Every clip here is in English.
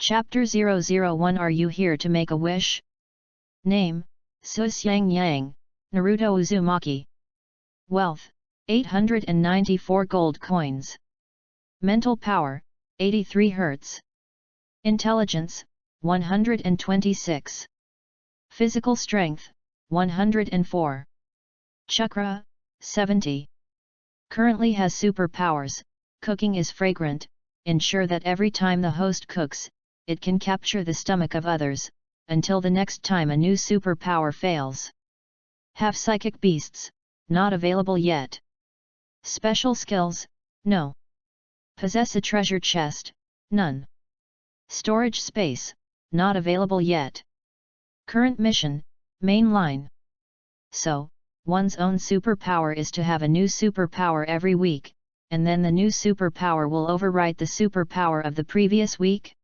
Chapter 001 Are you here to make a wish? Name, Suxiang Yang, Naruto Uzumaki. Wealth, 894 gold coins. Mental power, 83 Hz. Intelligence, 126. Physical strength, 104. Chakra, 70. Currently has superpowers. Cooking is fragrant. Ensure that every time the host cooks, it can capture the stomach of others, until the next time a new superpower fails. Have psychic beasts, not available yet. Special skills, no. Possess a treasure chest, none. Storage space, not available yet. Current mission, main line. So, one's own superpower is to have a new superpower every week, and then the new superpower will overwrite the superpower of the previous week?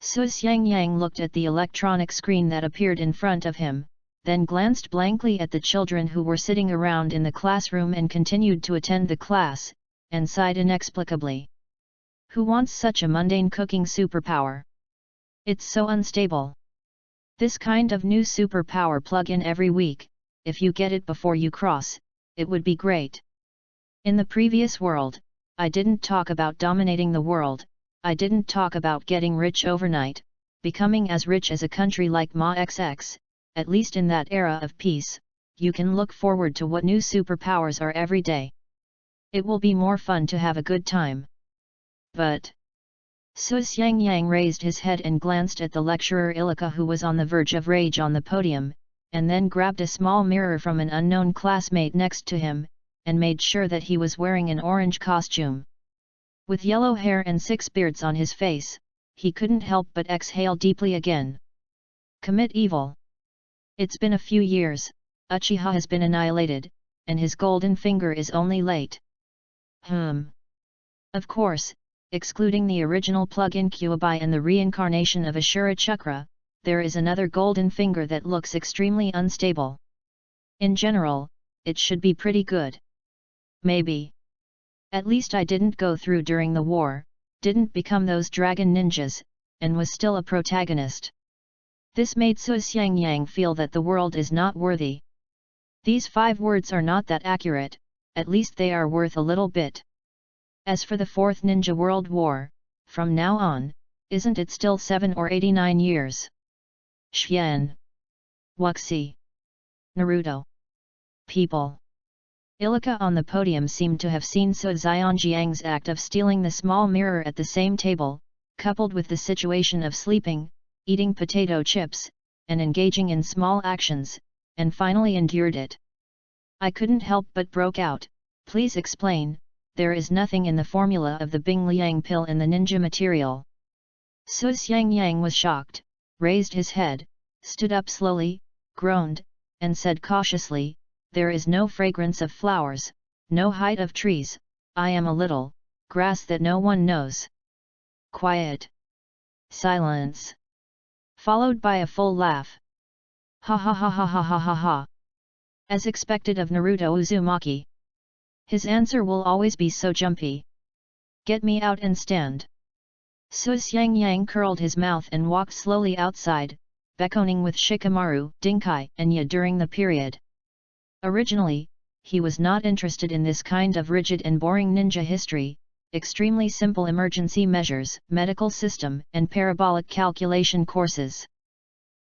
Suxiang Yang looked at the electronic screen that appeared in front of him, then glanced blankly at the children who were sitting around in the classroom and continued to attend the class, and sighed inexplicably. Who wants such a mundane cooking superpower? It's so unstable. This kind of new superpower plug-in every week, if you get it before you cross, it would be great. In the previous world, I didn't talk about dominating the world, I didn't talk about getting rich overnight, becoming as rich as a country like Ma XX, at least in that era of peace, you can look forward to what new superpowers are every day. It will be more fun to have a good time. But Suxiang Yang raised his head and glanced at the lecturer Ilika, who was on the verge of rage on the podium, and then grabbed a small mirror from an unknown classmate next to him, and made sure that he was wearing an orange costume. With yellow hair and 6 beards on his face, he couldn't help but exhale deeply again. Commit evil. It's been a few years, Uchiha has been annihilated, and his golden finger is only late. Of course, excluding the original plug-in Kyuubi and the reincarnation of Ashura Chakra, there is another golden finger that looks extremely unstable. In general, it should be pretty good. Maybe. At least I didn't go through during the war, didn't become those dragon ninjas, and was still a protagonist. This made Suxiang Yang feel that the world is not worthy. These 5 words are not that accurate, at least they are worth a little bit. As for the 4th Ninja World War, from now on, isn't it still 7 or 89 years? Xian. Wuxi. Naruto. People. Ilika on the podium seemed to have seen Suxiang act of stealing the small mirror at the same table, coupled with the situation of sleeping, eating potato chips, and engaging in small actions, and finally endured it. I couldn't help but broke out, please explain, there is nothing in the formula of the Bing Liang pill in the ninja material. Suxiang Yang was shocked, raised his head, stood up slowly, groaned, and said cautiously, there is no fragrance of flowers, no height of trees, I am a little grass that no one knows. Quiet. Silence. Followed by a full laugh. Ha ha ha ha ha ha ha ha. As expected of Naruto Uzumaki. His answer will always be so jumpy. Get me out and stand. Suxiang Yang curled his mouth and walked slowly outside, beckoning with Shikamaru, Dinkai, and Ya during the period. Originally, he was not interested in this kind of rigid and boring ninja history, extremely simple emergency measures, medical system, and parabolic calculation courses.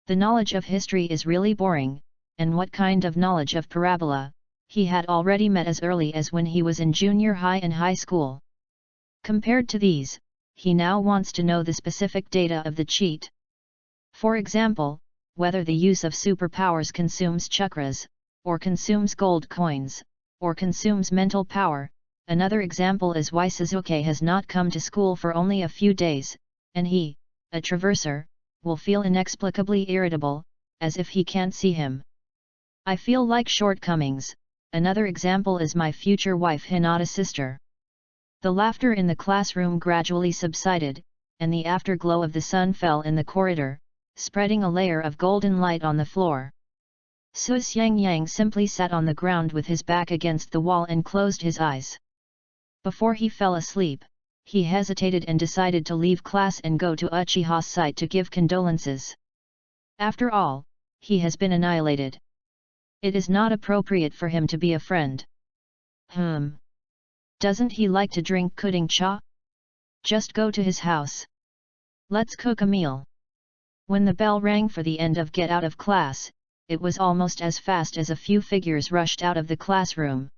The knowledge of history is really boring, and what kind of knowledge of parabola, he had already met as early as when he was in junior high and high school. Compared to these, he now wants to know the specific data of the cheat. For example, whether the use of superpowers consumes chakras, or consumes gold coins, or consumes mental power. Another example is why Sasuke has not come to school for only a few days, and he, a traverser, will feel inexplicably irritable, as if he can't see him. I feel like shortcomings. Another example is my future wife Hinata's sister. The laughter in the classroom gradually subsided, and the afterglow of the sun fell in the corridor, spreading a layer of golden light on the floor. Suxiang Yang simply sat on the ground with his back against the wall and closed his eyes. Before he fell asleep, he hesitated and decided to leave class and go to Uchiha's site to give condolences. After all, he has been annihilated. It is not appropriate for him to be a friend. Doesn't he like to drink pudding cha? Just go to his house. Let's cook a meal. When the bell rang for the end of get out of class, it was almost as fast as a few figures rushed out of the classroom.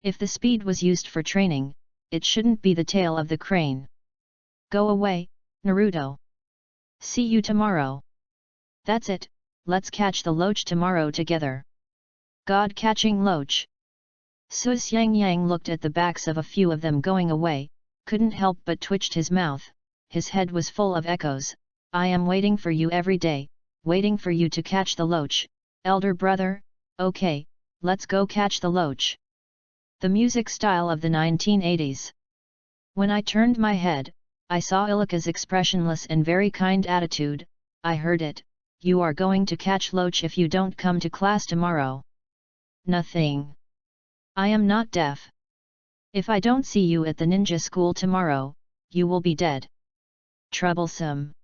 If the speed was used for training, it shouldn't be the tail of the crane. Go away, Naruto. See you tomorrow. That's it, let's catch the loach tomorrow together. God, catching loach. Su Xiangyang looked at the backs of a few of them going away, couldn't help but twitched his mouth. His head was full of echoes. I am waiting for you every day, waiting for you to catch the loach, elder brother. Okay, let's go catch the loach. The music style of the 1980s. When I turned my head, I saw Ilika's expressionless and very kind attitude. I heard it. You are going to catch loach if you don't come to class tomorrow. Nothing. I am not deaf. If I don't see you at the ninja school tomorrow, you will be dead. Troublesome.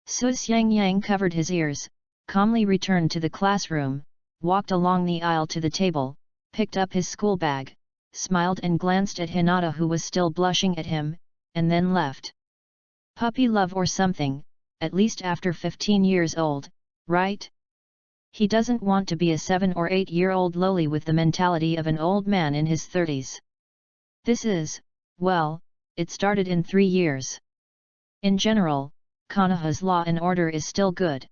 Su Xiangyang covered his ears, calmly returned to the classroom, walked along the aisle to the table, picked up his school bag, smiled and glanced at Hinata, who was still blushing at him, and then left. Puppy love or something, at least after 15 years old, right? He doesn't want to be a 7 or 8-year-old lowly with the mentality of an old man in his 30s. This is, well, it started in 3 years. In general, Konoha's law and order is still good.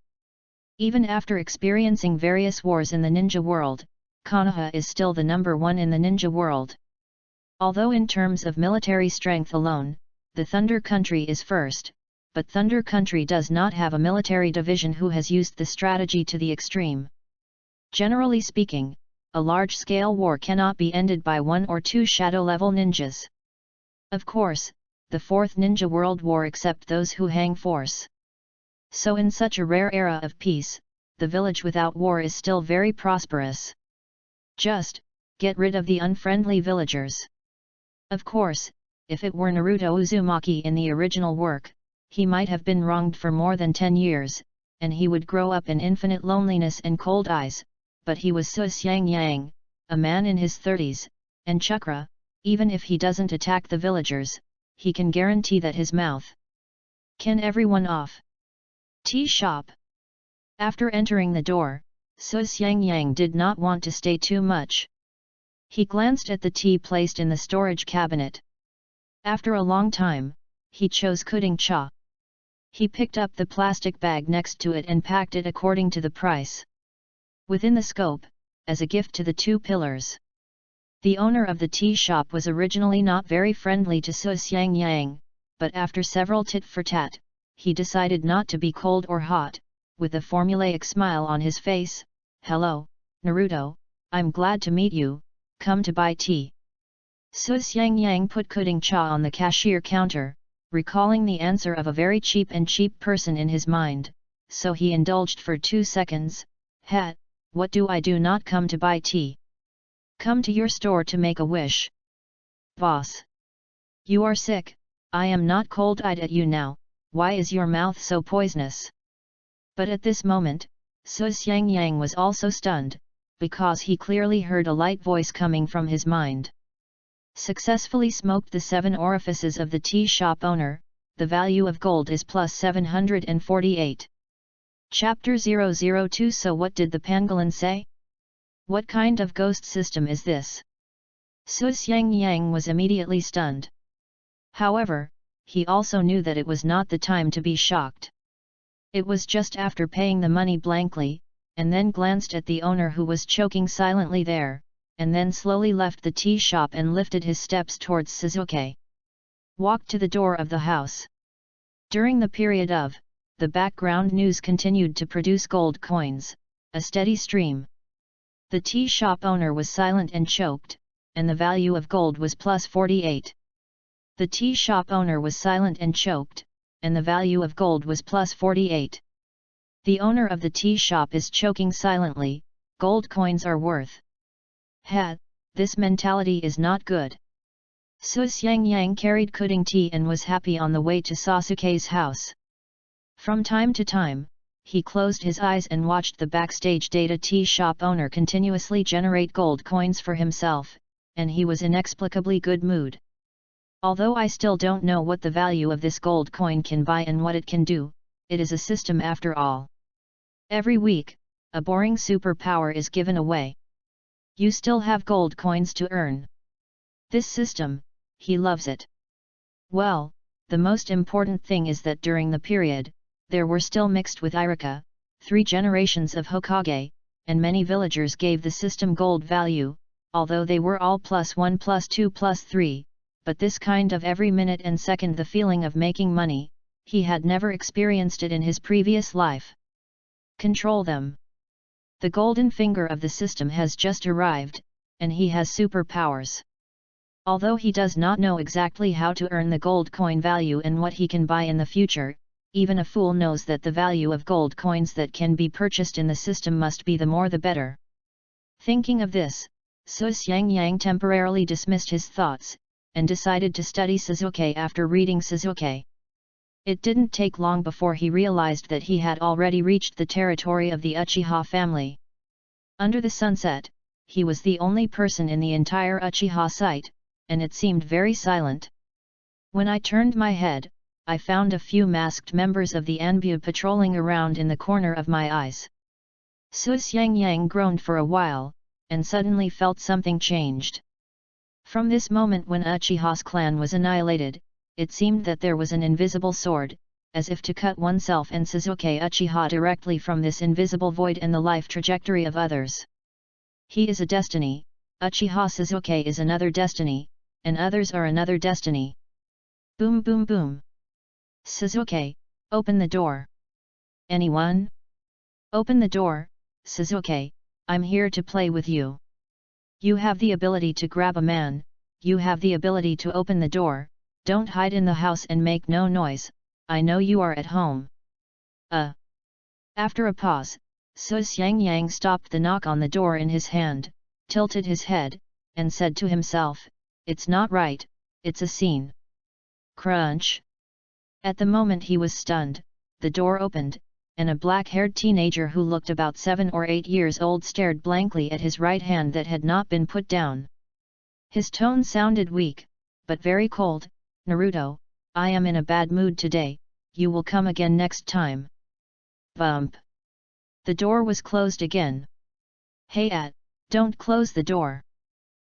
Even after experiencing various wars in the ninja world, Konoha is still the number 1 in the ninja world. Although in terms of military strength alone, the Thunder Country is first, but Thunder Country does not have a military division who has used the strategy to the extreme. Generally speaking, a large-scale war cannot be ended by 1 or 2 shadow-level ninjas. Of course, the 4th Ninja World War except those who hang force. So in such a rare era of peace, the village without war is still very prosperous. Just, get rid of the unfriendly villagers. Of course, if it were Naruto Uzumaki in the original work, he might have been wronged for more than 10 years, and he would grow up in infinite loneliness and cold eyes, but he was Su Xiangyang, a man in his 30s, and chakra, even if he doesn't attack the villagers, he can guarantee that his mouth can everyone off. Tea shop. After entering the door, Su Xiangyang did not want to stay too much. He glanced at the tea placed in the storage cabinet. After a long time, he chose pudding cha. He picked up the plastic bag next to it and packed it according to the price. Within the scope, as a gift to the 2 pillars. The owner of the tea shop was originally not very friendly to Su Xiangyang, but after several tit-for-tat, he decided not to be cold or hot. With a formulaic smile on his face, "Hello, Naruto, I'm glad to meet you, come to buy tea." Su Xiangyang put pudding cha on the cashier counter, recalling the answer of a very cheap person in his mind, so he indulged for 2 seconds. What do I do? Not come to buy tea. Come to your store to make a wish. Boss. You are sick, I am not cold-eyed at you now, why is your mouth so poisonous? But at this moment, Su Xiangyang was also stunned, because he clearly heard a light voice coming from his mind. Successfully smoked the 7 orifices of the tea shop owner, the value of gold is plus 748. Chapter 002. So what did the pangolin say? What kind of ghost system is this? Su Xiangyang was immediately stunned. However, he also knew that it was not the time to be shocked. It was just after paying the money blankly, and then glanced at the owner who was choking silently there, and then slowly left the tea shop and lifted his steps towards Suzuki. Walked to the door of the house. During the period of, the background news continued to produce gold coins, a steady stream. The tea shop owner was silent and choked, and the value of gold was plus 48. The tea shop owner was silent and choked, and the value of gold was plus 48. The owner of the tea shop is choking silently, gold coins are worth. This mentality is not good. Su Xiangyang carried pudding tea and was happy on the way to Sasuke's house. From time to time, he closed his eyes and watched the backstage data tea shop owner continuously generate gold coins for himself, and he was inexplicably good mood. Although I still don't know what the value of this gold coin can buy and what it can do, it is a system after all. Every week, a boring superpower is given away. You still have gold coins to earn. This system, he loves it. Well, the most important thing is that during the period, there were still mixed with Irika, 3 generations of Hokage, and many villagers gave the system gold value, although they were all +1 +2 +3, but this kind of every minute and second the feeling of making money, he had never experienced it in his previous life. Control them. The golden finger of the system has just arrived, and he has superpowers. Although he does not know exactly how to earn the gold coin value and what he can buy in the future, even a fool knows that the value of gold coins that can be purchased in the system must be the more the better. Thinking of this, Su Xiangyang temporarily dismissed his thoughts, and decided to study Sasuke after reading Sasuke. It didn't take long before he realized that he had already reached the territory of the Uchiha family. Under the sunset, he was the only person in the entire Uchiha site, and it seemed very silent. When I turned my head, I found a few masked members of the Anbu patrolling around in the corner of my eyes. Su Xiangyang groaned for a while, and suddenly felt something changed. From this moment when Uchiha's clan was annihilated, it seemed that there was an invisible sword, as if to cut oneself and Sasuke Uchiha directly from this invisible void and the life trajectory of others. He is a destiny, Uchiha Sasuke is another destiny, and others are another destiny. Boom boom boom. Sasuke, open the door. Anyone? Open the door, Sasuke, I'm here to play with you. You have the ability to grab a man, you have the ability to open the door, don't hide in the house and make no noise, I know you are at home. After a pause, Su Xiangyang stopped the knock on the door in his hand, tilted his head, and said to himself, it's not right, it's a scene. Crunch! At the moment he was stunned, the door opened, and a black-haired teenager who looked about 7 or 8 years old stared blankly at his right hand that had not been put down. His tone sounded weak, but very cold. Naruto, I am in a bad mood today, you will come again next time. Bump! The door was closed again. Hey don't close the door.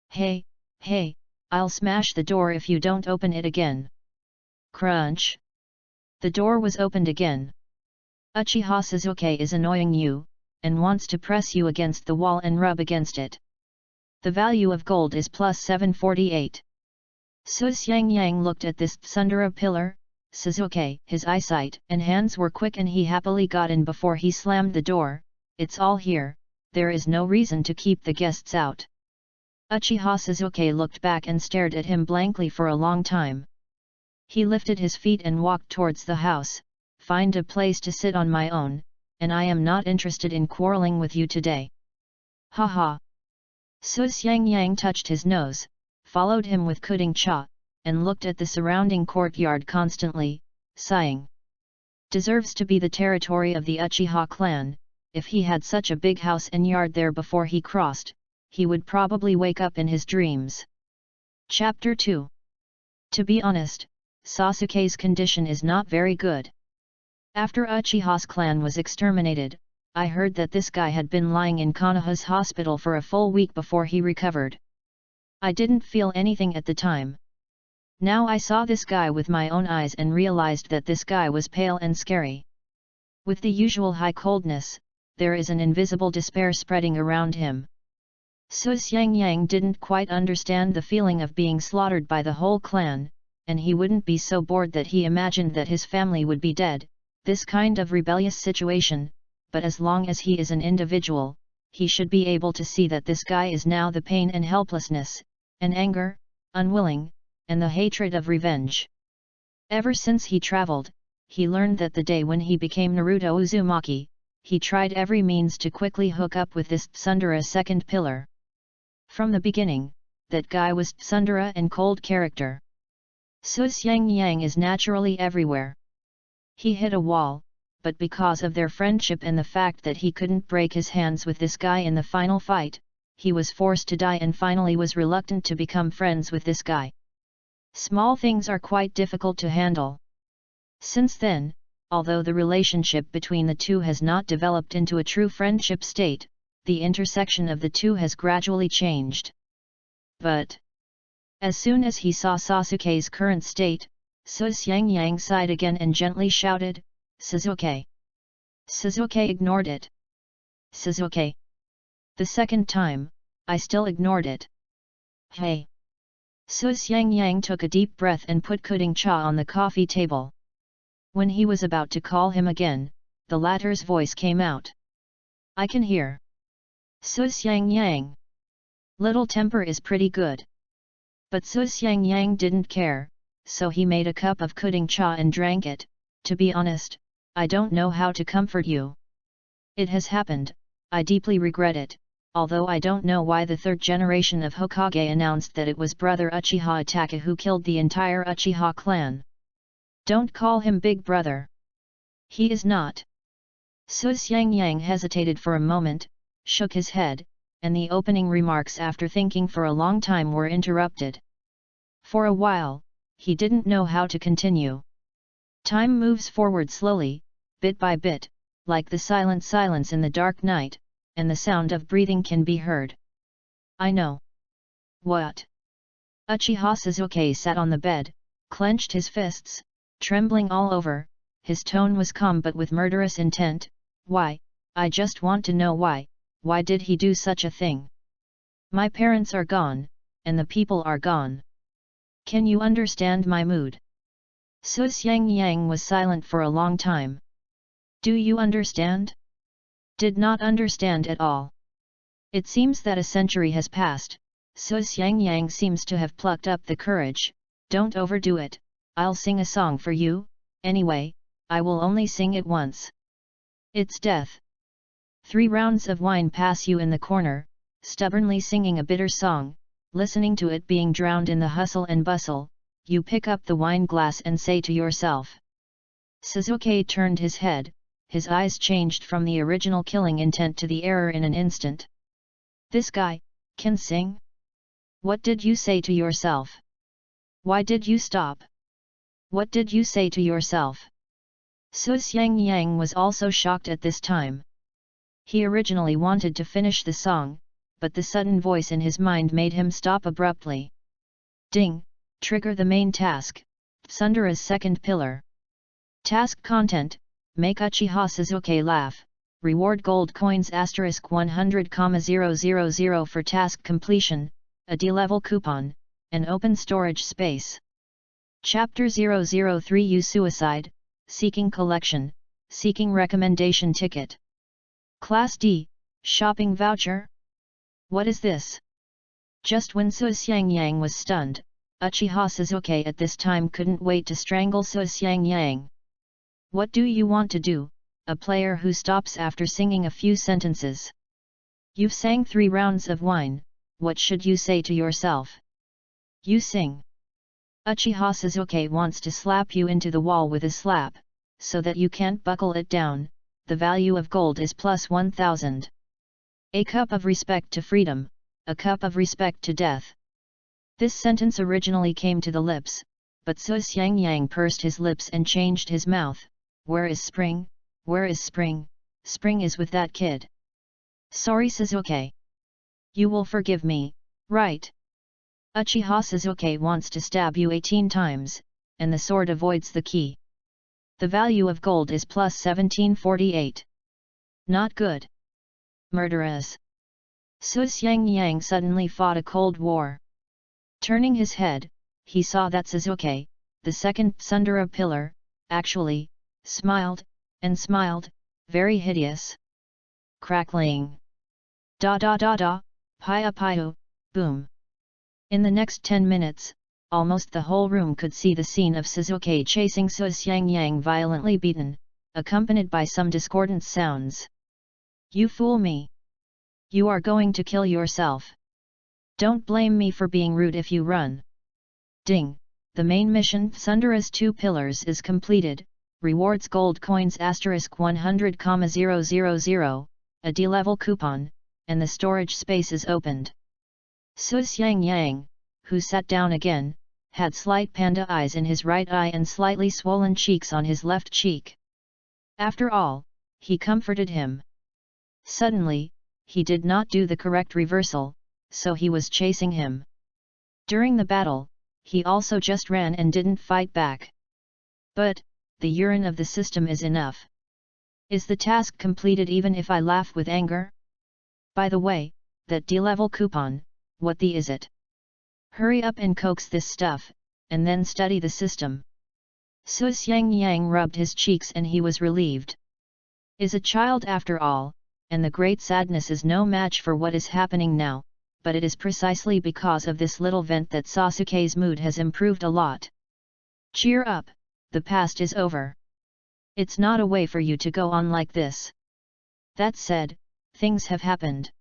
Hey, I'll smash the door if you don't open it again. Crunch! The door was opened again. Uchiha Sasuke is annoying you, and wants to press you against the wall and rub against it. The value of gold is +748. Su Xiangyang looked at this Tsundere pillar, Sasuke, his eyesight and hands were quick and he happily got in before he slammed the door, it's all here, there is no reason to keep the guests out. Uchiha Sasuke looked back and stared at him blankly for a long time. He lifted his feet and walked towards the house, find a place to sit on my own, and I am not interested in quarreling with you today. Haha. Su Xiangyang touched his nose, followed him with pudding cha, and looked at the surrounding courtyard constantly, sighing. Deserves to be the territory of the Uchiha clan, if he had such a big house and yard there before he crossed, he would probably wake up in his dreams. Chapter 2. To be honest, Sasuke's condition is not very good. After Uchiha's clan was exterminated, I heard that this guy had been lying in Konoha's hospital for a full week before he recovered. I didn't feel anything at the time. Now I saw this guy with my own eyes and realized that this guy was pale and scary. With the usual high coldness, there is an invisible despair spreading around him. Su Xiangyang didn't quite understand the feeling of being slaughtered by the whole clan, and he wouldn't be so bored that he imagined that his family would be dead, this kind of rebellious situation, but as long as he is an individual, he should be able to see that this guy is now the pain and helplessness, and anger, unwilling, and the hatred of revenge. Ever since he traveled, he learned that the day when he became Naruto Uzumaki, he tried every means to quickly hook up with this Tsundere second pillar. From the beginning, that guy was tsundere and cold character. Su Xiangyang is naturally everywhere. He hit a wall, but because of their friendship and the fact that he couldn't break his hands with this guy in the final fight, he was forced to die and finally was reluctant to become friends with this guy. Small things are quite difficult to handle. Since then, although the relationship between the two has not developed into a true friendship state, the intersection of the two has gradually changed. But as soon as he saw Sasuke's current state, Su Xiangyang sighed again and gently shouted, "Sasuke!" Sasuke ignored it. "Sasuke!" The second time, I still ignored it. "Hey!" Su Xiangyang took a deep breath and put pudding cha on the coffee table. When he was about to call him again, the latter's voice came out. "I can hear." Su Xiangyang. Little temper is pretty good. But Su Xiangyang didn't care, so he made a cup of pudding cha and drank it. "To be honest, I don't know how to comfort you. It has happened, I deeply regret it, although I don't know why the third generation of Hokage announced that it was brother Uchiha Itachi who killed the entire Uchiha clan. Don't call him big brother. He is not." Su Xiangyang hesitated for a moment, shook his head, and the opening remarks after thinking for a long time were interrupted. For a while, he didn't know how to continue. Time moves forward slowly, bit by bit, like the silent silence in the dark night, and the sound of breathing can be heard. "I know." "What?" Uchiha Sasuke sat on the bed, clenched his fists, trembling all over. His tone was calm but with murderous intent. "Why, I just want to know why did he do such a thing? My parents are gone, and the people are gone. Can you understand my mood?" Su Xiangyang was silent for a long time. "Do you understand?" "Did not understand at all." It seems that a century has passed. Su Xiangyang seems to have plucked up the courage. "Don't overdo it, I'll sing a song for you, anyway, I will only sing it once. It's death. 3 rounds of wine pass you in the corner, stubbornly singing a bitter song, listening to it being drowned in the hustle and bustle, you pick up the wine glass and say to yourself." Sasuke turned his head, his eyes changed from the original killing intent to the error in an instant. "This guy can sing? What did you say to yourself? Why did you stop? What did you say to yourself?" Su Xiangyang was also shocked at this time. He originally wanted to finish the song, but the sudden voice in his mind made him stop abruptly. Ding! Trigger the main task, Tsundere's second pillar. Task content: make Uchiha Sasuke laugh, reward gold coins *100,000 for task completion, a D-level coupon, an open storage space. Chapter 003 You Suicide, Seeking Collection, Seeking Recommendation Ticket. Class D, Shopping Voucher? What is this? Just when Su Xiangyang was stunned, Uchiha Sasuke at this time couldn't wait to strangle Su Xiangyang. "What do you want to do, a player who stops after singing a few sentences? You've sang 3 rounds of wine, what should you say to yourself? You sing. Uchiha Sasuke wants to slap you into the wall with a slap, so that you can't buckle it down. The value of gold is plus 1,000. A cup of respect to freedom, a cup of respect to death." This sentence originally came to the lips, but Su Xiangyang pursed his lips and changed his mouth. "Where is spring? Where is spring? Spring is with that kid. Sorry Sasuke. You will forgive me, right? Uchiha Sasuke wants to stab you 18 times, and the sword avoids the key. The value of gold is plus 1748. Not good. Murderous." Su Xiangyang suddenly fought a cold war. Turning his head, he saw that Sasuke, the second tsundere pillar, actually smiled, and smiled, very hideous. Crackling. Da da da da, pia piu, boom. In the next 10 minutes, almost the whole room could see the scene of Sasuke chasing Su Xiangyang violently beaten, accompanied by some discordant sounds. "You fool me! You are going to kill yourself! Don't blame me for being rude if you run. Ding! The main mission Sundara's 2 pillars is completed, rewards gold coins *100,000, a D-level coupon, and the storage space is opened. Su Xiangyang, who sat down again, had slight panda eyes in his right eye and slightly swollen cheeks on his left cheek. After all, he comforted him. Suddenly, he did not do the correct reversal, so he was chasing him. During the battle, he also just ran and didn't fight back. But, the urine of the system is enough. Is the task completed even if I laugh with anger? By the way, that D-level coupon, what the is it? Hurry up and coax this stuff, and then study the system. Su Xiangyang rubbed his cheeks and he was relieved. Is a child after all, and the great sadness is no match for what is happening now, but it is precisely because of this little vent that Sasuke's mood has improved a lot. Cheer up, the past is over. It's not a way for you to go on like this. That said, things have happened.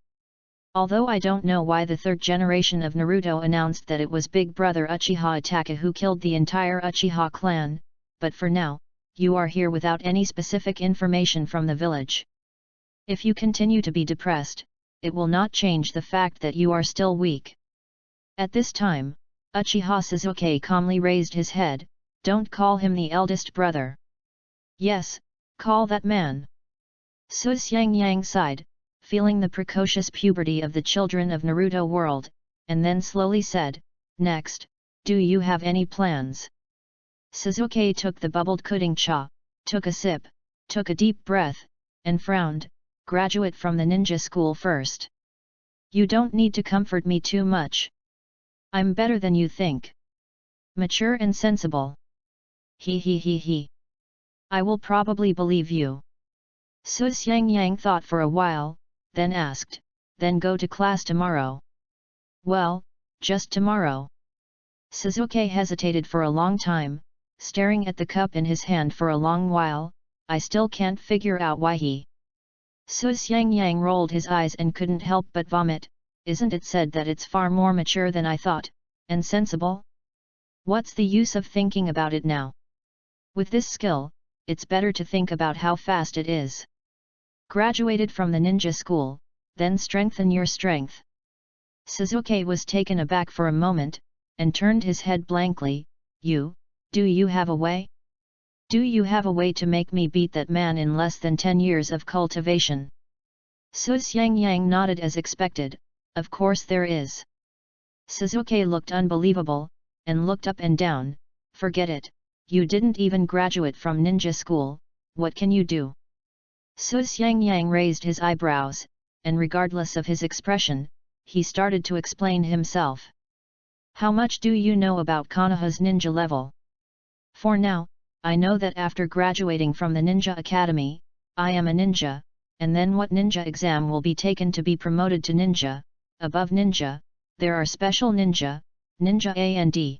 Although I don't know why the 3rd generation of Naruto announced that it was big brother Uchiha Itachi who killed the entire Uchiha clan, but for now, you are here without any specific information from the village. If you continue to be depressed, it will not change the fact that you are still weak. At this time, Uchiha Sasuke calmly raised his head. Don't call him the eldest brother. Yes, call that man. Su Xiangyang sighed, feeling the precocious puberty of the children of Naruto world, and then slowly said, next, do you have any plans? Sasuke took the bubbled pudding cha, took a sip, took a deep breath, and frowned. Graduate from the ninja school first. You don't need to comfort me too much. I'm better than you think. Mature and sensible. He. I will probably believe you. Su Xiangyang thought for a while, then asked, then go to class tomorrow? Well, just tomorrow. Sasuke hesitated for a long time, staring at the cup in his hand for a long while. I still can't figure out why he. Su Xiangyang rolled his eyes and couldn't help but vomit. Isn't it said that it's far more mature than I thought, and sensible? What's the use of thinking about it now? With this skill, it's better to think about how fast it is. Graduated from the ninja school, then strengthen your strength. Sasuke was taken aback for a moment, and turned his head blankly. Do you have a way? Do you have a way to make me beat that man in less than 10 years of cultivation? Su Xiangyang nodded as expected, of course there is. Sasuke looked unbelievable, and looked up and down. Forget it, you didn't even graduate from ninja school, what can you do? Su Xiangyang raised his eyebrows, and regardless of his expression, he started to explain himself. How much do you know about Konoha's ninja level? For now, I know that after graduating from the Ninja Academy, I am a ninja, and then what ninja exam will be taken to be promoted to ninja. Above ninja, there are special ninja, ninja A and D.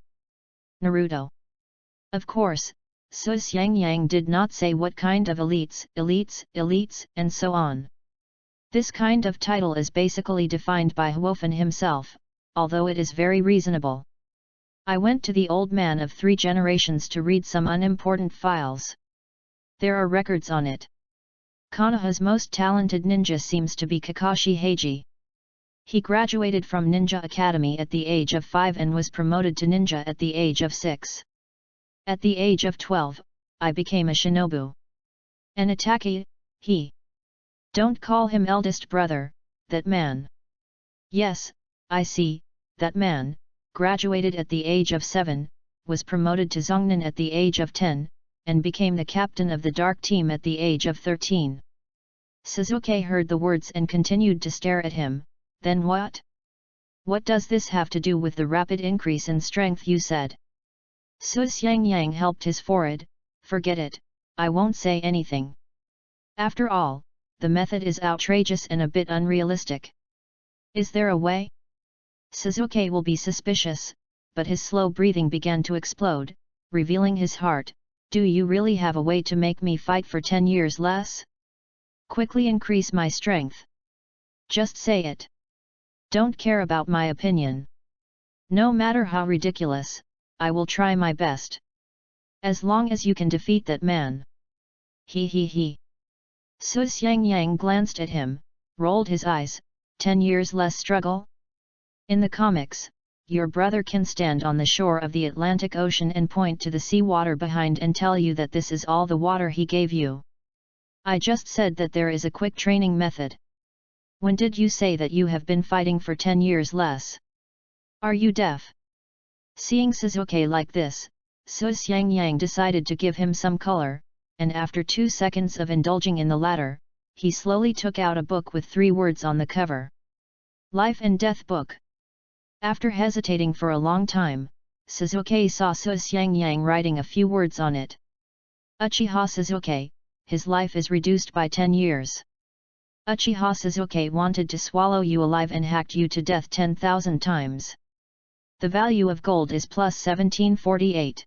Naruto. Of course, Su Xiangyang did not say what kind of elites, and so on. This kind of title is basically defined by Huofan himself, although it is very reasonable. I went to the old man of 3 generations to read some unimportant files. There are records on it. Konoha's most talented ninja seems to be Kakashi Heiji. He graduated from Ninja Academy at the age of 5 and was promoted to ninja at the age of 6. At the age of 12, I became a shinobu. An Itachi, he. Don't call him eldest brother, that man. Yes, I see, that man. Graduated at the age of 7, was promoted to Zongnan at the age of 10, and became the captain of the Dark Team at the age of 13. Sasuke heard the words and continued to stare at him. Then what? What does this have to do with the rapid increase in strength you said? Su Xiangyang helped his forehead. Forget it, I won't say anything. After all, the method is outrageous and a bit unrealistic. Is there a way? Sasuke will be suspicious, but his slow breathing began to explode, revealing his heart. Do you really have a way to make me fight for 10 years less? Quickly increase my strength. Just say it. Don't care about my opinion. No matter how ridiculous, I will try my best. As long as you can defeat that man. He. Su Xiangyang glanced at him, rolled his eyes. 10 years less struggle? In the comics, your brother can stand on the shore of the Atlantic Ocean and point to the seawater behind and tell you that this is all the water he gave you. I just said that there is a quick training method. When did you say that you have been fighting for 10 years less? Are you deaf? Seeing Sasuke like this, Su Xiangyang decided to give him some color, and after 2 seconds of indulging in the latter, he slowly took out a book with 3 words on the cover. Life and Death Book. After hesitating for a long time, Sasuke saw Su Xiangyang writing a few words on it. Uchiha Sasuke, his life is reduced by 10 years. Uchiha Sasuke wanted to swallow you alive and hacked you to death 10,000 times. The value of gold is plus 1748.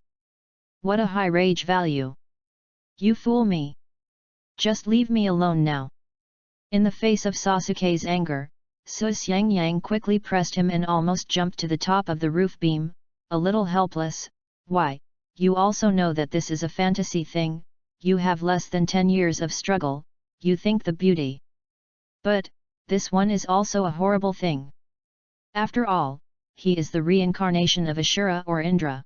What a high rage value. You fool me. Just leave me alone now. In the face of Sasuke's anger, Su Xiangyang quickly pressed him and almost jumped to the top of the roof beam, a little helpless. Why, you also know that this is a fantasy thing, you have less than 10 years of struggle, you think the beauty. But, this one is also a horrible thing. After all, he is the reincarnation of Ashura or Indra.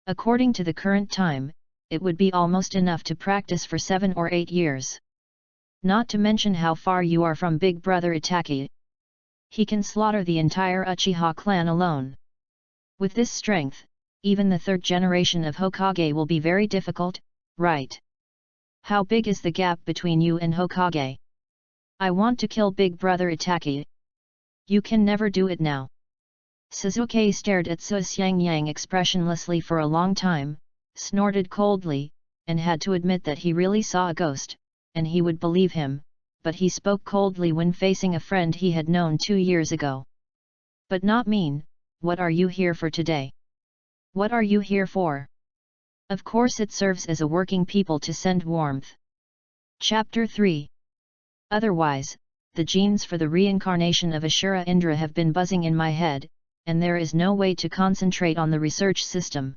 According to the current time, it would be almost enough to practice for 7 or 8 years. Not to mention how far you are from Big Brother Itachi. He can slaughter the entire Uchiha clan alone. With this strength, even the 3rd generation of Hokage will be very difficult, right? How big is the gap between you and Hokage? I want to kill Big Brother Itachi. You can never do it now. Sasuke stared at Su Xiangyang expressionlessly for a long time, snorted coldly, and had to admit that he really saw a ghost, and he would believe him, but he spoke coldly when facing a friend he had known 2 years ago. But not mean, what are you here for today? What are you here for? Of course it serves as a working people to send warmth. Chapter 3. Otherwise, the genes for the reincarnation of Ashura Indra have been buzzing in my head, and there is no way to concentrate on the research system.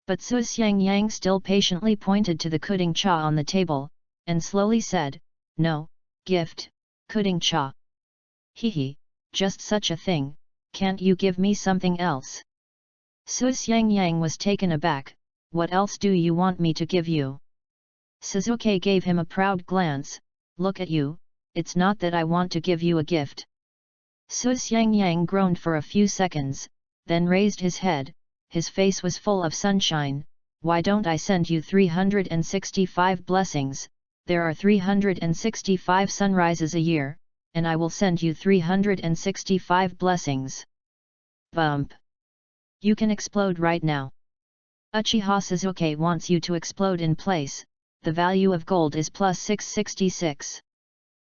But Su Xiangyang still patiently pointed to the pudding cha on the table, and slowly said, no, gift, pudding cha. Hehe, just such a thing, can't you give me something else? Su Xiangyang was taken aback, what else do you want me to give you? Sasuke gave him a proud glance, look at you, it's not that I want to give you a gift. Su Xiangyang groaned for a few seconds, then raised his head. His face was full of sunshine. Why don't I send you 365 blessings? There are 365 sunrises a year, and I will send you 365 blessings. Bump! You can explode right now. Uchiha Sasuke wants you to explode in place. The value of gold is plus 666.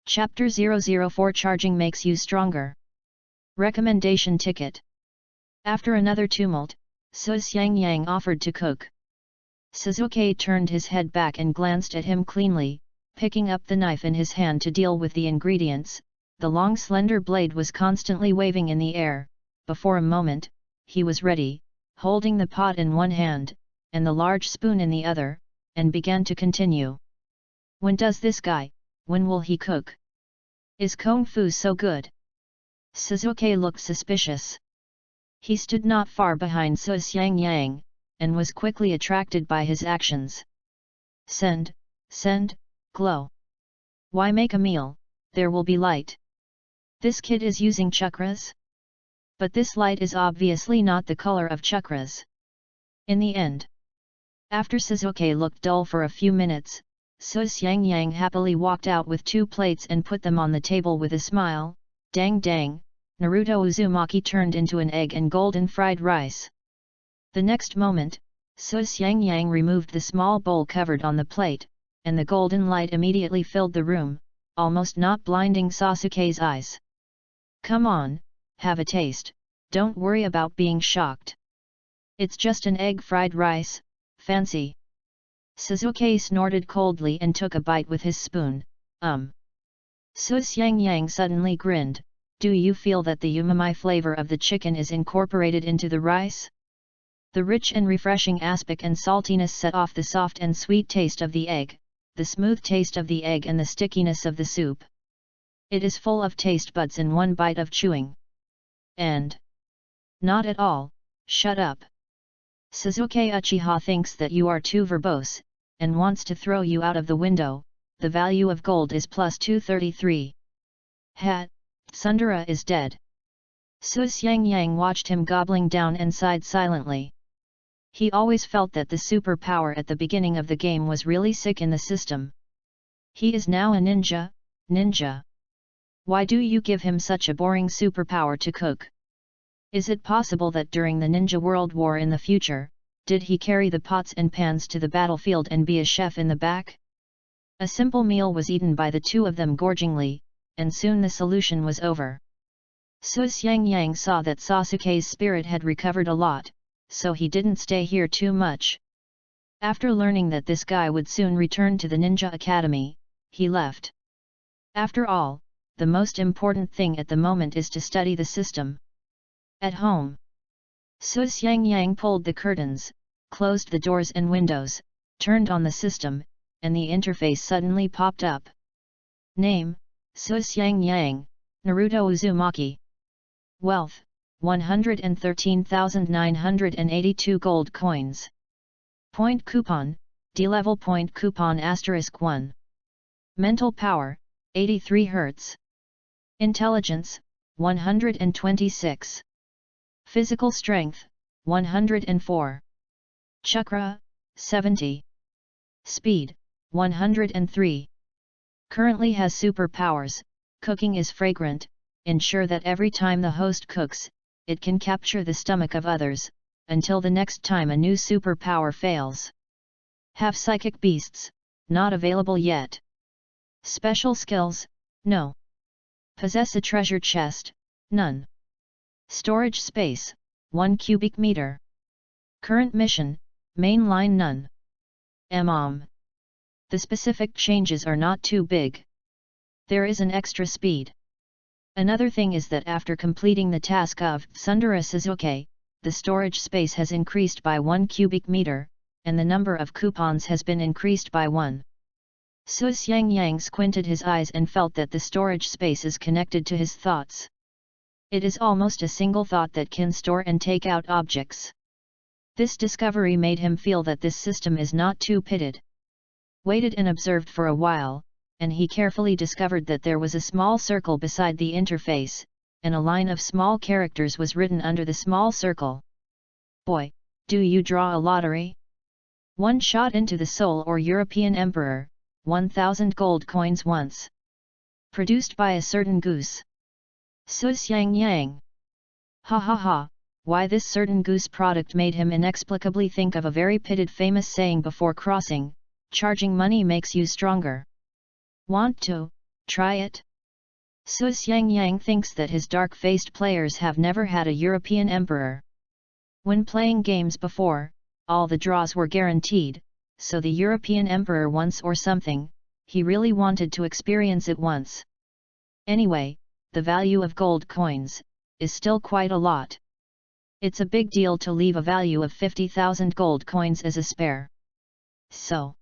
Chapter 004 Charging makes you stronger. Recommendation ticket. After another tumult, Su Xiangyang offered to cook. Sasuke turned his head back and glanced at him cleanly, picking up the knife in his hand to deal with the ingredients. The long slender blade was constantly waving in the air. Before a moment, he was ready, holding the pot in one hand, and the large spoon in the other, and began to continue. When does this guy, when will he cook? Is Kung Fu so good? Sasuke looked suspicious. He stood not far behind Su Xiangyang, and was quickly attracted by his actions. Send, glow. Why make a meal? There will be light. This kid is using chakras? But this light is obviously not the color of chakras. In the end, after Sasuke looked dull for a few minutes, Su Xiangyang happily walked out with 2 plates and put them on the table with a smile. Dang dang, Naruto Uzumaki turned into an egg and golden fried rice. The next moment, Su Xiangyang removed the small bowl covered on the plate, and the golden light immediately filled the room, almost not blinding Sasuke's eyes. Come on, have a taste, don't worry about being shocked. It's just an egg fried rice, fancy. Sasuke snorted coldly and took a bite with his spoon. Su Xiangyang suddenly grinned, Do you feel that the umami flavor of the chicken is incorporated into the rice? The rich and refreshing aspect and saltiness set off the soft and sweet taste of the egg, the smooth taste of the egg and the stickiness of the soup. It is full of taste buds in one bite of chewing. And not at all, shut up. Suzuki Uchiha thinks that you are too verbose, and wants to throw you out of the window. The value of gold is plus 233. Hat, Sundara is dead. Su Xiangyang watched him gobbling down and sighed silently. He always felt that the superpower at the beginning of the game was really sick in the system. He is now a ninja. Why do you give him such a boring superpower to cook? Is it possible that during the Ninja World War in the future, did he carry the pots and pans to the battlefield and be a chef in the back? A simple meal was eaten by the two of them gorgingly, and soon the solution was over. Su Xiangyang saw that Sasuke's spirit had recovered a lot, so he didn't stay here too much. After learning that this guy would soon return to the Ninja Academy, he left. After all, the most important thing at the moment is to study the system. At home, Su Xiangyang pulled the curtains, closed the doors and windows, turned on the system, and the interface suddenly popped up. Name, Su Xiangyang, Naruto Uzumaki. Wealth, 113,982 gold coins. Point coupon, D-level point coupon *1. Mental power, 83 Hz. Intelligence, 126. Physical strength, 104. Chakra, 70. Speed, 103. Currently has superpowers. Cooking is fragrant. Ensure that every time the host cooks, it can capture the stomach of others, until the next time a new superpower fails. Have psychic beasts, not available yet. Special skills, no. Possess a treasure chest, none. Storage space, 1 cubic meter. Current mission, main line none. The specific changes are not too big. There is an extra speed. Another thing is that after completing the task of Sundara Suzuki, the storage space has increased by 1 cubic meter, and the number of coupons has been increased by 1. Su Xiangyang squinted his eyes and felt that the storage space is connected to his thoughts. It is almost a single thought that can store and take out objects. This discovery made him feel that this system is not too pitted. Waited and observed for a while, and he carefully discovered that there was a small circle beside the interface, and a line of small characters was written under the small circle. Boy, do you draw a lottery? One shot into the Seoul or European Emperor, 1,000 gold coins once. Produced by a certain goose. Su Xiangyang. Ha ha ha, why this certain goose product made him inexplicably think of a very pitted famous saying before crossing, charging money makes you stronger. Want to try it? Su Xiangyang thinks that his dark-faced players have never had a European emperor. When playing games before, all the draws were guaranteed, so the European emperor once or something, he really wanted to experience it once. Anyway, the value of gold coins is still quite a lot. It's a big deal to leave a value of 50,000 gold coins as a spare. So,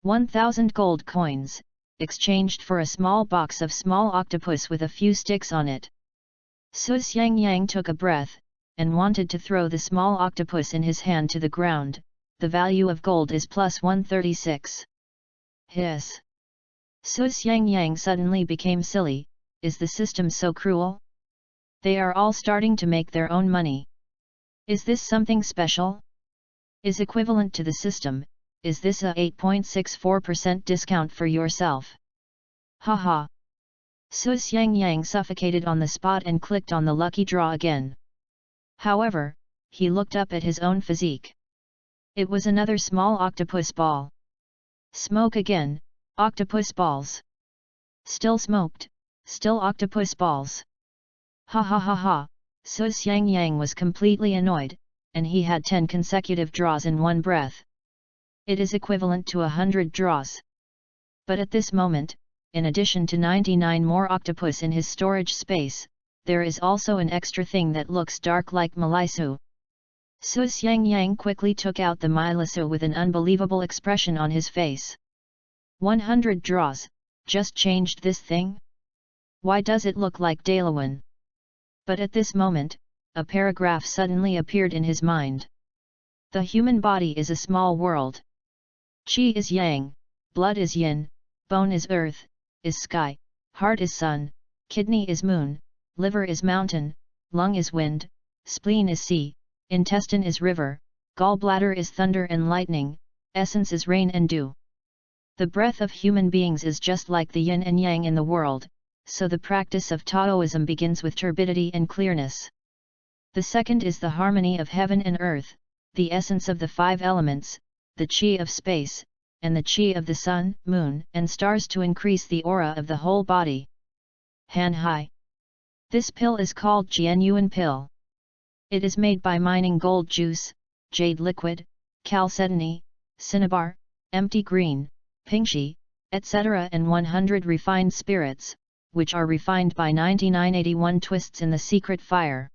1,000 gold coins, exchanged for a small box of small octopus with a few sticks on it. Su Xiangyang took a breath, and wanted to throw the small octopus in his hand to the ground. The value of gold is plus 136. Hiss! Su Xiangyang suddenly became silly. Is the system so cruel? They are all starting to make their own money. Is this something special? Is equivalent to the system? Is this a 8.64% discount for yourself? Haha! Su Xiangyang suffocated on the spot and clicked on the lucky draw again. However, he looked up at his own physique. It was another small octopus ball. Smoke again, octopus balls. Still smoked, still octopus balls. Ha ha ha ha, Su Xiangyang was completely annoyed, and he had 10 consecutive draws in one breath. It is equivalent to 100 draws. But at this moment, in addition to 99 more octopus in his storage space, there is also an extra thing that looks dark like Malisu. Su Xiangyang quickly took out the Malisu with an unbelievable expression on his face. 100 draws, just changed this thing? Why does it look like Dalawan? But at this moment, a paragraph suddenly appeared in his mind. The human body is a small world. Qi is yang, blood is yin, bone is earth, is sky, heart is sun, kidney is moon, liver is mountain, lung is wind, spleen is sea, intestine is river, gallbladder is thunder and lightning, essence is rain and dew. The breath of human beings is just like the yin and yang in the world, so the practice of Taoism begins with turbidity and clearness. The second is the harmony of heaven and earth, the essence of the 5 elements, the qi of space, and the qi of the sun, moon, and stars to increase the aura of the whole body. Han Hai. This pill is called Jianyuan pill. It is made by mining gold juice, jade liquid, chalcedony, cinnabar, empty green, pingxi, etc. and 100 refined spirits, which are refined by 9981 twists in the secret fire.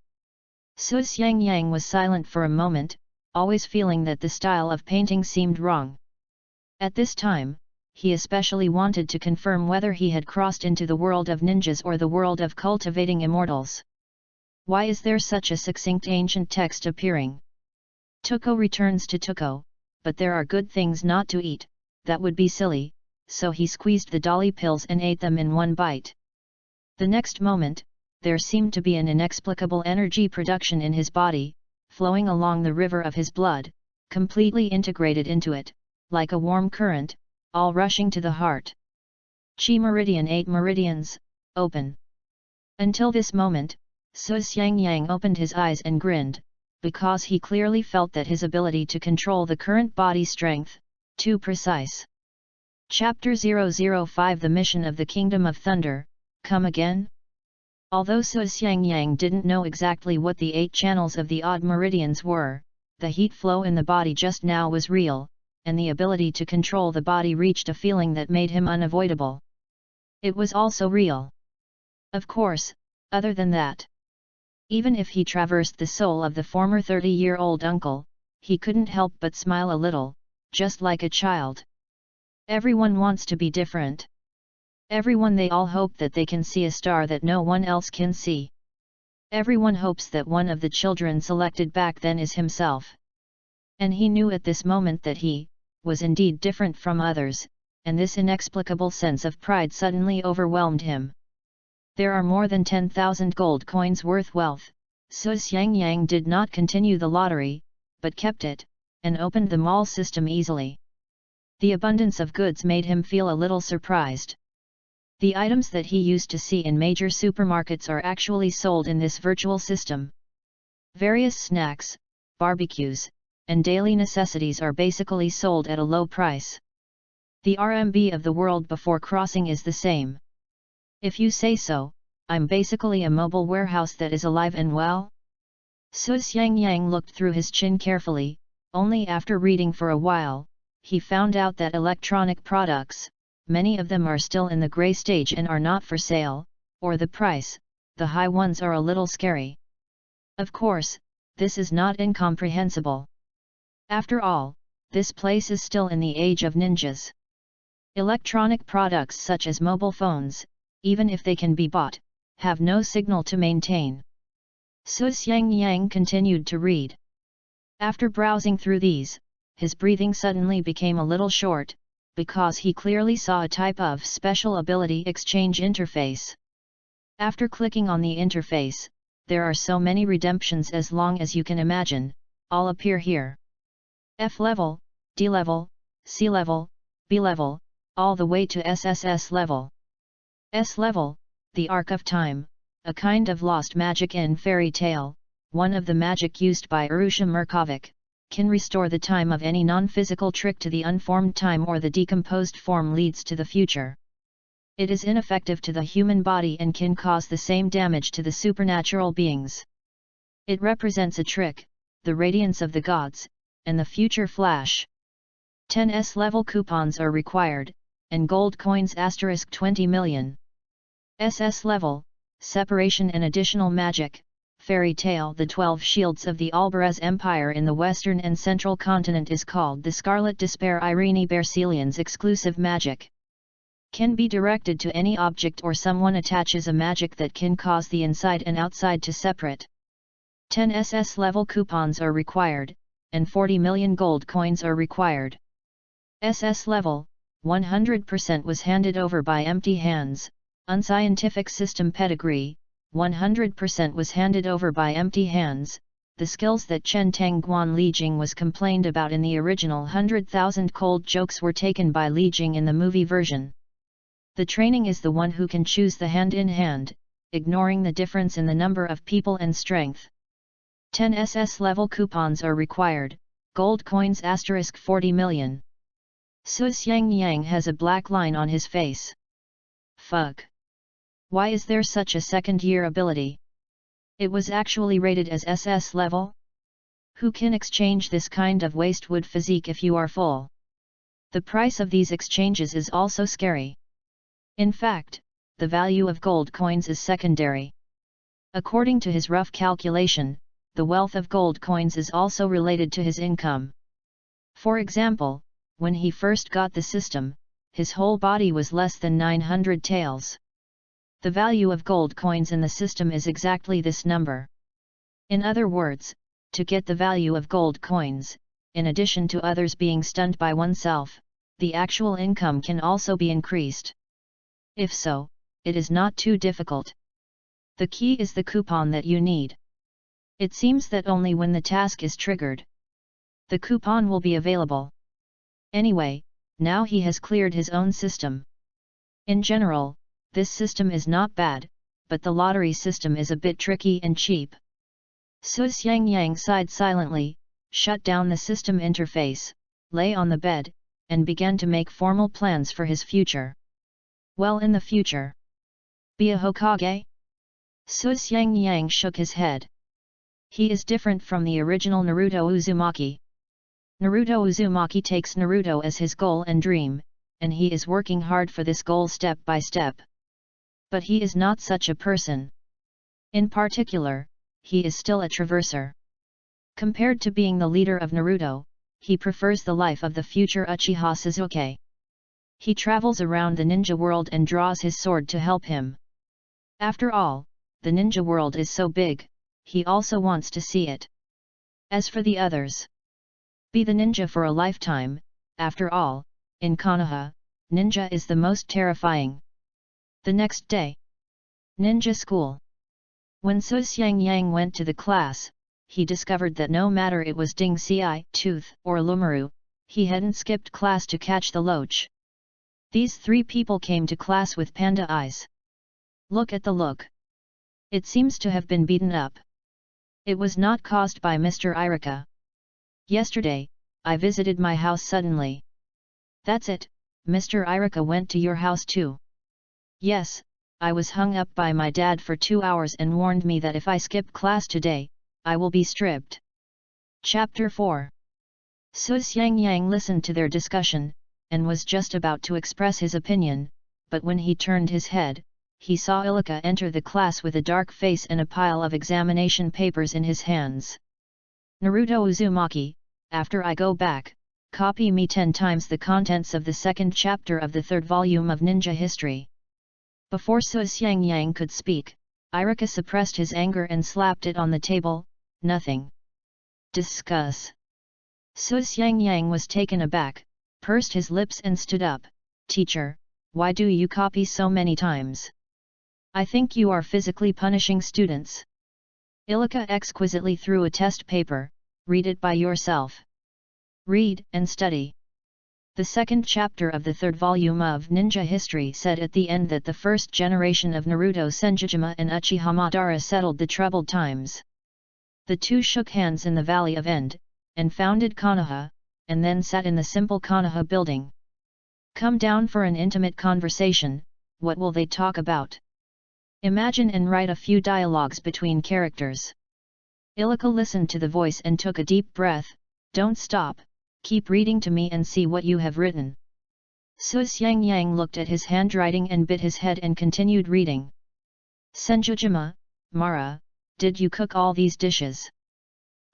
Su Xiangyang was silent for a moment, always feeling that the style of painting seemed wrong. At this time, he especially wanted to confirm whether he had crossed into the world of ninjas or the world of cultivating immortals. Why is there such a succinct ancient text appearing? Tuko returns to Tuko, but there are good things not to eat, that would be silly, so he squeezed the dolly pills and ate them in one bite. The next moment, there seemed to be an inexplicable energy production in his body, flowing along the river of his blood, completely integrated into it, like a warm current, all rushing to the heart. Qi meridian 8 meridians, open. Until this moment, Su Xiangyang opened his eyes and grinned, because he clearly felt that his ability to control the current body strength, too precise. Chapter 005 The Mission of the Kingdom of Thunder, come again? Although Su Xiangyang didn't know exactly what the 8 channels of the odd meridians were, the heat flow in the body just now was real, and the ability to control the body reached a feeling that made him unavoidable. It was also real. Of course, other than that. Even if he traversed the soul of the former 30-year-old uncle, he couldn't help but smile a little, just like a child. Everyone wants to be different. Everyone they all hope that they can see a star that no one else can see. Everyone hopes that one of the children selected back then is himself. And he knew at this moment that he was indeed different from others, and this inexplicable sense of pride suddenly overwhelmed him. There are more than 10,000 gold coins worth wealth. Su Xiangyang did not continue the lottery, but kept it, and opened the mall system easily. The abundance of goods made him feel a little surprised. The items that he used to see in major supermarkets are actually sold in this virtual system. Various snacks, barbecues, and daily necessities are basically sold at a low price. The RMB of the world before crossing is the same. If you say so, I'm basically a mobile warehouse that is alive and well? Su Xiangyang looked through his chin carefully, only after reading for a while, he found out that electronic products, many of them are still in the gray stage and are not for sale, or the price, the high ones are a little scary. Of course, this is not incomprehensible. After all, this place is still in the age of ninjas. Electronic products such as mobile phones, even if they can be bought, have no signal to maintain. Su Xiangyang continued to read. After browsing through these, his breathing suddenly became a little short, because he clearly saw a type of special ability exchange interface. After clicking on the interface, there are so many redemptions as long as you can imagine, all appear here. F level, D level, C level, B level, all the way to SSS level. S level, the Arc of Time, a kind of lost magic in fairy tale, one of the magic used by Urusha Merkovic, can restore the time of any non-physical trick to the unformed time or the decomposed form leads to the future. It is ineffective to the human body and can cause the same damage to the supernatural beings. It represents a trick, the radiance of the gods, and the future flash. 10s level coupons are required, and gold coins *20 million. SS level, separation and additional magic, fairy tale. The 12 shields of the Albarez Empire in the western and central continent is called the Scarlet Despair. Irene Berselian's exclusive magic can be directed to any object or someone attaches a magic that can cause the inside and outside to separate. 10 SS level coupons are required, and 40 million gold coins are required. SS level, 100% was handed over by empty hands. Unscientific system pedigree, 100% was handed over by empty hands. The skills that Chen Tangguan Li Jing was complained about in the original 100,000 cold jokes were taken by Li Jing in the movie version. The training is the one who can choose the hand-in-hand, ignoring the difference in the number of people and strength. 10 SS level coupons are required, gold coins * 40 million. Su Xiangyang has a black line on his face. Fuck. Why is there such a second-year ability? It was actually rated as SS level? Who can exchange this kind of wastewood physique if you are full? The price of these exchanges is also scary. In fact, the value of gold coins is secondary. According to his rough calculation, the wealth of gold coins is also related to his income. For example, when he first got the system, his whole body was less than 900 taels. The value of gold coins in the system is exactly this number. In other words, to get the value of gold coins, in addition to others being stunned by oneself, the actual income can also be increased. If so, it is not too difficult. The key is the coupon that you need. It seems that only when the task is triggered, the coupon will be available. Anyway, now he has cleared his own system. In general, this system is not bad, but the lottery system is a bit tricky and cheap. Su Xiangyang sighed silently, shut down the system interface, lay on the bed, and began to make formal plans for his future. Well, in the future, be a Hokage? Su Xiangyang shook his head. He is different from the original Naruto Uzumaki. Naruto Uzumaki takes Naruto as his goal and dream, and he is working hard for this goal step by step. But he is not such a person. In particular, he is still a traverser. Compared to being the leader of Naruto, he prefers the life of the future Uchiha Sasuke. He travels around the ninja world and draws his sword to help him. After all, the ninja world is so big, he also wants to see it. As for the others, be the ninja for a lifetime. After all, in Konoha, ninja is the most terrifying. The next day, ninja school. When Su Xiangyang went to the class, he discovered that no matter it was Ding Xi, Tooth, or Lumaru, he hadn't skipped class to catch the loach. These three people came to class with panda eyes. Look at the look. It seems to have been beaten up. It was not caused by Mr. Irika. Yesterday, I visited my house suddenly. That's it, Mr. Irika went to your house too. Yes, I was hung up by my dad for 2 hours and warned me that if I skip class today, I will be stripped. Chapter 4. Su Xiangyang listened to their discussion, and was just about to express his opinion, but when he turned his head, he saw Ilika enter the class with a dark face and a pile of examination papers in his hands. Naruto Uzumaki, after I go back, copy me 10 times the contents of the second chapter of the third volume of Ninja History. Before Su Xiangyang could speak, Irika suppressed his anger and slapped it on the table. Nothing. Discuss. Su Xiangyang was taken aback, pursed his lips and stood up. Teacher, why do you copy so many times? I think you are physically punishing students. Ilika exquisitely threw a test paper. Read it by yourself. Read and study. The second chapter of the third volume of Ninja History said at the end that the first generation of Naruto Senjujima and Uchiha Madara settled the troubled times. The two shook hands in the Valley of End, and founded Konoha, and then sat in the simple Konoha building. Come down for an intimate conversation. What will they talk about? Imagine and write a few dialogues between characters. Ilika listened to the voice and took a deep breath. Don't stop, keep reading to me and see what you have written. Su Xiangyang looked at his handwriting and bit his head and continued reading. Senjujima, Mara, did you cook all these dishes?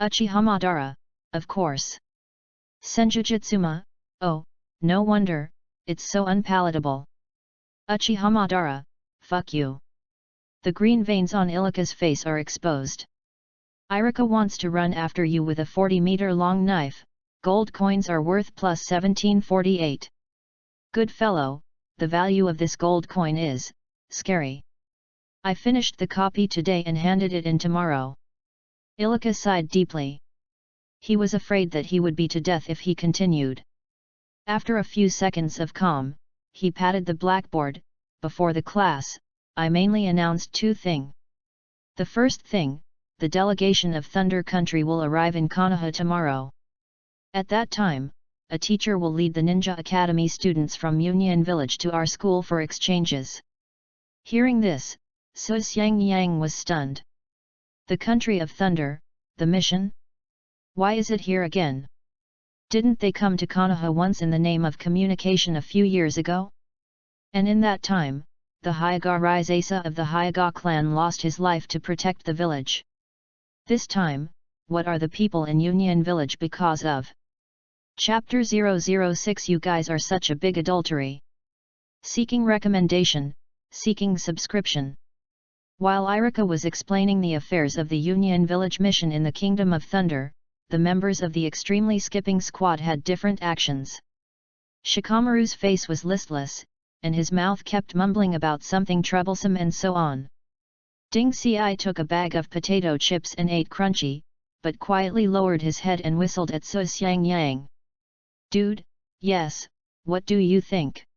Uchiha Madara, of course. Senjujitsuma, oh, no wonder, it's so unpalatable. Uchiha Madara, fuck you. The green veins on Ilika's face are exposed. Irika wants to run after you with a 40-meter-long knife, gold coins are worth plus 1748. Good fellow, the value of this gold coin is, scary. I finished the copy today and handed it in tomorrow. Ilika sighed deeply. He was afraid that he would be to death if he continued. After a few seconds of calm, he patted the blackboard. Before the class, I mainly announced two things. The first thing, the delegation of Thunder Country will arrive in Konoha tomorrow. At that time, a teacher will lead the Ninja Academy students from Union Village to our school for exchanges. Hearing this, Su Xiangyang was stunned. The country of thunder, the mission? Why is it here again? Didn't they come to Konoha once in the name of communication a few years ago? And in that time, the Hyoga Rise-asa of the Hyoga clan lost his life to protect the village. This time, what are the people in Union Village because of? Chapter 006. You guys are such a big adultery. Seeking recommendation, seeking subscription. While Irika was explaining the affairs of the Union Village mission in the Kingdom of Thunder, the members of the extremely skipping squad had different actions. Shikamaru's face was listless, and his mouth kept mumbling about something troublesome and so on. Ding Ci took a bag of potato chips and ate crunchy, but quietly lowered his head and whistled at Su Xiangyang. Dude, yes, what do you think?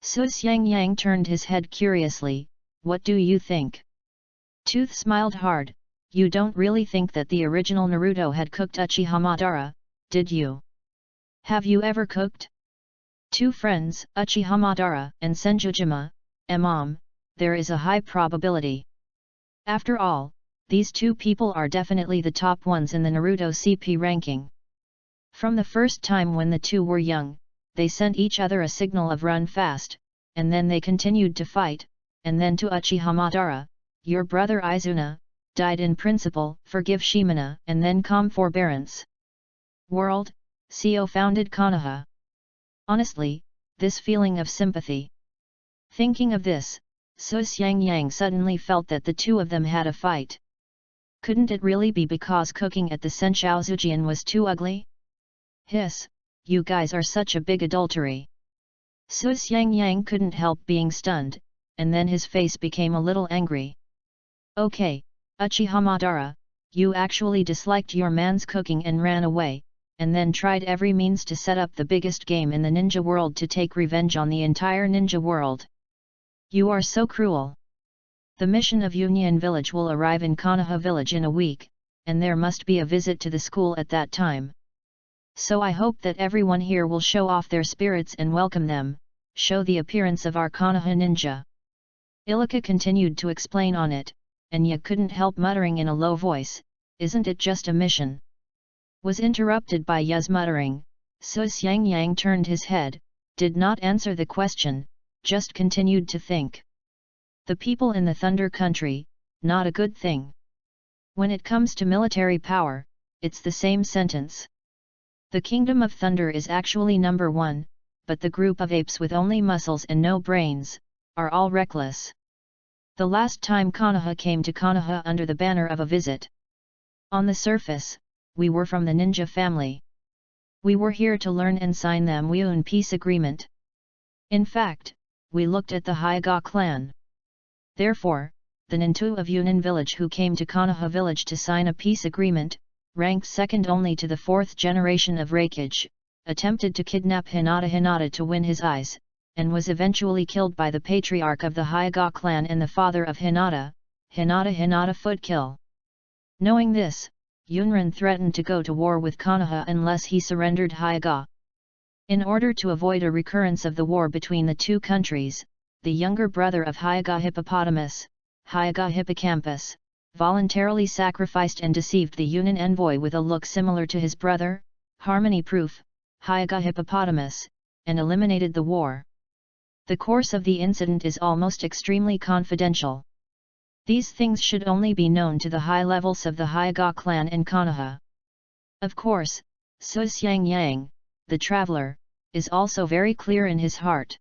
Su Xiangyang turned his head curiously, what do you think? Tooth smiled hard, you don't really think that the original Naruto had cooked Uchiha Madara, did you? Have you ever cooked? Two friends, Uchiha Madara and Senjujima, there is a high probability. After all, these two people are definitely the top ones in the Naruto CP ranking. From the first time when the two were young, they sent each other a signal of run fast, and then they continued to fight, and then to Uchiha Madara, your brother Izuna, died in principle, forgive Shimina, and then calm forbearance. World, Co founded Konoha. Honestly, this feeling of sympathy. Thinking of this, Su Xiangyang suddenly felt that the two of them had a fight. Couldn't it really be because cooking at the Senshouzujian was too ugly? Hiss, you guys are such a big adultery. Su Xiangyang couldn't help being stunned, and then his face became a little angry. Okay, Uchiha Madara, you actually disliked your man's cooking and ran away, and then tried every means to set up the biggest game in the ninja world to take revenge on the entire ninja world. You are so cruel. The mission of Union Village will arrive in Konoha Village in a week, and there must be a visit to the school at that time. So I hope that everyone here will show off their spirits and welcome them, show the appearance of our Konoha ninja. Ilika continued to explain on it, and Ya couldn't help muttering in a low voice, isn't it just a mission? Was interrupted by Ya's muttering. Su Xiangyang turned his head, did not answer the question, just continued to think. The people in the Thunder Country, not a good thing. When it comes to military power, it's the same sentence. The Kingdom of Thunder is actually number one, but the group of apes with only muscles and no brains, are all reckless. The last time Konoha came to Konoha under the banner of a visit. On the surface, we were from the ninja family. We were here to learn and sign the Muun peace agreement. In fact, we looked at the Hyoga clan. Therefore, the Nintu of Union Village who came to Konoha Village to sign a peace agreement, ranked second only to the fourth generation of Hokage, attempted to kidnap Hinata to win his eyes, and was eventually killed by the patriarch of the Hyoga clan and the father of Hinata foot kill. Knowing this, Yunran threatened to go to war with Konoha unless he surrendered Hyoga. In order to avoid a recurrence of the war between the two countries, the younger brother of Hyoga Hippopotamus, Hyoga Hippocampus, voluntarily sacrificed and deceived the Yunin envoy with a look similar to his brother, harmony-proof, Hyoga Hippopotamus, and eliminated the war. The course of the incident is almost extremely confidential. These things should only be known to the high levels of the Hyuga clan in Konoha. Of course, Su Xiangyang, the traveler, is also very clear in his heart.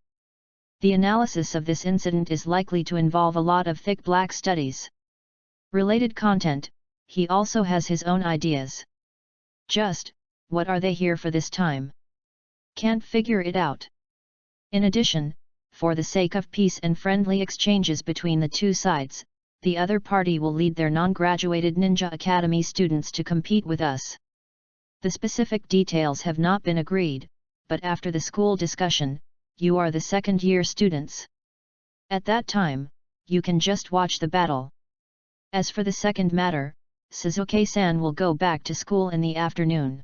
The analysis of this incident is likely to involve a lot of thick black studies. Related content, he also has his own ideas. Just, what are they here for this time? Can't figure it out. In addition, for the sake of peace and friendly exchanges between the two sides, the other party will lead their non-graduated Ninja Academy students to compete with us. The specific details have not been agreed, but after the school discussion, you are the second-year students. At that time, you can just watch the battle. As for the second matter, Sasuke-san will go back to school in the afternoon.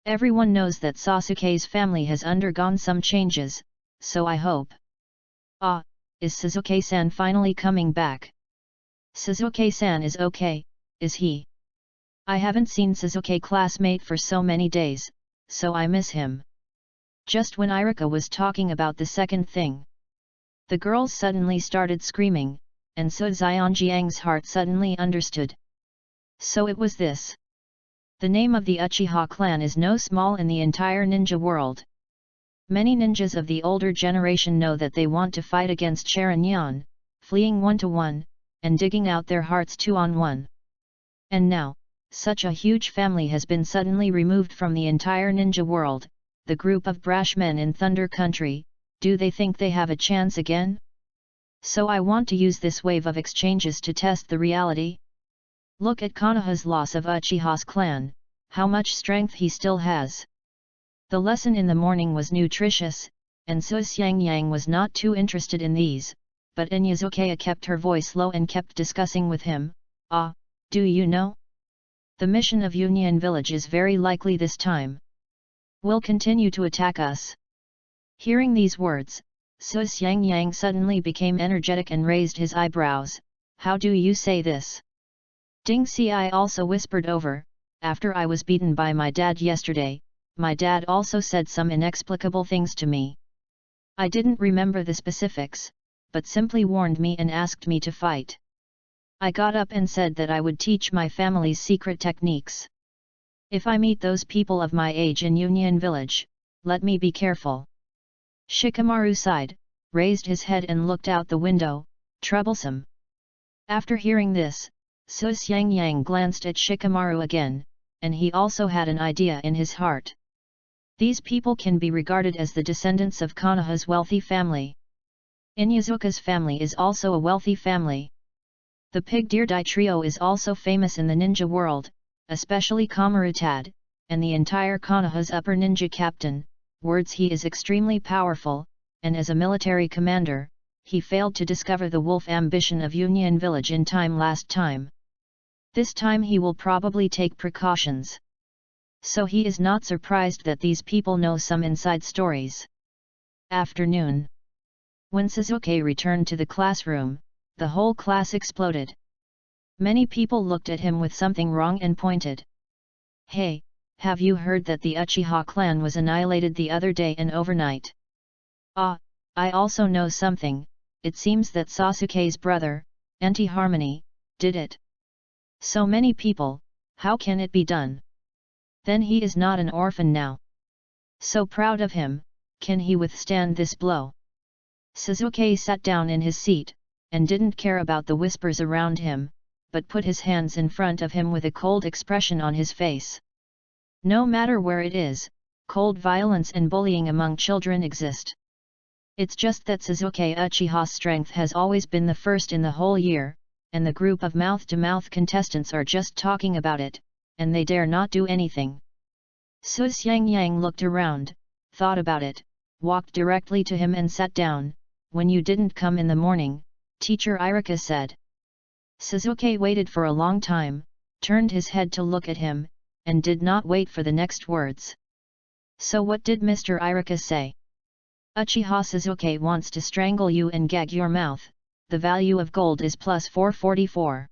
Everyone knows that Sasuke's family has undergone some changes, so I hope. Ah, is Sasuke-san finally coming back? Sasuke-san is okay, is he? I haven't seen Sasuke classmate for so many days, so I miss him. Just when Irika was talking about the second thing, the girls suddenly started screaming, and Su Xianjiang's heart suddenly understood. So it was this. The name of the Uchiha clan is no small in the entire ninja world. Many ninjas of the older generation know that they want to fight against Sharingan, fleeing 1-to-1, and digging out their hearts 2-on-1. And now, such a huge family has been suddenly removed from the entire ninja world, the group of brash men in Thunder Country. Do they think they have a chance again? So I want to use this wave of exchanges to test the reality. Look at Konoha's loss of Uchiha's clan, how much strength he still has. The lesson in the morning was nutritious, and Su Xiangyang was not too interested in these, but Inyazuke kept her voice low and kept discussing with him. Ah, do you know? The mission of Union Village is very likely this time will continue to attack us. Hearing these words, Su Xiangyang suddenly became energetic and raised his eyebrows. How do you say this? Ding Si also whispered over, after I was beaten by my dad yesterday, my dad also said some inexplicable things to me. I didn't remember the specifics, but simply warned me and asked me to fight. I got up and said that I would teach my family's secret techniques. If I meet those people of my age in Union Village, let me be careful. Shikamaru sighed, raised his head and looked out the window, troublesome. After hearing this, Su Xiangyang glanced at Shikamaru again, and he also had an idea in his heart. These people can be regarded as the descendants of Konoha's wealthy family. Inyazuka's family is also a wealthy family. The Pig Deer Dai trio is also famous in the ninja world, especially Kamarutad, and the entire Konoha's upper ninja captain. Words he is extremely powerful, and as a military commander, he failed to discover the wolf ambition of Union Village in time last time. This time he will probably take precautions. So he is not surprised that these people know some inside stories. Afternoon. When Sasuke returned to the classroom, the whole class exploded. Many people looked at him with something wrong and pointed. Hey, have you heard that the Uchiha clan was annihilated the other day and overnight? Ah, I also know something. It seems that Sasuke's brother, Anti-Harmony, did it. So many people, how can it be done? Then he is not an orphan now. So proud of him, can he withstand this blow? Sasuke sat down in his seat, and didn't care about the whispers around him, but put his hands in front of him with a cold expression on his face. No matter where it is, cold violence and bullying among children exist. It's just that Sasuke Uchiha's strength has always been the first in the whole year, and the group of mouth-to-mouth contestants are just talking about it, and they dare not do anything. Su Xiangyang looked around, thought about it, walked directly to him and sat down. When you didn't come in the morning, Teacher Irika said. Sasuke waited for a long time, turned his head to look at him, and did not wait for the next words. So what did Mr. Irika say? Uchiha Sasuke wants to strangle you and gag your mouth. The value of gold is plus 444.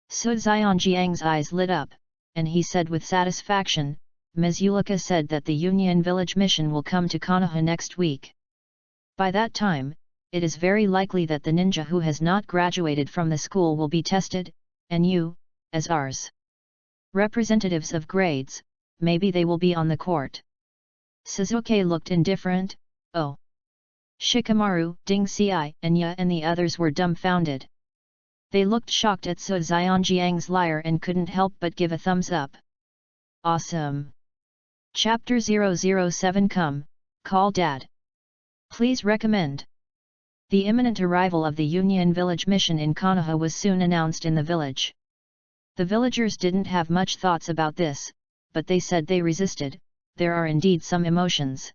Su Xianjiang's eyes lit up, and he said with satisfaction, Ms. Ulika said that the Union Village mission will come to Konoha next week. By that time, it is very likely that the ninja who has not graduated from the school will be tested, and you, as ours representatives of grades, maybe they will be on the court. Suzuki looked indifferent. Oh. Shikamaru, Ding Xiai, and Ya and the others were dumbfounded. They looked shocked at Su Xianjiang's lyre and couldn't help but give a thumbs up. Awesome! Chapter 007 Come, call Dad. Please recommend. The imminent arrival of the Union Village mission in Konoha was soon announced in the village. The villagers didn't have much thoughts about this, but they said they resisted. There are indeed some emotions.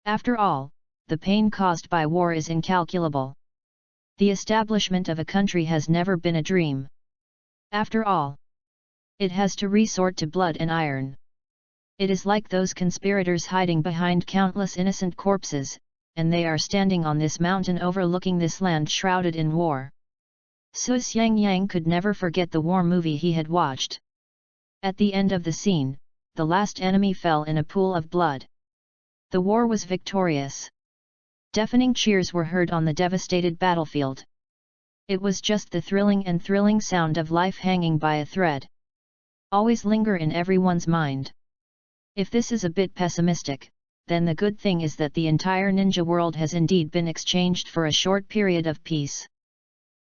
After all, the pain caused by war is incalculable. The establishment of a country has never been a dream. After all, it has to resort to blood and iron. It is like those conspirators hiding behind countless innocent corpses, and they are standing on this mountain overlooking this land shrouded in war. Su Xiangyang could never forget the war movie he had watched. At the end of the scene, the last enemy fell in a pool of blood. The war was victorious. Deafening cheers were heard on the devastated battlefield. It was just the thrilling sound of life hanging by a thread. Always linger in everyone's mind. If this is a bit pessimistic, then the good thing is that the entire ninja world has indeed been exchanged for a short period of peace.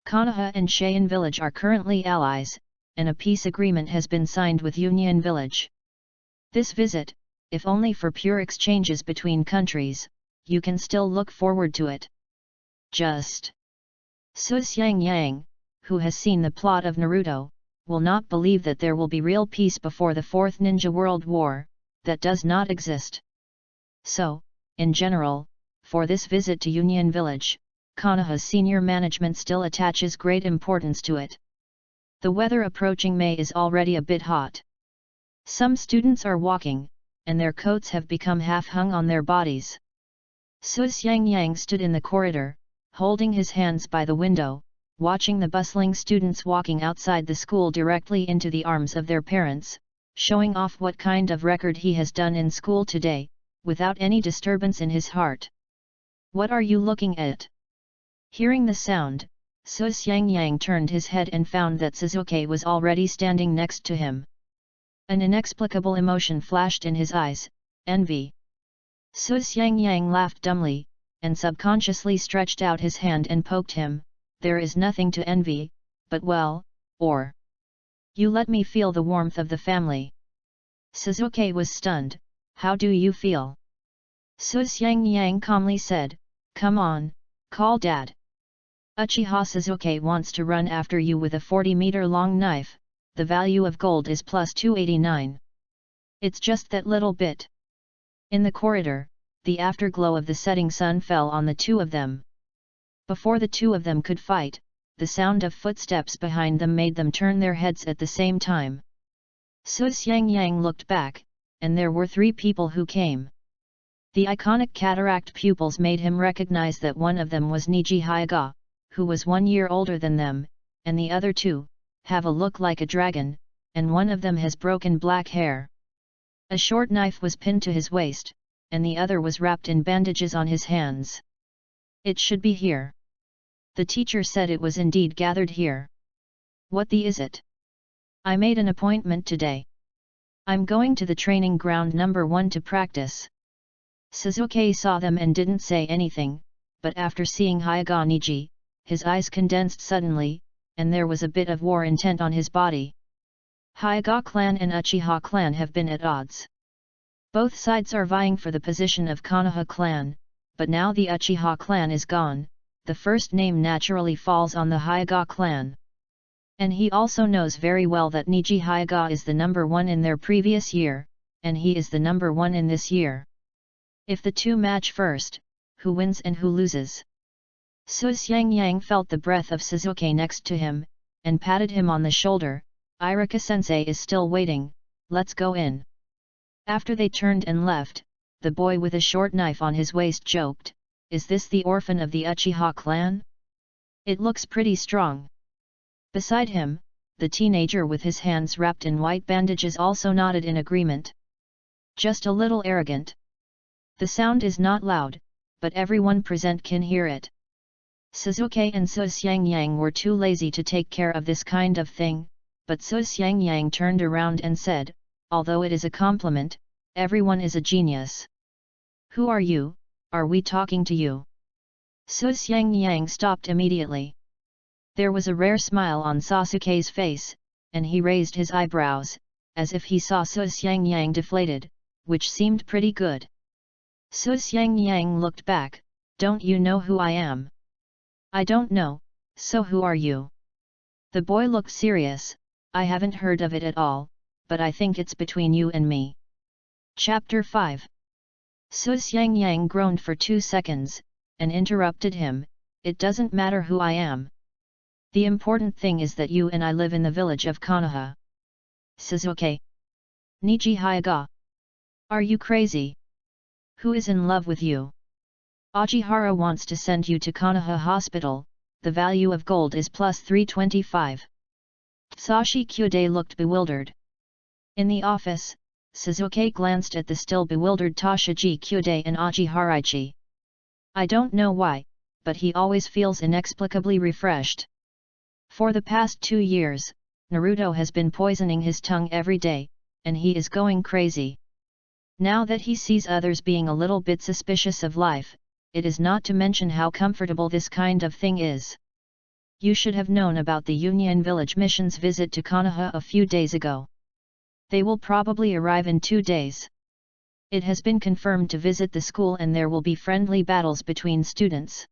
Konoha and Cheyenne Village are currently allies, and a peace agreement has been signed with Union Village. This visit, if only for pure exchanges between countries, you can still look forward to it. Just. Su Xiangyang, who has seen the plot of Naruto, will not believe that there will be real peace before the Fourth Ninja World War. That does not exist. So, in general, for this visit to Union Village, Konoha's senior management still attaches great importance to it. The weather approaching May is already a bit hot. Some students are walking, and their coats have become half hung on their bodies. Su Xiangyang stood in the corridor, holding his hands by the window, watching the bustling students walking outside the school directly into the arms of their parents, showing off what kind of record he has done in school today, without any disturbance in his heart. What are you looking at? Hearing the sound, Su Xiangyang turned his head and found that Suzuki was already standing next to him. An inexplicable emotion flashed in his eyes, envy. Su Xiangyang laughed dumbly, and subconsciously stretched out his hand and poked him. There is nothing to envy, but well, or you let me feel the warmth of the family. Suzuki was stunned. How do you feel? Su Xiangyang calmly said, come on, call Dad. Uchiha Suzuki wants to run after you with a 40-meter-long knife. The value of gold is plus 289. It's just that little bit. In the corridor, the afterglow of the setting sun fell on the two of them. Before the two of them could fight, the sound of footsteps behind them made them turn their heads at the same time. Su Xiangyang looked back, and there were three people who came. The iconic cataract pupils made him recognize that one of them was Niji Hyuga, who was 1 year older than them, and the other two have a look like a dragon, and one of them has broken black hair. A short knife was pinned to his waist, and the other was wrapped in bandages on his hands. It should be here. The teacher said it was indeed gathered here. What the is it? I made an appointment today. I'm going to the training ground number 1 to practice. Suzuki saw them and didn't say anything, but after seeing Hyuga Niji, his eyes condensed suddenly, and there was a bit of war intent on his body. Hyuga clan and Uchiha clan have been at odds. Both sides are vying for the position of Konoha clan, but now the Uchiha clan is gone, the first name naturally falls on the Hyuga clan. And he also knows very well that Niji Hyuga is the number 1 in their previous year, and he is the number 1 in this year. If the two match first, who wins and who loses? Su Xiangyang felt the breath of Suzuki next to him, and patted him on the shoulder. Irika-sensei is still waiting, let's go in. After they turned and left, the boy with a short knife on his waist joked, is this the orphan of the Uchiha clan? It looks pretty strong. Beside him, the teenager with his hands wrapped in white bandages also nodded in agreement. Just a little arrogant. The sound is not loud, but everyone present can hear it. Suzuki and So Xiangyang were too lazy to take care of this kind of thing, but So Xiangyang turned around and said, although it is a compliment, everyone is a genius. Who are you? Are we talking to you? So Xiangyang stopped immediately. There was a rare smile on Sasuke's face, and he raised his eyebrows, as if he saw So Xiangyang deflated, which seemed pretty good. So Xiangyang looked back, don't you know who I am? I don't know, so who are you? The boy looked serious, I haven't heard of it at all, but I think it's between you and me. Chapter 5. So Xiangyang groaned for 2 seconds, and interrupted him, it doesn't matter who I am. The important thing is that you and I live in the village of Konoha. Suzuki. Niji Hyuga. Are you crazy? Who is in love with you? Ajihara wants to send you to Konoha Hospital, the value of gold is plus 325. Sashi Kyude looked bewildered. In the office, Suzuki glanced at the still bewildered Toshiji Kyude and Ajiharichi. I don't know why, but he always feels inexplicably refreshed. For the past 2 years, Naruto has been poisoning his tongue every day, and he is going crazy. Now that he sees others being a little bit suspicious of life, it is not to mention how comfortable this kind of thing is. You should have known about the Union Village Mission's visit to Konoha a few days ago. They will probably arrive in 2 days. It has been confirmed to visit the school and there will be friendly battles between students.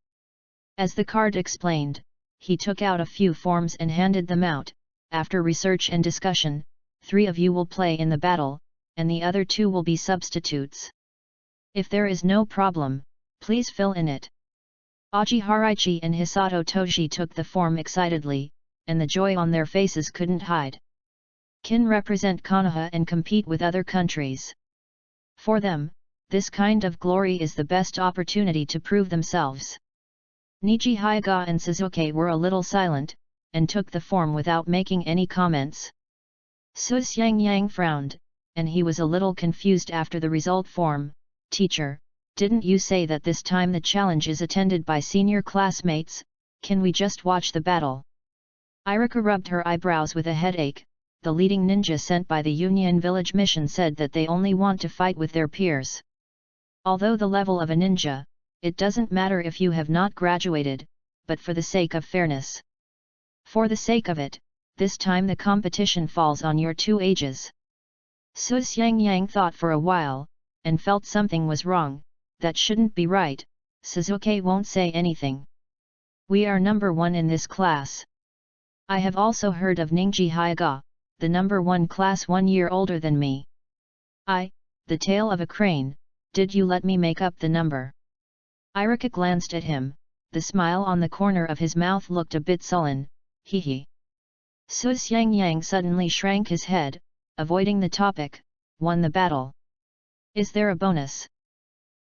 As the card explained, he took out a few forms and handed them out. After research and discussion, 3 of you will play in the battle, and the other 2 will be substitutes. If there is no problem, please fill in it. Ajiharichi and Hisato Toshi took the form excitedly, and the joy on their faces couldn't hide. Can represent Konoha and compete with other countries. For them, this kind of glory is the best opportunity to prove themselves. Niji Hyuga and Suzuki were a little silent, and took the form without making any comments. So Xiangyang frowned, and he was a little confused after the result form. Teacher, didn't you say that this time the challenge is attended by senior classmates? Can we just watch the battle? Irika rubbed her eyebrows with a headache. The leading ninja sent by the Union Village Mission said that they only want to fight with their peers. Although the level of a ninja, it doesn't matter if you have not graduated, but for the sake of fairness. For the sake of it, this time the competition falls on your 2 ages. So Xiangyang thought for a while, and felt something was wrong. That shouldn't be right. Suzuki won't say anything. We are number 1 in this class. I have also heard of Niji Hyuga, the number 1 class 1 year older than me. The tail of a crane, did you let me make up the number? Irika glanced at him, the smile on the corner of his mouth looked a bit sullen, hee. So Xiangyang suddenly shrank his head, avoiding the topic, won the battle. Is there a bonus?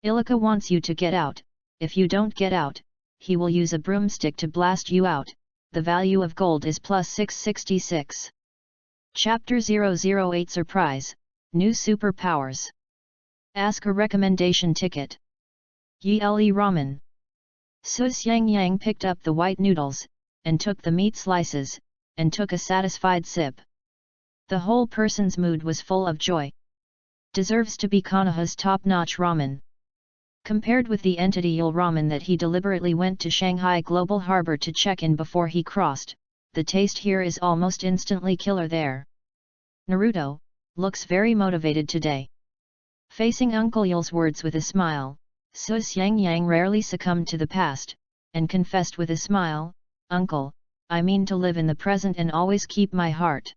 Ilika wants you to get out, if you don't get out, he will use a broomstick to blast you out, the value of gold is plus 666. Chapter 008 Surprise, New Superpowers. Ask a recommendation ticket. Yele ramen. So Xiangyang picked up the white noodles, and took the meat slices, and took a satisfied sip. The whole person's mood was full of joy. Deserves to be Konoha's top-notch ramen. Compared with the entity Yule ramen that he deliberately went to Shanghai Global Harbor to check in before he crossed, the taste here is almost instantly killer there. Naruto, looks very motivated today. Facing Uncle Yule's words with a smile, So Xiangyang rarely succumbed to the past, and confessed with a smile, Uncle, I mean to live in the present and always keep my heart.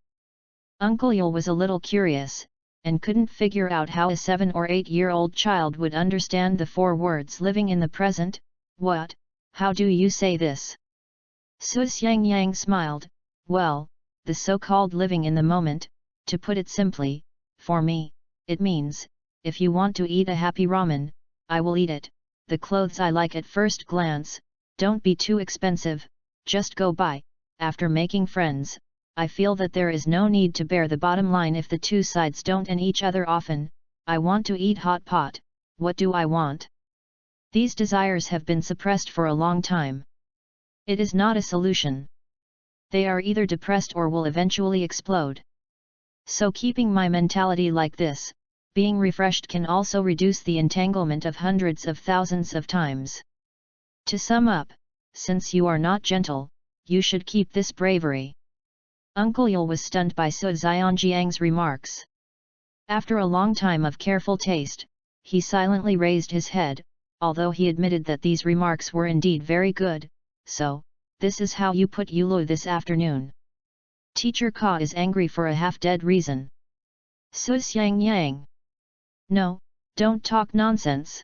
Uncle Yule was a little curious, and couldn't figure out how a 7 or 8-year-old child would understand the 4 words living in the present. What? How do you say this? So Xiangyang smiled, well, the so-called living in the moment, to put it simply, for me, it means, if you want to eat a happy ramen, I will eat it, the clothes I like at first glance, don't be too expensive, just go buy, after making friends, I feel that there is no need to bear the bottom line if the 2 sides don't and each other often. I want to eat hot pot, what do I want? These desires have been suppressed for a long time. It is not a solution. They are either depressed or will eventually explode. So keeping my mentality like this, being refreshed can also reduce the entanglement of hundreds of thousands of times. To sum up, since you are not gentle, you should keep this bravery. Uncle Yul was stunned by Su Zionjiang's remarks. After a long time of careful taste, he silently raised his head, although he admitted that these remarks were indeed very good. So, this is how you put Yulu this afternoon. Teacher Ka is angry for a half-dead reason. Su Xiangyang. No, don't talk nonsense.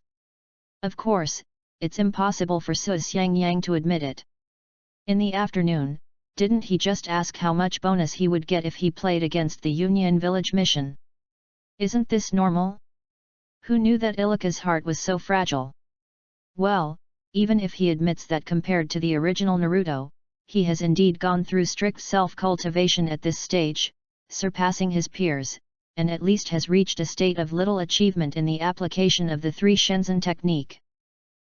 Of course, it's impossible for Su Xiangyang to admit it. In the afternoon, didn't he just ask how much bonus he would get if he played against the Union Village mission? Isn't this normal? Who knew that Ilika's heart was so fragile? Well, even if he admits that compared to the original Naruto, he has indeed gone through strict self-cultivation at this stage, surpassing his peers, and at least has reached a state of little achievement in the application of the three Shenzhen technique.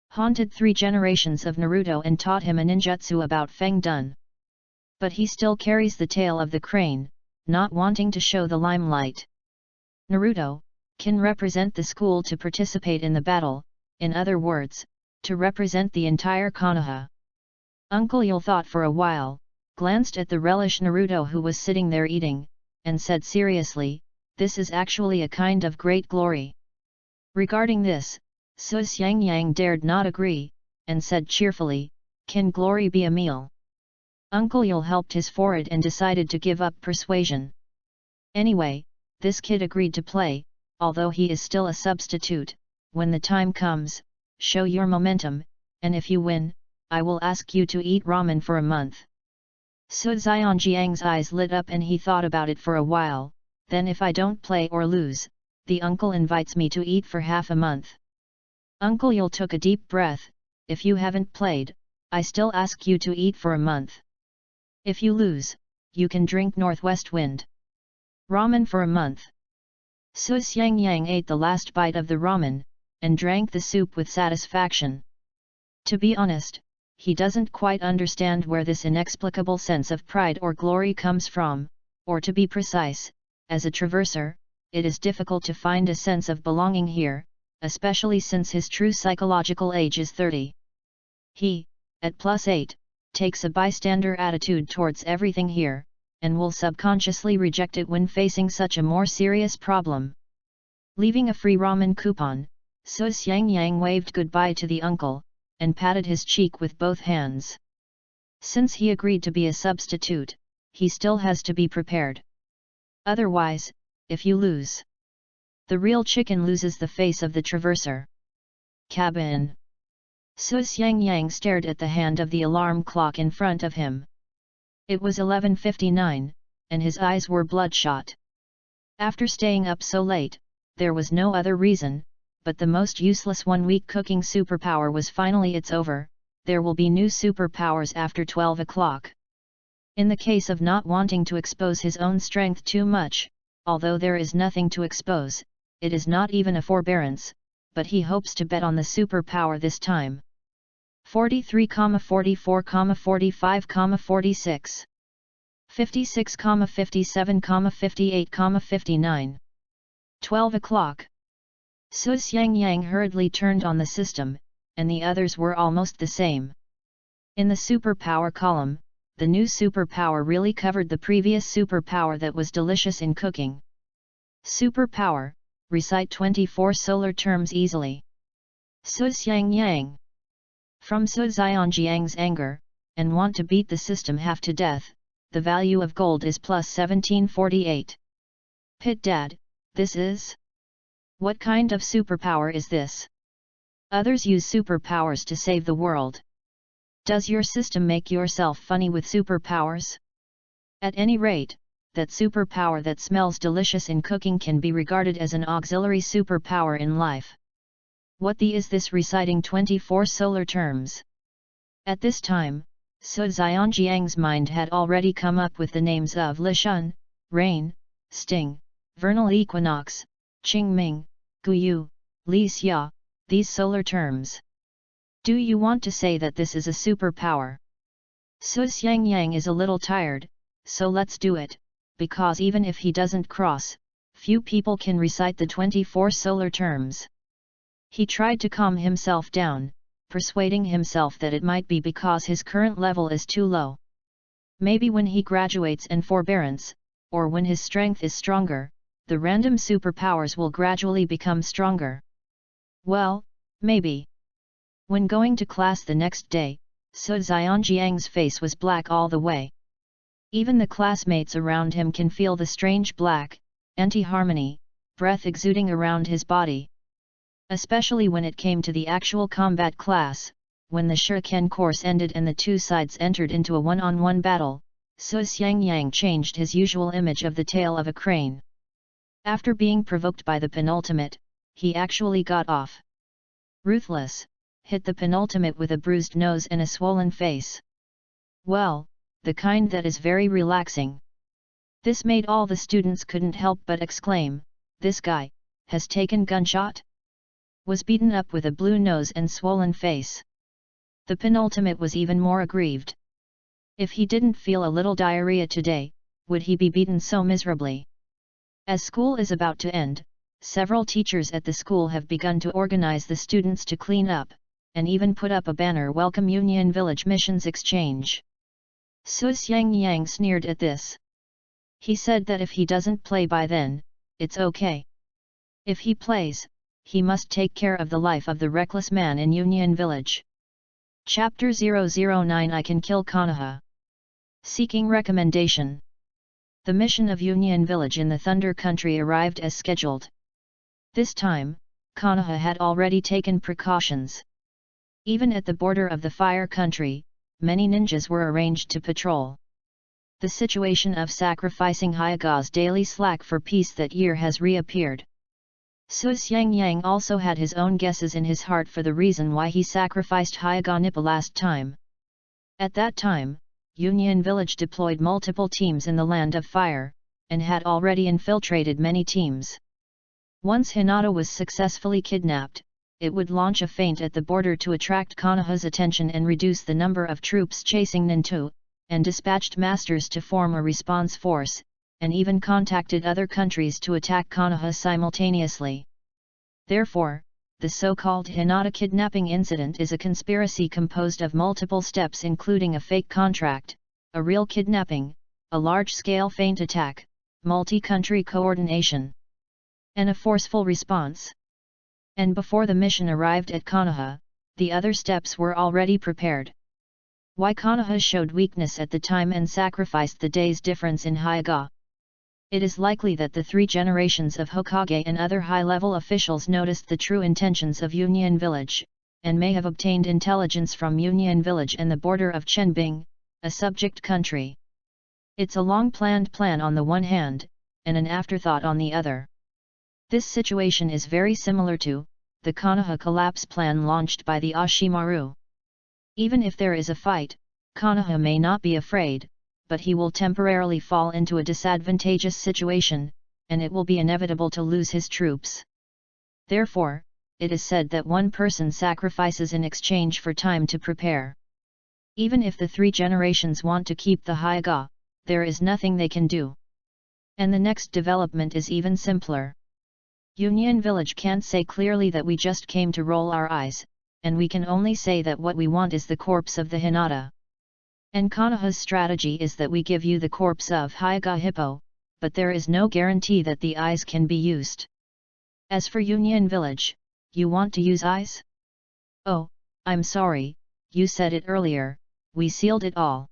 Haunted 3 generations of Naruto and taught him a ninjutsu about Feng Dun. But he still carries the tail of the crane, not wanting to show the limelight. Naruto can represent the school to participate in the battle, in other words, to represent the entire Konoha. Uncle Yul thought for a while, glanced at the relish Naruto who was sitting there eating, and said seriously, "This is actually a kind of great glory." Regarding this, Su Xiangyang dared not agree, and said cheerfully, "Can glory be a meal?" Uncle Yul helped his forehead and decided to give up persuasion. Anyway, this kid agreed to play, although he is still a substitute. When the time comes, show your momentum, and if you win, I will ask you to eat ramen for a month. Su Zionjiang's eyes lit up and he thought about it for a while. Then if I don't play or lose, the uncle invites me to eat for half a month. Uncle Yul took a deep breath. If you haven't played, I still ask you to eat for a month. If you lose, you can drink Northwest Wind. Ramen for a month. Su Xiangyang ate the last bite of the ramen, and drank the soup with satisfaction. To be honest, he doesn't quite understand where this inexplicable sense of pride or glory comes from, or to be precise, as a traverser, it is difficult to find a sense of belonging here, especially since his true psychological age is 30. He, at +8, takes a bystander attitude towards everything here, and will subconsciously reject it when facing such a more serious problem. Leaving a free ramen coupon, Su Xiangyang waved goodbye to the uncle, and patted his cheek with both hands. Since he agreed to be a substitute, he still has to be prepared. Otherwise, if you lose, the real chicken loses the face of the traverser. Cabin. Su Xiangyang stared at the hand of the alarm clock in front of him. It was 11:59, and his eyes were bloodshot. After staying up so late, there was no other reason, but the most useless one-week cooking superpower was finally it's over. There will be new superpowers after 12 o'clock. In the case of not wanting to expose his own strength too much, although there is nothing to expose, it is not even a forbearance, but he hopes to bet on the superpower this time. 43, 44, 45, 46. 56, 57, 58, 59. 12 o'clock. Su Xiangyang hurriedly turned on the system, and the others were almost the same. In the superpower column, the new superpower really covered the previous superpower that was delicious in cooking. Superpower, recite 24 solar terms easily. Su Xiangyang. From Su Zionjiang's anger, and want to beat the system half to death, the value of gold is +1748. Pit Dad, this is? What kind of superpower is this? Others use superpowers to save the world. Does your system make yourself funny with superpowers? At any rate, that superpower that smells delicious in cooking can be regarded as an auxiliary superpower in life. What the is this reciting 24 solar terms? At this time, Su Zionjiang's mind had already come up with the names of Lishun, rain, sting, vernal equinox, Qingming, Guyu, Li Xia, these solar terms. Do you want to say that this is a superpower? Su Xiangyang is a little tired, so let's do it, because even if he doesn't cross, few people can recite the 24 solar terms. He tried to calm himself down, persuading himself that it might be because his current level is too low. Maybe when he graduates in forbearance, or when his strength is stronger, the random superpowers will gradually become stronger. Well, maybe. When going to class the next day, Su Xianjiang's face was black all the way. Even the classmates around him can feel the strange black, anti-harmony, breath exuding around his body. Especially when it came to the actual combat class, when the shuriken course ended and the two sides entered into a one-on-one battle, Su Xiangyang changed his usual image of the tail of a crane. After being provoked by the penultimate, he actually got off. Ruthless, hit the penultimate with a bruised nose and a swollen face. Well, the kind that is very relaxing. This made all the students couldn't help but exclaim, "This guy has taken gunshot?" Was beaten up with a blue nose and swollen face. The penultimate was even more aggrieved. If he didn't feel a little diarrhea today, would he be beaten so miserably? As school is about to end, several teachers at the school have begun to organize the students to clean up, and even put up a banner "Welcome Union Village Missions Exchange." Su Xiangyang sneered at this. He said that if he doesn't play by then, it's okay. If he plays, he must take care of the life of the reckless man in Union Village. Chapter 009 I Can Kill Konoha. Seeking recommendation. The mission of Union Village in the Thunder Country arrived as scheduled. This time, Konoha had already taken precautions. Even at the border of the Fire Country, many ninjas were arranged to patrol. The situation of sacrificing Hyaga's daily slack for peace that year has reappeared. Su Xiangyang also had his own guesses in his heart for the reason why he sacrificed Hyaga Nippa last time. At that time, Union Village deployed multiple teams in the Land of Fire, and had already infiltrated many teams. Once Hinata was successfully kidnapped, it would launch a feint at the border to attract Konoha's attention and reduce the number of troops chasing Nintu, and dispatched masters to form a response force, and even contacted other countries to attack Konoha simultaneously. Therefore, the so-called Hinata kidnapping incident is a conspiracy composed of multiple steps including a fake contract, a real kidnapping, a large-scale feint attack, multi-country coordination, and a forceful response. And before the mission arrived at Konoha, the other steps were already prepared. Why Konoha showed weakness at the time and sacrificed the day's difference in Hyaga? It is likely that the three generations of Hokage and other high-level officials noticed the true intentions of Union Village, and may have obtained intelligence from Union Village and the border of Chenbing, a subject country. It's a long-planned plan on the one hand, and an afterthought on the other. This situation is very similar to the Konoha collapse plan launched by the Ashimaru. Even if there is a fight, Konoha may not be afraid, but he will temporarily fall into a disadvantageous situation, and it will be inevitable to lose his troops. Therefore, it is said that one person sacrifices in exchange for time to prepare. Even if the three generations want to keep the Hyaga, there is nothing they can do. And the next development is even simpler. Union Village can't say clearly that we just came to roll our eyes, and we can only say that what we want is the corpse of the Hinata. And Konoha's strategy is that we give you the corpse of Hyaga Hippo, but there is no guarantee that the eyes can be used. As for Union Village, you want to use eyes? Oh, I'm sorry, you said it earlier, we sealed it all.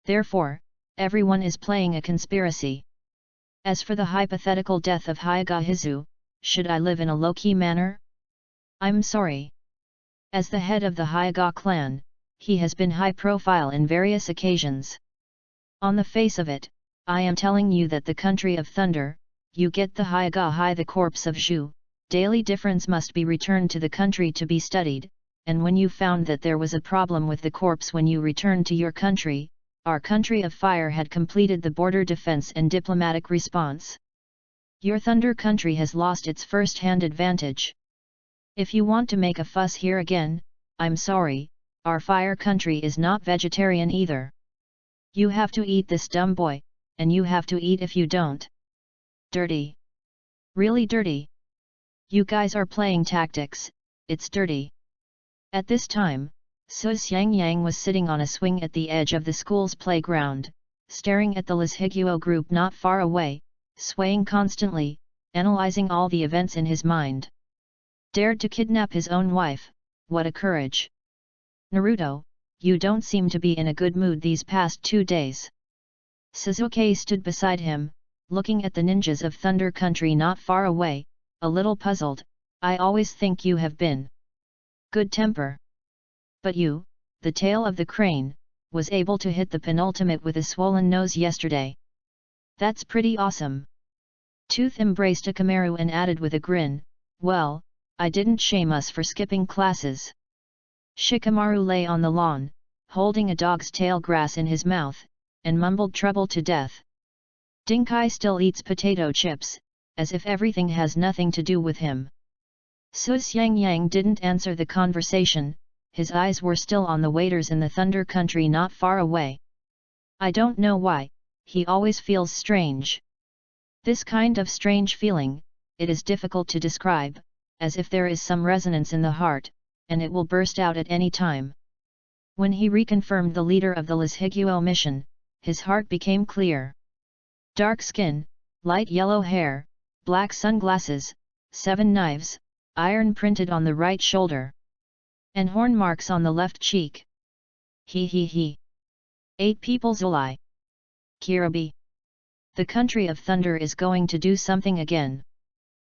Therefore, everyone is playing a conspiracy. As for the hypothetical death of Hyaga Hizu, should I live in a low-key manner? I'm sorry. As the head of the Hyaga clan, he has been high-profile in various occasions. On the face of it, I am telling you that the country of thunder, you get the Hyaga Hai the corpse of Zhu, daily difference must be returned to the country to be studied, and when you found that there was a problem with the corpse when you returned to your country, our country of fire had completed the border defense and diplomatic response. Your thunder country has lost its first-hand advantage. If you want to make a fuss here again, I'm sorry, our fire country is not vegetarian either. You have to eat this, dumb boy, and you have to eat if you don't. Dirty. Really dirty. You guys are playing tactics, it's dirty. At this time, Su Xiangyang was sitting on a swing at the edge of the school's playground, staring at the Lishiguo group not far away, swaying constantly, analyzing all the events in his mind. Dared to kidnap his own wife, what a courage! Naruto, you don't seem to be in a good mood these past 2 days. Sasuke stood beside him, looking at the ninjas of Thunder Country not far away, a little puzzled. I always think you have been good temper. But you, the tail of the crane, was able to hit the penultimate with a swollen nose yesterday. That's pretty awesome. Tooth embraced Akamaru and added with a grin, well, I didn't shame us for skipping classes. Shikamaru lay on the lawn, holding a dog's tail grass in his mouth, and mumbled trouble to death. Dinkai still eats potato chips, as if everything has nothing to do with him. Su Xiangyang didn't answer the conversation, his eyes were still on the waiters in the Thunder Country not far away. I don't know why, he always feels strange. This kind of strange feeling, it is difficult to describe, as if there is some resonance in the heart, and it will burst out at any time. When he reconfirmed the leader of the Lishiguo mission, his heart became clear. Dark skin, light yellow hair, black sunglasses, 7 knives, iron printed on the right shoulder, and horn marks on the left cheek. He. 8 people's ally. Kirabi. The country of thunder is going to do something again.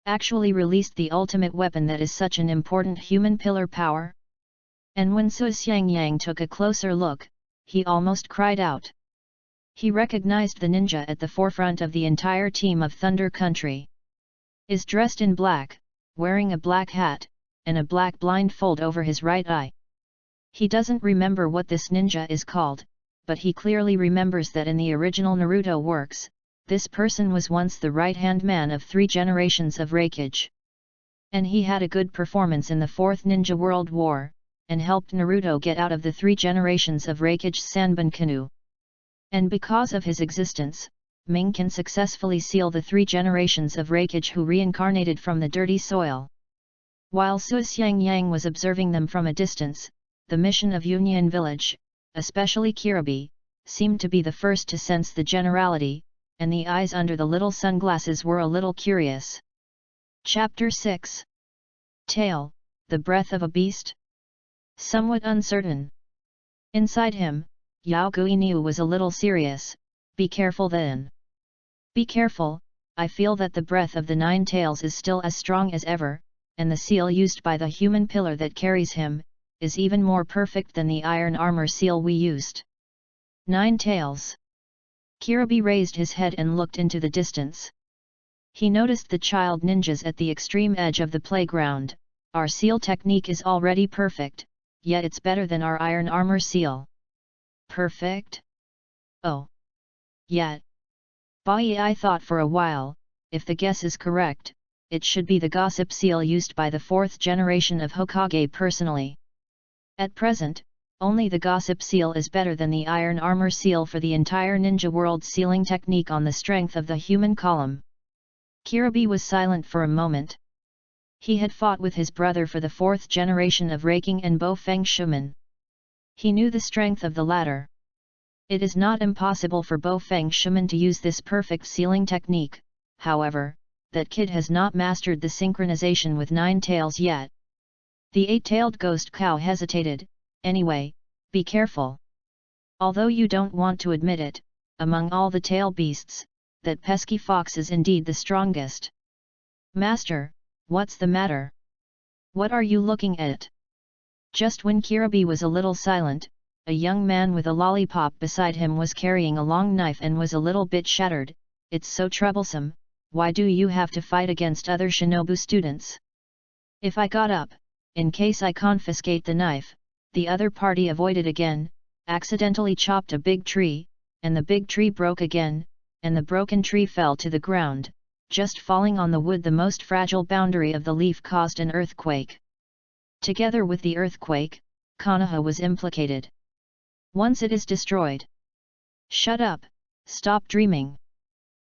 Actually released the ultimate weapon that is such an important human pillar power? And when Su Xiangyang took a closer look, he almost cried out. He recognized the ninja at the forefront of the entire team of Thunder Country. Is dressed in black, wearing a black hat, and a black blindfold over his right eye. He doesn't remember what this ninja is called, but he clearly remembers that in the original Naruto works, this person was once the right-hand man of 3 generations of Hokage. And he had a good performance in the 4th Ninja World War, and helped Naruto get out of the 3 generations of Hokage's Sanbankanu. And because of his existence, Ming can successfully seal the 3 generations of Hokage who reincarnated from the dirty soil. While Su Xiangyang was observing them from a distance, the mission of Union Village, especially Kirabi, seemed to be the first to sense the generality, and the eyes under the little sunglasses were a little curious. Chapter 6. Tail, the breath of a beast? Somewhat uncertain. Inside him, Yao Guiniu was a little serious. Be careful then. Be careful, I feel that the breath of the 9 tails is still as strong as ever, and the seal used by the human pillar that carries him, is even more perfect than the iron armor seal we used. 9 tails. Kirabi raised his head and looked into the distance. He noticed the child ninjas at the extreme edge of the playground. Our seal technique is already perfect, yet it's better than our iron armor seal. Perfect? Oh. Yet. I thought for a while, if the guess is correct, it should be the gossip seal used by the 4th generation of Hokage personally. At present, only the gossip seal is better than the iron armor seal for the entire ninja world sealing technique on the strength of the human column. Kirabi was silent for a moment. He had fought with his brother for the 4th generation of Raking and Bo Feng Shuman. He knew the strength of the latter. It is not impossible for Bo Feng Shuman to use this perfect sealing technique, however, that kid has not mastered the synchronization with 9 tails yet. The 8-tailed ghost cow hesitated. Anyway, be careful. Although you don't want to admit it, among all the tail beasts, that pesky fox is indeed the strongest. Master, what's the matter? What are you looking at? Just when Kirabi was a little silent, a young man with a lollipop beside him was carrying a long knife and was a little bit shattered. It's so troublesome, why do you have to fight against other shinobu students? If I got up, in case I confiscate the knife, the other party avoided again, accidentally chopped a big tree, and the big tree broke again, and the broken tree fell to the ground, just falling on the wood. The most fragile boundary of the leaf caused an earthquake. Together with the earthquake, Konoha was implicated. Once it is destroyed. Shut up, stop dreaming.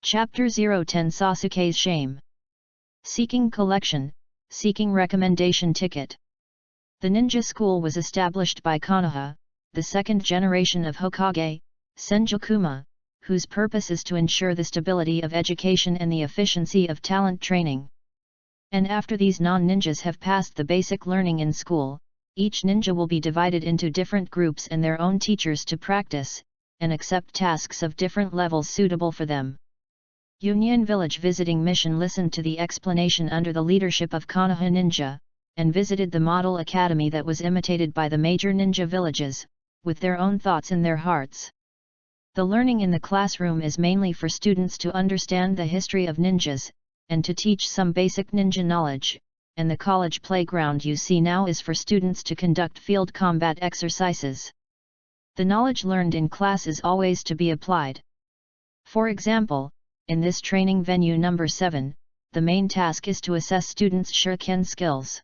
Chapter 010 Sasuke's Shame. Seeking Collection, Seeking Recommendation Ticket. The ninja school was established by Konoha, the second generation of Hokage, Senjokuma, whose purpose is to ensure the stability of education and the efficiency of talent training. And after these non-ninjas have passed the basic learning in school, each ninja will be divided into different groups and their own teachers to practice, and accept tasks of different levels suitable for them. Union Village Visiting Mission listened to the explanation under the leadership of Konoha Ninja, and visited the model academy that was imitated by the major ninja villages, with their own thoughts in their hearts. The learning in the classroom is mainly for students to understand the history of ninjas, and to teach some basic ninja knowledge, and the college playground you see now is for students to conduct field combat exercises. The knowledge learned in class is always to be applied. For example, in this training venue number 7, the main task is to assess students' shuriken skills.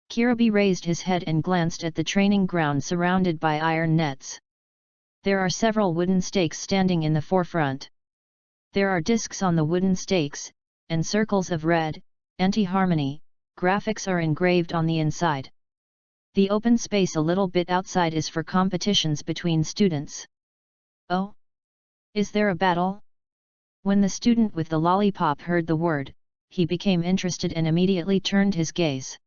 Kirabi raised his head and glanced at the training ground surrounded by iron nets. There are several wooden stakes standing in the forefront. There are discs on the wooden stakes, and circles of red, anti-harmony, graphics are engraved on the inside. The open space a little bit outside is for competitions between students. Oh? Is there a battle? When the student with the lollipop heard the word, he became interested and immediately turned his gaze.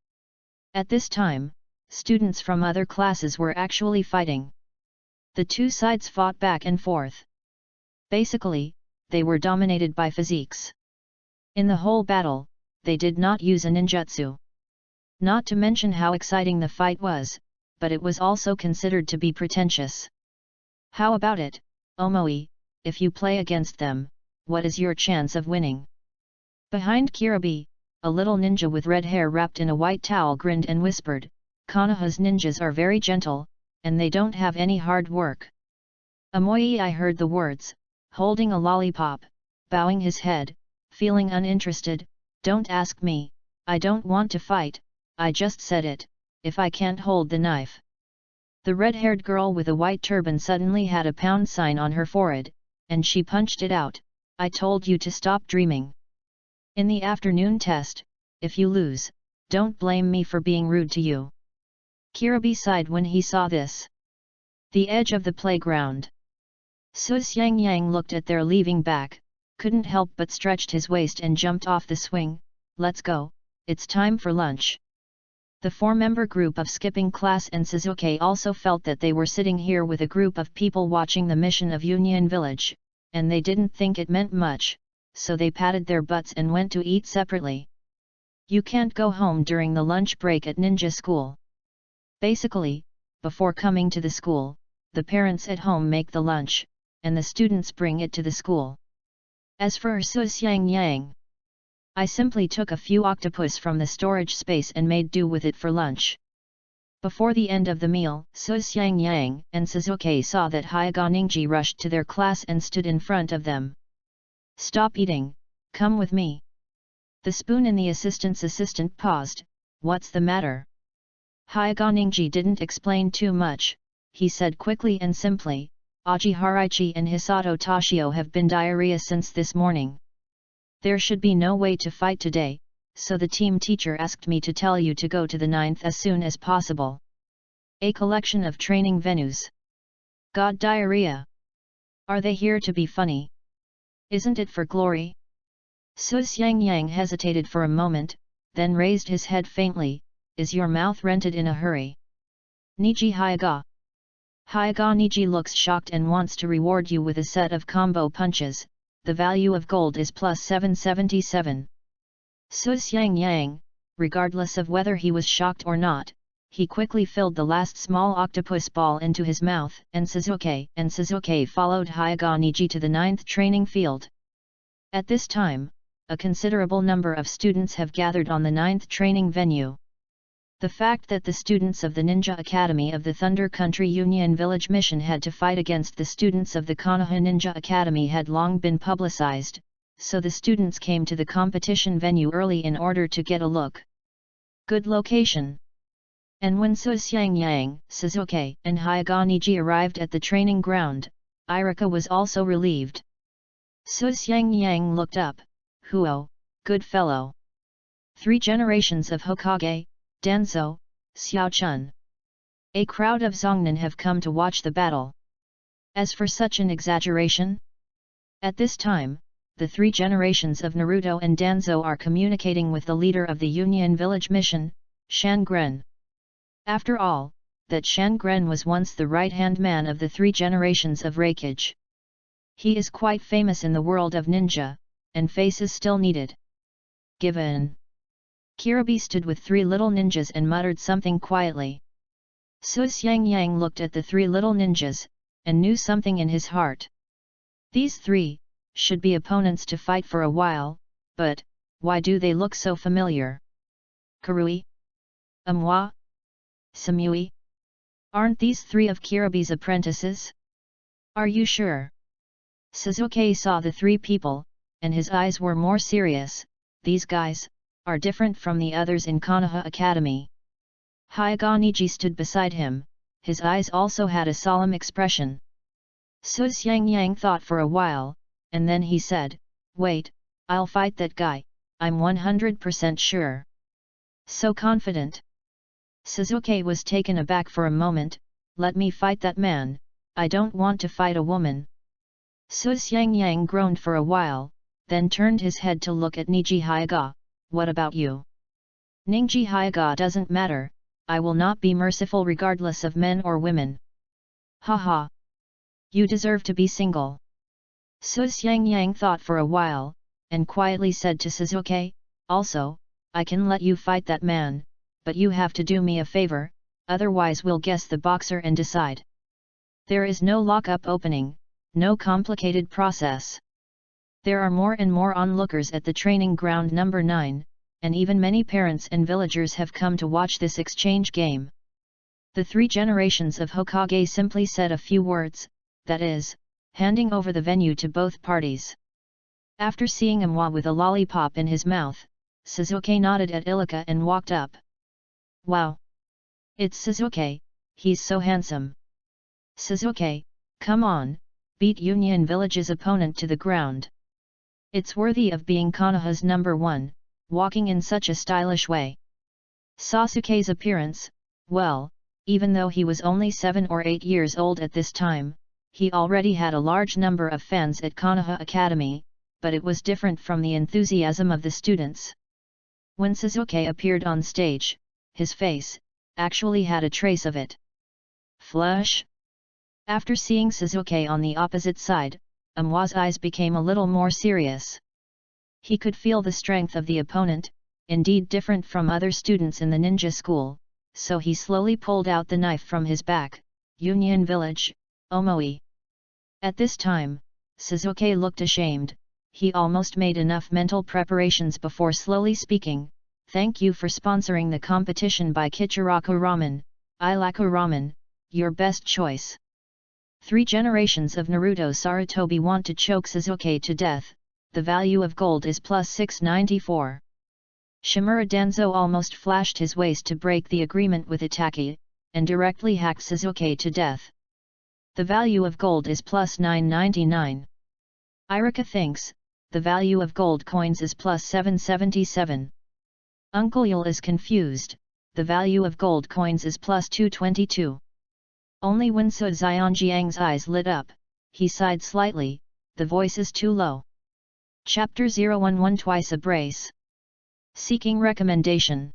At this time, students from other classes were actually fighting. The two sides fought back and forth. Basically, they were dominated by physiques. In the whole battle, they did not use a ninjutsu. Not to mention how exciting the fight was, but it was also considered to be pretentious. How about it, Omoi, if you play against them, what is your chance of winning? Behind Kirabi, a little ninja with red hair wrapped in a white towel grinned and whispered, Konoha's ninjas are very gentle, and they don't have any hard work. Omoi heard the words, holding a lollipop, bowing his head, feeling uninterested, don't ask me, I don't want to fight, I just said it, if I can't hold the knife. The red-haired girl with a white turban suddenly had a pound sign on her forehead, and she punched it out, I told you to stop dreaming. In the afternoon test, if you lose, don't blame me for being rude to you. Kirabi sighed when he saw this. The edge of the playground. Su Xiangyang looked at their leaving back, couldn't help but stretched his waist and jumped off the swing, let's go, it's time for lunch. The four-member group of skipping class and Suzuki also felt that they were sitting here with a group of people watching the mission of Union Village, and they didn't think it meant much, so they patted their butts and went to eat separately. You can't go home during the lunch break at ninja school. Basically, before coming to the school, the parents at home make the lunch, and the students bring it to the school. As for Su Xiangyang, I simply took a few octopus from the storage space and made do with it for lunch. Before the end of the meal, Su Xiangyang and Suzuki saw that Hyoga Ningji rushed to their class and stood in front of them. Stop eating, come with me. The spoon in the assistant's assistant paused, what's the matter? Hyoga Ningji didn't explain too much, he said quickly and simply, Aji Haraichi and Hisato Toshio have been diarrhea since this morning. There should be no way to fight today, so the team teacher asked me to tell you to go to the 9th as soon as possible. A collection of training venues. God, diarrhea. Are they here to be funny? Isn't it for glory? Su Xiangyang hesitated for a moment, then raised his head faintly, is your mouth rented in a hurry? Niji Hyoga. Hyoga Niji looks shocked and wants to reward you with a set of combo punches. The value of gold is plus 777. Su Xiangyang, regardless of whether he was shocked or not, he quickly filled the last small octopus ball into his mouth, and Suzuki followed Hyoga Niji to the 9th training field. At this time, a considerable number of students have gathered on the 9th training venue. The fact that the students of the Ninja Academy of the Thunder Country Union Village Mission had to fight against the students of the Konoha Ninja Academy had long been publicized, so the students came to the competition venue early in order to get a look. Good location. And when Suzyang, Suzuki, and Hyaga Niji arrived at the training ground, Irika was also relieved. Suzyang looked up. Huo, good fellow. 3 generations of Hokage, Danzo, Xiaochun. A crowd of Zongnan have come to watch the battle. As for such an exaggeration? At this time, the 3 generations of Naruto and Danzo are communicating with the leader of the Union Village Mission, Shangren. After all, that Shangren was once the right-hand man of the 3 generations of Hokage. He is quite famous in the world of ninja, and face is still needed. Given. Kiribi stood with 3 little ninjas and muttered something quietly. Suzyang looked at the 3 little ninjas, and knew something in his heart. These 3 should be opponents to fight for a while, but why do they look so familiar? Karui? Amwa? Samui? Aren't these 3 of Kiribi's apprentices? Are you sure? Suzuki saw the 3 people, and his eyes were more serious. These guys are different from the others in Konoha Academy. Hyaga Niji stood beside him, his eyes also had a solemn expression. Suzyang thought for a while, and then he said, "Wait, I'll fight that guy, I'm 100% sure." So confident. Suzuki was taken aback for a moment. "Let me fight that man, I don't want to fight a woman." Suzyang groaned for a while, then turned his head to look at Niji Hyaga. "What about you?" "Niji Hyaga doesn't matter, I will not be merciful regardless of men or women." "Haha! You deserve to be single." Suzyang thought for a while, and quietly said to Suzuki, "Also, I can let you fight that man, but you have to do me a favor, otherwise we'll guess the boxer and decide. There is no lock-up opening, no complicated process. There are more and more onlookers at the training ground number 9, and even many parents and villagers have come to watch this exchange game." The 3 generations of Hokage simply said a few words, that is, handing over the venue to both parties. After seeing Amwa with a lollipop in his mouth, Suzuki nodded at Ilika and walked up. "Wow! It's Suzuki, he's so handsome. Suzuki, come on, beat Union Village's opponent to the ground. It's worthy of being Konoha's number 1, walking in such a stylish way." Sasuke's appearance, well, even though he was only 7 or 8 years old at this time, he already had a large number of fans at Konoha Academy, but it was different from the enthusiasm of the students. When Sasuke appeared on stage, his face actually had a trace of it. Flush! After seeing Sasuke on the opposite side, Amwa's eyes became a little more serious. He could feel the strength of the opponent, indeed different from other students in the ninja school, so he slowly pulled out the knife from his back. "Union Village, Omoi." At this time, Suzuki looked ashamed. He almost made enough mental preparations before slowly speaking, "Thank you for sponsoring the competition by Kichiraku Ramen, Ilaku Ramen, your best choice." 3 generations of Naruto Sarutobi want to choke Suzuki to death. The value of gold is plus 694. Shimura Danzo almost flashed his waist to break the agreement with Itaki, and directly hacked Suzuki to death. The value of gold is plus 999. Irika thinks, the value of gold coins is plus 777. Uncle Yul is confused, the value of gold coins is plus 222. Only when Su Zionjiang's eyes lit up, he sighed slightly, the voice is too low. Chapter 011 Twice a Brace. Seeking recommendation.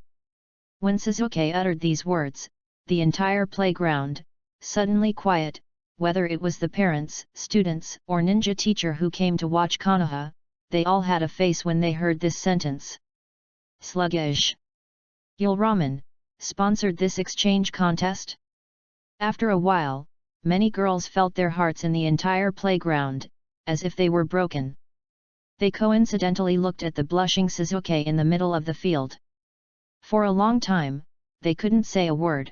When Suzuki uttered these words, the entire playground, suddenly quiet, whether it was the parents, students, or ninja teacher who came to watch Konoha, they all had a face when they heard this sentence. Sluggish. Yul Ramen sponsored this exchange contest? After a while, many girls felt their hearts in the entire playground, as if they were broken. They coincidentally looked at the blushing Suzuki in the middle of the field. For a long time, they couldn't say a word.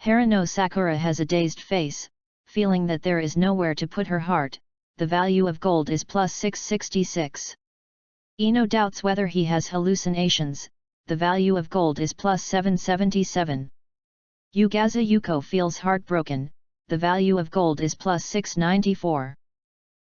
Harano Sakura has a dazed face, feeling that there is nowhere to put her heart. The value of gold is plus 666. Ino doubts whether he has hallucinations. The value of gold is plus 777. Yugaza Yuko feels heartbroken, the value of gold is plus 694.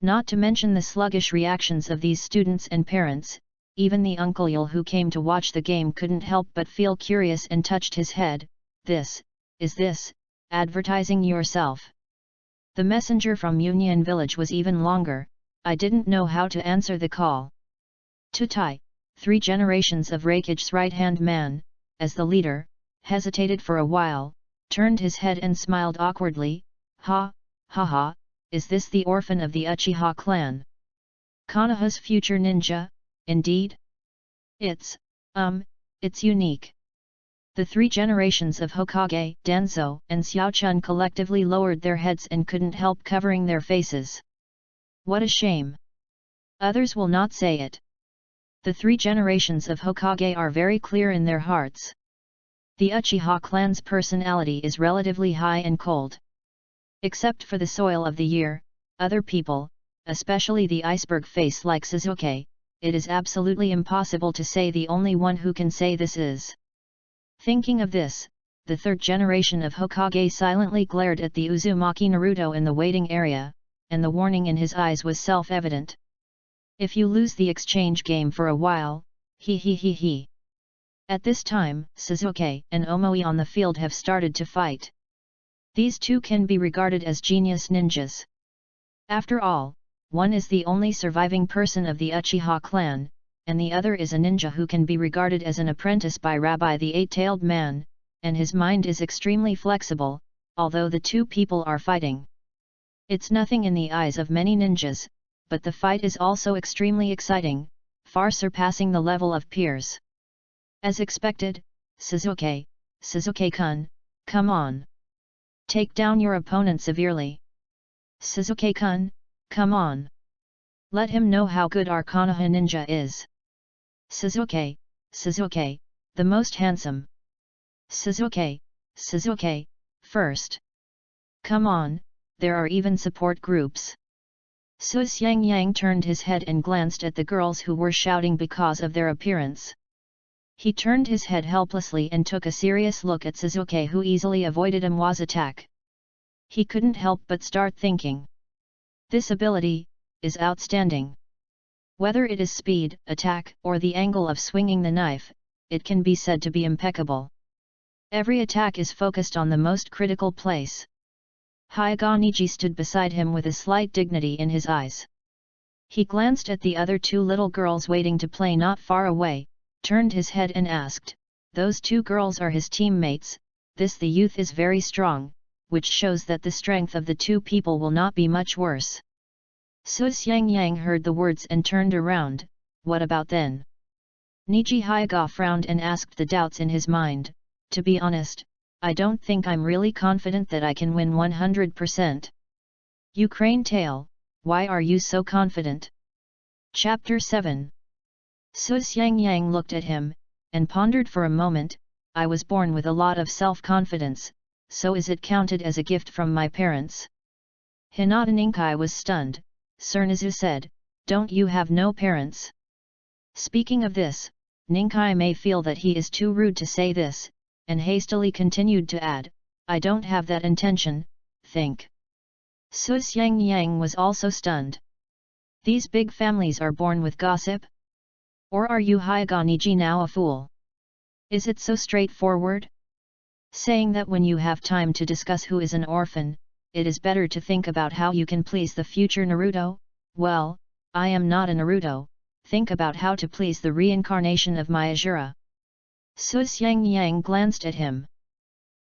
Not to mention the sluggish reactions of these students and parents, even the Uncle Yul who came to watch the game couldn't help but feel curious and touched his head. Is this, advertising yourself? The messenger from Union Village was even longer. I didn't know how to answer the call. Tutai, 3 generations of Raikage's right-hand man, as the leader, hesitated for a while, turned his head and smiled awkwardly. Ha, is this the orphan of the Uchiha clan? Konoha's future ninja, indeed? It's unique. The 3 generations of Hokage, Danzo, and Xiaochun collectively lowered their heads and couldn't help covering their faces. What a shame! Others will not say it. The 3 generations of Hokage are very clear in their hearts. The Uchiha clan's personality is relatively high and cold. Except for the soil of the year, other people, especially the iceberg face like Sasuke, it is absolutely impossible to say the only one who can say this is. Thinking of this, the 3rd generation of Hokage silently glared at the Uzumaki Naruto in the waiting area, and the warning in his eyes was self-evident. If you lose the exchange game for a while, he. At this time, Sasuke and Omoi on the field have started to fight. These 2 can be regarded as genius ninjas. After all, one is the only surviving person of the Uchiha clan, and the other is a ninja who can be regarded as an apprentice by Rabbi the 8-tailed man, and his mind is extremely flexible, although the 2 people are fighting. It's nothing in the eyes of many ninjas, but the fight is also extremely exciting, far surpassing the level of peers. As expected, Sasuke-kun, come on. Take down your opponent severely. Sasuke-kun, come on. Let him know how good our Konoha ninja is. Sasuke, the most handsome. Sasuke, first. Come on, there are even support groups. Su Xiangyang turned his head and glanced at the girls who were shouting because of their appearance. He turned his head helplessly and took a serious look at Sasuke, who easily avoided Amwa's attack. He couldn't help but start thinking. This ability is outstanding. Whether it is speed, attack, or the angle of swinging the knife, it can be said to be impeccable. Every attack is focused on the most critical place. Hyoga Niji stood beside him with a slight dignity in his eyes. He glanced at the other 2 little girls waiting to play not far away, turned his head and asked, "Those 2 girls are his teammates?" The youth is very strong, which shows that the strength of the 2 people will not be much worse. Su Xiangyang heard the words and turned around. What about then? Niji Hyoga frowned and asked the doubts in his mind. To be honest, I don't think I'm really confident that I can win 100%. Ukraine Tale, why are you so confident? Chapter 7. Su Xiangyang looked at him, and pondered for a moment. I was born with a lot of self-confidence, so is it counted as a gift from my parents? Hinata Ninkai was stunned. Surnizu said, don't you have no parents? Speaking of this, Ninkai may feel that he is too rude to say this, and hastily continued to add, I don't have that intention, think. Su Xiangyang was also stunned. These big families are born with gossip? Or are you Hyoga Niji now a fool? Is it so straightforward? Saying that when you have time to discuss who is an orphan, it is better to think about how you can please the future Naruto? Well, I am not a Naruto, think about how to please the reincarnation of Miyajura. Su Xiangyang glanced at him.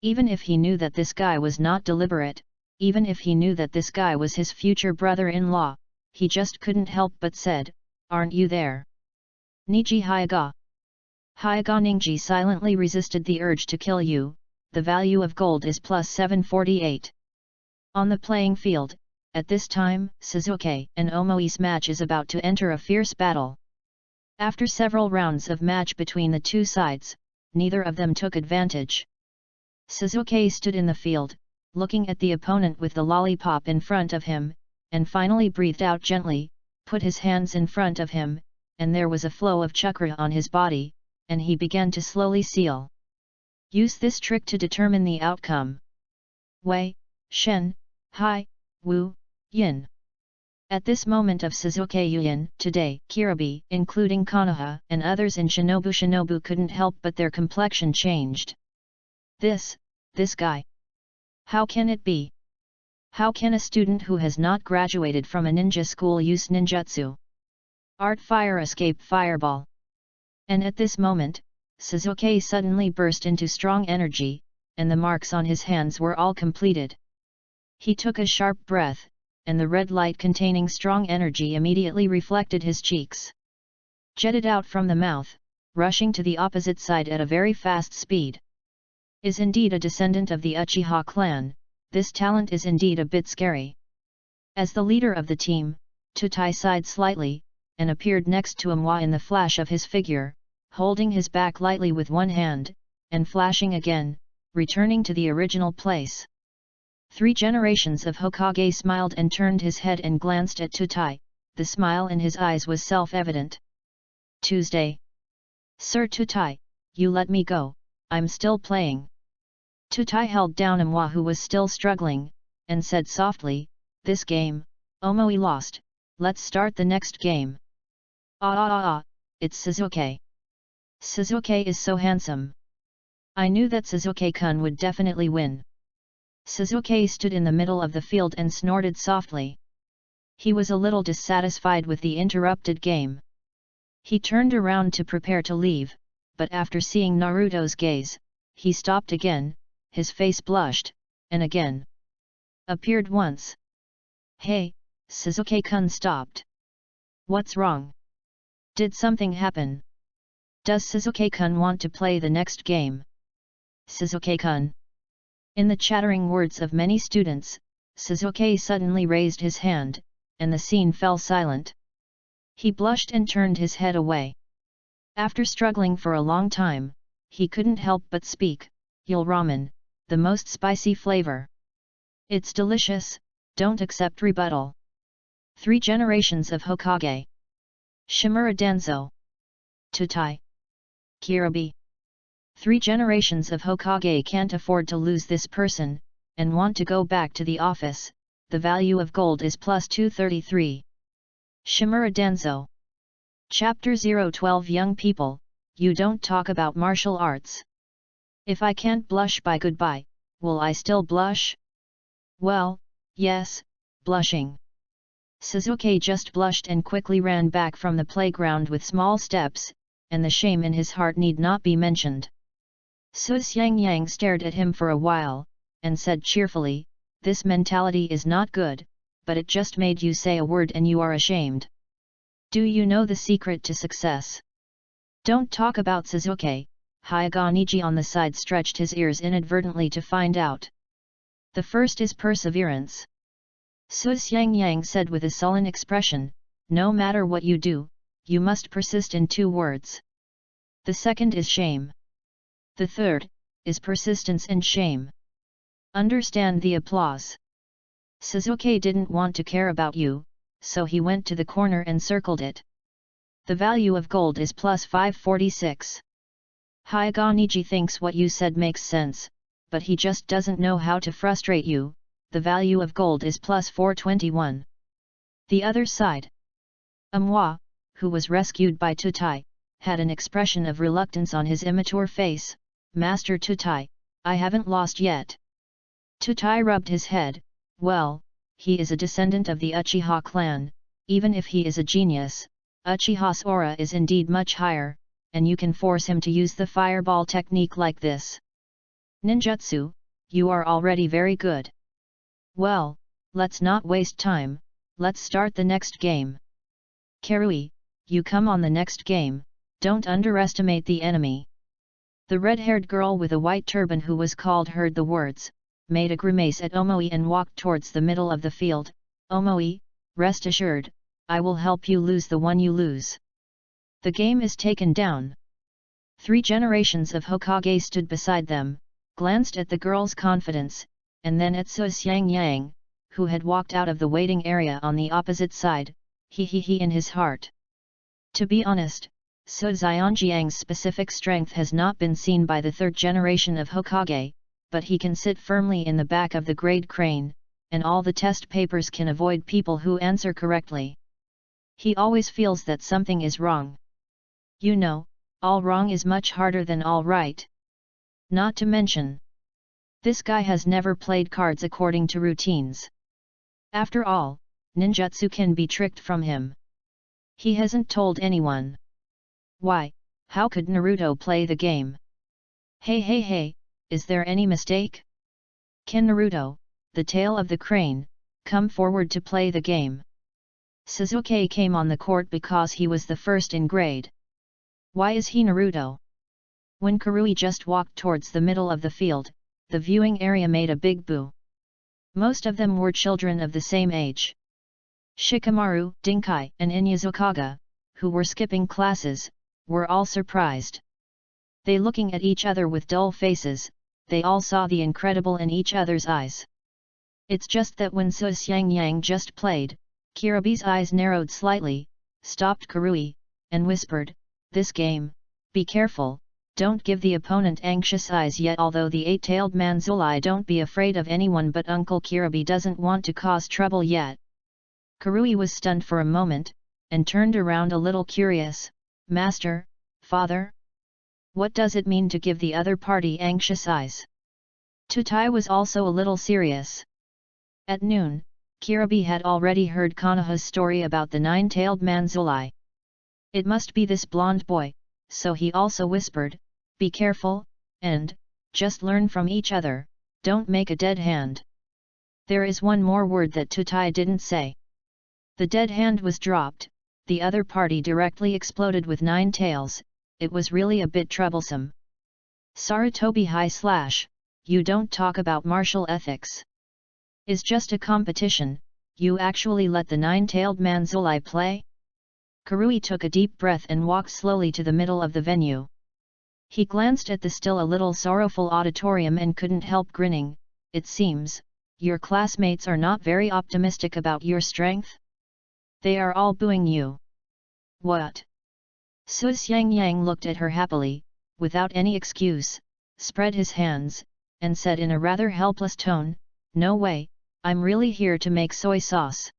Even if he knew that this guy was not deliberate, even if he knew that this guy was his future brother-in-law, he just couldn't help but said, aren't you there? Niji Hyoga. Hyoga Ningji silently resisted the urge to kill you, the value of gold is plus 748. On the playing field, at this time, Sasuke and Omoi's match is about to enter a fierce battle. After several rounds of match between the 2 sides, neither of them took advantage. Sasuke stood in the field, looking at the opponent with the lollipop in front of him, and finally breathed out gently, put his hands in front of him, and there was a flow of chakra on his body, and he began to slowly seal. Use this trick to determine the outcome. Wei, Shen, Hai, Wu, Yin. At this moment of Suzuki Yuyin, today, Kirabi, including Konoha and others in Shinobu couldn't help but their complexion changed. This guy. How can it be? How can a student who has not graduated from a ninja school use ninjutsu? Art fire escape fireball. And at this moment, Suzuki suddenly burst into strong energy, and the marks on his hands were all completed. He took a sharp breath, and the red light containing strong energy immediately reflected his cheeks. Jetted out from the mouth, rushing to the opposite side at a very fast speed. Is indeed a descendant of the Uchiha clan, this talent is indeed a bit scary. As the leader of the team, Tutai sighed slightly, and appeared next to Amwa in the flash of his figure, holding his back lightly with one hand, and flashing again, returning to the original place. 3 generations of Hokage smiled and turned his head and glanced at Tutai, the smile in his eyes was self-evident. Tuesday. Sir Tutai, you let me go, I'm still playing. Tutai held down Amwa who was still struggling, and said softly, this game, Omoi lost, let's start the next game. It's Suzuki. Suzuki is so handsome. I knew that Suzuki-kun would definitely win. Suzuki stood in the middle of the field and snorted softly. He was a little dissatisfied with the interrupted game. He turned around to prepare to leave, but after seeing Naruto's gaze, he stopped again, his face blushed, and again appeared once. Hey, Suzuki-kun stopped. What's wrong? Did something happen? Does Suzuki-kun want to play the next game? Suzuki-kun. In the chattering words of many students, Suzuki suddenly raised his hand, and the scene fell silent. He blushed and turned his head away. After struggling for a long time, he couldn't help but speak, "Yul ramen, the most spicy flavor. It's delicious, don't accept rebuttal." 3 generations of Hokage. Shimura Danzo. Tutai. Kirabi. 3 generations of Hokage can't afford to lose this person, and want to go back to the office, the value of gold is plus 233. Shimura Danzo. Chapter 012 Young people, you don't talk about martial arts. If I can't blush by goodbye, will I still blush? Well, yes, blushing. Suzuki just blushed and quickly ran back from the playground with small steps, and the shame in his heart need not be mentioned. Su Xiangyang stared at him for a while, and said cheerfully, "This mentality is not good, but it just made you say a word and you are ashamed. Do you know the secret to success? Don't talk about Suzuki." Hyaganiji on the side stretched his ears inadvertently to find out. The first is perseverance. Su Xiangyang said with a sullen expression, "No matter what you do, you must persist in 2 words. The second is shame. The third, is persistence and shame. Understand the applause." Suzuki didn't want to care about you, so he went to the corner and circled it. The value of gold is plus 546. Hyaganiji thinks what you said makes sense, but he just doesn't know how to frustrate you. The value of gold is plus 421. The other side. Amwa, who was rescued by Tutai, had an expression of reluctance on his immature face. "Master Tutai, I haven't lost yet." Tutai rubbed his head. "Well, he is a descendant of the Uchiha clan, even if he is a genius, Uchiha's aura is indeed much higher, and you can force him to use the fireball technique like this. Ninjutsu, you are already very good. Well, let's not waste time, let's start the next game. Karui, you come on the next game, don't underestimate the enemy." The red-haired girl with a white turban who was called heard the words, made a grimace at Omoi and walked towards the middle of the field. "Omoi, rest assured, I will help you lose the one you lose. The game is taken down." 3 generations of Hokage stood beside them, glanced at the girl's confidence, and then at Su Xiangyang, who had walked out of the waiting area on the opposite side, he in his heart. To be honest, So Xianjiang's specific strength has not been seen by the third generation of Hokage, but he can sit firmly in the back of the grade crane, and all the test papers can avoid people who answer correctly. He always feels that something is wrong. You know, all wrong is much harder than all right. Not to mention, this guy has never played cards according to routines. After all, ninjutsu can be tricked from him. He hasn't told anyone. Why, how could Naruto play the game? Hey, is there any mistake? Can Naruto, the tail of the crane, come forward to play the game? Sasuke came on the court because he was the first in grade. Why is he Naruto? When Karui just walked towards the middle of the field, the viewing area made a big boo. Most of them were children of the same age. Shikamaru, Dinkai, and Inyazukaga, who were skipping classes, were all surprised. They looking at each other with dull faces, they all saw the incredible in each other's eyes. It's just that when Su Xiangyang just played, Kirabi's eyes narrowed slightly, stopped Karui, and whispered, "This game, be careful, don't give the opponent anxious eyes yet." Although the eight-tailed Manzuli don't be afraid of anyone, but Uncle Kirabi doesn't want to cause trouble yet. Karui was stunned for a moment, and turned around a little curious. "Master, father? What does it mean to give the other party anxious eyes?" Tutai was also a little serious. At noon, Kirabi had already heard Konoha's story about the nine-tailed Manzuli. It must be this blonde boy, so he also whispered, "Be careful, and, just learn from each other, don't make a dead hand." There is one more word that Tutai didn't say. The dead hand was dropped, the other party directly exploded with nine tails. It was really a bit troublesome. Sarutobi / you don't talk about martial ethics. Is just a competition, you actually let the nine-tailed Manzuli play? Karui took a deep breath and walked slowly to the middle of the venue. He glanced at the still a little sorrowful auditorium and couldn't help grinning. "It seems, your classmates are not very optimistic about your strength? They are all booing you." "What?" Su Xiangyang looked at her happily, without any excuse, spread his hands, and said in a rather helpless tone, "No way, I'm really here to make soy sauce."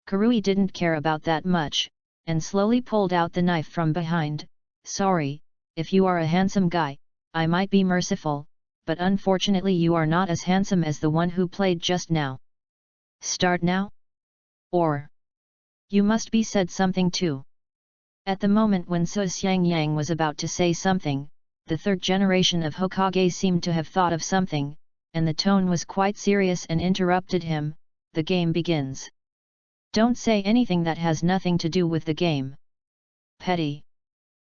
Karui didn't care about that much, and slowly pulled out the knife from behind. "Sorry, if you are a handsome guy, I might be merciful, but unfortunately you are not as handsome as the one who played just now. Start now? Or you must be said something too." At the moment when Su Xiangyang was about to say something, the third generation of Hokage seemed to have thought of something, and the tone was quite serious and interrupted him. "The game begins. Don't say anything that has nothing to do with the game. Petty.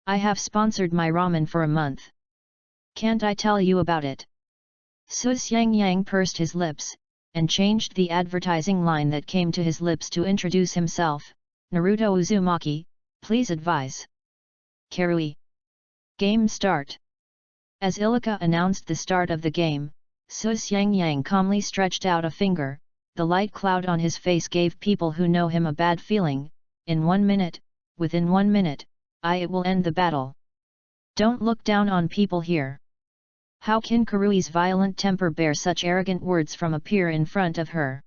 I have sponsored my ramen for a month. Can't I tell you about it?" Su Xiangyang pursed his lips, and changed the advertising line that came to his lips to introduce himself. "Naruto Uzumaki, please advise." "Karui. Game start." As Ilika announced the start of the game, Su Xiangyang calmly stretched out a finger. The light cloud on his face gave people who know him a bad feeling. "In 1 minute, within 1 minute, it will end the battle. Don't look down on people here." How can Karui's violent temper bear such arrogant words from a peer in front of her?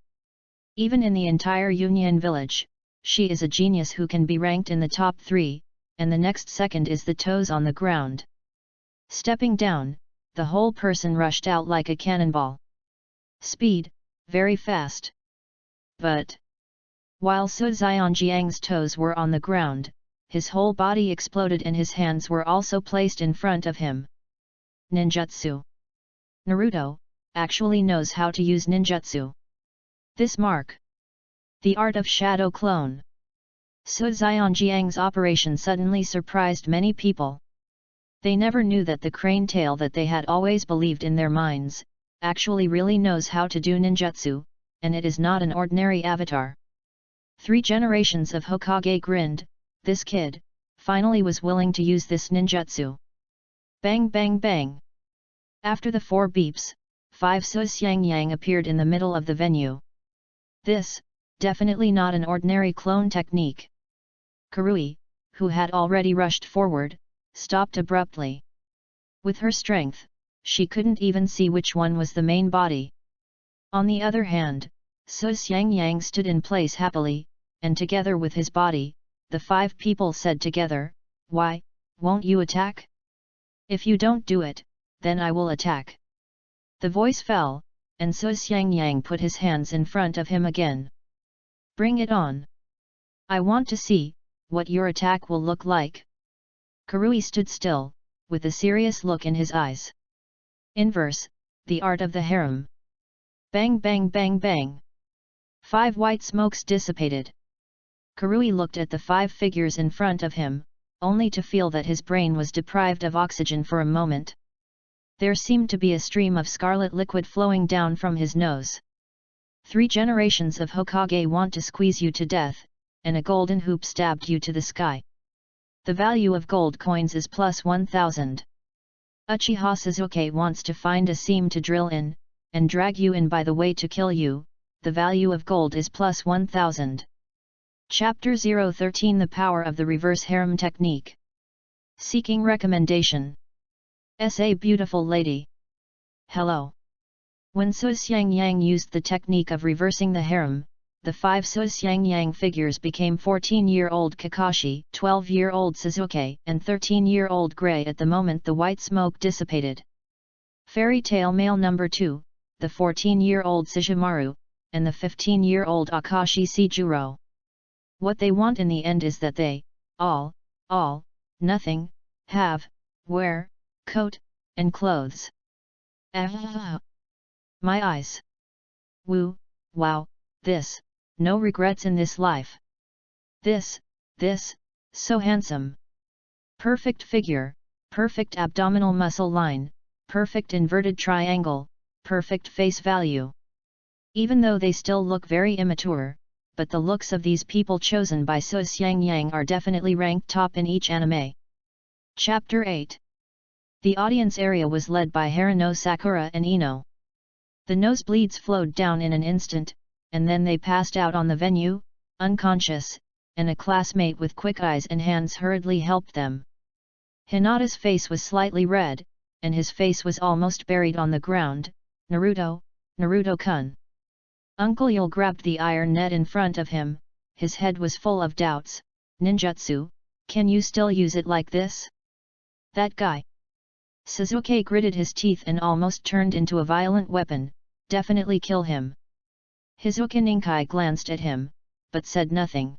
Even in the entire Union village, she is a genius who can be ranked in the top 3, and the next second is the toes on the ground. Stepping down, the whole person rushed out like a cannonball. Speed, very fast. But while Su Xianjiang's toes were on the ground, his whole body exploded and his hands were also placed in front of him. Ninjutsu. Naruto actually knows how to use ninjutsu. This mark. The art of shadow clone. Su Xianjiang's operation suddenly surprised many people. They never knew that the crane tail that they had always believed in their minds, actually really knows how to do ninjutsu, and it is not an ordinary avatar. 3 generations of Hokage grinned. This kid, finally was willing to use this ninjutsu. Bang bang bang. After the 4 beeps, 5 Su Xiangyang appeared in the middle of the venue. This, definitely not an ordinary clone technique. Karui, who had already rushed forward, stopped abruptly. With her strength, she couldn't even see which one was the main body. On the other hand, Su Xiangyang stood in place happily, and together with his body, the 5 people said together, "Why, won't you attack? If you don't do it, then I will attack." The voice fell, and Su Xiangyang put his hands in front of him again. "Bring it on! I want to see what your attack will look like." Kurui stood still, with a serious look in his eyes. Inverse, the art of the harem. Bang bang bang bang. 5 white smokes dissipated. Kurui looked at the 5 figures in front of him, only to feel that his brain was deprived of oxygen for a moment. There seemed to be a stream of scarlet liquid flowing down from his nose. 3 generations of Hokage want to squeeze you to death, and a golden hoop stabbed you to the sky. The value of gold coins is plus 1000. Uchiha Sasuke wants to find a seam to drill in, and drag you in by the way to kill you, the value of gold is plus 1000. Chapter 013 The Power of the Reverse Harem Technique. Seeking Recommendation. S.A. Beautiful Lady. Hello. When Su Xiangyang used the technique of reversing the harem, the 5 Su Xiangyang figures became 14-year-old Kakashi, 12-year-old Sasuke, and 13-year-old Gray at the moment the white smoke dissipated. Fairy Tale Male Number 2, the 14-year-old Sesshomaru, and the 15-year-old Akashi Seijuro. What they want in the end is that they, all, nothing, have, wear, coat, and clothes. Ah! My eyes! Woo, wow, this, no regrets in this life. This, so handsome. Perfect figure, perfect abdominal muscle line, perfect inverted triangle, perfect face value. Even though they still look very immature, but the looks of these people chosen by Su Xiangyang are definitely ranked top in each anime. Chapter 8. The audience area was led by Harano Sakura and Ino. The nosebleeds flowed down in an instant, and then they passed out on the venue, unconscious, and a classmate with quick eyes and hands hurriedly helped them. Hinata's face was slightly red, and his face was almost buried on the ground. Naruto-kun. Uncle Yul grabbed the iron net in front of him, his head was full of doubts. Ninjutsu, can you still use it like this? That guy. Sasuke gritted his teeth and almost turned into a violent weapon, definitely kill him. Hizuka Ninkai glanced at him, but said nothing.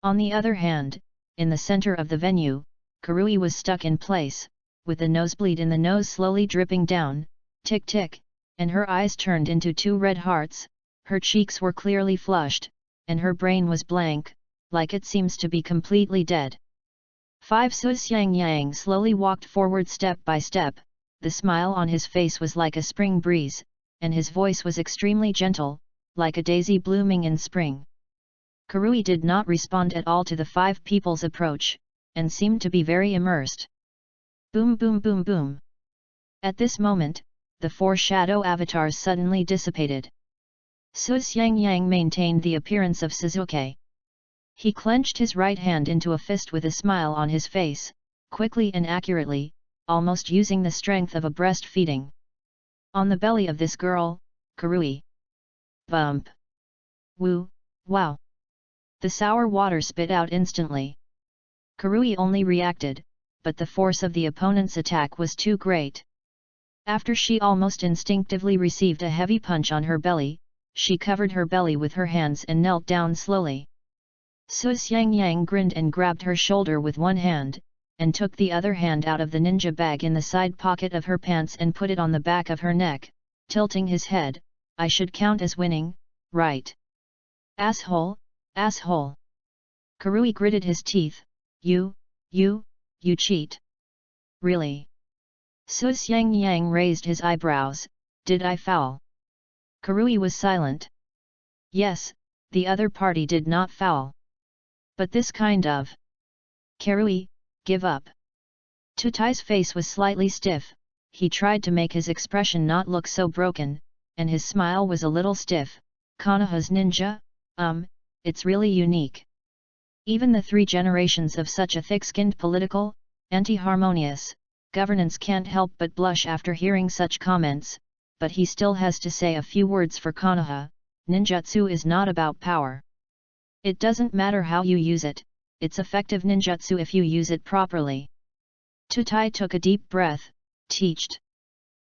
On the other hand, in the center of the venue, Kurui was stuck in place, with a nosebleed in the nose slowly dripping down, tick-tick, and her eyes turned into 2 red hearts, her cheeks were clearly flushed, and her brain was blank, like it seems to be completely dead. 5 Su Xiangyang slowly walked forward step by step, the smile on his face was like a spring breeze, and his voice was extremely gentle, like a daisy blooming in spring. Kurui did not respond at all to the 5 people's approach, and seemed to be very immersed. Boom boom boom boom. At this moment, the 4 shadow avatars suddenly dissipated. Su Xiangyang maintained the appearance of Sasuke. He clenched his right hand into a fist with a smile on his face, quickly and accurately, almost using the strength of a breastfeeding. On the belly of this girl, Kurui. Bump. Woo, wow. The sour water spit out instantly. Kurui only reacted, but the force of the opponent's attack was too great. After she almost instinctively received a heavy punch on her belly, she covered her belly with her hands and knelt down slowly. Su Xiangyang grinned and grabbed her shoulder with one hand, and took the other hand out of the ninja bag in the side pocket of her pants and put it on the back of her neck, tilting his head. I should count as winning, right? Asshole, asshole. Kurui gritted his teeth. You cheat. Really? Su Xiangyang raised his eyebrows. Did I foul? Kurui was silent. Yes, the other party did not foul. But this kind of... Kurui, give up. Tutai's face was slightly stiff, he tried to make his expression not look so broken, and his smile was a little stiff. Konoha's ninja? It's really unique. Even the 3 generations of such a thick-skinned political, anti-harmonious, governance can't help but blush after hearing such comments, but he still has to say a few words for Konoha. Ninjutsu is not about power. It doesn't matter how you use it, it's effective ninjutsu if you use it properly. Tutai took a deep breath, teached.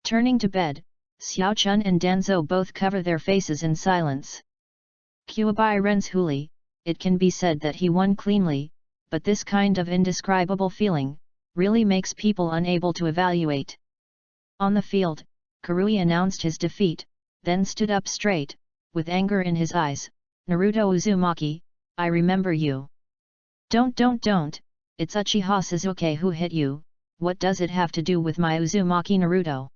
Turning to bed, Xiaochun and Danzo both cover their faces in silence. Kuabai Ren's Huli, it can be said that he won cleanly, but this kind of indescribable feeling really makes people unable to evaluate. On the field, Karui announced his defeat, then stood up straight, with anger in his eyes. Naruto Uzumaki, I remember you. Don't, it's Uchiha Sasuke who hit you, what does it have to do with my Uzumaki Naruto?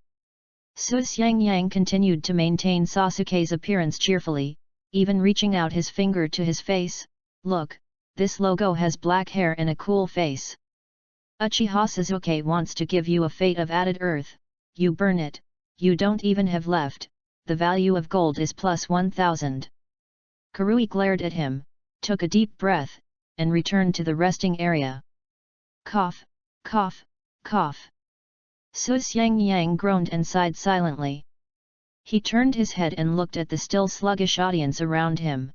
Su Xiangyang continued to maintain Sasuke's appearance cheerfully, even reaching out his finger to his face. Look, this logo has black hair and a cool face. Uchiha Sasuke wants to give you a fate of added earth, you burn it, you don't even have left, the value of gold is plus 1000. Karui glared at him, took a deep breath, and returned to the resting area. Cough, cough, cough. Su Xiangyang groaned and sighed silently. He turned his head and looked at the still sluggish audience around him.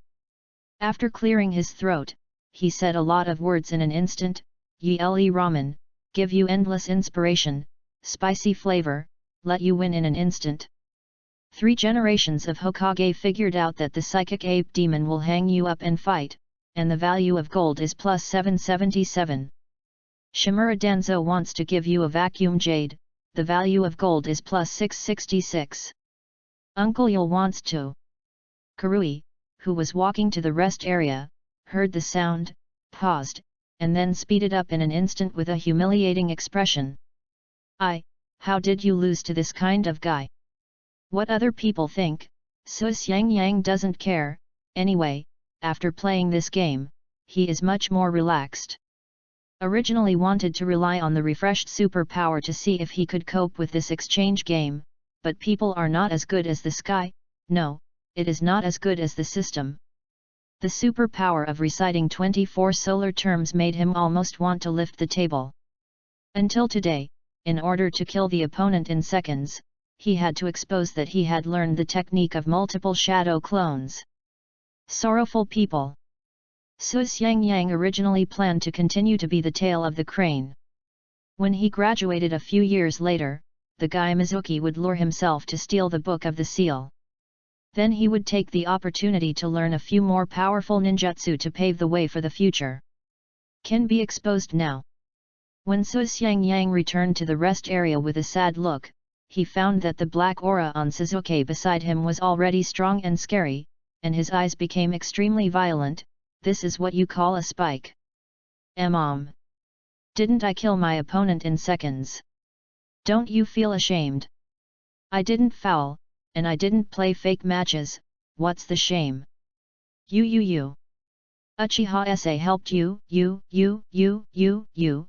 After clearing his throat, he said a lot of words in an instant. Yele ramen, give you endless inspiration, spicy flavor, let you win in an instant. 3 generations of Hokage figured out that the psychic ape demon will hang you up and fight, and the value of gold is plus 777. Shimura Danzo wants to give you a vacuum jade, the value of gold is plus 666. Uncle Yul wants to. Karui, who was walking to the rest area, heard the sound, paused, and then speeded up in an instant with a humiliating expression. How did you lose to this kind of guy? What other people think, Su Xiangyang doesn't care, anyway, after playing this game, he is much more relaxed. Originally wanted to rely on the refreshed superpower to see if he could cope with this exchange game, but people are not as good as the sky, no, it is not as good as the system. The superpower of reciting 24 solar terms made him almost want to lift the table. Until today, in order to kill the opponent in seconds, he had to expose that he had learned the technique of multiple shadow clones. Sorrowful people. Su Xiangyang originally planned to continue to be the tail of the crane. When he graduated a few years later, the guy Mizuki would lure himself to steal the Book of the Seal. Then he would take the opportunity to learn a few more powerful ninjutsu to pave the way for the future. Can be exposed now. When Su Xiangyang returned to the rest area with a sad look, he found that the black aura on Sasuke beside him was already strong and scary, and his eyes became extremely violent. This is what you call a spike. Didn't I kill my opponent in seconds? Don't you feel ashamed? I didn't foul, and I didn't play fake matches, what's the shame? You. Uchiha SA helped you,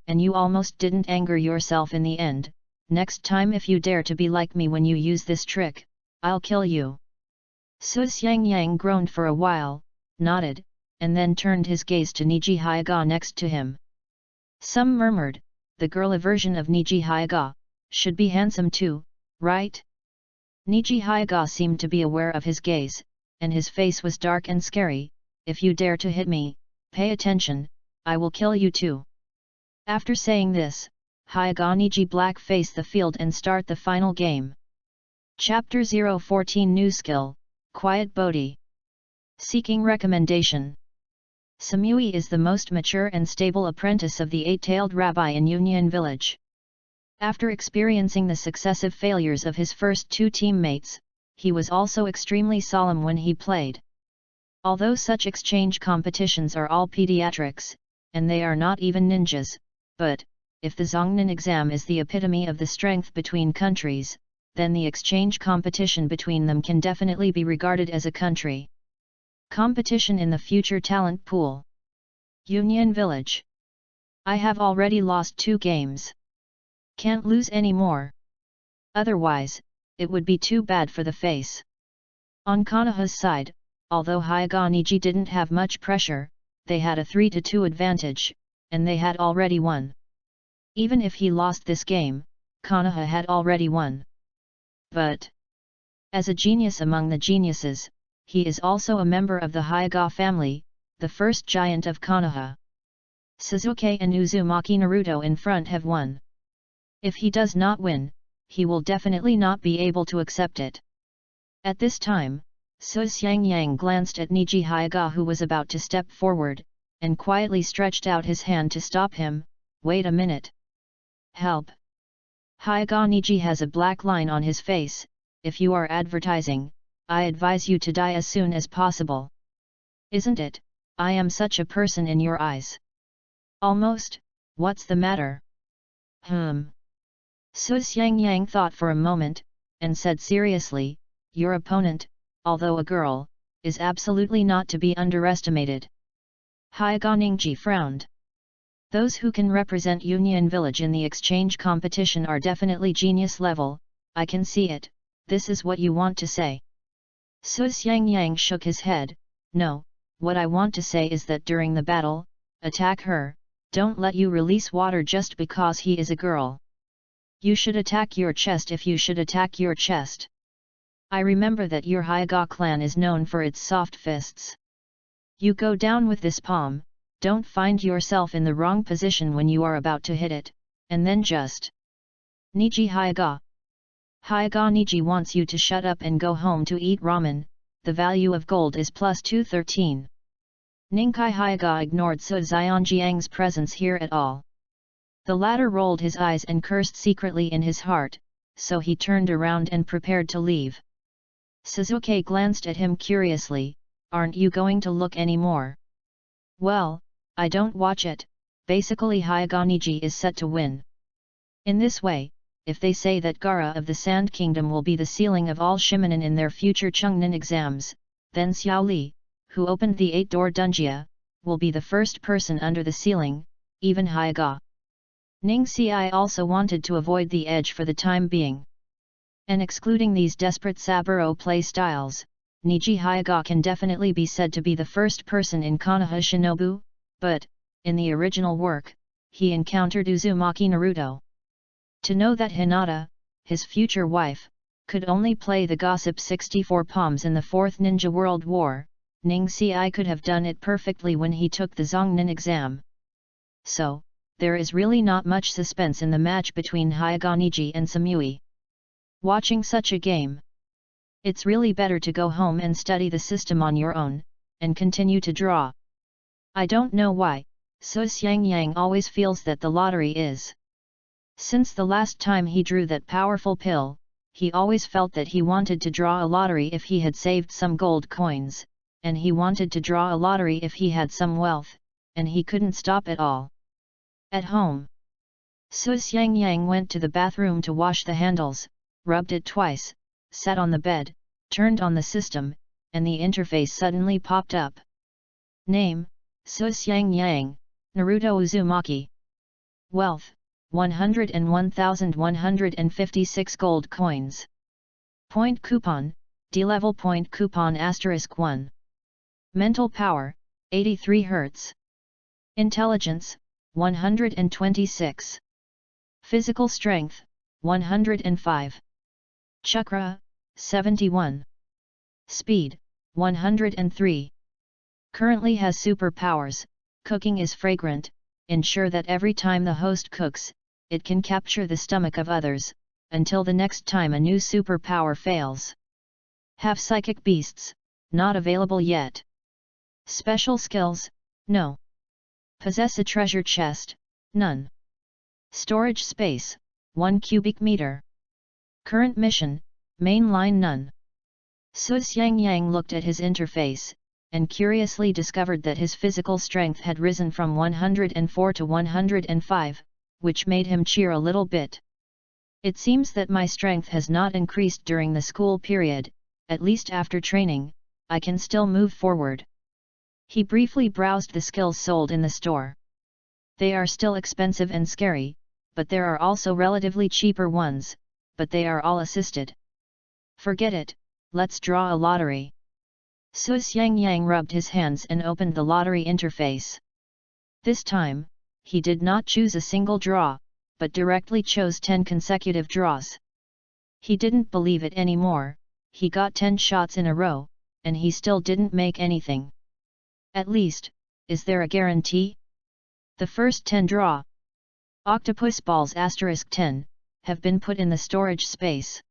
and you almost didn't anger yourself in the end. Next time if you dare to be like me when you use this trick, I'll kill you. Su Xiangyang groaned for a while, nodded, and then turned his gaze to Niji Hyaga next to him. Some murmured, the girl version of Niji Hyaga should be handsome too, right? Niji Hyaga seemed to be aware of his gaze, and his face was dark and scary. If you dare to hit me, pay attention, I will kill you too. After saying this, Hyaga Niji black face the field and start the final game. Chapter 014 New Skill, Quiet Bodhi. Seeking recommendation. Samui is the most mature and stable apprentice of the 8-tailed rabbi in Union Village. After experiencing the successive failures of his first 2 teammates, he was also extremely solemn when he played. Although such exchange competitions are all pediatrics, and they are not even ninjas, but, if the Zongnan exam is the epitome of the strength between countries, then the exchange competition between them can definitely be regarded as a country competition in the future talent pool. Union Village. I have already lost 2 games. Can't lose any more. Otherwise, it would be too bad for the face. On Konoha's side, although Hyaga Niji didn't have much pressure, they had a 3-2 advantage, and they had already won. Even if he lost this game, Konoha had already won. But, as a genius among the geniuses, he is also a member of the Hyuga family, the first giant of Konoha. Sasuke and Uzumaki Naruto in front have won. If he does not win, he will definitely not be able to accept it. At this time, Su Xiangyang glanced at Niji Hyuga, who was about to step forward, and quietly stretched out his hand to stop him. Wait a minute. Help. Hyuga Niji has a black line on his face. If you are advertising, I advise you to die as soon as possible. Isn't it? I am such a person in your eyes. Almost. What's the matter? Su Xiangyang thought for a moment, and said seriously, your opponent, although a girl, is absolutely not to be underestimated. Hyuga Ningji frowned. Those who can represent Union Village in the exchange competition are definitely genius level, I can see it. This is what you want to say. Su Xiangyang shook his head. No, what I want to say is that during the battle, attack her, don't let you release water just because he is a girl. You should attack your chest if you should attack your chest. I remember that your Hyuga clan is known for its soft fists. You go down with this palm, don't find yourself in the wrong position when you are about to hit it, and then just. Niji Hyuga. Hyuga Niji wants you to shut up and go home to eat ramen. The value of gold is plus 213. Ninkai Hyuga ignored Su Xiangyang's presence here at all. The latter rolled his eyes and cursed secretly in his heart, so he turned around and prepared to leave. Sasuke glanced at him curiously. Aren't you going to look anymore? Well, I don't watch it. Basically Hyuga Niji is set to win. In this way, if they say that Gaara of the Sand Kingdom will be the ceiling of all Shimonen in their future Chungnin exams, then Xiao Li, who opened the 8-door dungeon, will be the first person under the ceiling, even Hyuga. Ning Xi also wanted to avoid the edge for the time being. And excluding these desperate Saburo play styles, Niji Hyuga can definitely be said to be the first person in Konoha Shinobu, but, in the original work, he encountered Uzumaki Naruto. To know that Hinata, his future wife, could only play the gossip 64 palms in the Fourth Ninja World War, Ning Xi could have done it perfectly when he took the Zongnin exam. So, there is really not much suspense in the match between Hyuga Niji and Samui. Watching such a game, it's really better to go home and study the system on your own, and continue to draw. I don't know why, Su Xiangyang always feels that the lottery is. Since the last time he drew that powerful pill, he always felt that he wanted to draw a lottery if he had saved some gold coins, and he wanted to draw a lottery if he had some wealth, and he couldn't stop at all. At home, Su Xiangyang went to the bathroom to wash the handles, rubbed it twice, sat on the bed, turned on the system, and the interface suddenly popped up. Name, Su Xiangyang, Naruto Uzumaki. Wealth, 101,156 gold coins. Point coupon, D-level point coupon *1. Mental power, 83 Hz. Intelligence, 126. Physical strength, 105. Chakra, 71. Speed, 103. Currently has superpowers. Cooking is fragrant. Ensure that every time the host cooks, it can capture the stomach of others, until the next time a new superpower fails. Have psychic beasts, not available yet. Special skills, no. Possess a treasure chest, none. Storage space, 1 cubic meter. Current mission, mainline none. Su Xiangyang looked at his interface, and curiously discovered that his physical strength had risen from 104 to 105, which made him cheer a little bit. It seems that my strength has not increased during the school period, at least after training, I can still move forward. He briefly browsed the skills sold in the store. They are still expensive and scary, but there are also relatively cheaper ones, but they are all assisted. Forget it, let's draw a lottery. Su Xiangyang rubbed his hands and opened the lottery interface. This time, he did not choose a single draw, but directly chose 10 consecutive draws. He didn't believe it anymore. He got 10 shots in a row, and he still didn't make anything. At least, is there a guarantee? The first 10 draw. Octopus balls *10, have been put in the storage space.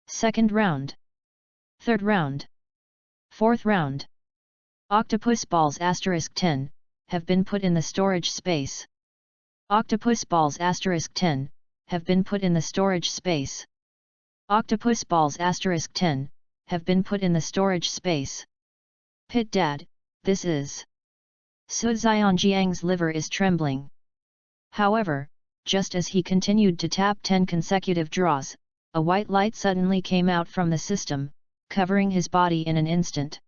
Second round. Third round. Fourth round. Octopus balls *10, have been put in the storage space. Octopus balls *10, have been put in the storage space. Octopus balls *10, have been put in the storage space. Pit Dad, this is... Su Xianjiang's liver is trembling. However, just as he continued to tap 10 consecutive draws, a white light suddenly came out from the system, covering his body in an instant.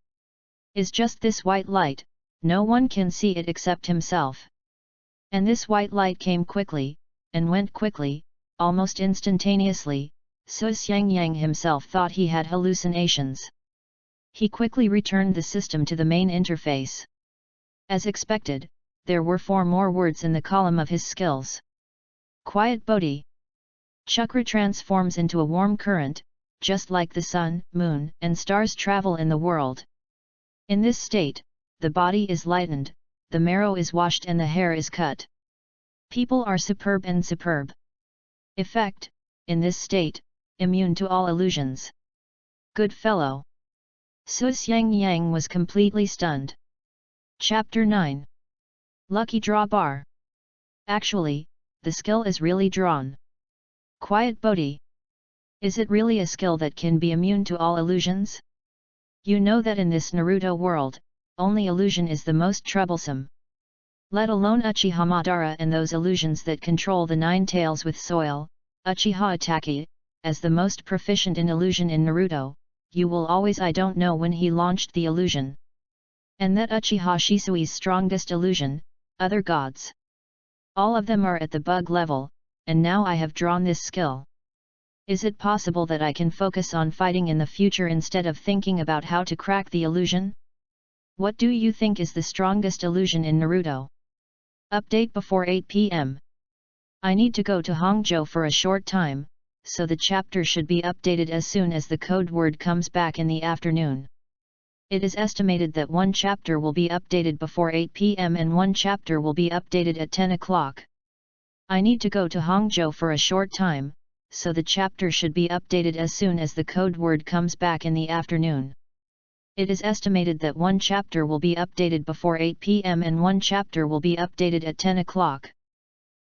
Is just this white light, no one can see it except himself. And this white light came quickly, and went quickly, almost instantaneously. Su Xiangyang himself thought he had hallucinations. He quickly returned the system to the main interface. As expected, there were 4 more words in the column of his skills. Quiet Bodhi. Chakra transforms into a warm current, just like the sun, moon, and stars travel in the world. In this state, the body is lightened, the marrow is washed and the hair is cut. People are superb and superb. Effect, in this state, immune to all illusions. Good fellow. Su Xiangyang was completely stunned. Chapter 9. Lucky Draw Bar. Actually, the skill is really drawn. Quiet Bodhi. Is it really a skill that can be immune to all illusions? You know that in this Naruto world, only illusion is the most troublesome. Let alone Uchiha Madara and those illusions that control the 9 tails with soil, Uchiha Itachi, as the most proficient in illusion in Naruto, you will always I don't know when he launched the illusion. And that Uchiha Shisui's strongest illusion, other gods. All of them are at the bug level, and now I have drawn this skill. Is it possible that I can focus on fighting in the future instead of thinking about how to crack the illusion? What do you think is the strongest illusion in Naruto? Update before 8 p.m. I need to go to Hangzhou for a short time, so the chapter should be updated as soon as the code word comes back in the afternoon. It is estimated that 1 chapter will be updated before 8 p.m. and 1 chapter will be updated at 10 o'clock. I need to go to Hangzhou for a short time, so the chapter should be updated as soon as the code word comes back in the afternoon. It is estimated that 1 chapter will be updated before 8 p.m. and 1 chapter will be updated at 10 o'clock.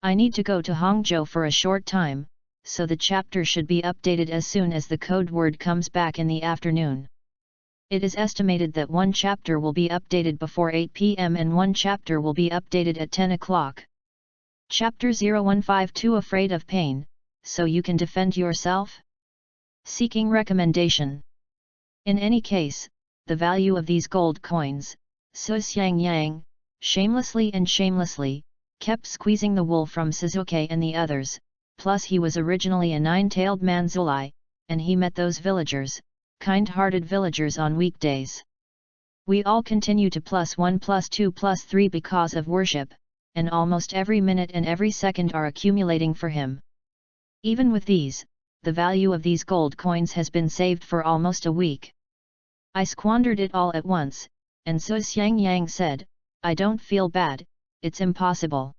I need to go to Hangzhou for a short time, so the chapter should be updated as soon as the code word comes back in the afternoon. It is estimated that 1 chapter will be updated before 8 p.m. and 1 chapter will be updated at 10 o'clock. Chapter 0152 Afraid of Pain, so you can defend yourself? Seeking recommendation. In any case, the value of these gold coins, Su Xiangyang, shamelessly, kept squeezing the wool from Sasuke and the others, plus he was originally a 9-tailed Manzuli, and he met those villagers, kind-hearted villagers on weekdays. We all continue to +1 +2 +3 because of worship, and almost every minute and every second are accumulating for him. Even with these, the value of these gold coins has been saved for almost a week. I squandered it all at once, and Su Xiangyang said, I don't feel bad, it's impossible.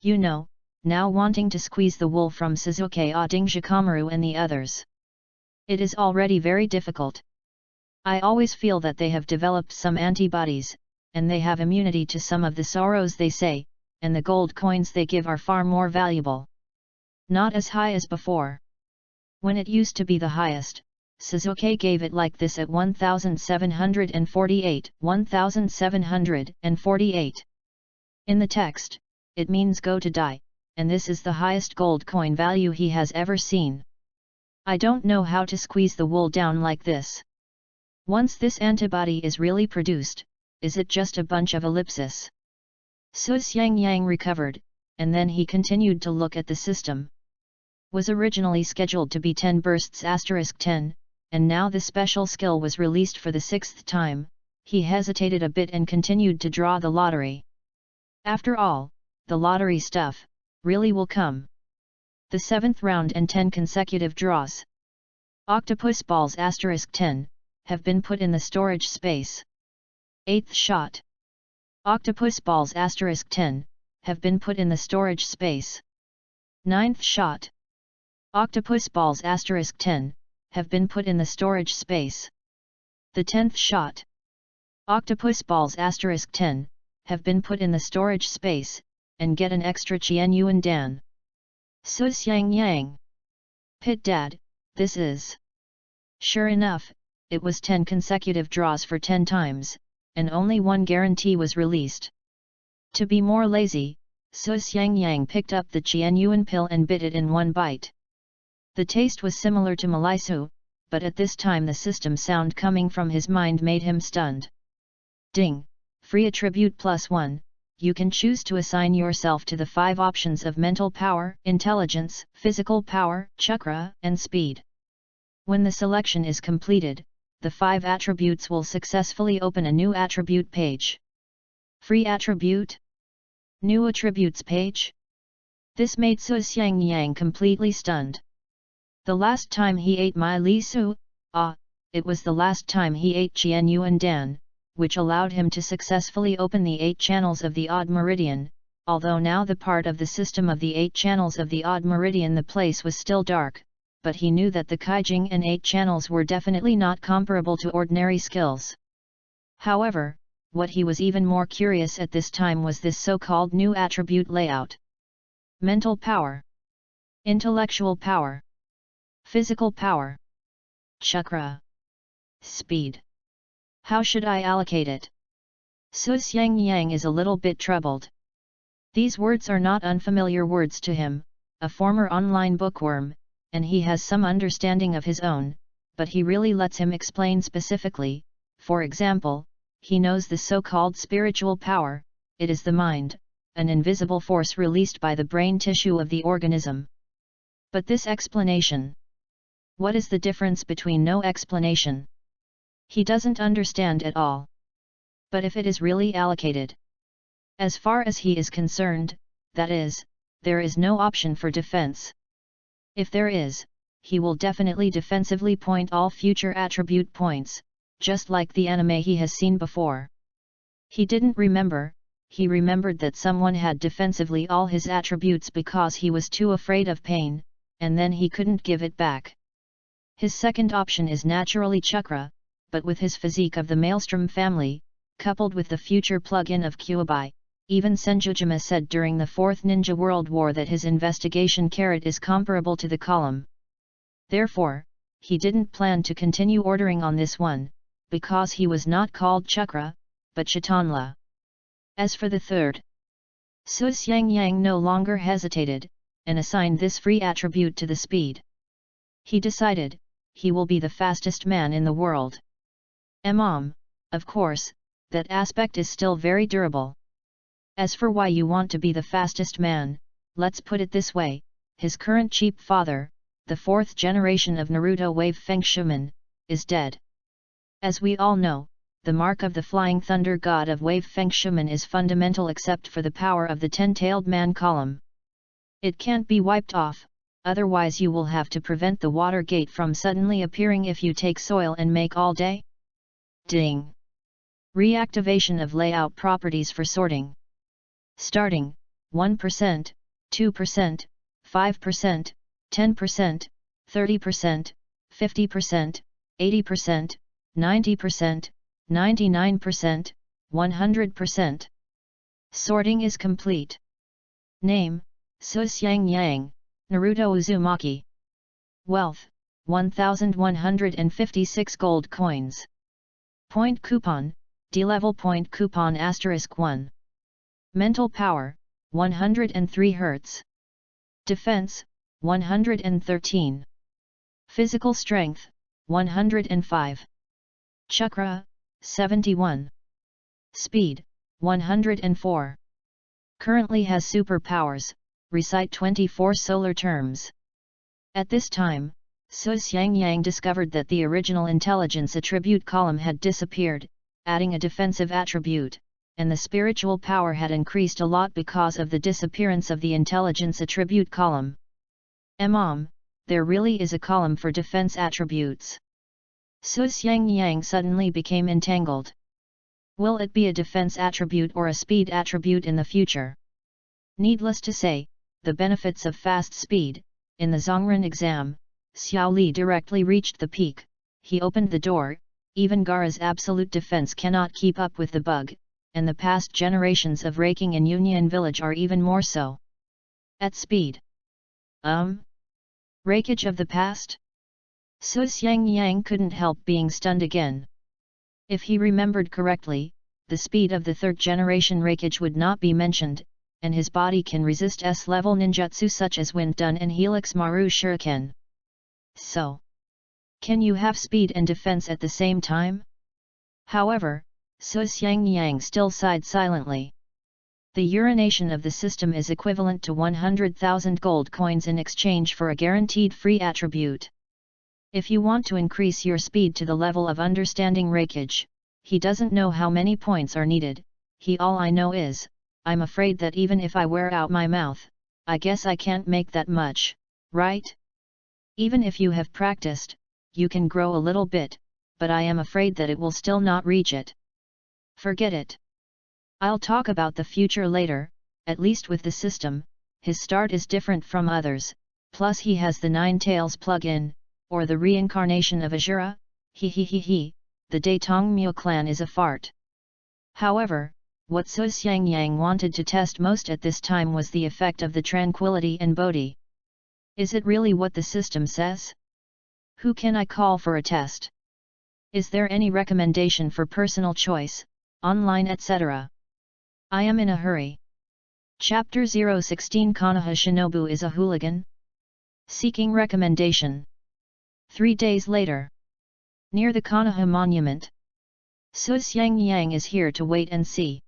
You know, now wanting to squeeze the wool from Sasuke Shikamaru and the others. It is already very difficult. I always feel that they have developed some antibodies, and they have immunity to some of the sorrows they say, and the gold coins they give are far more valuable. Not as high as before. When it used to be the highest, Sasuke gave it like this at 1748, 1748. In the text, it means go to die, and this is the highest gold coin value he has ever seen. I don't know how to squeeze the wool down like this. Once this antibody is really produced, is it just a bunch of ellipsis? Su Xiangyang recovered, and then he continued to look at the system. Was originally scheduled to be 10 bursts *10, and now the special skill was released for the 6th time. He hesitated a bit and continued to draw the lottery. After all, the lottery stuff really will come. The 7th round and 10 consecutive draws. Octopus balls *10 have been put in the storage space. 8th shot. Octopus balls *10 have been put in the storage space. 9th shot. Octopus balls *10 have been put in the storage space. The 10th shot. Octopus balls *10 have been put in the storage space, and get an extra Qian Yuan Dan. Sus Yang Yang. Pit Dad, this is. Sure enough, it was 10 consecutive draws for 10 times, and only one guarantee was released. To be more lazy, Sus Yang Yang picked up the Qian Yuan pill and bit it in one bite. The taste was similar to Malaisu, but at this time the system sound coming from his mind made him stunned. Ding! Free attribute +1, you can choose to assign yourself to the 5 options of mental power, intelligence, physical power, chakra, and speed. When the selection is completed, the 5 attributes will successfully open a new attribute page. Free attribute? New attributes page? This made Sus Yang Yang completely stunned. The last time he ate Mai Li Su, it was the last time he ate Qian Yuan Dan, which allowed him to successfully open the 8 channels of the odd meridian, although now the part of the system of the 8 channels of the odd meridian the place was still dark, but he knew that the Kaijing and 8 channels were definitely not comparable to ordinary skills. However, what he was even more curious at this time was this so-called new attribute layout. Mental power. Intellectual power. Physical power. Chakra. Speed. How should I allocate it? Sus Yang Yang is a little bit troubled. These words are not unfamiliar words to him, a former online bookworm, and he has some understanding of his own, but he really lets him explain specifically. For example, he knows the so-called spiritual power, it is the mind, an invisible force released by the brain tissue of the organism. But this explanation. What is the difference between no explanation? He doesn't understand at all. But if it is really allocated. As far as he is concerned, that is, there is no option for defense. If there is, he will definitely defensively point all future attribute points, just like the anime he has seen before. He didn't remember, he remembered that someone had defensively all his attributes because he was too afraid of pain, and then he couldn't give it back. His second option is naturally chakra, but with his physique of the Maelstrom family, coupled with the future plug-in of Kyuubi, even Senjujima said during the 4th Ninja World War that his investigation carrot is comparable to the column. Therefore, he didn't plan to continue ordering on this one, because he was not called chakra, but Chitanla. As for the third, Sus Yang Yang no longer hesitated, and assigned this free attribute to the speed. He decided, he will be the fastest man in the world. Of course, that aspect is still very durable. As for why you want to be the fastest man, let's put it this way, his current cheap father, the 4th generation of Naruto Wave Feng Shuman, is dead. As we all know, the mark of the Flying Thunder God of Wave Feng Shuman is fundamental except for the power of the 10-tailed man column. It can't be wiped off, otherwise you will have to prevent the water gate from suddenly appearing if you take soil and make all day. Ding! Reactivation of layout properties for sorting. Starting, 1%, 2%, 5%, 10%, 30%, 50%, 80%, 90%, 99%, 100%. Sorting is complete. Name, Sus Yang Yang, Naruto Uzumaki. Wealth, 1,156 gold coins. Point coupon, D-level point coupon *1. Mental power, 103 Hz. Defense, 113. Physical strength, 105. Chakra, 71. Speed, 104. Currently has superpowers, recite 24 solar terms. At this time, Su Xiangyang discovered that the original intelligence attribute column had disappeared, adding a defensive attribute, and the spiritual power had increased a lot because of the disappearance of the intelligence attribute column. There really is a column for defense attributes. Su Xiangyang suddenly became entangled. Will it be a defense attribute or a speed attribute in the future? Needless to say, the benefits of fast speed. In the Zhongren exam, Xiao Li directly reached the peak. He opened the door. Even Gaara's absolute defense cannot keep up with the bug, and the past generations of raking in Union Village are even more so. At speed. Rakage of the past? Su Xiangyang couldn't help being stunned again. If he remembered correctly, the speed of the third generation rakage would not be mentioned, and his body can resist S-level ninjutsu such as Wind Dun and Helix Maru Shuriken. So, can you have speed and defense at the same time? However, Su Xiangyang still sighed silently. The urination of the system is equivalent to 100,000 gold coins in exchange for a guaranteed free attribute. If you want to increase your speed to the level of understanding rakage, he doesn't know how many points are needed. All I know is, I'm afraid that even if I wear out my mouth, I guess I can't make that much, right? Even if you have practiced, you can grow a little bit, but I am afraid that it will still not reach it. Forget it. I'll talk about the future later. At least with the system, his start is different from others, plus he has the Nine Tails plug-in, or the reincarnation of Azura. The Datongmyo clan is a fart. However, what Su Xiangyang wanted to test most at this time was the effect of the tranquility and Bodhi. Is it really what the system says? Who can I call for a test? Is there any recommendation for personal choice, online etc.? I am in a hurry. Chapter-1-60 Konoha Shinobu is a hooligan? Seeking recommendation. 3 days later. Near the Konoha monument. Su Xiangyang is here to wait and see.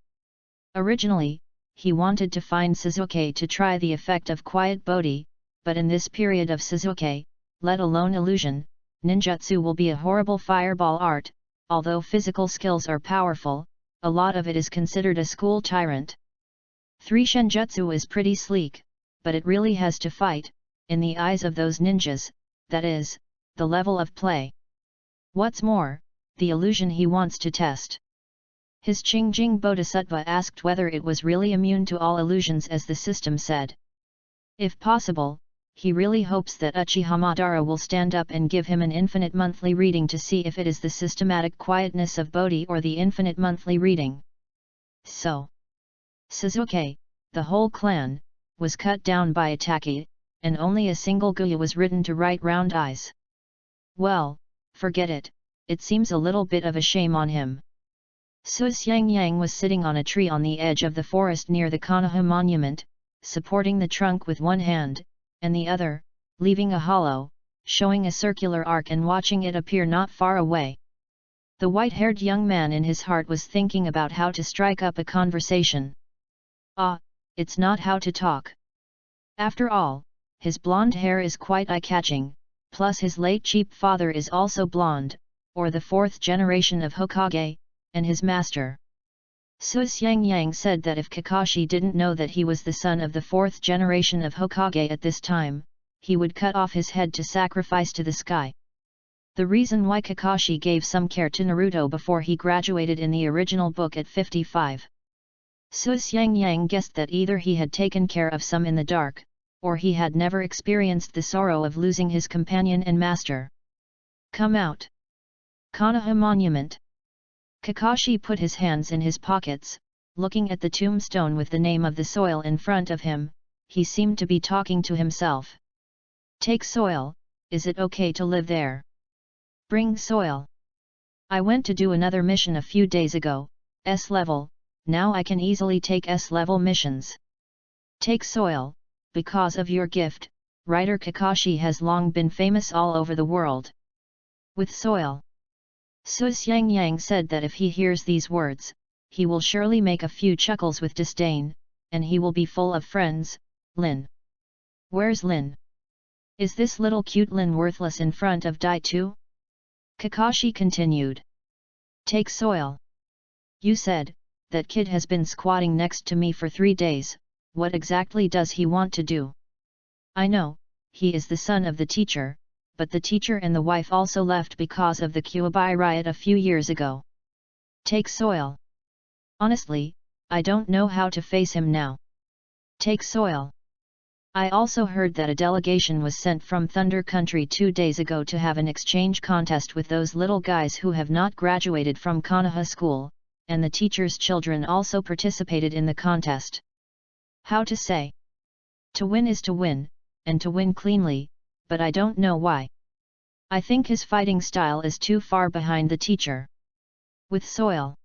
Originally, he wanted to find Suzuki to try the effect of Quiet Bodhi, but in this period of Suzuki, let alone illusion, ninjutsu will be a horrible fireball art. Although physical skills are powerful, a lot of it is considered a school tyrant. 3 Shenjutsu is pretty sleek, but it really has to fight, in the eyes of those ninjas, that is, the level of play. What's more, the illusion he wants to test. His Qingjing Bodhisattva asked whether it was really immune to all illusions as the system said. If possible, he really hopes that Uchiha Madara will stand up and give him an infinite monthly reading to see if it is the systematic quietness of Bodhi or the infinite monthly reading. So, Suzuki, the whole clan, was cut down by Itaki, and only a single Guya was written to write round eyes. Well, forget it, it seems a little bit of a shame on him. Su Xiangyang was sitting on a tree on the edge of the forest near the Konoha monument, supporting the trunk with one hand, and the other, leaving a hollow, showing a circular arc and watching it appear not far away. The white-haired young man in his heart was thinking about how to strike up a conversation. It's not how to talk. After all, his blonde hair is quite eye-catching, plus his late cheap father is also blonde, or the 4th generation of Hokage, and his master. Su Xiangyang said that if Kakashi didn't know that he was the son of the 4th generation of Hokage at this time, he would cut off his head to sacrifice to the sky. The reason why Kakashi gave some care to Naruto before he graduated in the original book at 55. Su Xiangyang guessed that either he had taken care of some in the dark, or he had never experienced the sorrow of losing his companion and master. Come out. Konoha Monument. Kakashi put his hands in his pockets, looking at the tombstone with the name of the soil in front of him. He seemed to be talking to himself. Take soil, is it okay to live there? Bring soil. I went to do another mission a few days ago, S-level, now I can easily take S-level missions. Take soil, because of your gift, writer Kakashi has long been famous all over the world. With soil. Su Xiangyang said that if he hears these words, he will surely make a few chuckles with disdain, and he will be full of friends. Lin. Where's Lin? Is this little cutelin worthless in front of Dai too? Kakashi continued. Take soil. You said, that kid has been squatting next to me for 3 days, what exactly does he want to do? I know, he is the son of the teacher, but the teacher and the wife also left because of the Kyuubi riot a few years ago. Take soil. Honestly, I don't know how to face him now. Take soil. I also heard that a delegation was sent from Thunder Country 2 days ago to have an exchange contest with those little guys who have not graduated from Konoha school, and the teacher's children also participated in the contest. How to say? To win is to win, and to win cleanly, but I don't know why. I think his fighting style is too far behind the teacher. With soil.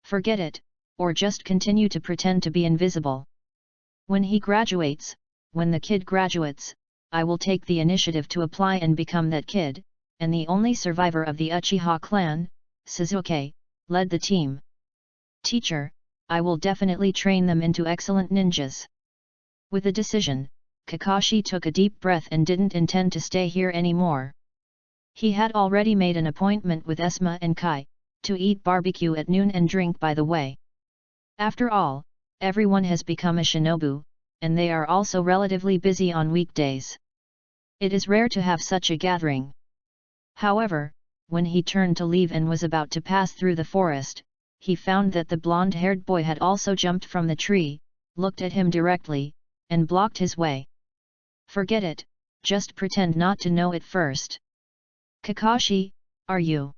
Forget it, or just continue to pretend to be invisible. When he graduates, when the kid graduates, I will take the initiative to apply and become that kid, and the only survivor of the Uchiha clan, Sasuke, led the team. Teacher, I will definitely train them into excellent ninjas. With a decision, Kakashi took a deep breath and didn't intend to stay here anymore. He had already made an appointment with Esma and Kai, to eat barbecue at noon and drink by the way. After all, everyone has become a shinobu, and they are also relatively busy on weekdays. It is rare to have such a gathering. However, when he turned to leave and was about to pass through the forest, he found that the blonde-haired boy had also jumped from the tree, looked at him directly, and blocked his way. Forget it, just pretend not to know it first. Kakashi, are you?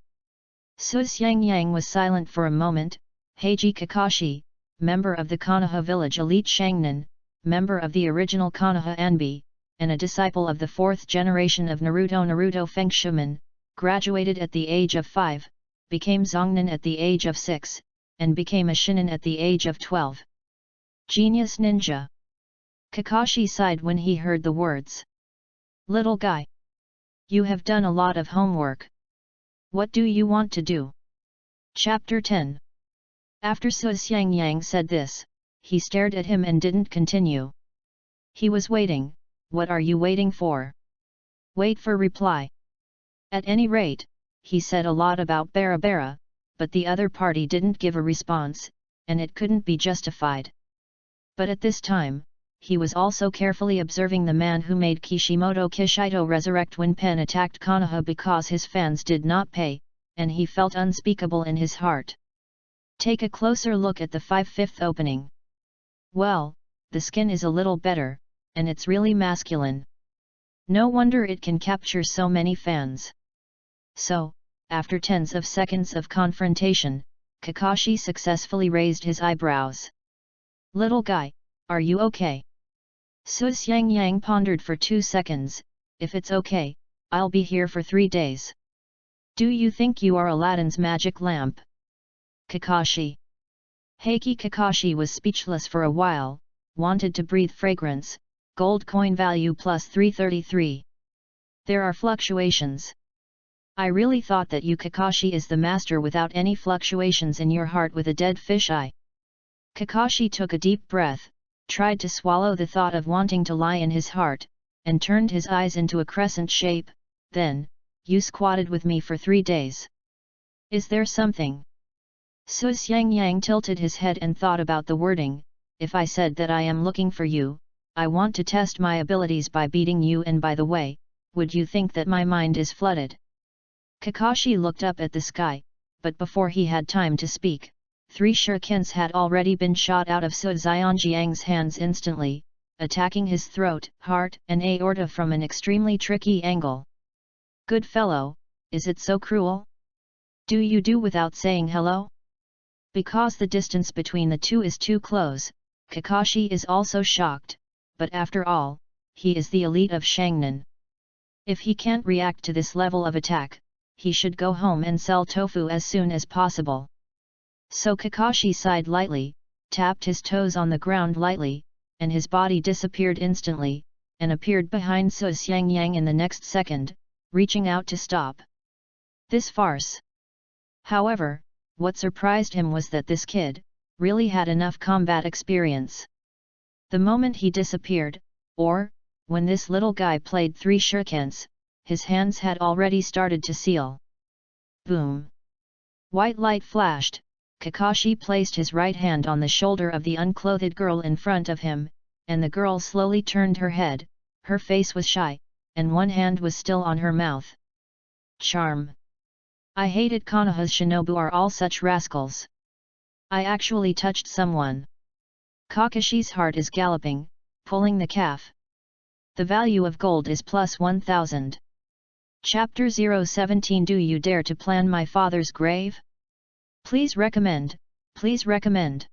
Su Xiangyang was silent for a moment. Heiji Kakashi, member of the Konoha village elite Shangnan, member of the original Konoha Anbi, and a disciple of the 4th generation of Naruto Fengshuman, graduated at the age of 5, became Zongnan at the age of 6, and became a Shinin at the age of 12. Genius ninja. Kakashi sighed when he heard the words. Little guy. You have done a lot of homework. What do you want to do? Chapter 10. After Su Xiangyang said this, he stared at him and didn't continue. He was waiting. What are you waiting for? Wait for reply. At any rate, he said a lot about Barabara, but the other party didn't give a response, and it couldn't be justified. But at this time, he was also carefully observing the man who made Kishimoto Kishito resurrect when Pen attacked Konoha because his fans did not pay, and he felt unspeakable in his heart. Take a closer look at the 5/5 opening. Well, the skin is a little better, and it's really masculine. No wonder it can capture so many fans. So, after tens of seconds of confrontation, Kakashi successfully raised his eyebrows. Little guy, are you okay? Su Xiangyang pondered for 2 seconds. If it's okay, I'll be here for 3 days. Do you think you are Aladdin's magic lamp? Kakashi. Heiki Kakashi was speechless for a while, wanted to breathe fragrance. Gold coin value plus 333. There are fluctuations. I really thought that you Kakashi is the master without any fluctuations in your heart with a dead fish eye. Kakashi took a deep breath, tried to swallow the thought of wanting to lie in his heart, and turned his eyes into a crescent shape. Then, you squatted with me for 3 days. Is there something? Su Xiangyang tilted his head and thought about the wording. If I said that I am looking for you, I want to test my abilities by beating you, and by the way, would you think that my mind is flooded? Kakashi looked up at the sky, but before he had time to speak, 3 shurikens had already been shot out of Su Xiangyang's hands instantly, attacking his throat, heart and aorta from an extremely tricky angle. Good fellow, is it so cruel? Do you do without saying hello? Because the distance between the two is too close, Kakashi is also shocked, but after all, he is the elite of Shangnan. If he can't react to this level of attack, he should go home and sell tofu as soon as possible. So Kakashi sighed lightly, tapped his toes on the ground lightly, and his body disappeared instantly, and appeared behind Su Xiangyang in the next second, reaching out to stop this farce. However, what surprised him was that this kid really had enough combat experience. The moment he disappeared, or, when this little guy played 3 shurikens, his hands had already started to seal. Boom! White light flashed. Kakashi placed his right hand on the shoulder of the unclothed girl in front of him, and the girl slowly turned her head. Her face was shy, and one hand was still on her mouth. Charm! I hated Konoha's shinobu are all such rascals. I actually touched someone. Kakashi's heart is galloping, pulling the calf. The value of gold is plus 1000. Chapter 017 Do you dare to plan my father's grave? Please recommend, please recommend.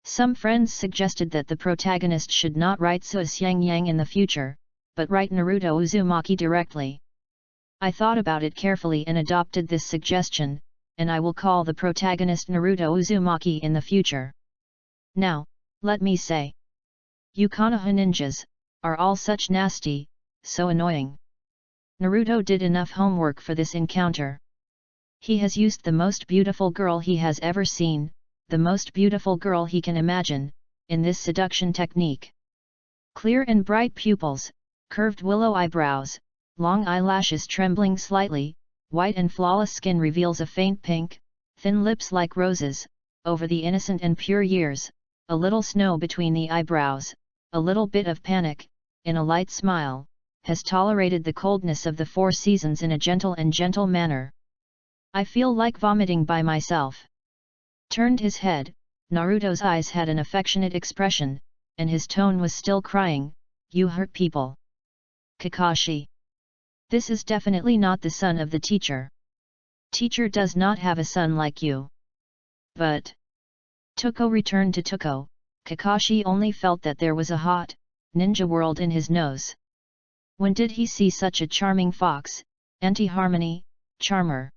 Some friends suggested that the protagonist should not write Suosyang Yang in the future, but write Naruto Uzumaki directly. I thought about it carefully and adopted this suggestion, and I will call the protagonist Naruto Uzumaki in the future. Now, let me say. You Konoha ninjas, are all such nasty, so annoying. Naruto did enough homework for this encounter. He has used the most beautiful girl he has ever seen, the most beautiful girl he can imagine, in this seduction technique. Clear and bright pupils, curved willow eyebrows, long eyelashes trembling slightly, white and flawless skin reveals a faint pink, thin lips like roses, over the innocent and pure years, a little snow between the eyebrows, a little bit of panic, in a light smile, has tolerated the coldness of the 4 seasons in a gentle manner. I feel like vomiting by myself. Turned his head, Naruto's eyes had an affectionate expression, and his tone was still crying, you hurt people. Kakashi. This is definitely not the son of the teacher. Teacher does not have a son like you. But. Tuko returned to Tuko. Kakashi only felt that there was a hot, ninja world in his nose. When did he see such a charming fox, anti-harmony, charmer?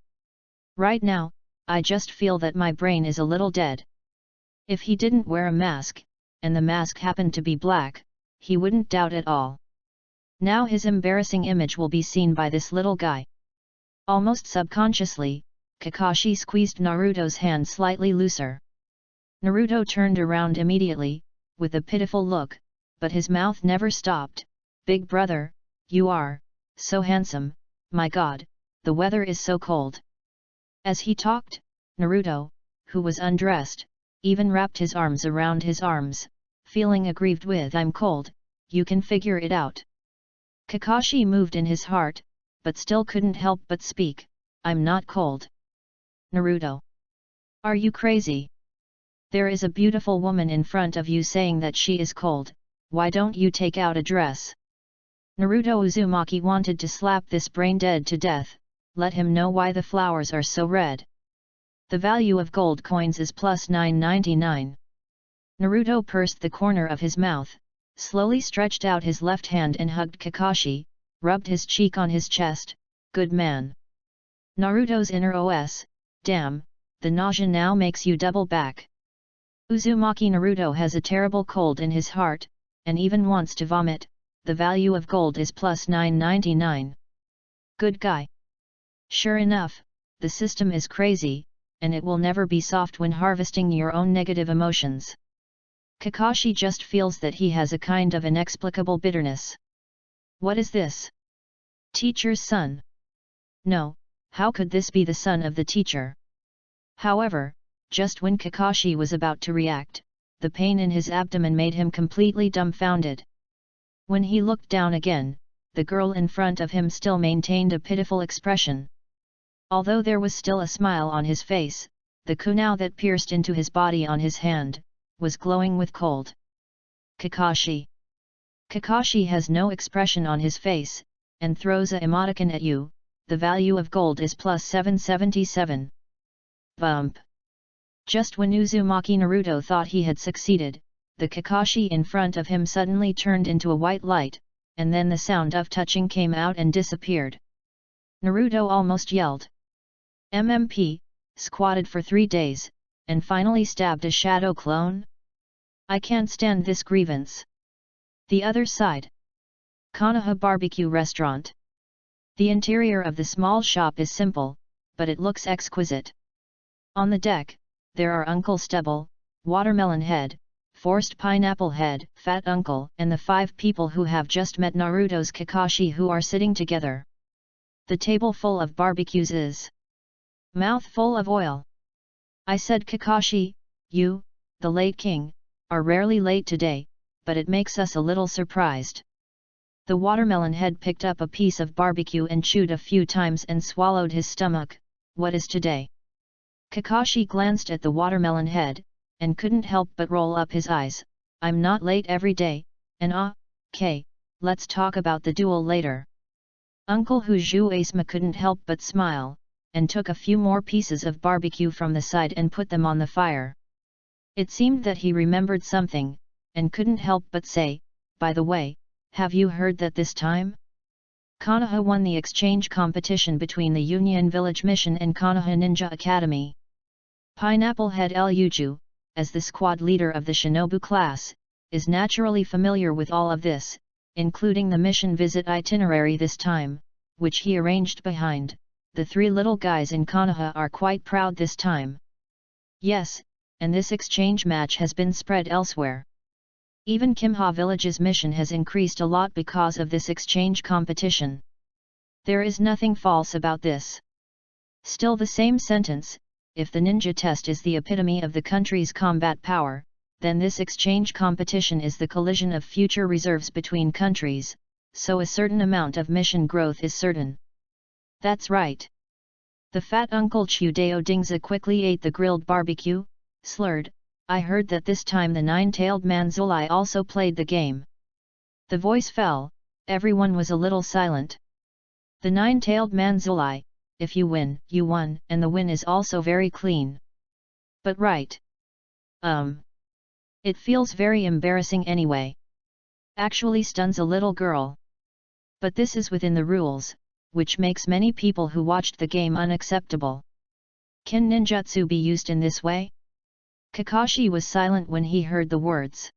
Right now, I just feel that my brain is a little dead. If he didn't wear a mask, and the mask happened to be black, he wouldn't doubt at all. Now his embarrassing image will be seen by this little guy. Almost subconsciously, Kakashi squeezed Naruto's hand slightly looser. Naruto turned around immediately, with a pitiful look, but his mouth never stopped. Big brother, you are so handsome, my god, the weather is so cold. As he talked, Naruto, who was undressed, even wrapped his arms around his arms, feeling aggrieved with I'm cold, you can figure it out. Kakashi moved in his heart, but still couldn't help but speak, I'm not cold. Naruto. Are you crazy? There is a beautiful woman in front of you saying that she is cold, why don't you take out a dress? Naruto Uzumaki wanted to slap this brain dead to death, let him know why the flowers are so red. The value of gold coins is plus 999. Naruto pursed the corner of his mouth, slowly stretched out his left hand and hugged Kakashi, rubbed his cheek on his chest, good man. Naruto's inner OS, damn, the nausea now makes you double back. Uzumaki Naruto has a terrible cold in his heart, and even wants to vomit, the value of gold is plus 999. Good guy. Sure enough, the system is crazy, and it will never be soft when harvesting your own negative emotions. Kakashi just feels that he has a kind of inexplicable bitterness. What is this? Teacher's son? No, how could this be the son of the teacher? However, just when Kakashi was about to react, the pain in his abdomen made him completely dumbfounded. When he looked down again, the girl in front of him still maintained a pitiful expression. Although there was still a smile on his face, the kunai that pierced into his body on his hand, was glowing with cold. Kakashi. Kakashi has no expression on his face, and throws a emoticon at you, the value of gold is plus 777. Bump. Just when Uzumaki Naruto thought he had succeeded, the Kakashi in front of him suddenly turned into a white light, and then the sound of touching came out and disappeared. Naruto almost yelled. MMP, squatted for 3 days, and finally stabbed a shadow clone? I can't stand this grievance. The other side. Konoha Barbecue Restaurant. The interior of the small shop is simple, but it looks exquisite. On the deck, there are Uncle Stubble, Watermelon Head, Forced Pineapple Head, Fat Uncle, and the 5 people who have just met Naruto's Kakashi who are sitting together. The table full of barbecues is mouth full of oil. I said Kakashi, you, the late king, are rarely late today, but it makes us a little surprised. The watermelon head picked up a piece of barbecue and chewed a few times and swallowed his stomach. What is today? Kakashi glanced at the watermelon head, and couldn't help but roll up his eyes. I'm not late every day, and okay, let's talk about the duel later. Uncle Hujuasma couldn't help but smile, and took a few more pieces of barbecue from the side and put them on the fire. It seemed that he remembered something, and couldn't help but say, by the way, have you heard that this time? Konoha won the exchange competition between the Union Village Mission and Konoha Ninja Academy. Pineapple Head Ryuju, as the squad leader of the Shinobu class, is naturally familiar with all of this, including the mission visit itinerary this time, which he arranged behind. The 3 little guys in Konoha are quite proud this time. Yes, and this exchange match has been spread elsewhere. Even Kimha Village's mission has increased a lot because of this exchange competition. There is nothing false about this. Still the same sentence, if the ninja test is the epitome of the country's combat power, then this exchange competition is the collision of future reserves between countries, so a certain amount of mission growth is certain. That's right. The fat Uncle Chudeo Dingza quickly ate the grilled barbecue, slurred, I heard that this time the 9-tailed Manzulai also played the game. The voice fell, everyone was a little silent. The 9-tailed Manzulai, if you win, you won, and the win is also very clean. But right. It feels very embarrassing anyway. Actually stuns a little girl. But this is within the rules, which makes many people who watched the game unacceptable. Can ninjutsu be used in this way? Kakashi was silent when he heard the words.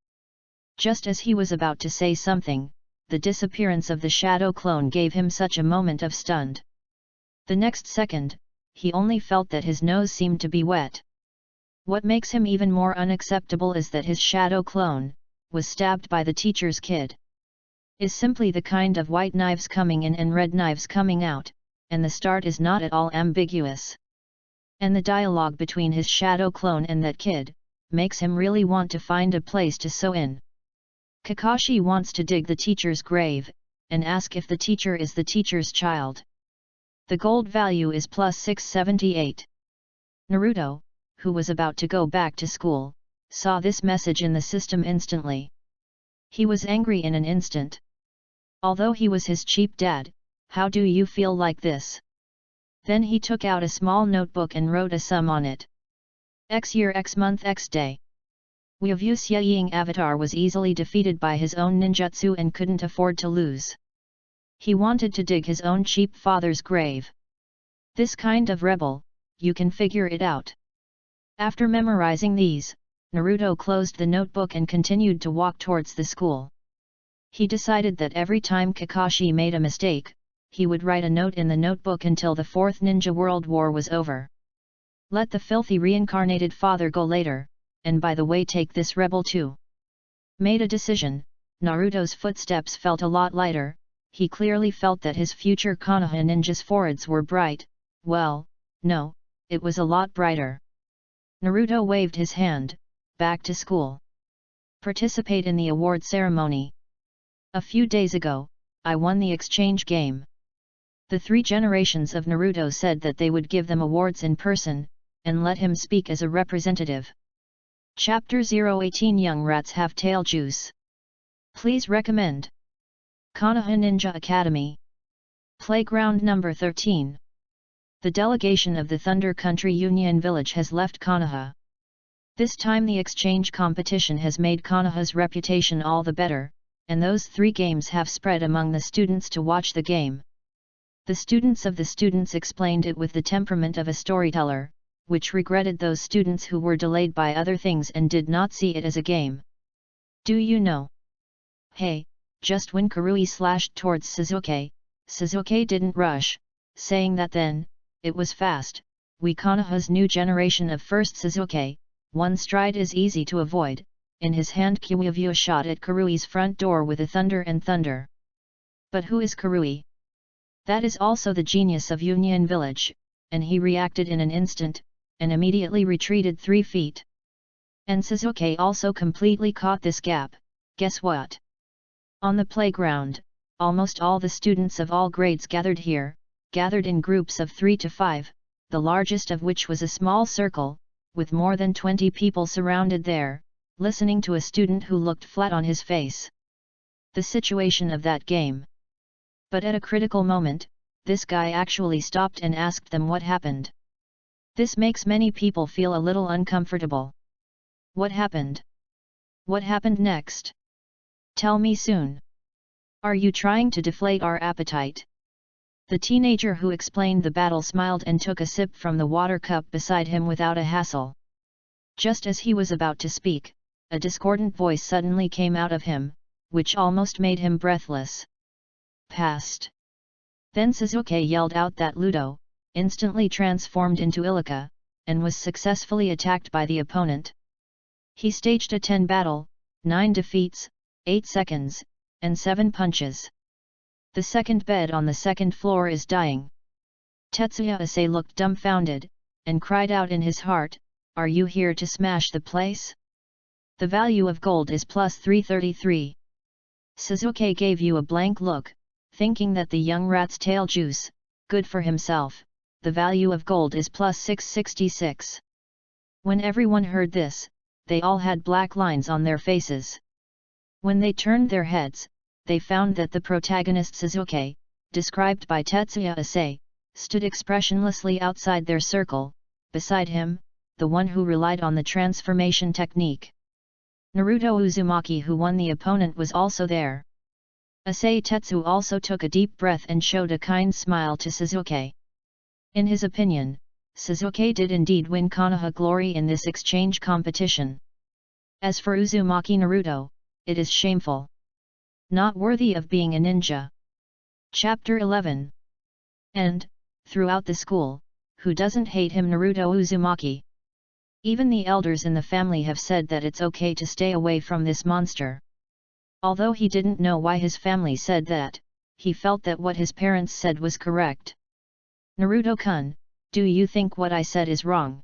Just as he was about to say something, the disappearance of the shadow clone gave him such a moment of stunned. The next second, he only felt that his nose seemed to be wet. What makes him even more unacceptable is that his shadow clone was stabbed by the teacher's kid. Is simply the kind of white knives coming in and red knives coming out, and the start is not at all ambiguous. And the dialogue between his shadow clone and that kid makes him really want to find a place to sew in. Kakashi wants to dig the teacher's grave, and ask if the teacher is the teacher's child. The gold value is plus 678. Naruto, who was about to go back to school, saw this message in the system instantly. He was angry in an instant. Although he was his cheap dad, how do you feel like this? Then he took out a small notebook and wrote a sum on it. X year X month X day. Weavu Ying Avatar was easily defeated by his own ninjutsu and couldn't afford to lose. He wanted to dig his own cheap father's grave. This kind of rebel, you can figure it out. After memorizing these, Naruto closed the notebook and continued to walk towards the school. He decided that every time Kakashi made a mistake, he would write a note in the notebook until the 4th Ninja World War was over. Let the filthy reincarnated father go later, and by the way take this rebel too. Made a decision, Naruto's footsteps felt a lot lighter, he clearly felt that his future Konoha ninja's foreheads were bright, well, no, it was a lot brighter. Naruto waved his hand, back to school. Participate in the award ceremony. A few days ago, I won the exchange game. The 3 generations of Naruto said that they would give them awards in person, and let him speak as a representative. Chapter 018 Young Rats Have Tail Juice. Please recommend. Konoha Ninja Academy. Playground number 13. The delegation of the Thunder Country Union Village has left Konoha. This time the exchange competition has made Konoha's reputation all the better, and those 3 games have spread among the students to watch the game. The students of the students explained it with the temperament of a storyteller, which regretted those students who were delayed by other things and did not see it as a game. Do you know? Hey, just when Karui slashed towards Sasuke, Sasuke didn't rush, saying that then, it was fast, we Konoha's new generation of first Sasuke, one stride is easy to avoid, in his hand Kyuuvu shot at Kurui's front door with a thunder and thunder. But who is Kurui? That is also the genius of Union Village, and he reacted in an instant, and immediately retreated 3 feet. And Suzuki also completely caught this gap. Guess what? On the playground, almost all the students of all grades gathered in groups of 3 to 5, the largest of which was a small circle, with more than 20 people surrounded there, listening to a student who looked flat on his face. The situation of that game. But at a critical moment, this guy actually stopped and asked them what happened. This makes many people feel a little uncomfortable. What happened? What happened next? Tell me soon. Are you trying to deflate our appetite? The teenager who explained the battle smiled and took a sip from the water cup beside him without a hassle. Just as he was about to speak, a discordant voice suddenly came out of him, which almost made him breathless. Past. Then Suzuki yelled out that Ludo, instantly transformed into Ilika, and was successfully attacked by the opponent. He staged a 10 battle, 9 defeats, 8 seconds, and 7 punches. The second bed on the second floor is dying. Tetsuya Ase looked dumbfounded, and cried out in his heart, "Are you here to smash the place? The value of gold is plus 333. Suzuki gave you a blank look, thinking that the young rat's tail juice, good for himself, the value of gold is plus 666. When everyone heard this, they all had black lines on their faces. When they turned their heads, they found that the protagonist Suzuki, described by Tetsuya Ase, stood expressionlessly outside their circle, beside him, the one who relied on the transformation technique. Naruto Uzumaki, who won the opponent, was also there. Ase Tetsu also took a deep breath and showed a kind smile to Suzuki. In his opinion, Suzuki did indeed win Konoha glory in this exchange competition. As for Uzumaki Naruto, it is shameful. Not worthy of being a ninja. Chapter 11. And, throughout the school, who doesn't hate him, Naruto Uzumaki? Even the elders in the family have said that it's okay to stay away from this monster. Although he didn't know why his family said that, he felt that what his parents said was correct. Naruto-kun, do you think what I said is wrong?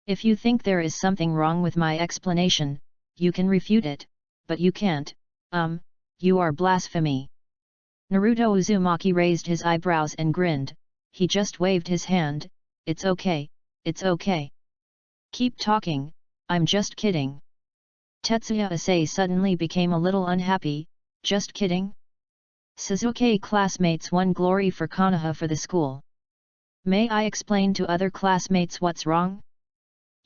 If you think there is something wrong with my explanation, you can refute it, but you can't, you are blasphemy. Naruto Uzumaki raised his eyebrows and grinned. He just waved his hand. It's okay, it's okay. Keep talking, I'm just kidding. Tetsuya Ase suddenly became a little unhappy. Just kidding? Suzuki classmates won glory for Konoha for the school. May I explain to other classmates what's wrong?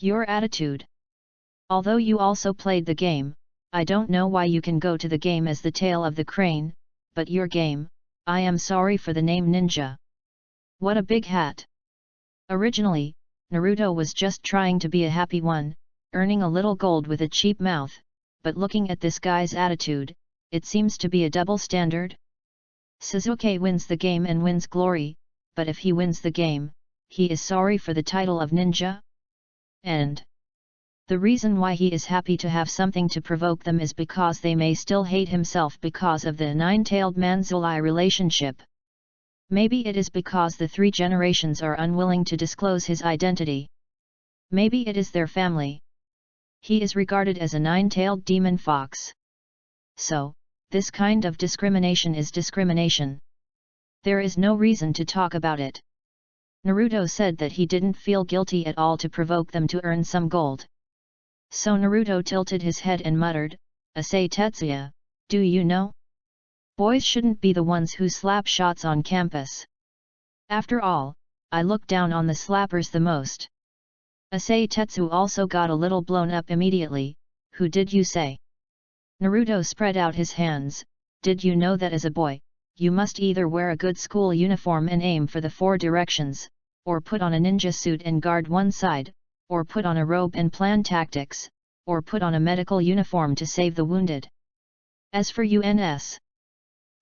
Your attitude. Although you also played the game, I don't know why you can go to the game as the tail of the crane, but your game, I am sorry for the name ninja. What a big hat. Originally, Naruto was just trying to be a happy one, earning a little gold with a cheap mouth, but looking at this guy's attitude, it seems to be a double standard. Suzuki wins the game and wins glory, but if he wins the game, he is sorry for the title of ninja? And the reason why he is happy to have something to provoke them is because they may still hate himself because of the nine-tailed Manzulai relationship. Maybe it is because the 3 generations are unwilling to disclose his identity. Maybe it is their family. He is regarded as a 9-tailed demon fox. So, this kind of discrimination is discrimination. There is no reason to talk about it. Naruto said that he didn't feel guilty at all to provoke them to earn some gold. So Naruto tilted his head and muttered, "Ase Tetsuya, do you know? Boys shouldn't be the ones who slap shots on campus. After all, I look down on the slappers the most." Ase Tetsu also got a little blown up immediately. "Who did you say?" Naruto spread out his hands. "Did you know that as a boy, you must either wear a good school uniform and aim for the 4 directions, or put on a ninja suit and guard one side, or put on a robe and plan tactics, or put on a medical uniform to save the wounded? As for UNS..."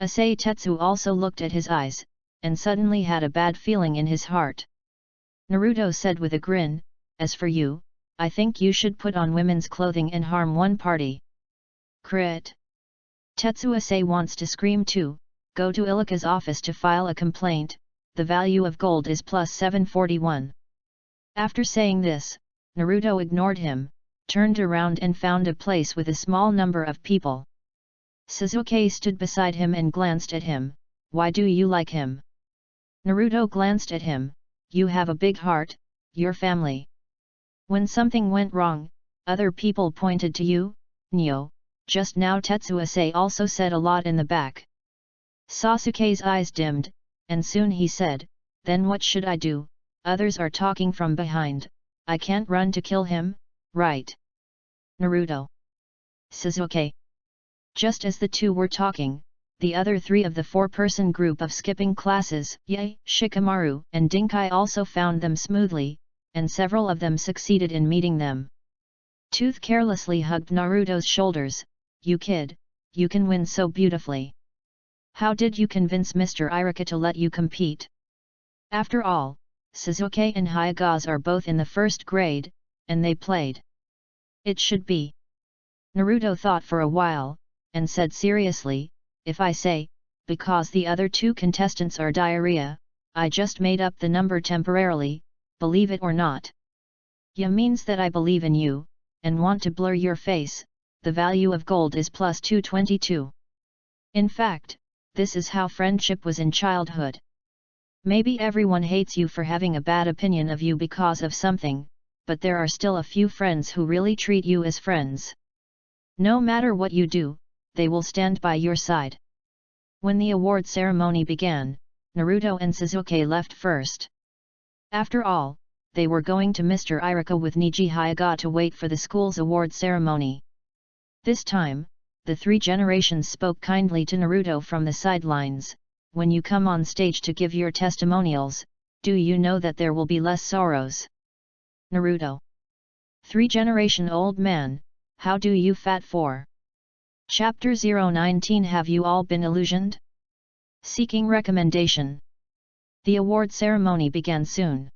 Ase Tetsu also looked at his eyes, and suddenly had a bad feeling in his heart. Naruto said with a grin, "As for you, I think you should put on women's clothing and harm one party. Crit. Tetsuase wants to scream too. Go to Ilika's office to file a complaint, the value of gold is plus 741. After saying this, Naruto ignored him, turned around and found a place with a small number of people. Sasuke stood beside him and glanced at him. Why do you like him? Naruto glanced at him. You have a big heart, your family. When something went wrong, other people pointed to you, Nyo. Just now Tetsuase also said a lot in the back. Sasuke's eyes dimmed, and soon he said, then what should I do? Others are talking from behind. I can't run to kill him, right? Naruto. Sasuke. Just as the two were talking, the other three of the four-person group of skipping classes, Yae, Shikamaru and Dinkai also found them smoothly, and several of them succeeded in meeting them. Tooth carelessly hugged Naruto's shoulders. You kid, you can win so beautifully. How did you convince Mr. Irika to let you compete? After all, Sasuke and Hyaga's are both in the first grade, and they played. It should be. Naruto thought for a while, and said seriously, if I say, because the other two contestants are diarrhea, I just made up the number temporarily, believe it or not. Ya means that I believe in you, and want to blur your face, the value of gold is plus 222. In fact, this is how friendship was in childhood. Maybe everyone hates you for having a bad opinion of you because of something, but there are still a few friends who really treat you as friends. No matter what you do, they will stand by your side. When the award ceremony began, Naruto and Sasuke left first. After all, they were going to Mr. Irika with Niji Hyaga to wait for the school's award ceremony. This time, the three generations spoke kindly to Naruto from the sidelines. When you come on stage to give your testimonials, do you know that there will be less sorrows? Naruto. 3-generation-old man, how do you fat for? Chapter 019 Have you all been illusioned? Seeking recommendation. The award ceremony began soon.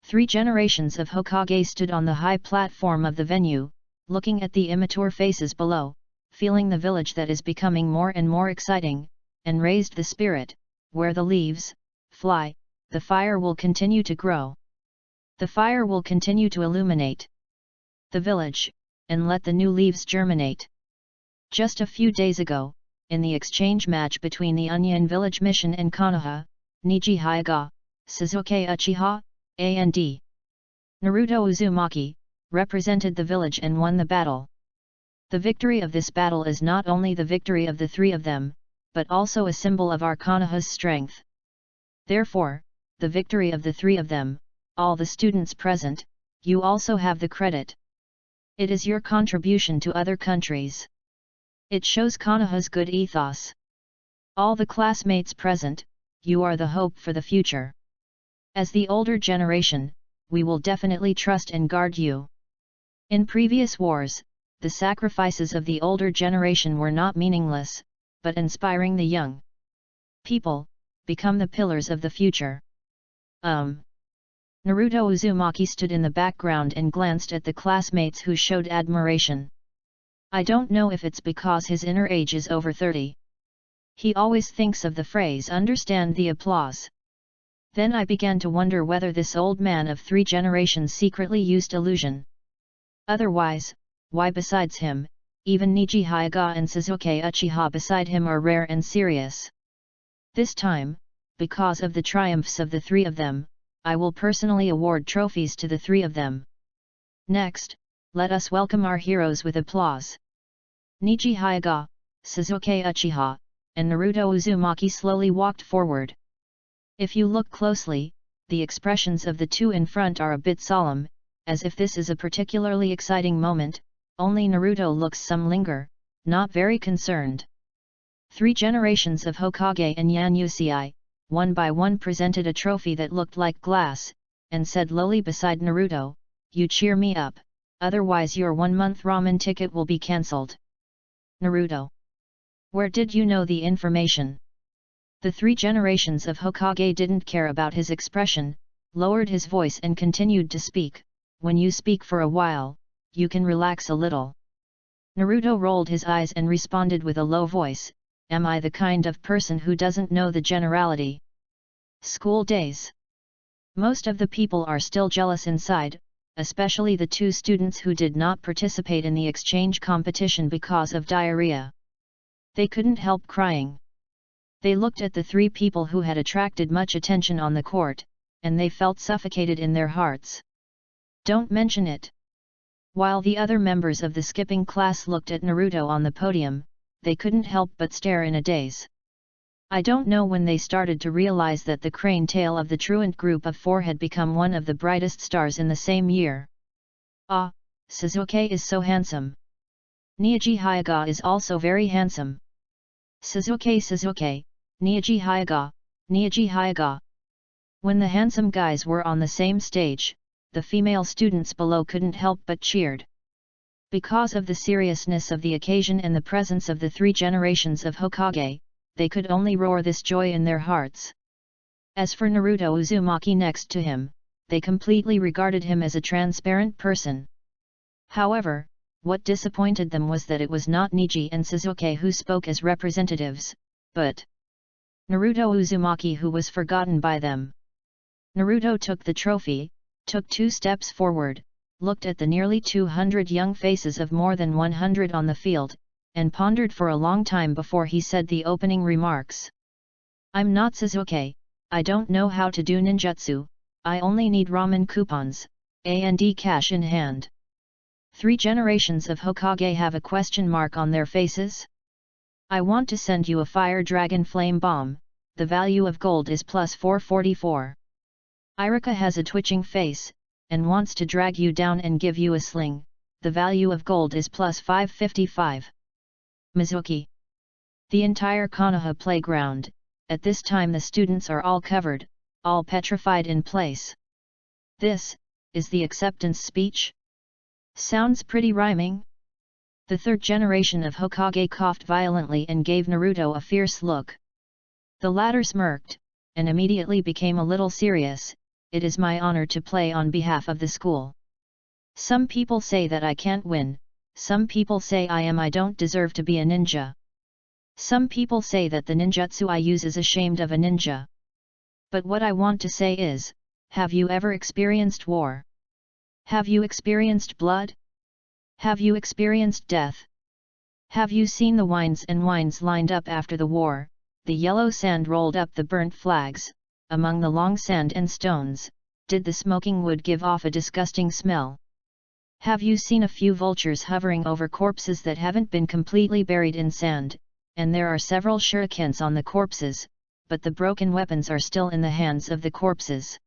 3 generations of Hokage stood on the high platform of the venue, looking at the immature faces below, feeling the village that is becoming more and more exciting, and raised the spirit, where the leaves fly, the fire will continue to grow. The fire will continue to illuminate the village, and let the new leaves germinate. Just a few days ago, in the exchange match between the Onion Village Mission and Konoha, Niji Hyaga, Sasuke Uchiha, and Naruto Uzumaki, represented the village and won the battle. The victory of this battle is not only the victory of the three of them, but also a symbol of our Konoha's strength. Therefore, the victory of the three of them, all the students present, you also have the credit. It is your contribution to other countries. It shows Konoha's good ethos. All the classmates present, you are the hope for the future. As the older generation, we will definitely trust and guard you. In previous wars, the sacrifices of the older generation were not meaningless, but inspiring the young people, become the pillars of the future. Naruto Uzumaki stood in the background and glanced at the classmates who showed admiration. I don't know if it's because his inner age is over 30. He always thinks of the phrase understand the applause. Then I began to wonder whether this old man of 3 generations secretly used illusion. Otherwise, why besides him, even Niji Hyaga and Sasuke Uchiha beside him are rare and serious. This time, because of the triumphs of the 3 of them, I will personally award trophies to the 3 of them. Next, let us welcome our heroes with applause. Niji Hyaga, Sasuke Uchiha, and Naruto Uzumaki slowly walked forward. If you look closely, the expressions of the 2 in front are a bit solemn, as if this is a particularly exciting moment. Only Naruto looks some linger, not very concerned. 3 generations of Hokage and Yanusei, one by one presented a trophy that looked like glass, and said lowly beside Naruto, "You cheer me up, otherwise your 1-month ramen ticket will be cancelled." Naruto. Where did you know the information? The 3 generations of Hokage didn't care about his expression, lowered his voice and continued to speak. when you speak for a while, you can relax a little. Naruto rolled his eyes and responded with a low voice, am I the kind of person who doesn't know the generality? School days. Most of the people are still jealous inside, especially the 2 students who did not participate in the exchange competition because of diarrhea. They couldn't help crying. They looked at the 3 people who had attracted much attention on the court, and they felt suffocated in their hearts. Don't mention it. While the other members of the skipping class looked at Naruto on the podium, they couldn't help but stare in a daze. I don't know when they started to realize that the crane tail of the truant group of 4 had become one of the brightest stars in the same year. Ah, Sasuke is so handsome. Neji Hyuga is also very handsome. Sasuke, Neji Hyuga. When the handsome guys were on the same stage, the female students below couldn't help but cheered. Because of the seriousness of the occasion and the presence of the 3 generations of Hokage, they could only roar this joy in their hearts. As for Naruto Uzumaki next to him, they completely regarded him as a transparent person. However, what disappointed them was that it was not Neji and Sasuke who spoke as representatives, but Naruto Uzumaki who was forgotten by them. Naruto took the trophy, took 2 steps forward, looked at the nearly 200 young faces of more than 100 on the field, and pondered for a long time before he said the opening remarks. I'm not Sasuke, I don't know how to do ninjutsu, I only need ramen coupons, and cash in hand. 3 generations of Hokage have a question mark on their faces? I want to send you a fire dragon flame bomb, the value of gold is plus 444. Irika has a twitching face, and wants to drag you down and give you a sling, the value of gold is plus 555. Mizuki. The entire Konoha playground, at this time the students are all covered, all petrified in place. This, is the acceptance speech? Sounds pretty rhyming. The 3rd generation of Hokage coughed violently and gave Naruto a fierce look. The latter smirked, and immediately became a little serious, it is my honor to play on behalf of the school. Some people say that I can't win. Some people say I don't deserve to be a ninja. Some people say that the ninjutsu I use is ashamed of a ninja. But what I want to say is, have you ever experienced war? Have you experienced blood? Have you experienced death? Have you seen the wines and wines lined up after the war, the yellow sand rolled up the burnt flags, among the long sand and stones, did the smoking wood give off a disgusting smell? Have you seen a few vultures hovering over corpses that haven't been completely buried in sand, and there are several shurikens on the corpses, but the broken weapons are still in the hands of the corpses?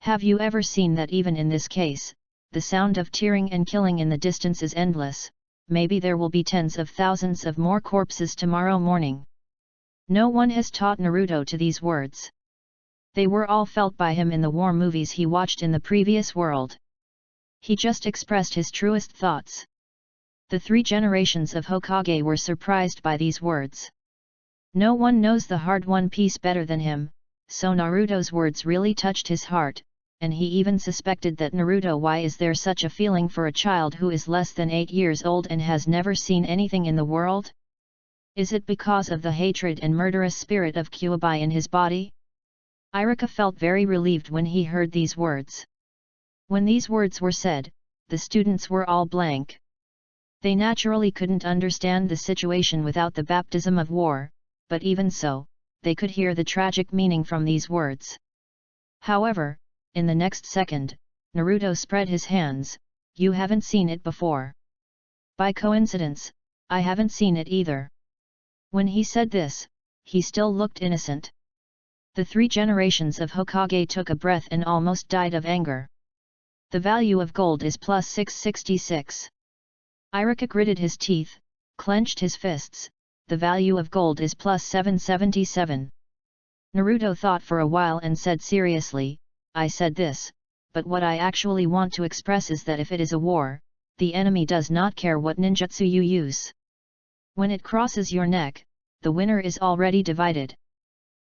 Have you ever seen that even in this case, the sound of tearing and killing in the distance is endless, maybe there will be tens of thousands of more corpses tomorrow morning? No one has taught Naruto to these words. They were all felt by him in the war movies he watched in the previous world. He just expressed his truest thoughts. The 3 generations of Hokage were surprised by these words. No one knows the hard-won peace better than him, so Naruto's words really touched his heart, and he even suspected that Naruto, why is there such a feeling for a child who is less than 8 years old and has never seen anything in the world? Is it because of the hatred and murderous spirit of Kyuubi in his body? Irika felt very relieved when he heard these words. When these words were said, the students were all blank. They naturally couldn't understand the situation without the baptism of war, but even so, they could hear the tragic meaning from these words. However, in the next second, Naruto spread his hands, you haven't seen it before. By coincidence, I haven't seen it either. When he said this, he still looked innocent. The 3 generations of Hokage took a breath and almost died of anger. The value of gold is plus 666. Irika gritted his teeth, clenched his fists, the value of gold is plus 777. Naruto thought for a while and said seriously, I said this, but what I actually want to express is that if it is a war, the enemy does not care what ninjutsu you use. When it crosses your neck, the winner is already divided.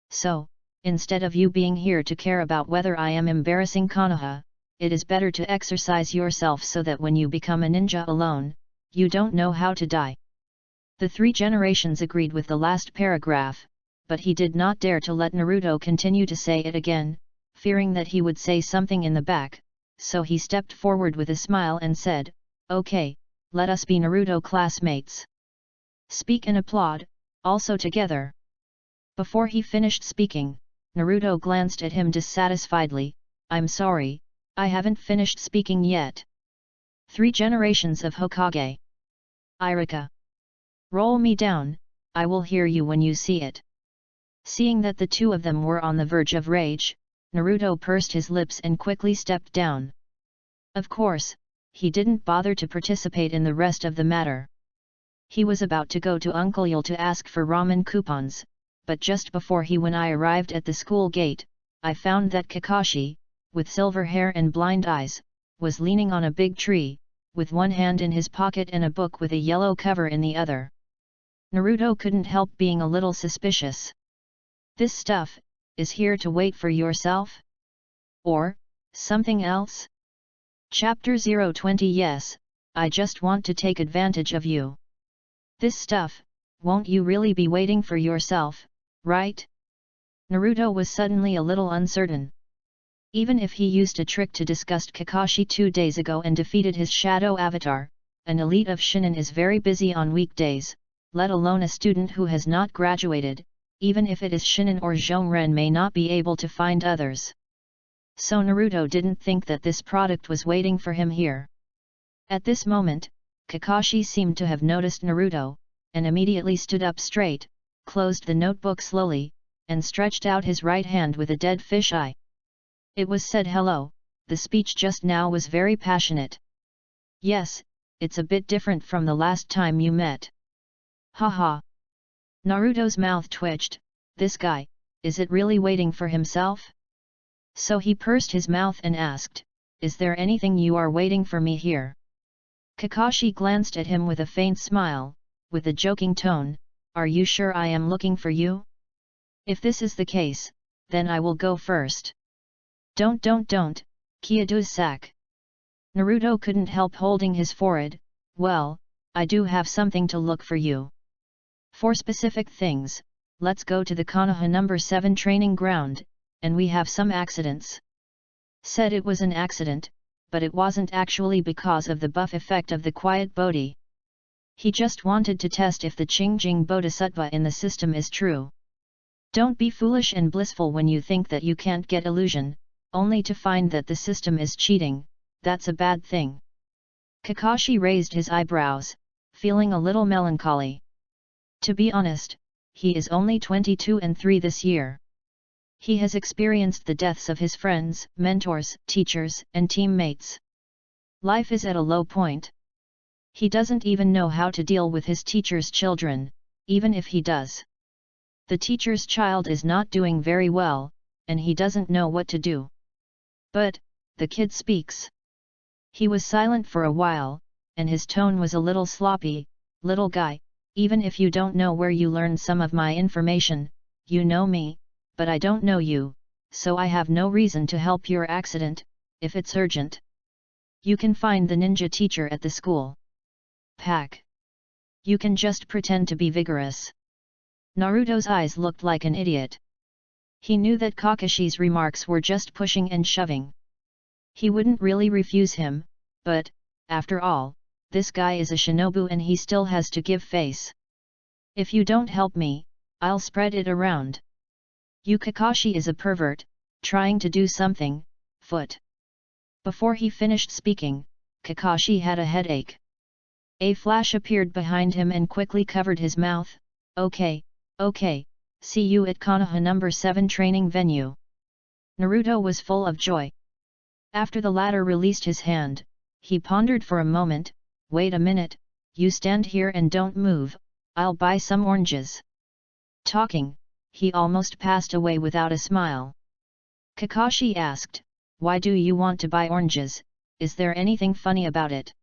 So, instead of you being here to care about whether I am embarrassing Konoha, it is better to exercise yourself so that when you become a ninja alone, you don't know how to die. The 3 generations agreed with the last paragraph, but he did not dare to let Naruto continue to say it again, fearing that he would say something in the back, so he stepped forward with a smile and said, "Okay, let us be Naruto classmates. Speak and applaud, also together." Before he finished speaking, Naruto glanced at him dissatisfiedly. "I'm sorry, I haven't finished speaking yet." 3 generations of Hokage. Irika. Roll me down, I will hear you when you see it. Seeing that the 2 of them were on the verge of rage, Naruto pursed his lips and quickly stepped down. Of course, he didn't bother to participate in the rest of the matter. He was about to go to Uncle Yul to ask for ramen coupons, but just before when I arrived at the school gate, I found that Kakashi, with silver hair and blind eyes, was leaning on a big tree, with one hand in his pocket and a book with a yellow cover in the other. Naruto couldn't help being a little suspicious. This stuff, is here to wait for yourself? Or, something else? Chapter 020. Yes, I just want to take advantage of you. This stuff, won't you really be waiting for yourself, right? Naruto was suddenly a little uncertain. Even if he used a trick to disgust Kakashi 2 days ago and defeated his shadow avatar, an elite of Shinin is very busy on weekdays, let alone a student who has not graduated, even if it is Shinin or Zhongren may not be able to find others. So Naruto didn't think that this product was waiting for him here. At this moment, Kakashi seemed to have noticed Naruto, and immediately stood up straight, closed the notebook slowly, and stretched out his right hand with a dead fish eye. It was said hello, the speech just now was very passionate. Yes, it's a bit different from the last time you met. Haha. Naruto's mouth twitched. This guy, is it really waiting for himself? So he pursed his mouth and asked, "Is there anything you are waiting for me here?" Kakashi glanced at him with a faint smile, with a joking tone, "Are you sure I am looking for you? If this is the case, then I will go first." Don't, Kyoto-sak. Naruto couldn't help holding his forehead. "Well, I do have something to look for you. For specific things, let's go to the Konoha No. 7 training ground, and we have some accidents." Said it was an accident, but it wasn't actually because of the buff effect of the quiet Bodhi. He just wanted to test if the Qingjing Bodhisattva in the system is true. Don't be foolish and blissful when you think that you can't get illusion, only to find that the system is cheating, that's a bad thing. Kakashi raised his eyebrows, feeling a little melancholy. To be honest, he is only 22 and 3 this year. He has experienced the deaths of his friends, mentors, teachers, and teammates. Life is at a low point. He doesn't even know how to deal with his teacher's children, even if he does. The teacher's child is not doing very well, and he doesn't know what to do. But, the kid speaks. He was silent for a while, and his tone was a little sloppy. "Little guy, even if you don't know where you learned some of my information, you know me, but I don't know you, so I have no reason to help your accident, if it's urgent. You can find the ninja teacher at the school. Pack. You can just pretend to be vigorous." Naruto's eyes looked like an idiot. He knew that Kakashi's remarks were just pushing and shoving. He wouldn't really refuse him, but, after all, this guy is a shinobu and he still has to give face. "If you don't help me, I'll spread it around. You Kakashi is a pervert, trying to do something, foot." Before he finished speaking, Kakashi had a headache. A flash appeared behind him and quickly covered his mouth. Okay, see you at Konoha No. 7 training venue." Naruto was full of joy. After the latter released his hand, he pondered for a moment. "Wait a minute, you stand here and don't move, I'll buy some oranges." Talking, he almost passed away without a smile. Kakashi asked, "Why do you want to buy oranges, is there anything funny about it?"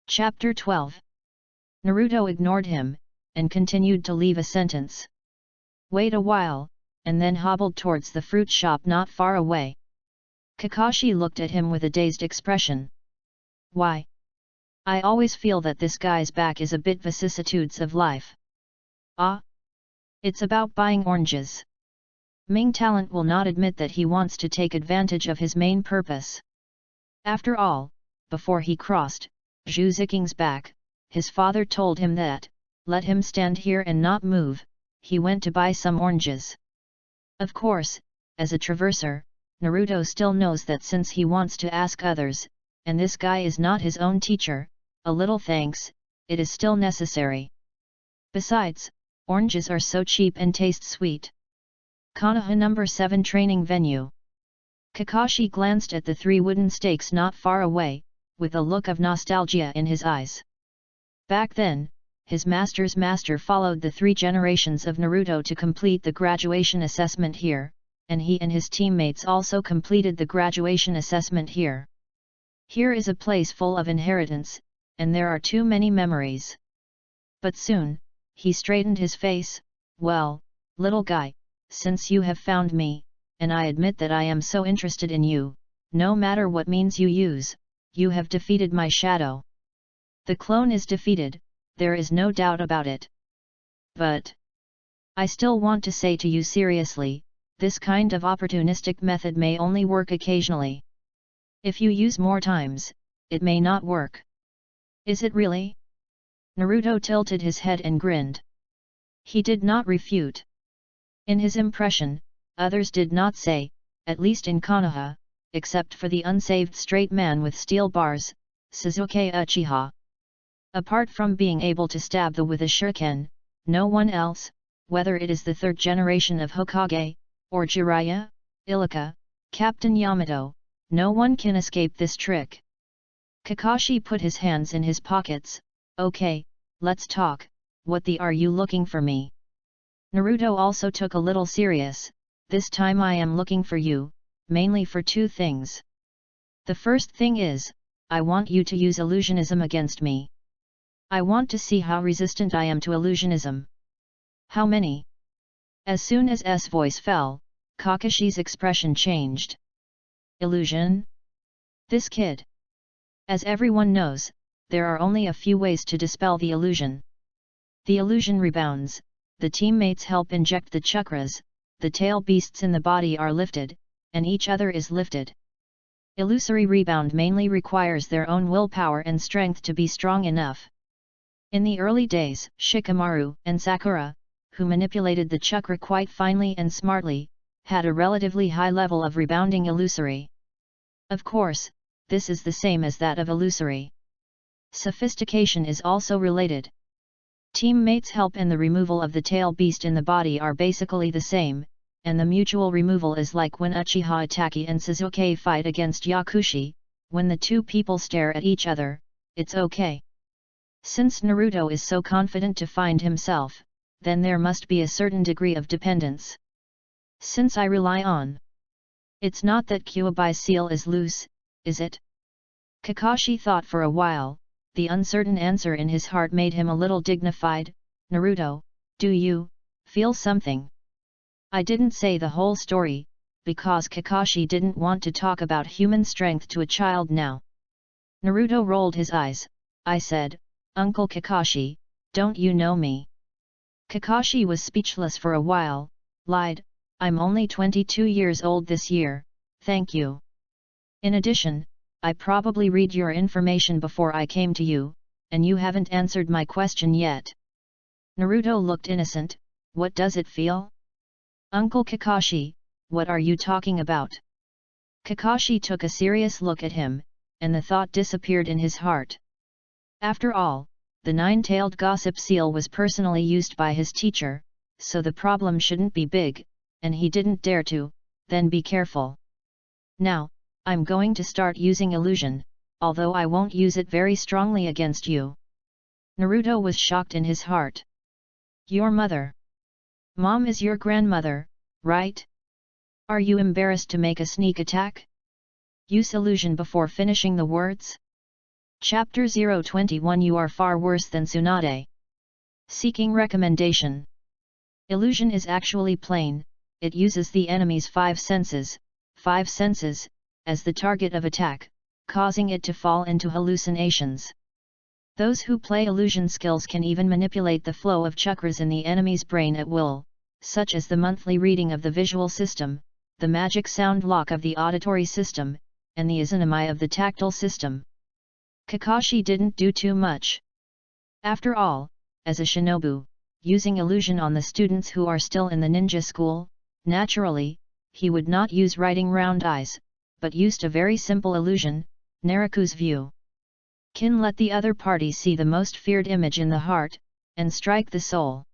Chapter 12. Naruto ignored him, and continued to leave a sentence. Wait a while, and then hobbled towards the fruit shop not far away. Kakashi looked at him with a dazed expression. Why? I always feel that this guy's back is a bit vicissitudes of life. Ah? It's about buying oranges. Ming Talent will not admit that he wants to take advantage of his main purpose. After all, before he crossed Zhu Ziking's back, his father told him that, let him stand here and not move, he went to buy some oranges. Of course, as a traverser, Naruto still knows that since he wants to ask others, and this guy is not his own teacher, a little thanks, it is still necessary. Besides, oranges are so cheap and taste sweet. Konoha No. 7 Training Venue. Kakashi glanced at the 3 wooden stakes not far away, with a look of nostalgia in his eyes. Back then, his master's master followed the 3 generations of Naruto to complete the graduation assessment here, and he and his teammates also completed the graduation assessment here. Here is a place full of inheritance, and there are too many memories. But soon, he straightened his face. Well, little guy, since you have found me, and I admit that I am so interested in you, no matter what means you use, you have defeated my shadow. The clone is defeated, there is no doubt about it. But I still want to say to you seriously, this kind of opportunistic method may only work occasionally. If you use more times, it may not work. Is it really? Naruto tilted his head and grinned. He did not refute. In his impression, others did not say, at least in Konoha, except for the unsaved straight man with steel bars, Sasuke Uchiha. Apart from being able to stab with a shuriken, no one else, whether it is the 3rd generation of Hokage, or Jiraiya, Ilika, Captain Yamato, no one can escape this trick. Kakashi put his hands in his pockets. Okay, let's talk, what are you looking for me? Naruto also took a little serious. This time I am looking for you, mainly for 2 things. The first thing is, I want you to use illusionism against me. I want to see how resistant I am to illusionism. How many? As soon as S voice fell, Kakashi's expression changed. Illusion? This kid. As everyone knows, there are only a few ways to dispel the illusion. The illusion rebounds, the teammates help inject the chakras, the tail beasts in the body are lifted, and each other is lifted. Illusory rebound mainly requires their own willpower and strength to be strong enough. In the early days, Shikamaru and Sakura, who manipulated the chakra quite finely and smartly, had a relatively high level of rebounding illusory. Of course, this is the same as that of illusory. Sophistication is also related. Teammates' help and the removal of the tail beast in the body are basically the same, and the mutual removal is like when Uchiha Itachi and Sasuke fight against Yakushi, when the 2 people stare at each other, it's okay. Since Naruto is so confident to find himself, then there must be a certain degree of dependence. Since I rely on. It's not that Kyuubi's seal is loose, is it? Kakashi thought for a while. The uncertain answer in his heart made him a little dignified. Naruto, do you feel something? I didn't say the whole story, because Kakashi didn't want to talk about human strength to a child now. Naruto rolled his eyes. I said, Uncle Kakashi, don't you know me? Kakashi was speechless for a while, lied, I'm only 22 years old this year, thank you. In addition, I probably read your information before I came to you, and you haven't answered my question yet. Naruto looked innocent. What does it feel? Uncle Kakashi, what are you talking about? Kakashi took a serious look at him, and the thought disappeared in his heart. After all, the 9-tailed gossip seal was personally used by his teacher, so the problem shouldn't be big, and he didn't dare to, then be careful. Now, I'm going to start using illusion, although I won't use it very strongly against you. Naruto was shocked in his heart. Your mother. Mom is your grandmother, right? Are you embarrassed to make a sneak attack? Use illusion before finishing the words? Chapter 021 You are far worse than Tsunade. Seeking recommendation. Illusion is actually plain, it uses the enemy's 5 senses, as the target of attack, causing it to fall into hallucinations. Those who play illusion skills can even manipulate the flow of chakras in the enemy's brain at will, such as the monthly reading of the visual system, the magic sound lock of the auditory system, and the izanami of the tactile system. Kakashi didn't do too much. After all, as a shinobu, using illusion on the students who are still in the ninja school, naturally, he would not use writing round eyes, but used a very simple illusion, Naraku's view. Kin let the other party see the most feared image in the heart, and strike the soul.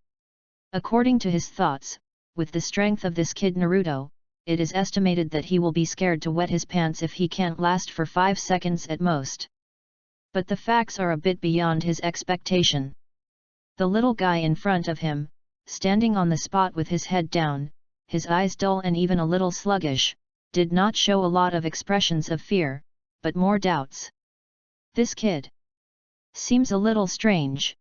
According to his thoughts, with the strength of this kid Naruto, it is estimated that he will be scared to wet his pants if he can't last for 5 seconds at most. But the facts are a bit beyond his expectation. The little guy in front of him, standing on the spot with his head down, his eyes dull and even a little sluggish, did not show a lot of expressions of fear, but more doubts. This kid seems a little strange.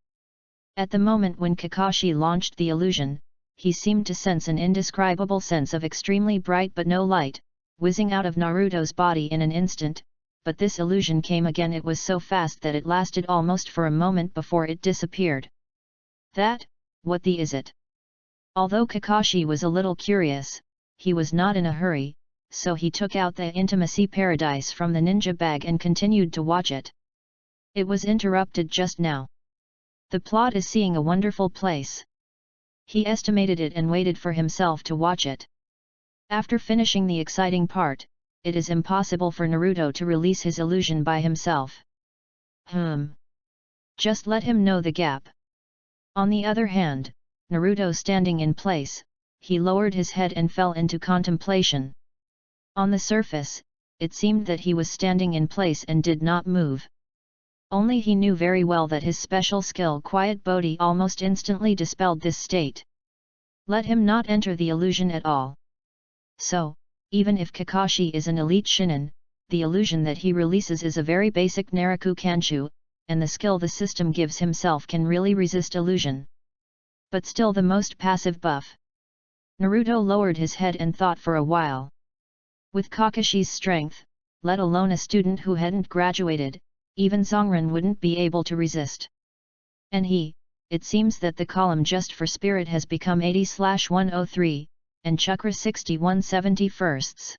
At the moment when Kakashi launched the illusion, he seemed to sense an indescribable sense of extremely bright but no light, whizzing out of Naruto's body in an instant, but this illusion came again. It was so fast that it lasted almost for a moment before it disappeared. What is it? Although Kakashi was a little curious, he was not in a hurry, so he took out the intimacy paradise from the ninja bag and continued to watch it. It was interrupted just now. The plot is seeing a wonderful place. He estimated it and waited for himself to watch it. After finishing the exciting part, it is impossible for Naruto to release his illusion by himself. Just let him know the gap. On the other hand, Naruto standing in place, he lowered his head and fell into contemplation. On the surface, it seemed that he was standing in place and did not move. Only he knew very well that his special skill Quiet Bodhi almost instantly dispelled this state. Let him not enter the illusion at all. So, even if Kakashi is an elite shinin, the illusion that he releases is a very basic Naraku Kanchu, and the skill the system gives himself can really resist illusion. But still the most passive buff. Naruto lowered his head and thought for a while. With Kakashi's strength, let alone a student who hadn't graduated, even Zongren wouldn't be able to resist. And it seems that the column just for spirit has become 80/103, and chakra 61/71.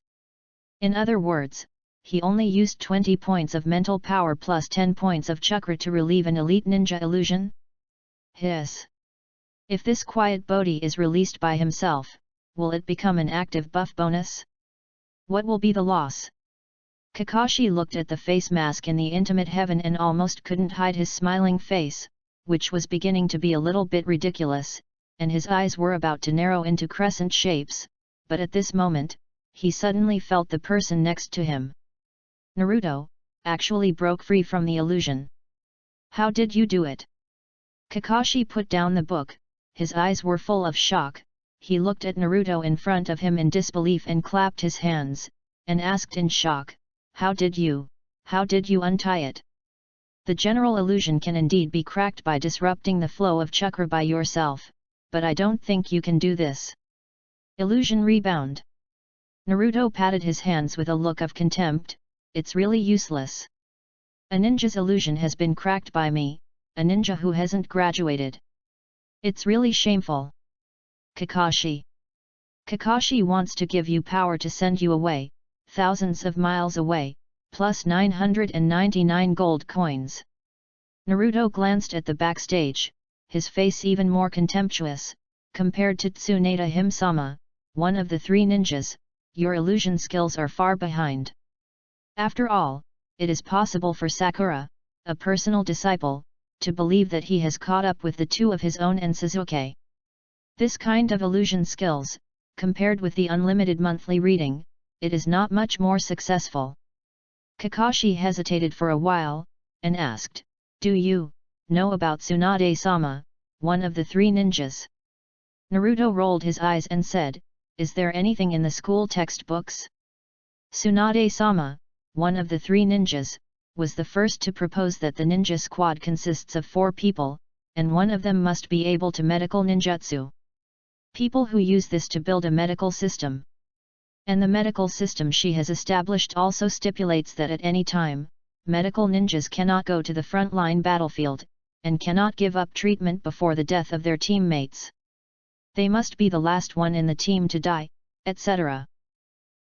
In other words, he only used 20 points of mental power plus 10 points of chakra to relieve an elite ninja illusion? If this Quiet Bodhi is released by himself, will it become an active buff bonus? What will be the loss? Kakashi looked at the face mask in the intimate heaven and almost couldn't hide his smiling face, which was beginning to be a little bit ridiculous, and his eyes were about to narrow into crescent shapes, but at this moment, he suddenly felt the person next to him. Naruto, actually broke free from the illusion. How did you do it? Kakashi put down the book, his eyes were full of shock, he looked at Naruto in front of him in disbelief and clapped his hands, and asked in shock, how did you untie it? The general illusion can indeed be cracked by disrupting the flow of chakra by yourself, but I don't think you can do this. Illusion rebound. Naruto patted his hands with a look of contempt, it's really useless. A ninja's illusion has been cracked by me, a ninja who hasn't graduated. It's really shameful. Kakashi wants to give you power to send you away, thousands of miles away, plus 999 gold coins. Naruto glanced at the backstage, his face even more contemptuous. Compared to Tsunade Hime-sama, one of the 3 ninjas, your illusion skills are far behind. After all, it is possible for Sakura, a personal disciple, to believe that he has caught up with the 2 of his own and Sasuke. This kind of illusion skills, compared with the unlimited monthly reading, it is not much more successful. Kakashi hesitated for a while, and asked, do you know about Tsunade-sama, one of the 3 ninjas? Naruto rolled his eyes and said, is there anything in the school textbooks? Tsunade-sama, one of the 3 ninjas, was the first to propose that the ninja squad consists of 4 people, and one of them must be able to medical ninjutsu. People who use this to build a medical system. And the medical system she has established also stipulates that at any time, medical ninjas cannot go to the frontline battlefield, and cannot give up treatment before the death of their teammates. They must be the last one in the team to die, etc.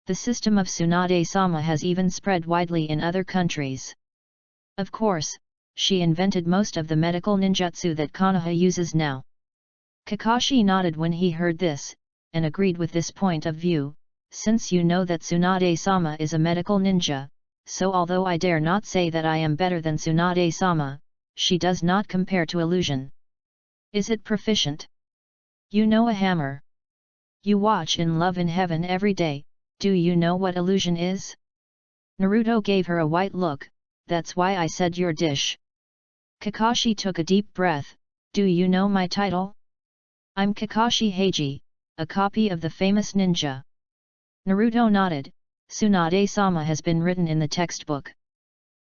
The system of Tsunade-sama has even spread widely in other countries. Of course, she invented most of the medical ninjutsu that Konoha uses now. Kakashi nodded when he heard this, and agreed with this point of view, since you know that Tsunade-sama is a medical ninja, so although I dare not say that I am better than Tsunade-sama, she does not compare to illusion. Is it proficient? You know a hammer. You watch In Love in Heaven every day, do you know what illusion is? Naruto gave her a white look, that's why I said your dish. Kakashi took a deep breath, do you know my title? I'm Kakashi Heiji, a copy of the famous ninja. Naruto nodded, Tsunade-sama has been written in the textbook.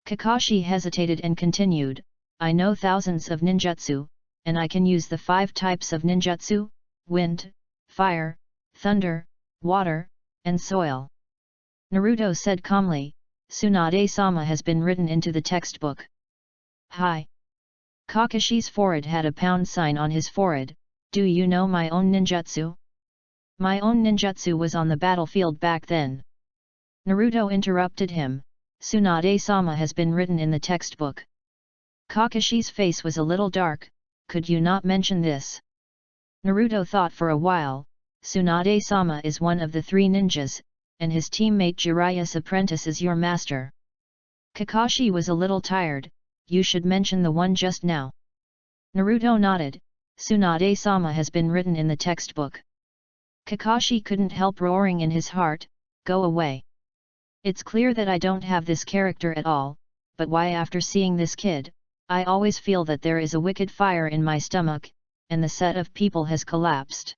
Kakashi hesitated and continued, I know thousands of ninjutsu, and I can use the 5 types of ninjutsu, wind, fire, thunder, water, and soil. Naruto said calmly, Tsunade-sama has been written into the textbook. Hi. Kakashi's forehead had a pound sign on his forehead, do you know my own ninjutsu? My own ninjutsu was on the battlefield back then. Naruto interrupted him, Tsunade-sama has been written in the textbook. Kakashi's face was a little dark, could you not mention this? Naruto thought for a while, Tsunade-sama is one of the 3 ninjas, and his teammate Jiraiya's apprentice is your master. Kakashi was a little tired, you should mention the one just now. Naruto nodded, Tsunade-sama has been written in the textbook. Kakashi couldn't help roaring in his heart, go away. It's clear that I don't have this character at all, but why after seeing this kid, I always feel that there is a wicked fire in my stomach, and the set of people has collapsed.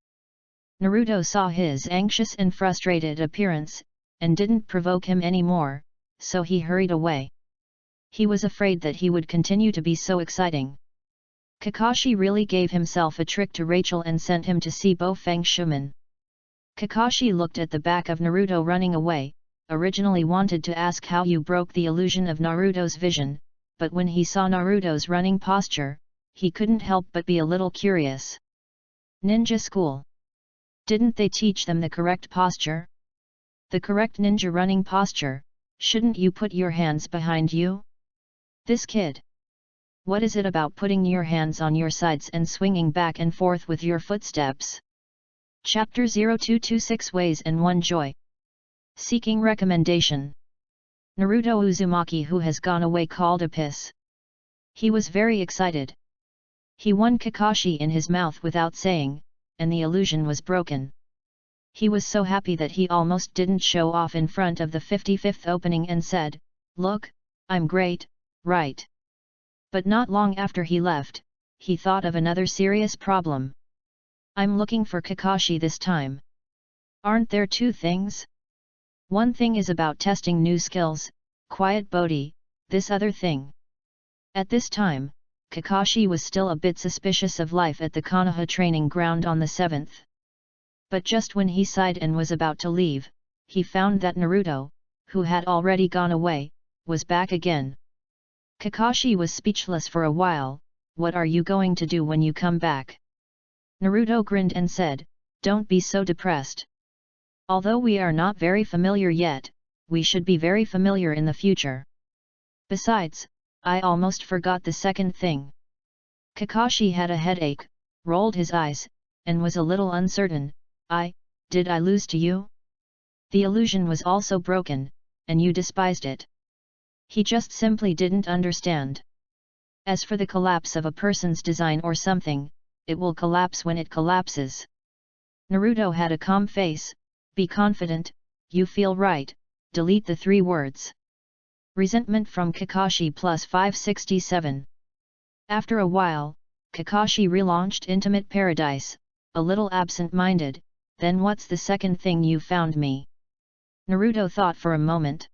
Naruto saw his anxious and frustrated appearance, and didn't provoke him anymore, so he hurried away. He was afraid that he would continue to be so exciting. Kakashi really gave himself a trick to Rachel and sent him to see Bofang Shuman. Kakashi looked at the back of Naruto running away, originally wanted to ask how you broke the illusion of Naruto's vision, but when he saw Naruto's running posture, he couldn't help but be a little curious. Ninja school. Didn't they teach them the correct posture? The correct ninja running posture, shouldn't you put your hands behind you? This kid. What is it about putting your hands on your sides and swinging back and forth with your footsteps? Chapter 0226 Ways and One Joy. Seeking recommendation. Naruto Uzumaki, who has gone away, called a piss. He was very excited. He won Kakashi in his mouth without saying, and the illusion was broken. He was so happy that he almost didn't show off in front of the 55th opening and said, look, I'm great, right? But not long after he left, he thought of another serious problem. I'm looking for Kakashi this time. Aren't there 2 things? One thing is about testing new skills, quiet Bodhi, this other thing. At this time, Kakashi was still a bit suspicious of life at the Konoha training ground on the 7th. But just when he sighed and was about to leave, he found that Naruto, who had already gone away, was back again. Kakashi was speechless for a while, what are you going to do when you come back? Naruto grinned and said, don't be so depressed. Although we are not very familiar yet, we should be very familiar in the future. Besides, I almost forgot the second thing. Kakashi had a headache, rolled his eyes, and was a little uncertain, did I lose to you? The illusion was also broken, and you despised it. He just simply didn't understand. As for the collapse of a person's design or something, it will collapse when it collapses. Naruto had a calm face, be confident, you feel right, delete the 3 words. Resentment from Kakashi plus 567. After a while, Kakashi relaunched Intimate Paradise, a little absent-minded, then what's the second thing you found me? Naruto thought for a moment.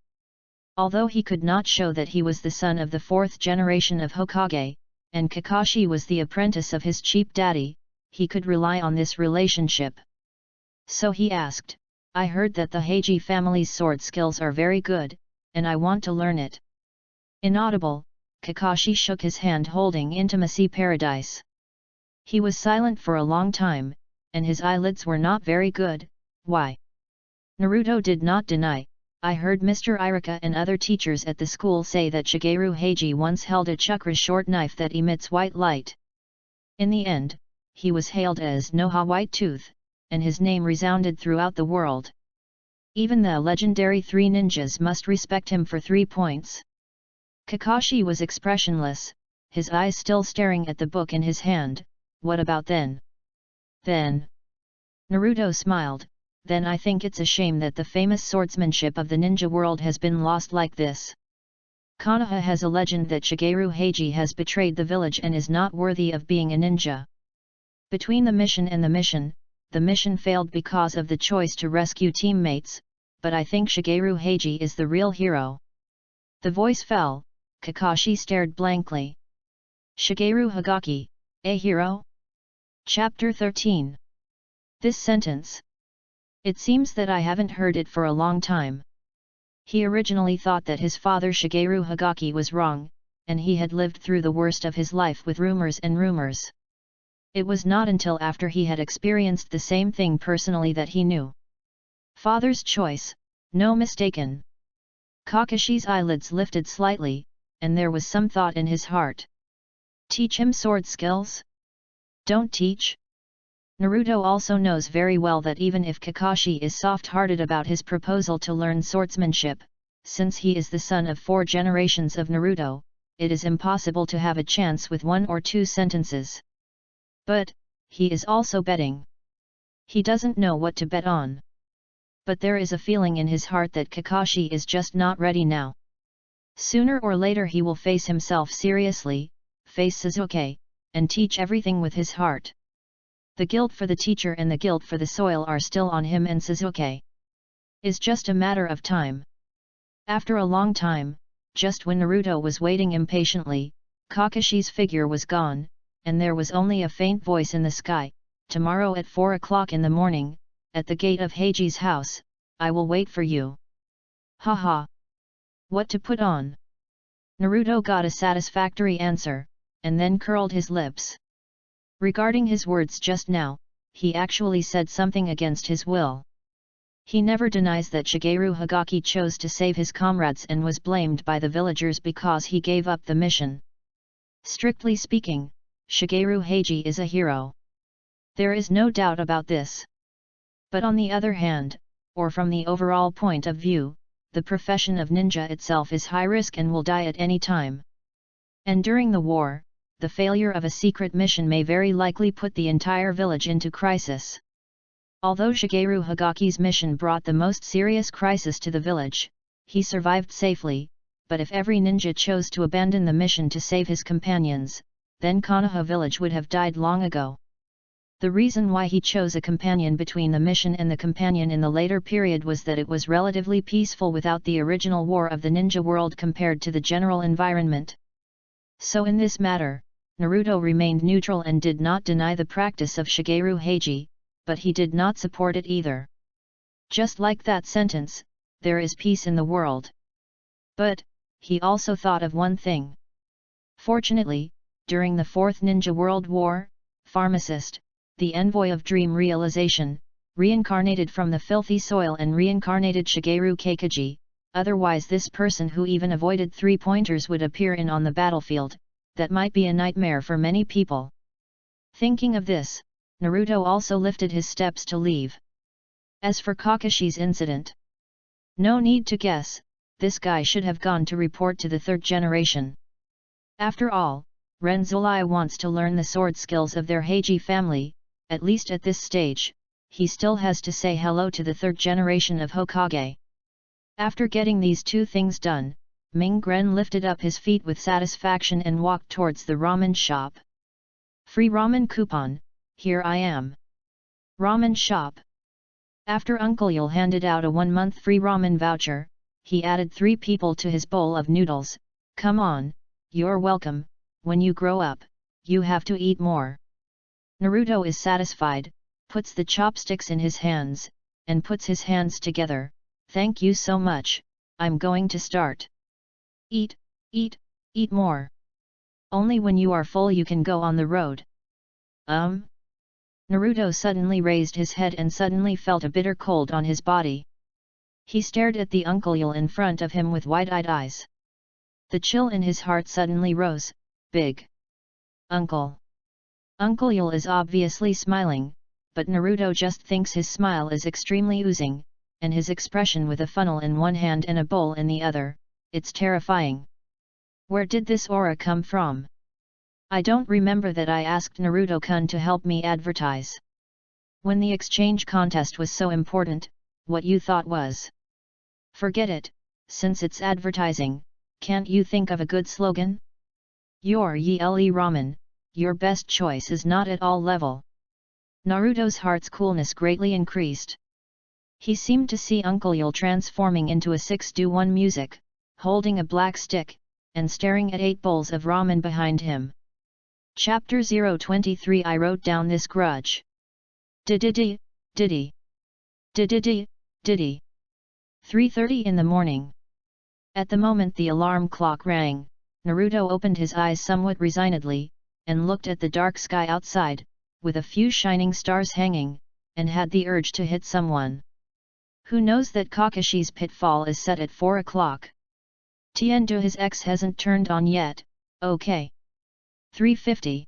Although he could not show that he was the son of the 4th generation of Hokage, and Kakashi was the apprentice of his cheap daddy, he could rely on this relationship. So he asked, I heard that the Hokage family's sword skills are very good, and I want to learn it. Inaudible, Kakashi shook his hand holding intimacy paradise. He was silent for a long time, and his eyelids were not very good. Why? Naruto did not deny. I heard Mr. Irika and other teachers at the school say that Shigeru Hokage once held a chakra short knife that emits white light. In the end, he was hailed as Noha White Tooth, and his name resounded throughout the world. Even the legendary 3 ninjas must respect him for 3 points. Kakashi was expressionless, his eyes still staring at the book in his hand. What about then? Then? Naruto smiled. Then I think it's a shame that the famous swordsmanship of the ninja world has been lost like this. Konoha has a legend that Shigeru Hokage has betrayed the village and is not worthy of being a ninja. Between the mission and the mission failed because of the choice to rescue teammates, but I think Shigeru Hokage is the real hero. The voice fell, Kakashi stared blankly. Shigeru Hokage, a hero? Chapter 13. This sentence. It seems that I haven't heard it for a long time. He originally thought that his father Shigeru Hokage was wrong, and he had lived through the worst of his life with rumors and rumors. It was not until after he had experienced the same thing personally that he knew. Father's choice, no mistaken. Kakashi's eyelids lifted slightly, and there was some thought in his heart. Teach him sword skills? Don't teach? Naruto also knows very well that even if Kakashi is soft-hearted about his proposal to learn swordsmanship, since he is the son of 4 generations of Naruto, it is impossible to have a chance with 1 or 2 sentences. But, he is also betting. He doesn't know what to bet on. But there is a feeling in his heart that Kakashi is just not ready now. Sooner or later he will face himself seriously, face Sasuke, and teach everything with his heart. The guilt for the teacher and the guilt for the soil are still on him and Sasuke. Is just a matter of time. After a long time, just when Naruto was waiting impatiently, Kakashi's figure was gone, and there was only a faint voice in the sky. Tomorrow at 4 o'clock in the morning, at the gate of Hokage's house, I will wait for you. Haha. What to put on? Naruto got a satisfactory answer, and then curled his lips. Regarding his words just now, he actually said something against his will. He never denies that Shigeru Hokage chose to save his comrades and was blamed by the villagers because he gave up the mission. Strictly speaking, Shigeru Hokage is a hero. There is no doubt about this. But on the other hand, or from the overall point of view, the profession of ninja itself is high risk and will die at any time. And during the war, the failure of a secret mission may very likely put the entire village into crisis. Although Shigeru Hokage's mission brought the most serious crisis to the village, he survived safely, but if every ninja chose to abandon the mission to save his companions, then Konoha village would have died long ago. The reason why he chose a companion between the mission and the companion in the later period was that it was relatively peaceful without the original war of the ninja world compared to the general environment. So in this matter, Naruto remained neutral and did not deny the practice of Shigeru Hokage, but he did not support it either. Just like that sentence, there is peace in the world. But, he also thought of one thing. Fortunately, during the Fourth Ninja World War, Pharmacist, the envoy of dream realization, reincarnated from the filthy soil and reincarnated Shigeru Hokage. Otherwise this person who even avoided 3-pointers would appear on the battlefield. That might be a nightmare for many people. Thinking of this, Naruto also lifted his steps to leave. As for Kakashi's incident, no need to guess, this guy should have gone to report to the 3rd generation. After all, Renzulai wants to learn the sword skills of their Hokage family. At least at this stage, he still has to say hello to the 3rd generation of Hokage. After getting these 2 things done, Mingren lifted up his feet with satisfaction and walked towards the ramen shop. Free ramen coupon, here I am. Ramen shop. After Uncle Yul handed out a 1-month free ramen voucher, he added 3 people to his bowl of noodles. Come on, you're welcome, when you grow up, you have to eat more. Naruto is satisfied, puts the chopsticks in his hands, and puts his hands together. Thank you so much, I'm going to start. Eat, eat, eat more. Only when you are full you can go on the road. Naruto suddenly raised his head and suddenly felt a bitter cold on his body. He stared at the Uncle Yul in front of him with wide-eyed eyes. The chill in his heart suddenly rose. Big Uncle. Uncle Yul is obviously smiling, but Naruto just thinks his smile is extremely oozing, and his expression with a funnel in one hand and a bowl in the other, it's terrifying. Where did this aura come from? I don't remember that I asked Naruto-kun to help me advertise. When the exchange contest was so important, what you thought was? Forget it, since it's advertising, can't you think of a good slogan? Your Yele Ramen, your best choice is not at all level. Naruto's heart's coolness greatly increased. He seemed to see Uncle Yul transforming into a 6-do-1 music, holding a black stick, and staring at 8 bowls of ramen behind him. Chapter 023 I wrote down this grudge. Diddy. 3:30 in the morning. At the moment the alarm clock rang, Naruto opened his eyes somewhat resignedly, and looked at the dark sky outside, with a few shining stars hanging, and had the urge to hit someone. Who knows that Kakashi's pitfall is set at 4 o'clock? Tiendo his ex hasn't turned on yet, okay. 3:50.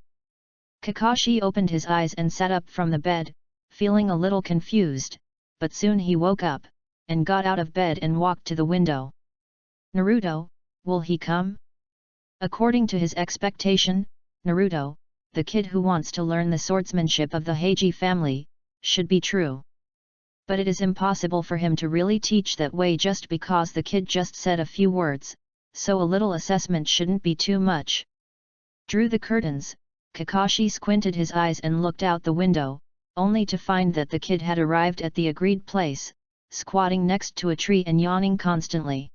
Kakashi opened his eyes and sat up from the bed, feeling a little confused, but soon he woke up, and got out of bed and walked to the window. Naruto, will he come? According to his expectation, Naruto, the kid who wants to learn the swordsmanship of the Hokage family, should be true. But it is impossible for him to really teach that way just because the kid just said a few words, so a little assessment shouldn't be too much. Drew the curtains, Kakashi squinted his eyes and looked out the window, only to find that the kid had arrived at the agreed place, squatting next to a tree and yawning constantly.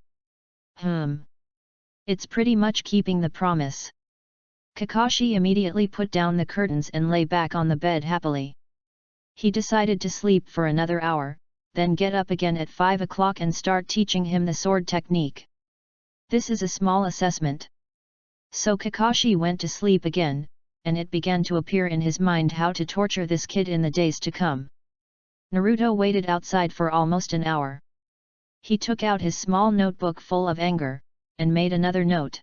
It's pretty much keeping the promise. Kakashi immediately put down the curtains and lay back on the bed happily. He decided to sleep for another hour, then get up again at 5 o'clock and start teaching him the sword technique. This is a small assessment. So Kakashi went to sleep again, and it began to appear in his mind how to torture this kid in the days to come. Naruto waited outside for almost an hour. He took out his small notebook full of anger, and made another note.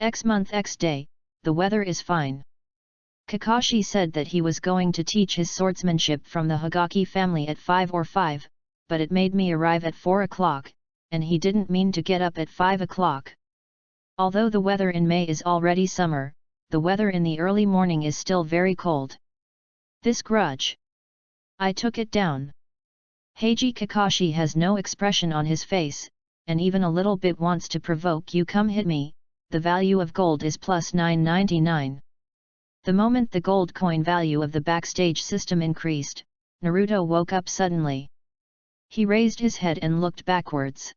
X month X day, the weather is fine. Kakashi said that he was going to teach his swordsmanship from the Hokage family at 5 or 5, but it made me arrive at 4 o'clock, and he didn't mean to get up at 5 o'clock. Although the weather in May is already summer, the weather in the early morning is still very cold. This grudge. I took it down. Heiji Kakashi has no expression on his face, and even a little bit wants to provoke you. Come hit me, the value of gold is plus 999. The moment the gold coin value of the backstage system increased, Naruto woke up suddenly. He raised his head and looked backwards.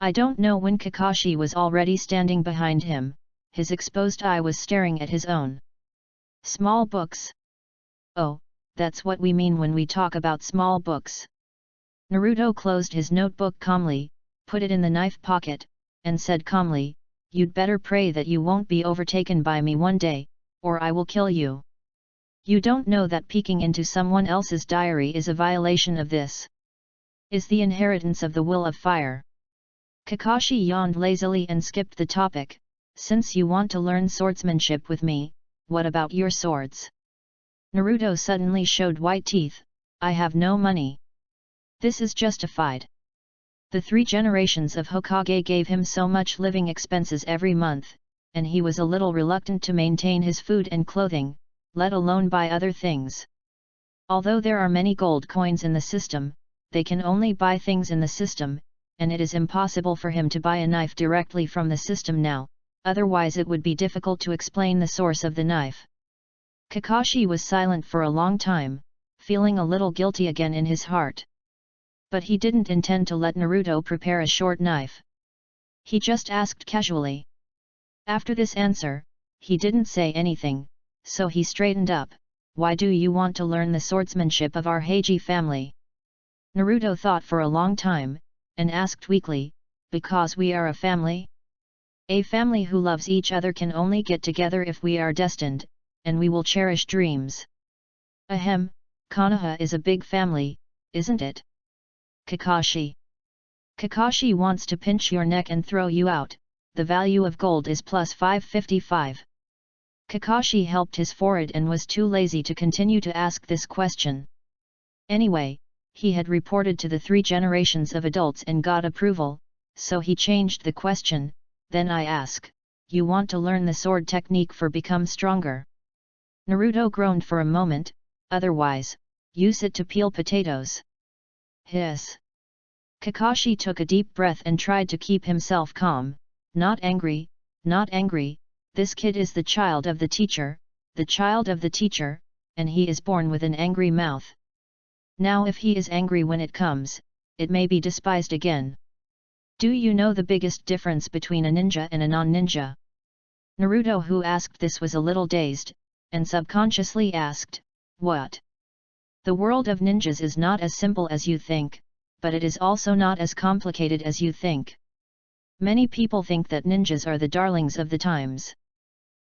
I don't know when Kakashi was already standing behind him, his exposed eye was staring at his own. Small books. Oh, that's what we mean when we talk about small books. Naruto closed his notebook calmly, put it in the knife pocket, and said calmly, you'd better pray that you won't be overtaken by me one day, or I will kill you. You don't know that peeking into someone else's diary is a violation of this. Is the inheritance of the will of fire. Kakashi yawned lazily and skipped the topic. Since you want to learn swordsmanship with me, what about your swords? Naruto suddenly showed white teeth. I have no money. This is justified. The 3 generations of Hokage gave him so much living expenses every month, and he was a little reluctant to maintain his food and clothing, let alone buy other things. Although there are many gold coins in the system, they can only buy things in the system, and it is impossible for him to buy a knife directly from the system now, otherwise it would be difficult to explain the source of the knife. Kakashi was silent for a long time, feeling a little guilty again in his heart. But he didn't intend to let Naruto prepare a short knife. He just asked casually. After this answer, he didn't say anything, so he straightened up. Why do you want to learn the swordsmanship of our Hokage family? Naruto thought for a long time, and asked weakly, because we are a family? A family who loves each other can only get together if we are destined, and we will cherish dreams. Ahem, Konoha is a big family, isn't it? Kakashi. Kakashi wants to pinch your neck and throw you out, the value of gold is plus 555. Kakashi helped his forehead and was too lazy to continue to ask this question. Anyway, he had reported to the 3 generations of adults and got approval, so he changed the question. Then I ask, you want to learn the sword technique for become stronger? Naruto groaned for a moment, otherwise, use it to peel potatoes. Hiss. Kakashi took a deep breath and tried to keep himself calm, not angry, this kid is the child of the teacher, and he is born with an angry mouth. Now if he is angry when it comes, it may be despised again. Do you know the biggest difference between a ninja and a non-ninja? Naruto, who asked this, was a little dazed, and subconsciously asked, what? The world of ninjas is not as simple as you think, but it is also not as complicated as you think. Many people think that ninjas are the darlings of the times.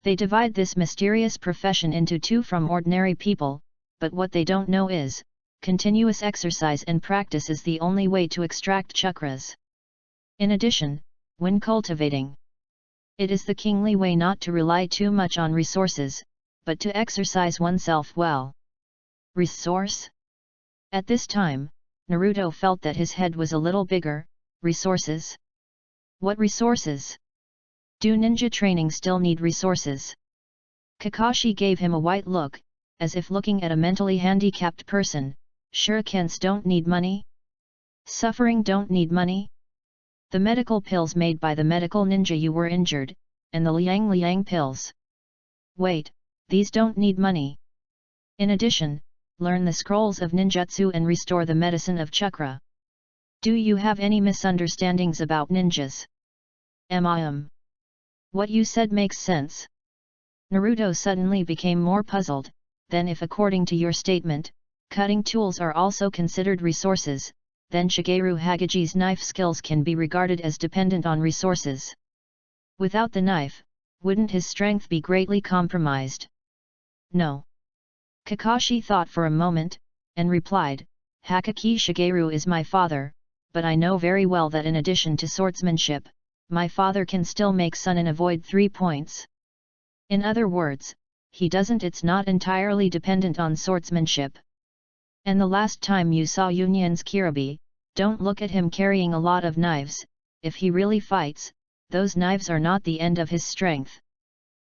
They divide this mysterious profession into 2 from ordinary people, but what they don't know is, continuous exercise and practice is the only way to extract chakras. In addition, when cultivating, it is the kingly way not to rely too much on resources, but to exercise oneself well. Resource? At this time, Naruto felt that his head was a little bigger. Resources? What resources? Do ninja training still need resources? Kakashi gave him a white look, as if looking at a mentally handicapped person. Shurikens don't need money? Suffering don't need money? The medical pills made by the medical ninja you were injured, and the liang pills. Wait, these don't need money. In addition, learn the scrolls of ninjutsu and restore the medicine of chakra. Do you have any misunderstandings about ninjas? What you said makes sense. Naruto suddenly became more puzzled. Then if according to your statement, cutting tools are also considered resources, then Shigeru Hokage's knife skills can be regarded as dependent on resources. Without the knife, wouldn't his strength be greatly compromised? No. Kakashi thought for a moment, and replied, Hokage Shigeru is my father, but I know very well that in addition to swordsmanship, my father can still make sun and avoid 3 points. In other words, it's not entirely dependent on swordsmanship. And the last time you saw Union's Kiribi, don't look at him carrying a lot of knives. If he really fights, those knives are not the end of his strength.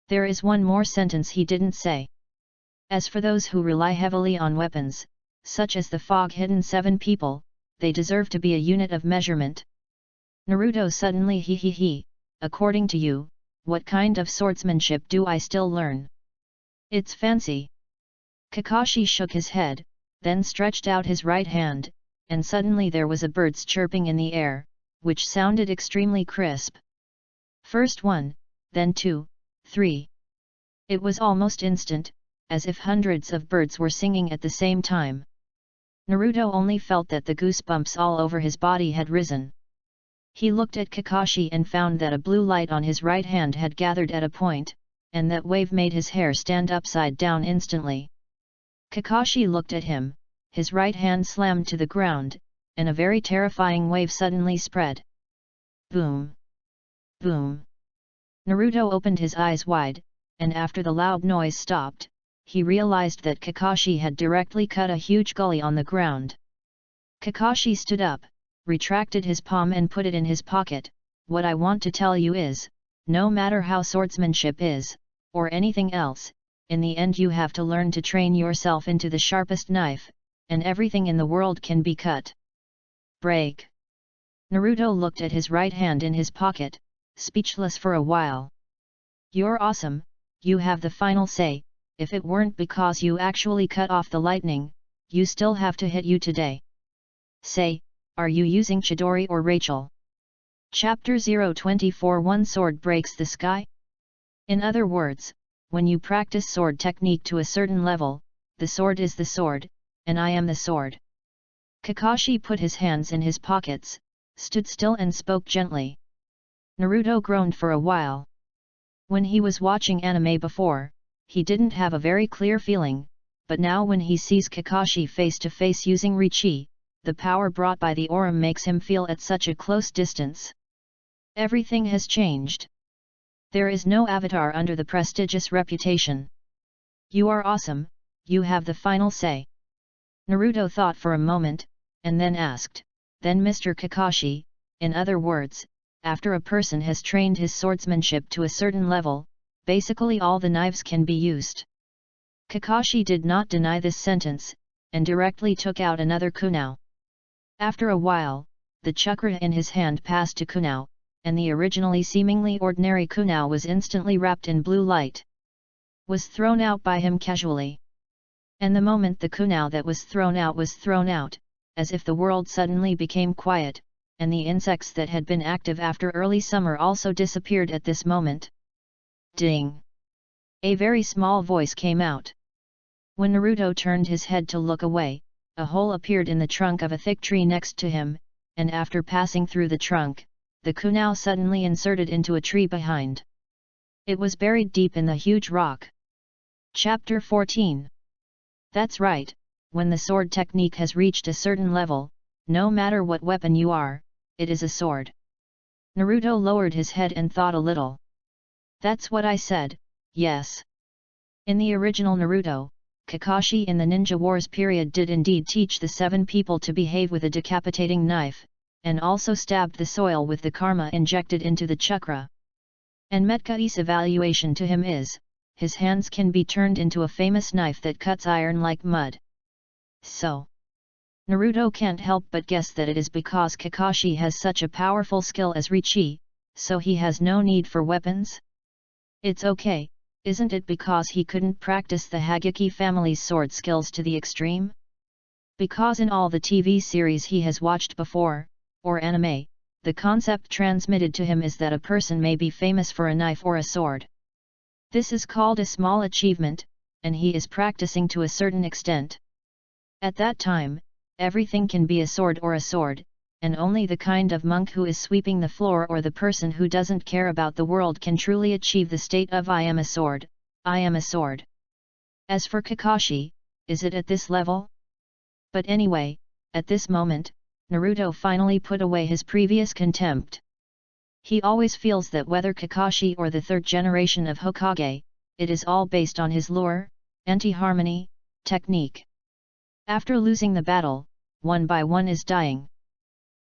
There is one more sentence he didn't say. As for those who rely heavily on weapons, such as the fog-hidden 7 people, they deserve to be a unit of measurement. Naruto suddenly he. According to you, what kind of swordsmanship do I still learn? It's fancy. Kakashi shook his head, then stretched out his right hand, and suddenly there was a bird's chirping in the air, which sounded extremely crisp. First 1, then 2, 3. It was almost instant, as if hundreds of birds were singing at the same time. Naruto only felt that the goosebumps all over his body had risen. He looked at Kakashi and found that a blue light on his right hand had gathered at a point, and that wave made his hair stand upside down instantly. Kakashi looked at him, his right hand slammed to the ground, and a very terrifying wave suddenly spread. Boom! Boom! Naruto opened his eyes wide, and after the loud noise stopped, he realized that Kakashi had directly cut a huge gully on the ground. Kakashi stood up, retracted his palm and put it in his pocket. What I want to tell you is, no matter how swordsmanship is, or anything else, in the end you have to learn to train yourself into the sharpest knife, and everything in the world can be cut. Break. Naruto looked at his right hand in his pocket, speechless for a while. You're awesome, you have the final say. If it weren't because you actually cut off the lightning, you still have to hit you today. Say, are you using Chidori or Rachel? Chapter 024 One sword breaks the sky? In other words, when you practice sword technique to a certain level, the sword is the sword, and I am the sword. Kakashi put his hands in his pockets, stood still and spoke gently. Naruto groaned for a while. When he was watching anime before, he didn't have a very clear feeling, but now when he sees Kakashi face to face using Richi, the power brought by the Aurum makes him feel at such a close distance. Everything has changed. There is no avatar under the prestigious reputation. You are awesome, you have the final say. Naruto thought for a moment, and then asked, then Mr. Kakashi, in other words, after a person has trained his swordsmanship to a certain level, basically all the knives can be used. Kakashi did not deny this sentence, and directly took out another kunao. After a while, the chakra in his hand passed to kunao, and the originally seemingly ordinary kunao was instantly wrapped in blue light. Was thrown out by him casually. And the moment the kunao that was thrown out, as if the world suddenly became quiet, and the insects that had been active after early summer also disappeared at this moment. Ding! A very small voice came out. When Naruto turned his head to look away, a hole appeared in the trunk of a thick tree next to him, and after passing through the trunk, the kunao suddenly inserted into a tree behind. It was buried deep in the huge rock. Chapter 14. That's right, when the sword technique has reached a certain level, no matter what weapon you are, it is a sword. Naruto lowered his head and thought a little. That's what I said, yes. In the original Naruto, Kakashi in the Ninja Wars period did indeed teach the 7 people to behave with a decapitating knife, and also stabbed the soil with the karma injected into the chakra. And Metkai's evaluation to him is, his hands can be turned into a famous knife that cuts iron like mud. So, Naruto can't help but guess that it is because Kakashi has such a powerful skill as Richi, so he has no need for weapons? It's okay. Isn't it because he couldn't practice the Hokage family's sword skills to the extreme? Because in all the TV series he has watched before, or anime, the concept transmitted to him is that a person may be famous for a knife or a sword. This is called a small achievement, and he is practicing to a certain extent. At that time, everything can be a sword, and only the kind of monk who is sweeping the floor or the person who doesn't care about the world can truly achieve the state of I am a sword, I am a sword. As for Kakashi, is it at this level? But anyway, at this moment, Naruto finally put away his previous contempt. He always feels that whether Kakashi or the 3rd generation of Hokage, it is all based on his lure, anti-harmony, technique. After losing the battle, one by one is dying.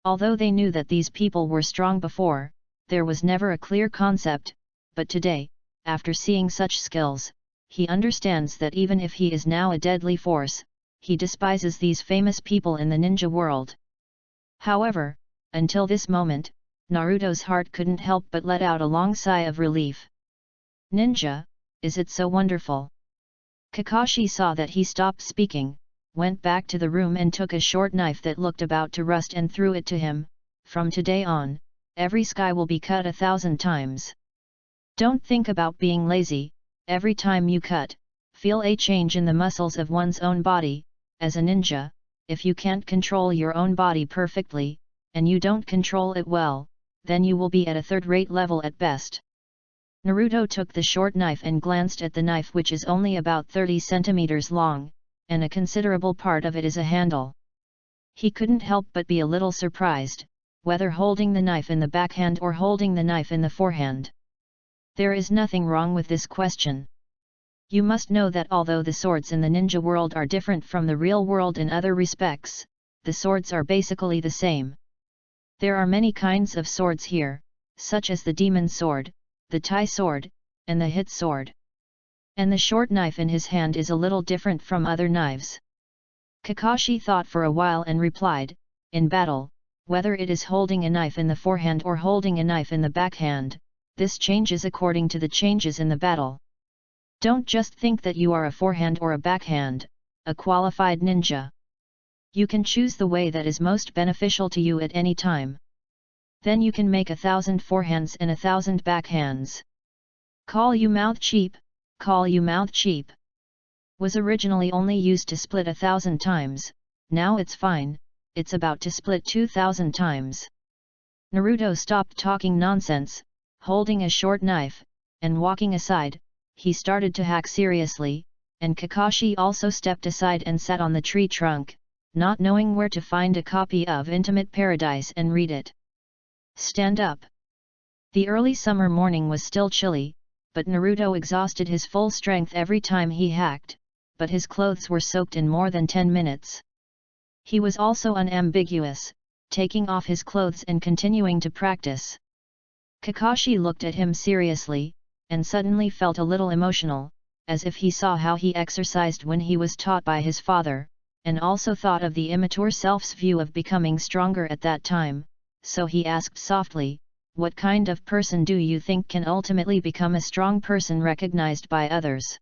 Although they knew that these people were strong before, there was never a clear concept, but today, after seeing such skills, he understands that even if he is now a deadly force, he despises these famous people in the ninja world. However, until this moment, Naruto's heart couldn't help but let out a long sigh of relief. Ninja, is it so wonderful? Kakashi saw that he stopped speaking, went back to the room and took a short knife that looked about to rust and threw it to him. From today on, every sky will be cut 1,000 times. Don't think about being lazy. Every time you cut, feel a change in the muscles of one's own body. As a ninja, if you can't control your own body perfectly, and you don't control it well, then you will be at a 3rd-rate level at best. Naruto took the short knife and glanced at the knife, which is only about 30 centimeters long, and a considerable part of it is a handle. He couldn't help but be a little surprised, whether holding the knife in the backhand or holding the knife in the forehand. There is nothing wrong with this question. You must know that although the swords in the ninja world are different from the real world in other respects, the swords are basically the same. There are many kinds of swords here, such as the demon sword, the Tai sword, and the hit sword. And the short knife in his hand is a little different from other knives. Kakashi thought for a while and replied, in battle, whether it is holding a knife in the forehand or holding a knife in the backhand, this changes according to the changes in the battle. Don't just think that you are a forehand or a backhand, a qualified ninja. You can choose the way that is most beneficial to you at any time. Then you can make 1,000 forehands and 1,000 backhands. Call you mouth cheap? Call you mouth cheap. Was originally only used to split 1,000 times, now it's fine, it's about to split 2,000 times. Naruto stopped talking nonsense, holding a short knife, and walking aside. He started to hack seriously, and Kakashi also stepped aside and sat on the tree trunk, not knowing where to find a copy of Intimate Paradise and read it. Stand up. The early summer morning was still chilly, but Naruto exhausted his full strength every time he hacked, but his clothes were soaked in more than 10 minutes. He was also unambiguous, taking off his clothes and continuing to practice. Kakashi looked at him seriously, and suddenly felt a little emotional, as if he saw how he exercised when he was taught by his father, and also thought of the immature self's view of becoming stronger at that time, so he asked softly, "What kind of person do you think can ultimately become a strong person recognized by others?"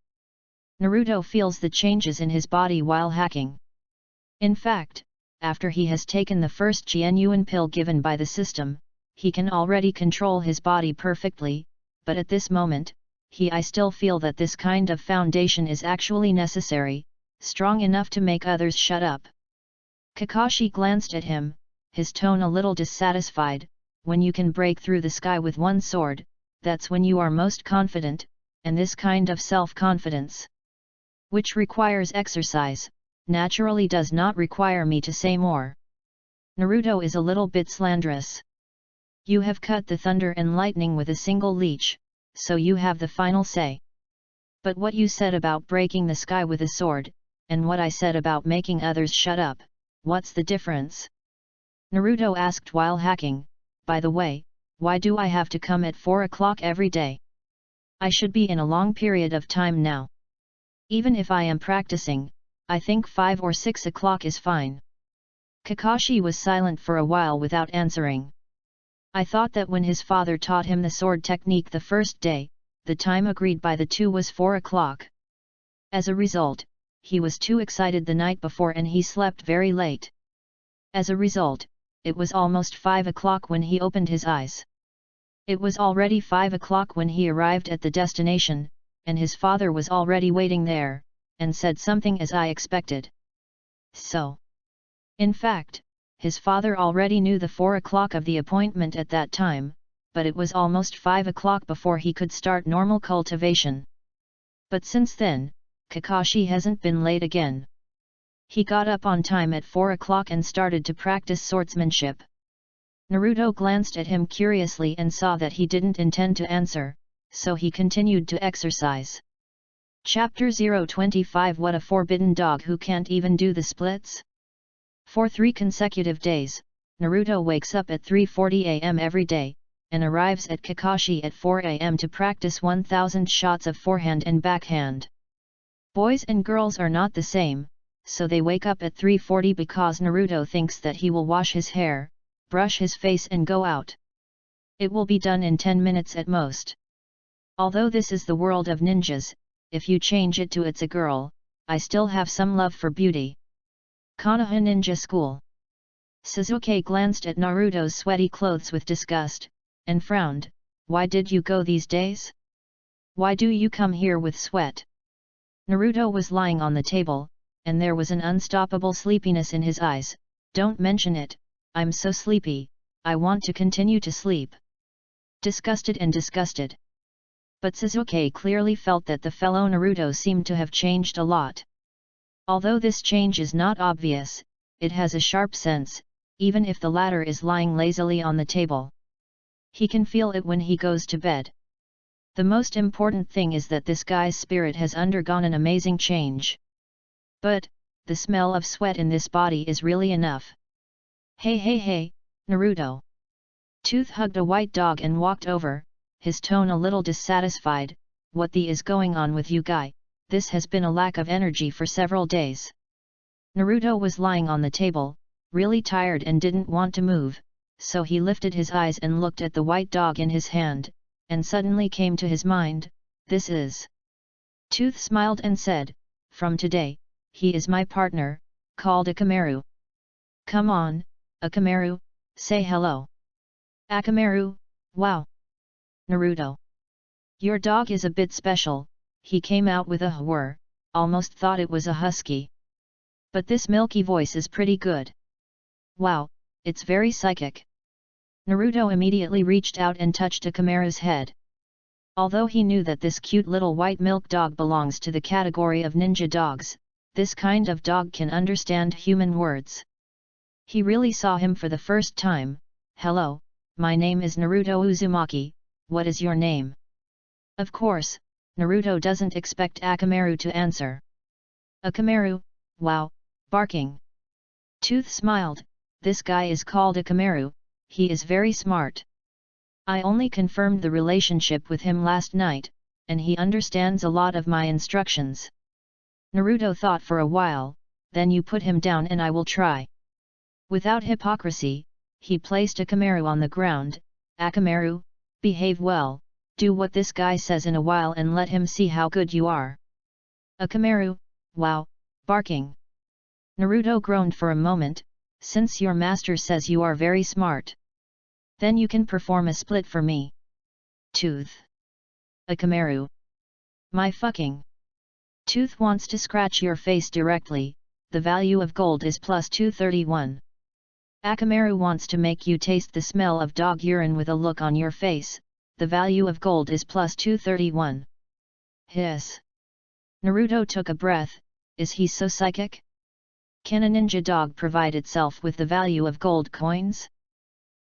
Naruto feels the changes in his body while hacking. In fact, after he has taken the first genuine pill given by the system, he can already control his body perfectly, but at this moment, I still feel that this kind of foundation is actually necessary, strong enough to make others shut up. Kakashi glanced at him, his tone a little dissatisfied. When you can break through the sky with one sword, that's when you are most confident, and this kind of self-confidence, which requires exercise, naturally does not require me to say more. Naruto is a little bit slanderous. You have cut the thunder and lightning with a single leech, so you have the final say. But what you said about breaking the sky with a sword, and what I said about making others shut up, what's the difference? Naruto asked while hacking. By the way, why do I have to come at 4 o'clock every day? I should be in a long period of time now. Even if I am practicing, I think 5 or 6 o'clock is fine. Kakashi was silent for a while without answering. I thought that when his father taught him the sword technique the first day, the time agreed by the two was 4 o'clock. As a result, he was too excited the night before and he slept very late. As a result, it was almost 5 o'clock when he opened his eyes. It was already 5 o'clock when he arrived at the destination, and his father was already waiting there, and said something as I expected. So, in fact, his father already knew the 4 o'clock of the appointment at that time, but it was almost 5 o'clock before he could start normal cultivation. But since then, Kakashi hasn't been late again. He got up on time at 4 o'clock and started to practice swordsmanship. Naruto glanced at him curiously and saw that he didn't intend to answer, so he continued to exercise. Chapter 025 What a forbidden dog who can't even do the splits? For 3 consecutive days, Naruto wakes up at 3:40 am every day, and arrives at Kakashi at 4 am to practice 1000 shots of forehand and backhand. Boys and girls are not the same, so they wake up at 3:40 because Naruto thinks that he will wash his hair, brush his face and go out. It will be done in 10 minutes at most. Although this is the world of ninjas, if you change it to it's a girl, I still have some love for beauty. Konoha Ninja School. Sasuke glanced at Naruto's sweaty clothes with disgust, and frowned. Why did you go these days? Why do you come here with sweat? Naruto was lying on the table, and there was an unstoppable sleepiness in his eyes. Don't mention it, I'm so sleepy, I want to continue to sleep. Disgusted and disgusted. But Sasuke clearly felt that the fellow Naruto seemed to have changed a lot. Although this change is not obvious, it has a sharp sense, even if the latter is lying lazily on the table. He can feel it when he goes to bed. The most important thing is that this guy's spirit has undergone an amazing change. But, the smell of sweat in this body is really enough. Hey, Naruto. Tooth hugged a white dog and walked over, his tone a little dissatisfied. What the is going on with you guy? This has been a lack of energy for several days. Naruto was lying on the table, really tired and didn't want to move, so he lifted his eyes and looked at the white dog in his hand, and suddenly came to his mind, this is. Tooth smiled and said, from today, he is my partner, called Akamaru. Come on, Akamaru, say hello. Akamaru, wow. Naruto. Your dog is a bit special, he came out with a whir, almost thought it was a husky. But this milky voice is pretty good. Wow, it's very psychic. Naruto immediately reached out and touched Akamaru's head. Although he knew that this cute little white milk dog belongs to the category of ninja dogs, this kind of dog can understand human words. He really saw him for the first time. Hello, my name is Naruto Uzumaki, what is your name? Of course, Naruto doesn't expect Akamaru to answer. Akamaru, wow, barking. Tooth smiled, this guy is called Akamaru, he is very smart. I only confirmed the relationship with him last night, and he understands a lot of my instructions. Naruto thought for a while, then you put him down and I will try. Without hypocrisy, he placed Akamaru on the ground. Akamaru, behave well, do what this guy says in a while and let him see how good you are. Akamaru, wow, barking. Naruto groaned for a moment, since your master says you are very smart. Then you can perform a split for me. Tooth. Akamaru. My fucking. Tooth wants to scratch your face directly, the value of gold is plus 231. Akamaru wants to make you taste the smell of dog urine with a look on your face, the value of gold is plus 231. Hiss. Naruto took a breath, is he so psychic? Can a ninja dog provide itself with the value of gold coins?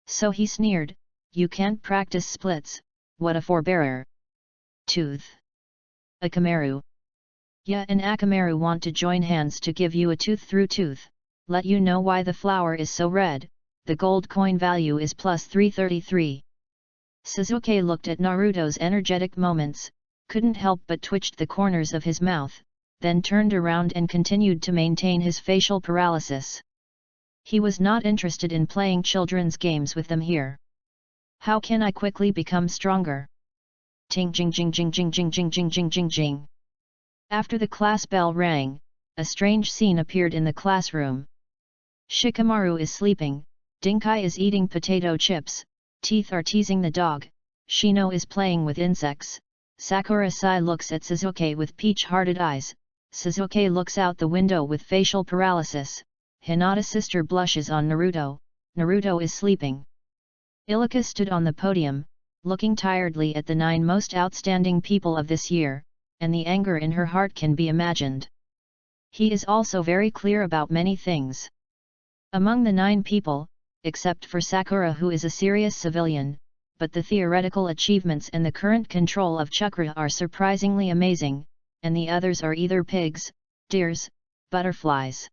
So he sneered, you can't practice splits, what a forbearer. Tooth. Akamaru. Ya and Akamaru want to join hands to give you a tooth through tooth, let you know why the flower is so red, the gold coin value is plus 333. Sasuke looked at Naruto's energetic moments, couldn't help but twitched the corners of his mouth, then turned around and continued to maintain his facial paralysis. He was not interested in playing children's games with them here. How can I quickly become stronger? Ting jing jing jing jing jing jing jing jing jing jing. After the class bell rang, a strange scene appeared in the classroom. Shikamaru is sleeping, Dinkai is eating potato chips, Teeth are teasing the dog, Shino is playing with insects, Sakura-sai looks at Sasuke with peach-hearted eyes, Sasuke looks out the window with facial paralysis, Hinata's sister blushes on Naruto, Naruto is sleeping. Ilika stood on the podium, looking tiredly at the 9 most outstanding people of this year, and the anger in her heart can be imagined. He is also very clear about many things. Among the 9 people, except for Sakura who is a serious civilian, but the theoretical achievements and the current control of chakra are surprisingly amazing, and the others are either pigs, deers, butterflies.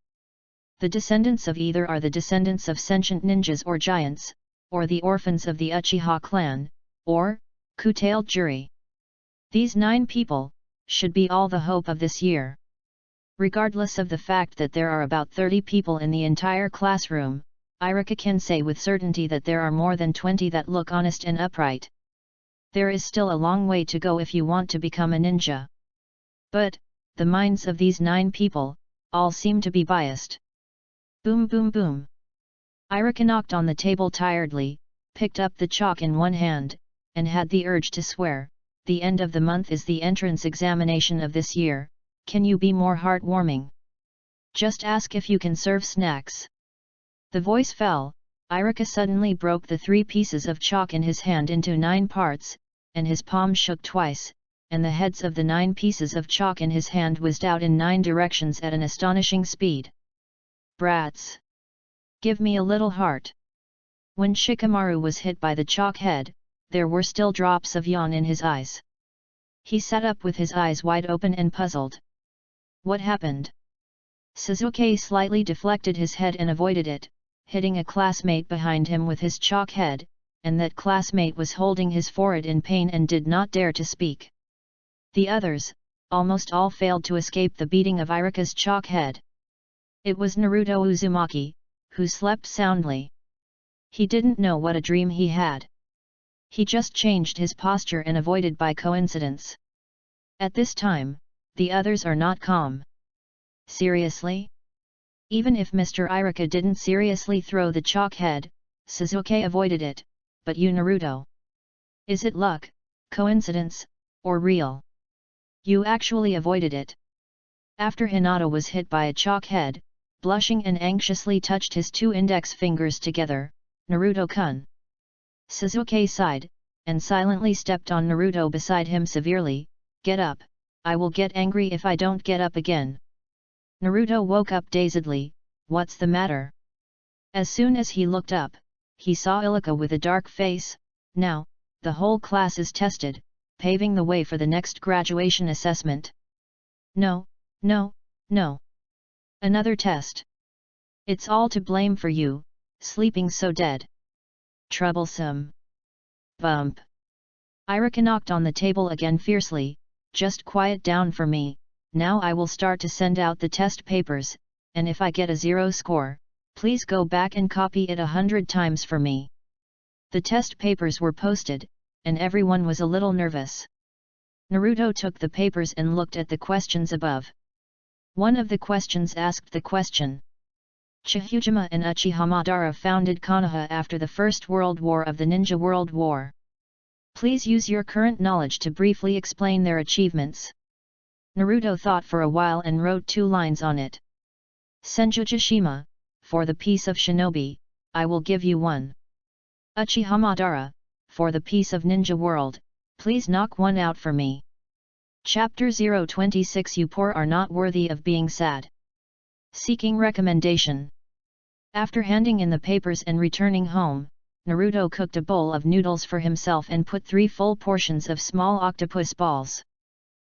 The descendants of either are the descendants of sentient ninjas or giants, or the orphans of the Uchiha clan, or, coup-tailed jury. These 9 people, should be all the hope of this year. Regardless of the fact that there are about 30 people in the entire classroom, Irika can say with certainty that there are more than 20 that look honest and upright. There is still a long way to go if you want to become a ninja. But, the minds of these 9 people, all seem to be biased. Boom boom boom. Irika knocked on the table tiredly, picked up the chalk in one hand, and had the urge to swear, the end of the month is the entrance examination of this year, can you be more heartwarming? Just ask if you can serve snacks. The voice fell, Irika suddenly broke the 3 pieces of chalk in his hand into 9 parts, and his palm shook twice, and the heads of the 9 pieces of chalk in his hand whizzed out in 9 directions at an astonishing speed. Brats! Give me a little heart. When Shikamaru was hit by the chalk head, there were still drops of yawn in his eyes. He sat up with his eyes wide open and puzzled. What happened? Sasuke slightly deflected his head and avoided it, hitting a classmate behind him with his chalk head, and that classmate was holding his forehead in pain and did not dare to speak. The others, almost all failed to escape the beating of Irika's chalk head. It was Naruto Uzumaki, who slept soundly. He didn't know what a dream he had. He just changed his posture and avoided by coincidence. At this time, the others are not calm. Seriously? Even if Mr. Irika didn't seriously throw the chalk head, Sasuke avoided it, but you Naruto. Is it luck, coincidence, or real? You actually avoided it. After Hinata was hit by a chalk head, blushing and anxiously touched his 2 index fingers together. Naruto-kun. Sasuke sighed, and silently stepped on Naruto beside him severely. Get up, I will get angry if I don't get up again. Naruto woke up dazedly. What's the matter? As soon as he looked up, he saw Ilika with a dark face. Now, the whole class is tested, paving the way for the next graduation assessment. No, no, no. Another test. It's all to blame for you, sleeping so dead. Troublesome. Bump. Irika knocked on the table again fiercely. Just quiet down for me. Now I will start to send out the test papers, and if I get a 0 score, please go back and copy it 100 times for me. The test papers were posted, and everyone was a little nervous. Naruto took the papers and looked at the questions above. One of the questions asked the question. Chihujima and Uchiha Madara founded Konoha after the First World War of the Ninja World War. Please use your current knowledge to briefly explain their achievements. Naruto thought for a while and wrote 2 lines on it. Senjutsushima, for the peace of shinobi, I will give you 1. Uchiha Madara, for the peace of ninja world, please knock 1 out for me. Chapter 026. You poor are not worthy of being sad. Seeking recommendation. After handing in the papers and returning home, Naruto cooked a bowl of noodles for himself and put 3 full portions of small octopus balls.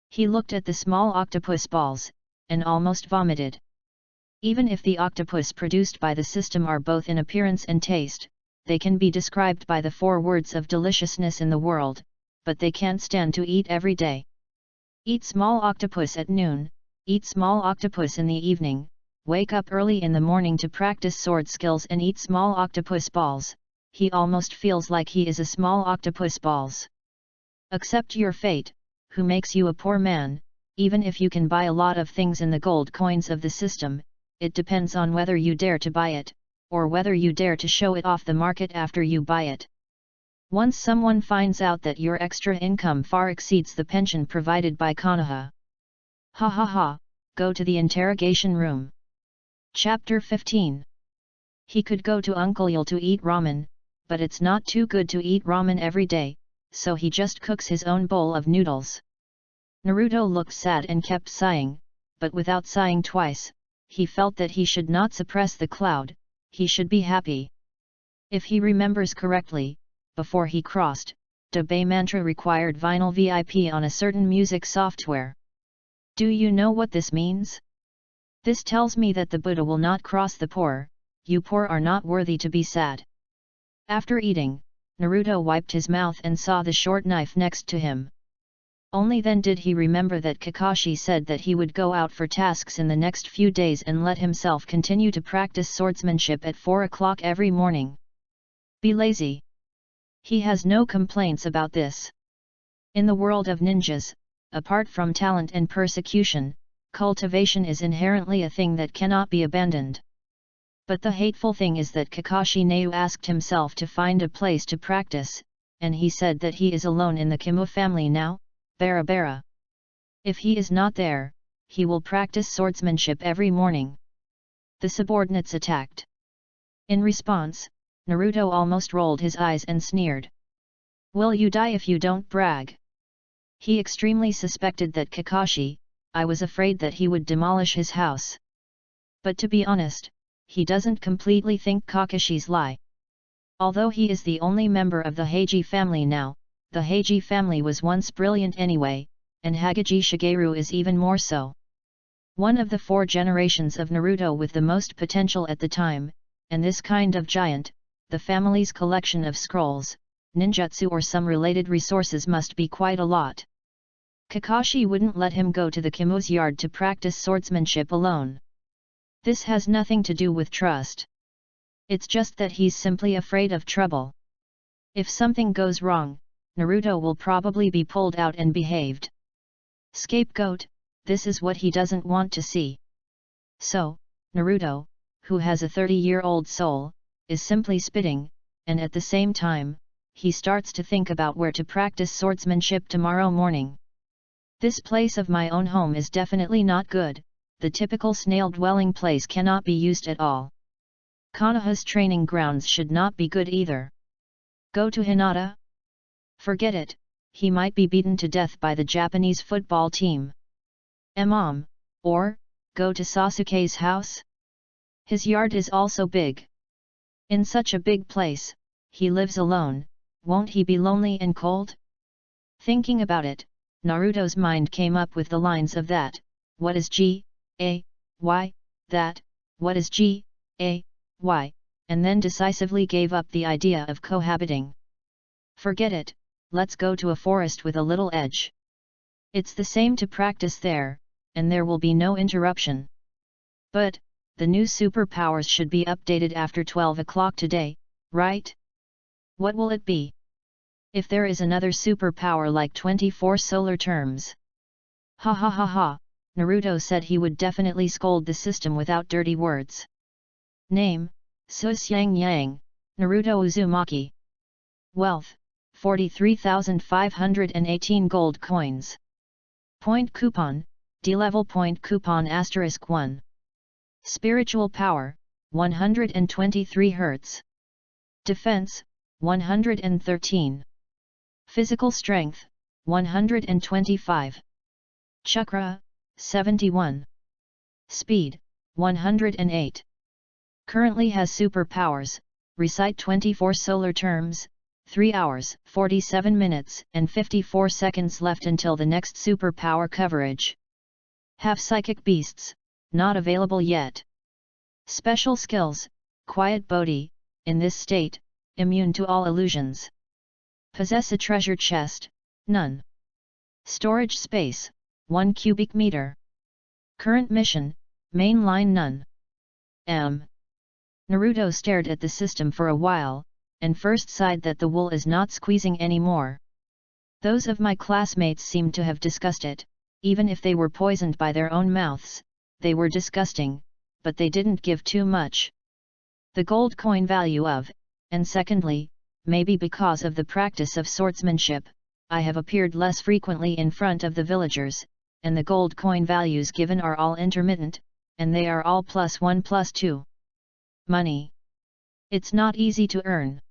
He looked at the small octopus balls, and almost vomited. Even if the octopus produced by the system are both in appearance and taste, they can be described by the 4 words of deliciousness in the world, but they can't stand to eat every day. Eat small octopus at noon, eat small octopus in the evening, wake up early in the morning to practice sword skills and eat small octopus balls. He almost feels like he is a small octopus balls. Accept your fate, who makes you a poor man. Even if you can buy a lot of things in the gold coins of the system, it depends on whether you dare to buy it, or whether you dare to show it off the market after you buy it. Once someone finds out that your extra income far exceeds the pension provided by Konoha. Ha ha ha, go to the interrogation room. Chapter 15. He could go to Uncle Yul to eat ramen, but it's not too good to eat ramen every day, so he just cooks his own bowl of noodles. Naruto looked sad and kept sighing, but without sighing twice, he felt that he should not suppress the cloud, he should be happy. If he remembers correctly, before he crossed, the Bay mantra required vinyl VIP on a certain music software. Do you know what this means? This tells me that the Buddha will not cross the poor. You poor are not worthy to be sad. After eating, Naruto wiped his mouth and saw the short knife next to him. Only then did he remember that Kakashi said that he would go out for tasks in the next few days and let himself continue to practice swordsmanship at 4 o'clock every morning. Be lazy. He has no complaints about this. In the world of ninjas, apart from talent and persecution, cultivation is inherently a thing that cannot be abandoned. But the hateful thing is that Kakashi Neu asked himself to find a place to practice, and he said that he is alone in the Kimu family now, Bara Bara. If he is not there, he will practice swordsmanship every morning. The subordinates attacked. In response, Naruto almost rolled his eyes and sneered. Will you die if you don't brag? He extremely suspected that Kakashi, I was afraid that he would demolish his house. But to be honest, he doesn't completely think Kakashi's lie. Although he is the only member of the Heiji family now, the Heiji family was once brilliant anyway, and Hokage Shigeru is even more so. One of the 4 generations of Naruto with the most potential at the time, and this kind of giant, the family's collection of scrolls, ninjutsu or some related resources must be quite a lot. Kakashi wouldn't let him go to the Kimu's yard to practice swordsmanship alone. This has nothing to do with trust. It's just that he's simply afraid of trouble. If something goes wrong, Naruto will probably be pulled out and behaved. Scapegoat, this is what he doesn't want to see. So, Naruto, who has a 30-year-old soul, is simply spitting, and at the same time, he starts to think about where to practice swordsmanship tomorrow morning. This place of my own home is definitely not good, the typical snail dwelling place cannot be used at all. Konoha's training grounds should not be good either. Go to Hinata? Forget it, he might be beaten to death by the Japanese football team. Or, go to Sasuke's house? His yard is also big. In such a big place, he lives alone, won't he be lonely and cold? Thinking about it, Naruto's mind came up with the lines of that, what is G-A-Y, that, what is G-A-Y, and then decisively gave up the idea of cohabiting. Forget it, let's go to a forest with a little edge. It's the same to practice there, and there will be no interruption. But, the new superpowers should be updated after 12 o'clock today, right? What will it be? If there is another superpower like 24 solar terms. Ha ha ha ha, Naruto said he would definitely scold the system without dirty words. Name, Susyang Yang, Naruto Uzumaki. Wealth, 43,518 gold coins. Point coupon, D-level point coupon *1. Spiritual power, 123 Hz. Defense, 113. Physical strength, 125. Chakra, 71. Speed, 108. Currently has superpowers, recite 24 solar terms, 3 hours, 47 minutes and 54 seconds left until the next superpower coverage. Have psychic beasts, not available yet. Special skills, quiet Bodhi, in this state, immune to all illusions. Possess a treasure chest, none. Storage space, 1 cubic meter. Current mission, main line none. Naruto stared at the system for a while, and first sighed that the wool is not squeezing anymore. Those of my classmates seemed to have discussed it, even if they were poisoned by their own mouths, they were disgusting, but they didn't give too much. The gold coin value of, and secondly, maybe because of the practice of swordsmanship, I have appeared less frequently in front of the villagers, and the gold coin values given are all intermittent, and they are all +1 +2. Money. It's not easy to earn.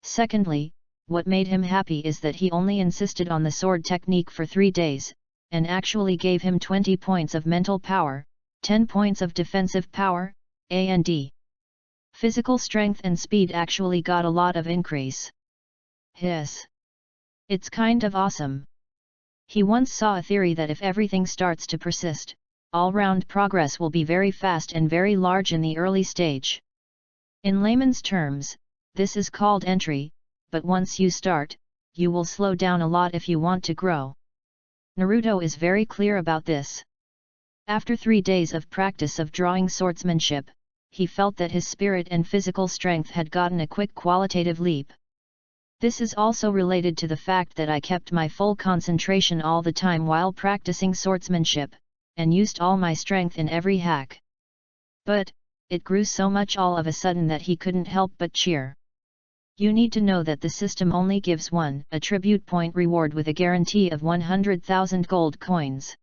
Secondly, what made him happy is that he only insisted on the sword technique for 3 days, and actually gave him 20 points of mental power, 10 points of defensive power, and physical strength and speed actually got a lot of increase. It's kind of awesome. He once saw a theory that if everything starts to persist, all-round progress will be very fast and very large in the early stage. In layman's terms, this is called entry, but once you start, you will slow down a lot if you want to grow. Naruto is very clear about this. After 3 days of practice of drawing swordsmanship, he felt that his spirit and physical strength had gotten a quick qualitative leap. This is also related to the fact that I kept my full concentration all the time while practicing swordsmanship, and used all my strength in every hack. But, it grew so much all of a sudden that he couldn't help but cheer. You need to know that the system only gives 1 attribute point reward with a guarantee of 100,000 gold coins.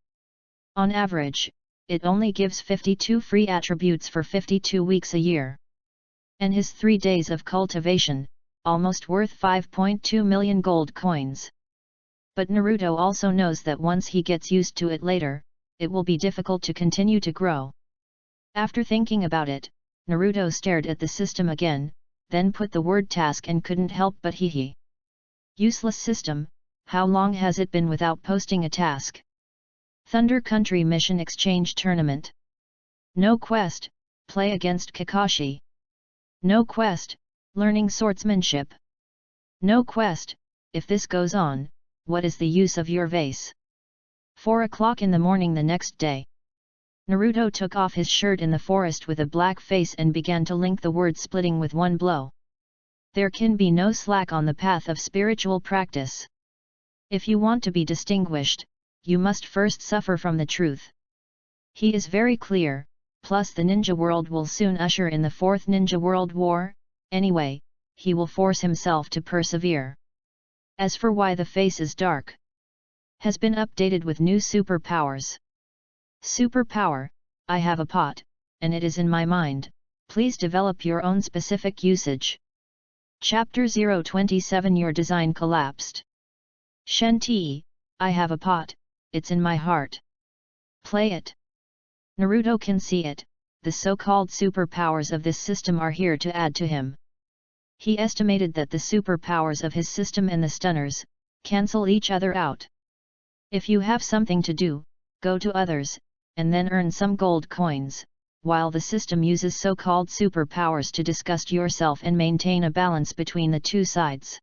On average, it only gives 52 free attributes for 52 weeks a year. And his 3 days of cultivation, almost worth 5.2 million gold coins. But Naruto also knows that once he gets used to it later, it will be difficult to continue to grow. After thinking about it, Naruto stared at the system again, then put the word task and couldn't help but hee. Useless system, how long has it been without posting a task? Thunder Country Mission Exchange Tournament. No quest, play against Kakashi. No quest, learning swordsmanship. No quest, if this goes on, what is the use of your vase? 4 o'clock in the morning the next day. Naruto took off his shirt in the forest with a black face and began to link the word splitting with one blow. There can be no slack on the path of spiritual practice. If you want to be distinguished, you must first suffer from the truth. He is very clear, plus the ninja world will soon usher in the 4th Ninja World War, anyway, he will force himself to persevere. As for why the face is dark, has been updated with new superpowers. Superpower, I have a pot, and it is in my mind, please develop your own specific usage. Chapter 027 Your design collapsed. Shen-Ti, I have a pot, it's in my heart. Play it. Naruto can see it, the so-called superpowers of this system are here to add to him. He estimated that the superpowers of his system and the stunners cancel each other out. If you have something to do, go to others, and then earn some gold coins, while the system uses so-called superpowers to disgust yourself and maintain a balance between the two sides.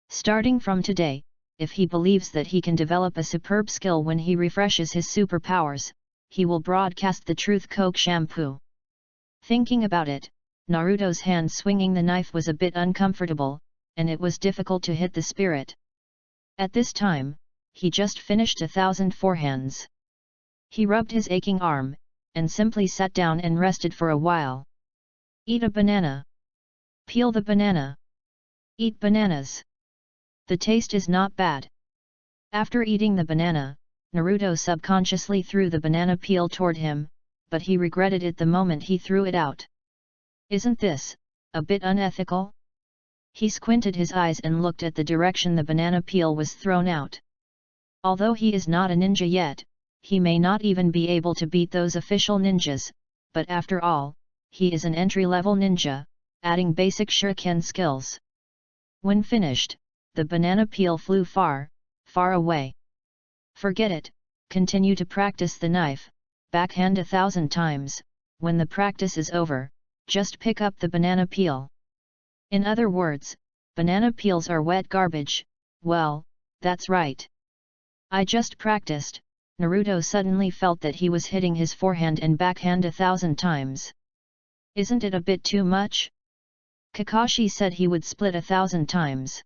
Starting from today, if he believes that he can develop a superb skill when he refreshes his superpowers, he will broadcast the truth Coke shampoo. Thinking about it, Naruto's hand swinging the knife was a bit uncomfortable, and it was difficult to hit the spirit. At this time, he just finished 1,000 forehands. He rubbed his aching arm, and simply sat down and rested for a while. Eat a banana. Peel the banana. Eat bananas. The taste is not bad. After eating the banana, Naruto subconsciously threw the banana peel toward him, but he regretted it the moment he threw it out. Isn't this a bit unethical? He squinted his eyes and looked at the direction the banana peel was thrown out. Although he is not a ninja yet, he may not even be able to beat those official ninjas, but after all, he is an entry-level ninja, adding basic shuriken skills. When finished, the banana peel flew far, far away. Forget it, continue to practice the knife, backhand 1,000 times, when the practice is over, just pick up the banana peel. In other words, banana peels are wet garbage. Well, that's right. I just practiced. Naruto suddenly felt that he was hitting his forehand and backhand 1,000 times. Isn't it a bit too much? Kakashi said he would split 1,000 times.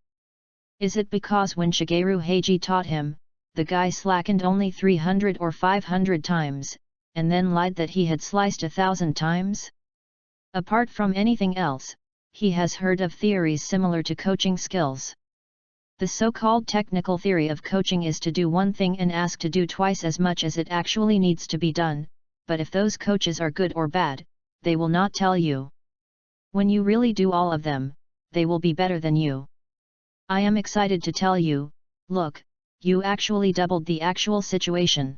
Is it because when Shigeru Heiji taught him, the guy slackened only 300 or 500 times, and then lied that he had sliced 1,000 times? Apart from anything else, he has heard of theories similar to coaching skills. The so-called technical theory of coaching is to do one thing and ask to do twice as much as it actually needs to be done, but if those coaches are good or bad, they will not tell you. When you really do all of them, they will be better than you. I am excited to tell you, look, you actually doubled the actual situation.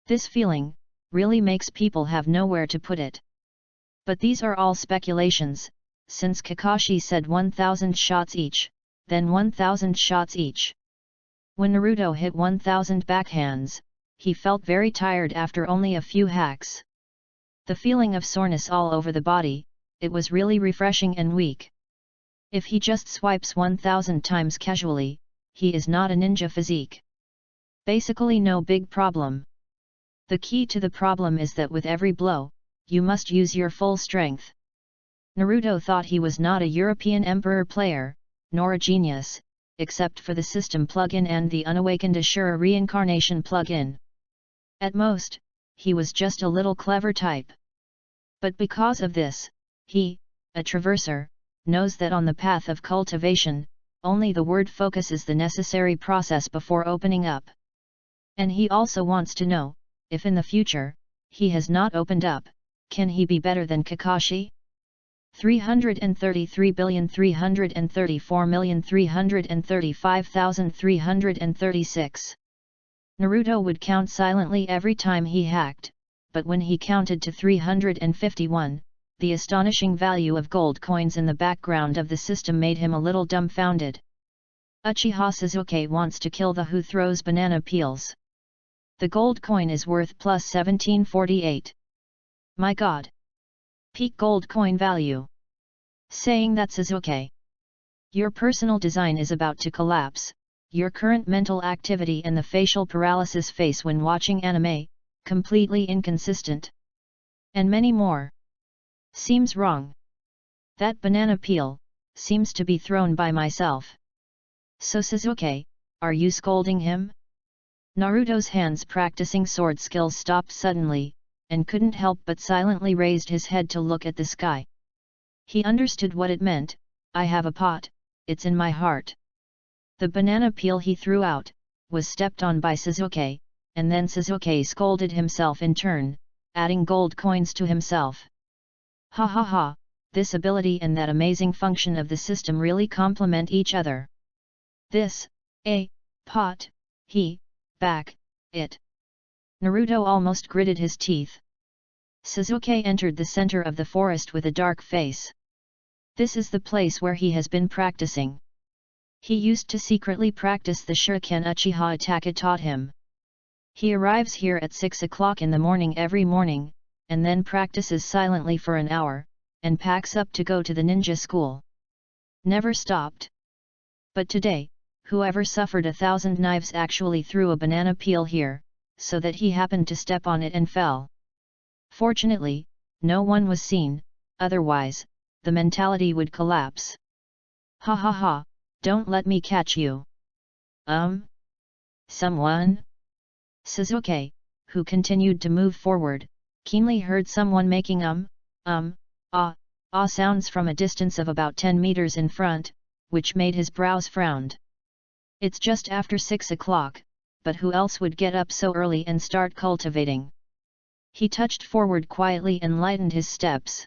This feeling really makes people have nowhere to put it. But these are all speculations, since Kakashi said 1,000 shots each, then 1,000 shots each. When Naruto hit 1,000 backhands, he felt very tired after only a few hacks. The feeling of soreness all over the body, it was really refreshing and weak. If he just swipes 1,000 times casually, he is not a ninja physique. Basically no big problem. The key to the problem is that with every blow, you must use your full strength. Naruto thought he was not a European Emperor player, nor a genius, except for the system plugin and the unawakened Ashura reincarnation plugin. At most, he was just a little clever type. But because of this, he, a traverser, knows that on the path of cultivation, only the word focus is the necessary process before opening up. And he also wants to know, if in the future, he has not opened up, can he be better than Kakashi? 333,334,335,336. Naruto would count silently every time he hacked, but when he counted to 351, the astonishing value of gold coins in the background of the system made him a little dumbfounded. Uchiha Sasuke wants to kill the who throws banana peels. The gold coin is worth plus 1748. My god! Peak gold coin value. Saying that Sasuke, your personal design is about to collapse, your current mental activity and the facial paralysis face when watching anime, completely inconsistent. And many more. Seems wrong. That banana peel, seems to be thrown by myself. So Sasuke, are you scolding him? Naruto's hands practicing sword skills stopped suddenly, and couldn't help but silently raised his head to look at the sky. He understood what it meant. I have a pot, it's in my heart. The banana peel he threw out, was stepped on by Sasuke, and then Sasuke scolded himself in turn, adding gold coins to himself. Ha ha ha, this ability and that amazing function of the system really complement each other. This, pot, he, back, it. Naruto almost gritted his teeth. Sasuke entered the center of the forest with a dark face. This is the place where he has been practicing. He used to secretly practice the Shuriken Uchiha attack it taught him. He arrives here at 6 o'clock in the morning every morning, and then practices silently for an hour, and packs up to go to the ninja school. Never stopped. But today, whoever suffered 1,000 knives actually threw a banana peel here, so that he happened to step on it and fell. Fortunately, no one was seen, otherwise, the mentality would collapse. Ha ha ha, don't let me catch you. Someone? Sasuke, who continued to move forward, keenly heard someone making sounds from a distance of about 10 meters in front, which made his brows frown. It's just after 6 o'clock, but who else would get up so early and start cultivating? He touched forward quietly and lightened his steps.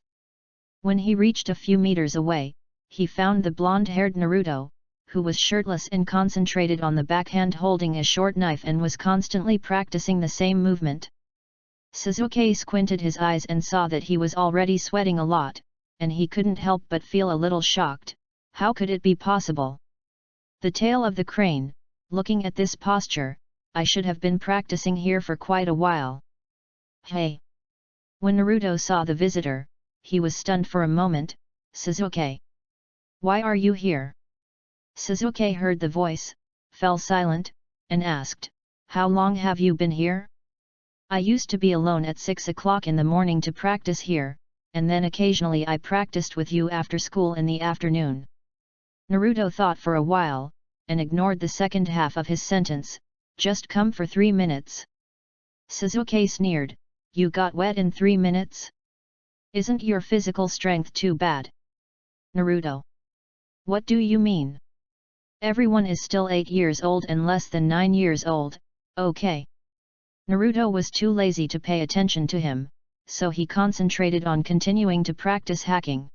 When he reached a few meters away, he found the blonde-haired Naruto, who was shirtless and concentrated on the backhand holding a short knife and was constantly practicing the same movement. Sasuke squinted his eyes and saw that he was already sweating a lot, and he couldn't help but feel a little shocked. How could it be possible? The tail of the crane, looking at this posture, I should have been practicing here for quite a while. Hey! When Naruto saw the visitor, he was stunned for a moment. Sasuke! Why are you here? Sasuke heard the voice, fell silent, and asked, how long have you been here? I used to be alone at 6 o'clock in the morning to practice here, and then occasionally I practiced with you after school in the afternoon. Naruto thought for a while, and ignored the second half of his sentence, just come for 3 minutes. Sasuke sneered, you got wet in 3 minutes? Isn't your physical strength too bad? Naruto. What do you mean? Everyone is still 8 years old and less than 9 years old, okay. Naruto was too lazy to pay attention to him, so he concentrated on continuing to practice hacking.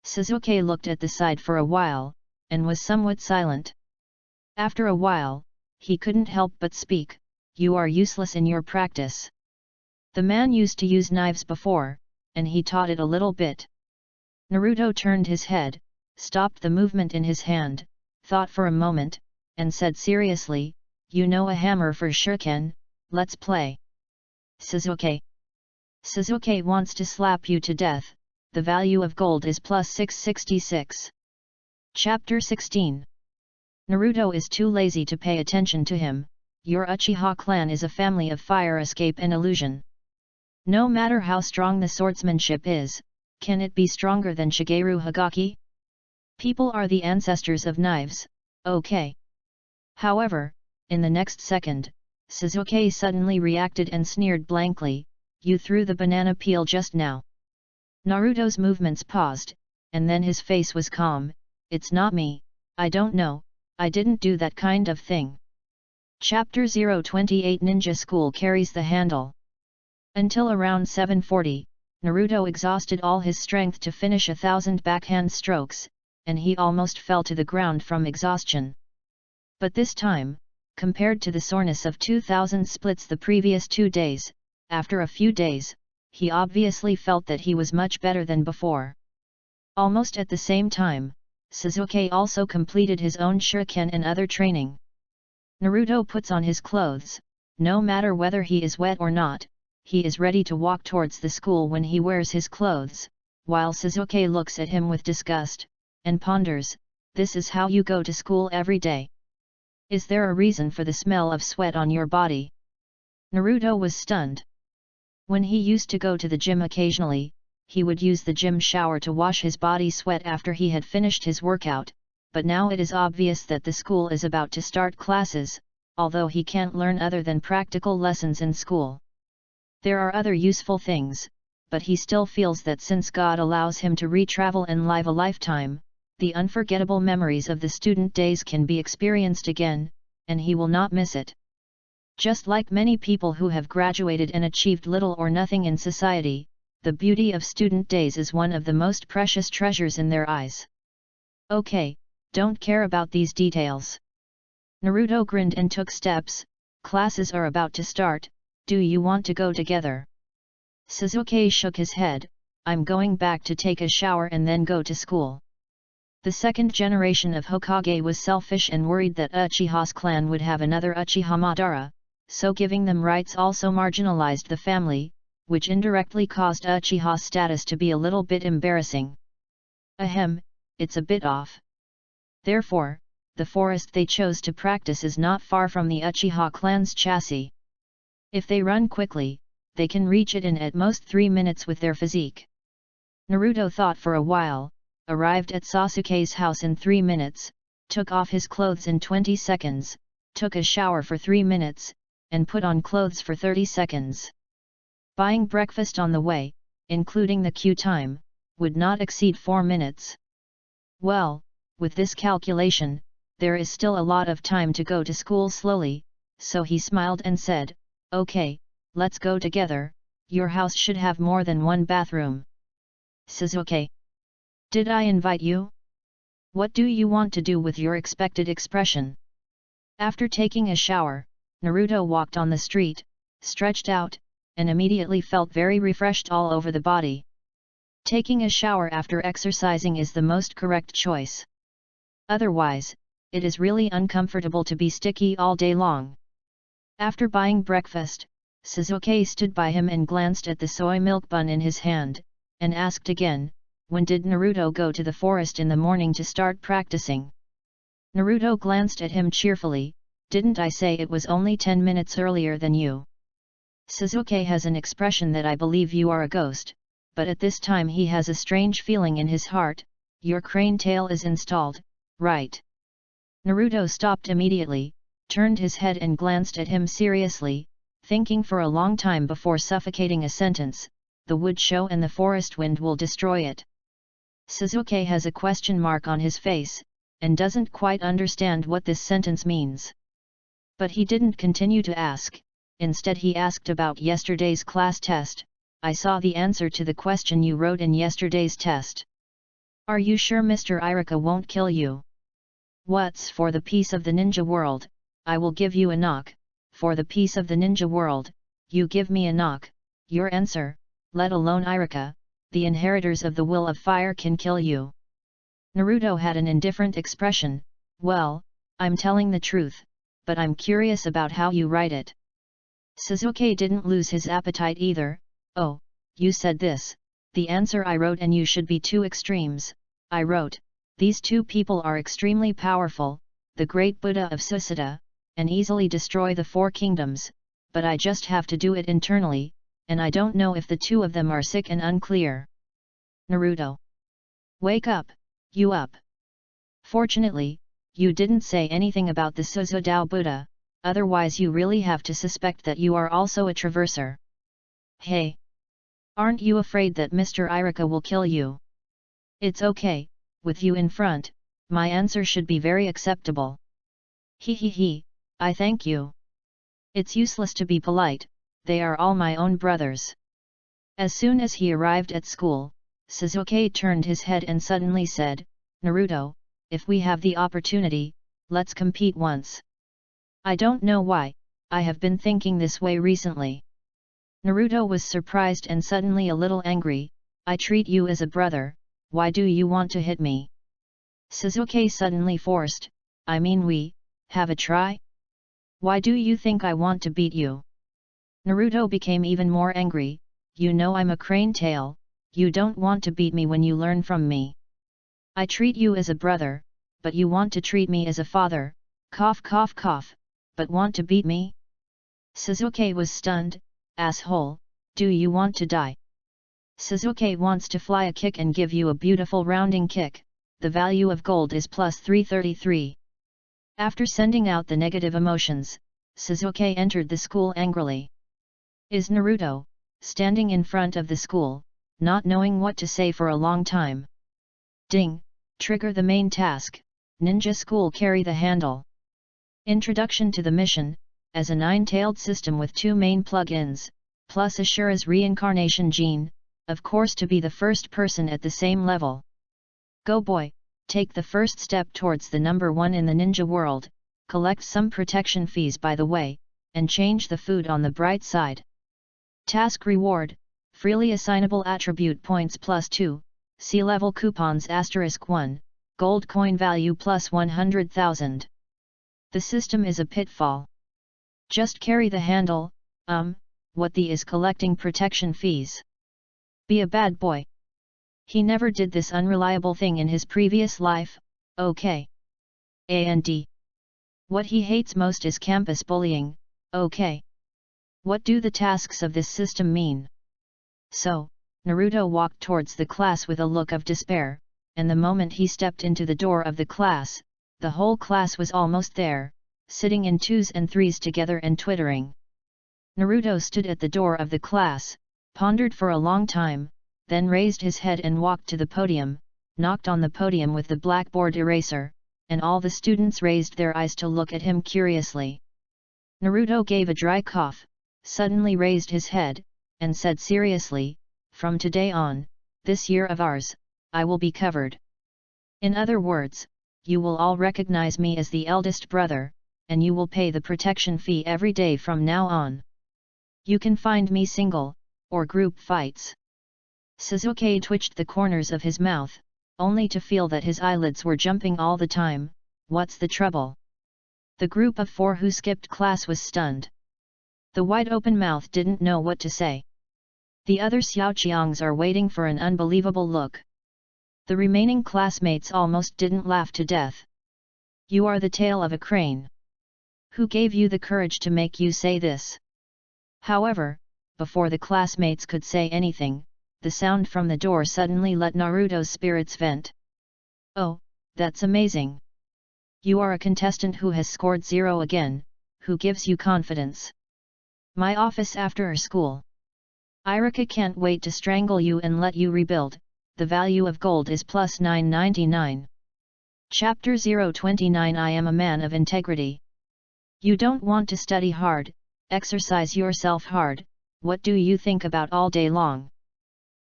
Sasuke looked at the side for a while, and was somewhat silent. After a while, he couldn't help but speak, you are useless in your practice. The man used to use knives before, and he taught it a little bit. Naruto turned his head, stopped the movement in his hand, thought for a moment, and said seriously, you know a hammer for shuriken, let's play. Sasuke. Sasuke wants to slap you to death, the value of gold is plus 666. Chapter 16. Naruto is too lazy to pay attention to him. Your Uchiha clan is a family of fire escape and illusion. No matter how strong the swordsmanship is, can it be stronger than Shigeru Hokage? People are the ancestors of knives, okay. However, in the next second, Sasuke suddenly reacted and sneered blankly, you threw the banana peel just now. Naruto's movements paused, and then his face was calm, it's not me, I don't know, I didn't do that kind of thing. Chapter 028 Ninja School carries the handle. Until around 7:40, Naruto exhausted all his strength to finish 1,000 backhand strokes, and he almost fell to the ground from exhaustion. But this time, compared to the soreness of 2,000 splits the previous 2 days, after a few days, he obviously felt that he was much better than before. Almost at the same time, Sasuke also completed his own shuriken and other training. Naruto puts on his clothes, no matter whether he is wet or not, he is ready to walk towards the school when he wears his clothes, while Sasuke looks at him with disgust, and ponders, this is how you go to school every day. Is there a reason for the smell of sweat on your body? Naruto was stunned. When he used to go to the gym occasionally, he would use the gym shower to wash his body sweat after he had finished his workout, but now it is obvious that the school is about to start classes, although he can't learn other than practical lessons in school. There are other useful things, but he still feels that since God allows him to re-travel and live a lifetime, the unforgettable memories of the student days can be experienced again, and he will not miss it. Just like many people who have graduated and achieved little or nothing in society, the beauty of student days is one of the most precious treasures in their eyes. Okay, don't care about these details. Naruto grinned and took steps. Classes are about to start, do you want to go together? Sasuke shook his head, I'm going back to take a shower and then go to school. The second generation of Hokage was selfish and worried that Uchiha's clan would have another Uchiha Madara, so giving them rights also marginalized the family, which indirectly caused Uchiha's status to be a little bit embarrassing. Ahem, it's a bit off. Therefore, the forest they chose to practice is not far from the Uchiha clan's chassis. If they run quickly, they can reach it in at most 3 minutes with their physique. Naruto thought for a while, arrived at Sasuke's house in 3 minutes, took off his clothes in 20 seconds, took a shower for 3 minutes, and put on clothes for 30 seconds. Buying breakfast on the way, including the queue time, would not exceed 4 minutes. Well, with this calculation, there is still a lot of time to go to school slowly, so he smiled and said, okay, let's go together, your house should have more than one bathroom. Sasuke. Did I invite you? What do you want to do with your expected expression? After taking a shower, Naruto walked on the street, stretched out, and immediately felt very refreshed all over the body. Taking a shower after exercising is the most correct choice. Otherwise, it is really uncomfortable to be sticky all day long. After buying breakfast, Sasuke stood by him and glanced at the soy milk bun in his hand, and asked again, when did Naruto go to the forest in the morning to start practicing? Naruto glanced at him cheerfully, didn't I say it was only 10 minutes earlier than you? Sasuke has an expression that I believe you are a ghost, but at this time he has a strange feeling in his heart, your crane tail is installed, right? Naruto stopped immediately, turned his head and glanced at him seriously, thinking for a long time before suffocating a sentence, the wood show and the forest wind will destroy it. Sasuke has a question mark on his face, and doesn't quite understand what this sentence means. But he didn't continue to ask, instead he asked about yesterday's class test, I saw the answer to the question you wrote in yesterday's test. Are you sure Mr. Iruka won't kill you? What's for the peace of the ninja world, I will give you a knock, for the peace of the ninja world, you give me a knock, your answer, let alone Iruka, the inheritors of the will of fire can kill you. Naruto had an indifferent expression, well, I'm telling the truth, but I'm curious about how you write it. Sasuke didn't lose his appetite either, oh, you said this, the answer I wrote and you should be two extremes, I wrote, these two people are extremely powerful, the great Buddha of Susuda, and easily destroy the four kingdoms, but I just have to do it internally, and I don't know if the two of them are sick and unclear. Naruto. Wake up, you up. Fortunately, you didn't say anything about the Suzudao Buddha, otherwise you really have to suspect that you are also a traverser. Hey! Aren't you afraid that Mr. Iruka will kill you? It's okay, with you in front, my answer should be very acceptable. He, I thank you. It's useless to be polite, they are all my own brothers. As soon as he arrived at school, Sasuke turned his head and suddenly said, Naruto, if we have the opportunity, let's compete once. I don't know why, I have been thinking this way recently. Naruto was surprised and suddenly a little angry, I treat you as a brother, why do you want to hit me? Sasuke suddenly forced, I mean we, have a try? Why do you think I want to beat you? Naruto became even more angry, you know I'm a crane tail, you don't want to beat me when you learn from me. I treat you as a brother, but you want to treat me as a father, cough cough cough, but want to beat me? Sasuke was stunned, asshole, do you want to die? Sasuke wants to fly a kick and give you a beautiful rounding kick, the value of gold is plus 333. After sending out the negative emotions, Sasuke entered the school angrily. Is Naruto, standing in front of the school, not knowing what to say for a long time. Ding, trigger the main task, Ninja School carry the handle. Introduction to the mission, as a nine-tailed system with two main plugins, plus Ashura's reincarnation gene, of course to be the first person at the same level. Go boy, take the first step towards the number one in the ninja world, collect some protection fees by the way, and change the food on the bright side. Task reward, freely assignable attribute points +2, C-level coupons *1, gold coin value plus 100,000. The system is a pitfall. Just carry the handle, what the is collecting protection fees. Be a bad boy. He never did this unreliable thing in his previous life, okay. And what he hates most is campus bullying, okay. What do the tasks of this system mean? So, Naruto walked towards the class with a look of despair, and the moment he stepped into the door of the class, the whole class was almost there, sitting in twos and threes together and twittering. Naruto stood at the door of the class, pondered for a long time, then raised his head and walked to the podium, knocked on the podium with the blackboard eraser, and all the students raised their eyes to look at him curiously. Naruto gave a dry cough, suddenly raised his head, and said seriously, "From today on, this year of ours, I will be covered. In other words, you will all recognize me as the eldest brother, and you will pay the protection fee every day from now on. You can find me single, or group fights." Sasuke twitched the corners of his mouth, only to feel that his eyelids were jumping all the time. What's the trouble? The group of four who skipped class was stunned. The wide-open mouth didn't know what to say. The other Xiaoqiangs are waiting for an unbelievable look. The remaining classmates almost didn't laugh to death. You are the tail of a crane. Who gave you the courage to make you say this? However, before the classmates could say anything, the sound from the door suddenly let Naruto's spirits vent. Oh, that's amazing. You are a contestant who has scored 0 again, who gives you confidence? My office after school. Irika can't wait to strangle you and let you rebuild, the value of gold is plus 999. Chapter 029 I am a man of integrity. You don't want to study hard, exercise yourself hard, what do you think about all day long?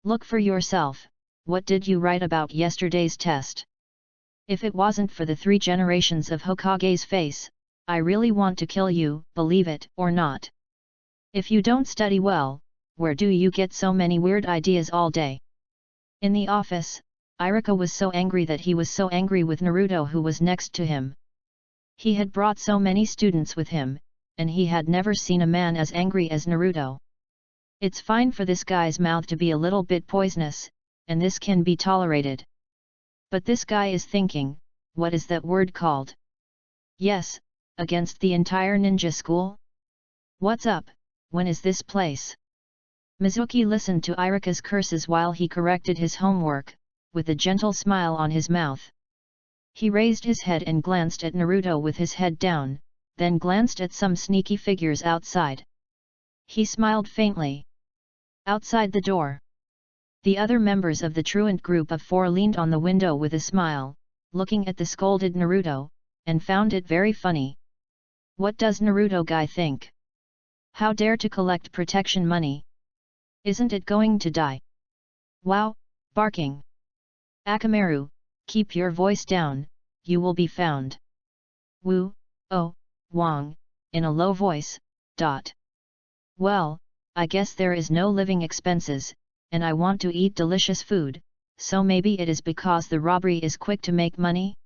Look for yourself, what did you write about yesterday's test? If it wasn't for the 3 generations of Hokage's face, I really want to kill you, believe it or not. If you don't study well, where do you get so many weird ideas all day? In the office, Irika was so angry that he was so angry with Naruto who was next to him. He had brought so many students with him, and he had never seen a man as angry as Naruto. It's fine for this guy's mouth to be a little bit poisonous, and this can be tolerated. But this guy is thinking, what is that word called? Yes, against the entire ninja school? What's up, when is this place? Mizuki listened to Irika's curses while he corrected his homework, with a gentle smile on his mouth. He raised his head and glanced at Naruto with his head down, then glanced at some sneaky figures outside. He smiled faintly. Outside the door, the other members of the truant group of 4 leaned on the window with a smile, looking at the scolded Naruto, and found it very funny. What does Naruto guy think? How dare to collect protection money? Isn't it going to die? Wow, barking. Akamaru, keep your voice down, you will be found. Wu, oh, Wang, in a low voice, Well, I guess there is no living expenses, and I want to eat delicious food, so maybe it is because the robbery is quick to make money?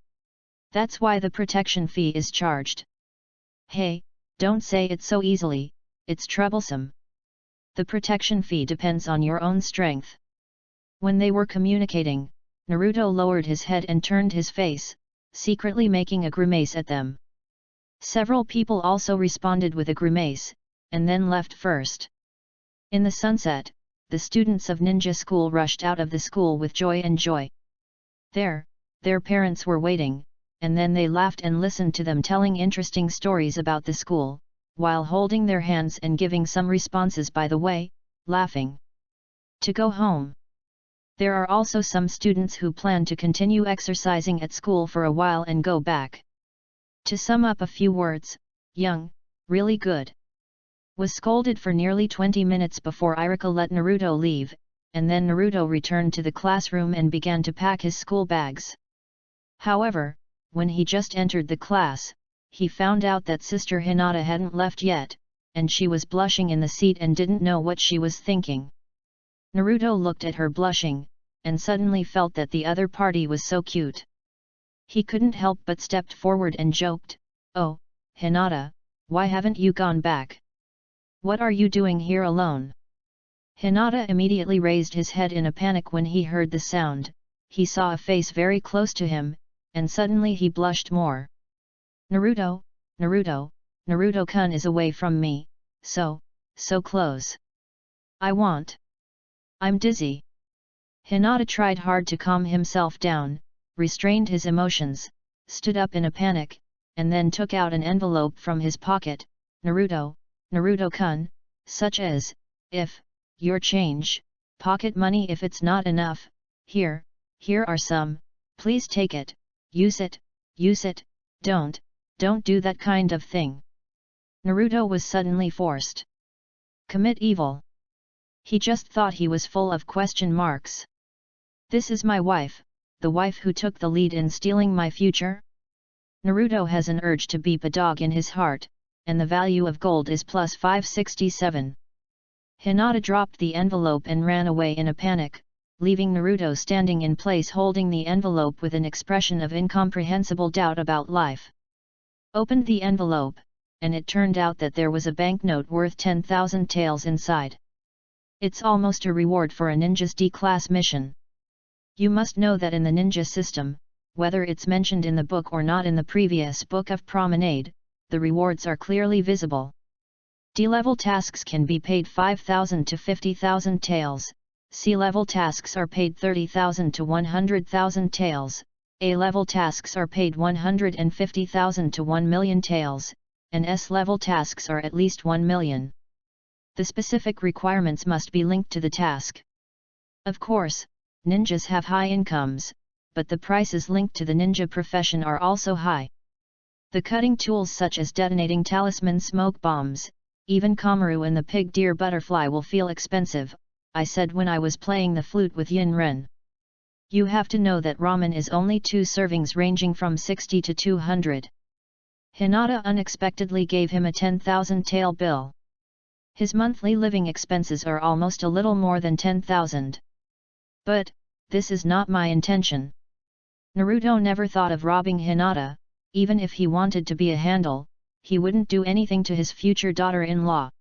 That's why the protection fee is charged. Hey, don't say it so easily, it's troublesome. The protection fee depends on your own strength. When they were communicating, Naruto lowered his head and turned his face, secretly making a grimace at them. Several people also responded with a grimace, and then left first. In the sunset, the students of ninja school rushed out of the school with joy and joy. There, their parents were waiting, and then they laughed and listened to them telling interesting stories about the school, while holding their hands and giving some responses by the way, laughing. To go home. There are also some students who plan to continue exercising at school for a while and go back. To sum up a few words, young, Really good. Was scolded for nearly 20 minutes before Iruka let Naruto leave, and then Naruto returned to the classroom and began to pack his school bags. However, when he just entered the class, he found out that Sister Hinata hadn't left yet, and she was blushing in the seat and didn't know what she was thinking. Naruto looked at her blushing, and suddenly felt that the other party was so cute. He couldn't help but stepped forward and joked, "Oh, Hinata, why haven't you gone back? What are you doing here alone?" Hinata immediately raised his head in a panic when he heard the sound. He saw a face very close to him, and suddenly he blushed more. "Naruto, Naruto, Naruto-kun is away from me, so close. I'm dizzy." Hinata tried hard to calm himself down, restrained his emotions, stood up in a panic, and then took out an envelope from his pocket. "Naruto, Naruto-kun, such as, if, your change, pocket money if it's not enough, here are some, please take it, use it, don't do that kind of thing." Naruto was suddenly forced. Commit evil. He just thought he was full of question marks. This is my wife, the wife who took the lead in stealing my future? Naruto has an urge to beep a dog in his heart, and the value of gold is plus 567. Hinata dropped the envelope and ran away in a panic, leaving Naruto standing in place holding the envelope with an expression of incomprehensible doubt about life. Opened the envelope, and it turned out that there was a banknote worth 10,000 taels inside. It's almost a reward for a ninja's D-class mission. You must know that in the ninja system, whether it's mentioned in the book or not in the previous book of Promenade, the rewards are clearly visible. D-level tasks can be paid 5,000 to 50,000 taels, C-level tasks are paid 30,000 to 100,000 taels, A-level tasks are paid 150,000 to 1 million taels, and S-level tasks are at least 1 million. The specific requirements must be linked to the task. Of course, ninjas have high incomes, but the prices linked to the ninja profession are also high. The cutting tools such as detonating talisman smoke bombs, even Kamaru and the pig deer butterfly will feel expensive, I said when I was playing the flute with Yin Ren. You have to know that ramen is only 2 servings ranging from 60 to 200. Hinata unexpectedly gave him a 10,000 tael bill. His monthly living expenses are almost a little more than 10,000. But, this is not my intention. Naruto never thought of robbing Hinata. Even if he wanted to be a handle, he wouldn't do anything to his future daughter-in-law.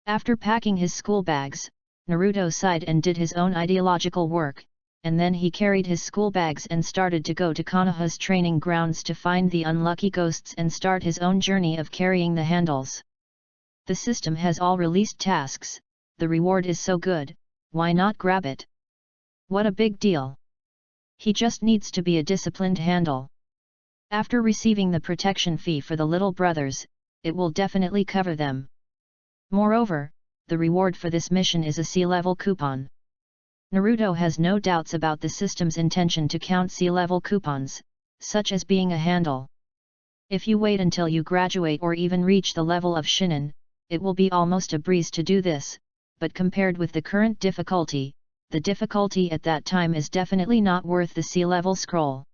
After packing his school bags, Naruto sighed and did his own ideological work, and then he carried his school bags and started to go to Konoha's training grounds to find the unlucky ghosts and start his own journey of carrying the handles. The system has all released tasks, the reward is so good, why not grab it? What a big deal! He just needs to be a disciplined handle. After receiving the protection fee for the little brothers, it will definitely cover them. Moreover, the reward for this mission is a C-level coupon. Naruto has no doubts about the system's intention to count C-level coupons, such as being a handle. If you wait until you graduate or even reach the level of Shinin, it will be almost a breeze to do this, but compared with the current difficulty, the difficulty at that time is definitely not worth the C-level scroll.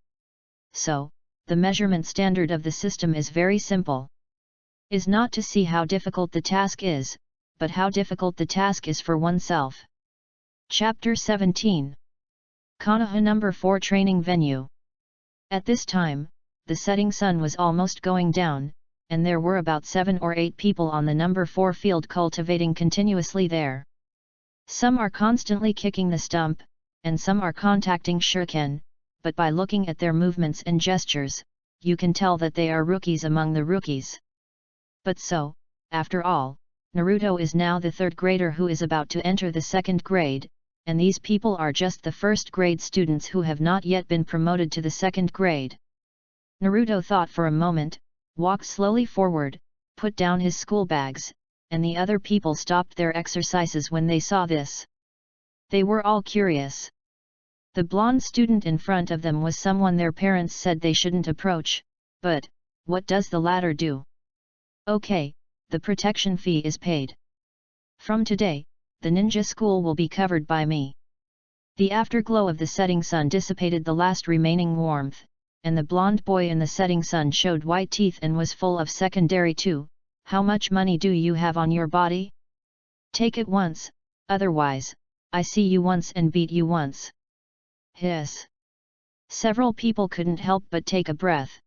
So, the measurement standard of the system is very simple. Is not to see how difficult the task is, but how difficult the task is for oneself. Chapter 17. Konoha No. 4 Training Venue. At this time, the setting sun was almost going down, and there were about 7 or 8 people on the No. 4 field cultivating continuously there. Some are constantly kicking the stump, and some are contacting shuriken, but by looking at their movements and gestures, you can tell that they are rookies among the rookies. But so, after all, Naruto is now the 3rd grader who is about to enter the 2nd grade, and these people are just the 1st grade students who have not yet been promoted to the 2nd grade. Naruto thought for a moment, walked slowly forward, put down his school bags, and the other people stopped their exercises when they saw this. They were all curious. The blonde student in front of them was someone their parents said they shouldn't approach, but, what does the latter do? Okay, the protection fee is paid. From today, the ninja school will be covered by me. The afterglow of the setting sun dissipated the last remaining warmth, and the blonde boy in the setting sun showed white teeth and was full of secondary too. How much money do you have on your body? Take it once, otherwise, I see you once and beat you once. Hiss. Several people couldn't help but take a breath.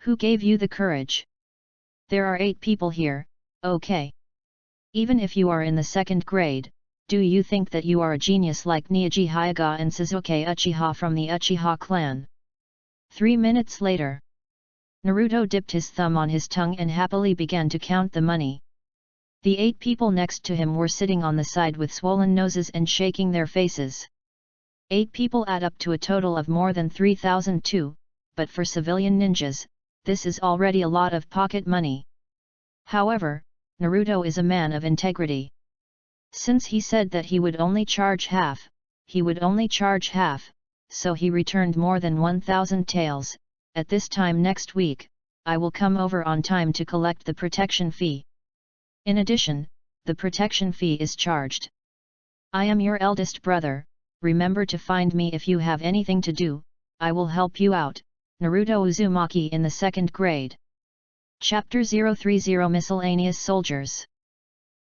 Who gave you the courage? There are 8 people here, okay. Even if you are in the 2nd grade, do you think that you are a genius like Neji Hyuga and Sasuke Uchiha from the Uchiha clan? 3 minutes later, Naruto dipped his thumb on his tongue and happily began to count the money. The 8 people next to him were sitting on the side with swollen noses and shaking their faces. 8 people add up to a total of more than 3,002, but for civilian ninjas, this is already a lot of pocket money. However, Naruto is a man of integrity. Since he said that he would only charge half, he would only charge half, so he returned more than 1,000 taels. At this time next week, I will come over on time to collect the protection fee. In addition, the protection fee is charged. I am your eldest brother, remember to find me if you have anything to do, I will help you out. Naruto Uzumaki in the 2nd grade. Chapter 030 Miscellaneous Soldiers.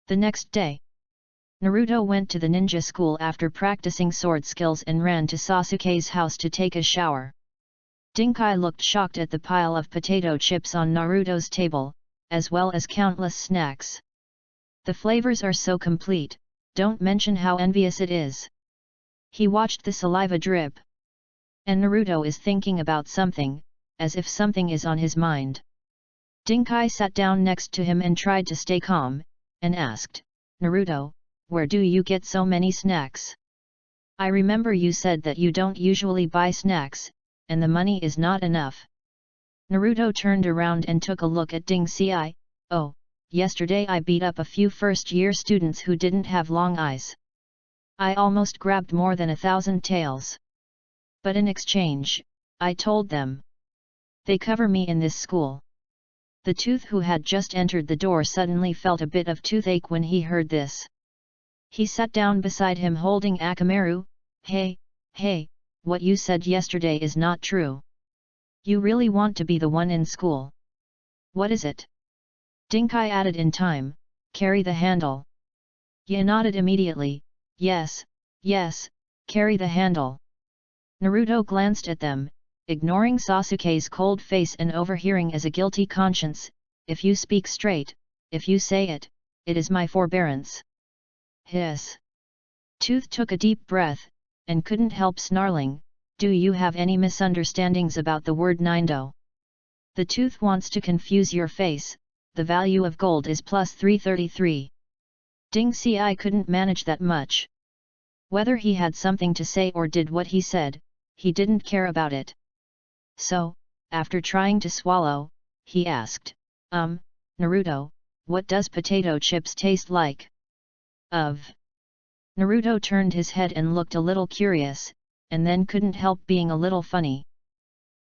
The next day, Naruto went to the ninja school after practicing sword skills and ran to Sasuke's house to take a shower. Dinkai looked shocked at the pile of potato chips on Naruto's table, as well as countless snacks. The flavors are so complete, don't mention how envious it is. He watched the saliva drip. And Naruto is thinking about something, as if something is on his mind. Dinkai sat down next to him and tried to stay calm, and asked, Naruto, where do you get so many snacks? I remember you said that you don't usually buy snacks, and the money is not enough. Naruto turned around and took a look at Ding Xi. Oh, yesterday I beat up a few first-year students who didn't have long eyes. I almost grabbed more than 1,000 taels. But in exchange, I told them, they cover me in this school. The tooth who had just entered the door suddenly felt a bit of toothache when he heard this. He sat down beside him holding Akamaru. Hey, what you said yesterday is not true. You really want to be the one in school. What is it? Dinkai added in time, carry the handle. Ye nodded immediately, yes, carry the handle. Naruto glanced at them, ignoring Sasuke's cold face and overhearing as a guilty conscience, if you speak straight, if you say it, it is my forbearance. Hiss. Tooth took a deep breath, and couldn't help snarling, do you have any misunderstandings about the word Nindo? The tooth wants to confuse your face, the value of gold is plus 333. Ding Xi couldn't manage that much. Whether he had something to say or did what he said, he didn't care about it. So, after trying to swallow, he asked, Naruto, what does potato chips taste like? Naruto turned his head and looked a little curious, and then couldn't help being a little funny.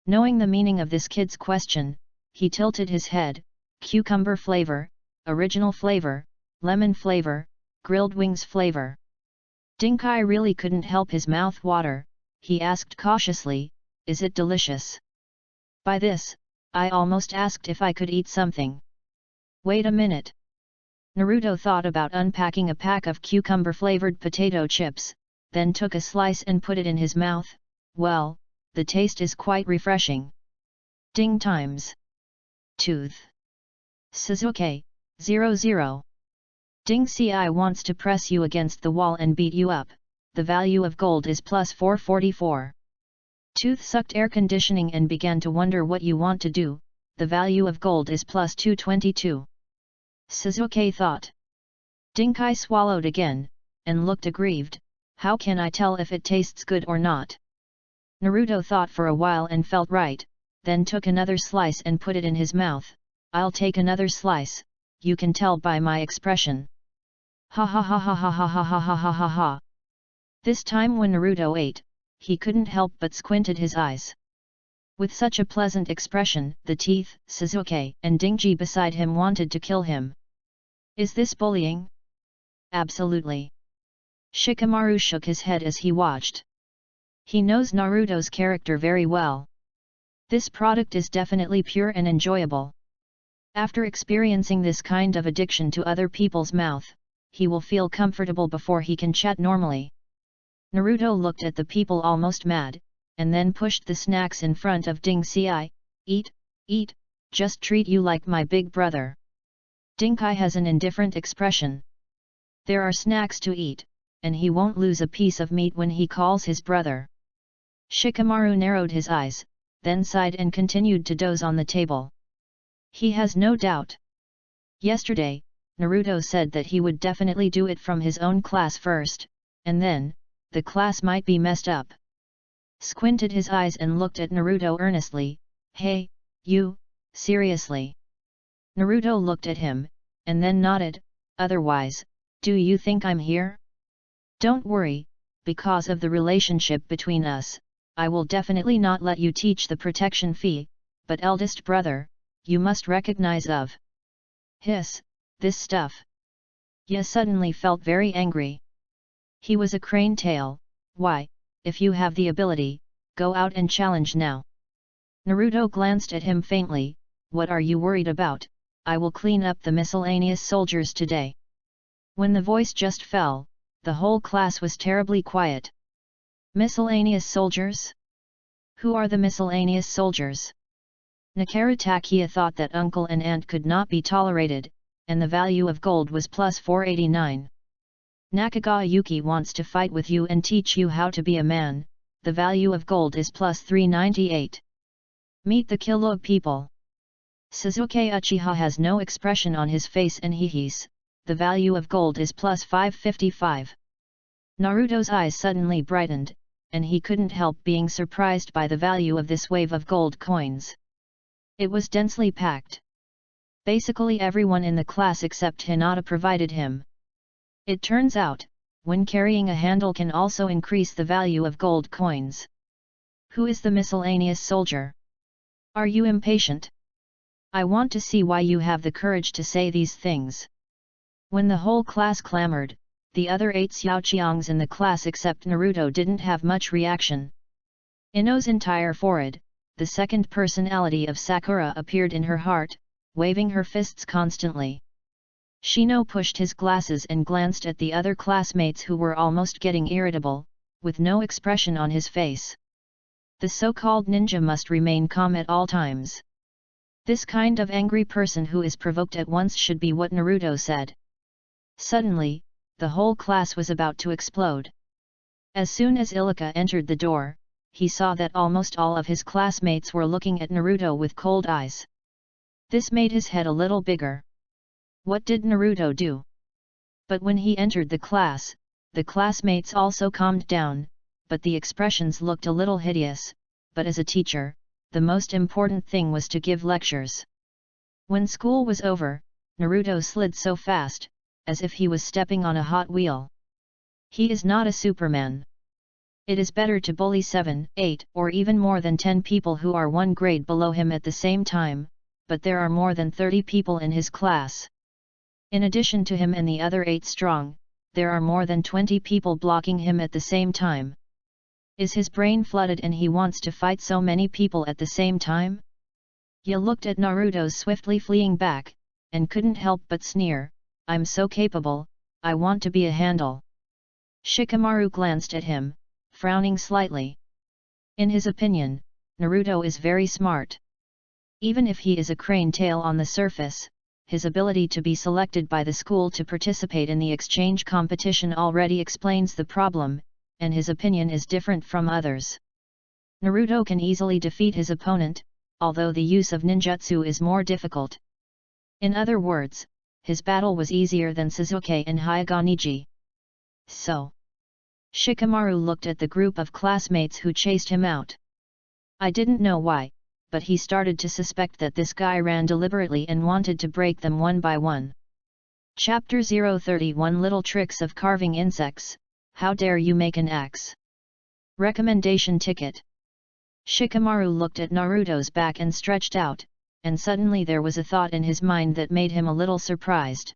Knowing the meaning of this kid's question, he tilted his head, cucumber flavor, original flavor, lemon flavor, grilled wings flavor. Dinkai really couldn't help his mouth water, he asked cautiously, is it delicious? By this, I almost asked if I could eat something. Wait a minute. Naruto thought about unpacking a pack of cucumber-flavored potato chips, then took a slice and put it in his mouth. Well, the taste is quite refreshing. Ding times. Tooth. Sasuke, 00. Ding Xi wants to press you against the wall and beat you up, the value of gold is plus 444. Tooth sucked air conditioning and began to wonder what you want to do, the value of gold is plus 222. Sasuke thought. Dinkai swallowed again, and looked aggrieved, how can I tell if it tastes good or not? Naruto thought for a while and felt right, then took another slice and put it in his mouth. I'll take another slice, you can tell by my expression. Ha ha ha ha ha ha ha ha ha ha ha ha. This time when Naruto ate, he couldn't help but squinted his eyes. With such a pleasant expression, the teeth, Sasuke, and Dingji beside him wanted to kill him. Is this bullying? Absolutely. Shikamaru shook his head as he watched. He knows Naruto's character very well. This product is definitely pure and enjoyable. After experiencing this kind of addiction to other people's mouth, he will feel comfortable before he can chat normally. Naruto looked at the people almost mad, and then pushed the snacks in front of Dinkai. Eat, eat, just treat you like my big brother. Dinkai has an indifferent expression. There are snacks to eat, and he won't lose a piece of meat when he calls his brother. Shikamaru narrowed his eyes, then sighed and continued to doze on the table. He has no doubt. Yesterday, Naruto said that he would definitely do it from his own class first, and then, the class might be messed up. Squinted his eyes and looked at Naruto earnestly. Hey, you, seriously? Naruto looked at him, and then nodded. Otherwise, do you think I'm here? Don't worry, because of the relationship between us, I will definitely not let you teach the protection fee, but eldest brother, you must recognize of. Hiss, this stuff. Ya suddenly felt very angry. He was a crane tail. Why, if you have the ability, go out and challenge now. Naruto glanced at him faintly. What are you worried about? I will clean up the miscellaneous soldiers today. When the voice just fell, the whole class was terribly quiet. Miscellaneous soldiers? Who are the miscellaneous soldiers? Nakaratakia thought that uncle and aunt could not be tolerated, and the value of gold was plus 489. Nakagawa Yuki wants to fight with you and teach you how to be a man, the value of gold is plus 398. Meet the kilo people. Sasuke Uchiha has no expression on his face and he hiss, the value of gold is plus 555. Naruto's eyes suddenly brightened, and he couldn't help being surprised by the value of this wave of gold coins. It was densely packed. Basically everyone in the class except Hinata provided him. It turns out, when carrying a handle can also increase the value of gold coins. Who is the miscellaneous soldier? Are you impatient? I want to see why you have the courage to say these things. When the whole class clamored, the other 8 Xiaoqiangs in the class except Naruto didn't have much reaction. Ino's entire forehead, the second personality of Sakura appeared in her heart, waving her fists constantly. Shino pushed his glasses and glanced at the other classmates who were almost getting irritable, with no expression on his face. The so-called ninja must remain calm at all times. This kind of angry person who is provoked at once should be what Naruto said. Suddenly, the whole class was about to explode. As soon as Ilika entered the door, he saw that almost all of his classmates were looking at Naruto with cold eyes. This made his head a little bigger. What did Naruto do? But when he entered the classmates also calmed down, but the expressions looked a little hideous, but as a teacher, the most important thing was to give lectures. When school was over, Naruto slid so fast, as if he was stepping on a hot wheel. He is not a Superman. It is better to bully 7, 8, or even more than 10 people who are one grade below him at the same time, but there are more than 30 people in his class. In addition to him and the other 8 strong, there are more than 20 people blocking him at the same time. Is his brain flooded and he wants to fight so many people at the same time? Ya looked at Naruto's swiftly fleeing back, and couldn't help but sneer, I'm so capable, I want to be a handle. Shikamaru glanced at him, frowning slightly. In his opinion, Naruto is very smart. Even if he is a crane tail on the surface, his ability to be selected by the school to participate in the exchange competition already explains the problem, and his opinion is different from others. Naruto can easily defeat his opponent, although the use of ninjutsu is more difficult. In other words, his battle was easier than Sasuke and Hyaganiji. So, Shikamaru looked at the group of classmates who chased him out. I didn't know why, but he started to suspect that this guy ran deliberately and wanted to break them one by one. Chapter 031 Little Tricks of Carving Insects, How Dare You Make an Axe? Recommendation Ticket. Shikamaru looked at Naruto's back and stretched out, and suddenly there was a thought in his mind that made him a little surprised.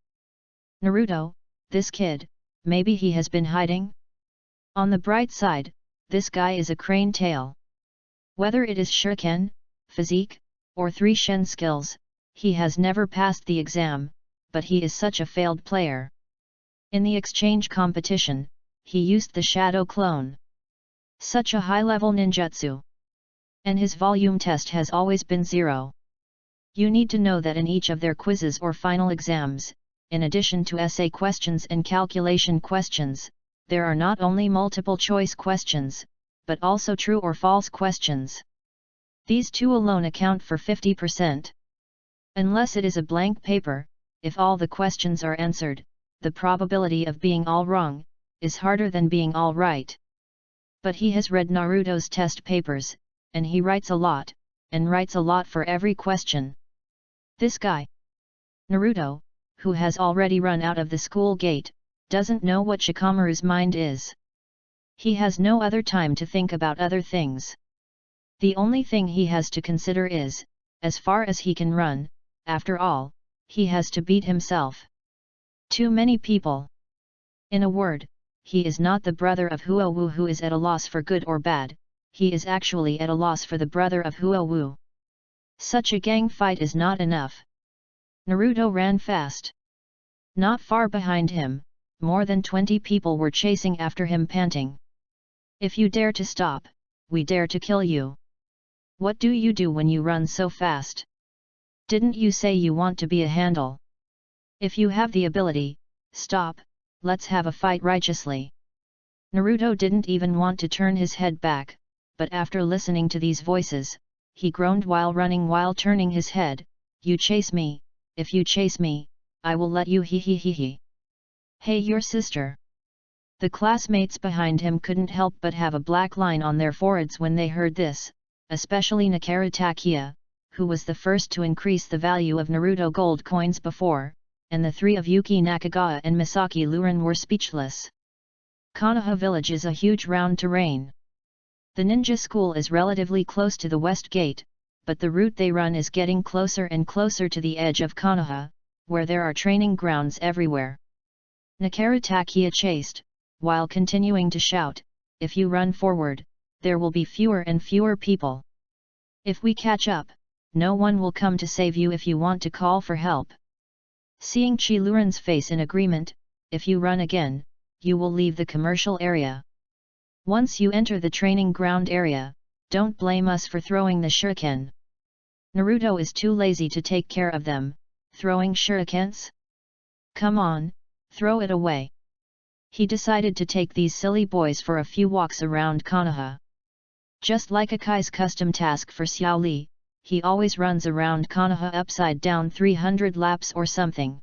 Naruto, this kid, maybe he has been hiding? On the bright side, this guy is a crane tail. Whether it is shuriken, physique, or 3 shen skills, he has never passed the exam, but he is such a failed player. In the exchange competition, he used the shadow clone. Such a high-level ninjutsu. And his volume test has always been 0. You need to know that in each of their quizzes or final exams, in addition to essay questions and calculation questions, there are not only multiple choice questions, but also true or false questions. These two alone account for 50%. Unless it is a blank paper, if all the questions are answered, the probability of being all wrong is harder than being all right. But he has read Naruto's test papers, and he writes a lot, and writes a lot for every question. This guy, Naruto, who has already run out of the school gate, doesn't know what Shikamaru's mind is. He has no other time to think about other things. The only thing he has to consider is, as far as he can run, after all, he has to beat himself. Too many people. In a word, he is not the brother of Huowu who is at a loss for good or bad, he is actually at a loss for the brother of Huowu. Such a gang fight is not enough. Naruto ran fast. Not far behind him, more than 20 people were chasing after him panting. If you dare to stop, we dare to kill you. What do you do when you run so fast? Didn't you say you want to be a handle? If you have the ability, stop, let's have a fight righteously. Naruto didn't even want to turn his head back, but after listening to these voices, he groaned while running while turning his head, "You chase me, if you chase me, I will let you he he he he. Hey, your sister." The classmates behind him couldn't help but have a black line on their foreheads when they heard this, especially Nakara Takia, who was the first to increase the value of Naruto gold coins before, and the 3 of Yuki Nakagawa and Misaki Luren were speechless. Konoha village is a huge round terrain. The ninja school is relatively close to the west gate, but the route they run is getting closer and closer to the edge of Konoha, where there are training grounds everywhere. Nakara Takia chased, while continuing to shout, "If you run forward, there will be fewer and fewer people. If we catch up, no one will come to save you if you want to call for help." Seeing Chiluren's face in agreement, "If you run again, you will leave the commercial area. Once you enter the training ground area, don't blame us for throwing the shuriken." Naruto is too lazy to take care of them, throwing shurikens? Come on, throw it away. He decided to take these silly boys for a few walks around Konoha. Just like Akai's custom task for Xiao Li, he always runs around Konoha upside down 300 laps or something.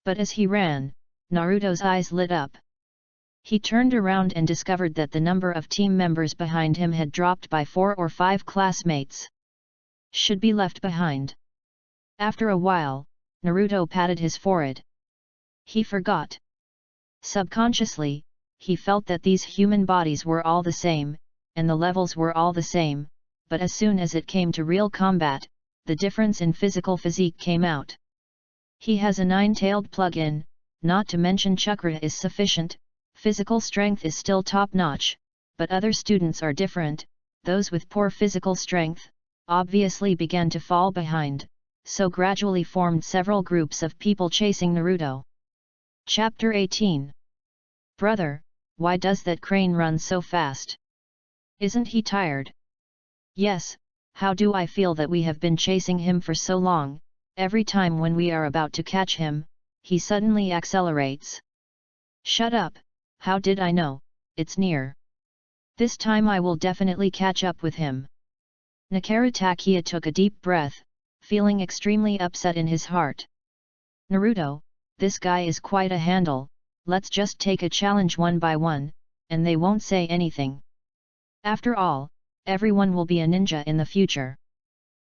But as he ran, Naruto's eyes lit up. He turned around and discovered that the number of team members behind him had dropped by 4 or 5 classmates. Should be left behind. After a while, Naruto patted his forehead. He forgot. Subconsciously, he felt that these human bodies were all the same, and the levels were all the same, but as soon as it came to real combat, the difference in physical physique came out. He has a 9-tailed plug-in, not to mention chakra is sufficient, physical strength is still top-notch, but other students are different. Those with poor physical strength, obviously began to fall behind, so gradually formed several groups of people chasing Naruto. Chapter 18. Brother, why does that crane run so fast? Isn't he tired? Yes, how do I feel that we have been chasing him for so long, every time when we are about to catch him, he suddenly accelerates. Shut up, how did I know, it's near. This time I will definitely catch up with him. Nakara Takia took a deep breath, feeling extremely upset in his heart. Naruto, this guy is quite a handle, let's just take a challenge one by one, and they won't say anything. After all, everyone will be a ninja in the future.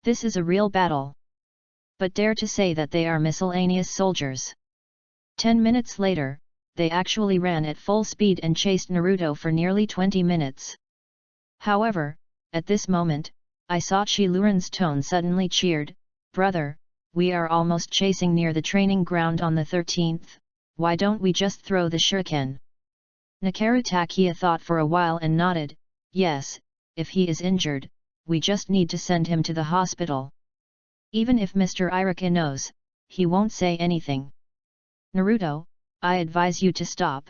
This is a real battle. But dare to say that they are miscellaneous soldiers. 10 minutes later, they actually ran at full speed and chased Naruto for nearly 20 minutes. However, at this moment, I saw Chiluren's tone suddenly cheered, "Brother, we are almost chasing near the training ground on the 13th, Why don't we just throw the shuriken? Nakaratakia thought for a while and nodded, yes, if he is injured, we just need to send him to the hospital. Even if Mr. Irika knows, he won't say anything. Naruto, I advise you to stop.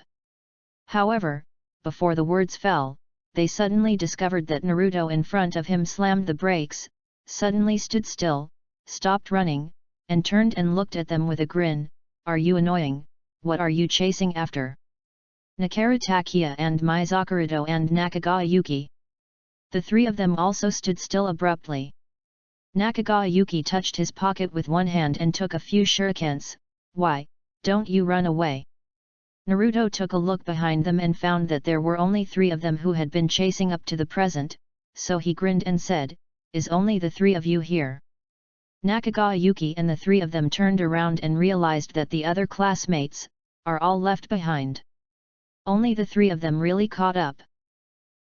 However, before the words fell, they suddenly discovered that Naruto in front of him slammed the brakes, suddenly stood still, stopped running, and turned and looked at them with a grin. Are you annoying? What are you chasing after? Nakaratakia and Mizakuruto and Nakagawa Yuki. The three of them also stood still abruptly. Nakagawa Yuki touched his pocket with one hand and took a few shurikens. Why, don't you run away? Naruto took a look behind them and found that there were only 3 of them who had been chasing up to the present, so he grinned and said, is only the 3 of you here? Nakagawa Yuki and the 3 of them turned around and realized that the other classmates are all left behind. Only the 3 of them really caught up.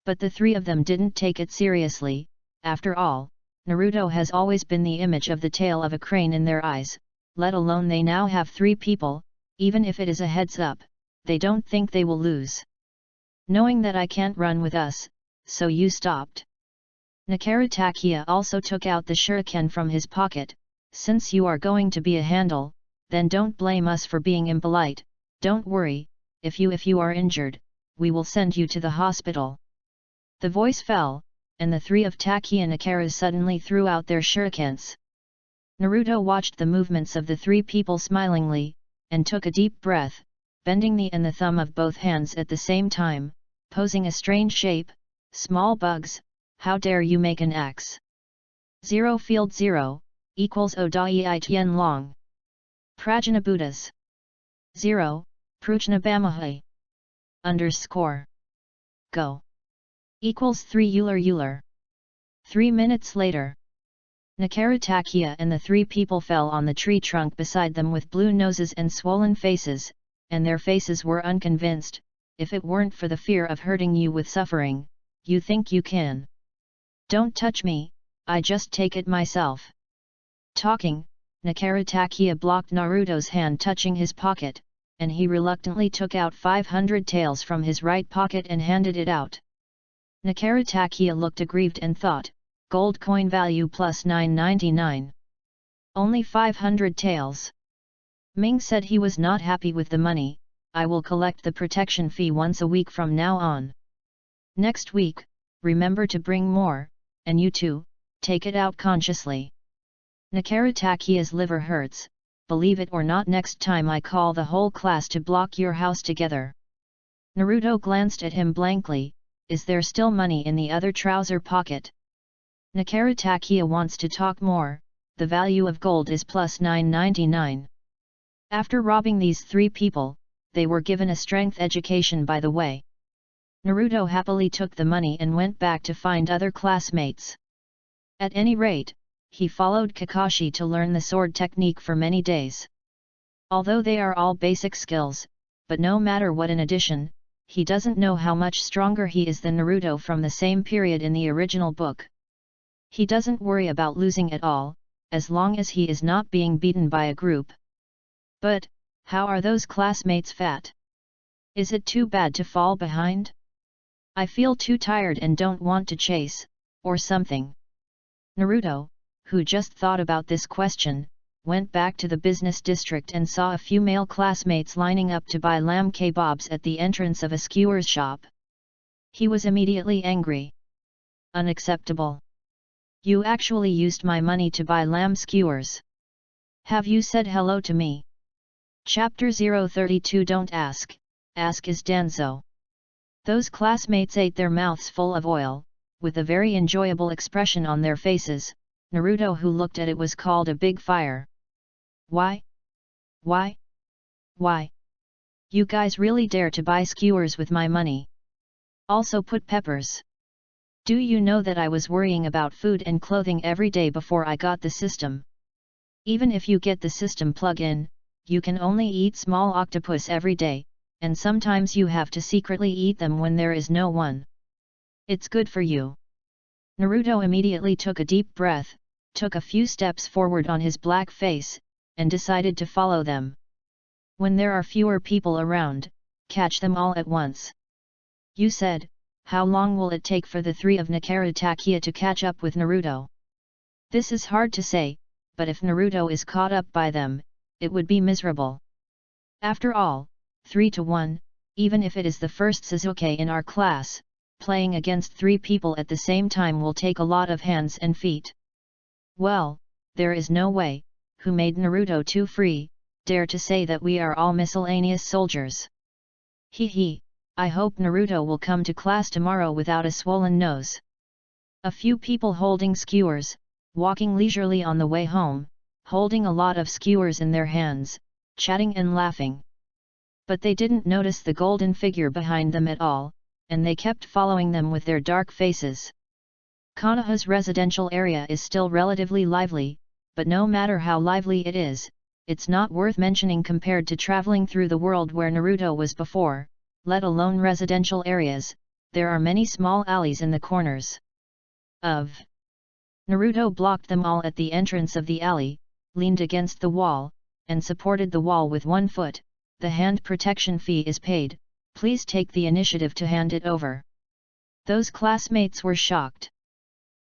But the 3 of them didn't take it seriously. After all, Naruto has always been the image of the tail of a crane in their eyes, let alone they now have 3 people, even if it is a heads up. They don't think they will lose. Knowing that I can't run with us, so you stopped. Nakaratakia also took out the shuriken from his pocket. Since you are going to be a handle, then don't blame us for being impolite. Don't worry, if you are injured, we will send you to the hospital. The voice fell, and the 3 of Taki and Nakara suddenly threw out their shurikens. Naruto watched the movements of the 3 people smilingly, and took a deep breath, bending the and the thumb of both hands at the same time, posing a strange shape. Small bugs, how dare you make an X? 0 field 0, equals Odai Tien Long. Prajna Buddhas. 0, Pruchna Bamahai. Underscore. Go. Equals 3 Euler. 3 minutes later. Nakaratakia and the 3 people fell on the tree trunk beside them with blue noses and swollen faces, and their faces were unconvinced. If it weren't for the fear of hurting you with suffering, you think you can. Don't touch me, I just take it myself. Talking, Nakaratakia blocked Naruto's hand touching his pocket, and he reluctantly took out 500 taels from his right pocket and handed it out. Nakaratakia looked aggrieved and thought, gold coin value plus 999. Only 500 taels. Ming said he was not happy with the money. I will collect the protection fee once a week from now on. Next week, remember to bring more, and you too, take it out consciously. Nakaratakia's liver hurts, believe it or not. Next time I call the whole class to block your house together. Naruto glanced at him blankly. Is there still money in the other trouser pocket? Nakaratakia wants to talk more. The value of gold is plus 999. After robbing these 3 people, they were given a strength education by the way. Naruto happily took the money and went back to find other classmates. At any rate, he followed Kakashi to learn the sword technique for many days. Although they are all basic skills, but no matter what, in addition, he doesn't know how much stronger he is than Naruto from the same period in the original book. He doesn't worry about losing at all, as long as he is not being beaten by a group. But, how are those classmates fat? Is it too bad to fall behind? I feel too tired and don't want to chase, or something. Naruto, who just thought about this question, went back to the business district and saw a few male classmates lining up to buy lamb kebabs at the entrance of a skewer's shop. He was immediately angry. Unacceptable. You actually used my money to buy lamb skewers. Have you said hello to me? Chapter 032 Don't ask, ask is Danzo. Those classmates ate their mouths full of oil, with a very enjoyable expression on their faces. Naruto, who looked at it, was called a big fire. Why? Why? Why? You guys really dare to buy skewers with my money? Also put peppers. Do you know that I was worrying about food and clothing every day before I got the system? Even if you get the system plug-in, you can only eat small octopus every day, and sometimes you have to secretly eat them when there is no one. It's good for you. Naruto immediately took a deep breath, took a few steps forward on his black face, and decided to follow them. When there are fewer people around, catch them all at once. You said, how long will it take for the three of Nakarutakia to catch up with Naruto? This is hard to say, but if Naruto is caught up by them, it would be miserable. After all, 3-1, even if it is the first Sasuke in our class, playing against 3 people at the same time will take a lot of hands and feet. Well, there is no way, who made Naruto too free, dare to say that we are all miscellaneous soldiers. Hee, I hope Naruto will come to class tomorrow without a swollen nose. A few people holding skewers, walking leisurely on the way home, holding a lot of skewers in their hands, chatting and laughing. But they didn't notice the golden figure behind them at all, and they kept following them with their dark faces. Konoha's residential area is still relatively lively, but no matter how lively it is, it's not worth mentioning compared to traveling through the world where Naruto was before, let alone residential areas. There are many small alleys in the corners of. Naruto blocked them all at the entrance of the alley, leaned against the wall, and supported the wall with one foot. The hand protection fee is paid, please take the initiative to hand it over. Those classmates were shocked.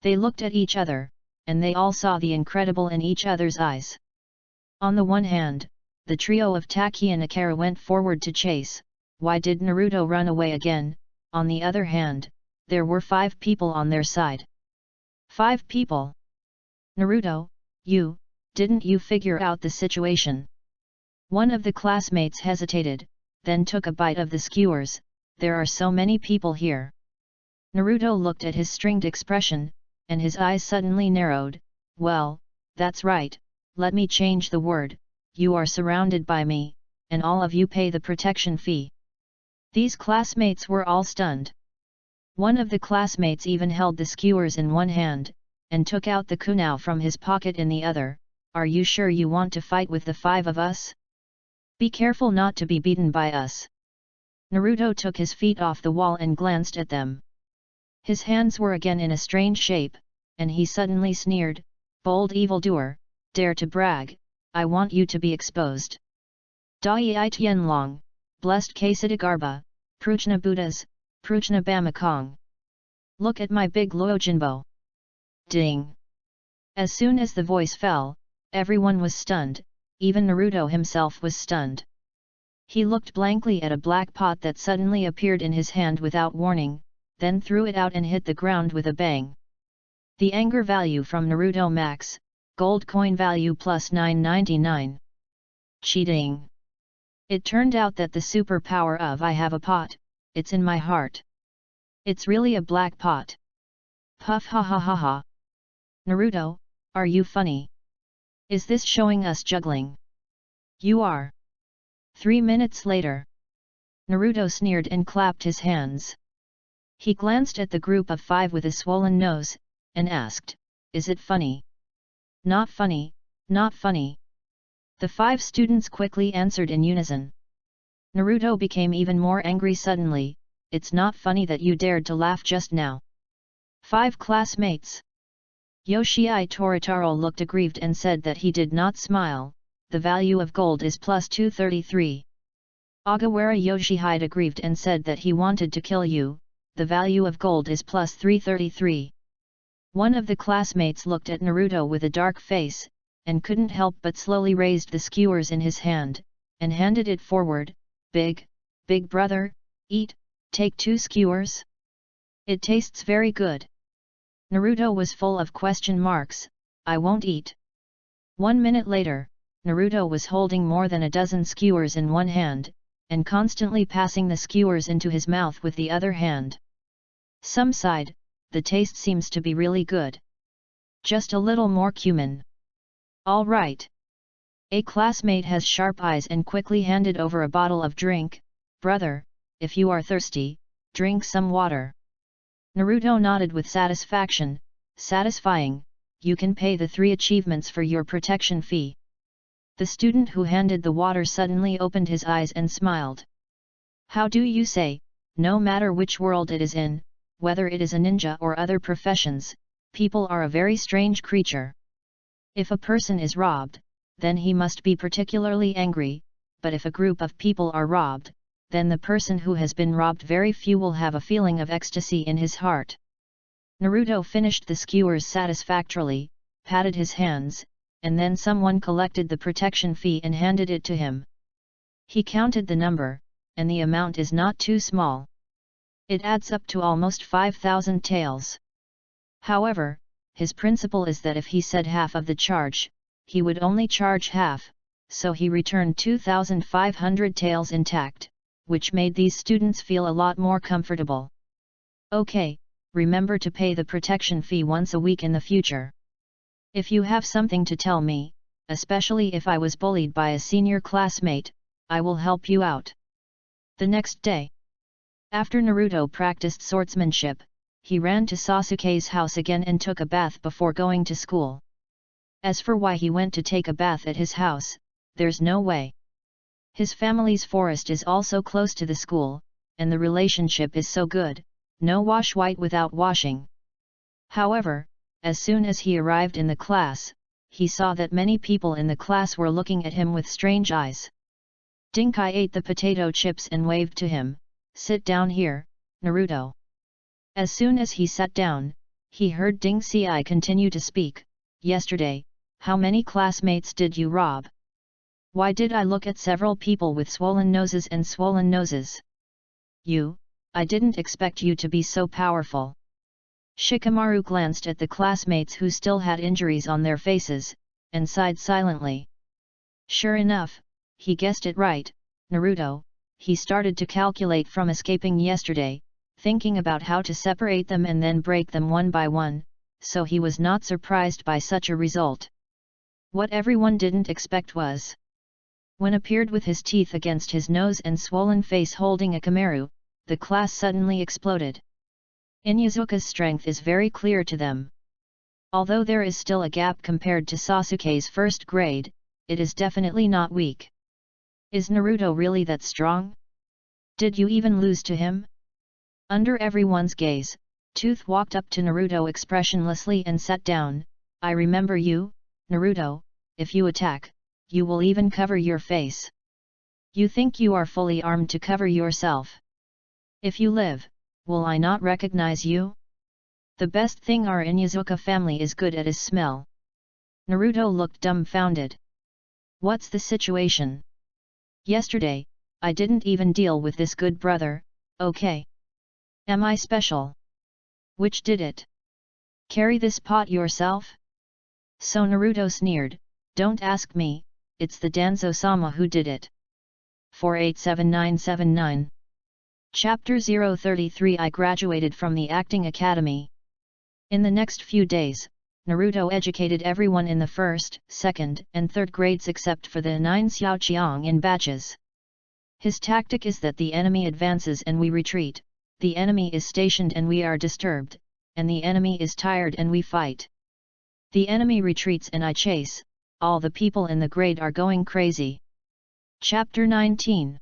They looked at each other, and they all saw the incredible in each other's eyes. On the one hand, the trio of Taki and Akira went forward to chase. Why did Naruto run away again? On the other hand, there were 5 people on their side. 5 people. Naruto, didn't you figure out the situation? One of the classmates hesitated, then took a bite of the skewers. There are so many people here. Naruto looked at his stringed expression, and his eyes suddenly narrowed. Well, that's right, let me change the word, you are surrounded by me, and all of you pay the protection fee. These classmates were all stunned. One of the classmates even held the skewers in one hand, and took out the kunai from his pocket in the other. Are you sure you want to fight with the 5 of us? Be careful not to be beaten by us. Naruto took his feet off the wall and glanced at them. His hands were again in a strange shape, and he suddenly sneered, bold evildoer, dare to brag, I want you to be exposed. Dai Tianlong, blessed Kasitagarba, Pruchna Buddhas, Pruchna Bamakong. Look at my big Lojinbo. Ding! As soon as the voice fell, everyone was stunned, even Naruto himself was stunned. He looked blankly at a black pot that suddenly appeared in his hand without warning, then threw it out and hit the ground with a bang. The anger value from Naruto max, gold coin value plus 999. Cheating! It turned out that the superpower of I have a pot, it's in my heart. It's really a black pot. Puff ha ha ha ha. Naruto, are you funny? Is this showing us juggling? You are. 3 minutes later. Naruto sneered and clapped his hands. He glanced at the group of 5 with a swollen nose, and asked, is it funny? Not funny, not funny. The 5 students quickly answered in unison. Naruto became even more angry suddenly, it's not funny that you dared to laugh just now. 5 classmates. Yoshii Toritaro looked aggrieved and said that he did not smile, the value of gold is plus 233. Agawara Yoshihide aggrieved and said that he wanted to kill you, the value of gold is plus 333. One of the classmates looked at Naruto with a dark face, and couldn't help but slowly raised the skewers in his hand, and handed it forward. Big brother, take 2 skewers. It tastes very good. Naruto was full of question marks, I won't eat. 1 minute later, Naruto was holding more than a dozen skewers in one hand, and constantly passing the skewers into his mouth with the other hand. Some sighed, the taste seems to be really good. Just a little more cumin. All right. A classmate has sharp eyes and quickly handed over a bottle of drink. Brother, if you are thirsty, drink some water. Naruto nodded with satisfaction. Satisfying, you can pay the 3 achievements for your protection fee. The student who handed the water suddenly opened his eyes and smiled. How do you say, no matter which world it is in, whether it is a ninja or other professions, people are a very strange creature. If a person is robbed, then he must be particularly angry, but if a group of people are robbed, then the person who has been robbed, very few will have a feeling of ecstasy in his heart. Naruto finished the skewers satisfactorily, patted his hands, and then someone collected the protection fee and handed it to him. He counted the number, and the amount is not too small. It adds up to almost 5,000 taels. However, his principle is that if he said half of the charge, he would only charge half, so he returned 2,500 taels intact, which made these students feel a lot more comfortable. Okay, remember to pay the protection fee once a week in the future. If you have something to tell me, especially if I was bullied by a senior classmate, I will help you out. The next day, after Naruto practiced swordsmanship, he ran to Sasuke's house again and took a bath before going to school. As for why he went to take a bath at his house, there's no way. His family's forest is also close to the school, and the relationship is so good, no wash white without washing. However, as soon as he arrived in the class, he saw that many people in the class were looking at him with strange eyes. Dinkai ate the potato chips and waved to him, "Sit down here, Naruto." As soon as he sat down, he heard Ding Ci continue to speak, "Yesterday, how many classmates did you rob? Why did I look at several people with swollen noses and swollen noses? I didn't expect you to be so powerful." Shikamaru glanced at the classmates who still had injuries on their faces, and sighed silently. Sure enough, he guessed it right, Naruto. He started to calculate from escaping yesterday, thinking about how to separate them and then break them one by one, so he was not surprised by such a result. What everyone didn't expect was, when appeared with his teeth against his nose and swollen face holding a Kamaru, the class suddenly exploded. Inyazuka's strength is very clear to them. Although there is still a gap compared to Sasuke's first grade, it is definitely not weak. Is Naruto really that strong? Did you even lose to him? Under everyone's gaze, Tooth walked up to Naruto expressionlessly and sat down. "I remember you, Naruto. If you attack, you will even cover your face. You think you are fully armed to cover yourself? If you live, will I not recognize you? The best thing our Inyazuka family is good at is smell." Naruto looked dumbfounded. "What's the situation? Yesterday, I didn't even deal with this good brother, okay? Am I special? Which did it? Carry this pot yourself?" So Naruto sneered, "Don't ask me, it's the Danzo-sama who did it." 487979 Chapter 033 I graduated from the acting academy. In the next few days, Naruto educated everyone in the first, second, and third grades except for the 9 Xiaoqiang in batches. His tactic is that the enemy advances and we retreat, the enemy is stationed and we are disturbed, and the enemy is tired and we fight. The enemy retreats and I chase, all the people in the grade are going crazy. Chapter 19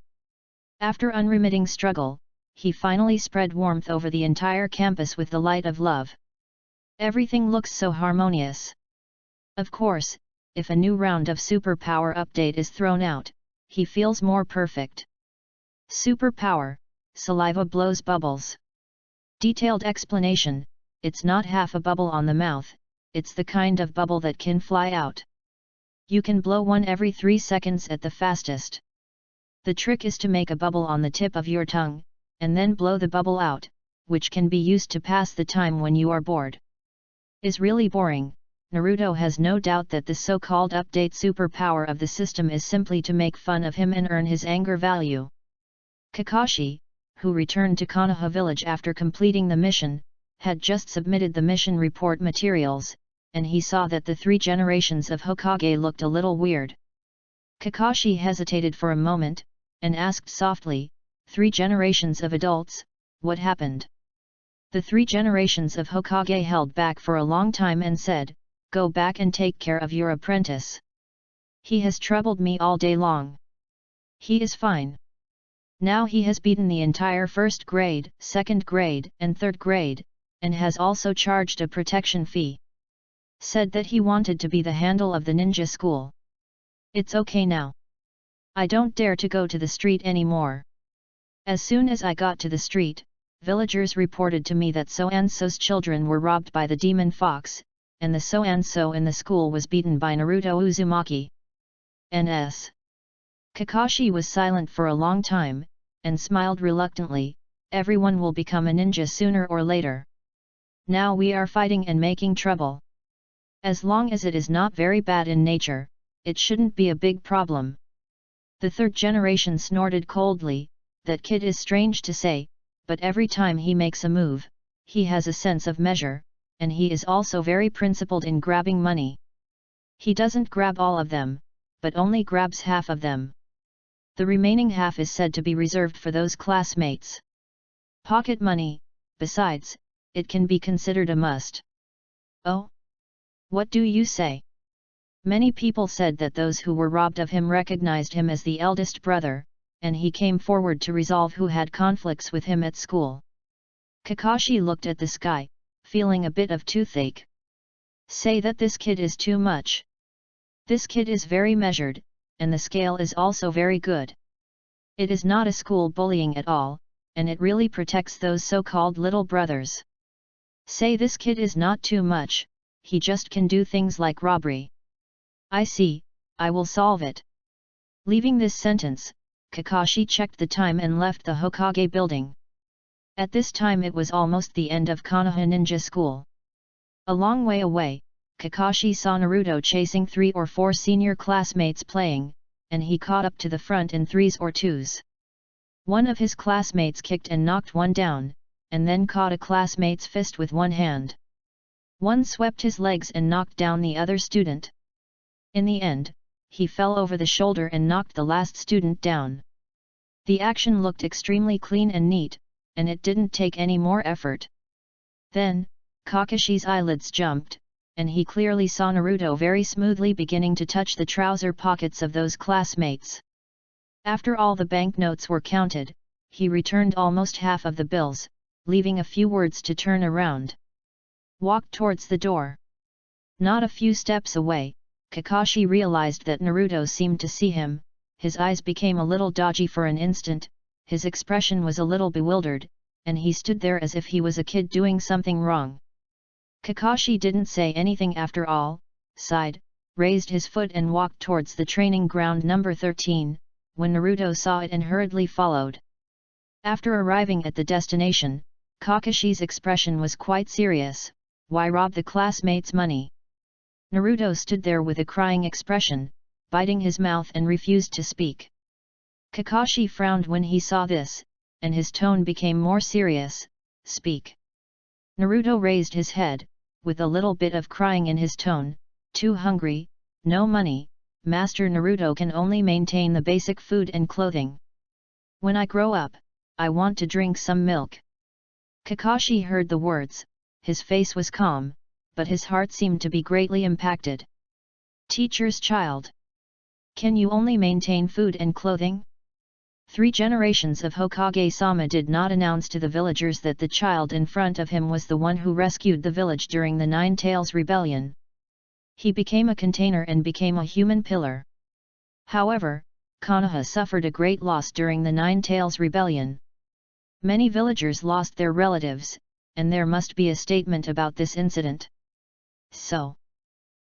After unremitting struggle, he finally spread warmth over the entire campus with the light of love. Everything looks so harmonious. Of course, if a new round of superpower update is thrown out, he feels more perfect. Superpower, saliva blows bubbles. Detailed explanation, it's not half a bubble on the mouth, it's the kind of bubble that can fly out. You can blow one every 3 seconds at the fastest. The trick is to make a bubble on the tip of your tongue, and then blow the bubble out, which can be used to pass the time when you are bored. Is really boring. Naruto has no doubt that the so-called update superpower of the system is simply to make fun of him and earn his anger value. Kakashi, who returned to Konoha village after completing the mission, had just submitted the mission report materials, and he saw that the 3 generations of Hokage looked a little weird. Kakashi hesitated for a moment, and asked softly, 3 generations of adults, what happened? The 3 generations of Hokage held back for a long time and said, "Go back and take care of your apprentice. He has troubled me all day long. He is fine. Now he has beaten the entire first grade, second grade, and third grade, and has also charged a protection fee. Said that he wanted to be the handle of the ninja school. It's okay now. I don't dare to go to the street anymore. As soon as I got to the street, villagers reported to me that so-and-so's children were robbed by the demon fox, and the so-and-so in the school was beaten by Naruto Uzumaki. N.S. Kakashi was silent for a long time, and smiled reluctantly. Everyone will become a ninja sooner or later. Now we are fighting and making trouble. As long as it is not very bad in nature, it shouldn't be a big problem. The third generation snorted coldly. That kid is strange to say, but every time he makes a move, he has a sense of measure, and he is also very principled in grabbing money. He doesn't grab all of them, but only grabs half of them. The remaining half is said to be reserved for those classmates. Pocket money, besides, it can be considered a must. Oh? What do you say? Many people said that those who were robbed of him recognized him as the eldest brother, and he came forward to resolve who had conflicts with him at school. Kakashi looked at the sky, feeling a bit of toothache. Say that this kid is too much. This kid is very measured, and the scale is also very good. It is not a school bullying at all, and it really protects those so-called little brothers. Say this kid is not too much, he just can do things like robbery. I see, I will solve it. Leaving this sentence, Kakashi checked the time and left the Hokage building. At this time it was almost the end of Konoha Ninja School. A long way away, Kakashi saw Naruto chasing 3 or 4 senior classmates playing, and he caught up to the front in 3s or 2s. One of his classmates kicked and knocked one down, and then caught a classmate's fist with one hand. One swept his legs and knocked down the other student. In the end, he fell over the shoulder and knocked the last student down. The action looked extremely clean and neat, and it didn't take any more effort. Then, Kakashi's eyelids jumped, and he clearly saw Naruto very smoothly beginning to touch the trouser pockets of those classmates. After all the banknotes were counted, he returned almost half of the bills, leaving a few words to turn around. Walked towards the door. Not a few steps away, Kakashi realized that Naruto seemed to see him. His eyes became a little dodgy for an instant, his expression was a little bewildered, and he stood there as if he was a kid doing something wrong. Kakashi didn't say anything after all, sighed, raised his foot and walked towards the training ground number 13, when Naruto saw it and hurriedly followed. After arriving at the destination, Kakashi's expression was quite serious. Why rob the classmates' money? Naruto stood there with a crying expression, biting his mouth and refused to speak. Kakashi frowned when he saw this, and his tone became more serious. Speak. Naruto raised his head, with a little bit of crying in his tone. Too hungry, no money, Master Naruto can only maintain the basic food and clothing. When I grow up, I want to drink some milk. Kakashi heard the words, his face was calm, but his heart seemed to be greatly impacted. Teacher's child. Can you only maintain food and clothing? 3 generations of Hokage-sama did not announce to the villagers that the child in front of him was the one who rescued the village during the Nine Tails Rebellion. He became a container and became a human pillar. However, Konoha suffered a great loss during the Nine Tails Rebellion. Many villagers lost their relatives, and there must be a statement about this incident. So,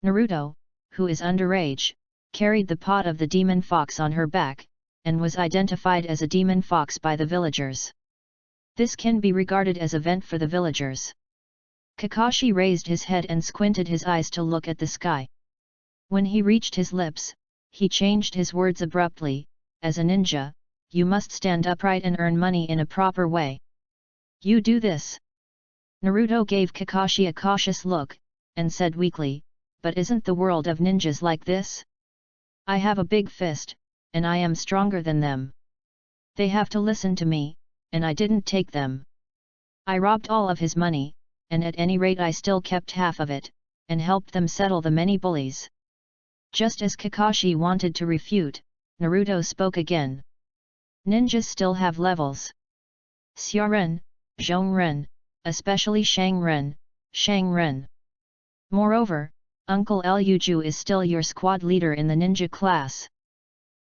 Naruto, who is underage, carried the pot of the demon fox on her back, and was identified as a demon fox by the villagers. This can be regarded as a vent for the villagers. Kakashi raised his head and squinted his eyes to look at the sky. When he reached his lips, he changed his words abruptly. As a ninja, you must stand upright and earn money in a proper way. You do this. Naruto gave Kakashi a cautious look, and said weakly, but isn't the world of ninjas like this? I have a big fist, and I am stronger than them. They have to listen to me, and I didn't take them. I robbed all of his money, and at any rate I still kept half of it, and helped them settle the many bullies. Just as Kakashi wanted to refute, Naruto spoke again. Ninjas still have levels. Xiaoren, Zhongren, especially Shangren, Shangren. Moreover, Uncle Luju is still your squad leader in the ninja class.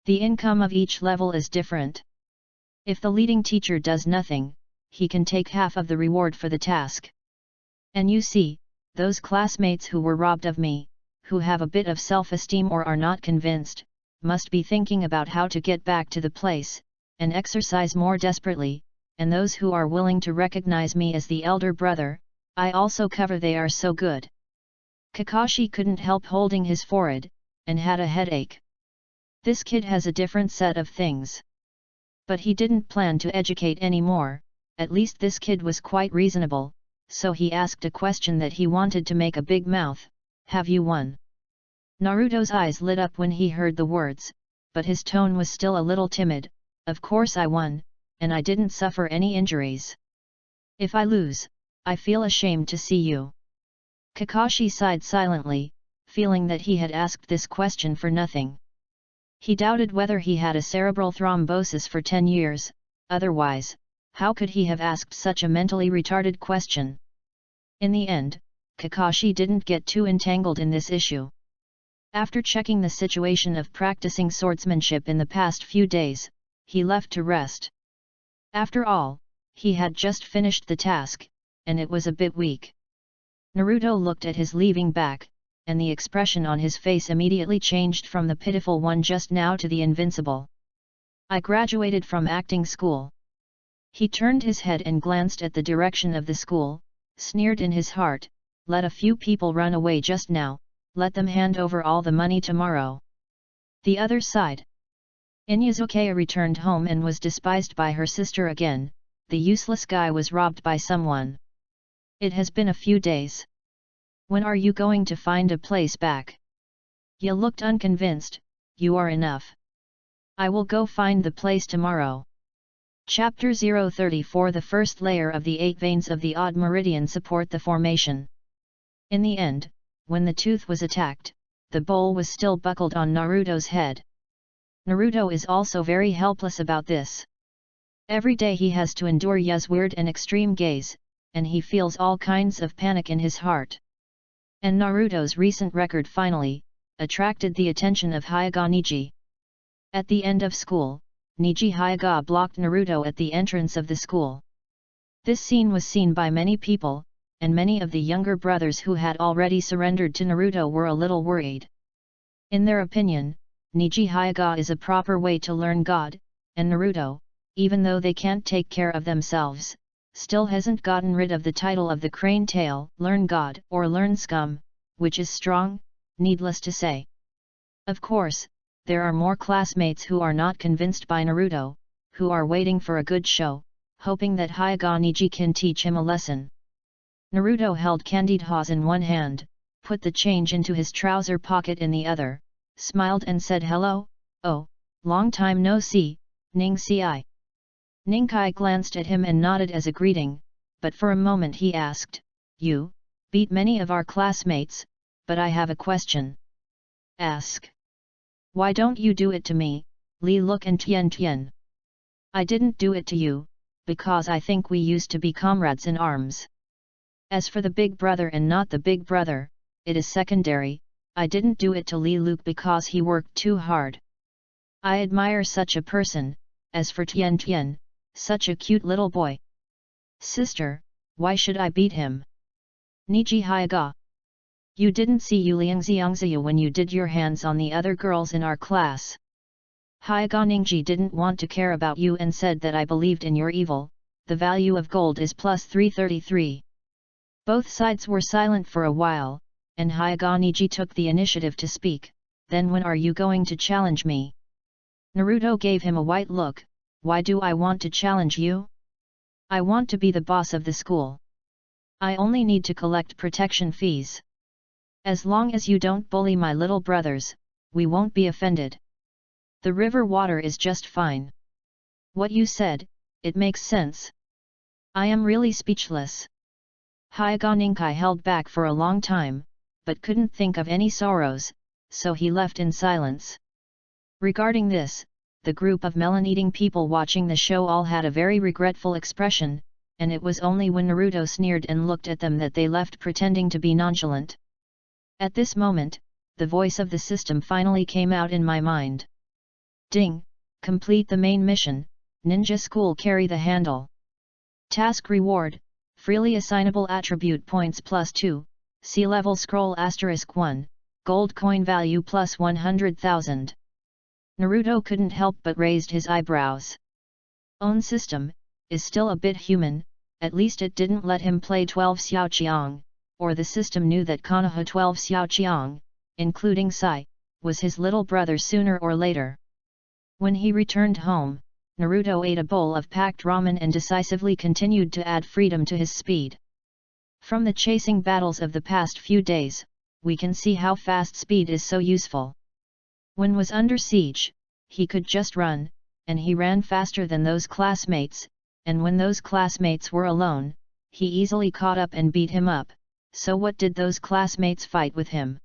The income of each level is different. If the leading teacher does nothing, he can take half of the reward for the task. And you see, those classmates who were robbed of me, who have a bit of self-esteem or are not convinced, must be thinking about how to get back to the place, and exercise more desperately, and those who are willing to recognize me as the elder brother, I also cover, they are so good. Kakashi couldn't help holding his forehead, and had a headache. This kid has a different set of things. But he didn't plan to educate anymore, at least this kid was quite reasonable, so he asked a question that he wanted to make a big mouth, have you won? Naruto's eyes lit up when he heard the words, but his tone was still a little timid, of course I won, and I didn't suffer any injuries. If I lose, I feel ashamed to see you. Kakashi sighed silently, feeling that he had asked this question for nothing. He doubted whether he had a cerebral thrombosis for 10 years, otherwise, how could he have asked such a mentally retarded question? In the end, Kakashi didn't get too entangled in this issue. After checking the situation of practicing swordsmanship in the past few days, he left to rest. After all, he had just finished the task, and it was a bit weak. Naruto looked at his leaving back, and the expression on his face immediately changed from the pitiful one just now to the invincible. I graduated from acting school. He turned his head and glanced at the direction of the school, sneered in his heart, let a few people run away just now, let them hand over all the money tomorrow. The other side. Inyazuke returned home and was despised by her sister again, the useless guy was robbed by someone. It has been a few days. When are you going to find a place back? You looked unconvinced, you are enough. I will go find the place tomorrow. Chapter 034. The first layer of the 8 veins of the odd meridian support the formation. In the end, when the tooth was attacked, the bowl was still buckled on Naruto's head. Naruto is also very helpless about this. Every day he has to endure Yu's weird and extreme gaze, and he feels all kinds of panic in his heart. And Naruto's recent record finally attracted the attention of Hyoga Neji. At the end of school, Neji Hyoga blocked Naruto at the entrance of the school. This scene was seen by many people, and many of the younger brothers who had already surrendered to Naruto were a little worried. In their opinion, Neji Hyoga is a proper way to learn God, and Naruto, even though they can't take care of themselves, still hasn't gotten rid of the title of the crane tail, learn God or learn scum, which is strong, needless to say. Of course, there are more classmates who are not convinced by Naruto, who are waiting for a good show, hoping that Hyoga Neji can teach him a lesson. Naruto held candied haws in one hand, put the change into his trouser pocket in the other, smiled and said hello, oh, long time no see, Ning Ci. Ninkai glanced at him and nodded as a greeting, but for a moment he asked, you beat many of our classmates, but I have a question. Ask. Why don't you do it to me, Li Look and Tian Tian? I didn't do it to you, because I think we used to be comrades in arms. As for the big brother and not the big brother, it is secondary, I didn't do it to Li Luke because he worked too hard. I admire such a person. As for Tian Tian, such a cute little boy. Sister, why should I beat him? Neji Hyoga. You didn't see Yu Liangziangziyu when you did your hands on the other girls in our class. Hyoga Ningji didn't want to care about you and said that I believed in your evil, the value of gold is plus 333. Both sides were silent for a while, and Hyoga Neji took the initiative to speak, then when are you going to challenge me? Naruto gave him a white look, why do I want to challenge you? I want to be the boss of the school. I only need to collect protection fees. As long as you don't bully my little brothers, we won't be offended. The river water is just fine. What you said, it makes sense. I am really speechless. Hyoga Ninkai held back for a long time, but couldn't think of any sorrows, so he left in silence. Regarding this, the group of melon-eating people watching the show all had a very regretful expression, and it was only when Naruto sneered and looked at them that they left pretending to be nonchalant. At this moment, the voice of the system finally came out in my mind. Ding, complete the main mission, Ninja School carry the handle. Task reward, freely assignable attribute points +2, C-level scroll *1, gold coin value plus 100,000. Naruto couldn't help but raised his eyebrows. Own system, is still a bit human, at least it didn't let him play 12 Xiaoqiang, or the system knew that Konoha 12 Xiaoqiang, including Sai, was his little brother sooner or later. When he returned home, Naruto ate a bowl of packed ramen and decisively continued to add freedom to his speed. From the chasing battles of the past few days, we can see how fast speed is so useful. When was under siege, he could just run, and he ran faster than those classmates, and when those classmates were alone, he easily caught up and beat him up, so what did those classmates fight with him?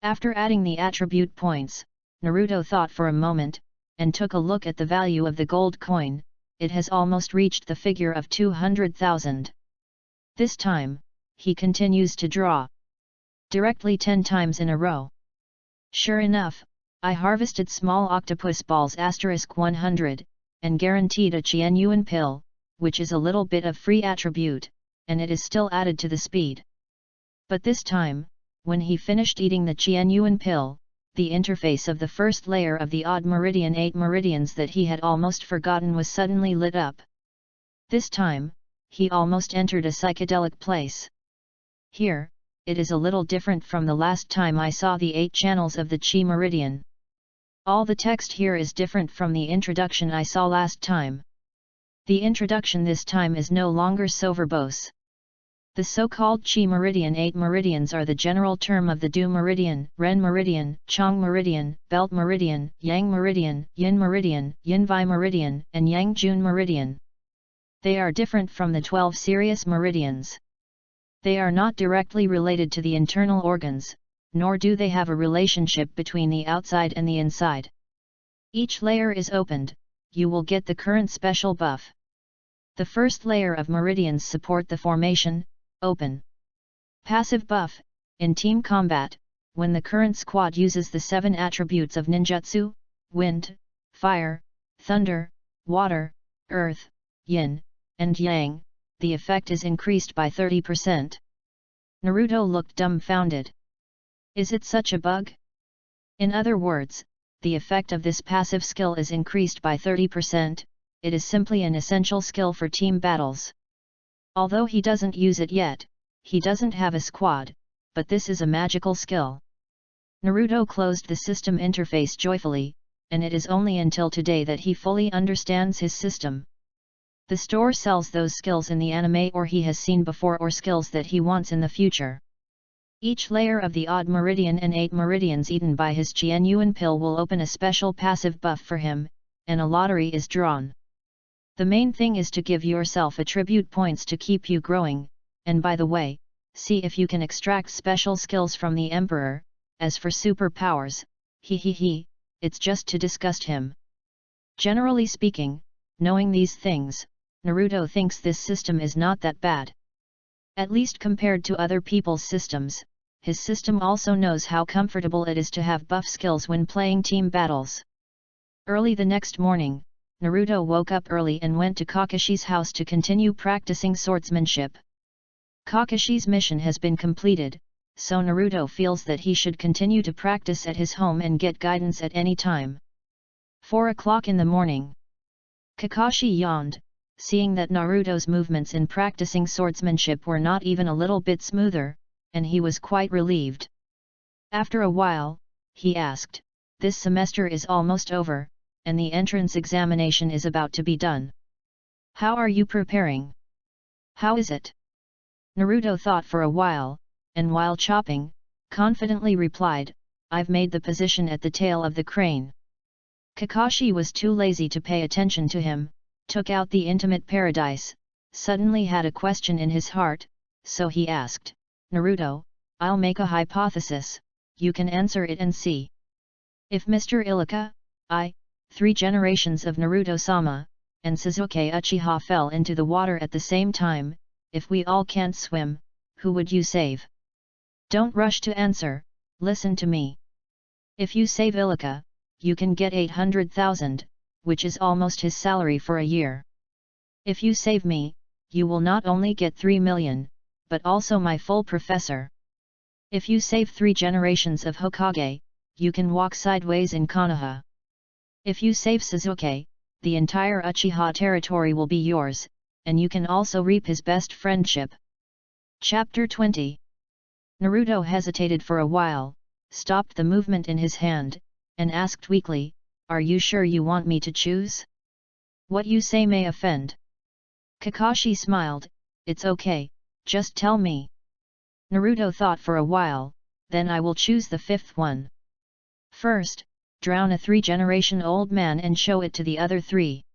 After adding the attribute points, Naruto thought for a moment, and took a look at the value of the gold coin. It has almost reached the figure of 200,000. This time, he continues to draw. Directly 10 times in a row. Sure enough, I harvested small octopus balls *100, and guaranteed a Qianyuan pill, which is a little bit of free attribute, and it is still added to the speed. But this time, when he finished eating the Qianyuan pill, the interface of the first layer of the odd meridian 8 meridians that he had almost forgotten was suddenly lit up. This time, he almost entered a psychedelic place. Here, it is a little different from the last time I saw the 8 channels of the Qi meridian. All the text here is different from the introduction I saw last time. The introduction this time is no longer so verbose. The so-called Qi meridian 8 meridians are the general term of the Du meridian, Ren meridian, Chang meridian, Belt meridian, Yang meridian, Yin meridian, Yinvai meridian, and Yang Jun meridian. They are different from the 12 Sirius meridians. They are not directly related to the internal organs, nor do they have a relationship between the outside and the inside. Each layer is opened, you will get the current special buff. The first layer of meridians support the formation, open. Passive buff, in team combat, when the current squad uses the 7 attributes of ninjutsu, wind, fire, thunder, water, earth, yin, and yang, the effect is increased by 30%. Naruto looked dumbfounded. Is it such a bug? In other words, the effect of this passive skill is increased by 30%, it is simply an essential skill for team battles. Although he doesn't use it yet, he doesn't have a squad, but this is a magical skill. Naruto closed the system interface joyfully, and it is only until today that he fully understands his system. The store sells those skills in the anime or he has seen before or skills that he wants in the future. Each layer of the odd meridian and 8 meridians eaten by his Qianyuan pill will open a special passive buff for him, and a lottery is drawn. The main thing is to give yourself attribute points to keep you growing, and by the way, see if you can extract special skills from the Emperor. As for superpowers, it's just to disgust him. Generally speaking, knowing these things, Naruto thinks this system is not that bad. At least compared to other people's systems, his system also knows how comfortable it is to have buff skills when playing team battles. Early the next morning, Naruto woke up early and went to Kakashi's house to continue practicing swordsmanship. Kakashi's mission has been completed, so Naruto feels that he should continue to practice at his home and get guidance at any time. 4 o'clock in the morning. Kakashi yawned, seeing that Naruto's movements in practicing swordsmanship were not even a little bit smoother, and he was quite relieved. After a while, he asked, "This semester is almost over, and the entrance examination is about to be done. How are you preparing? How is it?" Naruto thought for a while, and while chopping, confidently replied, "I've made the position at the tail of the crane." Kakashi was too lazy to pay attention to him, took out the intimate paradise, suddenly had a question in his heart, so he asked, "Naruto, I'll make a hypothesis, you can answer it and see. If Mr. Ilika, 3 generations of Naruto-sama, and Sasuke Uchiha fell into the water at the same time, if we all can't swim, who would you save? Don't rush to answer, listen to me. If you save Ilika, you can get 800,000, which is almost his salary for a year. If you save me, you will not only get 3 million, but also my full professor. If you save 3 generations of Hokage, you can walk sideways in Konoha. If you save Sasuke, the entire Uchiha territory will be yours, and you can also reap his best friendship. Chapter 20. Naruto hesitated for a while, stopped the movement in his hand, and asked weakly, "Are you sure you want me to choose? What you say may offend." Kakashi smiled, "It's okay, just tell me." Naruto thought for a while, "Then I will choose the 5th one. First, drown a 3-generation-old man and show it to the other 3.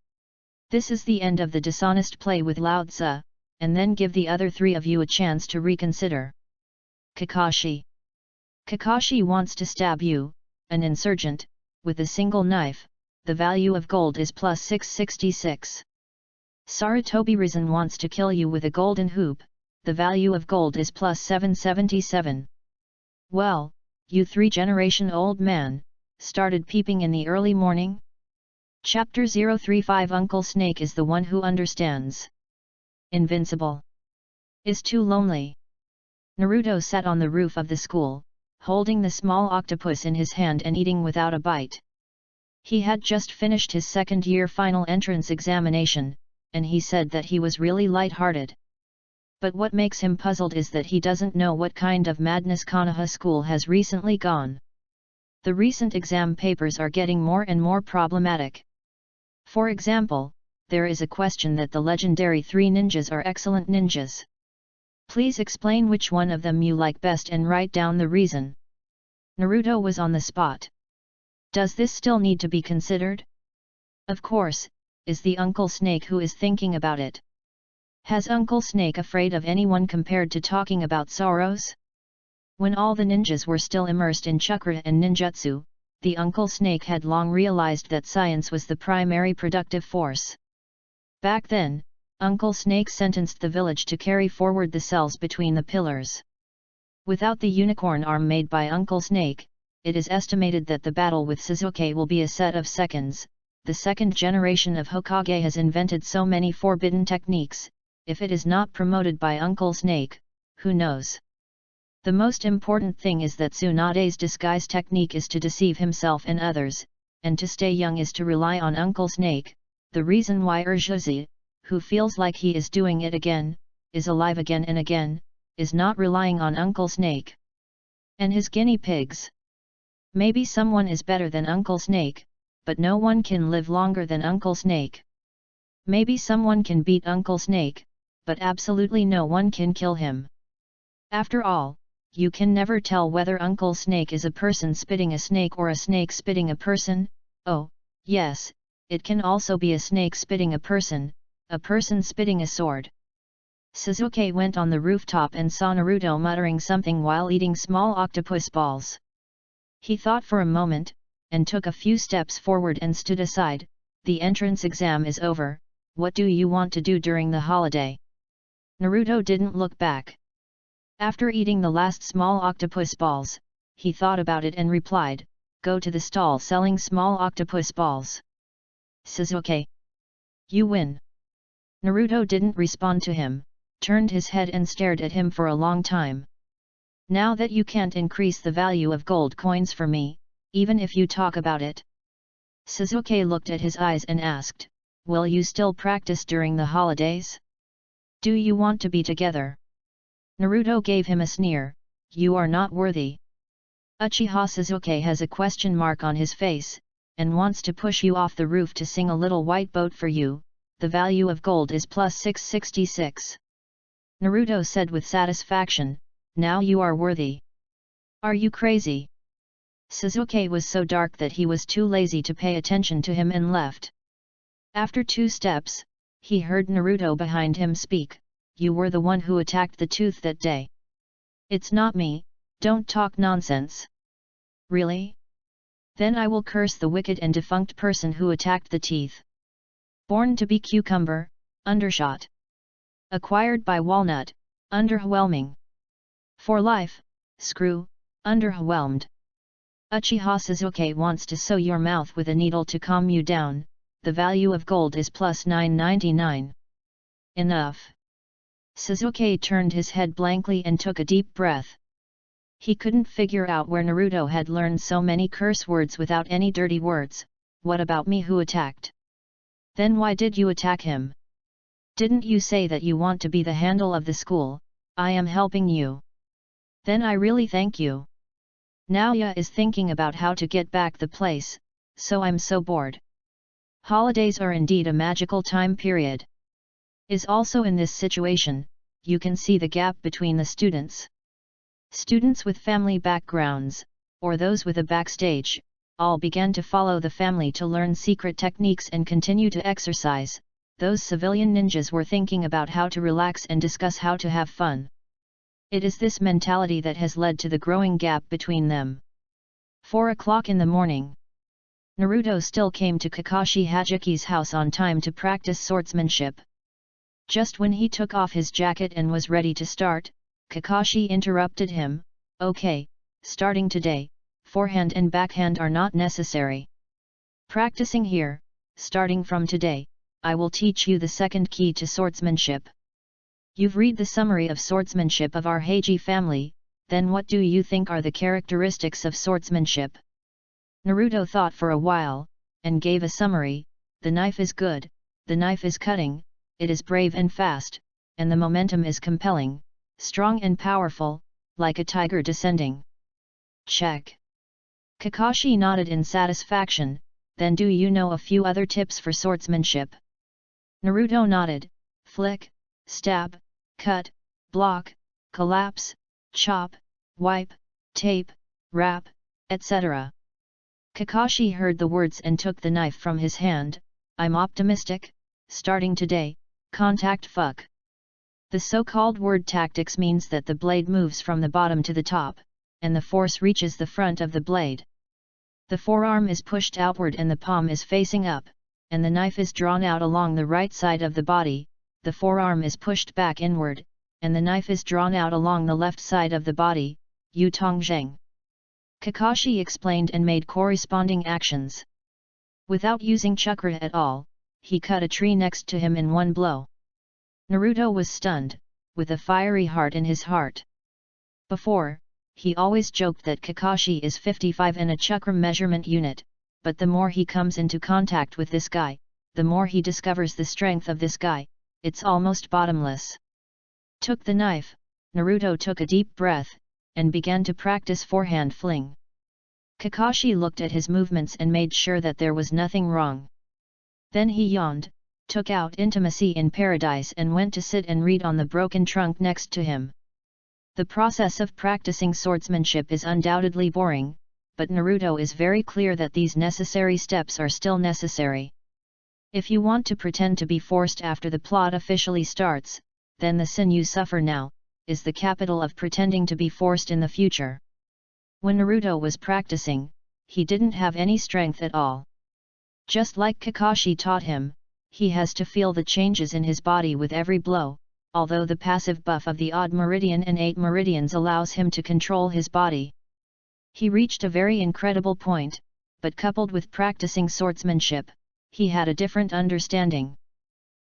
This is the end of the dishonest play with Lao Tzu, and then give the other 3 of you a chance to reconsider." Kakashi. Kakashi wants to stab you, an insurgent, with a single knife. The value of gold is plus 666. Sarutobi Risen wants to kill you with a golden hoop. The value of gold is plus 777. Well, you 3-generation-old man, started peeping in the early morning? Chapter 035. Uncle Snake is the one who understands. Invincible. Is too lonely. Naruto sat on the roof of the school, holding the small octopus in his hand and eating without a bite. He had just finished his second-year final entrance examination, and he said that he was really light-hearted. But what makes him puzzled is that he doesn't know what kind of madness Konoha school has recently gone. The recent exam papers are getting more and more problematic. For example, there is a question that the legendary 3 ninjas are excellent ninjas. Please explain which one of them you like best and write down the reason. Naruto was on the spot. Does this still need to be considered? Of course, is the Uncle Snake who is thinking about it. Has Uncle Snake afraid of anyone compared to talking about sorrows? When all the ninjas were still immersed in chakra and ninjutsu, the Uncle Snake had long realized that science was the primary productive force. Back then, Uncle Snake sentenced the village to carry forward the cells between the pillars. Without the unicorn arm made by Uncle Snake, it is estimated that the battle with Sasuke will be a set of seconds. The second generation of Hokage has invented so many forbidden techniques. If it is not promoted by Uncle Snake, who knows? The most important thing is that Tsunade's disguise technique is to deceive himself and others, and to stay young is to rely on Uncle Snake. The reason why Urjuzi, who feels like he is doing it again, is alive again and again, is not relying on Uncle Snake. And his guinea pigs. Maybe someone is better than Uncle Snake, but no one can live longer than Uncle Snake. Maybe someone can beat Uncle Snake, but absolutely no one can kill him. After all, you can never tell whether Uncle Snake is a person spitting a snake or a snake spitting a person. Oh, yes, it can also be a snake spitting a person spitting a sword. Sasuke went on the rooftop and saw Naruto muttering something while eating small octopus balls. He thought for a moment, and took a few steps forward and stood aside. The entrance exam is over, what do you want to do during the holiday? Naruto didn't look back. After eating the last small octopus balls, he thought about it and replied, go to the stall selling small octopus balls. Sasuke. You win. Naruto didn't respond to him, turned his head and stared at him for a long time. Now that you can't increase the value of gold coins for me, even if you talk about it. Sasuke looked at his eyes and asked, will you still practice during the holidays? Do you want to be together? Naruto gave him a sneer, you are not worthy. Uchiha Sasuke has a question mark on his face, and wants to push you off the roof to sing a little white boat for you. The value of gold is plus 666. Naruto said with satisfaction, now you are worthy. Are you crazy? Sasuke was so dark that he was too lazy to pay attention to him and left. After 2 steps, he heard Naruto behind him speak, you were the one who attacked the tooth that day. It's not me, don't talk nonsense. Really? Then I will curse the wicked and defunct person who attacked the teeth. Born to be cucumber, undershot. Acquired by walnut, underwhelming. For life, screw, underwhelmed. Uchiha Sasuke wants to sew your mouth with a needle to calm you down, the value of gold is plus 999. Enough. Sasuke turned his head blankly and took a deep breath. He couldn't figure out where Naruto had learned so many curse words without any dirty words. What about me who attacked? Then why did you attack him? Didn't you say that you want to be the handle of the school? I am helping you. Then I really thank you. Naoya is thinking about how to get back the place, so I'm so bored. Holidays are indeed a magical time period. Is also in this situation, you can see the gap between the students. Students with family backgrounds, or those with a backstage, all began to follow the family to learn secret techniques and continue to exercise. Those civilian ninjas were thinking about how to relax and discuss how to have fun. It is this mentality that has led to the growing gap between them. 4 o'clock in the morning. Naruto still came to Kakashi Hajiki's house on time to practice swordsmanship. Just when he took off his jacket and was ready to start, Kakashi interrupted him. Okay, starting today, forehand and backhand are not necessary. Practicing here, starting from today, I will teach you the second key to swordsmanship. You've read the summary of swordsmanship of our Hokage family, then what do you think are the characteristics of swordsmanship? Naruto thought for a while, and gave a summary. The knife is good, the knife is cutting, it is brave and fast, and the momentum is compelling, strong and powerful, like a tiger descending. Check. Kakashi nodded in satisfaction. Then do you know a few other tips for swordsmanship? Naruto nodded. Flick, stab, cut, block, collapse, chop, wipe, tape, wrap, etc. Kakashi heard the words and took the knife from his hand. I'm optimistic. Starting today, contact fuck. The so-called word tactics means that the blade moves from the bottom to the top, and the force reaches the front of the blade. The forearm is pushed outward and the palm is facing up, and the knife is drawn out along the right side of the body. The forearm is pushed back inward, and the knife is drawn out along the left side of the body. Yu Tongzheng. Kakashi explained and made corresponding actions. Without using chakra at all, he cut a tree next to him in one blow. Naruto was stunned, with a fiery heart in his heart. Before, he always joked that Kakashi is 55 in a chakra measurement unit, but the more he comes into contact with this guy, the more he discovers the strength of this guy. It's almost bottomless. Took the knife, Naruto took a deep breath, and began to practice forehand fling. Kakashi looked at his movements and made sure that there was nothing wrong. Then he yawned, took out Intimacy in Paradise and went to sit and read on the broken trunk next to him. The process of practicing swordsmanship is undoubtedly boring, but Naruto is very clear that these necessary steps are still necessary. If you want to pretend to be forced after the plot officially starts, then the sin you suffer now is the capital of pretending to be forced in the future. When Naruto was practicing, he didn't have any strength at all. Just like Kakashi taught him, he has to feel the changes in his body with every blow, although the passive buff of the odd meridian and 8 meridians allows him to control his body. He reached a very incredible point, but coupled with practicing swordsmanship, he had a different understanding.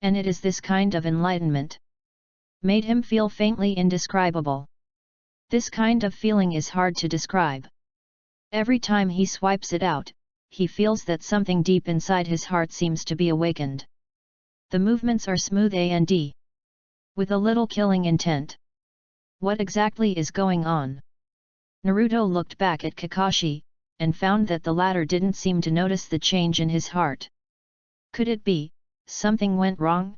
And it is this kind of enlightenment made him feel faintly indescribable. This kind of feeling is hard to describe. Every time he swipes it out, he feels that something deep inside his heart seems to be awakened. The movements are smooth and with a little killing intent. What exactly is going on? Naruto looked back at Kakashi, and found that the latter didn't seem to notice the change in his heart. Could it be, something went wrong?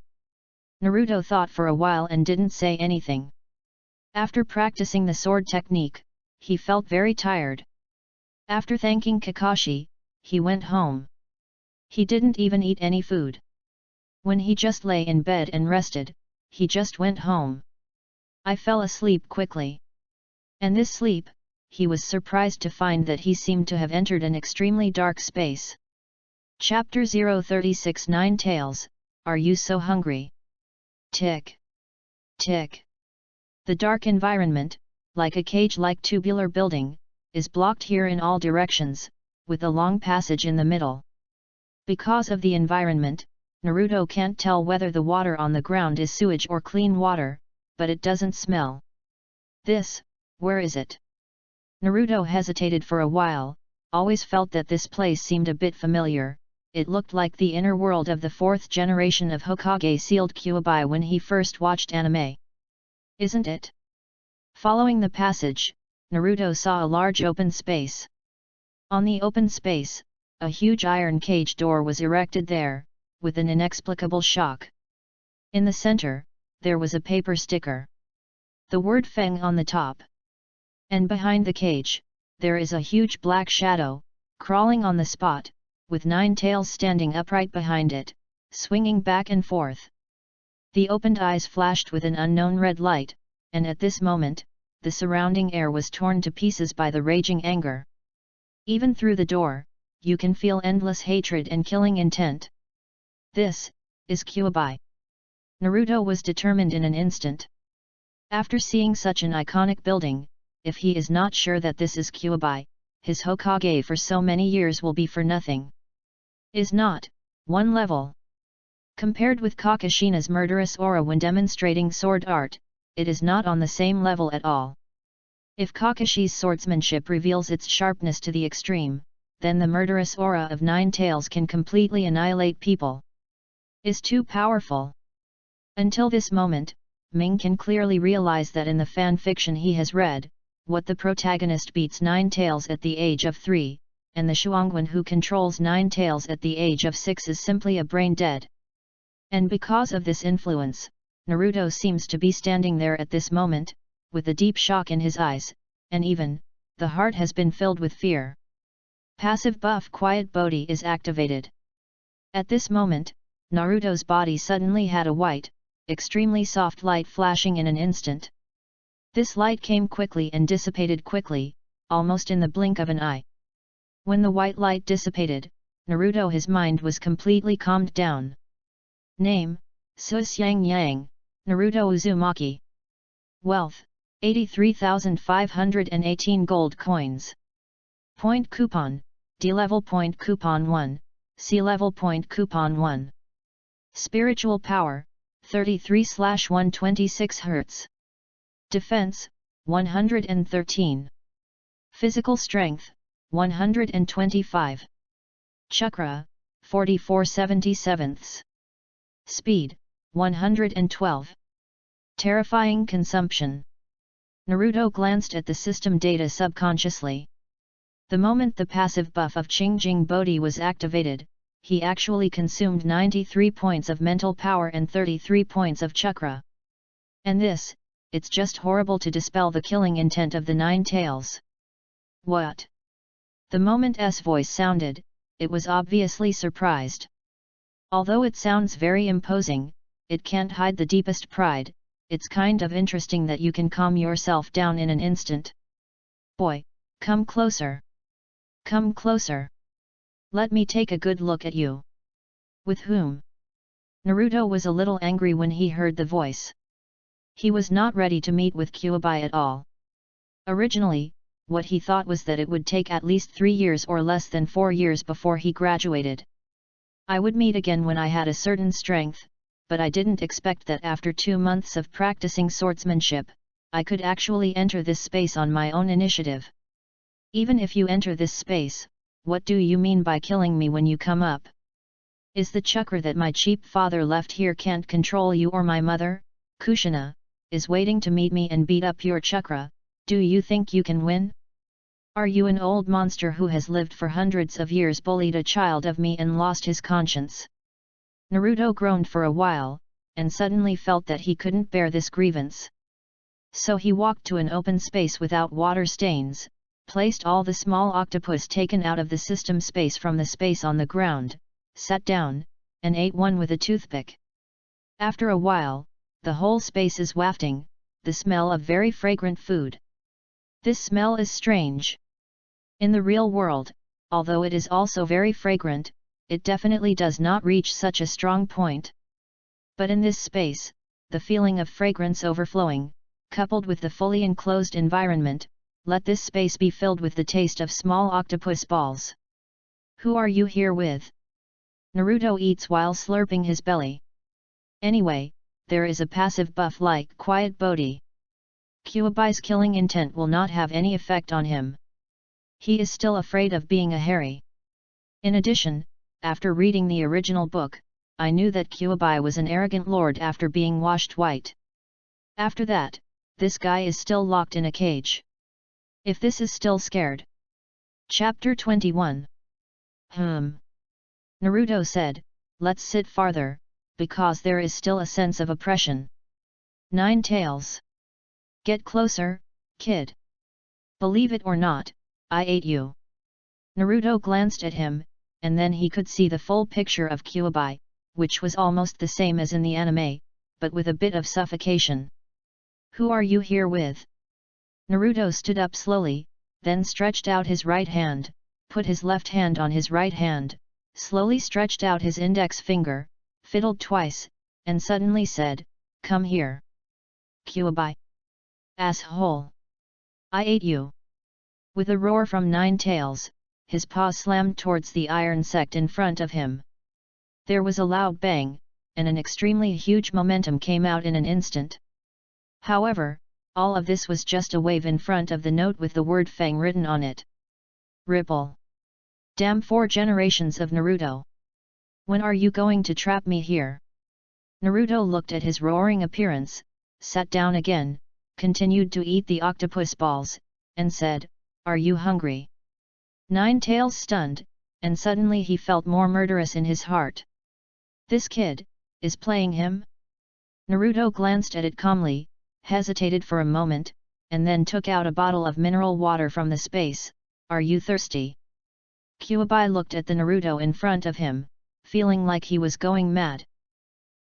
Naruto thought for a while and didn't say anything. After practicing the sword technique, he felt very tired. After thanking Kakashi, he went home. He didn't even eat any food. When he just lay in bed and rested, he just went home. I fell asleep quickly. And this sleep, he was surprised to find that he seemed to have entered an extremely dark space. Chapter 036 Nine Tails, Are You So Hungry? Tick. Tick. The dark environment, like a cage-like tubular building, is blocked here in all directions, with a long passage in the middle. Because of the environment, Naruto can't tell whether the water on the ground is sewage or clean water, but it doesn't smell. Where is it? Naruto hesitated for a while, always felt that this place seemed a bit familiar. It looked like the inner world of the fourth generation of Hokage sealed Kyuubi when he first watched anime. Isn't it? Following the passage, Naruto saw a large open space. On the open space, a huge iron cage door was erected there, with an inexplicable shock. In the center, there was a paper sticker. The word Feng on the top. And behind the cage, there is a huge black shadow, crawling on the spot, with 9 tails standing upright behind it, swinging back and forth. The opened eyes flashed with an unknown red light, and at this moment, the surrounding air was torn to pieces by the raging anger. Even through the door, you can feel endless hatred and killing intent. This is Kyuubi. Naruto was determined in an instant. After seeing such an iconic building, if he is not sure that this is Kyuubi, his Hokage for so many years will be for nothing. Is not one level. Compared with Kakashina's murderous aura when demonstrating sword art, it is not on the same level at all. If Kakashi's swordsmanship reveals its sharpness to the extreme, then the murderous aura of 9 tails can completely annihilate people. Is too powerful. Until this moment, Ming can clearly realize that in the fan fiction he has read, what the protagonist beats 9 tails at the age of 3, and the Shuangwan who controls 9 tails at the age of 6 is simply a brain dead. And because of this influence, Naruto seems to be standing there at this moment, with a deep shock in his eyes, and even, the heart has been filled with fear. Passive buff Quiet Bodhi is activated. At this moment, Naruto's body suddenly had a white, extremely soft light flashing in an instant. This light came quickly and dissipated quickly, almost in the blink of an eye. When the white light dissipated, Naruto's mind was completely calmed down. Name, Suisyang Yang, Naruto Uzumaki. Wealth, 83,518 gold coins. Point coupon, D-level point coupon 1, C-level point coupon 1. Spiritual power, 33/126 Hz. Defense, 113. Physical strength, 125. Chakra, 44/77. Speed, 112. Terrifying consumption. Naruto glanced at the system data subconsciously. The moment the passive buff of Qingjing Bodhi was activated, he actually consumed 93 points of mental power and 33 points of chakra. And this, it's just horrible to dispel the killing intent of the 9 tails. What? The moment S voice sounded, it was obviously surprised. Although it sounds very imposing, it can't hide the deepest pride. It's kind of interesting that you can calm yourself down in an instant. Boy, come closer. Come closer. Let me take a good look at you. With whom? Naruto was a little angry when he heard the voice. He was not ready to meet with Kyuubi at all. Originally, what he thought was that it would take at least 3 years or less than 4 years before he graduated. I would meet again when I had a certain strength, but I didn't expect that after 2 months of practicing swordsmanship, I could actually enter this space on my own initiative. Even if you enter this space, what do you mean by killing me when you come up? Is the chakra that my cheap father left here can't control you, or my mother, Kushina, is waiting to meet me and beat up your chakra? Do you think you can win? Are you an old monster who has lived for hundreds of years, bullied a child of me and lost his conscience? Naruto groaned for a while, and suddenly felt that he couldn't bear this grievance. So he walked to an open space without water stains, placed all the small octopus taken out of the system space from the space on the ground, sat down, and ate one with a toothpick. After a while, the whole space is wafting, the smell of very fragrant food. This smell is strange. In the real world, although it is also very fragrant, it definitely does not reach such a strong point. But in this space, the feeling of fragrance overflowing, coupled with the fully enclosed environment, let this space be filled with the taste of small octopus balls. Who are you here with? Naruto eats while slurping his belly. Anyway, there is a passive buff like Quiet Bodhi. Kyubai's killing intent will not have any effect on him. He is still afraid of being a Harry. In addition, after reading the original book, I knew that Kyubai was an arrogant lord after being washed white. After that, this guy is still locked in a cage. If this is still scared. Chapter 21. Naruto said, let's sit farther, because there is still a sense of oppression. Nine Tails. Get closer, kid. Believe it or not, I ate you. Naruto glanced at him, and then he could see the full picture of Kyubai, which was almost the same as in the anime, but with a bit of suffocation. Who are you here with? Naruto stood up slowly, then stretched out his right hand, put his left hand on his right hand, slowly stretched out his index finger, fiddled twice, and suddenly said, come here. Kyubai. Asshole. I ate you. With a roar from Nine Tails, his paw slammed towards the iron sect in front of him. There was a loud bang, and an extremely huge momentum came out in an instant. However, all of this was just a wave in front of the note with the word Fang written on it. Ripple. Damn 4 generations of Naruto. When are you going to trap me here? Naruto looked at his roaring appearance, sat down again, continued to eat the octopus balls, and said, are you hungry? Nine Tails stunned, and suddenly he felt more murderous in his heart. This kid is playing him? Naruto glanced at it calmly, hesitated for a moment, and then took out a bottle of mineral water from the space. Are you thirsty? Kyubai looked at the Naruto in front of him, feeling like he was going mad.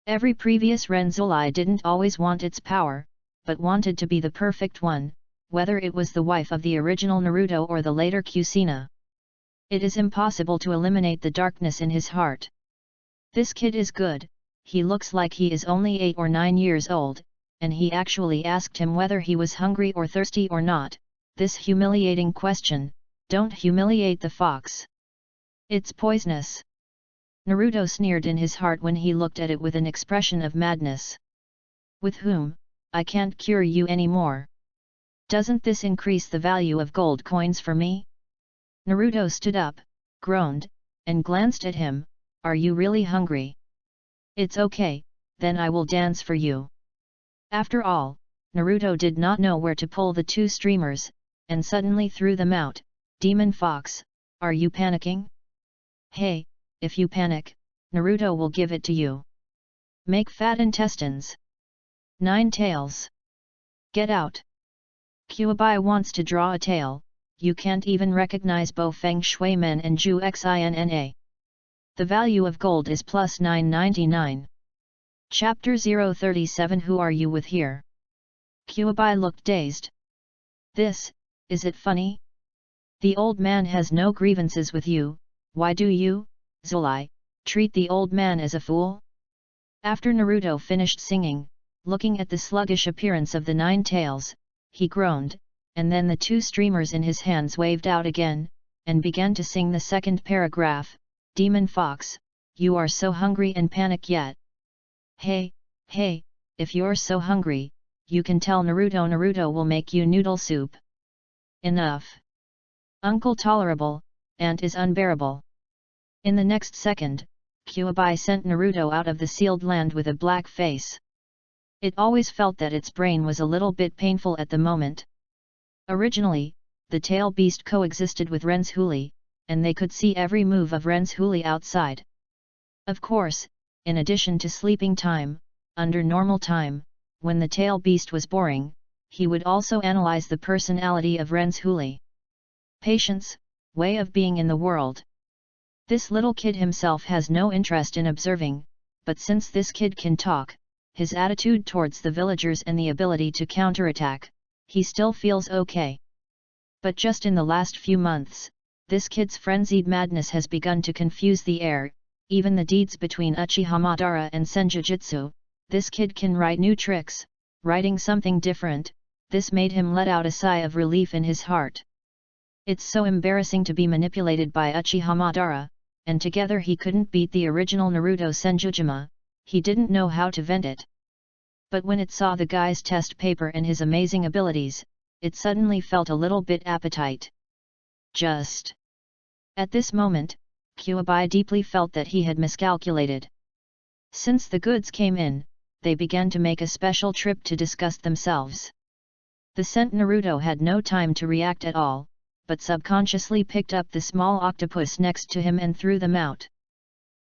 Every previous Renzulai didn't always want its power, but wanted to be the perfect one, whether it was the wife of the original Naruto or the later Kusina. It is impossible to eliminate the darkness in his heart. This kid is good, he looks like he is only 8 or 9 years old, and he actually asked him whether he was hungry or thirsty or not. This humiliating question, don't humiliate the fox. It's poisonous. Naruto sneered in his heart when he looked at it with an expression of madness. With whom? I can't cure you anymore. Doesn't this increase the value of gold coins for me? Naruto stood up, groaned, and glanced at him. Are you really hungry? It's okay, then I will dance for you. After all, Naruto did not know where to pull the 2 streamers, and suddenly threw them out. Demon Fox, are you panicking? Hey, if you panic, Naruto will give it to you. Make fat intestines. Nine Tails. Get out. Kyubai wants to draw a tail, you can't even recognize Bo Feng Shui Men and Ju Xinna. The value of gold is plus 999. Chapter 037. Who are you with here? Kyubai looked dazed. This, is it funny? The old man has no grievances with you, why do you, Zulai, treat the old man as a fool? After Naruto finished singing, looking at the sluggish appearance of the Nine Tails, he groaned, and then the 2 streamers in his hands waved out again, and began to sing the second paragraph. Demon Fox, you are so hungry and panic yet. Hey, if you're so hungry, you can tell Naruto. Naruto will make you noodle soup. Enough. Uncle tolerable, aunt is unbearable. In the next second, Kyubai sent Naruto out of the sealed land with a black face. It always felt that its brain was a little bit painful at the moment. Originally, the tail beast coexisted with Renzhuli, and they could see every move of Renzhuli outside. Of course, in addition to sleeping time, under normal time, when the tail beast was boring, he would also analyze the personality of Renzhuli. Patience, way of being in the world. This little kid himself has no interest in observing, but since this kid can talk, his attitude towards the villagers and the ability to counterattack, he still feels okay. But just in the last few months, this kid's frenzied madness has begun to confuse the air, even the deeds between Uchiha Madara and Senjutsu. This kid can write new tricks, writing something different, this made him let out a sigh of relief in his heart. It's so embarrassing to be manipulated by Uchiha Madara, and together he couldn't beat the original Naruto Senjujima, he didn't know how to vent it. But when it saw the guy's test paper and his amazing abilities, it suddenly felt a little bit appetite. Just at this moment, Kyuubi deeply felt that he had miscalculated. Since the goods came in, they began to make a special trip to discuss themselves. The sent Naruto had no time to react at all, but subconsciously picked up the small octopus next to him and threw them out.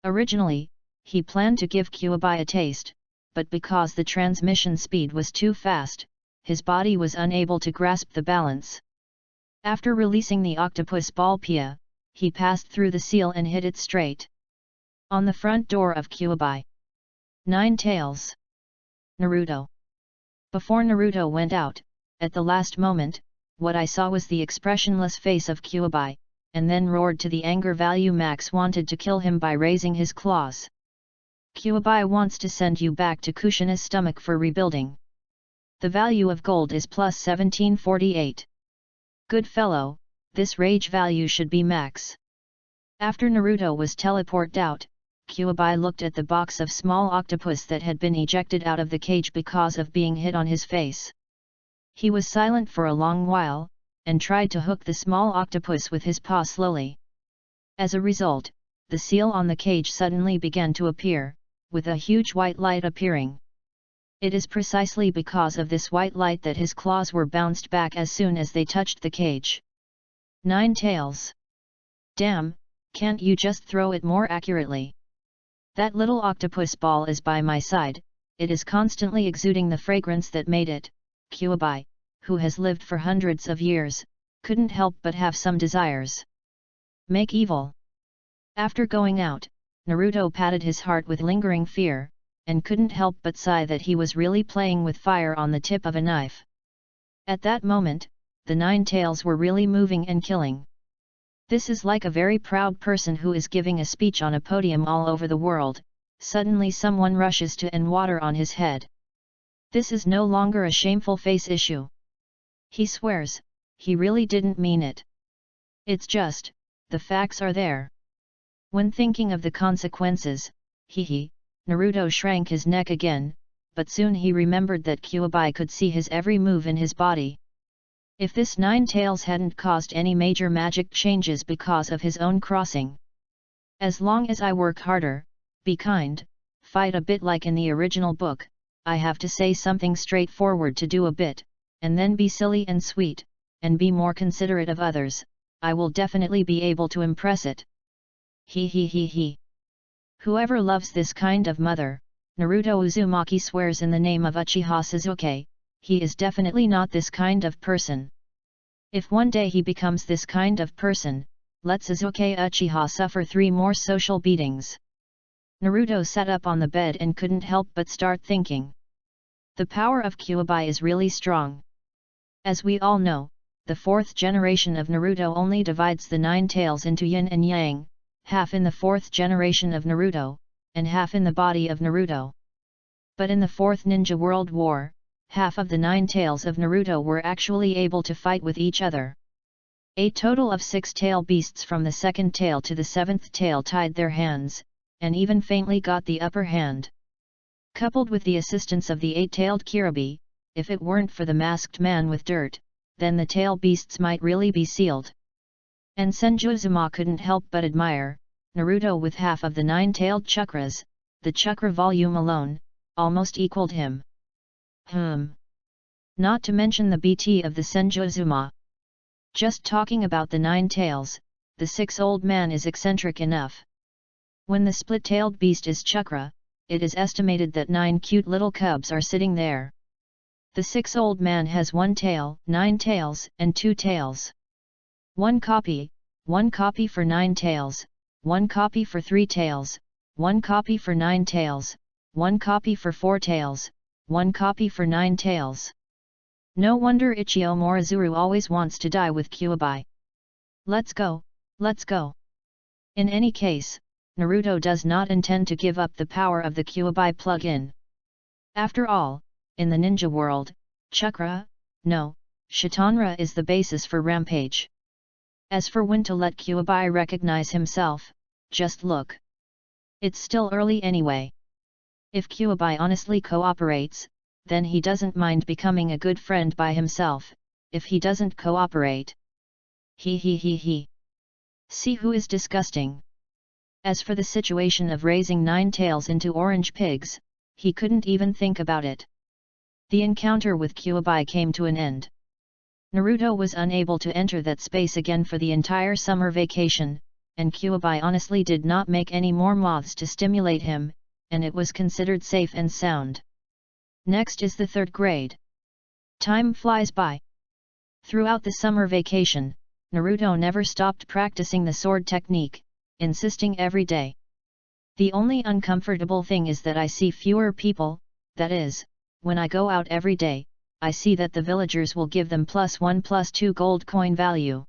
Originally, he planned to give Kyuubi a taste, but because the transmission speed was too fast, his body was unable to grasp the balance. After releasing the octopus ball Pia, he passed through the seal and hit it straight on the front door of Kyuubi. 9 Tails. Naruto. Before Naruto went out, at the last moment, what I saw was the expressionless face of Kyuubi, and then roared to the anger value max, wanted to kill him by raising his claws. Kyuubi wants to send you back to Kushina's stomach for rebuilding. The value of gold is plus 1748. Good fellow, this rage value should be max. After Naruto was teleported out, Kyuubi looked at the box of small octopus that had been ejected out of the cage because of being hit on his face. He was silent for a long while, and tried to hook the small octopus with his paw slowly. As a result, the seal on the cage suddenly began to appear, with a huge white light appearing. It is precisely because of this white light that his claws were bounced back as soon as they touched the cage. 9 Tails. Damn, can't you just throw it more accurately? That little octopus ball is by my side, it is constantly exuding the fragrance that made it. Kyuubi, who has lived for hundreds of years, couldn't help but have some desires. Make evil. After going out, Naruto patted his heart with lingering fear, and couldn't help but sigh that he was really playing with fire on the tip of a knife. At that moment, the 9 Tails were really moving and killing. This is like a very proud person who is giving a speech on a podium all over the world, suddenly someone rushes to and water on his head. This is no longer a shameful face issue. He swears, he really didn't mean it. It's just, the facts are there. When thinking of the consequences, Naruto shrank his neck again, but soon he remembered that Kyuubi could see his every move in his body. If this 9 Tails hadn't caused any major magic changes because of his own crossing. As long as I work harder, be kind, fight a bit like in the original book, I have to say something straightforward to do a bit, and then be silly and sweet, and be more considerate of others, I will definitely be able to impress it. Whoever loves this kind of mother, Naruto Uzumaki swears in the name of Uchiha Sasuke, he is definitely not this kind of person. If one day he becomes this kind of person, let Sasuke Uchiha suffer 3 more social beatings. Naruto sat up on the bed and couldn't help but start thinking. The power of Kyuubi is really strong. As we all know, the 4th generation of Naruto only divides the 9 Tails into yin and yang, half in the 4th generation of Naruto, and half in the body of Naruto. But in the 4th Ninja World War, half of the 9 Tails of Naruto were actually able to fight with each other. A total of 6 tail beasts from the 2nd tail to the 7th tail tied their hands, and even faintly got the upper hand. Coupled with the assistance of the 8-tailed Kiribi, if it weren't for the masked man with dirt, then the tail beasts might really be sealed. And Senjuzuma couldn't help but admire, Naruto with half of the 9-tailed chakras, the chakra volume alone, almost equaled him. Not to mention the BT of the Senjuzuma. Just talking about the 9 tails, the 6 old man is eccentric enough. When the split-tailed beast is chakra, it is estimated that 9 cute little cubs are sitting there. The 6 old man has 1 tail, 9 tails, and 2 tails. 1 copy for 9 tails, 1 copy for 3 tails, 1 copy for 9 tails, 1 copy for 4 tails, 1 copy for 9 tails. No wonder Ichio Morizuru always wants to die with Kyuubi. Let's go, let's go. In any case, Naruto does not intend to give up the power of the Kyuubi plug-in. After all, in the ninja world, chakra, No, Shitanra is the basis for Rampage. As for when to let Kyuubi recognize himself, just look. It's still early anyway. If Kyuubi honestly cooperates, then he doesn't mind becoming a good friend by himself. If he doesn't cooperate. He. See who is disgusting. As for the situation of raising Nine Tails into orange pigs, he couldn't even think about it. The encounter with Kyuubi came to an end. Naruto was unable to enter that space again for the entire summer vacation, and Kyuubi honestly did not make any more moths to stimulate him, and it was considered safe and sound. Next is the 3rd grade. Time flies by. Throughout the summer vacation, Naruto never stopped practicing the sword technique, insisting every day. The only uncomfortable thing is that I see fewer people, that is, when I go out every day, I see that the villagers will give them +1/+2 gold coin value.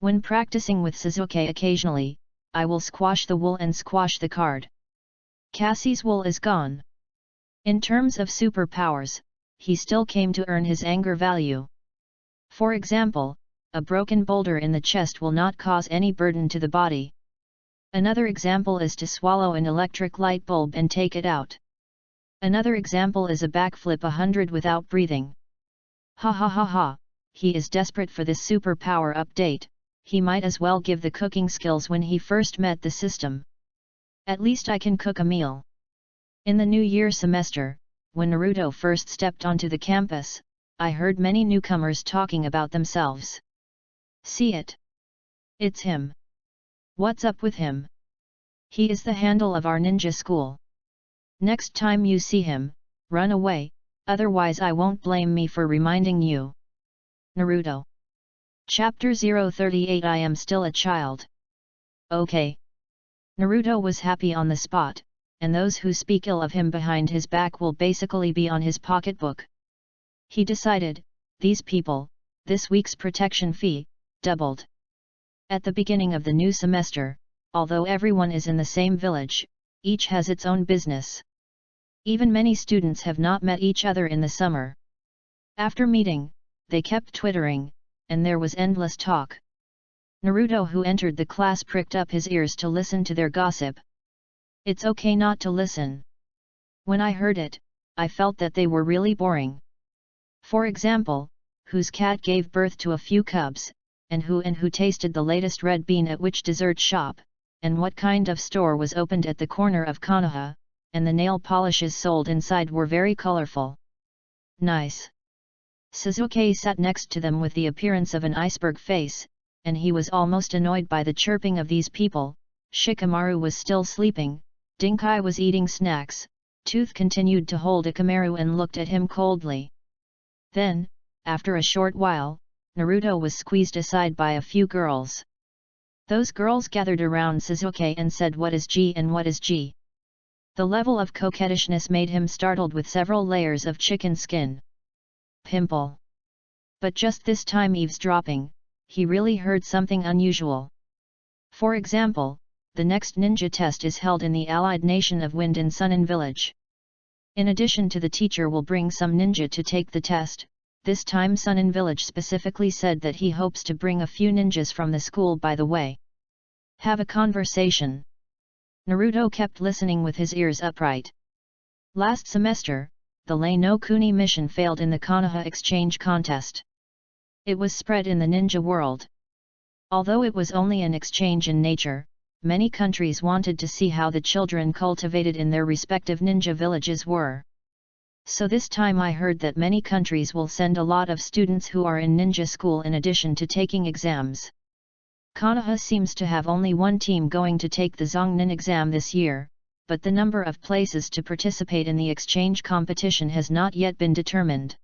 When practicing with Sasuke occasionally, I will squash the wool and squash the card. Cassie's wool is gone. In terms of superpowers, he still came to earn his anger value. For example, a broken boulder in the chest will not cause any burden to the body. Another example is to swallow an electric light bulb and take it out. Another example is a backflip 100 without breathing. Ha, he is desperate for this superpower update. He might as well give the cooking skills when he first met the system. At least I can cook a meal. In the New Year semester, when Naruto first stepped onto the campus, I heard many newcomers talking about themselves. See it? It's him. What's up with him? He is the handle of our ninja school. Next time you see him, run away, otherwise I won't blame me for reminding you. Naruto. Chapter 038 I am still a child. Okay. Naruto was happy on the spot, and those who speak ill of him behind his back will basically be on his pocketbook. He decided, these people, this week's protection fee, doubled. At the beginning of the new semester, although everyone is in the same village, each has its own business. Even many students have not met each other in the summer. After meeting, they kept twittering, and there was endless talk. Naruto, who entered the class, pricked up his ears to listen to their gossip. It's okay not to listen. When I heard it, I felt that they were really boring. For example, whose cat gave birth to a few cubs, and who tasted the latest red bean at which dessert shop, and what kind of store was opened at the corner of Konoha, and the nail polishes sold inside were very colorful. Nice. Sasuke sat next to them with the appearance of an iceberg face, and he was almost annoyed by the chirping of these people. Shikamaru was still sleeping, Dinkai was eating snacks, Tooth continued to hold Ikamaru and looked at him coldly. Then, after a short while, Naruto was squeezed aside by a few girls. Those girls gathered around Sasuke and said, "What is G and what is G?" The level of coquettishness made him startled with several layers of chicken skin. Pimple. But just this time eavesdropping, he really heard something unusual. For example, the next ninja test is held in the allied nation of Wind and Sun Village. In addition to the teacher will bring some ninja to take the test, this time Sun Village specifically said that he hopes to bring a few ninjas from the school by the way. Have a conversation. Naruto kept listening with his ears upright. Last semester, the Lei no Kuni mission failed in the Konoha exchange contest. It was spread in the ninja world. Although it was only an exchange in nature, many countries wanted to see how the children cultivated in their respective ninja villages were. So this time I heard that many countries will send a lot of students who are in ninja school in addition to taking exams. Konoha seems to have only one team going to take the Zongnin exam this year, but the number of places to participate in the exchange competition has not yet been determined.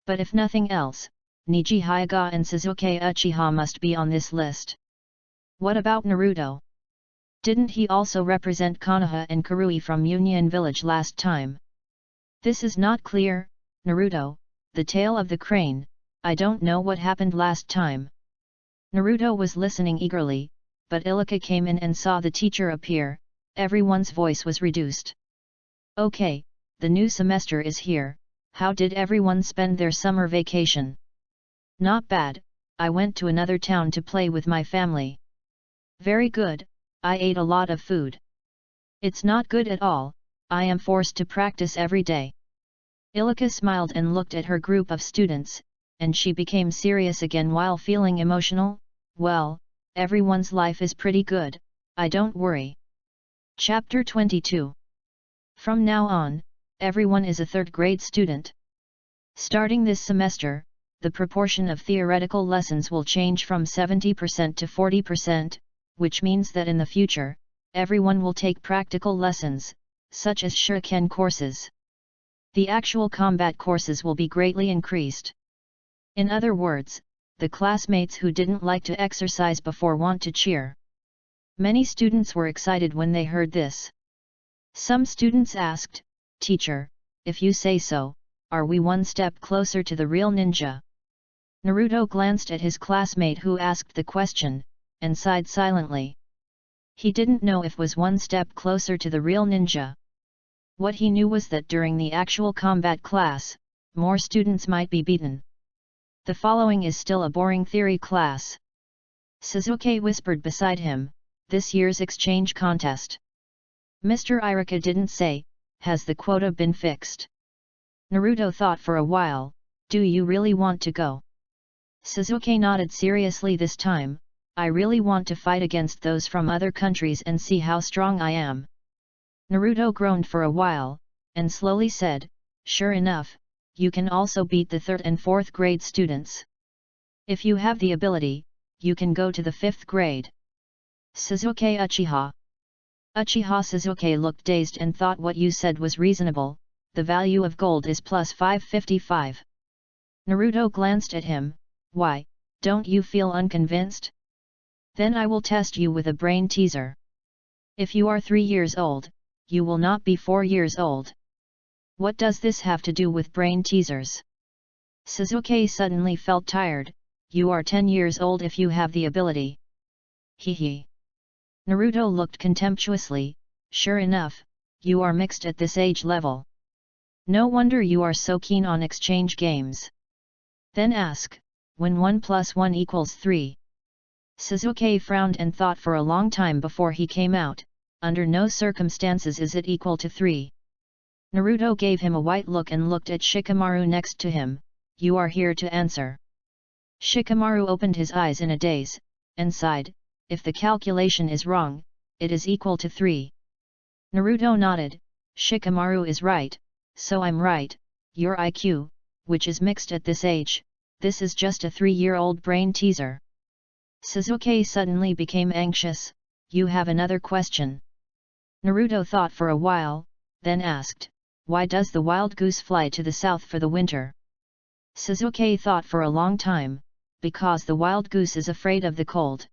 But if nothing else, Niji Hyuga and Sasuke Uchiha must be on this list. What about Naruto? Didn't he also represent Konoha and Karui from Union Village last time? This is not clear. Naruto, the tail of the crane, I don't know what happened last time. Naruto was listening eagerly, but Ilika came in and saw the teacher appear. Everyone's voice was reduced. Okay, the new semester is here, How did everyone spend their summer vacation? Not bad, I went to another town to play with my family. Very good, I ate a lot of food. It's not good at all, I am forced to practice every day. Ilika smiled and looked at her group of students, and she became serious again while feeling emotional. Well, everyone's life is pretty good, I don't worry. Chapter 22. From now on, everyone is a third-grade student. Starting this semester, the proportion of theoretical lessons will change from 70% to 40%, which means that in the future, everyone will take practical lessons, such as shuriken courses. The actual combat courses will be greatly increased. In other words, the classmates who didn't like to exercise before want to cheer. Many students were excited when they heard this. Some students asked, "Teacher, if you say so, are we one step closer to the real ninja?" Naruto glanced at his classmate who asked the question, and sighed silently. He didn't know if was one step closer to the real ninja. What he knew was that during the actual combat class, more students might be beaten. The following is still a boring theory class. Sasuke whispered beside him, "This year's exchange contest. Mr. Irika didn't say, has the quota been fixed?" Naruto thought for a while, "Do you really want to go?" Sasuke nodded seriously this time, "I really want to fight against those from other countries and see how strong I am." Naruto groaned for a while, and slowly said, "Sure enough, you can also beat the 3rd and 4th grade students. If you have the ability, you can go to the 5th grade. Sasuke Uchiha. Uchiha Sasuke looked dazed and thought what you said was reasonable, the value of gold is plus 555. Naruto glanced at him, "Why, don't you feel unconvinced? Then I will test you with a brain teaser. If you are 3 years old, you will not be 4 years old." What does this have to do with brain teasers? Sasuke suddenly felt tired, "You are 10 years old if you have the ability." Hehe. Naruto looked contemptuously, "Sure enough, you are mixed at this age level. No wonder you are so keen on exchange games. Then ask, when 1 plus 1 equals 3. Sasuke frowned and thought for a long time before he came out, "Under no circumstances is it equal to 3. Naruto gave him a white look and looked at Shikamaru next to him, "You are here to answer." Shikamaru opened his eyes in a daze, and sighed, "If the calculation is wrong, it is equal to 3. Naruto nodded, "Shikamaru is right, so I'm right, your IQ, which is mixed at this age, this is just a 3-year-old brain teaser." Sasuke suddenly became anxious, "You have another question?" Naruto thought for a while, then asked, "Why does the wild goose fly to the south for the winter?" Sasuke thought for a long time, "Because the wild goose is afraid of the cold."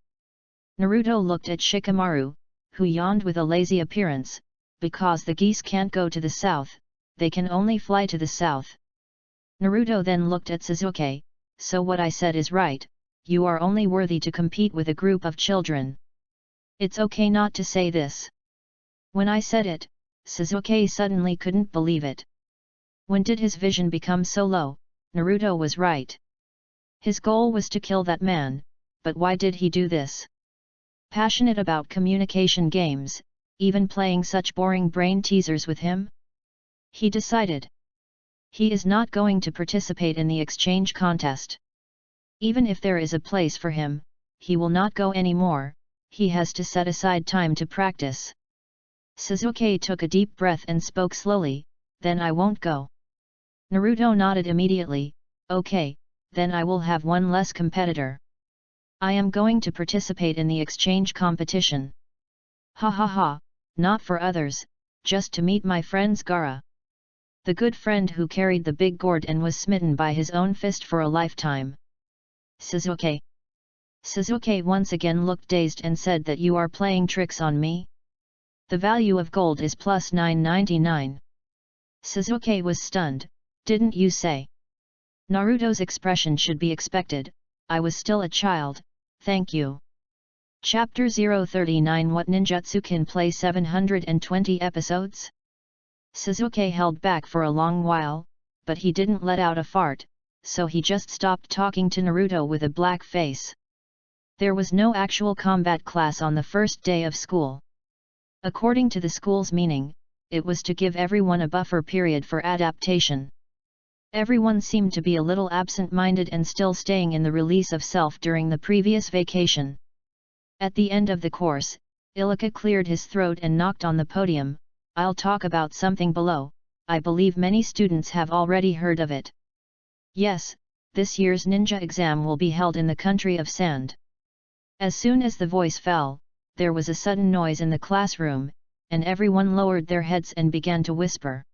Naruto looked at Shikamaru, who yawned with a lazy appearance, "Because the geese can't go to the south, they can only fly to the south." Naruto then looked at Sasuke, "So what I said is right, you are only worthy to compete with a group of children. It's okay not to say this." When I said it, Sasuke suddenly couldn't believe it. When did his vision become so low? Naruto was right. His goal was to kill that man, but why did he do this? Passionate about communication games, even playing such boring brain teasers with him? He decided. He is not going to participate in the exchange contest. Even if there is a place for him, he will not go anymore, he has to set aside time to practice. Sasuke took a deep breath and spoke slowly, "Then I won't go." Naruto nodded immediately, "Okay, then I will have one less competitor. I am going to participate in the exchange competition. Ha ha ha, not for others, just to meet my friends Gaara. The good friend who carried the big gourd and was smitten by his own fist for a lifetime." Sasuke. Sasuke once again looked dazed and said that you are playing tricks on me? The value of gold is plus 999. Sasuke was stunned, "Didn't you say?" Naruto's expression should be expected, "I was still a child, thank you." Chapter 039 What ninjutsu can play 720 episodes? Sasuke held back for a long while, but he didn't let out a fart, so he just stopped talking to Naruto with a black face. There was no actual combat class on the first day of school. According to the school's meaning, it was to give everyone a buffer period for adaptation. Everyone seemed to be a little absent-minded and still staying in the release of self during the previous vacation. At the end of the course, Ilika cleared his throat and knocked on the podium. "I'll talk about something below. I believe many students have already heard of it. Yes, this year's ninja exam will be held in the country of sand." As soon as the voice fell, there was a sudden noise in the classroom, and everyone lowered their heads and began to whisper.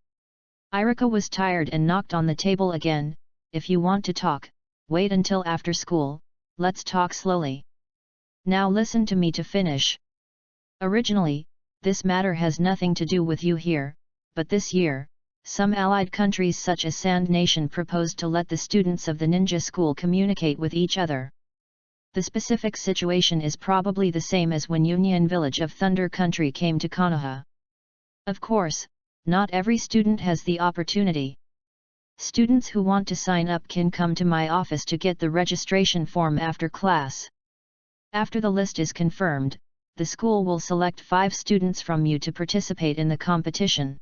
Irika was tired and knocked on the table again. "If you want to talk, wait until after school, let's talk slowly. Now listen to me to finish. Originally, this matter has nothing to do with you here, but this year, some allied countries such as Sand Nation proposed to let the students of the ninja school communicate with each other. The specific situation is probably the same as when Union Village of Thunder Country came to Konoha. Of course, not every student has the opportunity. Students who want to sign up can come to my office to get the registration form after class. After the list is confirmed, the school will select 5 students from you to participate in the competition.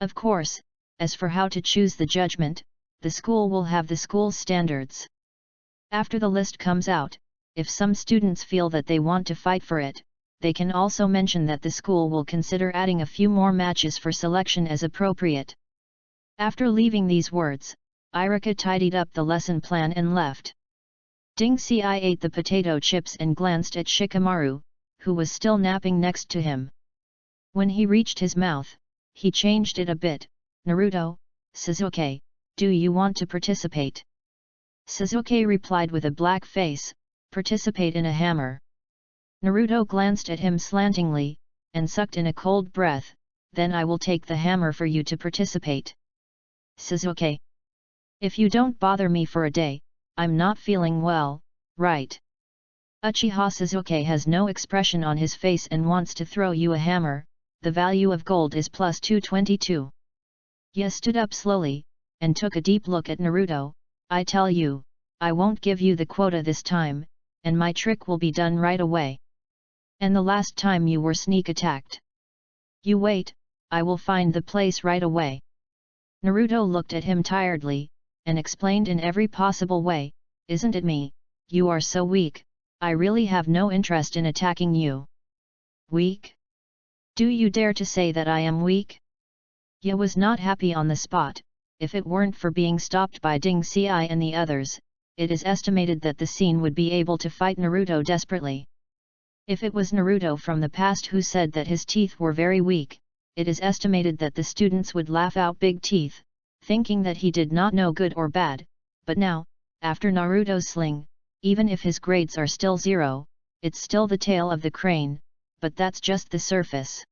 Of course, as for how to choose the judgment, the school will have the school's standards. After the list comes out, if some students feel that they want to fight for it, they can also mention that the school will consider adding a few more matches for selection as appropriate." After leaving these words, Irika tidied up the lesson plan and left. Ding Ci ate the potato chips and glanced at Shikamaru, who was still napping next to him. When he reached his mouth, he changed it a bit. "Naruto, Sasuke, do you want to participate?" Sasuke replied with a black face, "Participate in a hammer." Naruto glanced at him slantingly, and sucked in a cold breath. "Then I will take the hammer for you to participate." "Sasuke, if you don't bother me for a day, I'm not feeling well, right?" Uchiha Sasuke has no expression on his face and wants to throw you a hammer. The value of gold is plus 222. Ye stood up slowly, and took a deep look at Naruto. "I tell you, I won't give you the quota this time, and my trick will be done right away. And the last time you were sneak attacked. You wait, I will find the place right away." Naruto looked at him tiredly, and explained in every possible way, "Isn't it me? You are so weak, I really have no interest in attacking you." "Weak? Do you dare to say that I am weak?" Ye was not happy on the spot. If it weren't for being stopped by Ding Ci and the others, it is estimated that the scene would be able to fight Naruto desperately. If it was Naruto from the past who said that his teeth were very weak, it is estimated that the students would laugh out big teeth, thinking that he did not know good or bad. But now, after Naruto's sling, even if his grades are still 0, it's still the tail of the crane, but that's just the surface.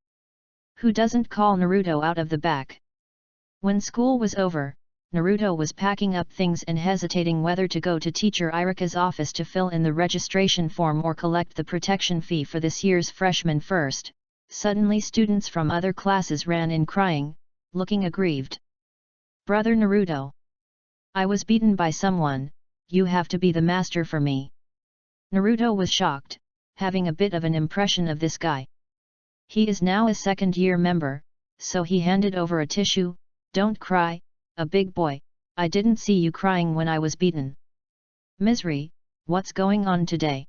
Who doesn't call Naruto out of the back? When school was over, Naruto was packing up things and hesitating whether to go to teacher Irika's office to fill in the registration form or collect the protection fee for this year's freshmen first. Suddenly students from other classes ran in crying, looking aggrieved. "Brother Naruto! I was beaten by someone, you have to be the master for me." Naruto was shocked, having a bit of an impression of this guy. He is now a second-year member, so he handed over a tissue. "Don't cry, a big boy, I didn't see you crying when I was beaten." "Misery, what's going on today?"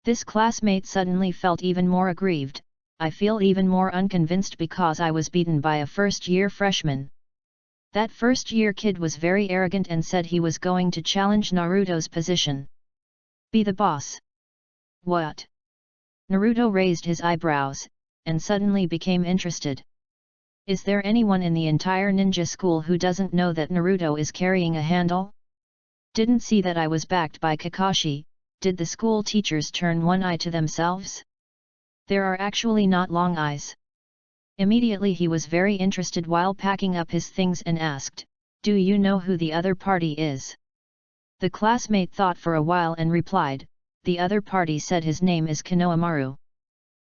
This classmate suddenly felt even more aggrieved. "I feel even more unconvinced because I was beaten by a first-year freshman." That first-year kid was very arrogant and said he was going to challenge Naruto's position. "Be the boss." "What?" Naruto raised his eyebrows, and suddenly became interested. Is there anyone in the entire ninja school who doesn't know that Naruto is carrying a handle? Didn't see that I was backed by Kakashi? Did the school teachers turn one eye to themselves? There are actually not long eyes. Immediately he was very interested while packing up his things and asked, "Do you know who the other party is?" The classmate thought for a while and replied, "The other party said his name is Konohamaru."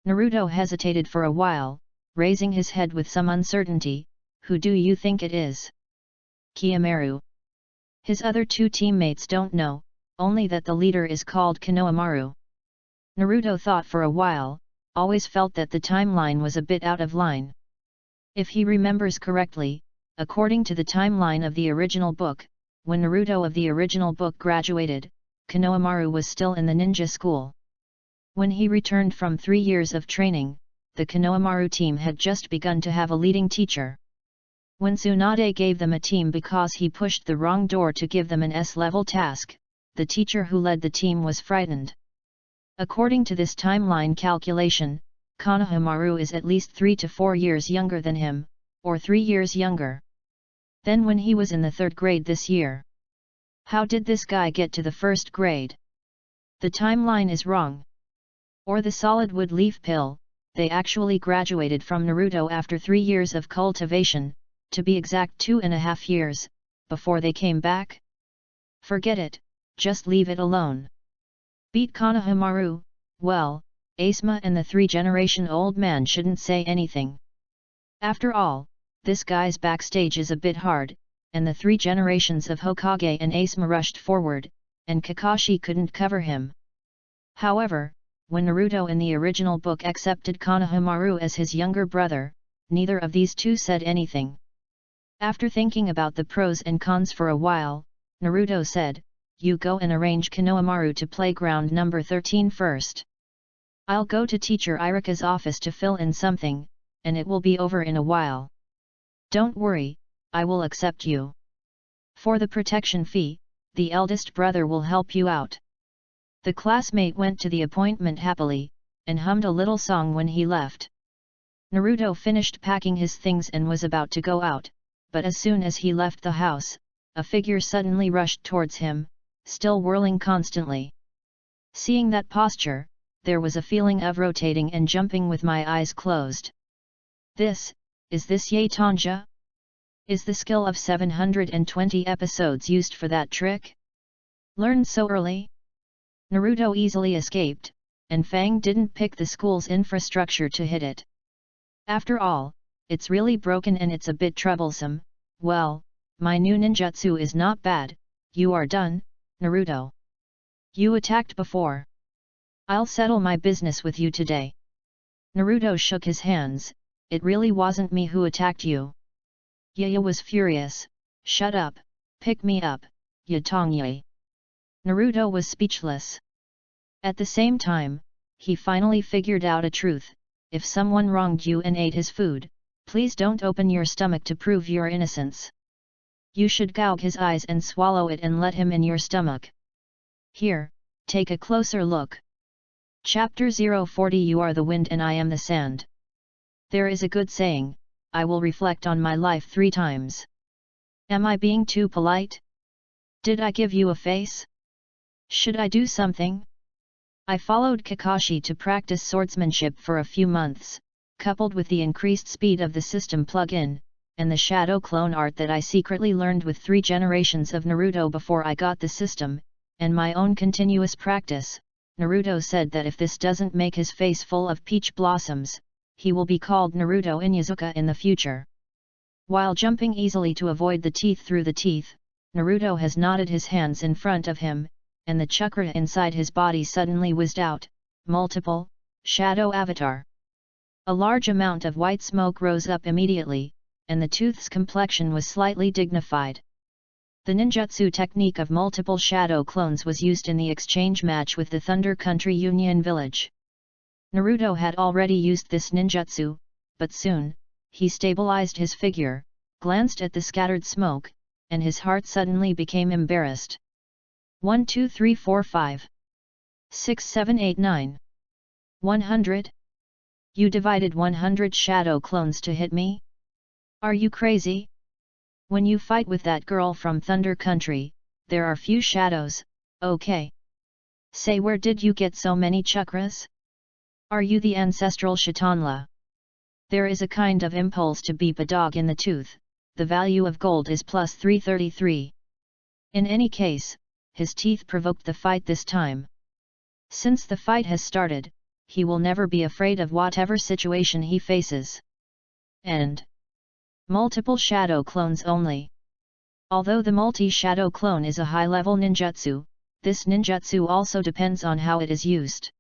Naruto hesitated for a while, raising his head with some uncertainty. "Who do you think it is?" Kiyomaru. His other two teammates don't know, only that the leader is called Konohamaru. Naruto thought for a while, always felt that the timeline was a bit out of line. If he remembers correctly, according to the timeline of the original book, when Naruto of the original book graduated, Konohamaru was still in the ninja school. When he returned from 3 years of training, the Konohamaru team had just begun to have a leading teacher. When Tsunade gave them a team because he pushed the wrong door to give them an S-level task, the teacher who led the team was frightened. According to this timeline calculation, Konohamaru is at least 3 to 4 years younger than him, or 3 years younger. Then when he was in the 3rd grade this year. How did this guy get to the 1st grade? The timeline is wrong. Or the solid wood leaf pill, they actually graduated from Naruto after 3 years of cultivation, to be exact 2.5 years, before they came back? Forget it, just leave it alone. Beat Konohamaru, well, Asuma and the 3-generation-old man shouldn't say anything. After all, this guy's backstage is a bit hard, and the 3 generations of Hokage and Asuma rushed forward, and Kakashi couldn't cover him. However, when Naruto in the original book accepted Konohamaru as his younger brother, neither of these two said anything. After thinking about the pros and cons for a while, Naruto said, "You go and arrange Konohamaru to playground number 13 first. I'll go to Teacher Irika's office to fill in something, and it will be over in a while. Don't worry, I will accept you. For the protection fee, the eldest brother will help you out." The classmate went to the appointment happily, and hummed a little song when he left. Naruto finished packing his things and was about to go out, but as soon as he left the house, a figure suddenly rushed towards him, still whirling constantly. Seeing that posture, there was a feeling of rotating and jumping with my eyes closed. Is this Yatonja? Is the skill of 720 episodes used for that trick? Learned so early? Naruto easily escaped, and Fang didn't pick the school's infrastructure to hit it. After all, it's really broken and it's a bit troublesome. Well, my new ninjutsu is not bad. You are done, Naruto. You attacked before. I'll settle my business with you today. Naruto shook his hands. It really wasn't me who attacked you. Yaya was furious. Shut up, pick me up, Yatonye. Naruto was speechless. At the same time, he finally figured out a truth: if someone wronged you and ate his food, please don't open your stomach to prove your innocence. You should gouge his eyes and swallow it and let him in your stomach. Here, take a closer look. Chapter 040 You are the wind and I am the sand. There is a good saying, I will reflect on my life 3 times. Am I being too polite? Did I give you a face? Should I do something? I followed Kakashi to practice swordsmanship for a few months, coupled with the increased speed of the system plug-in, and the shadow clone art that I secretly learned with 3 generations of Naruto before I got the system, and my own continuous practice. Naruto said that if this doesn't make his face full of peach blossoms, he will be called Naruto Inyazuka in the future. While jumping easily to avoid the teeth through the teeth, Naruto has knotted his hands in front of him, and the chakra inside his body suddenly whizzed out. Multiple shadow avatar. A large amount of white smoke rose up immediately, and the tooth's complexion was slightly dignified. The ninjutsu technique of multiple shadow clones was used in the exchange match with the Thunder Country Union Village. Naruto had already used this ninjutsu, but soon, he stabilized his figure, glanced at the scattered smoke, and his heart suddenly became embarrassed. 1 2 3 4 5 6 7 8 9 100? You divided 100 shadow clones to hit me? Are you crazy? When you fight with that girl from Thunder Country, there are few shadows, okay? Say, where did you get so many chakras? Are you the ancestral Shitanla? There is a kind of impulse to beep a dog in the tooth. The value of gold is plus 333. In any case, his teeth provoked the fight this time. Since the fight has started, he will never be afraid of whatever situation he faces. End. Multiple shadow clones only. Although the multi-shadow clone is a high-level ninjutsu, this ninjutsu also depends on how it is used.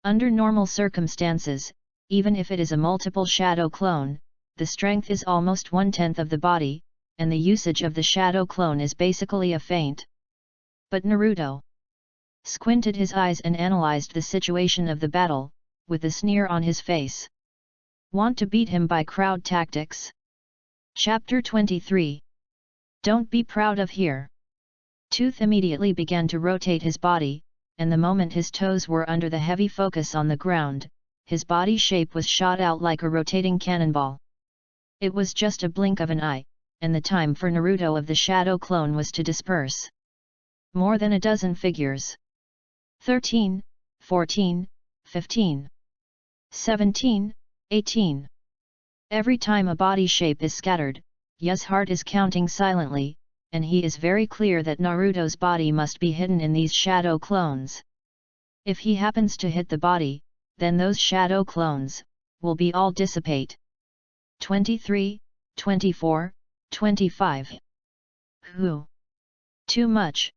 Under normal circumstances, even if it is a multiple shadow clone, the strength is almost 1/10 of the body, and the usage of the shadow clone is basically a feint. But Naruto squinted his eyes and analyzed the situation of the battle, with a sneer on his face. Want to beat him by crowd tactics? Chapter 23. Don't be proud of here. Tooth immediately began to rotate his body, and the moment his toes were under the heavy focus on the ground, his body shape was shot out like a rotating cannonball. It was just a blink of an eye, and the time for Naruto of the shadow clone was to disperse. More than a dozen figures. 13, 14, 15, 17, 18. Every time a body shape is scattered, Ya's heart is counting silently, and he is very clear that Naruto's body must be hidden in these shadow clones. If he happens to hit the body, then those shadow clones will be all dissipate. 23, 24, 25. Whew! Too much.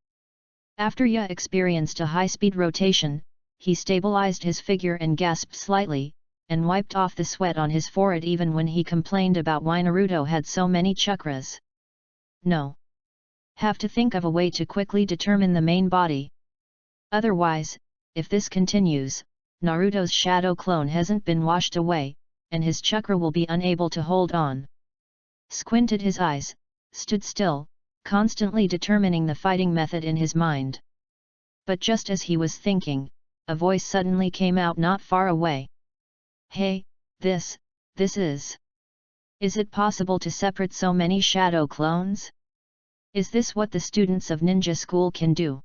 After Ya experienced a high-speed rotation, he stabilized his figure and gasped slightly, and wiped off the sweat on his forehead even when he complained about why Naruto had so many chakras. No. Have to think of a way to quickly determine the main body. Otherwise, if this continues, Naruto's shadow clone hasn't been washed away, and his chakra will be unable to hold on. Squinted his eyes, stood still, constantly determining the fighting method in his mind. But just as he was thinking, a voice suddenly came out not far away. Hey, this is... Is it possible to separate so many shadow clones? Is this what the students of ninja school can do?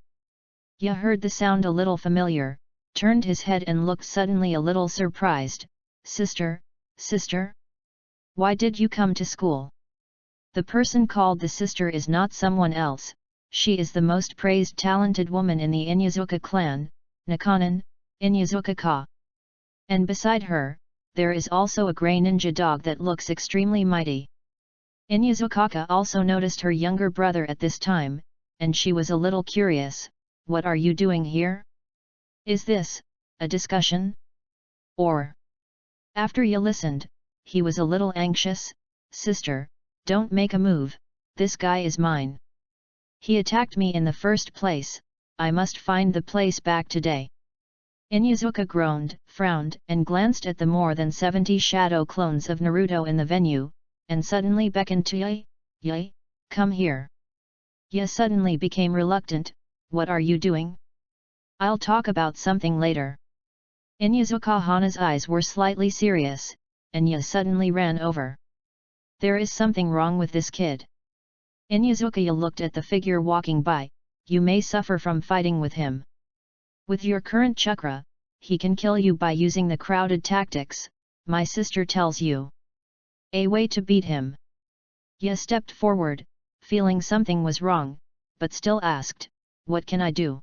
Ya heard the sound a little familiar, turned his head and looked suddenly a little surprised. Sister? Why did you come to school? The person called the sister is not someone else, she is the most praised talented woman in the Inyazuka clan, Nakanin, Inyazuka-ka. And beside her, there is also a grey ninja dog that looks extremely mighty. Inyazuka also noticed her younger brother at this time, and she was a little curious. What are you doing here? Is this a discussion? Or... After Ya listened, he was a little anxious. Sister, don't make a move, this guy is mine. He attacked me in the first place, I must find the place back today. Inyazuka groaned, frowned, and glanced at the more than 70 shadow clones of Naruto in the venue, and suddenly beckoned to Ya, come here. Ya suddenly became reluctant. What are you doing? I'll talk about something later. Inyazuka Hana's eyes were slightly serious, and Ya suddenly ran over. There is something wrong with this kid. Inyazuka looked at the figure walking by. You may suffer from fighting with him. With your current chakra, he can kill you by using the crowded tactics, my sister tells you. A way to beat him. Ya stepped forward, feeling something was wrong, but still asked, what can I do?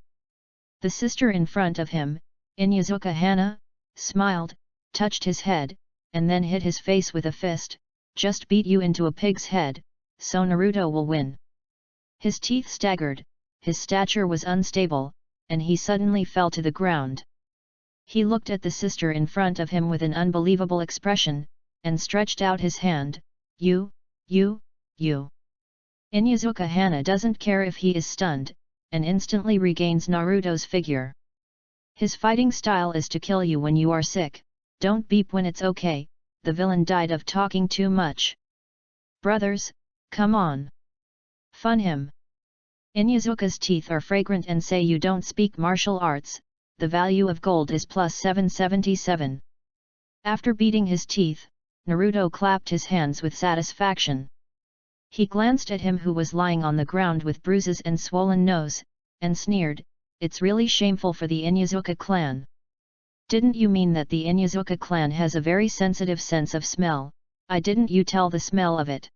The sister in front of him, Inyazuka Hana, smiled, touched his head, and then hit his face with a fist. Just beat you into a pig's head, so Naruto will win. His teeth staggered, his stature was unstable, and he suddenly fell to the ground. He looked at the sister in front of him with an unbelievable expression, and stretched out his hand. You. Inyazuka Hana doesn't care if he is stunned, and instantly regains Naruto's figure. His fighting style is to kill you when you are sick, don't beep when it's okay. The villain died of talking too much. Brothers, come on. Fun him. Inyazuka's teeth are fragrant and say you don't speak martial arts, the value of gold is plus 777. After beating his teeth, Naruto clapped his hands with satisfaction. He glanced at him who was lying on the ground with bruises and swollen nose, and sneered, it's really shameful for the Inyazuka clan. Didn't you mean that the Inyazuka clan has a very sensitive sense of smell? Didn't you tell the smell of it?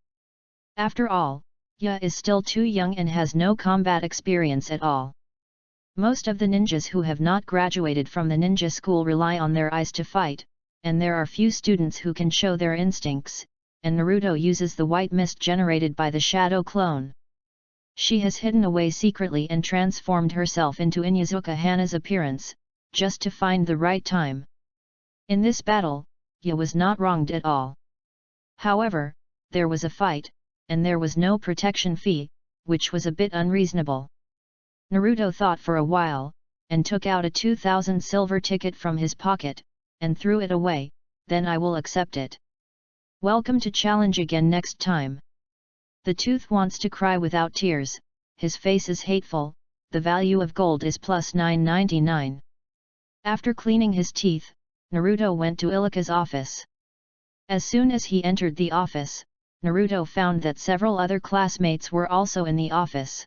After all, Ya is still too young and has no combat experience at all. Most of the ninjas who have not graduated from the ninja school rely on their eyes to fight, and there are few students who can show their instincts, and Naruto uses the white mist generated by the shadow clone. She has hidden away secretly and transformed herself into Inyazuka Hana's appearance, just to find the right time. In this battle, Ya was not wronged at all. However, there was a fight, and there was no protection fee, which was a bit unreasonable. Naruto thought for a while, and took out a 2,000 silver ticket from his pocket, and threw it away. Then I will accept it. Welcome to challenge again next time. The tooth wants to cry without tears, his face is hateful, the value of gold is plus 999. After cleaning his teeth, Naruto went to Iluka's office. As soon as he entered the office, Naruto found that several other classmates were also in the office.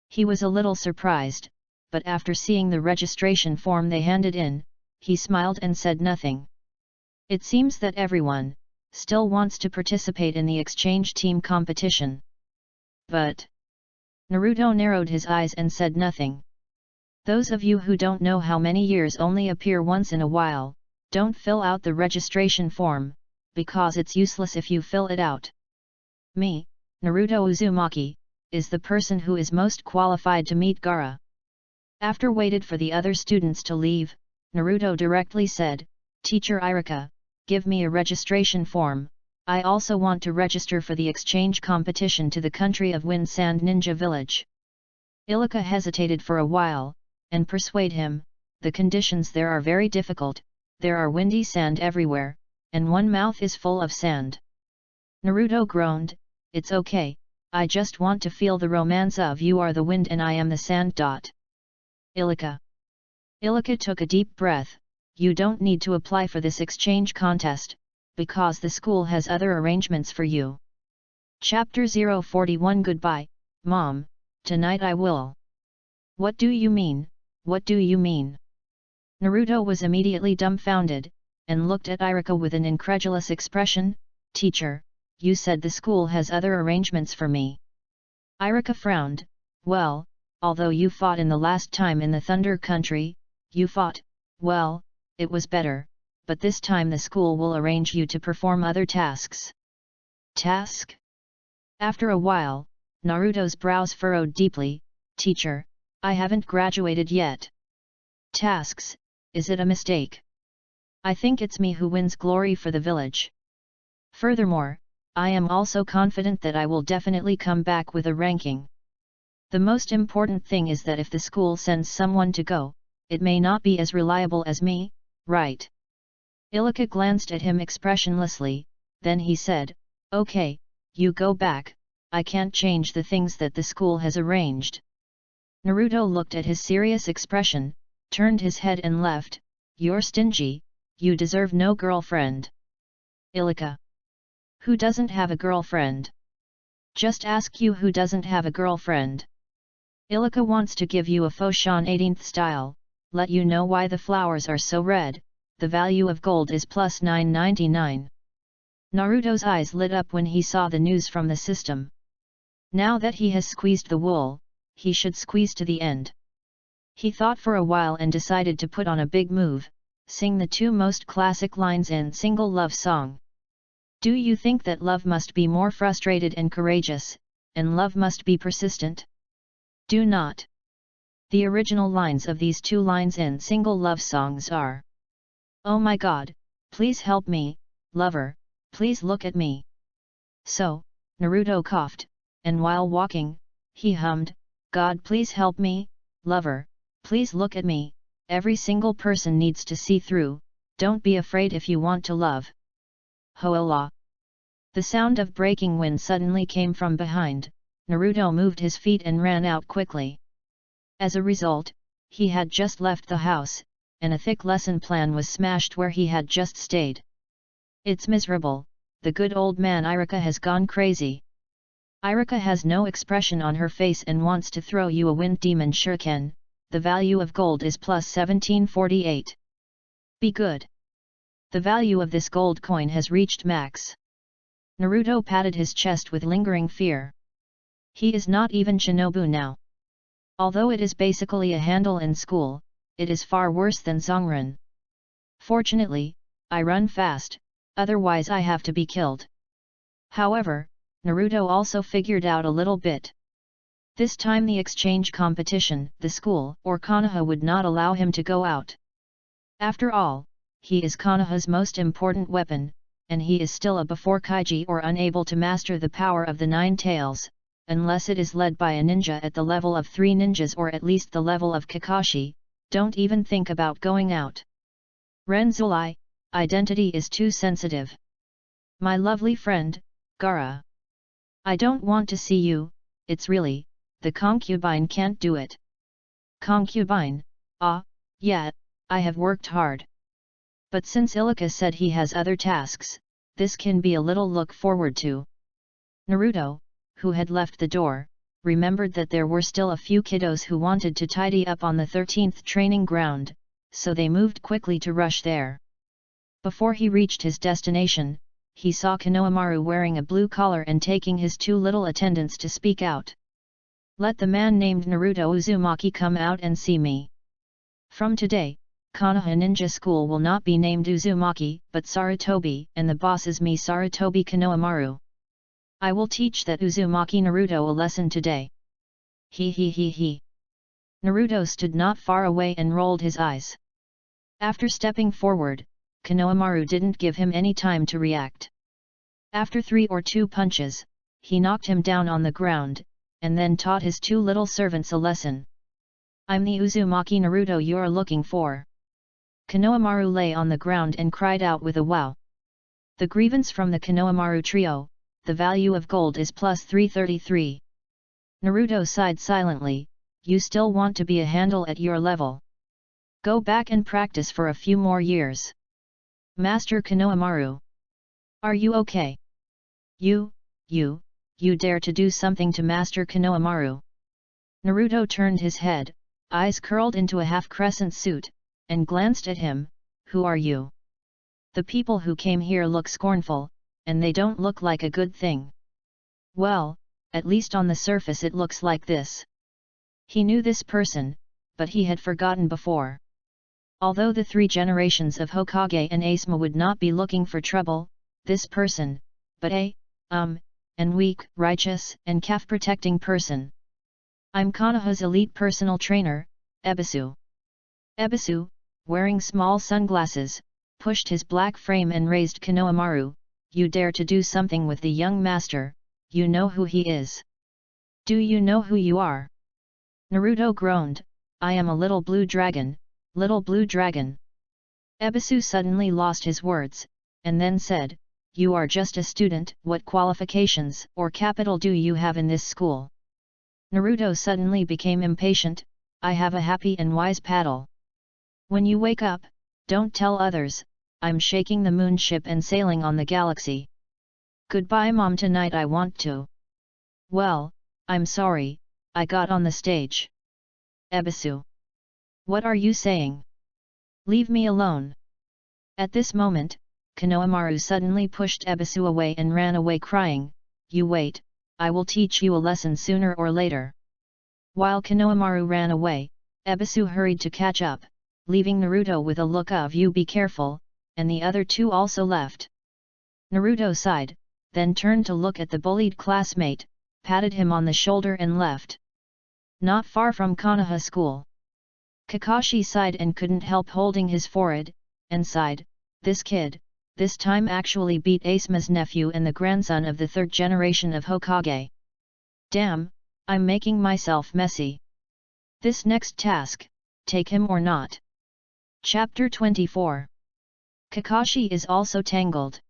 He was a little surprised, but after seeing the registration form they handed in, he smiled and said nothing. It seems that everyone still wants to participate in the exchange team competition. But Naruto narrowed his eyes and said nothing. Those of you who don't know how many years only appear once in a while, don't fill out the registration form, because it's useless if you fill it out. Me, Naruto Uzumaki, is the person who is most qualified to meet Gaara. After waited for the other students to leave, Naruto directly said, Teacher Iruka, give me a registration form, I also want to register for the exchange competition to the country of Wind Sand Ninja Village. Iluka hesitated for a while, and persuaded him, the conditions there are very difficult, there are windy sand everywhere, and one mouth is full of sand. Naruto groaned, it's okay, I just want to feel the romance of you are the wind and I am the sand. Iluka took a deep breath, you don't need to apply for this exchange contest, because the school has other arrangements for you. Chapter 041 Goodbye, Mom, tonight I will. What do you mean, what do you mean? Naruto was immediately dumbfounded, and looked at Iruka with an incredulous expression, Teacher, you said the school has other arrangements for me. Iruka frowned, well, although you fought in the last time in the Thunder Country, you fought, well, it was better, but this time the school will arrange you to perform other tasks. Task? After a while, Naruto's brows furrowed deeply, Teacher, I haven't graduated yet. Tasks, is it a mistake? I think it's me who wins glory for the village. Furthermore, I am also confident that I will definitely come back with a ranking. The most important thing is that if the school sends someone to go, it may not be as reliable as me, right? Iluka glanced at him expressionlessly, then he said, okay, you go back, I can't change the things that the school has arranged. Naruto looked at his serious expression, turned his head and left, you're stingy, you deserve no girlfriend. Iluka. Who doesn't have a girlfriend? Just ask you who doesn't have a girlfriend. Iluka wants to give you a Foshan 18th style, let you know why the flowers are so red, the value of gold is plus 999. Naruto's eyes lit up when he saw the news from the system. Now that he has squeezed the wool, he should squeeze to the end. He thought for a while and decided to put on a big move, sing the two most classic lines in single love song. Do you think that love must be more frustrated and courageous, and love must be persistent? Do not. The original lines of these two lines in single love songs are, oh my God, please help me, lover, please look at me. So, Naruto coughed, and while walking, he hummed, God please help me, lover, please look at me, every single person needs to see through, don't be afraid if you want to love. Hola! The sound of breaking wind suddenly came from behind, Naruto moved his feet and ran out quickly. As a result, he had just left the house, and a thick lesson plan was smashed where he had just stayed. It's miserable, the good old man Iruka has gone crazy. Iruka has no expression on her face and wants to throw you a wind demon shuriken, the value of gold is plus 1748. Be good. The value of this gold coin has reached max. Naruto patted his chest with lingering fear. He is not even Shinobu now. Although it is basically a handle in school, it is far worse than Zongren. Fortunately, I run fast, otherwise I have to be killed. However, Naruto also figured out a little bit. This time the exchange competition, the school or Konoha would not allow him to go out. After all, he is Konoha's most important weapon, and he is still a before Kaiji or unable to master the power of the 9 tails, unless it is led by a ninja at the level of 3 ninjas or at least the level of Kakashi. Don't even think about going out. Renzulai, identity is too sensitive. My lovely friend, Gaara. I don't want to see you, it's really, the concubine can't do it. Concubine, yeah, I have worked hard. But since Ilika said he has other tasks, this can be a little look forward to. Naruto, who had left the door, remembered that there were still a few kiddos who wanted to tidy up on the 13th training ground, so they moved quickly to rush there. Before he reached his destination, he saw Konohamaru wearing a blue collar and taking his 2 little attendants to speak out. Let the man named Naruto Uzumaki come out and see me. From today, Konoha Ninja School will not be named Uzumaki but Sarutobi, and the boss is me, Sarutobi Konohamaru. I will teach that Uzumaki Naruto a lesson today. He. Naruto stood not far away and rolled his eyes. After stepping forward, Konohamaru didn't give him any time to react. After 3 or 2 punches, he knocked him down on the ground, and then taught his 2 little servants a lesson. I'm the Uzumaki Naruto you're looking for. Konohamaru lay on the ground and cried out with a wow. The grievance from the Konohamaru trio, the value of gold is plus 333. Naruto sighed silently, you still want to be a handle at your level. Go back and practice for a few more years. Master Konohamaru. Are you okay? You dare to do something to Master Konohamaru. Naruto turned his head, eyes curled into a half-crescent suit, and glanced at him, who are you? The people who came here look scornful, and they don't look like a good thing. Well, at least on the surface it looks like this. He knew this person, but he had forgotten before. Although the 3 generations of Hokage and Asuma would not be looking for trouble, this person, but and weak, righteous, and calf-protecting person. I'm Konoha's elite personal trainer, Ebisu. Ebisu, wearing small sunglasses, pushed his black frame and raised Konohamaru. You dare to do something with the young master, you know who he is. Do you know who you are? Naruto groaned, I am a little blue dragon, little blue dragon. Ebisu suddenly lost his words, and then said, you are just a student, what qualifications or capital do you have in this school? Naruto suddenly became impatient, I have a happy and wise paddle. When you wake up, don't tell others, I'm shaking the moon ship and sailing on the galaxy. Goodbye mom, tonight I want to. Well, I'm sorry, I got on the stage. Ebisu. What are you saying? Leave me alone. At this moment, Konohamaru suddenly pushed Ebisu away and ran away crying, you wait, I will teach you a lesson sooner or later. While Konohamaru ran away, Ebisu hurried to catch up, leaving Naruto with a look of you be careful, and the other 2 also left. Naruto sighed, then turned to look at the bullied classmate, patted him on the shoulder and left. Not far from Konoha school. Kakashi sighed and couldn't help holding his forehead, and sighed, this kid, this time actually beat Asuma's nephew and the grandson of the 3rd generation of Hokage. Damn, I'm making myself messy. This next task, take him or not. Chapter 24. Kakashi is also tangled.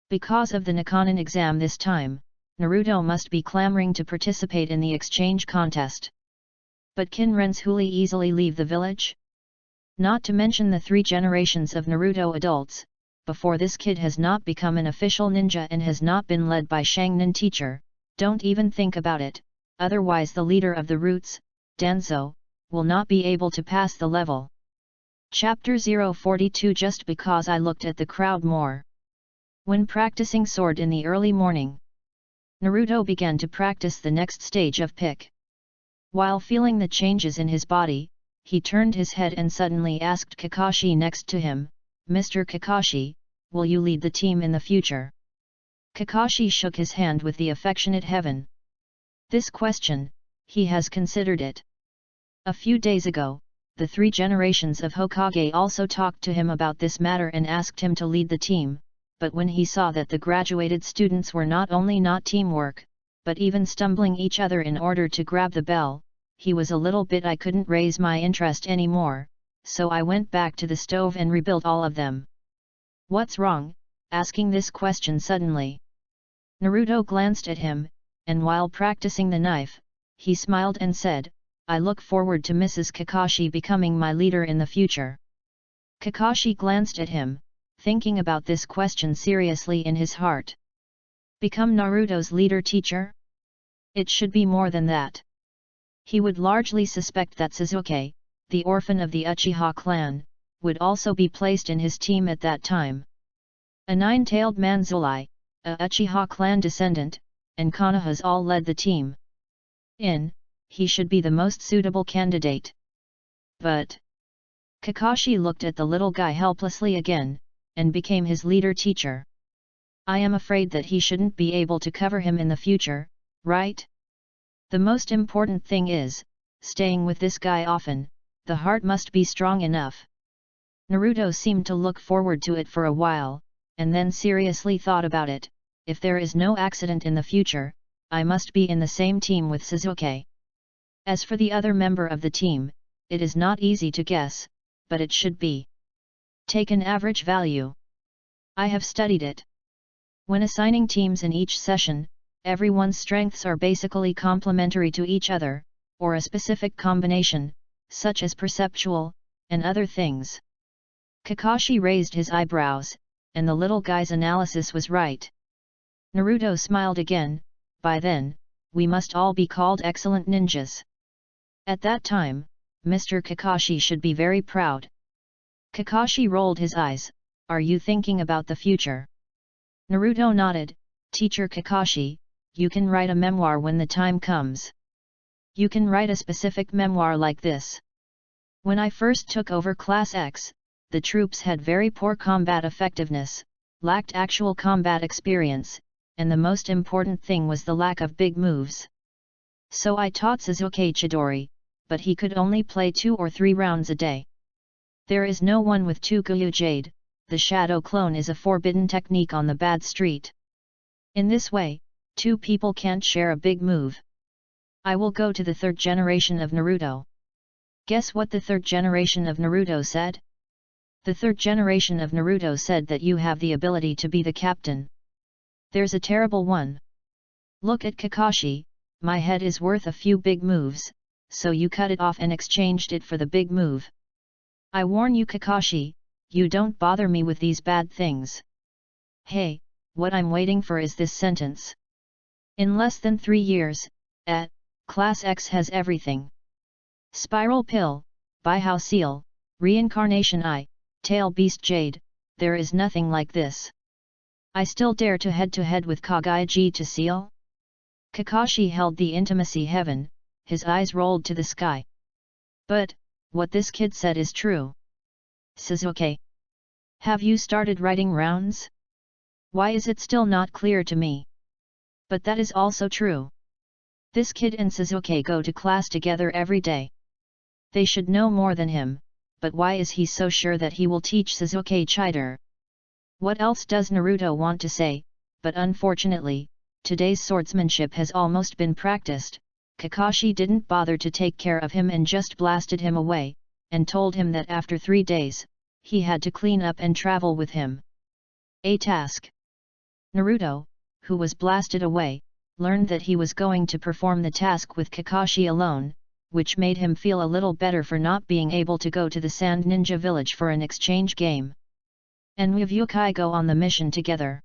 Because of the Nakanin exam this time, Naruto must be clamoring to participate in the exchange contest. But can Renzhuli easily leave the village? Not to mention the 3 generations of Naruto adults, before this kid has not become an official ninja and has not been led by Shangnin teacher, don't even think about it, otherwise the leader of the roots, Danzo, will not be able to pass the level. Chapter 042. Just because I looked at the crowd more. When practicing sword in the early morning, Naruto began to practice the next stage of pick. While feeling the changes in his body, he turned his head and suddenly asked Kakashi next to him, Mr. Kakashi, will you lead the team in the future? Kakashi shook his hand with the affectionate heaven. This question, he has considered it. A few days ago, the 3 generations of Hokage also talked to him about this matter and asked him to lead the team, but when he saw that the graduated students were not only not teamwork, but even stumbling each other in order to grab the bell, he was a little bit I couldn't raise my interest anymore, so I went back to the stove and rebuilt all of them. What's wrong? Asking this question suddenly. Naruto glanced at him, and while practicing the knife, he smiled and said, I look forward to Mrs. Kakashi becoming my leader in the future. Kakashi glanced at him, thinking about this question seriously in his heart. Become Naruto's leader teacher? It should be more than that. He would largely suspect that Sasuke, the orphan of the Uchiha clan, would also be placed in his team at that time. A 9-tailed Manzuli, a Uchiha clan descendant, and Konohas all led the team. He should be the most suitable candidate. But Kakashi looked at the little guy helplessly again, and became his leader teacher. I am afraid that he shouldn't be able to cover him in the future, right? The most important thing is, staying with this guy often, the heart must be strong enough. Naruto seemed to look forward to it for a while, and then seriously thought about it. If there is no accident in the future, I must be in the same team with Sasuke. As for the other member of the team, it is not easy to guess, but it should be. Take an average value. I have studied it. When assigning teams in each session, everyone's strengths are basically complementary to each other, or a specific combination, such as perceptual, and other things. Kakashi raised his eyebrows, and the little guy's analysis was right. Naruto smiled again. By then, we must all be called excellent ninjas. At that time, Mr. Kakashi should be very proud. Kakashi rolled his eyes. Are you thinking about the future? Naruto nodded. Teacher Kakashi, you can write a memoir when the time comes. You can write a specific memoir like this. When I first took over Class X, the troops had very poor combat effectiveness, lacked actual combat experience, and the most important thing was the lack of big moves. So I taught Sasuke Chidori, but he could only play 2 or 3 rounds a day. There is no one with 2 Guyu Jade, the shadow clone is a forbidden technique on the bad street. In this way, 2 people can't share a big move. I will go to the 3rd generation of Naruto. Guess what the 3rd generation of Naruto said? The 3rd generation of Naruto said that you have the ability to be the captain. There's a terrible one. Look at Kakashi, my head is worth a few big moves, so you cut it off and exchanged it for the big move. I warn you Kakashi, you don't bother me with these bad things. Hey, what I'm waiting for is this sentence. In less than 3 years, Class X has everything. Spiral Pill, Bihao Seal, Reincarnation Eye, Tail Beast Jade, there is nothing like this. I still dare to head with Kage to Seal? Kakashi held the intimacy heaven, his eyes rolled to the sky. But, what this kid said is true. Sasuke, have you started writing rounds? Why is it still not clear to me? But that is also true. This kid and Sasuke go to class together every day. They should know more than him, but why is he so sure that he will teach Sasuke Chidori? What else does Naruto want to say? But unfortunately, today's swordsmanship has almost been practiced. Kakashi didn't bother to take care of him and just blasted him away, and told him that after 3 days, he had to clean up and travel with him. A task. Naruto, who was blasted away, learned that he was going to perform the task with Kakashi alone, which made him feel a little better for not being able to go to the Sand Ninja Village for an exchange game. And we Hokage go on the mission together.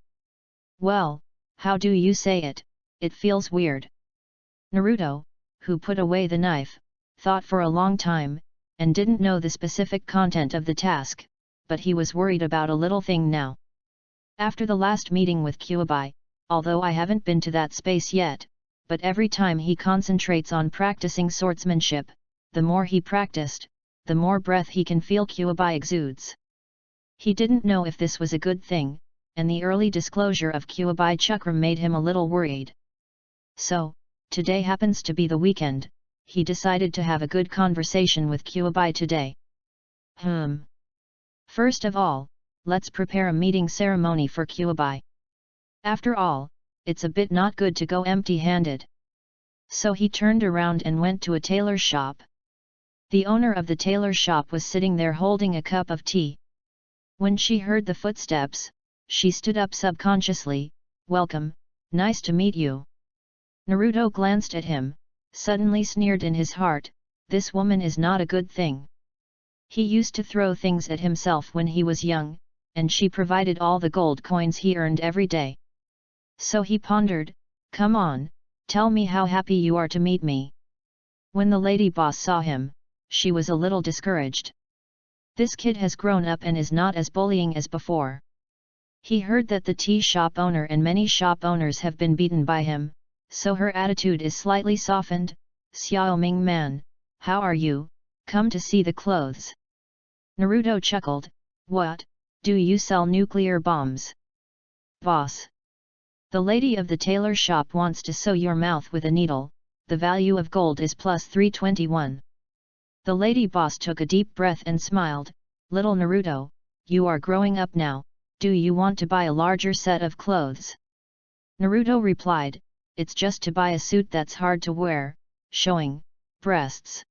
Well, how do you say it? It feels weird. Naruto, who put away the knife, thought for a long time, and didn't know the specific content of the task, but he was worried about a little thing now. After the last meeting with Kyuubi, although I haven't been to that space yet, but every time he concentrates on practicing swordsmanship, the more he practiced, the more breath he can feel Kyuubi exudes. He didn't know if this was a good thing, and the early disclosure of Kyuubi chakra made him a little worried. So, Today happens to be the weekend, he decided to have a good conversation with Kyuubi today. First of all, let's prepare a meeting ceremony for Kyuubi. After all, it's a bit not good to go empty-handed. So he turned around and went to a tailor shop. The owner of the tailor shop was sitting there holding a cup of tea. When she heard the footsteps, she stood up subconsciously. "Welcome, nice to meet you." Naruto glanced at him, suddenly sneered in his heart, "This woman is not a good thing." He used to throw things at himself when he was young, and she provided all the gold coins he earned every day. So he pondered, "Come on, tell me how happy you are to meet me." When the lady boss saw him, she was a little discouraged. This kid has grown up and is not as bullying as before. He heard that the tea shop owner and many shop owners have been beaten by him, so her attitude is slightly softened. "Xiaoming man, how are you? Come to see the clothes." Naruto chuckled, "What, do you sell nuclear bombs?" "Boss. The lady of the tailor shop wants to sew your mouth with a needle, the value of gold is plus 321. The lady boss took a deep breath and smiled, "Little Naruto, you are growing up now, do you want to buy a larger set of clothes?" Naruto replied, "It's just to buy a suit that's hard to wear, showing breasts."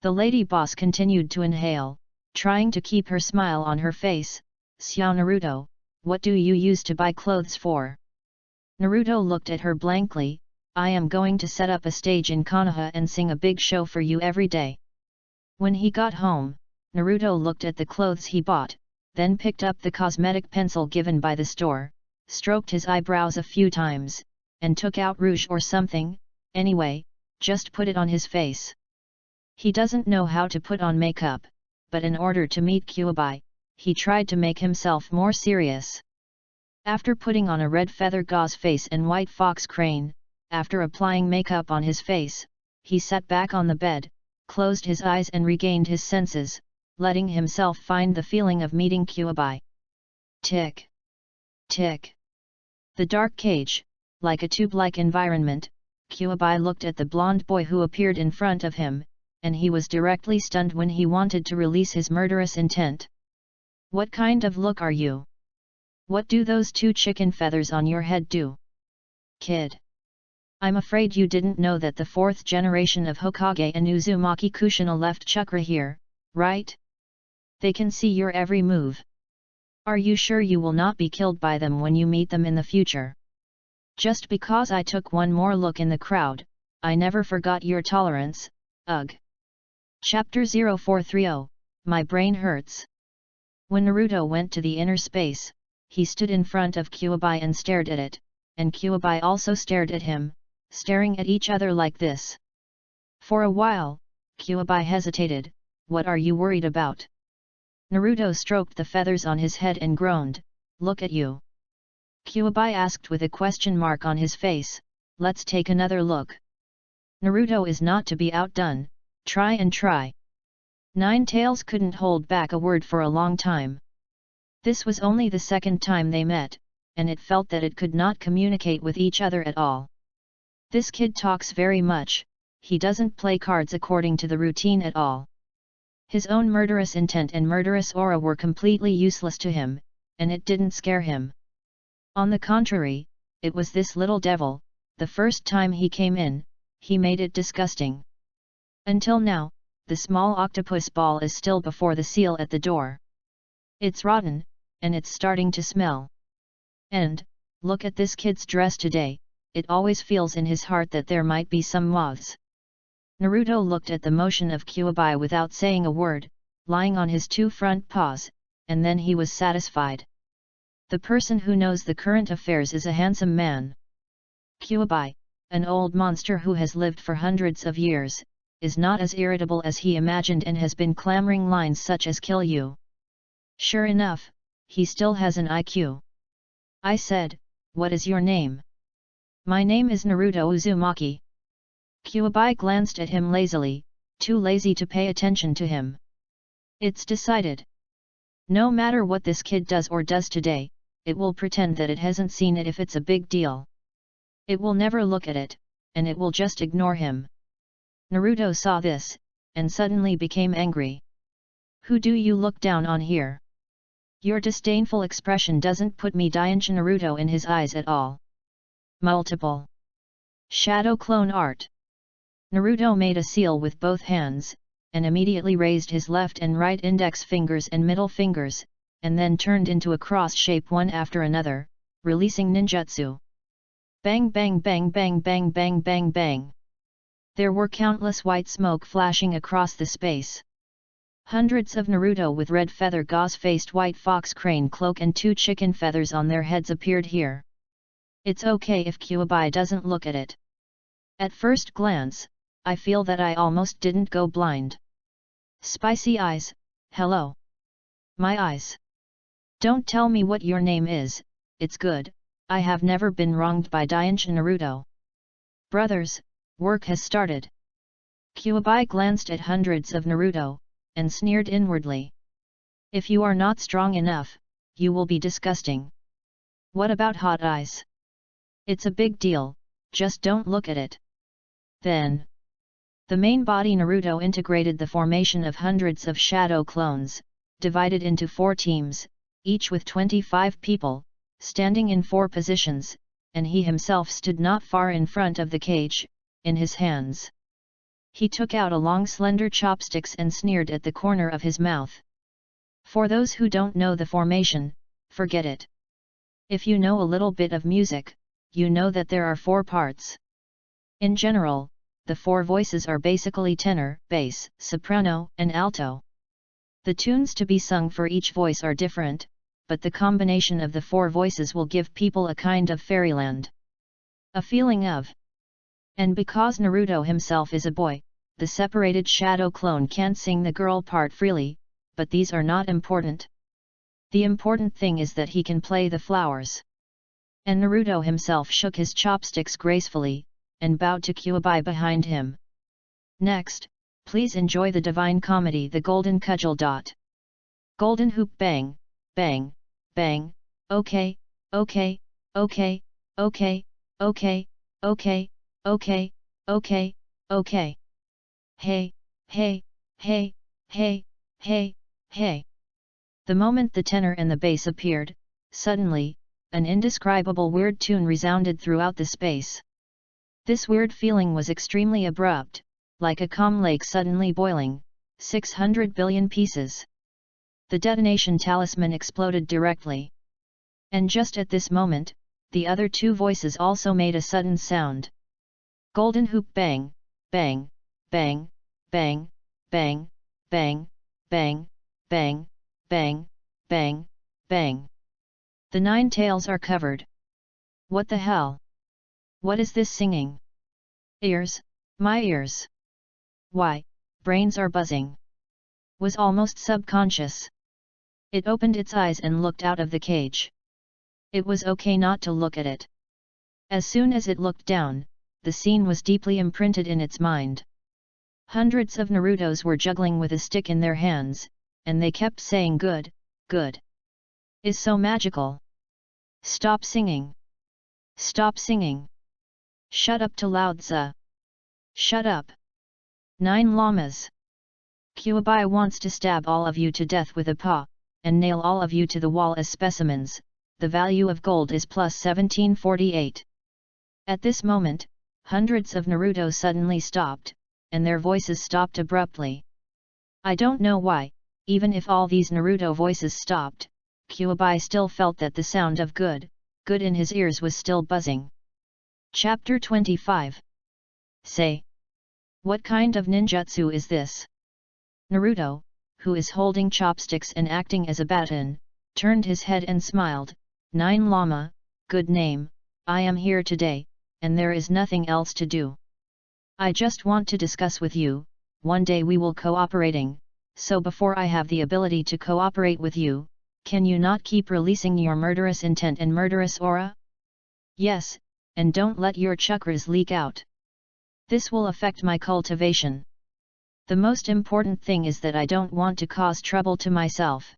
The lady boss continued to inhale, trying to keep her smile on her face. "Xiao Naruto, what do you use to buy clothes for?" Naruto looked at her blankly, "I am going to set up a stage in Konoha and sing a big show for you every day." When he got home, Naruto looked at the clothes he bought, then picked up the cosmetic pencil given by the store, stroked his eyebrows a few times, and took out rouge or something, anyway, just put it on his face. He doesn't know how to put on makeup, but in order to meet Kyuubi, he tried to make himself more serious. After putting on a red feather gauze face and white fox crane, after applying makeup on his face, he sat back on the bed, closed his eyes and regained his senses, letting himself find the feeling of meeting Kyuubi. Tick! Tick! The dark cage, like a tube-like environment, Kyuubi looked at the blonde boy who appeared in front of him, and he was directly stunned when he wanted to release his murderous intent. "What kind of look are you? What do those two chicken feathers on your head do? Kid! I'm afraid you didn't know that the fourth generation of Hokage and Uzumaki Kushina left chakra here, right? They can see your every move. Are you sure you will not be killed by them when you meet them in the future? Just because I took one more look in the crowd, I never forgot your tolerance, ugh." Chapter 0430, My Brain Hurts. When Naruto went to the inner space, he stood in front of Kyuubi and stared at it, and Kyuubi also stared at him, staring at each other like this. For a while, Kyuubi hesitated, "What are you worried about?" Naruto stroked the feathers on his head and groaned, "Look at you." Kyuubi asked with a question mark on his face, "Let's take another look." Naruto is not to be outdone, try and try. Nine Tails couldn't hold back a word for a long time. This was only the second time they met, and it felt that it could not communicate with each other at all. This kid talks very much, he doesn't play cards according to the routine at all. His own murderous intent and murderous aura were completely useless to him, and it didn't scare him. On the contrary, it was this little devil, the first time he came in, he made it disgusting. Until now, the small octopus ball is still before the seal at the door. It's rotten, and it's starting to smell. And, look at this kid's dress today, it always feels in his heart that there might be some moths. Naruto looked at the motion of Kyuubi without saying a word, lying on his two front paws, and then he was satisfied. The person who knows the current affairs is a handsome man. Kyuubi, an old monster who has lived for hundreds of years, is not as irritable as he imagined and has been clamoring lines such as "kill you." Sure enough, he still has an IQ. I said, "What is your name?" "My name is Naruto Uzumaki." Kyuubi glanced at him lazily, too lazy to pay attention to him. It's decided. No matter what this kid does or does today, it will pretend that it hasn't seen it if it's a big deal. It will never look at it, and it will just ignore him. Naruto saw this, and suddenly became angry. Who do you look down on here? Your disdainful expression doesn't put me Dainchi Naruto in his eyes at all. Multiple shadow clone art. Naruto made a seal with both hands, and immediately raised his left and right index fingers and middle fingers, and then turned into a cross shape one after another, releasing ninjutsu. Bang bang bang bang bang bang bang bang. There were countless white smoke flashing across the space. Hundreds of Naruto with red feather gauze-faced white fox crane cloak and 2 chicken feathers on their heads appeared here. It's okay if Kyuubi doesn't look at it. At first glance, I feel that I almost didn't go blind. Spicy eyes, hello. My eyes. Don't tell me what your name is, it's good, I have never been wronged by Dainchi Naruto. Brothers, work has started. Kyuubi glanced at hundreds of Naruto, and sneered inwardly. If you are not strong enough, you will be disgusting. What about hot eyes? It's a big deal, just don't look at it. Then, the main body Naruto integrated the formation of hundreds of shadow clones, divided into 4 teams, each with 25 people, standing in 4 positions, and he himself stood not far in front of the cage, in his hands. He took out a long slender chopsticks and sneered at the corner of his mouth. For those who don't know the formation, forget it. If you know a little bit of music, you know that there are 4 parts. In general, the 4 voices are basically tenor, bass, soprano, and alto. The tunes to be sung for each voice are different, but the combination of the 4 voices will give people a kind of fairyland. A feeling of. And because Naruto himself is a boy, the separated shadow clone can't sing the girl part freely, but these are not important. The important thing is that he can play the flowers. And Naruto himself shook his chopsticks gracefully, and bowed to Kyuubi behind him. Next, please enjoy the divine comedy The Golden Cudgel. Golden hoop bang, bang, bang, okay, okay, okay, okay, okay, okay, okay, okay, okay. Hey, hey, hey, hey, hey, hey. The moment the tenor and the bass appeared, suddenly, an indescribable weird tune resounded throughout the space. This weird feeling was extremely abrupt, like a calm lake suddenly boiling, 600 billion pieces. The detonation talisman exploded directly. And just at this moment, the other 2 voices also made a sudden sound. Golden hoop bang, bang, bang, bang, bang, bang, bang, bang, bang, bang, bang. The 9 tails are covered. What the hell? What is this singing? Ears, my ears. Why, brains are buzzing. Was almost subconscious. It opened its eyes and looked out of the cage. It was okay not to look at it. As soon as it looked down, the scene was deeply imprinted in its mind. Hundreds of Narutos were juggling with a stick in their hands, and they kept saying good, good. Is so magical. Stop singing. Stop singing. Shut up to Lao-tzu. Shut up. 9 llamas. Kyuubi wants to stab all of you to death with a paw, and nail all of you to the wall as specimens. The value of gold is plus 1748. At this moment, hundreds of Naruto suddenly stopped, and their voices stopped abruptly. I don't know why, even if all these Naruto voices stopped, Kyuubi still felt that the sound of good, good in his ears was still buzzing. Chapter 25. Say. What kind of ninjutsu is this? Naruto, who is holding chopsticks and acting as a baton, turned his head and smiled. 9 Llama, good name, I am here today, and there is nothing else to do. I just want to discuss with you, one day we will cooperating, so before I have the ability to cooperate with you, can you not keep releasing your murderous intent and murderous aura? Yes, and don't let your chakras leak out. This will affect my cultivation. The most important thing is that I don't want to cause trouble to myself.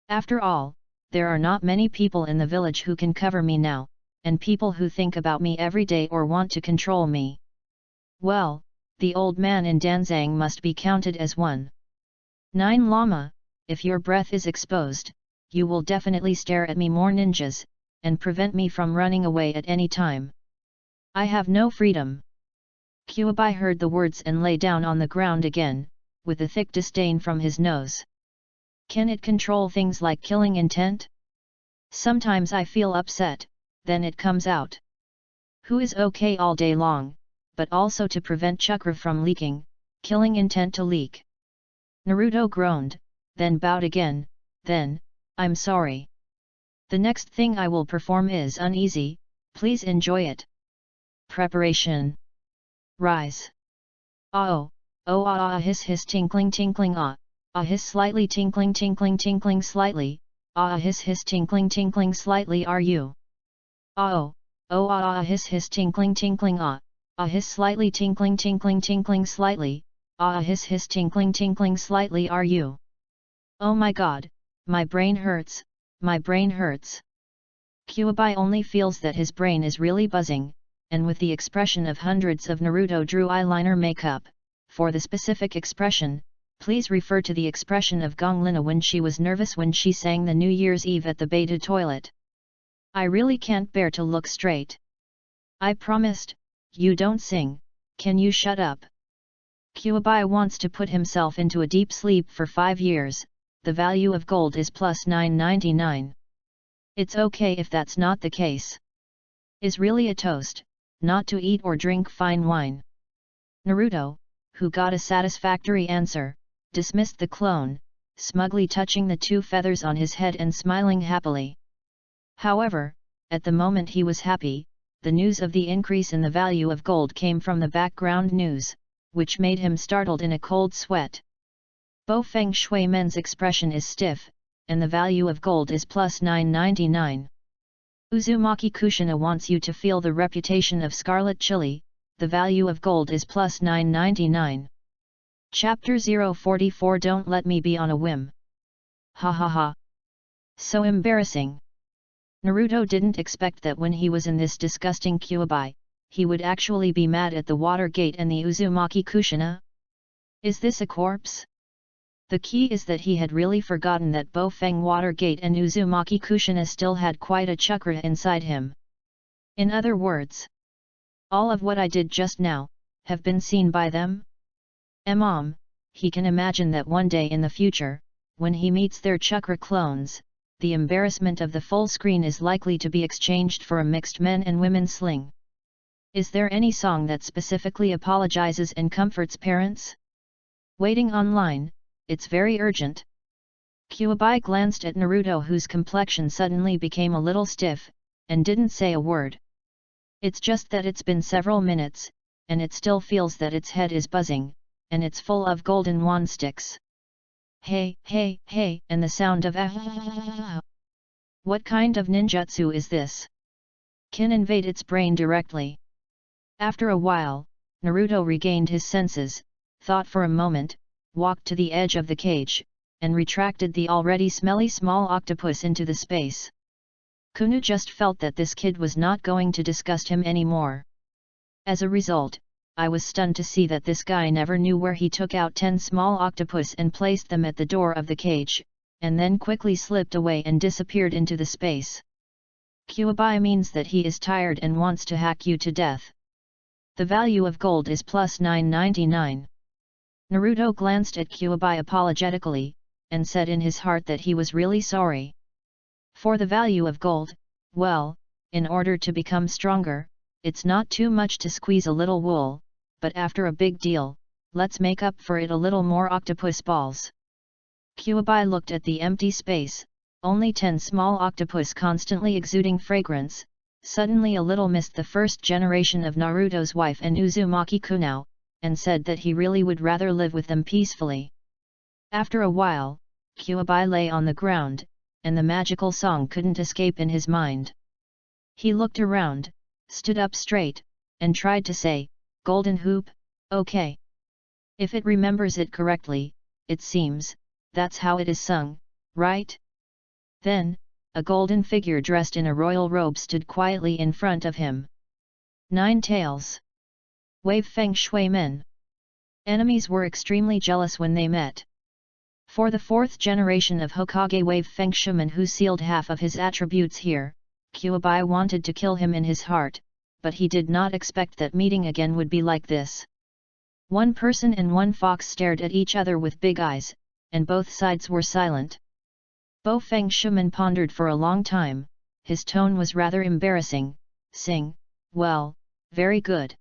After all, there are not many people in the village who can cover me now, and people who think about me every day or want to control me. Well, the old man in Danzang must be counted as one. 9 Lama, if your breath is exposed, you will definitely stare at me more ninjas, and prevent me from running away at any time. I have no freedom. Kuabai heard the words and lay down on the ground again, with a thick disdain from his nose. Can it control things like killing intent? Sometimes I feel upset, then it comes out. Who is okay all day long, but also to prevent chakra from leaking, killing intent to leak. Naruto groaned, then bowed again, then, I'm sorry. The next thing I will perform is uneasy, please enjoy it. Preparation. Rise. Oh, oh ah ah hiss hiss tinkling tinkling ah, ah hiss slightly tinkling tinkling tinkling slightly, ah hiss hiss tinkling tinkling slightly are you? Oh, oh ah ah hiss hiss tinkling tinkling ah, ah hiss slightly tinkling tinkling tinkling slightly, ah hiss hiss tinkling tinkling slightly are you? Oh my god, my brain hurts, my brain hurts. Kuabai only feels that his brain is really buzzing, and with the expression of hundreds of Naruto drew eyeliner makeup. For the specific expression, please refer to the expression of Gonglina when she was nervous when she sang the New Year's Eve at the beta toilet. I really can't bear to look straight. I promised, you don't sing, can you shut up? Kuabai wants to put himself into a deep sleep for 5 years, the value of gold is plus 999. It's okay if that's not the case. Is really a toast, not to eat or drink fine wine. Naruto, who got a satisfactory answer, dismissed the clone, smugly touching the 2 feathers on his head and smiling happily. However, at the moment he was happy, the news of the increase in the value of gold came from the background news, which made him startled in a cold sweat. Bo Feng Shui Men's expression is stiff, and the value of gold is plus 999. Uzumaki Kushina wants you to feel the reputation of scarlet chili, the value of gold is plus 999. Chapter 044 Don't let me be on a whim. Ha ha ha. So embarrassing. Naruto didn't expect that when he was in this disgusting Kuabai, he would actually be mad at the water gate and the Uzumaki Kushina. Is this a corpse? The key is that he had really forgotten that Bo Feng Water Gate and Uzumaki Kushina still had quite a chakra inside him. In other words, all of what I did just now, have been seen by them? He can imagine that one day in the future, when he meets their chakra clones, the embarrassment of the full screen is likely to be exchanged for a mixed men and women sling. Is there any song that specifically apologizes and comforts parents? Waiting online. It's very urgent. Kuabai glanced at Naruto whose complexion suddenly became a little stiff, and didn't say a word. It's just that it's been several minutes, and it still feels that its head is buzzing, and it's full of golden wand sticks. Hey, hey, hey, and the sound of ah. What kind of ninjutsu is this? Can invade its brain directly. After a while, Naruto regained his senses, thought for a moment, walked to the edge of the cage, and retracted the already smelly small octopus into the space. Kunu just felt that this kid was not going to disgust him anymore. As a result, I was stunned to see that this guy never knew where he took out 10 small octopus and placed them at the door of the cage, and then quickly slipped away and disappeared into the space. Kuabai means that he is tired and wants to hack you to death. The value of gold is plus 999. Naruto glanced at Kuabai apologetically, and said in his heart that he was really sorry. For the value of gold, well, in order to become stronger, it's not too much to squeeze a little wool, but after a big deal, let's make up for it a little more octopus balls. Kuabai looked at the empty space, only 10 small octopus constantly exuding fragrance, suddenly a little missed the first generation of Naruto's wife and Uzumaki Kunao, and said that he really would rather live with them peacefully. After a while, Kuabai lay on the ground, and the magical song couldn't escape in his mind. He looked around, stood up straight, and tried to say, "Golden Hoop, okay." If it remembers it correctly, it seems, that's how it is sung, right? Then, a golden figure dressed in a royal robe stood quietly in front of him. 9 Tails. Wave Feng Shui Men. Enemies were extremely jealous when they met. For the 4th generation of Hokage Wave Feng Shuman, who sealed half of his attributes here, Kyuubi wanted to kill him in his heart, but he did not expect that meeting again would be like this. One person and one fox stared at each other with big eyes, and both sides were silent. Bo Feng Shuman pondered for a long time. His tone was rather embarrassing. Sing, well, very good.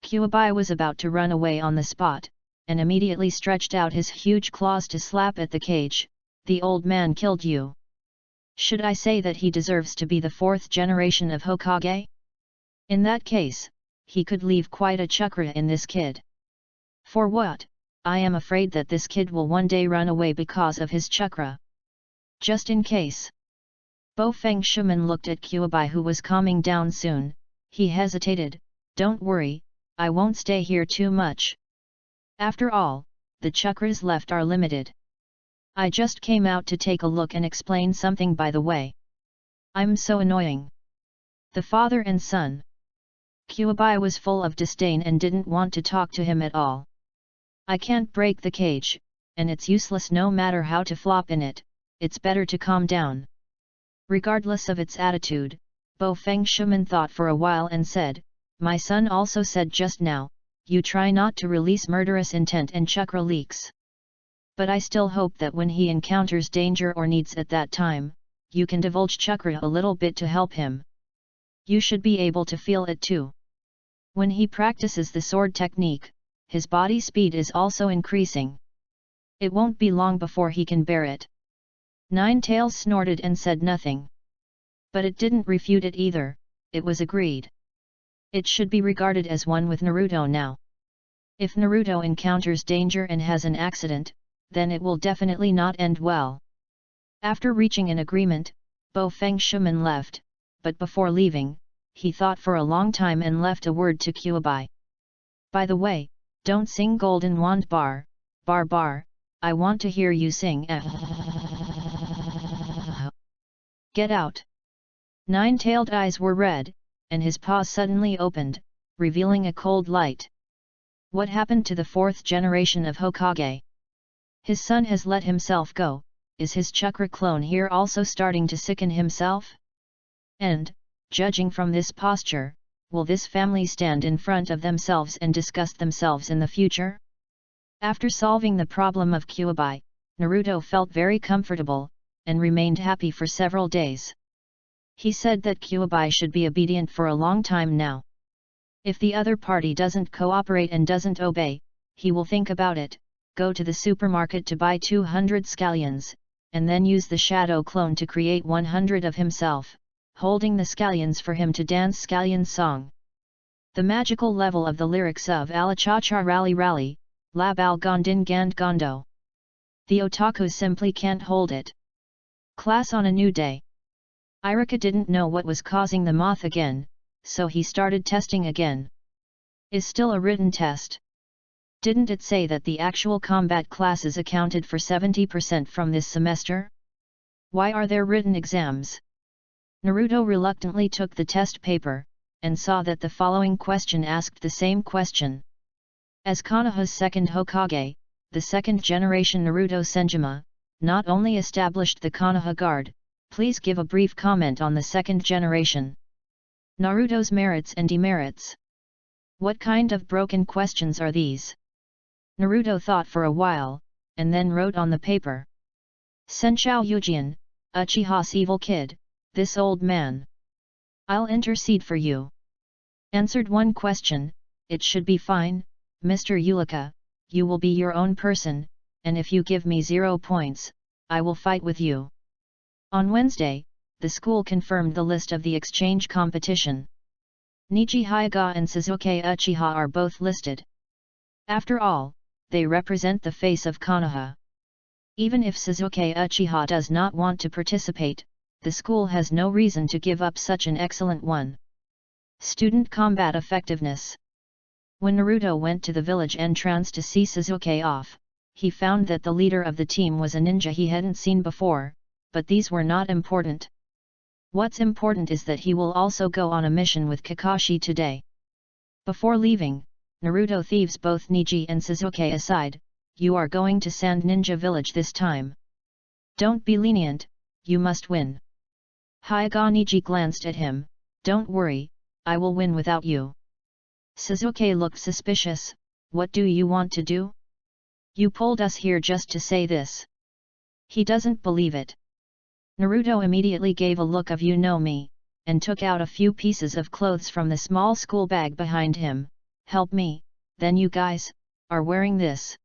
Kyuubi was about to run away on the spot, and immediately stretched out his huge claws to slap at the cage. The old man killed you. Should I say that he deserves to be the 4th generation of Hokage? In that case, he could leave quite a chakra in this kid. For what? I am afraid that this kid will one day run away because of his chakra. Just in case. Bo Feng Shuman looked at Kyuubi, who was calming down soon. He hesitated. Don't worry, I won't stay here too much. After all, the chakras left are limited. I just came out to take a look and explain something by the way. I'm so annoying. The father and son. Kyuubi was full of disdain and didn't want to talk to him at all. I can't break the cage, and it's useless no matter how to flop in it, it's better to calm down. Regardless of its attitude, Bo Feng Shuman thought for a while and said, my son also said just now, you try not to release murderous intent and chakra leaks. But I still hope that when he encounters danger or needs at that time, you can divulge chakra a little bit to help him. You should be able to feel it too. When he practices the sword technique, his body speed is also increasing. It won't be long before he can bear it. 9 Tails snorted and said nothing. But it didn't refute it either, it was agreed. It should be regarded as one with Naruto now. If Naruto encounters danger and has an accident, then it will definitely not end well. After reaching an agreement, Bo Feng Shuman left, but before leaving, he thought for a long time and left a word to Kyuubi. By the way, don't sing Golden Wand bar, bar bar, I want to hear you sing. Get out. 9-tailed eyes were red, and his paw suddenly opened, revealing a cold light. What happened to the 4th generation of Hokage? His son has let himself go. Is his chakra clone here also starting to sicken himself? And, judging from this posture, will this family stand in front of themselves and discuss themselves in the future? After solving the problem of Kyuubi, Naruto felt very comfortable, and remained happy for several days. He said that Kyuubi should be obedient for a long time now. If the other party doesn't cooperate and doesn't obey, he will think about it, go to the supermarket to buy 200 scallions, and then use the shadow clone to create 100 of himself, holding the scallions for him to dance scallion song. The magical level of the lyrics of Alacha-cha Rally Rally, Labal Gondin Gand Gondo. The otakus simply can't hold it. Class on a new day. Irika didn't know what was causing the moth again, so he started testing again. Is still a written test. Didn't it say that the actual combat classes accounted for 70% from this semester? Why are there written exams? Naruto reluctantly took the test paper, and saw that the following question asked the same question. As Konoha's second Hokage, the second generation Naruto Senjima, not only established the Konoha Guard, please give a brief comment on the second generation. Naruto's merits and demerits. What kind of broken questions are these? Naruto thought for a while, and then wrote on the paper. Senshou Yujian, Uchiha's evil kid, this old man. I'll intercede for you. Answered one question, it should be fine, Mr. Ulika, you will be your own person, and if you give me 0 points, I will fight with you. On Wednesday, the school confirmed the list of the exchange competition. Niji Hyuga and Sasuke Uchiha are both listed. After all, they represent the face of Konoha. Even if Sasuke Uchiha does not want to participate, the school has no reason to give up such an excellent one. Student combat effectiveness. When Naruto went to the village entrance to see Sasuke off, he found that the leader of the team was a ninja he hadn't seen before. but these were not important. What's important is that he will also go on a mission with Kakashi today. Before leaving, Naruto thieves both Niji and Sasuke aside. You are going to Sand Ninja Village this time. Don't be lenient, you must win. Hyuga Niji glanced at him. Don't worry, I will win without you. Sasuke looked suspicious. What do you want to do? You pulled us here just to say this. He doesn't believe it. Naruto immediately gave a look of you know me, and took out a few pieces of clothes from the small school bag behind him. Help me, then you guys, are wearing this.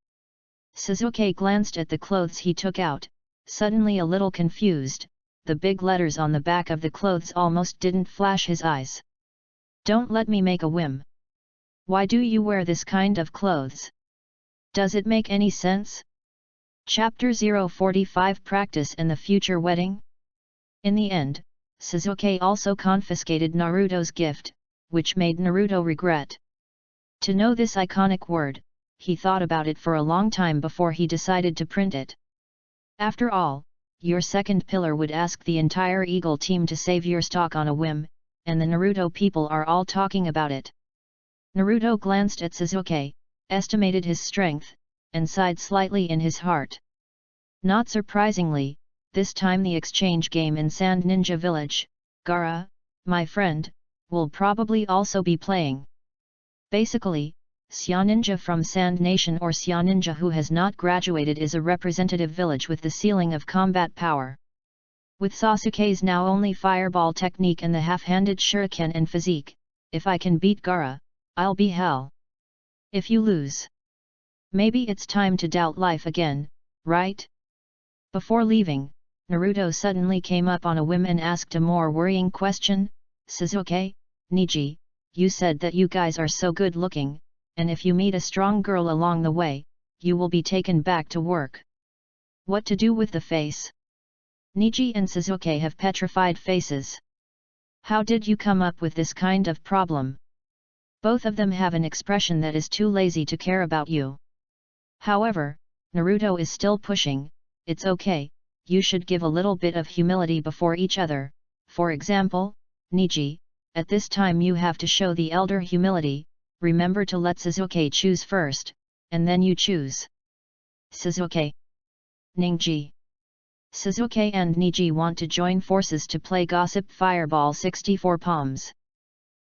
Sasuke glanced at the clothes he took out, suddenly a little confused. The big letters on the back of the clothes almost didn't flash his eyes. Don't let me make a whim. Why do you wear this kind of clothes? Does it make any sense? Chapter 045 Practice and the Future Wedding? In the end, Sasuke also confiscated Naruto's gift, which made Naruto regret. To know this iconic word, he thought about it for a long time before he decided to print it. After all, your second pillar would ask the entire Eagle team to save your stock on a whim, and the Naruto people are all talking about it. Naruto glanced at Sasuke, estimated his strength, and sighed slightly in his heart. Not surprisingly, this time the exchange game in Sand Ninja Village, Gaara, my friend, will probably also be playing. Basically, Xia Ninja from Sand Nation or Xia Ninja who has not graduated is a representative village with the ceiling of combat power. With Sasuke's now only fireball technique and the half-handed shuriken and physique, if I can beat Gaara, I'll be hell. If you lose, maybe it's time to doubt life again, right? Before leaving, Naruto suddenly came up on a whim and asked a more worrying question. Sasuke, Niji, you said that you guys are so good looking, and if you meet a strong girl along the way, you will be taken back to work. What to do with the face? Niji and Sasuke have petrified faces. How did you come up with this kind of problem? Both of them have an expression that is too lazy to care about you. However, Naruto is still pushing. It's okay, you should give a little bit of humility before each other. For example, Niji, at this time you have to show the elder humility. Remember to let Sasuke choose first, and then you choose. Sasuke. Niji. Sasuke and Niji want to join forces to play Gossip Fireball 64 Palms.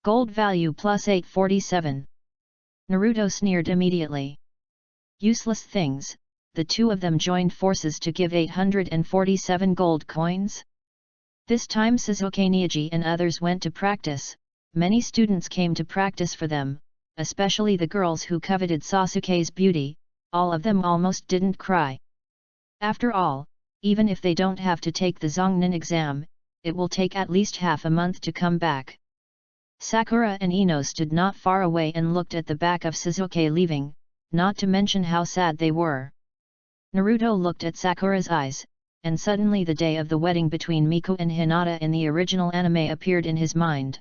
Gold value plus 847. Naruto sneered immediately. Useless things, the two of them joined forces to give 847 gold coins? This time Sasuke Niji and others went to practice. Many students came to practice for them, especially the girls who coveted Sasuke's beauty. All of them almost didn't cry. After all, even if they don't have to take the Zongnin exam, it will take at least half a month to come back. Sakura and Ino stood not far away and looked at the back of Sasuke leaving, not to mention how sad they were. Naruto looked at Sakura's eyes, and suddenly the day of the wedding between Miku and Hinata in the original anime appeared in his mind.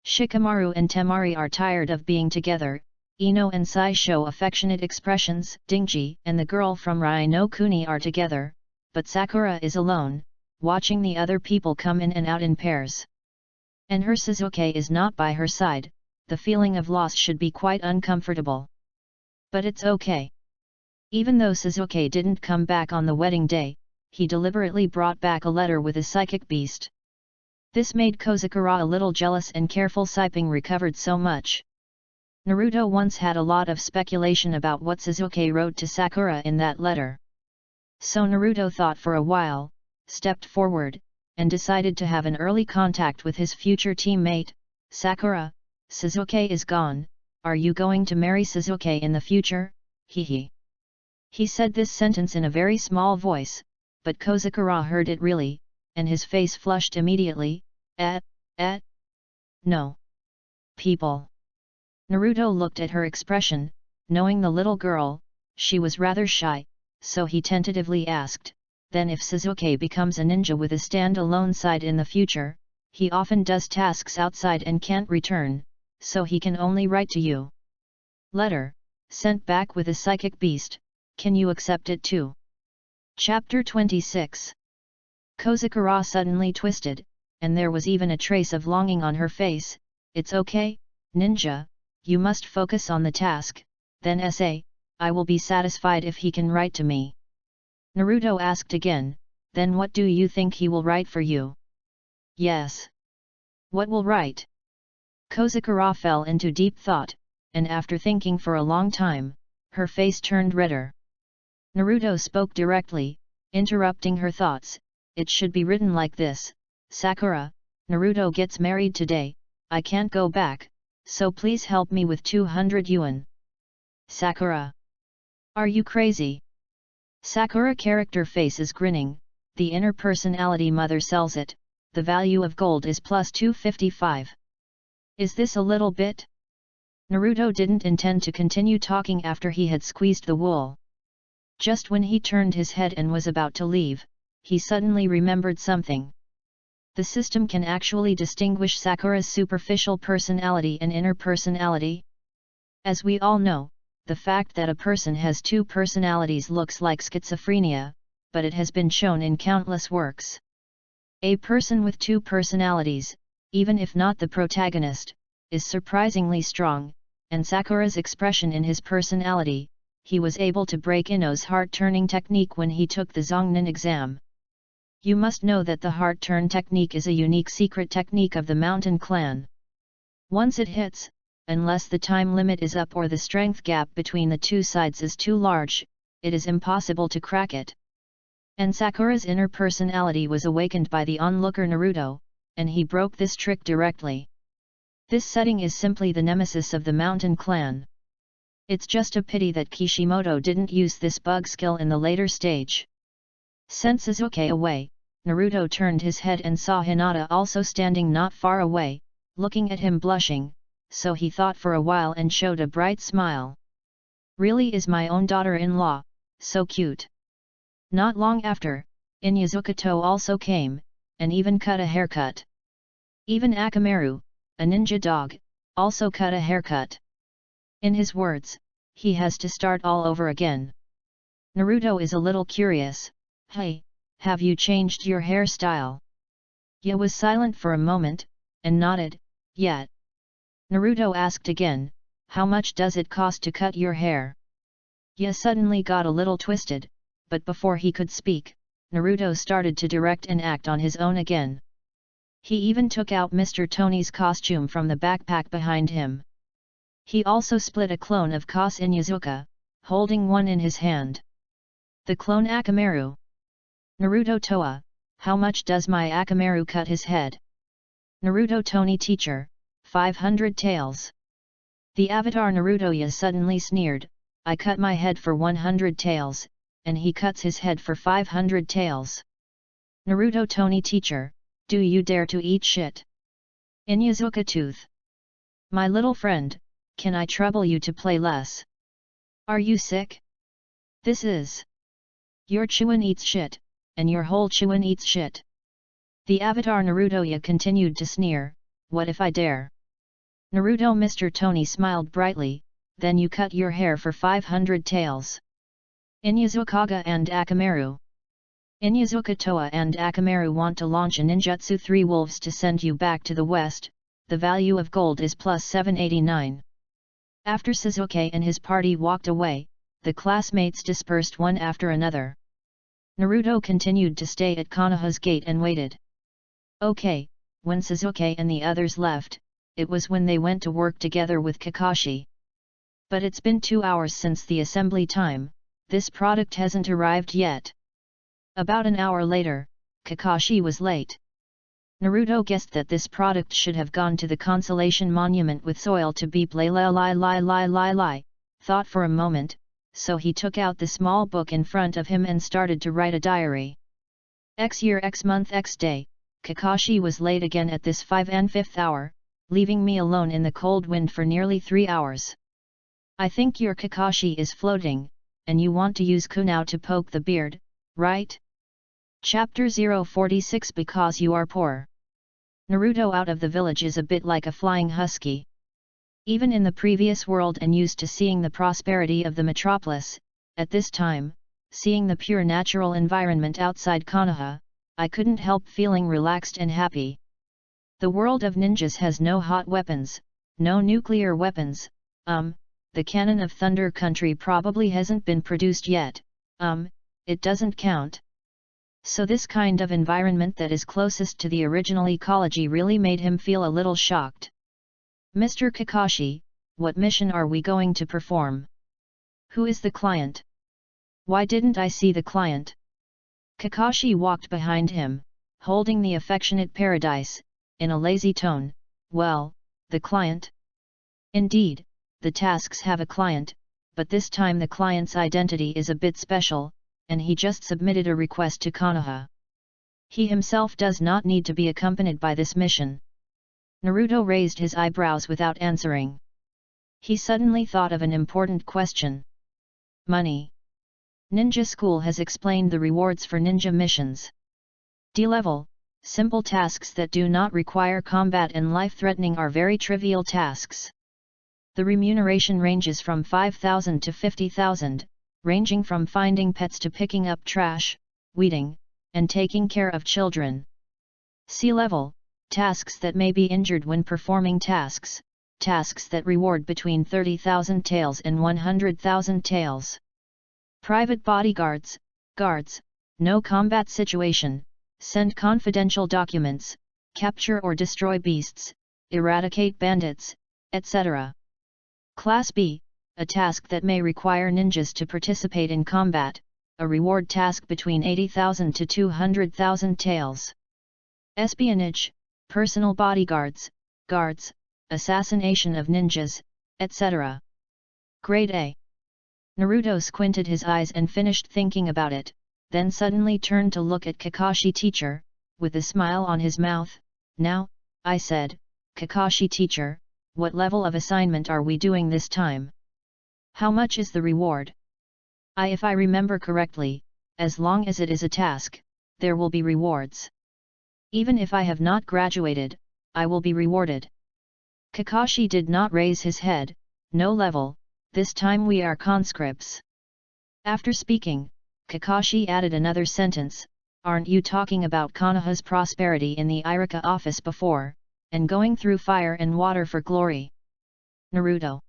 Shikamaru and Temari are tired of being together, Ino and Sai show affectionate expressions, Dingji and the girl from Rai no Kuni are together, but Sakura is alone, watching the other people come in and out in pairs. And her Sasuke is not by her side. The feeling of loss should be quite uncomfortable. But it's okay. Even though Sasuke didn't come back on the wedding day, he deliberately brought back a letter with a psychic beast. This made Kozukura a little jealous and careful. Siping recovered so much. Naruto once had a lot of speculation about what Sasuke wrote to Sakura in that letter. So Naruto thought for a while, stepped forward, and decided to have an early contact with his future teammate. Sakura, Sasuke is gone, are you going to marry Sasuke in the future? Hehe. He said this sentence in a very small voice, but Kozukura heard it really, and his face flushed immediately. No. People. Naruto looked at her expression, knowing the little girl, she was rather shy, so he tentatively asked, then if Sasuke becomes a ninja with a stand-alone side in the future, he often does tasks outside and can't return, so he can only write to you. Letter, sent back with a psychic beast, can you accept it too? Chapter 26. Kozakura suddenly twisted, and there was even a trace of longing on her face. It's okay, ninja, you must focus on the task, then I will be satisfied if he can write to me. Naruto asked again, then what do you think he will write for you? Yes. What will write? Kozakura fell into deep thought, and after thinking for a long time, her face turned redder. Naruto spoke directly, interrupting her thoughts. It should be written like this: Sakura, Naruto gets married today, I can't go back, so please help me with 200 yuan. Sakura. Are you crazy? Sakura character face is grinning, the inner personality mother sells it, the value of gold is plus 255. Is this a little bit? Naruto didn't intend to continue talking after he had squeezed the wool. Just when he turned his head and was about to leave, he suddenly remembered something. The system can actually distinguish Sakura's superficial personality and inner personality. As we all know, the fact that a person has two personalities looks like schizophrenia, but it has been shown in countless works. A person with two personalities, even if not the protagonist, is surprisingly strong, and Sakura's expression in his personality, he was able to break Ino's heart-turning technique when he took the Zongnin exam. You must know that the heart-turn technique is a unique secret technique of the Mountain Clan. Once it hits, unless the time limit is up or the strength gap between the two sides is too large, it is impossible to crack it. And Sakura's inner personality was awakened by the onlooker Naruto, and he broke this trick directly. This setting is simply the nemesis of the Mountain Clan. It's just a pity that Kishimoto didn't use this bug skill in the later stage. Sent Sasuke away, Naruto turned his head and saw Hinata also standing not far away, looking at him blushing, so he thought for a while and showed a bright smile. Really is my own daughter-in-law, so cute. Not long after, Inyazukato also came, and even cut a haircut. Even Akamaru, a ninja dog, also cut a haircut. In his words, he has to start all over again. Naruto is a little curious. Hey, have you changed your hairstyle? Ya was silent for a moment, and nodded, yet. Naruto asked again, how much does it cost to cut your hair? Ya suddenly got a little twisted, but before he could speak, Naruto started to direct and act on his own again. He even took out Mr. Tony's costume from the backpack behind him. He also split a clone of Kase Inyazuka, holding one in his hand. The clone Akamaru. Naruto Toa, how much does my Akamaru cut his head? Naruto Tony teacher, 500 taels. The avatar Narutoya suddenly sneered, I cut my head for 100 taels, and he cuts his head for 500 taels. Naruto Tony teacher, do you dare to eat shit? Inyazuka tooth. My little friend, can I trouble you to play less? Are you sick? This is. Your Chuin eats shit, and your whole Chuin eats shit. The avatar Narutoya continued to sneer, what if I dare? Naruto Mr. Tony smiled brightly, then you cut your hair for 500 taels. Inyazukaga and Akamaru. Inyazuka Toa and Akamaru want to launch a ninjutsu 3 wolves to send you back to the west, the value of gold is plus 789. After Sasuke and his party walked away, the classmates dispersed one after another. Naruto continued to stay at Konoha's gate and waited. Okay, when Sasuke and the others left, it was when they went to work together with Kakashi. But it's been 2 hours since the assembly time, this product hasn't arrived yet. About an hour later, Kakashi was late. Naruto guessed that this product should have gone to the consolation monument with soil to beep li, thought for a moment, so he took out the small book in front of him and started to write a diary. X year X month X day, Kakashi was late again at this 5/5 hour, leaving me alone in the cold wind for nearly 3 hours. I think your Kakashi is floating, and you want to use kunao to poke the beard, right? Chapter 046 Because you are poor. Naruto out of the village is a bit like a flying husky. Even in the previous world and used to seeing the prosperity of the metropolis, at this time, seeing the pure natural environment outside Konoha, I couldn't help feeling relaxed and happy. The world of ninjas has no hot weapons, no nuclear weapons, the cannon of Thunder Country probably hasn't been produced yet, it doesn't count. So this kind of environment that is closest to the original ecology really made him feel a little shocked. Mr. Kakashi, what mission are we going to perform? Who is the client? Why didn't I see the client? Kakashi walked behind him, holding the affectionate Paradise, in a lazy tone. Well, the client? Indeed, the tasks have a client, but this time the client's identity is a bit special, and he just submitted a request to Konoha. He himself does not need to be accompanied by this mission. Naruto raised his eyebrows without answering. He suddenly thought of an important question. Money. Ninja School has explained the rewards for ninja missions. D-level, simple tasks that do not require combat and life-threatening are very trivial tasks. The remuneration ranges from 5,000 to 50,000, ranging from finding pets to picking up trash, weeding, and taking care of children. C-level, tasks that may be injured when performing tasks, tasks that reward between 30,000 taels and 100,000 taels. Private bodyguards, guards, no combat situation, send confidential documents, capture or destroy beasts, eradicate bandits, etc. Class B, a task that may require ninjas to participate in combat, a reward task between 80,000 to 200,000 taels. Espionage, personal bodyguards, guards, assassination of ninjas, etc. Grade A. Naruto squinted his eyes and finished thinking about it, then suddenly turned to look at Kakashi teacher, with a smile on his mouth. Now, I said, Kakashi teacher, what level of assignment are we doing this time? How much is the reward? If I remember correctly, as long as it is a task, there will be rewards. Even if I have not graduated, I will be rewarded. Kakashi did not raise his head. No level, this time we are conscripts. After speaking, Kakashi added another sentence, aren't you talking about Konoha's prosperity in the Irika office before, and going through fire and water for glory? Naruto.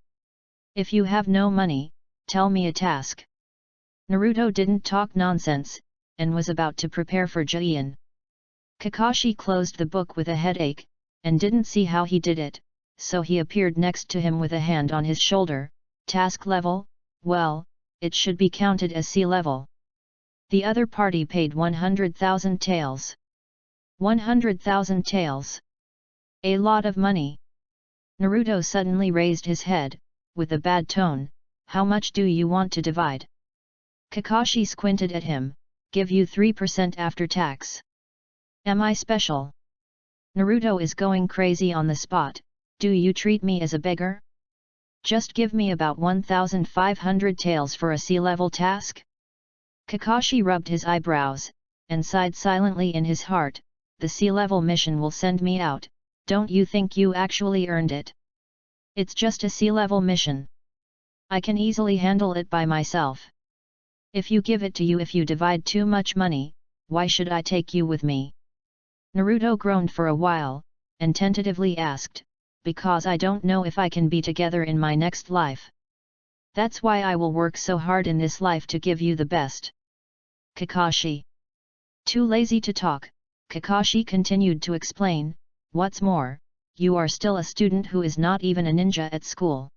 If you have no money, tell me a task. Naruto didn't talk nonsense, and was about to prepare for Jian. Kakashi closed the book with a headache, and didn't see how he did it, so he appeared next to him with a hand on his shoulder. Task level, well, it should be counted as C level. The other party paid 100,000 taels. 100,000 taels. A lot of money. Naruto suddenly raised his head, with a bad tone. How much do you want to divide? Kakashi squinted at him. Give you 3% after tax. Am I special? Naruto is going crazy on the spot. Do you treat me as a beggar? Just give me about 1,500 taels for a C-level task? Kakashi rubbed his eyebrows, and sighed silently in his heart. The C-level mission will send me out. Don't you think you actually earned it? It's just a C-level mission. I can easily handle it by myself. If you give it to you, if you divide too much money, why should I take you with me? Naruto groaned for a while, and tentatively asked, because I don't know if I can be together in my next life. That's why I will work so hard in this life to give you the best. Kakashi. Too lazy to talk, Kakashi continued to explain, what's more, you are still a student who is not even a ninja at school.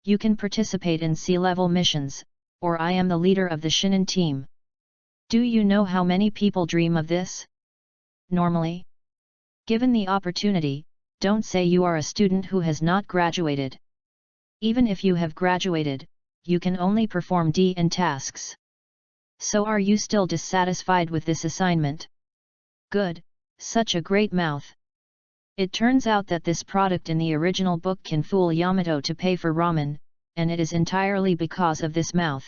You can participate in C-level missions, or I am the leader of the Shinin team. Do you know how many people dream of this? Normally, given the opportunity, don't say you are a student who has not graduated. Even if you have graduated, you can only perform D&N tasks. So are you still dissatisfied with this assignment? Good, such a great mouth. It turns out that this product in the original book can fool Yamato to pay for ramen, and it is entirely because of this mouth.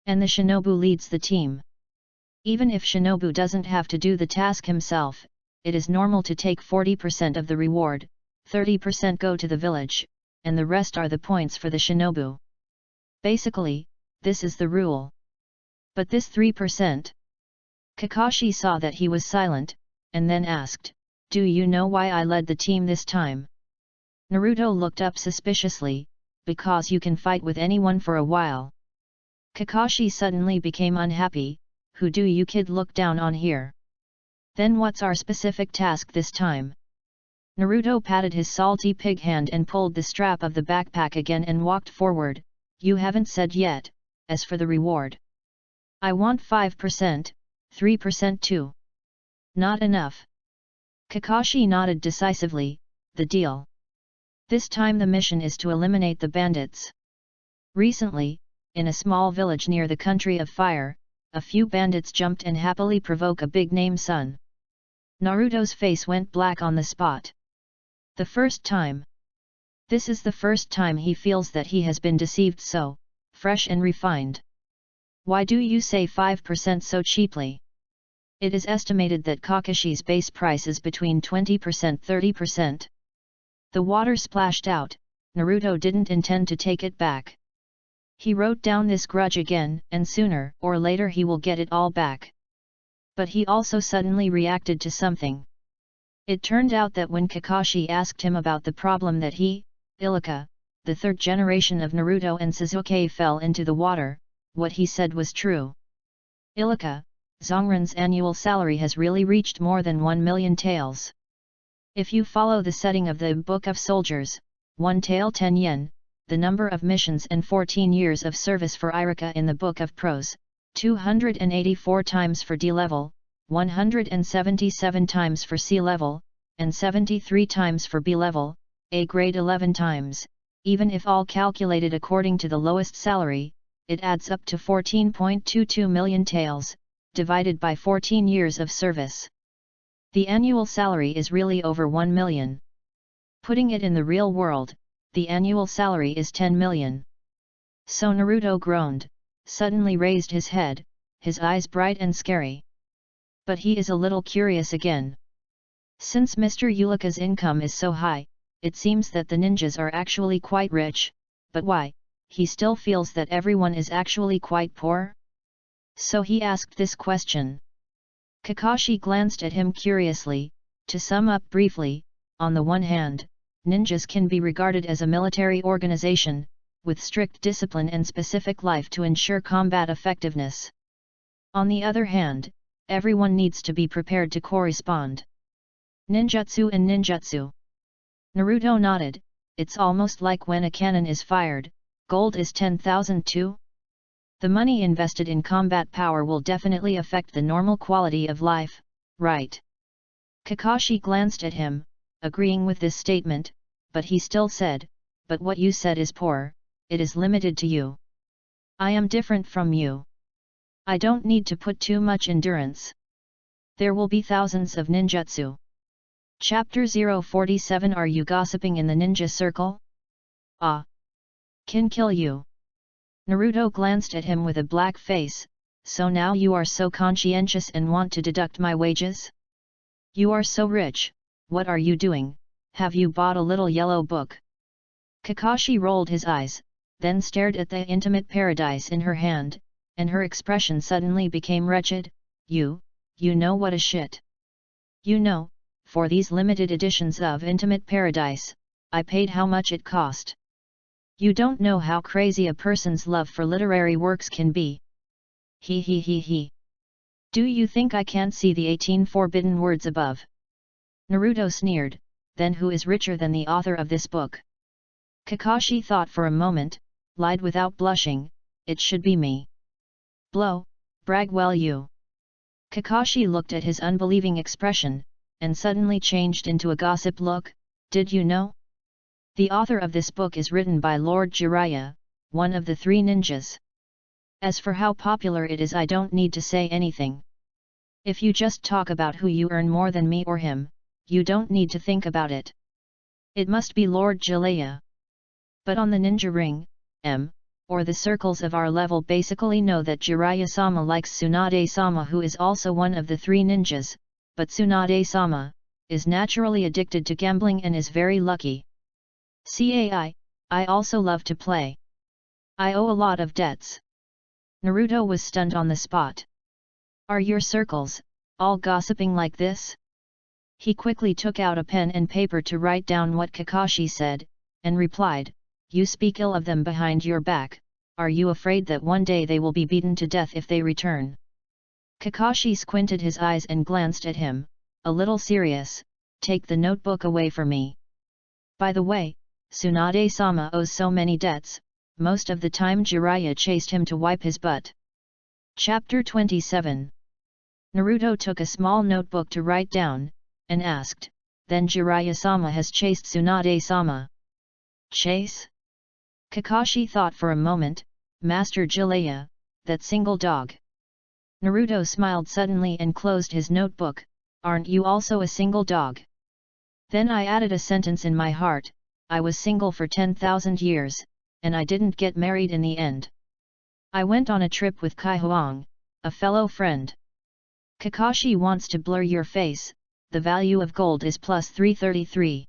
And the Shinobu leads the team. Even if Shinobu doesn't have to do the task himself, it is normal to take 40% of the reward, 30% go to the village, and the rest are the points for the Shinobu. Basically, this is the rule. But this 3%? Kakashi saw that he was silent, and then asked, "Do you know why I led the team this time?" Naruto looked up suspiciously, "Because you can fight with anyone for a while." Kakashi suddenly became unhappy, "Who do you kid look down on here? Then what's our specific task this time?" Naruto patted his salty pig hand and pulled the strap of the backpack again and walked forward. "You haven't said yet, as for the reward. I want 5%, 3% too." "Not enough." Kakashi nodded decisively, "The deal. This time the mission is to eliminate the bandits." Recently, in a small village near the country of fire, a few bandits jumped and happily provoke a big-name son. Naruto's face went black on the spot. The first time. This is the first time he feels that he has been deceived so, fresh and refined. "Why do you say 5% so cheaply? It is estimated that Kakashi's base price is between 20–30%. The water splashed out. Naruto didn't intend to take it back. He wrote down this grudge again, and sooner or later he will get it all back. But he also suddenly reacted to something. It turned out that when Kakashi asked him about the problem that he, Ilika, the third generation of Naruto and Sasuke fell into the water, what he said was true. Ilika, Zongren's annual salary has really reached more than 1 million taels. If you follow the setting of the Book of Soldiers, 1 tael 10 yen, the number of missions and 14 years of service for Irika in the Book of Prose, 284 times for D level, 177 times for C level, and 73 times for B level, A grade 11 times. Even if all calculated according to the lowest salary, it adds up to 14.22 million taels, divided by 14 years of service. The annual salary is really over 1 million. Putting it in the real world, the annual salary is 10 million. So Naruto groaned, suddenly raised his head, his eyes bright and scary. But he is a little curious again. Since Mr. Ulika's income is so high, it seems that the ninjas are actually quite rich, but why, he still feels that everyone is actually quite poor? So he asked this question. Kakashi glanced at him curiously. To sum up briefly, on the one hand, ninjas can be regarded as a military organization, with strict discipline and specific life to ensure combat effectiveness. On the other hand, everyone needs to be prepared to correspond. Ninjutsu and ninjutsu. Naruto nodded. It's almost like when a cannon is fired, gold is 10,000 too? The money invested in combat power will definitely affect the normal quality of life, right? Kakashi glanced at him, agreeing with this statement, but he still said, "But what you said is poor, it is limited to you. I am different from you. I don't need to put too much endurance. There will be thousands of ninjutsu." Chapter 047. Are you gossiping in the ninja circle? Ah! Can kill you. Naruto glanced at him with a black face. So now you are so conscientious and want to deduct my wages? You are so rich, what are you doing? Have you bought a little yellow book? Kakashi rolled his eyes, then stared at the intimate paradise in her hand, and her expression suddenly became wretched. You know what a shit. You know, for these limited editions of Intimate Paradise, I paid how much it cost. You don't know how crazy a person's love for literary works can be. He. Do you think I can't see the 18 forbidden words above? Naruto sneered. Then who is richer than the author of this book? Kakashi thought for a moment, lied without blushing, it should be me. Blow, brag well you. Kakashi looked at his unbelieving expression, and suddenly changed into a gossip look. Did you know? The author of this book is written by Lord Jiraiya, one of the 3 ninjas. As for how popular it is, I don't need to say anything. If you just talk about who you earn more than me or him, you don't need to think about it. It must be Lord Jiraiya. But on the ninja ring, or the circles of our level basically know that Jiraiya-sama likes Tsunade-sama, who is also one of the 3 ninjas, but Tsunade-sama is naturally addicted to gambling and is very lucky. I also love to play. I owe a lot of debts. Naruto was stunned on the spot. Are your circles all gossiping like this? He quickly took out a pen and paper to write down what Kakashi said, and replied, "You speak ill of them behind your back. Are you afraid that one day they will be beaten to death if they return?" Kakashi squinted his eyes and glanced at him, a little serious. "Take the notebook away from me. By the way, Tsunade-sama owes so many debts, most of the time Jiraiya chased him to wipe his butt." Chapter 27. Naruto took a small notebook to write down, and asked, "Then Jiraiya-sama has chased Tsunade-sama?" "Chase?" Kakashi thought for a moment. "Master Jiraiya, that single dog." Naruto smiled suddenly and closed his notebook. "Aren't you also a single dog?" Then I added a sentence in my heart, "I was single for 10,000 years, and I didn't get married in the end. I went on a trip with Kai Huang, a fellow friend." Kakashi wants to blur your face. The value of gold is plus 333.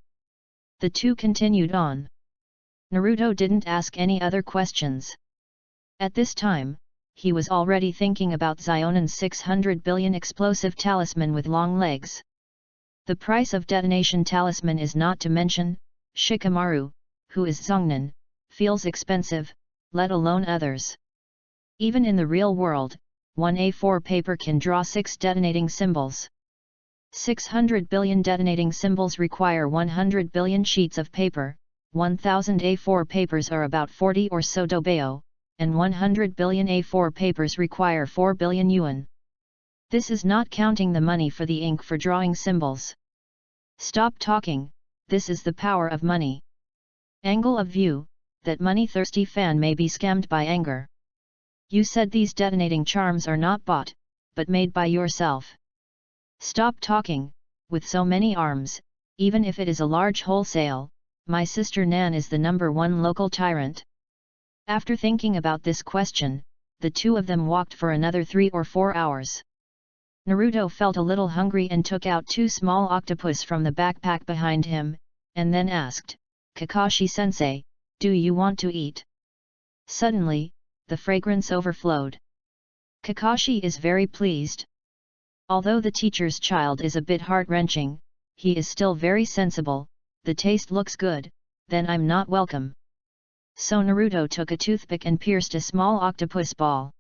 The two continued on. Naruto didn't ask any other questions. At this time, he was already thinking about Zionen's 600 billion explosive talisman with long legs. The price of detonation talisman is not to mention. Shikamaru, who is Zongnan, feels expensive, let alone others. Even in the real world, one A4 paper can draw 6 detonating symbols. 600 billion detonating symbols require 100 billion sheets of paper. 1000 A4 papers are about 40 or so dobeo, and 100 billion A4 papers require 4 billion yuan. This is not counting the money for the ink for drawing symbols. Stop talking, this is the power of money. Angle of view, that money-thirsty fan may be scammed by anger. You said these detonating charms are not bought, but made by yourself. Stop talking, with so many arms, even if it is a large wholesale, my sister Nan is the #1 local tyrant. After thinking about this question, the two of them walked for another 3 or 4 hours. Naruto felt a little hungry and took out 2 small octopus from the backpack behind him, and then asked, "Kakashi-sensei, do you want to eat?" Suddenly, the fragrance overflowed. Kakashi is very pleased. Although the teacher's child is a bit heart-wrenching, he is still very sensible. The taste looks good, then I'm not welcome. So Naruto took a toothpick and pierced a small octopus ball.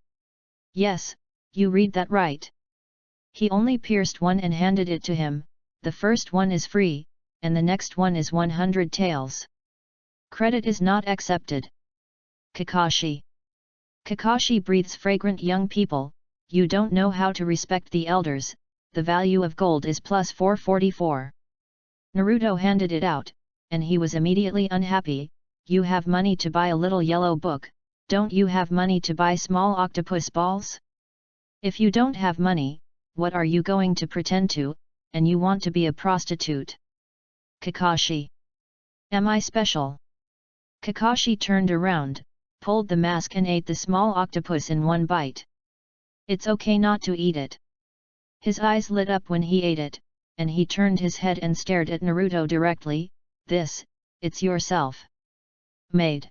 Yes, you read that right. He only pierced one and handed it to him. The first one is free, and the next one is 100 taels. Credit is not accepted. Kakashi. Kakashi breathes fragrant young people. You don't know how to respect the elders. The value of gold is plus 444. Naruto handed it out, and he was immediately unhappy. You have money to buy a little yellow book, don't you have money to buy small octopus balls? If you don't have money, what are you going to pretend to, and you want to be a prostitute? Kakashi. Am I special? Kakashi turned around, pulled the mask and ate the small octopus in one bite. It's okay not to eat it. His eyes lit up when he ate it, and he turned his head and stared at Naruto directly. It's yourself made.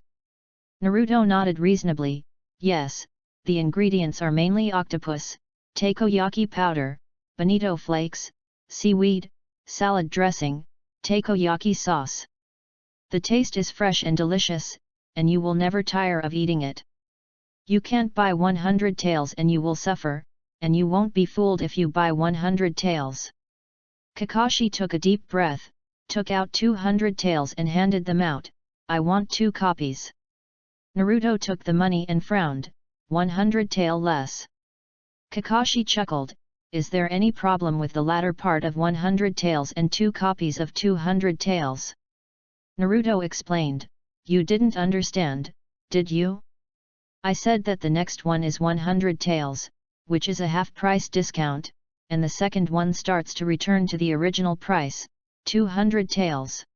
Naruto nodded reasonably. Yes, the ingredients are mainly octopus, takoyaki powder, bonito flakes, seaweed, salad dressing, takoyaki sauce. The taste is fresh and delicious, and you will never tire of eating it. You can't buy 100 taels and you will suffer, and you won't be fooled if you buy 100 taels. Kakashi took a deep breath, took out 200 taels and handed them out. I want 2 copies. Naruto took the money and frowned, 100 tael less. Kakashi chuckled, is there any problem with the latter part of 100 taels and 2 copies of 200 taels? Naruto explained, you didn't understand, did you? I said that the next one is 100 taels, which is a half-price discount, and the second one starts to return to the original price, 200 taels.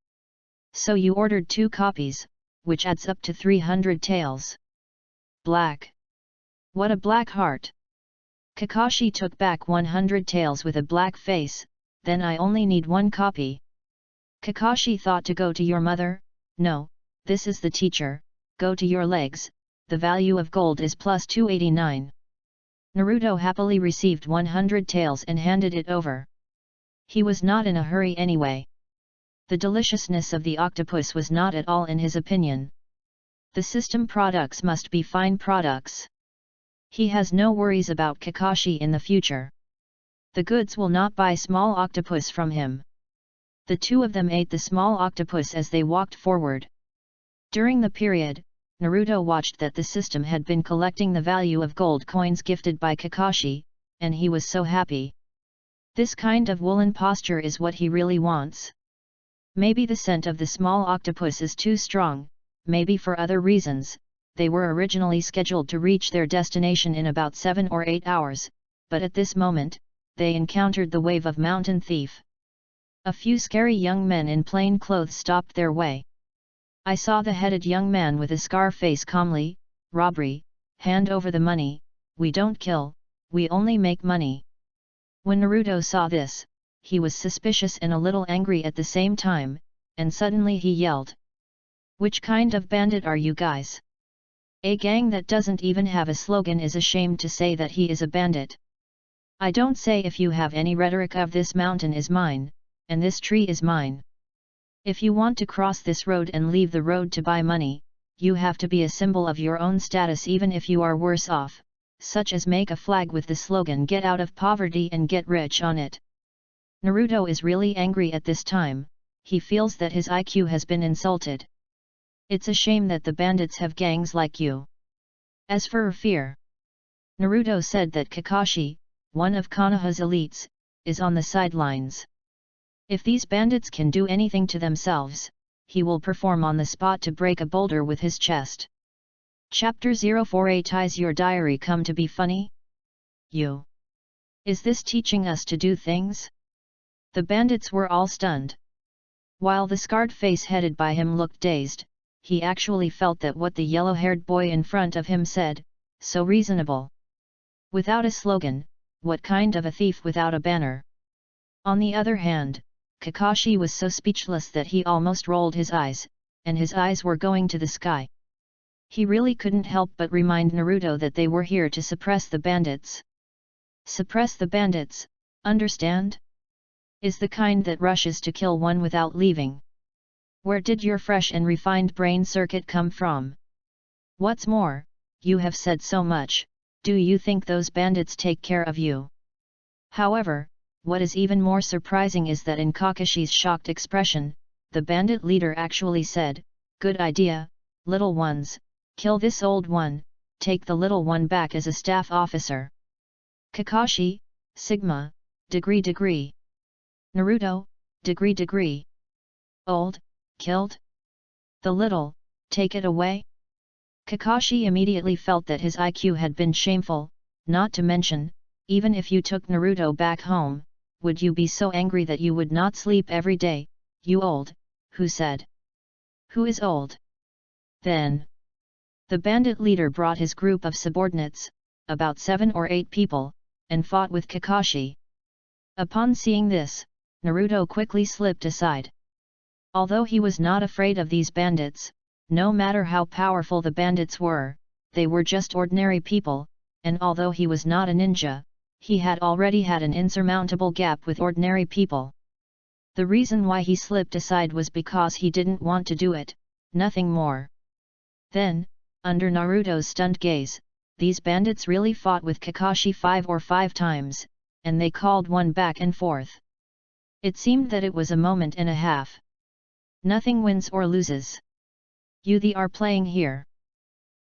So you ordered 2 copies, which adds up to 300 taels. Black. What a black heart! Kakashi took back 100 taels with a black face, then I only need 1 copy. Kakashi thought to go to your mother, no, this is the teacher, go to your legs, the value of gold is plus 289. Naruto happily received 100 taels and handed it over. He was not in a hurry anyway. The deliciousness of the octopus was not at all in his opinion. The system products must be fine products. He has no worries about Kakashi in the future. The goods will not buy small octopus from him. The two of them ate the small octopus as they walked forward. During the period, Naruto watched that the system had been collecting the value of gold coins gifted by Kakashi, and he was so happy. This kind of woolen posture is what he really wants. Maybe the scent of the small octopus is too strong, maybe for other reasons. They were originally scheduled to reach their destination in about 7 or 8 hours, but at this moment, they encountered the wave of mountain thief. A few scary young men in plain clothes stopped their way. I saw the headed young man with a scar face calmly, "Robbery, hand over the money, we don't kill, we only make money." When Naruto saw this, he was suspicious and a little angry at the same time, and suddenly he yelled. "Which kind of bandit are you guys? A gang that doesn't even have a slogan is ashamed to say that he is a bandit. I don't say if you have any rhetoric of this mountain is mine, and this tree is mine. If you want to cross this road and leave the road to buy money, you have to be a symbol of your own status even if you are worse off, such as make a flag with the slogan 'Get out of poverty and get rich' on it." Naruto is really angry at this time. He feels that his IQ has been insulted. It's a shame that the bandits have gangs like you. As for fear, Naruto said that Kakashi, one of Konoha's elites, is on the sidelines. If these bandits can do anything to themselves, he will perform on the spot to break a boulder with his chest. Chapter 048 Is your diary come to be funny? You. Is this teaching us to do things? The bandits were all stunned. While the scarred face headed by him looked dazed, he actually felt that what the yellow-haired boy in front of him said, so reasonable. Without a slogan, what kind of a thief without a banner? On the other hand, Kakashi was so speechless that he almost rolled his eyes, and his eyes were going to the sky. He really couldn't help but remind Naruto that they were here to suppress the bandits. Suppress the bandits, understand? Is the kind that rushes to kill one without leaving. Where did your fresh and refined brain circuit come from? What's more, you have said so much, do you think those bandits take care of you? However, what is even more surprising is that in Kakashi's shocked expression, the bandit leader actually said, "Good idea, little ones, kill this old one, take the little one back as a staff officer." Kakashi, Sigma, degree. Naruto, degree. Old, killed? The little, take it away? Kakashi immediately felt that his IQ had been shameful, not to mention, even if you took Naruto back home, would you be so angry that you would not sleep every day, you old? Who said? Who is old? Then. The bandit leader brought his group of subordinates, about 7 or 8 people, and fought with Kakashi. Upon seeing this, Naruto quickly slipped aside. Although he was not afraid of these bandits, no matter how powerful the bandits were, they were just ordinary people, and although he was not a ninja, he had already had an insurmountable gap with ordinary people. The reason why he slipped aside was because he didn't want to do it, nothing more. Then, under Naruto's stunned gaze, these bandits really fought with Kakashi 5 times, and they called one back and forth. It seemed that it was a moment and a half. Nothing wins or loses. You are playing here.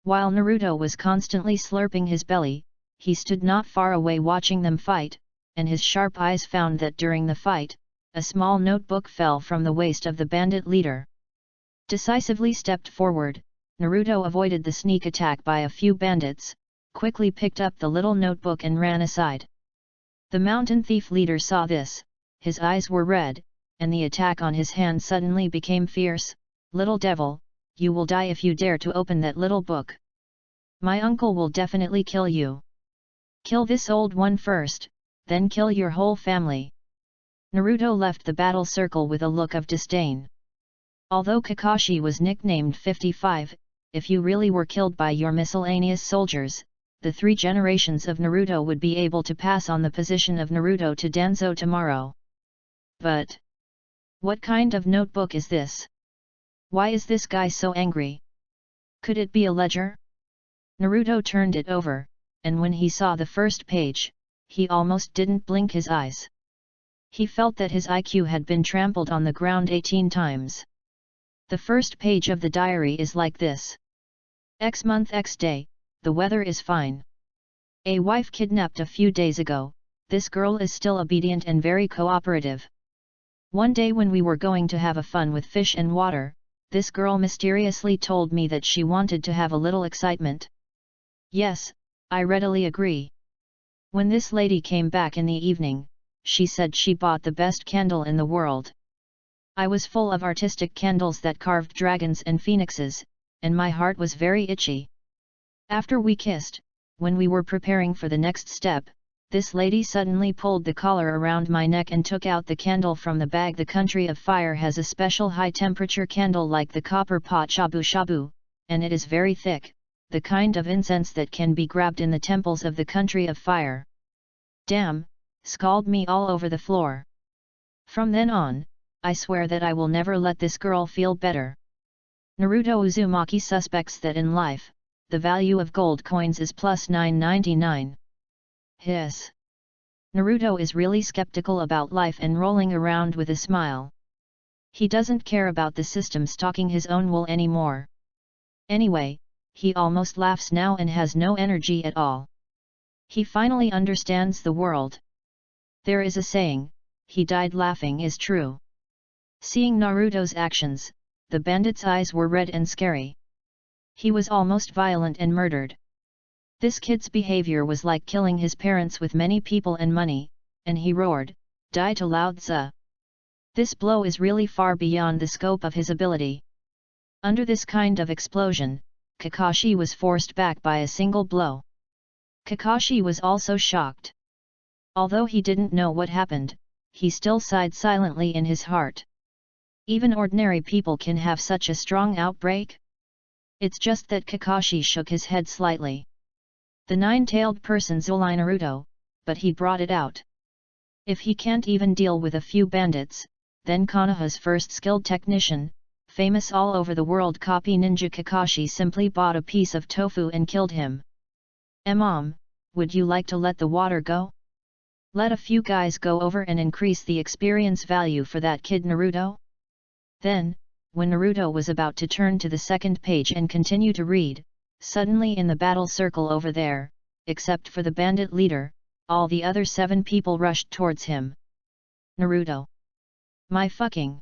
While Naruto was constantly slurping his belly, he stood not far away watching them fight, and his sharp eyes found that during the fight, a small notebook fell from the waist of the bandit leader. Decisively stepped forward, Naruto avoided the sneak attack by a few bandits, quickly picked up the little notebook and ran aside. The mountain thief leader saw this, his eyes were red, and the attack on his hand suddenly became fierce. "Little devil, you will die if you dare to open that little book. My uncle will definitely kill you. Kill this old one first, then kill your whole family." Naruto left the battle circle with a look of disdain. Although Kakashi was nicknamed 55, if you really were killed by your miscellaneous soldiers, the 3 generations of Naruto would be able to pass on the position of Naruto to Danzo tomorrow. But what kind of notebook is this? Why is this guy so angry? Could it be a ledger? Naruto turned it over, and when he saw the first page, he almost didn't blink his eyes. He felt that his IQ had been trampled on the ground 18 times. The first page of the diary is like this. X month X day, the weather is fine. A wife kidnapped a few days ago, this girl is still obedient and very cooperative. One day when we were going to have a fun with fish and water, this girl mysteriously told me that she wanted to have a little excitement. Yes, I readily agree. When this lady came back in the evening, she said she bought the best candle in the world. I was full of artistic candles that carved dragons and phoenixes, and my heart was very itchy. After we kissed, when we were preparing for the next step, this lady suddenly pulled the collar around my neck and took out the candle from the bag. The country of fire has a special high-temperature candle like the copper pot shabu shabu, and it is very thick, the kind of incense that can be grabbed in the temples of the country of fire. Damn, scald me all over the floor. From then on, I swear that I will never let this girl feel better. Naruto Uzumaki suspects that in life, the value of gold coins is plus 999. Hiss. Naruto is really skeptical about life and rolling around with a smile. He doesn't care about the system stalking his own wool anymore. Anyway, he almost laughs now and has no energy at all. He finally understands the world. There is a saying, he died laughing is true. Seeing Naruto's actions, the bandit's eyes were red and scary. He was almost violent and murdered. This kid's behavior was like killing his parents with many people and money, and he roared, "Die to Lao Tzu." This blow is really far beyond the scope of his ability. Under this kind of explosion, Kakashi was forced back by a single blow. Kakashi was also shocked. Although he didn't know what happened, he still sighed silently in his heart. Even ordinary people can have such a strong outbreak? It's just that Kakashi shook his head slightly. The nine-tailed person's Zulai Naruto, but he brought it out. If he can't even deal with a few bandits, then Konoha's first skilled technician, famous all over the world copy ninja Kakashi simply bought a piece of tofu and killed him. Mom, would you like to let the water go? Let a few guys go over and increase the experience value for that kid Naruto? Then, when Naruto was about to turn to the second page and continue to read, suddenly in the battle circle over there, except for the bandit leader, all the other 7 people rushed towards him. Naruto. My fucking.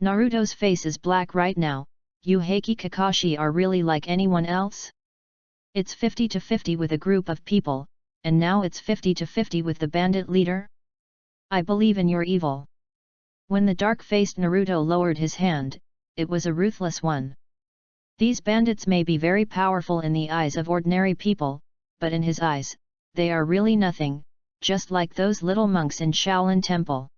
Naruto's face is black right now. You Heiki Kakashi are really like anyone else? It's 50-50 with a group of people, and now it's 50-50 with the bandit leader? I believe in your evil. When the dark-faced Naruto lowered his hand, it was a ruthless one. These bandits may be very powerful in the eyes of ordinary people, but in his eyes, they are really nothing, just like those little monks in Shaolin Temple.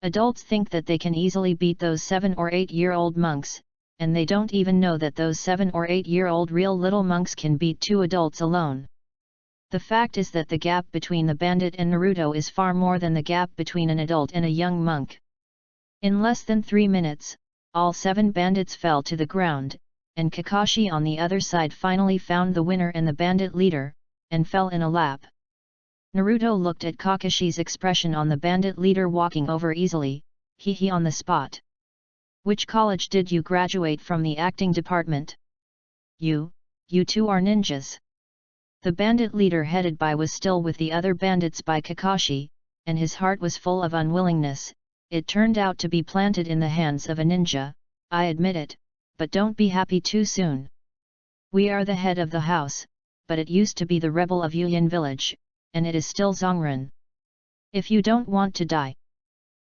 Adults think that they can easily beat those 7 or 8-year-old monks, and they don't even know that those 7 or 8-year-old real little monks can beat 2 adults alone. The fact is that the gap between the bandit and Naruto is far more than the gap between an adult and a young monk. In less than 3 minutes, all 7 bandits fell to the ground, and Kakashi on the other side finally found the winner and the bandit leader, and fell in a lap. Naruto looked at Kakashi's expression on the bandit leader walking over easily, hee on the spot. Which college did you graduate from? The acting department? You two are ninjas. The bandit leader headed by was still with the other bandits by Kakashi, and his heart was full of unwillingness. It turned out to be planted in the hands of a ninja, I admit it, but don't be happy too soon. We are the head of the house, but it used to be the rebel of Yuyan village, and it is still Zongren. If you don't want to die.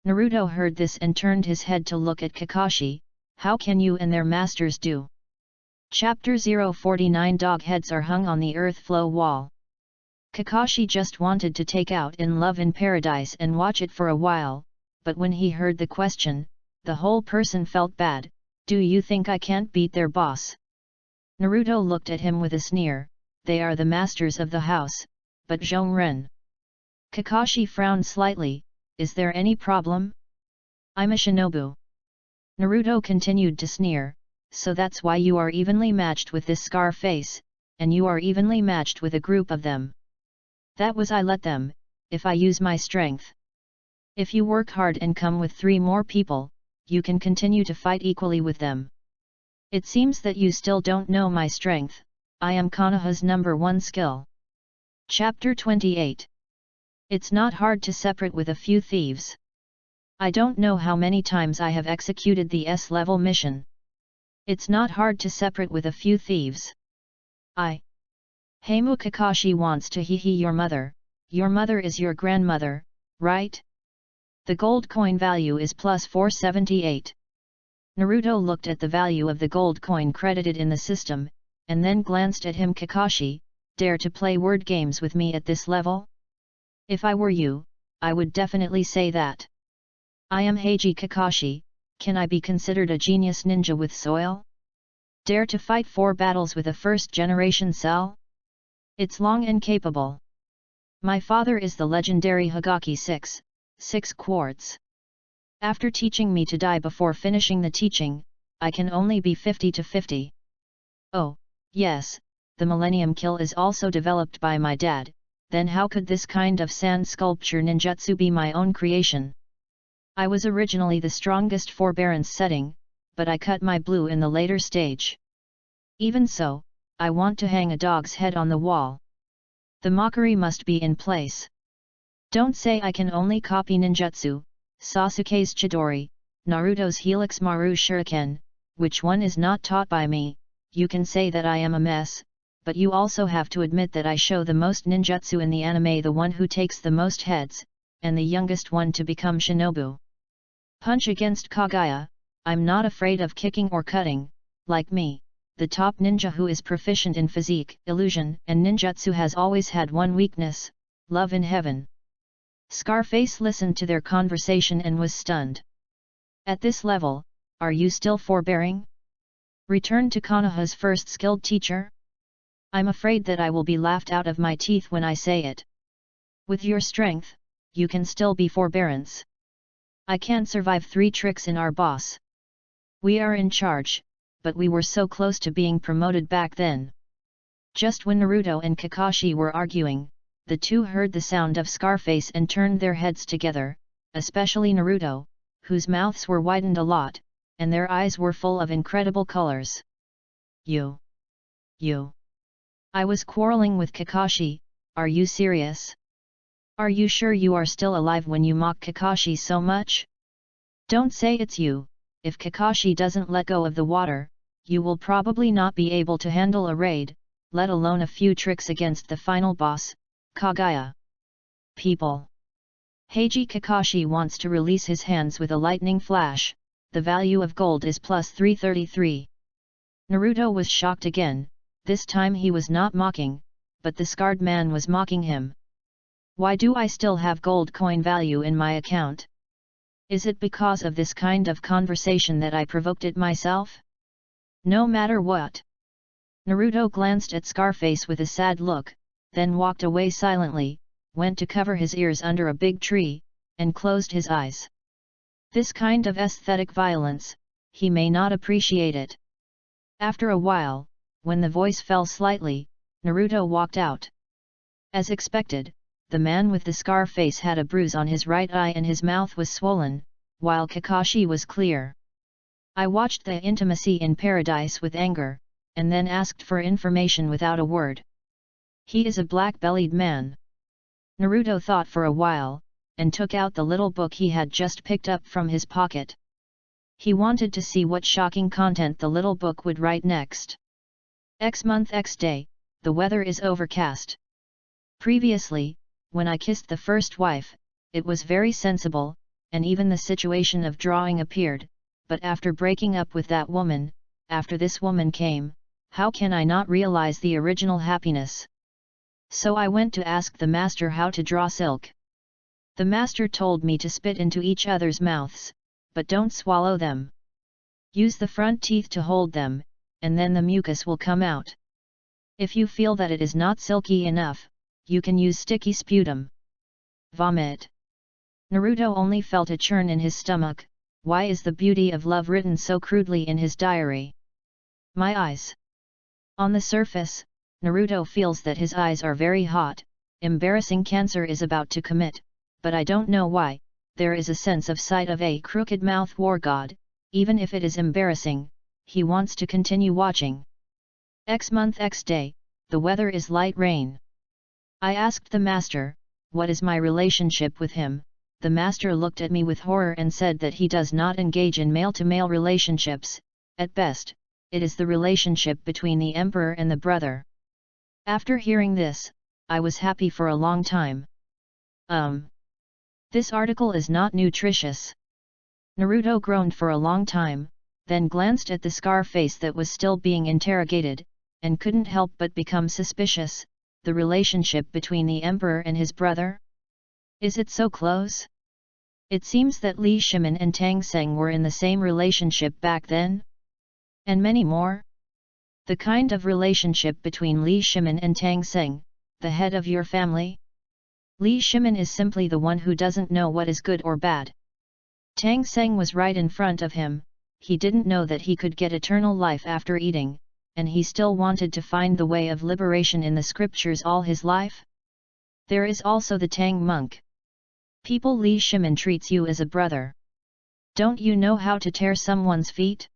Naruto heard this and turned his head to look at Kakashi. How can you and their masters do? Chapter 049 Dog heads are hung on the earth flow wall. Kakashi just wanted to take out In Love in Paradise and watch it for a while, but when he heard the question, the whole person felt bad. Do you think I can't beat their boss? Naruto looked at him with a sneer. they are the masters of the house, but Zhongren. Kakashi frowned slightly, is there any problem? I'm a shinobu. Naruto continued to sneer, so that's why you are evenly matched with this Scarface, and you are evenly matched with a group of them. That was I let them, if I use my strength. If you work hard and come with 3 more people, you can continue to fight equally with them. It seems that you still don't know my strength, I am Konoha's #1 skill. Chapter 28. It's not hard to separate with a few thieves. I don't know how many times I have executed the S-level mission. It's not hard to separate with a few thieves. Heimu Kakashi wants to hee your mother is your grandmother, right? The gold coin value is plus 478. Naruto looked at the value of the gold coin credited in the system, and then glanced at him. Kakashi, dare to play word games with me at this level? If I were you, I would definitely say that. I am Hokage Kakashi, can I be considered a genius ninja with soil? Dare to fight 4 battles with a first-generation cell? It's long and capable. My father is the legendary Hokage 6 quarts. After teaching me to die before finishing the teaching, I can only be 50 to 50. Oh, yes, the Millennium Kill is also developed by my dad, then how could this kind of sand sculpture ninjutsu be my own creation? I was originally the strongest forbearance setting, but I cut my blue in the later stage. Even so, I want to hang a dog's head on the wall. The mockery must be in place. Don't say I can only copy ninjutsu, Sasuke's Chidori, Naruto's Helix Maru Shuriken, which one is not taught by me. You can say that I am a mess, but you also have to admit that I show the most ninjutsu in the anime, the one who takes the most heads, and the youngest one to become shinobu. Punch against Kaguya, I'm not afraid of kicking or cutting. Like me, the top ninja who is proficient in physique, illusion and ninjutsu has always had one weakness, love in heaven. Scarface listened to their conversation and was stunned. At this level, are you still forbearing? Return to Konoha's first skilled teacher? I'm afraid that I will be laughed out of my teeth when I say it. With your strength, you can still be forbearance. I can't survive 3 tricks in our boss. We are in charge, but we were so close to being promoted back then. Just when Naruto and Kakashi were arguing, the two heard the sound of Scarface and turned their heads together, especially Naruto, whose mouths were widened a lot, and their eyes were full of incredible colors. You. I was quarreling with Kakashi, are you serious? Are you sure you are still alive when you mock Kakashi so much? Don't say it's you. If Kakashi doesn't let go of the water, you will probably not be able to handle a raid, let alone a few tricks against the final boss, Kaguya. People. Hokage Kakashi wants to release his hands with a lightning flash, the value of gold is plus 333. Naruto was shocked again, this time he was not mocking, but the scarred man was mocking him. Why do I still have gold coin value in my account? Is it because of this kind of conversation that I provoked it myself? No matter what. Naruto glanced at Scarface with a sad look, then walked away silently, went to cover his ears under a big tree, and closed his eyes. This kind of aesthetic violence, he may not appreciate it. After a while, when the voice fell slightly, Naruto walked out. As expected, the man with the scar face had a bruise on his right eye and his mouth was swollen, while Kakashi was clear. I watched the intimacy in paradise with anger, and then asked for information without a word. He is a black-bellied man. Naruto thought for a while, and took out the little book he had just picked up from his pocket. He wanted to see what shocking content the little book would write next. X month X day, the weather is overcast. Previously, when I kissed the first wife, it was very sensible, and even the situation of drawing appeared, but after breaking up with that woman, after this woman came, how can I not realize the original happiness? So I went to ask the master how to draw silk. The master told me to spit into each other's mouths, but don't swallow them. Use the front teeth to hold them, and then the mucus will come out. If you feel that it is not silky enough, you can use sticky sputum. Vomit. Naruto only felt a churn in his stomach. Why is the beauty of love written so crudely in his diary? My eyes. On the surface, Naruto feels that his eyes are very hot, embarrassing cancer is about to commit, but I don't know why, there is a sense of sight of a crooked mouth war god, even if it is embarrassing, he wants to continue watching. X month X day, the weather is light rain. I asked the master, what is my relationship with him? The master looked at me with horror and said that he does not engage in male-to-male relationships, at best, it is the relationship between the emperor and the brother. After hearing this, I was happy for a long time. This article is not nutritious. Naruto groaned for a long time, then glanced at the scar face that was still being interrogated, and couldn't help but become suspicious. The relationship between the emperor and his brother? Is it so close? It seems that Li Shimin and Tang Seng were in the same relationship back then? And many more? The kind of relationship between Li Shimin and Tang Seng, the head of your family? Li Shimin is simply the one who doesn't know what is good or bad. Tang Seng was right in front of him, he didn't know that he could get eternal life after eating, and he still wanted to find the way of liberation in the scriptures all his life? There is also the Tang monk. People, Li Shimin treats you as a brother. Don't you know how to tear someone's feet?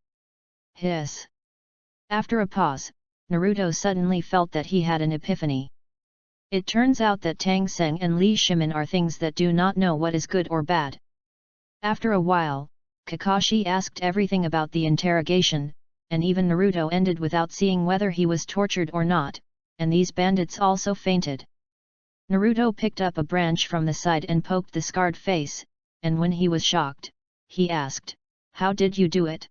Hiss. After a pause, Naruto suddenly felt that he had an epiphany. It turns out that Tang Seng and Li Shimin are things that do not know what is good or bad. After a while, Kakashi asked everything about the interrogation, and even Naruto ended without seeing whether he was tortured or not, and these bandits also fainted. Naruto picked up a branch from the side and poked the scarred face, and when he was shocked, he asked, "How did you do it?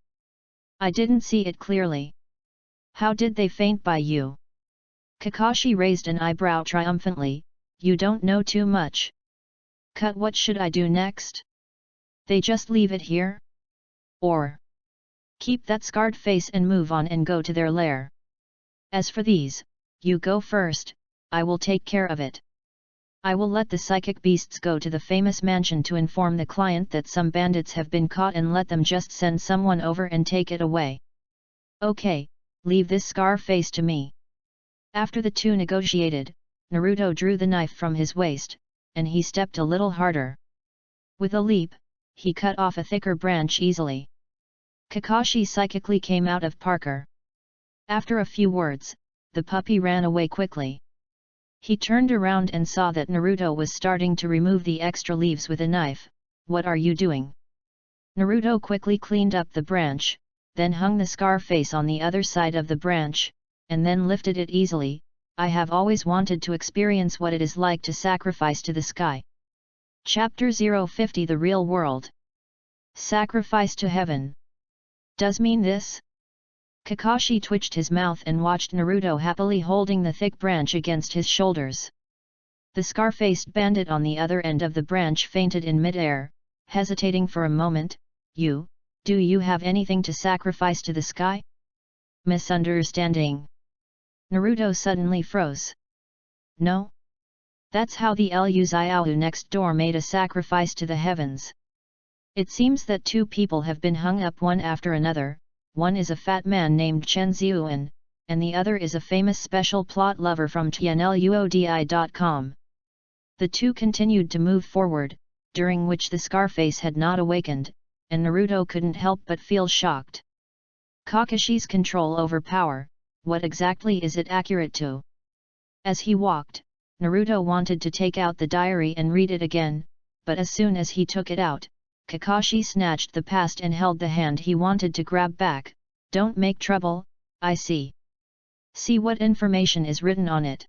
I didn't see it clearly. How did they faint by you?" Kakashi raised an eyebrow triumphantly, "You don't know too much. Cut, what should I do next? They just leave it here? Or keep that scarred face and move on and go to their lair? As for these, you go first, I will take care of it. I will let the psychic beasts go to the famous mansion to inform the client that some bandits have been caught and let them just send someone over and take it away. Okay, leave this scar face to me." After the two negotiated, Naruto drew the knife from his waist, and he stepped a little harder. With a leap, he cut off a thicker branch easily. Kakashi psychically came out of Parker. After a few words, the puppy ran away quickly. He turned around and saw that Naruto was starting to remove the extra leaves with a knife. "What are you doing?" Naruto quickly cleaned up the branch, then hung the scar face on the other side of the branch, and then lifted it easily. "I have always wanted to experience what it is like to sacrifice to the sky." Chapter 050 The Real World. Sacrifice to heaven. Does mean this? Kakashi twitched his mouth and watched Naruto happily holding the thick branch against his shoulders. The scar-faced bandit on the other end of the branch fainted in mid-air, hesitating for a moment. Do you have anything to sacrifice to the sky?" Misunderstanding. Naruto suddenly froze. "No? That's how the Lu Xiaohu next door made a sacrifice to the heavens. It seems that two people have been hung up one after another. One is a fat man named Chen Ziuan, and the other is a famous special plot lover from tianluodi.com. The two continued to move forward, during which the Scarface had not awakened, and Naruto couldn't help but feel shocked. Kakashi's control over power, what exactly is it accurate to? As he walked, Naruto wanted to take out the diary and read it again, but as soon as he took it out, Kakashi snatched the past and held the hand he wanted to grab back. "Don't make trouble, I see. See what information is written on it.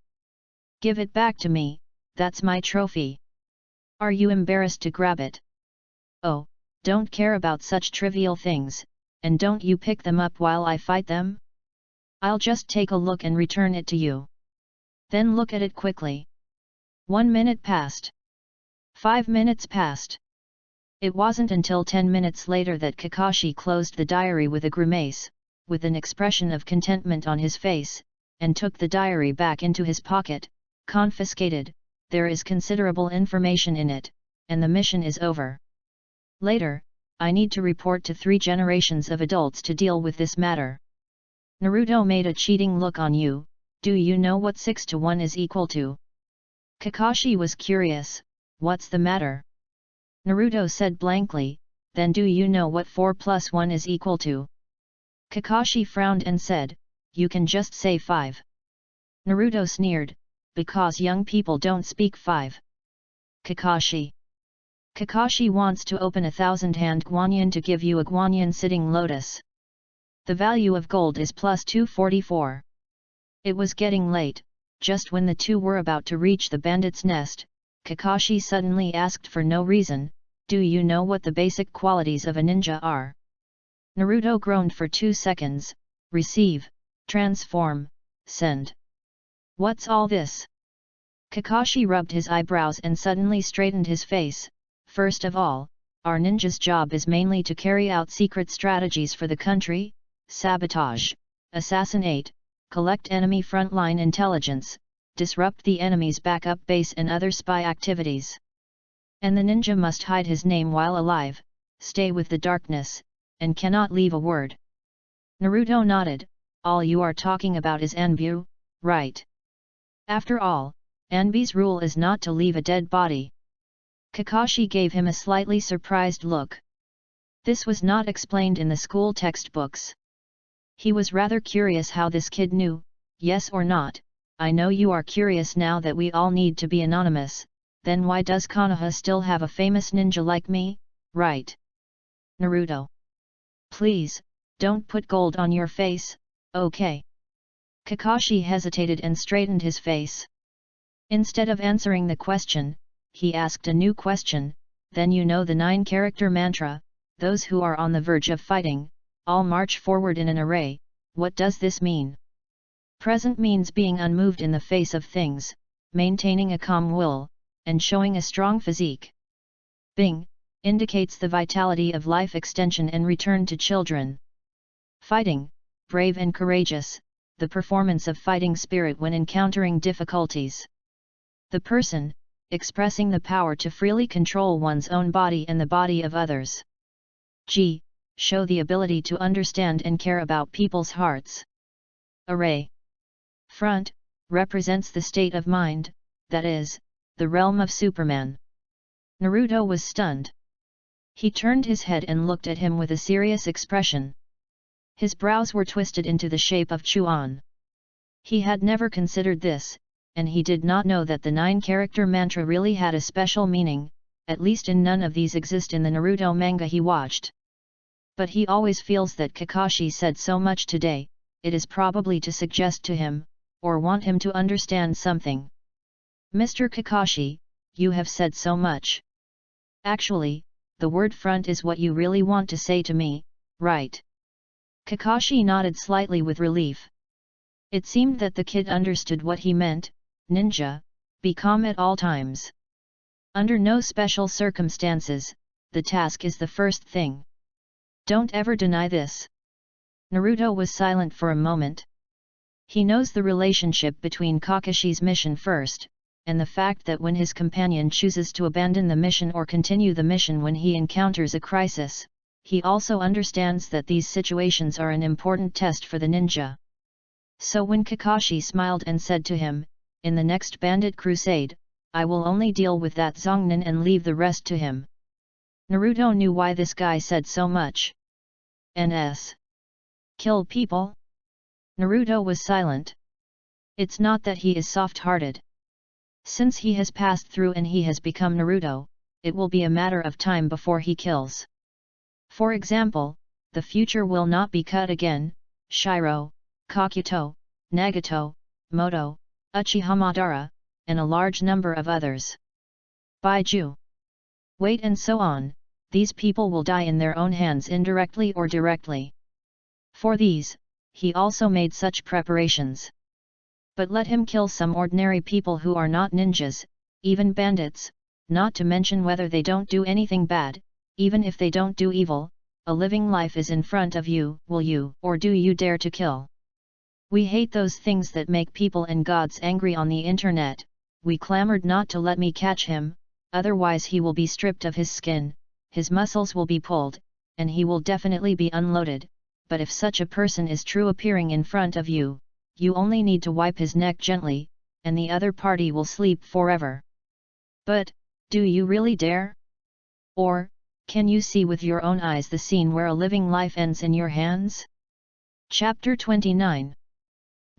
Give it back to me, that's my trophy. Are you embarrassed to grab it? Oh, don't care about such trivial things, and don't you pick them up while I fight them? I'll just take a look and return it to you. Then look at it quickly." 1 minute passed. 5 minutes passed. It wasn't until 10 minutes later that Kakashi closed the diary with a grimace, with an expression of contentment on his face, and took the diary back into his pocket. Confiscated, there is considerable information in it, and the mission is over. Later, I need to report to 3 generations of adults to deal with this matter. Naruto made a cheating look on you. Do you know what 6 to 1 is equal to? Kakashi was curious. What's the matter? Naruto said blankly, then do you know what 4 plus 1 is equal to? Kakashi frowned and said, you can just say 5. Naruto sneered, because young people don't speak 5. Kakashi wants to open 1,000-hand guanyin to give you a guanyin sitting lotus. The value of gold is plus 244. It was getting late. Just when the two were about to reach the bandit's nest, Kakashi suddenly asked for no reason, do you know what the basic qualities of a ninja are? Naruto groaned for 2 seconds, receive, transform, send. What's all this? Kakashi rubbed his eyebrows and suddenly straightened his face. First of all, our ninja's job is mainly to carry out secret strategies for the country, sabotage, assassinate, collect enemy frontline intelligence, disrupt the enemy's backup base and other spy activities. And the ninja must hide his name while alive, stay with the darkness, and cannot leave a word. Naruto nodded, all you are talking about is Anbu, right? After all, Anbi's rule is not to leave a dead body. Kakashi gave him a slightly surprised look. This was not explained in the school textbooks. He was rather curious how this kid knew. Yes or not, I know you are curious now that we all need to be anonymous, then why does Konoha still have a famous ninja like me, right? Naruto. Please, don't put gold on your face, okay? Kakashi hesitated and straightened his face. Instead of answering the question, he asked a new question, then you know the 9-character mantra, those who are on the verge of fighting, all march forward in an array. What does this mean? Present means being unmoved in the face of things, maintaining a calm will, and showing a strong physique. Bing indicates the vitality of life extension and return to children. Fighting, brave and courageous, the performance of fighting spirit when encountering difficulties. The person, expressing the power to freely control one's own body and the body of others. G. Show the ability to understand and care about people's hearts. Array. Front, represents the state of mind, that is, the realm of Superman. Naruto was stunned. He turned his head and looked at him with a serious expression. His brows were twisted into the shape of Chuan. He had never considered this, and he did not know that the 9-character mantra really had a special meaning, at least in none of these exist in the Naruto manga he watched. But he always feels that Kakashi said so much today, it is probably to suggest to him, or want him to understand something. Mr. Kakashi, you have said so much. Actually, the word front is what you really want to say to me, right? Kakashi nodded slightly with relief. It seemed that the kid understood what he meant. Ninja, be calm at all times. Under no special circumstances, the task is the first thing. Don't ever deny this. Naruto was silent for a moment. He knows the relationship between Kakashi's mission first, and the fact that when his companion chooses to abandon the mission or continue the mission when he encounters a crisis, he also understands that these situations are an important test for the ninja. So when Kakashi smiled and said to him, in the next bandit crusade, I will only deal with that Zongnin and leave the rest to him. Naruto knew why this guy said so much. NS. Kill people? Naruto was silent. It's not that he is soft-hearted. Since he has passed through and he has become Naruto, it will be a matter of time before he kills. For example, the future will not be cut again. Shiro, Kakuto, Nagato, Moto, Uchiha Madara, and a large number of others. Baiju. Wait and so on, these people will die in their own hands indirectly or directly. For these, he also made such preparations. But let him kill some ordinary people who are not ninjas, even bandits, not to mention whether they don't do anything bad, even if they don't do evil, a living life is in front of you, will you or do you dare to kill? We hate those things that make people and gods angry on the internet. We clamored not to let me catch him, otherwise he will be stripped of his skin, his muscles will be pulled, and he will definitely be unloaded. But if such a person is true appearing in front of you, you only need to wipe his neck gently, and the other party will sleep forever. But, do you really dare? Or, can you see with your own eyes the scene where a living life ends in your hands? Chapter 29.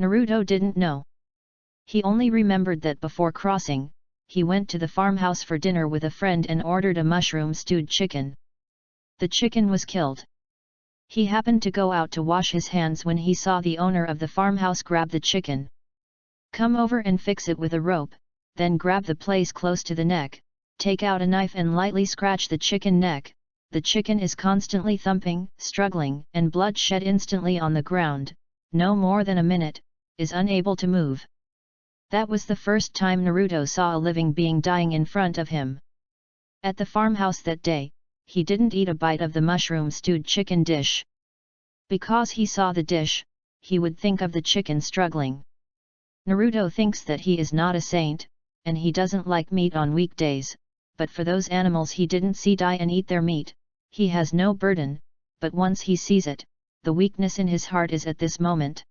Naruto didn't know. He only remembered that before crossing, he went to the farmhouse for dinner with a friend and ordered a mushroom-stewed chicken. The chicken was killed. He happened to go out to wash his hands when he saw the owner of the farmhouse grab the chicken. Come over and fix it with a rope, then grab the place close to the neck, take out a knife and lightly scratch the chicken neck. The chicken is constantly thumping, struggling, and blood shed instantly on the ground, no more than a minute, is unable to move. That was the first time Naruto saw a living being dying in front of him. At the farmhouse that day, he didn't eat a bite of the mushroom-stewed chicken dish. Because he saw the dish, he would think of the chicken struggling. Naruto thinks that he is not a saint, and he doesn't like meat on weekdays, but for those animals he didn't see die and eat their meat, he has no burden, but once he sees it, the weakness in his heart is at this moment.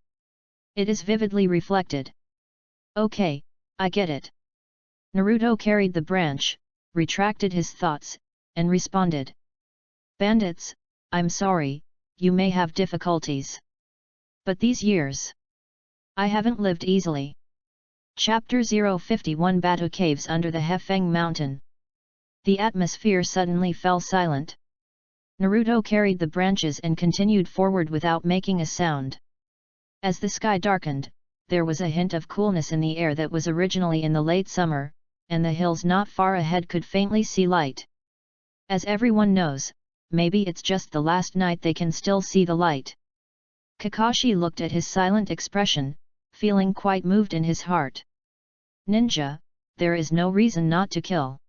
It is vividly reflected. Okay, I get it. Naruto carried the branch, retracted his thoughts, and responded. Bandits, I'm sorry, you may have difficulties. But these years, I haven't lived easily. Chapter 051 Batu Caves under the Hefeng Mountain. The atmosphere suddenly fell silent. Naruto carried the branches and continued forward without making a sound. As the sky darkened, there was a hint of coolness in the air that was originally in the late summer, and the hills not far ahead could faintly see light. As everyone knows, maybe it's just the last night they can still see the light. Kakashi looked at his silent expression, feeling quite moved in his heart. Ninja, there is no reason not to kill.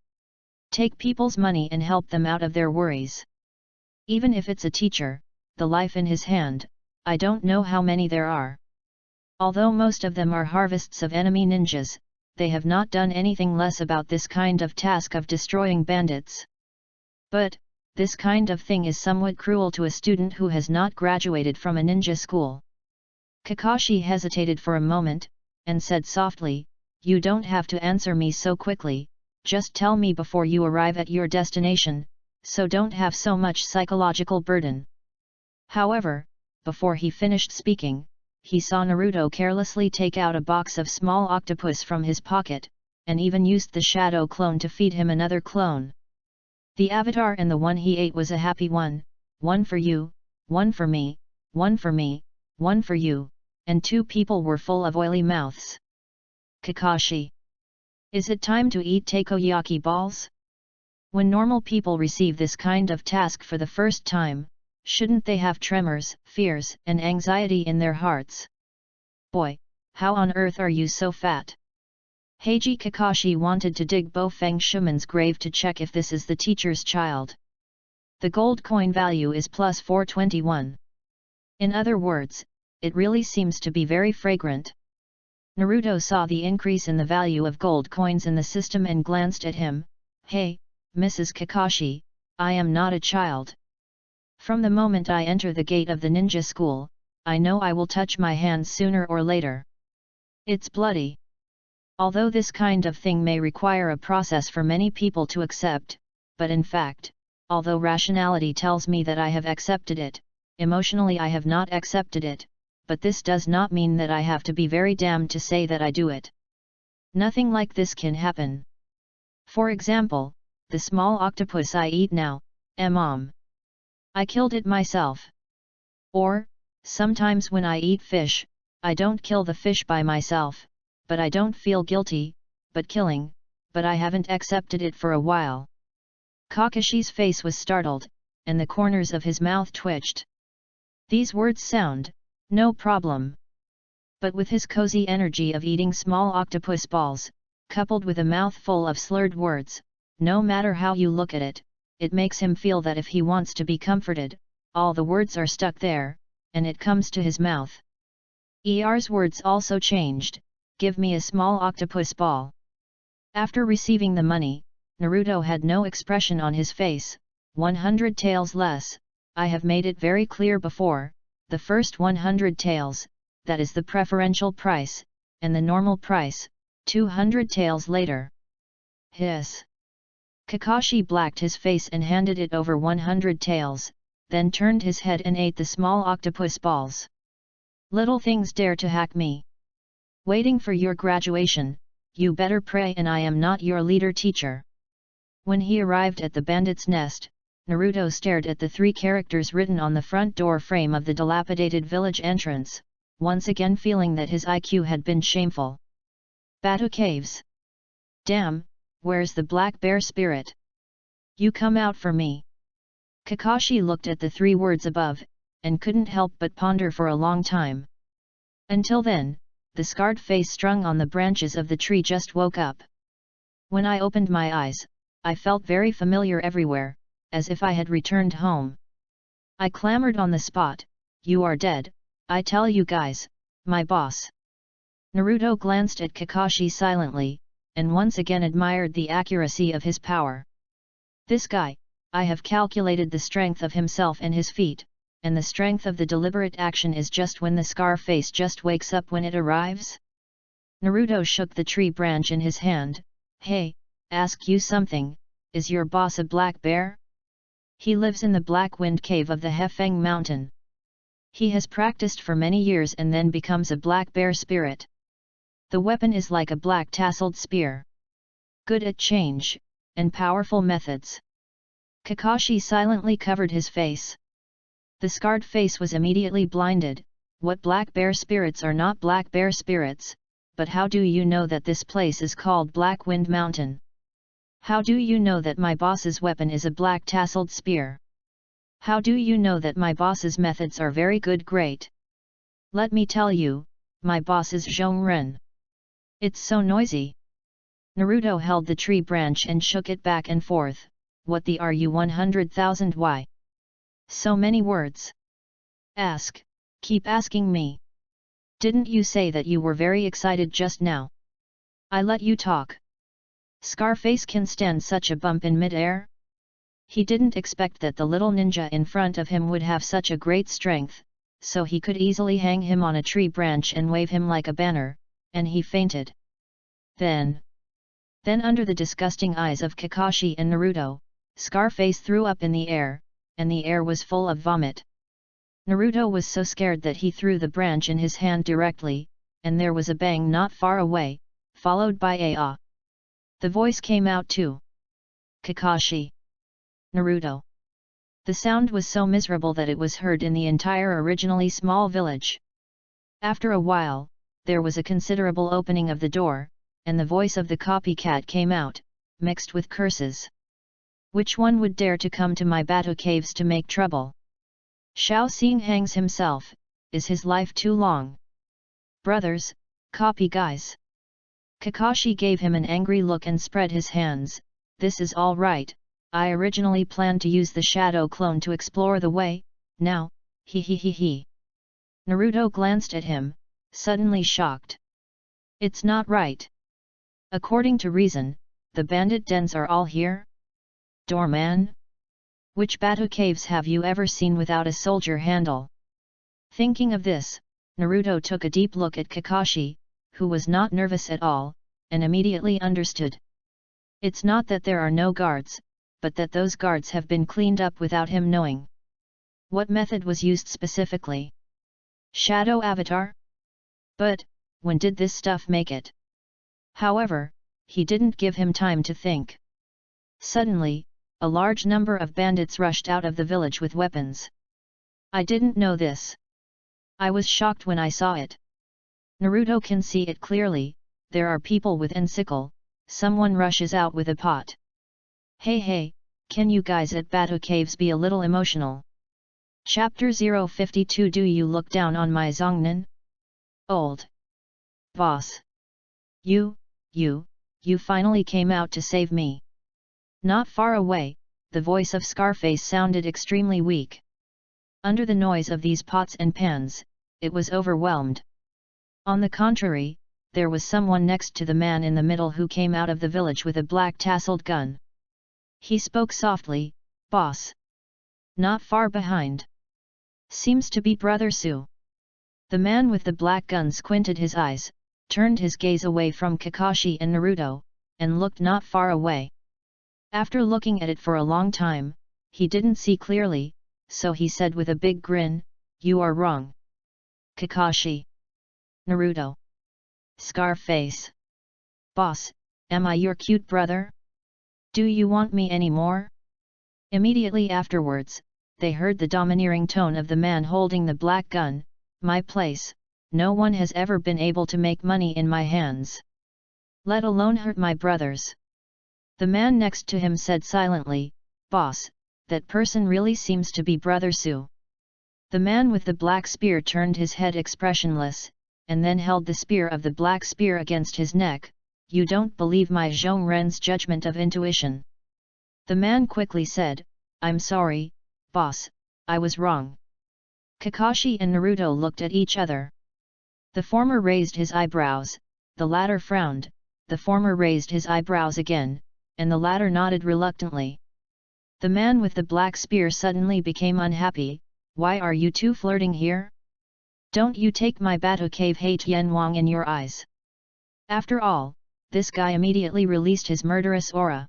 Take people's money and help them out of their worries. Even if it's a teacher, the life in his hand, I don't know how many there are. Although most of them are harvests of enemy ninjas, they have not done anything less about this kind of task of destroying bandits. But, this kind of thing is somewhat cruel to a student who has not graduated from a ninja school. Kakashi hesitated for a moment, and said softly, You don't have to answer me so quickly, just tell me before you arrive at your destination, so don't have so much psychological burden. However, before he finished speaking, he saw Naruto carelessly take out a box of small octopus from his pocket, and even used the shadow clone to feed him another clone. The avatar and the one he ate was a happy one for you, one for me, one for me, one for you, and two people were full of oily mouths. Kakashi. Is it time to eat takoyaki balls? When normal people receive this kind of task for the first time, shouldn't they have tremors, fears, and anxiety in their hearts? Boy, how on earth are you so fat? Heiji Kakashi wanted to dig Bo Feng Shuman's grave to check if this is the teacher's child. The gold coin value is plus 421. In other words, it really seems to be very fragrant. Naruto saw the increase in the value of gold coins in the system and glanced at him. Hey, Mrs. Kakashi, I am not a child. From the moment I enter the gate of the ninja school, I know I will touch my hands sooner or later. It's bloody. Although this kind of thing may require a process for many people to accept, but in fact, although rationality tells me that I have accepted it, emotionally I have not accepted it, but this does not mean that I have to be very damned to say that I do it. Nothing like this can happen. For example, the small octopus I eat now, I killed it myself. Or, sometimes when I eat fish, I don't kill the fish by myself, but I don't feel guilty, but I haven't accepted it for a while. Kakashi's face was startled, and the corners of his mouth twitched. These words sound, no problem. But with his cozy energy of eating small octopus balls, coupled with a mouthful of slurred words, no matter how you look at it, it makes him feel that if he wants to be comforted, all the words are stuck there, and it comes to his mouth. ER's words also changed, "Give me a small octopus ball." After receiving the money, Naruto had no expression on his face. 100 taels less, I have made it very clear before, the first 100 taels, that is the preferential price, and the normal price, 200 taels later. Hiss. Kakashi blacked his face and handed it over 100 taels, then turned his head and ate the small octopus balls. Little things dare to hack me. Waiting for your graduation, you better pray, and I am not your leader teacher. When he arrived at the bandit's nest, Naruto stared at the 3 characters written on the front door frame of the dilapidated village entrance, once again feeling that his IQ had been shameful. Batu Caves. Damn, where's the black bear spirit? You come out for me. Kakashi looked at the 3 words above, and couldn't help but ponder for a long time. Until then, the scarred face strung on the branches of the tree just woke up. When I opened my eyes, I felt very familiar everywhere, as if I had returned home. I clambered on the spot. You are dead, I tell you guys, my boss. Naruto glanced at Kakashi silently, and once again admired the accuracy of his power. This guy, I have calculated the strength of himself and his feet, and the strength of the deliberate action is just when the scar face just wakes up when it arrives. Naruto shook the tree branch in his hand. Hey, ask you something, is your boss a black bear? He lives in the Black Wind Cave of the Hefeng Mountain. He has practiced for many years and then becomes a black bear spirit. The weapon is like a black tasseled spear. Good at change, and powerful methods. Kakashi silently covered his face. The scarred face was immediately blinded. What black bear spirits are not black bear spirits, but how do you know that this place is called Black Wind Mountain? How do you know that my boss's weapon is a black tasseled spear? How do you know that my boss's methods are very good? Great. Let me tell you, my boss is Zhongren. It's so noisy. Naruto held the tree branch and shook it back and forth. What the are you 100,000 why? So many words. Ask, keep asking me. Didn't you say that you were very excited just now? I let you talk. Scarface can stand such a bump in mid-air? He didn't expect that the little ninja in front of him would have such a great strength, so he could easily hang him on a tree branch and wave him like a banner, and he fainted. Then under the disgusting eyes of Kakashi and Naruto, Scarface threw up in the air, and the air was full of vomit. Naruto was so scared that he threw the branch in his hand directly, and there was a bang not far away, followed by a ah. The voice came out too. Kakashi. Naruto. The sound was so miserable that it was heard in the entire originally small village. After a while, there was a considerable opening of the door, and the voice of the copycat came out, mixed with curses. Which one would dare to come to my Batu Caves to make trouble? Xiao Xing hangs himself, is his life too long? Brothers, copy guys. Kakashi gave him an angry look and spread his hands. This is all right, I originally planned to use the shadow clone to explore the way, now, he. Naruto glanced at him, suddenly shocked. It's not right. According to reason, the bandit dens are all here? Doorman? Which Batu Caves have you ever seen without a soldier handle? Thinking of this, Naruto took a deep look at Kakashi, who was not nervous at all, and immediately understood. It's not that there are no guards, but that those guards have been cleaned up without him knowing. What method was used specifically? Shadow Avatar? But, when did this stuff make it? However, he didn't give him time to think. Suddenly, a large number of bandits rushed out of the village with weapons. I didn't know this. I was shocked when I saw it. Naruto can see it clearly, there are people with an sickle, someone rushes out with a pot. Hey, can you guys at Batu Caves be a little emotional? Chapter 052. Do you look down on my Zongnan? Old boss. You finally came out to save me. Not far away, the voice of Scarface sounded extremely weak. Under the noise of these pots and pans, it was overwhelmed. On the contrary, there was someone next to the man in the middle who came out of the village with a black tasseled gun. He spoke softly, "Boss. Not far behind. Seems to be Brother Su." The man with the black gun squinted his eyes, turned his gaze away from Kakashi and Naruto, and looked not far away. After looking at it for a long time, he didn't see clearly, so he said with a big grin, "You are wrong. Kakashi. Naruto. Scarface. Boss, am I your cute brother? Do you want me anymore?" Immediately afterwards, they heard the domineering tone of the man holding the black gun, "My place, no one has ever been able to make money in my hands. Let alone hurt my brothers." The man next to him said silently, "Boss, that person really seems to be Brother Su." The man with the black spear turned his head expressionless, and then held the spear of the black spear against his neck. "You don't believe my Zhongren's judgment of intuition." The man quickly said, "I'm sorry, boss, I was wrong." Kakashi and Naruto looked at each other. The former raised his eyebrows, the latter frowned, the former raised his eyebrows again, and the latter nodded reluctantly. The man with the black spear suddenly became unhappy. "Why are you two flirting here? Don't you take my Batu Cave hate Yen Wang in your eyes?" After all, this guy immediately released his murderous aura.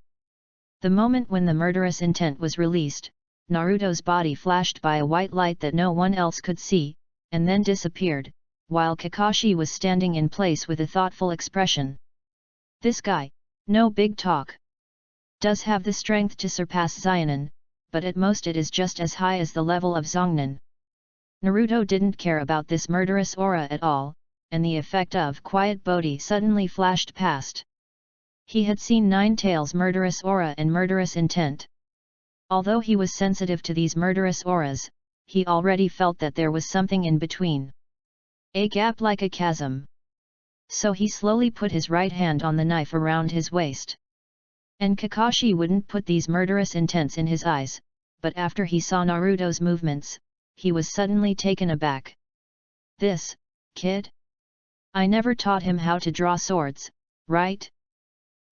The moment when the murderous intent was released, Naruto's body flashed by a white light that no one else could see, and then disappeared, while Kakashi was standing in place with a thoughtful expression. This guy, no big talk. Does have the strength to surpass Xiaonan, but at most it is just as high as the level of Zhongnan. Naruto didn't care about this murderous aura at all, and the effect of Quiet Bodhi suddenly flashed past. He had seen Nine Tails' murderous aura and murderous intent. Although he was sensitive to these murderous auras, he already felt that there was something in between. A gap like a chasm. So he slowly put his right hand on the knife around his waist. And Kakashi wouldn't put these murderous intents in his eyes, but after he saw Naruto's movements, he was suddenly taken aback. "This kid? I never taught him how to draw swords, right?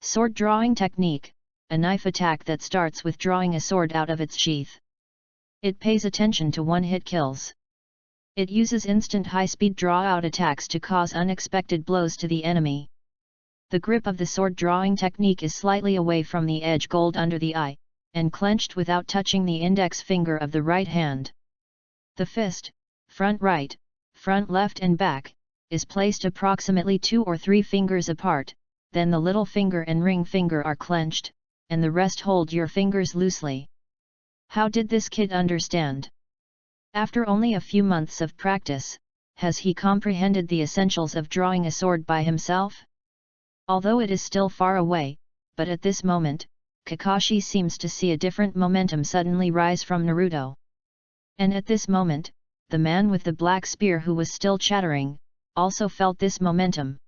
Sword drawing technique, a knife attack that starts with drawing a sword out of its sheath. It pays attention to one-hit kills. It uses instant high-speed draw-out attacks to cause unexpected blows to the enemy. The grip of the sword drawing technique is slightly away from the edge gold under the eye, and clenched without touching the index finger of the right hand. The fist, front right, front left and back, is placed approximately 2 or 3 fingers apart, then the little finger and ring finger are clenched, and the rest hold your fingers loosely." How did this kid understand? After only a few months of practice, has he comprehended the essentials of drawing a sword by himself? Although it is still far away, but at this moment, Kakashi seems to see a different momentum suddenly rise from Naruto. And at this moment, the man with the black spear who was still chattering, also felt this momentum.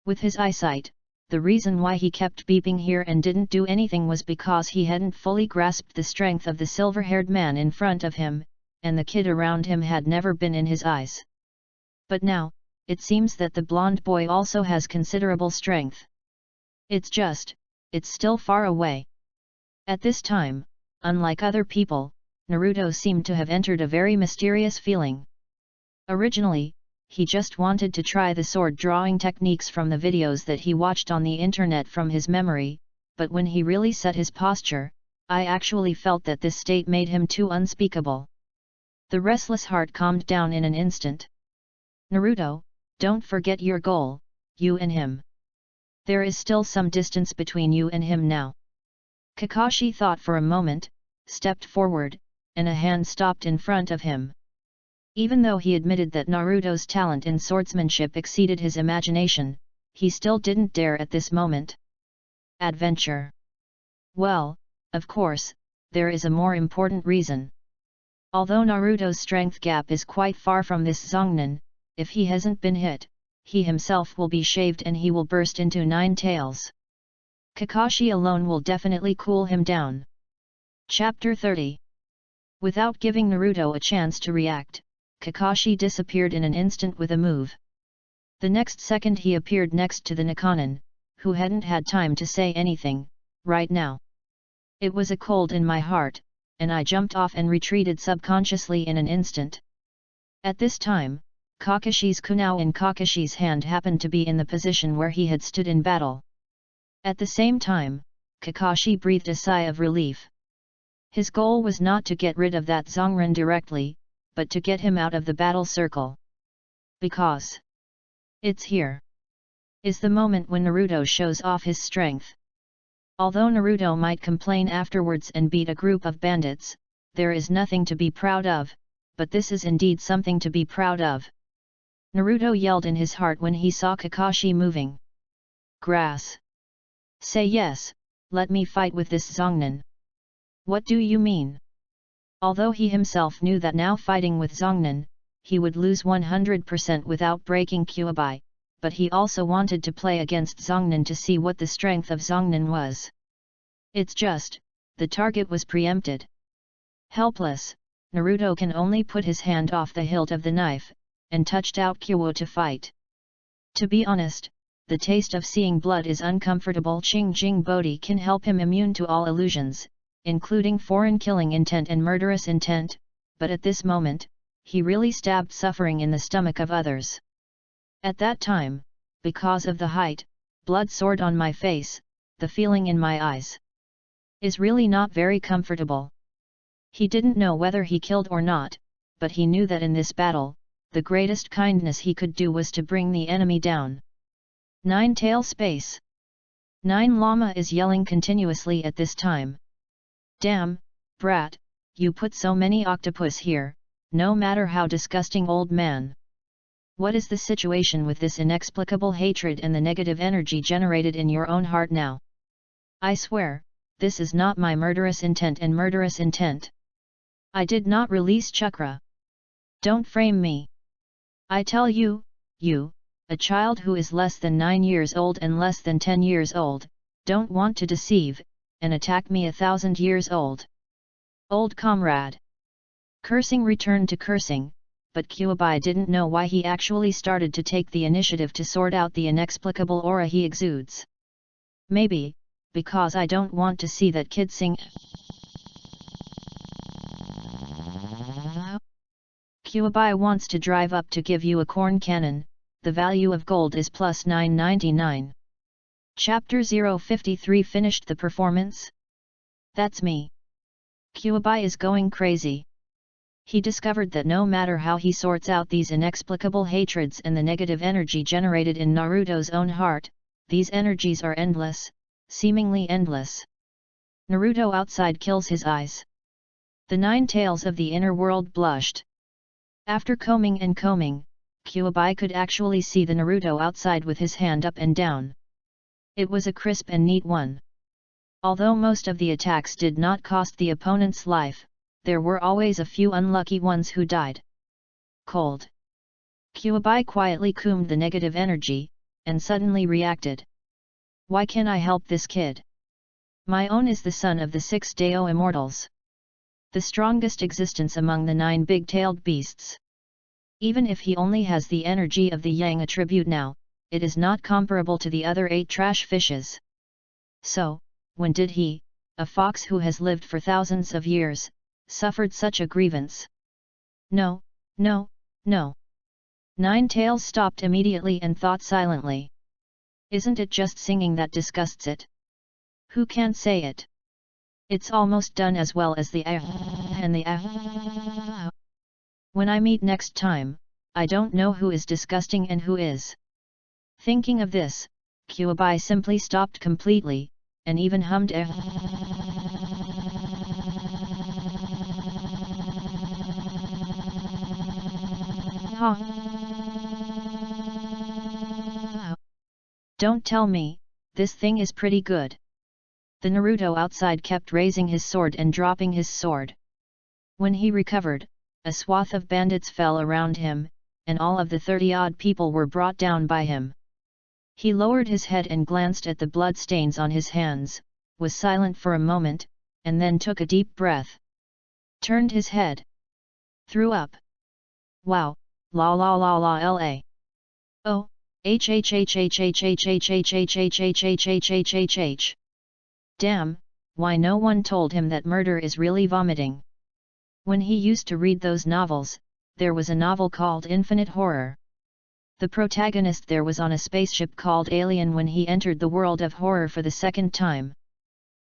With his eyesight, the reason why he kept beeping here and didn't do anything was because he hadn't fully grasped the strength of the silver-haired man in front of him, and the kid around him had never been in his eyes. But now, it seems that the blonde boy also has considerable strength. It's still far away. At this time, unlike other people, Naruto seemed to have entered a very mysterious feeling. Originally, he just wanted to try the sword drawing techniques from the videos that he watched on the internet from his memory, but when he really set his posture, I actually felt that this state made him too unspeakable. The restless heart calmed down in an instant. "Naruto, don't forget your goal, you and him. There is still some distance between you and him now." Kakashi thought for a moment, stepped forward, and a hand stopped in front of him. Even though he admitted that Naruto's talent in swordsmanship exceeded his imagination, he still didn't dare at this moment. Adventure. Well, of course, there is a more important reason. Although Naruto's strength gap is quite far from this Zhongnan, if he hasn't been hit, he himself will be shaved and he will burst into 9 tails. Kakashi alone will definitely cool him down. Chapter 30. Without giving Naruto a chance to react, Kakashi disappeared in an instant with a move. The next second he appeared next to the Nakanin, who hadn't had time to say anything, right now. It was a cold in my heart, and I jumped off and retreated subconsciously in an instant. At this time, Kakashi's kunao in Kakashi's hand happened to be in the position where he had stood in battle. At the same time, Kakashi breathed a sigh of relief. His goal was not to get rid of that Zongren directly, but to get him out of the battle circle. Because it's here is the moment when Naruto shows off his strength. Although Naruto might complain afterwards and beat a group of bandits, there is nothing to be proud of, but this is indeed something to be proud of. Naruto yelled in his heart when he saw Kakashi moving. Grass! Say yes, let me fight with this Zongnan. What do you mean? Although he himself knew that now fighting with Zongnan, he would lose 100% without breaking Kyuubi, but he also wanted to play against Zongnan to see what the strength of Zongnan was. It's just, the target was preempted. Helpless, Naruto can only put his hand off the hilt of the knife, and touched out Kyuubi to fight. To be honest, the taste of seeing blood is uncomfortable. Jing Bodhi can help him immune to all illusions, including foreign killing intent and murderous intent, but at this moment, he really stabbed suffering in the stomach of others. At that time, because of the height, blood soared on my face, the feeling in my eyes is really not very comfortable. He didn't know whether he killed or not, but he knew that in this battle, the greatest kindness he could do was to bring the enemy down. Nine-tail space. Nine Llama is yelling continuously at this time. Damn, brat, you put so many octopus here, no matter how disgusting, old man. What is the situation with this inexplicable hatred and the negative energy generated in your own heart now? I swear, this is not my murderous intent and murderous intent. I did not release chakra. Don't frame me. I tell you, a child who is less than 9 years old and less than 10 years old, don't want to deceive, and attack me 1,000 years old. Old comrade. Cursing returned to cursing, but Kyuubi didn't know why he actually started to take the initiative to sort out the inexplicable aura he exudes. Maybe, because I don't want to see that kid sing. Kyuubi wants to drive up to give you a corn cannon, the value of gold is plus 999. Chapter 053 finished the performance? That's me. Kyuubi is going crazy. He discovered that no matter how he sorts out these inexplicable hatreds and the negative energy generated in Naruto's own heart, these energies are endless, seemingly endless. Naruto outside kills his eyes. The 9 tails of the inner world blushed. After combing and combing, Kyuubi could actually see the Naruto outside with his hand up and down. It was a crisp and neat one. Although most of the attacks did not cost the opponent's life, there were always a few unlucky ones who died. Cold. Kyuubi quietly combed the negative energy, and suddenly reacted. Why can't I help this kid? My own is the son of the 6 Dao immortals. The strongest existence among the 9 big-tailed beasts. Even if he only has the energy of the Yang attribute now, it is not comparable to the other 8 trash fishes. So, when did he, a fox who has lived for thousands of years, suffered such a grievance? No, no, no. 9 Tails stopped immediately and thought silently. Isn't it just singing that disgusts it? Who can say it? It's almost done as well as the and the When I meet next time, I don't know who is disgusting and who is. Thinking of this, Kyuubi simply stopped completely, and even hummed Don't tell me, this thing is pretty good. The Naruto outside kept raising his sword and dropping his sword. When he recovered, a swath of bandits fell around him, and all of the 30-odd people were brought down by him. He lowered his head and glanced at the blood stains on his hands, was silent for a moment, and then took a deep breath. Turned his head. Threw up. Wow, la la la la la. Oh, Damn, why no one told him that murder is really vomiting? When he used to read those novels, there was a novel called Infinite Horror. The protagonist there was on a spaceship called Alien when he entered the world of horror for the second time.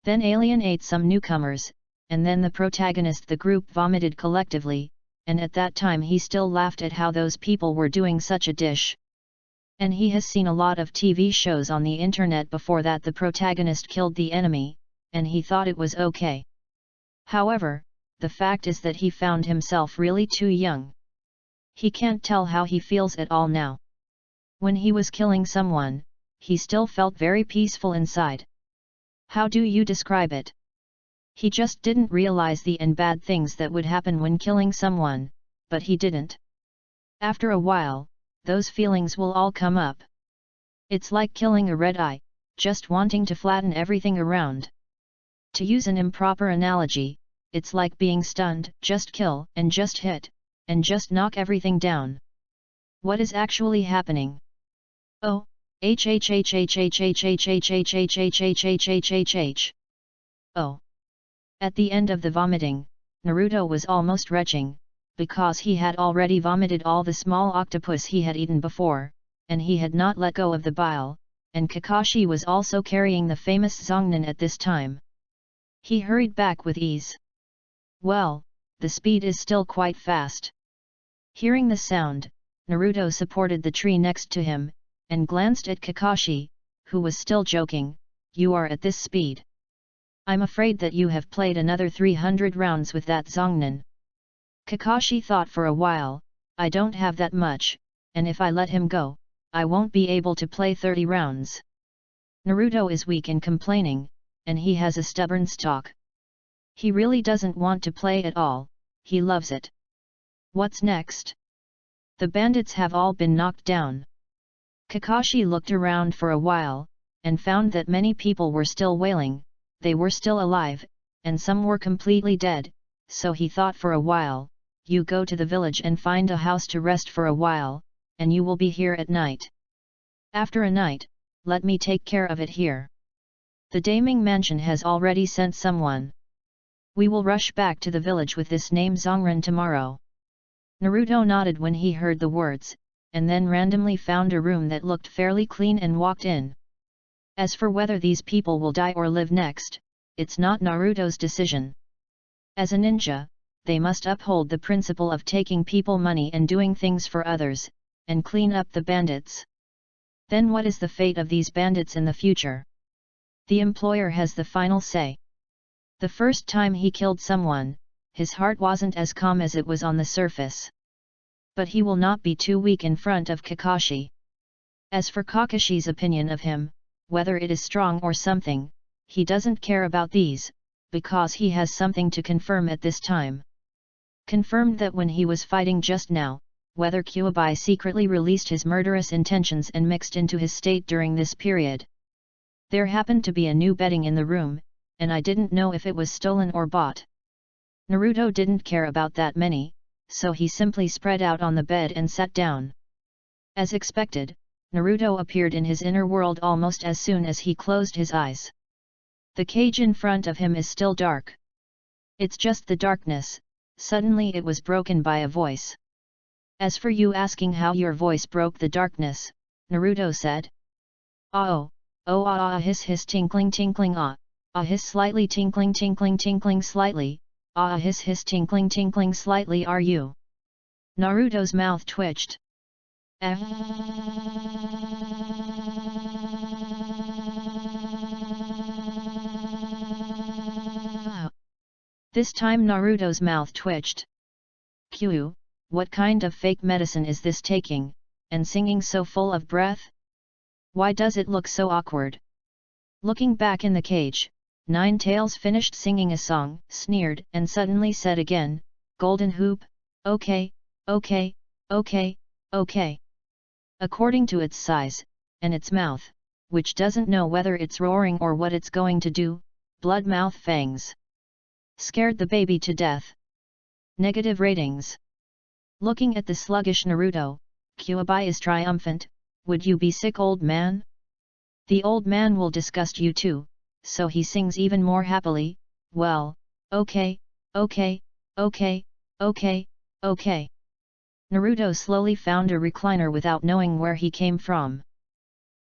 Then Alien ate some newcomers, and then the protagonist the group vomited collectively, and at that time he still laughed at how those people were doing such a dish. And he has seen a lot of TV shows on the internet before that the protagonist killed the enemy, and he thought it was okay. However, the fact is that he found himself really too young. He can't tell how he feels at all now. When he was killing someone, he still felt very peaceful inside. How do you describe it? He just didn't realize the bad things that would happen when killing someone, but he didn't. After a while, those feelings will all come up. It's like killing a red eye, just wanting to flatten everything around. To use an improper analogy, it's like being stunned, just kill, and just hit, and just knock everything down. What is actually happening? Oh, Oh. At the end of the vomiting, Naruto was almost retching, because he had already vomited all the small octopus he had eaten before, and he had not let go of the bile, and Kakashi was also carrying the famous Zongnan at this time. He hurried back with ease. Well, the speed is still quite fast. Hearing the sound, Naruto supported the tree next to him, and glanced at Kakashi, who was still joking, "You are at this speed. I'm afraid that you have played another 300 rounds with that Zongnan." Kakashi thought for a while, "I don't have that much, and if I let him go, I won't be able to play 30 rounds. Naruto is weak in complaining, and he has a stubborn stalk. He really doesn't want to play at all, he loves it. What's next? The bandits have all been knocked down." Kakashi looked around for a while, and found that many people were still wailing, they were still alive, and some were completely dead, so he thought for a while, "You go to the village and find a house to rest for a while, and you will be here at night. After a night, let me take care of it here. The Daming mansion has already sent someone. We will rush back to the village with this name Zongren tomorrow." Naruto nodded when he heard the words, and then randomly found a room that looked fairly clean and walked in. As for whether these people will die or live next, it's not Naruto's decision. As a ninja, they must uphold the principle of taking people money and doing things for others, and clean up the bandits. Then what is the fate of these bandits in the future? The employer has the final say. The first time he killed someone, his heart wasn't as calm as it was on the surface. But he will not be too weak in front of Kakashi. As for Kakashi's opinion of him, whether it is strong or something, he doesn't care about these, because he has something to confirm at this time. Confirmed that when he was fighting just now, whether Kyuubi secretly released his murderous intentions and mixed into his state during this period. There happened to be a new bedding in the room, and I didn't know if it was stolen or bought. Naruto didn't care about that many, so he simply spread out on the bed and sat down. As expected, Naruto appeared in his inner world almost as soon as he closed his eyes. The cage in front of him is still dark. It's just the darkness. Suddenly it was broken by a voice. "As for you asking how your voice broke the darkness," Naruto said. "Oh, hiss tinkling tinkling hiss slightly tinkling tinkling tinkling slightly, hiss tinkling tinkling slightly are you?" Naruto's mouth twitched. This time Naruto's mouth twitched. "Q, what kind of fake medicine is this taking, and singing so full of breath? Why does it look so awkward?" Looking back in the cage, Nine Tails finished singing a song, sneered, and suddenly said again, "Golden Hoop, okay. According to its size, and its mouth, which doesn't know whether it's roaring or what it's going to do, blood mouth fangs. Scared the baby to death. Negative ratings." Looking at the sluggish Naruto, Kyuubi is triumphant, would you be sick, old man? The old man will disgust you too, so he sings even more happily, well, okay, okay, okay, okay, okay. Naruto slowly found a recliner without knowing where he came from.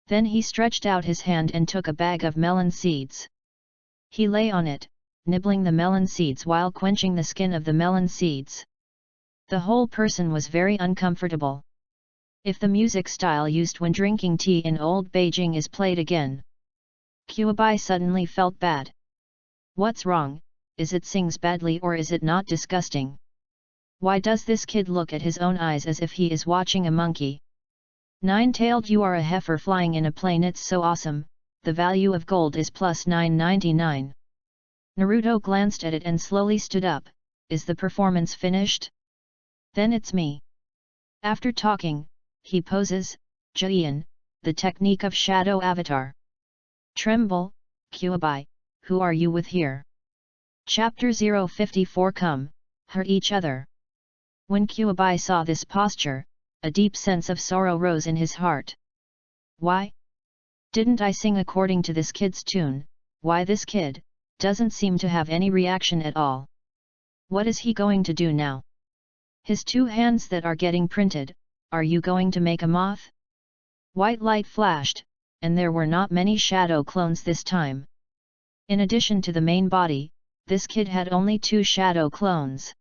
Then he stretched out his hand and took a bag of melon seeds. He lay on it, nibbling the melon seeds while quenching the skin of the melon seeds. The whole person was very uncomfortable. If the music style used when drinking tea in old Beijing is played again. Kyuubi suddenly felt bad. What's wrong? Is it sings badly or is it not disgusting? Why does this kid look at his own eyes as if he is watching a monkey? Nine-tailed, you are a heifer flying in a plane, it's so awesome, the value of gold is plus 999. Naruto glanced at it and slowly stood up, is the performance finished? Then it's me. After talking, he poses, Jian, the technique of shadow avatar. Tremble, Kyuubi, who are you with here? Chapter 054 Come, hurt each other. When Kyuubi saw this posture, a deep sense of sorrow rose in his heart. Why? Didn't I sing according to this kid's tune? Why this kid doesn't seem to have any reaction at all? What is he going to do now? His two hands that are getting printed, are you going to make a moth? White light flashed, and there were not many shadow clones this time. In addition to the main body, this kid had only 2 shadow clones.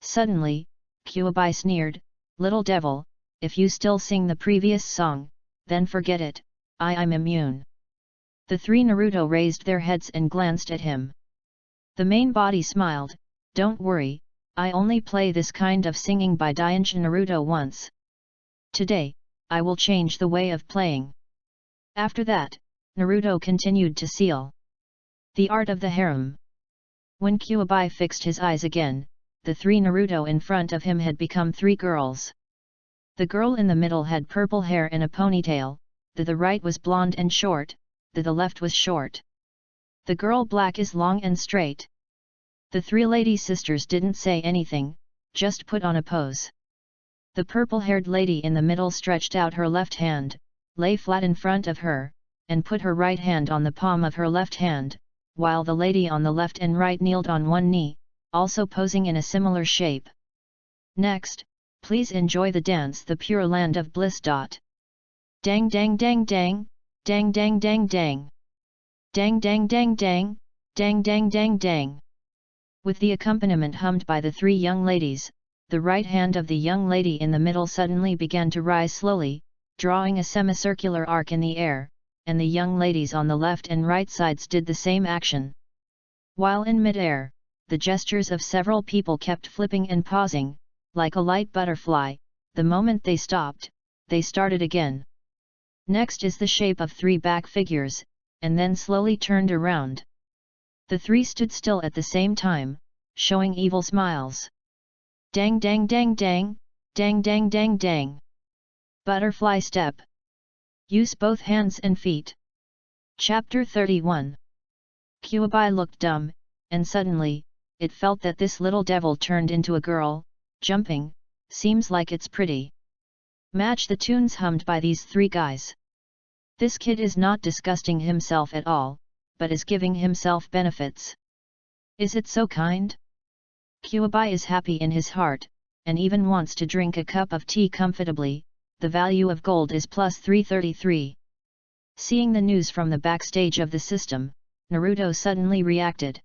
Suddenly, Kyuubi sneered, little devil, if you still sing the previous song, then forget it, I'm immune. The 3 Naruto raised their heads and glanced at him. The main body smiled, don't worry, I only play this kind of singing by Daijin Naruto once. Today, I will change the way of playing. After that, Naruto continued to seal the art of the harem. When Kyuubi fixed his eyes again, the 3 Naruto in front of him had become 3 girls. The girl in the middle had purple hair and a ponytail, the right was blonde and short, the left was short. The girl black is long and straight. The 3 lady sisters didn't say anything, just put on a pose. The purple-haired lady in the middle stretched out her left hand, lay flat in front of her, and put her right hand on the palm of her left hand, while the lady on the left and right kneeled on one knee, also posing in a similar shape. Next, please enjoy the dance The Pure Land of Bliss. Dang dang dang dang, dang dang dang dang. Dang dang dang dang, dang dang dang dang. With the accompaniment hummed by the 3 young ladies, the right hand of the young lady in the middle suddenly began to rise slowly, drawing a semicircular arc in the air, and the young ladies on the left and right sides did the same action. While in mid-air, the gestures of several people kept flipping and pausing, like a light butterfly. The moment they stopped, they started again. Next is the shape of 3 back figures, and then slowly turned around. The 3 stood still at the same time, showing evil smiles. Dang dang dang dang, dang dang dang dang. Butterfly step. Use both hands and feet. Chapter 31. Kyuubi looked dumb, and suddenly, it felt that this little devil turned into a girl, jumping, seems like it's pretty. Match the tunes hummed by these 3 guys. This kid is not disgusting himself at all, but is giving himself benefits. Is it so kind? Kyuubi is happy in his heart, and even wants to drink a cup of tea comfortably. The value of gold is plus 333. Seeing the news from the backstage of the system, Naruto suddenly reacted.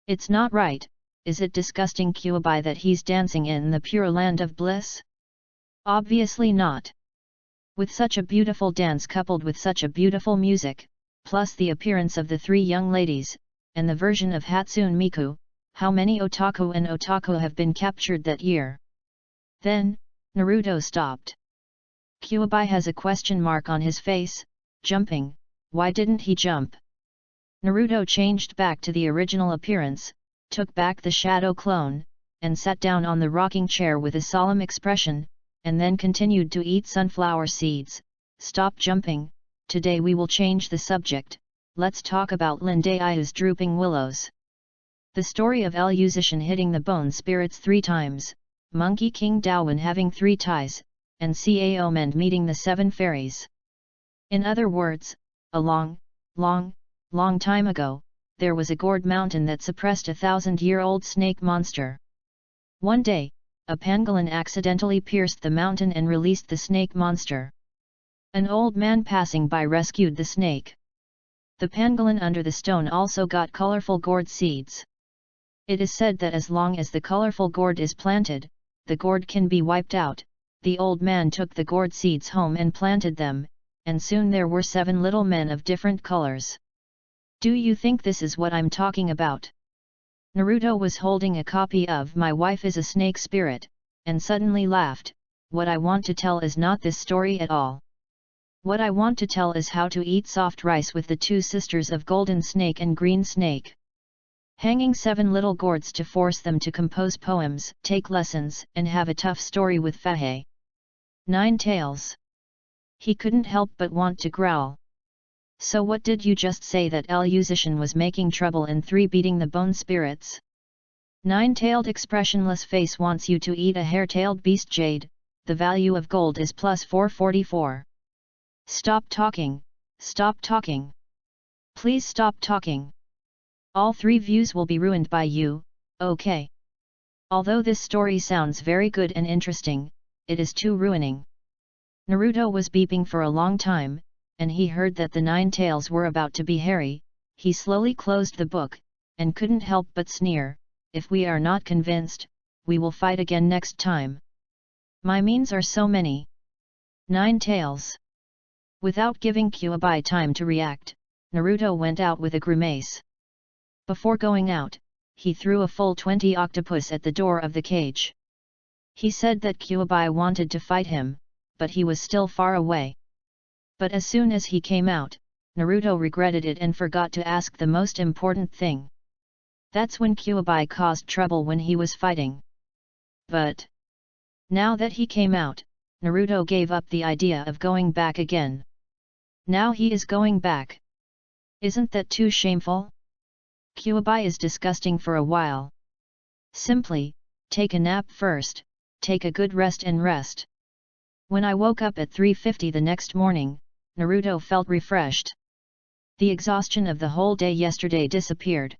It's not right, is it disgusting Kyuubi that he's dancing in the pure land of bliss? Obviously not. With such a beautiful dance coupled with such a beautiful music, plus the appearance of the 3 young ladies, and the version of Hatsune Miku, how many otaku and otaku have been captured that year? Then, Naruto stopped. Kyuubi has a question mark on his face, jumping, why didn't he jump? Naruto changed back to the original appearance, took back the shadow clone, and sat down on the rocking chair with a solemn expression, and then continued to eat sunflower seeds. Stop jumping, today we will change the subject, let's talk about Lindaiyu's drooping willows. The story of Lushan hitting the bone spirits 3 times, Monkey King Daowen having 3 ties, and Cao meant meeting the 7 fairies. In other words, a long time ago, there was a gourd mountain that suppressed a 1,000-year-old snake monster. One day, a pangolin accidentally pierced the mountain and released the snake monster. An old man passing by rescued the snake. The pangolin under the stone also got colorful gourd seeds. It is said that as long as the colorful gourd is planted, the gourd can be wiped out. The old man took the gourd seeds home and planted them, and soon there were 7 little men of different colors. Do you think this is what I'm talking about? Naruto was holding a copy of My Wife is a Snake Spirit, and suddenly laughed. What I want to tell is not this story at all. What I want to tell is how to eat soft rice with the 2 sisters of Golden Snake and Green Snake. Hanging 7 little gourds to force them to compose poems, take lessons, and have a tough story with Fahe. 9 Tails. He couldn't help but want to growl. So what did you just say, that Elusician was making trouble and 3 beating the bone spirits? 9-tailed expressionless face wants you to eat a hair-tailed beast jade, the value of gold is plus 444. Stop talking, stop talking. Please stop talking. All 3 views will be ruined by you, okay? Although this story sounds very good and interesting, it is too ruining. Naruto was beeping for a long time, and he heard that the 9 tails were about to be hairy. He slowly closed the book, and couldn't help but sneer, if we are not convinced, we will fight again next time. My means are so many. 9 tails. Without giving Kyuubi time to react, Naruto went out with a grimace. Before going out, he threw a full 20 octopus at the door of the cage. He said that Kyuubi wanted to fight him, but he was still far away. But as soon as he came out, Naruto regretted it and forgot to ask the most important thing. That's when Kyuubi caused trouble when he was fighting. But now that he came out, Naruto gave up the idea of going back again. Now he is going back. Isn't that too shameful? Kyuubi is disgusting for a while. Simply, take a nap first, take a good rest and rest. When I woke up at 3:50 the next morning, Naruto felt refreshed. The exhaustion of the whole day yesterday disappeared.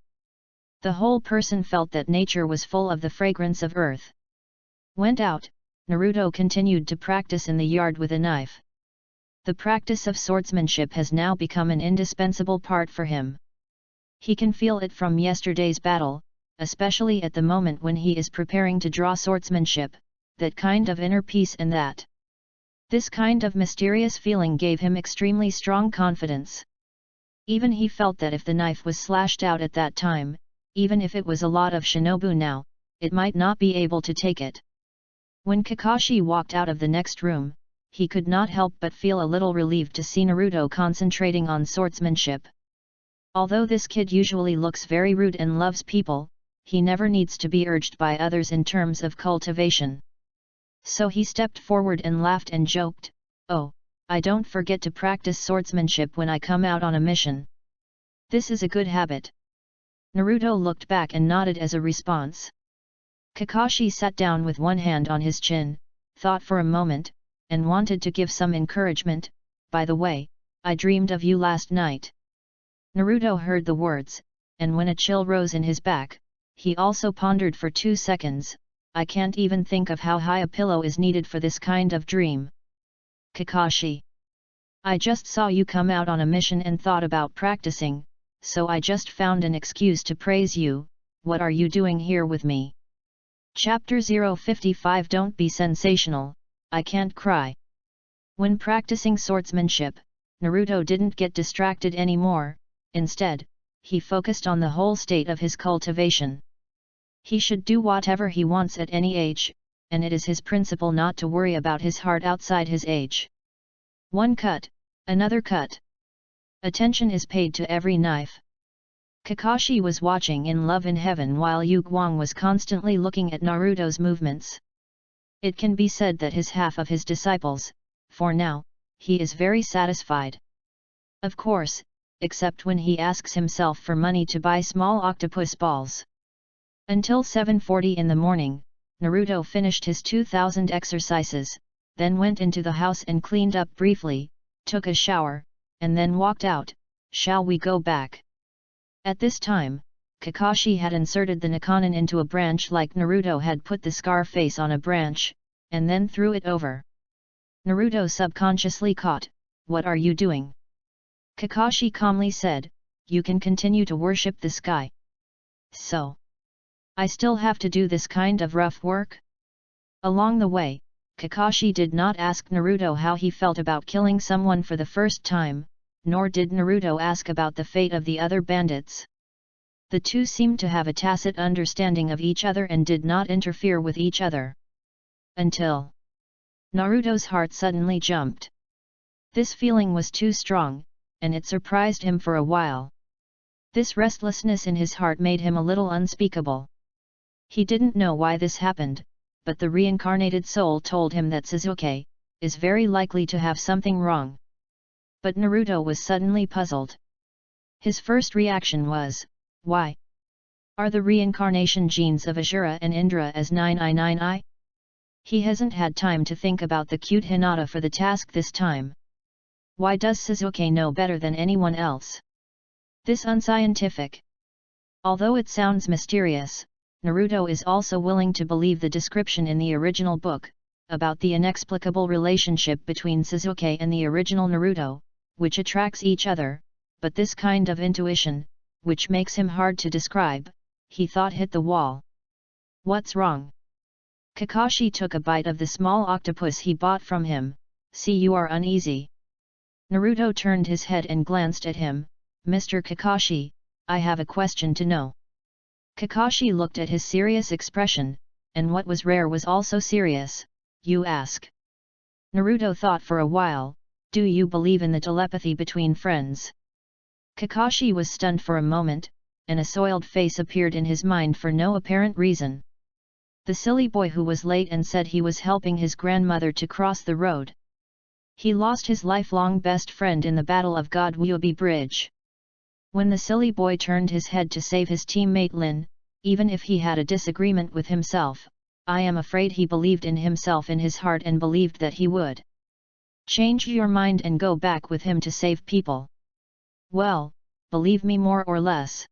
The whole person felt that nature was full of the fragrance of earth. Went out, Naruto continued to practice in the yard with a knife. The practice of swordsmanship has now become an indispensable part for him. He can feel it from yesterday's battle, especially at the moment when he is preparing to draw swordsmanship, that kind of inner peace and that. This kind of mysterious feeling gave him extremely strong confidence. Even he felt that if the knife was slashed out at that time, even if it was a lot of shinobu now, it might not be able to take it. When Kakashi walked out of the next room, he could not help but feel a little relieved to see Naruto concentrating on swordsmanship. Although this kid usually looks very rude and loves people, he never needs to be urged by others in terms of cultivation. So he stepped forward and laughed and joked, "Oh, I don't forget to practice swordsmanship when I come out on a mission. This is a good habit." Naruto looked back and nodded as a response. Kakashi sat down with one hand on his chin, thought for a moment, and wanted to give some encouragement. "By the way, I dreamed of you last night." Naruto heard the words, and when a chill rose in his back, he also pondered for 2 seconds. "I can't even think of how high a pillow is needed for this kind of dream." "Kakashi, I just saw you come out on a mission and thought about practicing, so I just found an excuse to praise you. What are you doing here with me?" Chapter 055 Don't be sensational, I can't cry. When practicing swordsmanship, Naruto didn't get distracted anymore. Instead, he focused on the whole state of his cultivation. He should do whatever he wants at any age, and it is his principle not to worry about his heart outside his age. One cut, another cut. Attention is paid to every knife. Kakashi was watching in Love in Heaven while Yu Guang was constantly looking at Naruto's movements. It can be said that his half of his disciples, for now, he is very satisfied. Of course, except when he asks himself for money to buy small octopus balls. Until 7:40 in the morning, Naruto finished his 2000 exercises, then went into the house and cleaned up briefly, took a shower, and then walked out. Shall we go back? At this time, Kakashi had inserted the Nakanin into a branch like Naruto had put the scar face on a branch, and then threw it over. Naruto subconsciously caught, "What are you doing?" Kakashi calmly said, "You can continue to worship the sky." "So? I still have to do this kind of rough work?" Along the way, Kakashi did not ask Naruto how he felt about killing someone for the first time, nor did Naruto ask about the fate of the other bandits. The two seemed to have a tacit understanding of each other and did not interfere with each other. Until Naruto's heart suddenly jumped. This feeling was too strong, and it surprised him for a while. This restlessness in his heart made him a little unspeakable. He didn't know why this happened, but the reincarnated soul told him that Sasuke is very likely to have something wrong. But Naruto was suddenly puzzled. His first reaction was, why are the reincarnation genes of Ashura and Indra as 9i9i? He hasn't had time to think about the cute Hinata for the task this time. Why does Sasuke know better than anyone else? This unscientific. Although it sounds mysterious, Naruto is also willing to believe the description in the original book, about the inexplicable relationship between Sasuke and the original Naruto, which attracts each other, but this kind of intuition, which makes him hard to describe, he thought hit the wall. What's wrong? Kakashi took a bite of the small octopus he bought from him. "See, you are uneasy." Naruto turned his head and glanced at him. "Mr. Kakashi, I have a question to know." Kakashi looked at his serious expression, and what was rare was also serious. "You ask?" Naruto thought for a while. "Do you believe in the telepathy between friends?" Kakashi was stunned for a moment, and a soiled face appeared in his mind for no apparent reason. The silly boy who was late and said he was helping his grandmother to cross the road. He lost his lifelong best friend in the Battle of God Wyobi Bridge. When the silly boy turned his head to save his teammate Lin, even if he had a disagreement with himself, I am afraid he believed in himself in his heart and believed that he would change your mind and go back with him to save people. Well, believe me more or less.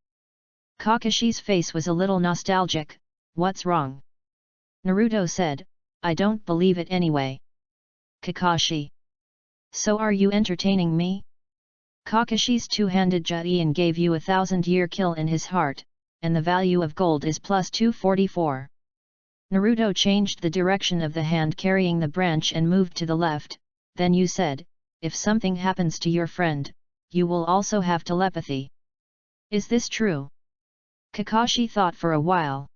Kakashi's face was a little nostalgic. What's wrong? Naruto said, I don't believe it anyway. Kakashi. So are you entertaining me? Kakashi's two-handed Juien gave you 1,000-year kill in his heart, and the value of gold is plus 244. Naruto changed the direction of the hand carrying the branch and moved to the left. Then you said, if something happens to your friend, you will also have telepathy. Is this true? Kakashi thought for a while.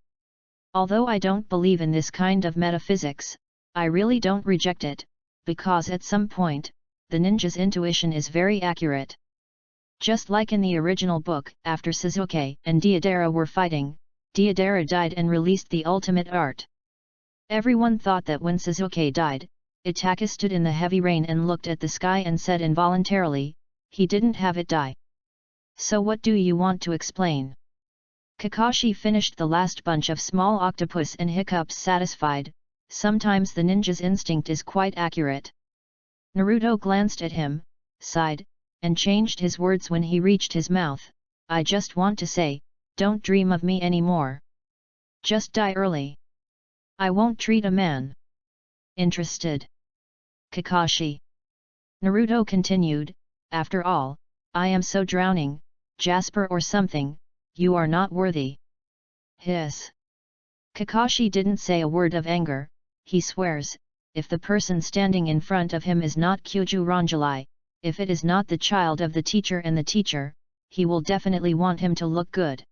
Although I don't believe in this kind of metaphysics, I really don't reject it, because at some point, the ninja's intuition is very accurate. Just like in the original book, after Sasuke and Deidara were fighting, Deidara died and released the ultimate art. Everyone thought that when Sasuke died, Itachi stood in the heavy rain and looked at the sky and said involuntarily, he didn't have it die. So what do you want to explain? Kakashi finished the last bunch of small octopus and hiccups satisfied. Sometimes the ninja's instinct is quite accurate. Naruto glanced at him, sighed, and changed his words when he reached his mouth. I just want to say, don't dream of me anymore. Just die early. I won't treat a man. Interested? Kakashi. Naruto continued, after all, I am so drowning, Jasper or something, you are not worthy. Hiss. Kakashi didn't say a word of anger. He swears, if the person standing in front of him is not Kyuju Ranjalai, if it is not the child of the teacher and the teacher, he will definitely want him to look good.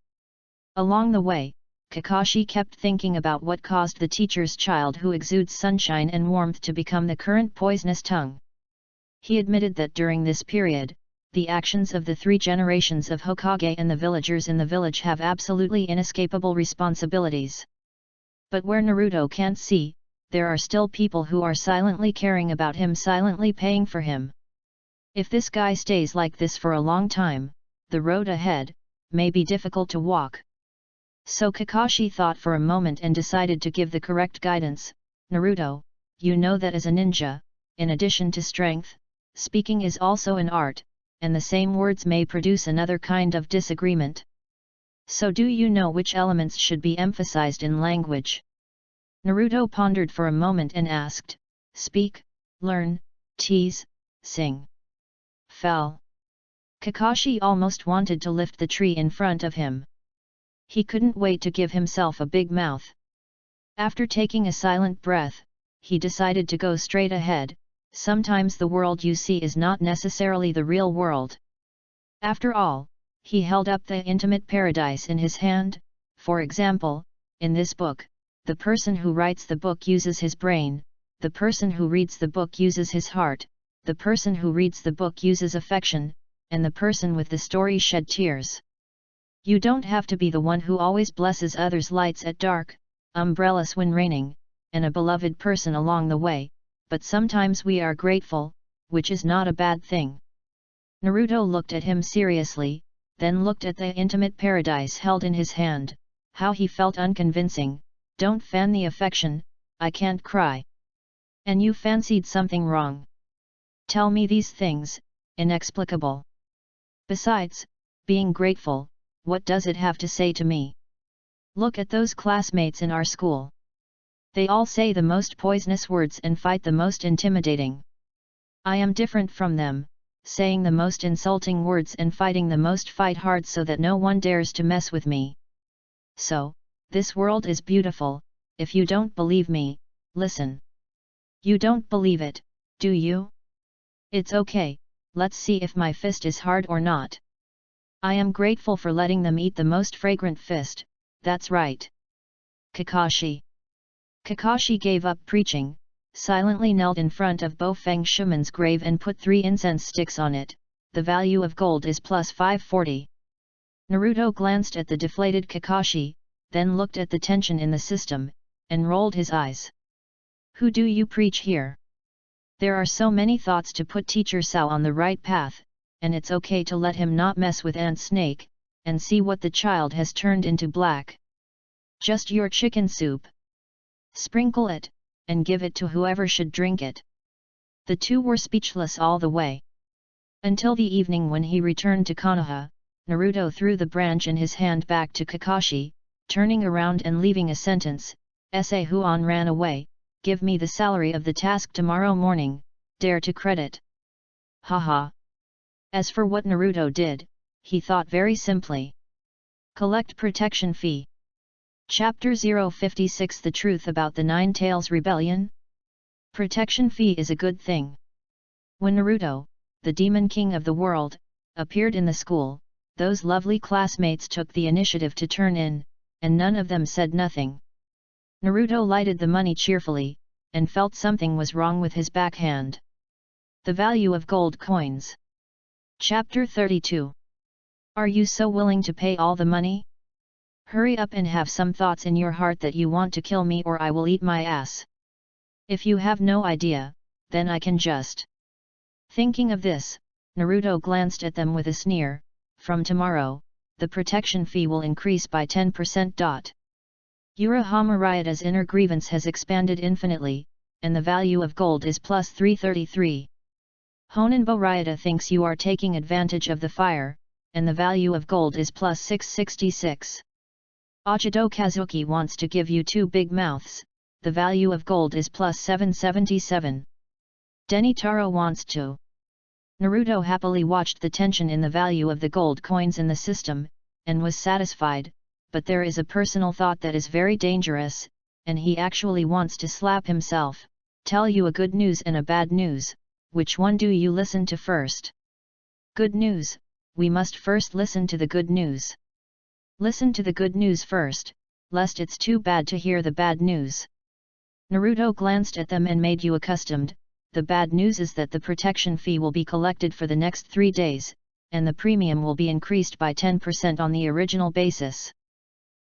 Along the way, Kakashi kept thinking about what caused the teacher's child who exudes sunshine and warmth to become the current poisonous tongue. He admitted that during this period, the actions of the 3 generations of Hokage and the villagers in the village have absolutely inescapable responsibilities. But where Naruto can't see, there are still people who are silently caring about him, silently paying for him. If this guy stays like this for a long time, the road ahead may be difficult to walk. So Kakashi thought for a moment and decided to give the correct guidance. Naruto, you know that as a ninja, in addition to strength, speaking is also an art, and the same words may produce another kind of disagreement. So do you know which elements should be emphasized in language? Naruto pondered for a moment and asked, speak, learn, tease, sing. Fell. Kakashi almost wanted to lift the tree in front of him. He couldn't wait to give himself a big mouth. After taking a silent breath, he decided to go straight ahead. Sometimes the world you see is not necessarily the real world. After all, he held up the intimate paradise in his hand. For example, in this book, the person who writes the book uses his brain, the person who reads the book uses his heart, the person who reads the book uses affection, and the person with the story shed tears. You don't have to be the one who always blesses others' lights at dark, umbrellas when raining, and a beloved person along the way, but sometimes we are grateful, which is not a bad thing. Naruto looked at him seriously, then looked at the intimate paradise held in his hand. How he felt unconvincing. Don't fan the affection, I can't cry. And you fancied something wrong. Tell me these things, inexplicable. Besides, being grateful, what does it have to say to me? Look at those classmates in our school. They all say the most poisonous words and fight the most intimidating. I am different from them, saying the most insulting words and fighting the most fight hard so that no one dares to mess with me. So, this world is beautiful. If you don't believe me, listen. You don't believe it, do you? It's okay, let's see if my fist is hard or not. I am grateful for letting them eat the most fragrant fist, that's right. Kakashi. Kakashi gave up preaching, silently knelt in front of Bofeng Shumen's grave and put 3 incense sticks on it. The value of gold is plus 540. Naruto glanced at the deflated Kakashi, then looked at the tension in the system, and rolled his eyes. Who do you preach here? There are so many thoughts to put Teacher Sao on the right path, and it's okay to let him not mess with Ant Snake, and see what the child has turned into black. Just your chicken soup. Sprinkle it, and give it to whoever should drink it. The two were speechless all the way. Until the evening when he returned to Konoha, Naruto threw the branch in his hand back to Kakashi, turning around and leaving a sentence, "Sa Huan ran away, give me the salary of the task tomorrow morning, dare to credit." Haha. As for what Naruto did, he thought very simply. Collect protection fee. Chapter 056 The Truth About the Nine Tails Rebellion? Protection fee is a good thing. When Naruto, the Demon King of the world, appeared in the school, those lovely classmates took the initiative to turn in, and none of them said nothing. Naruto lighted the money cheerfully, and felt something was wrong with his backhand. The value of gold coins. Chapter 32. Are you so willing to pay all the money? Hurry up and have some thoughts in your heart that you want to kill me or I will eat my ass. If you have no idea, then I can just. Thinking of this, Naruto glanced at them with a sneer. From tomorrow, the protection fee will increase by 10%. Urahama Ryuta's inner grievance has expanded infinitely, and the value of gold is plus 333. Honinbo Ryuta thinks you are taking advantage of the fire, and the value of gold is plus 666. Ajido Kazuki wants to give you 2 big mouths, the value of gold is plus 777. Denitaro wants to. Naruto happily watched the tension in the value of the gold coins in the system, and was satisfied, but there is a personal thought that is very dangerous, and he actually wants to slap himself. Tell you a good news and a bad news, which one do you listen to first? Good news, we must first listen to the good news. Listen to the good news first, lest it's too bad to hear the bad news. Naruto glanced at them and made you accustomed. The bad news is that the protection fee will be collected for the next 3 days, and the premium will be increased by 10% on the original basis.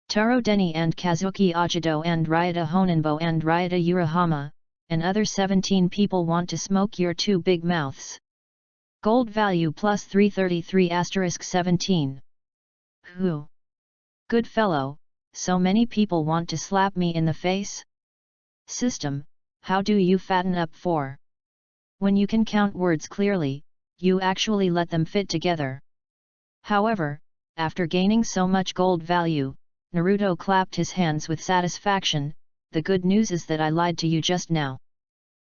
Taro Deni and Kazuki Ajido and Ryuta Honinbo and Ryuta Urahama, and other 17 people want to smoke your 2 big mouths. Gold value plus 333 *17. Who? Good fellow, so many people want to slap me in the face? System, how do you fatten up for? When you can count words clearly, you actually let them fit together. However, after gaining so much gold value, Naruto clapped his hands with satisfaction. The good news is that I lied to you just now.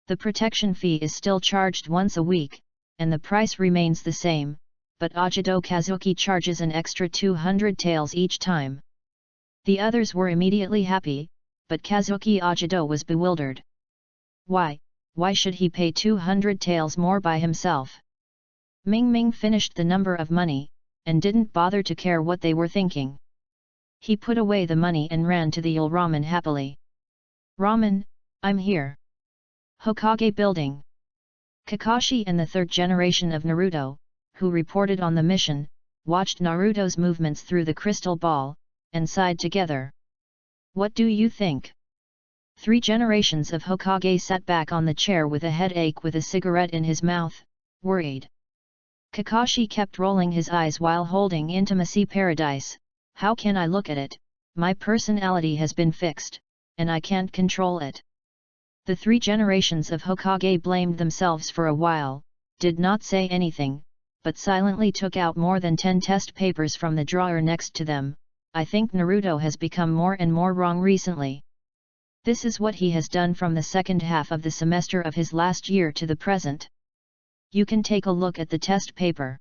The protection fee is still charged once a week, and the price remains the same, but Ajido Kazuki charges an extra 200 taels each time. The others were immediately happy, but Kazuki Ajido was bewildered. Why should he pay 200 taels more by himself? Ming Ming finished the number of money, and didn't bother to care what they were thinking. He put away the money and ran to the Yul Ramen happily. Ramen, I'm here. Hokage building. Kakashi and the third generation of Naruto, who reported on the mission, watched Naruto's movements through the crystal ball, and sighed together. What do you think? 3 generations of Hokage sat back on the chair with a headache with a cigarette in his mouth, worried. Kakashi kept rolling his eyes while holding Intimacy Paradise. How can I look at it? My personality has been fixed, and I can't control it. The 3 generations of Hokage blamed themselves for a while, did not say anything, but silently took out more than 10 test papers from the drawer next to them. I think Naruto has become more and more wrong recently. This is what he has done from the second half of the semester of his last year to the present. You can take a look at the test paper.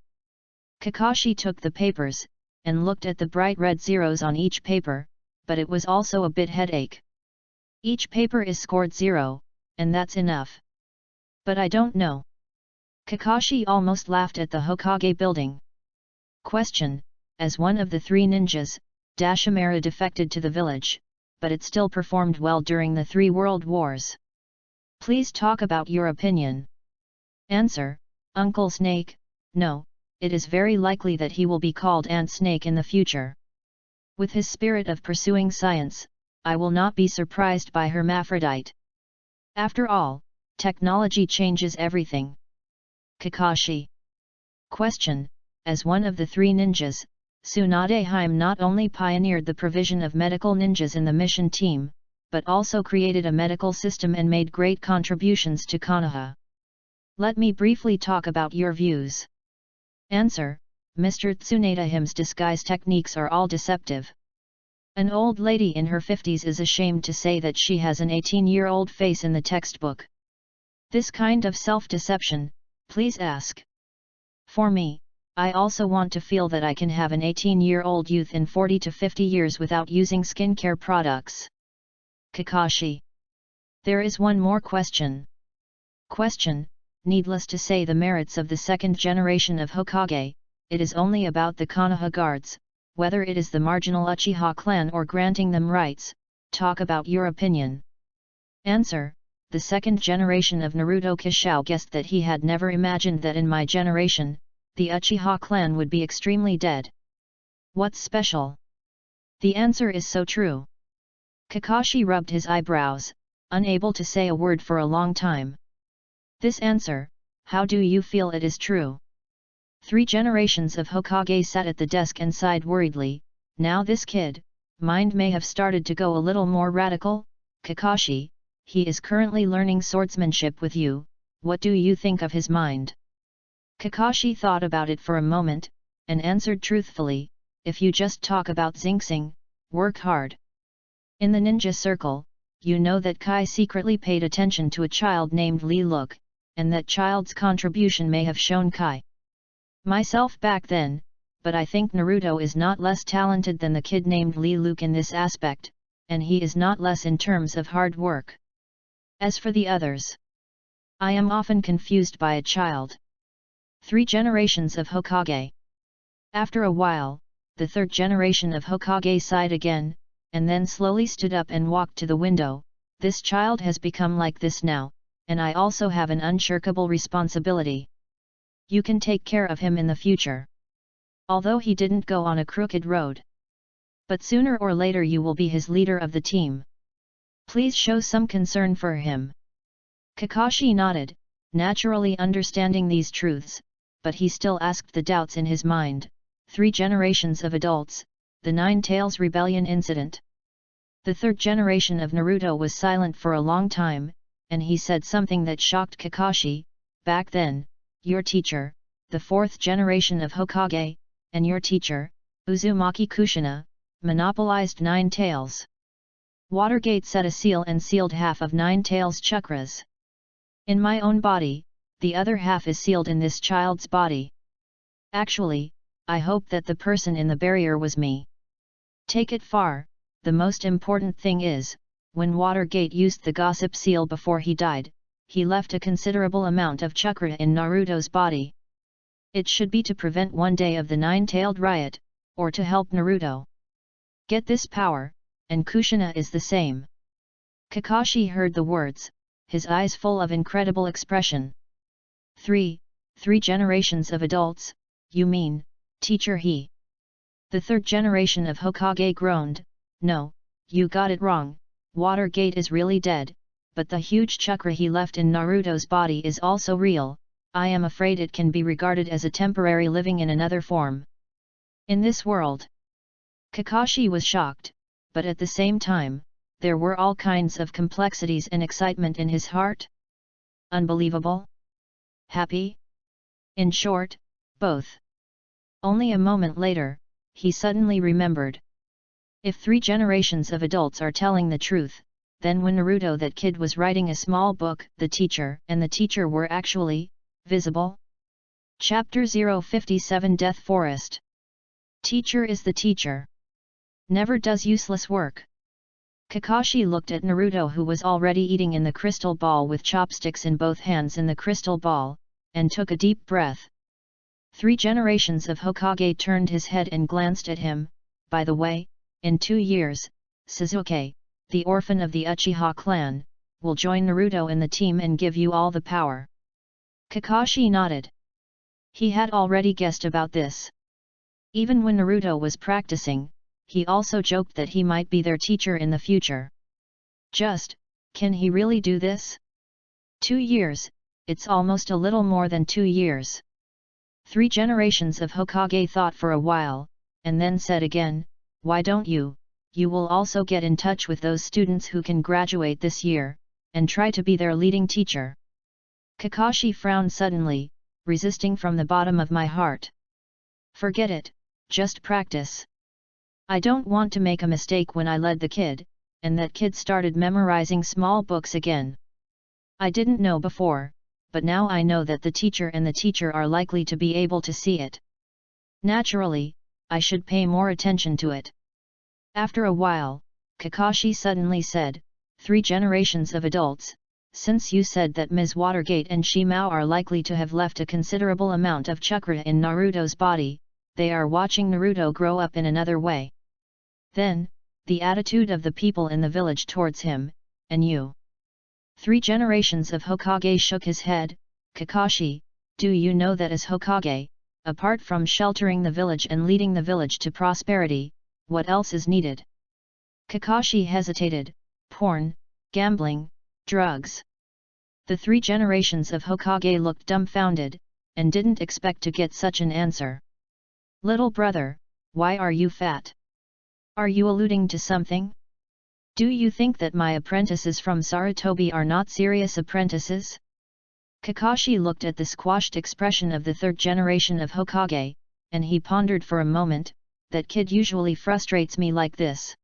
Kakashi took the papers, and looked at the bright red zeros on each paper, but it was also a bit headache. Each paper is scored 0, and that's enough. But I don't know. Kakashi almost laughed at the Hokage building. Question: as one of the 3 ninjas, Dashimara defected to the village, but it still performed well during the 3 world wars. Please talk about your opinion. Answer: Uncle Snake, no, it is very likely that he will be called Ant Snake in the future. With his spirit of pursuing science, I will not be surprised by hermaphrodite. After all, technology changes everything. Kakashi. Question: as one of the 3 ninjas, Tsunadeheim not only pioneered the provision of medical ninjas in the mission team, but also created a medical system and made great contributions to Konoha. Let me briefly talk about your views. Answer: Mr. Tsunadeheim's disguise techniques are all deceptive. An old lady in her 50s is ashamed to say that she has an 18-year-old face in the textbook. This kind of self-deception, please ask. For me, I also want to feel that I can have an 18-year-old youth in 40 to 50 years without using skincare products. Kakashi. There is one more question. Question: needless to say, the merits of the 2nd generation of Hokage, it is only about the Konoha guards, whether it is the marginal Uchiha clan or granting them rights. Talk about your opinion. Answer: the 2nd generation of Naruto Kishou guessed that he had never imagined that in my generation, the Uchiha clan would be extremely dead. What's special? The answer is so true. Kakashi rubbed his eyebrows, unable to say a word for a long time. This answer, how do you feel it is true? 3 generations of Hokage sat at the desk and sighed worriedly. Now this kid, mind may have started to go a little more radical. Kakashi, he is currently learning swordsmanship with you, what do you think of his mind? Kakashi thought about it for a moment, and answered truthfully, if you just talk about Xingxing, work hard. In the ninja circle, you know that Kai secretly paid attention to a child named Li Luk, and that child's contribution may have shown Kai myself back then, but I think Naruto is not less talented than the kid named Li Luk in this aspect, and he is not less in terms of hard work. As for the others, I am often confused by a child. 3 generations of Hokage. After a while, the 3rd generation of Hokage sighed again, and then slowly stood up and walked to the window. This child has become like this now, and I also have an unshirkable responsibility. You can take care of him in the future. Although he didn't go on a crooked road. But sooner or later you will be his leader of the team. Please show some concern for him. Kakashi nodded, naturally understanding these truths, but he still asked the doubts in his mind. 3 generations of adults, the 9 Tails Rebellion incident. The 3rd generation of Naruto was silent for a long time, and he said something that shocked Kakashi. Back then, your teacher, the fourth generation of Hokage, and your teacher, Uzumaki Kushina, monopolized Nine Tails. Watergate set a seal and sealed half of Nine Tails' chakras. In my own body, the other half is sealed in this child's body. Actually, I hope that the person in the barrier was me. Take it far, the most important thing is, when Watergate used the gossip seal before he died, he left a considerable amount of chakra in Naruto's body. It should be to prevent one day of the nine-tailed riot, or to help Naruto get this power, and Kushina is the same. Kakashi heard the words, his eyes full of incredible expression. Three generations of adults, you mean, teacher he? The third generation of Hokage groaned, no, you got it wrong, Watergate is really dead, but the huge chakra he left in Naruto's body is also real. I am afraid it can be regarded as a temporary living in another form. In this world. Kakashi was shocked, but at the same time, there were all kinds of complexities and excitement in his heart. Unbelievable? Happy? In short, both. Only a moment later, he suddenly remembered. If 3 generations of adults are telling the truth, then when Naruto that kid was writing a small book, the teacher and the teacher were actually visible? Chapter 057 Death Forest. Teacher is the teacher. Never does useless work. Kakashi looked at Naruto, who was already eating in the crystal ball with chopsticks in both hands in the crystal ball, and took a deep breath. 3 generations of Hokage turned his head and glanced at him. By the way, in 2 years, Sasuke, the orphan of the Uchiha clan, will join Naruto in the team and give you all the power. Kakashi nodded. He had already guessed about this. Even when Naruto was practicing, he also joked that he might be their teacher in the future. Can he really do this? 2 years, it's almost a little more than 2 years. 3 generations of Hokage thought for a while, and then said again, why don't you will also get in touch with those students who can graduate this year, and try to be their leading teacher. Kakashi frowned suddenly, resisting from the bottom of my heart. Forget it, just practice. I don't want to make a mistake when I led the kid, and that kid started memorizing small books again. I didn't know before, but now I know that the teacher and the teacher are likely to be able to see it. Naturally, I should pay more attention to it. After a while, Kakashi suddenly said, 3 generations of adults, since you said that Ms. Watergate and Shimao are likely to have left a considerable amount of chakra in Naruto's body, they are watching Naruto grow up in another way. Then, the attitude of the people in the village towards him, and you. 3 generations of Hokage shook his head. Kakashi, do you know that as Hokage, apart from sheltering the village and leading the village to prosperity, what else is needed? Kakashi hesitated. Porn, gambling, drugs. The 3 generations of Hokage looked dumbfounded, and didn't expect to get such an answer. Little brother, why are you fat? Are you alluding to something? Do you think that my apprentices from Sarutobi are not serious apprentices? Kakashi looked at the squashed expression of the 3rd generation of Hokage, and he pondered for a moment, that kid usually frustrates me like this.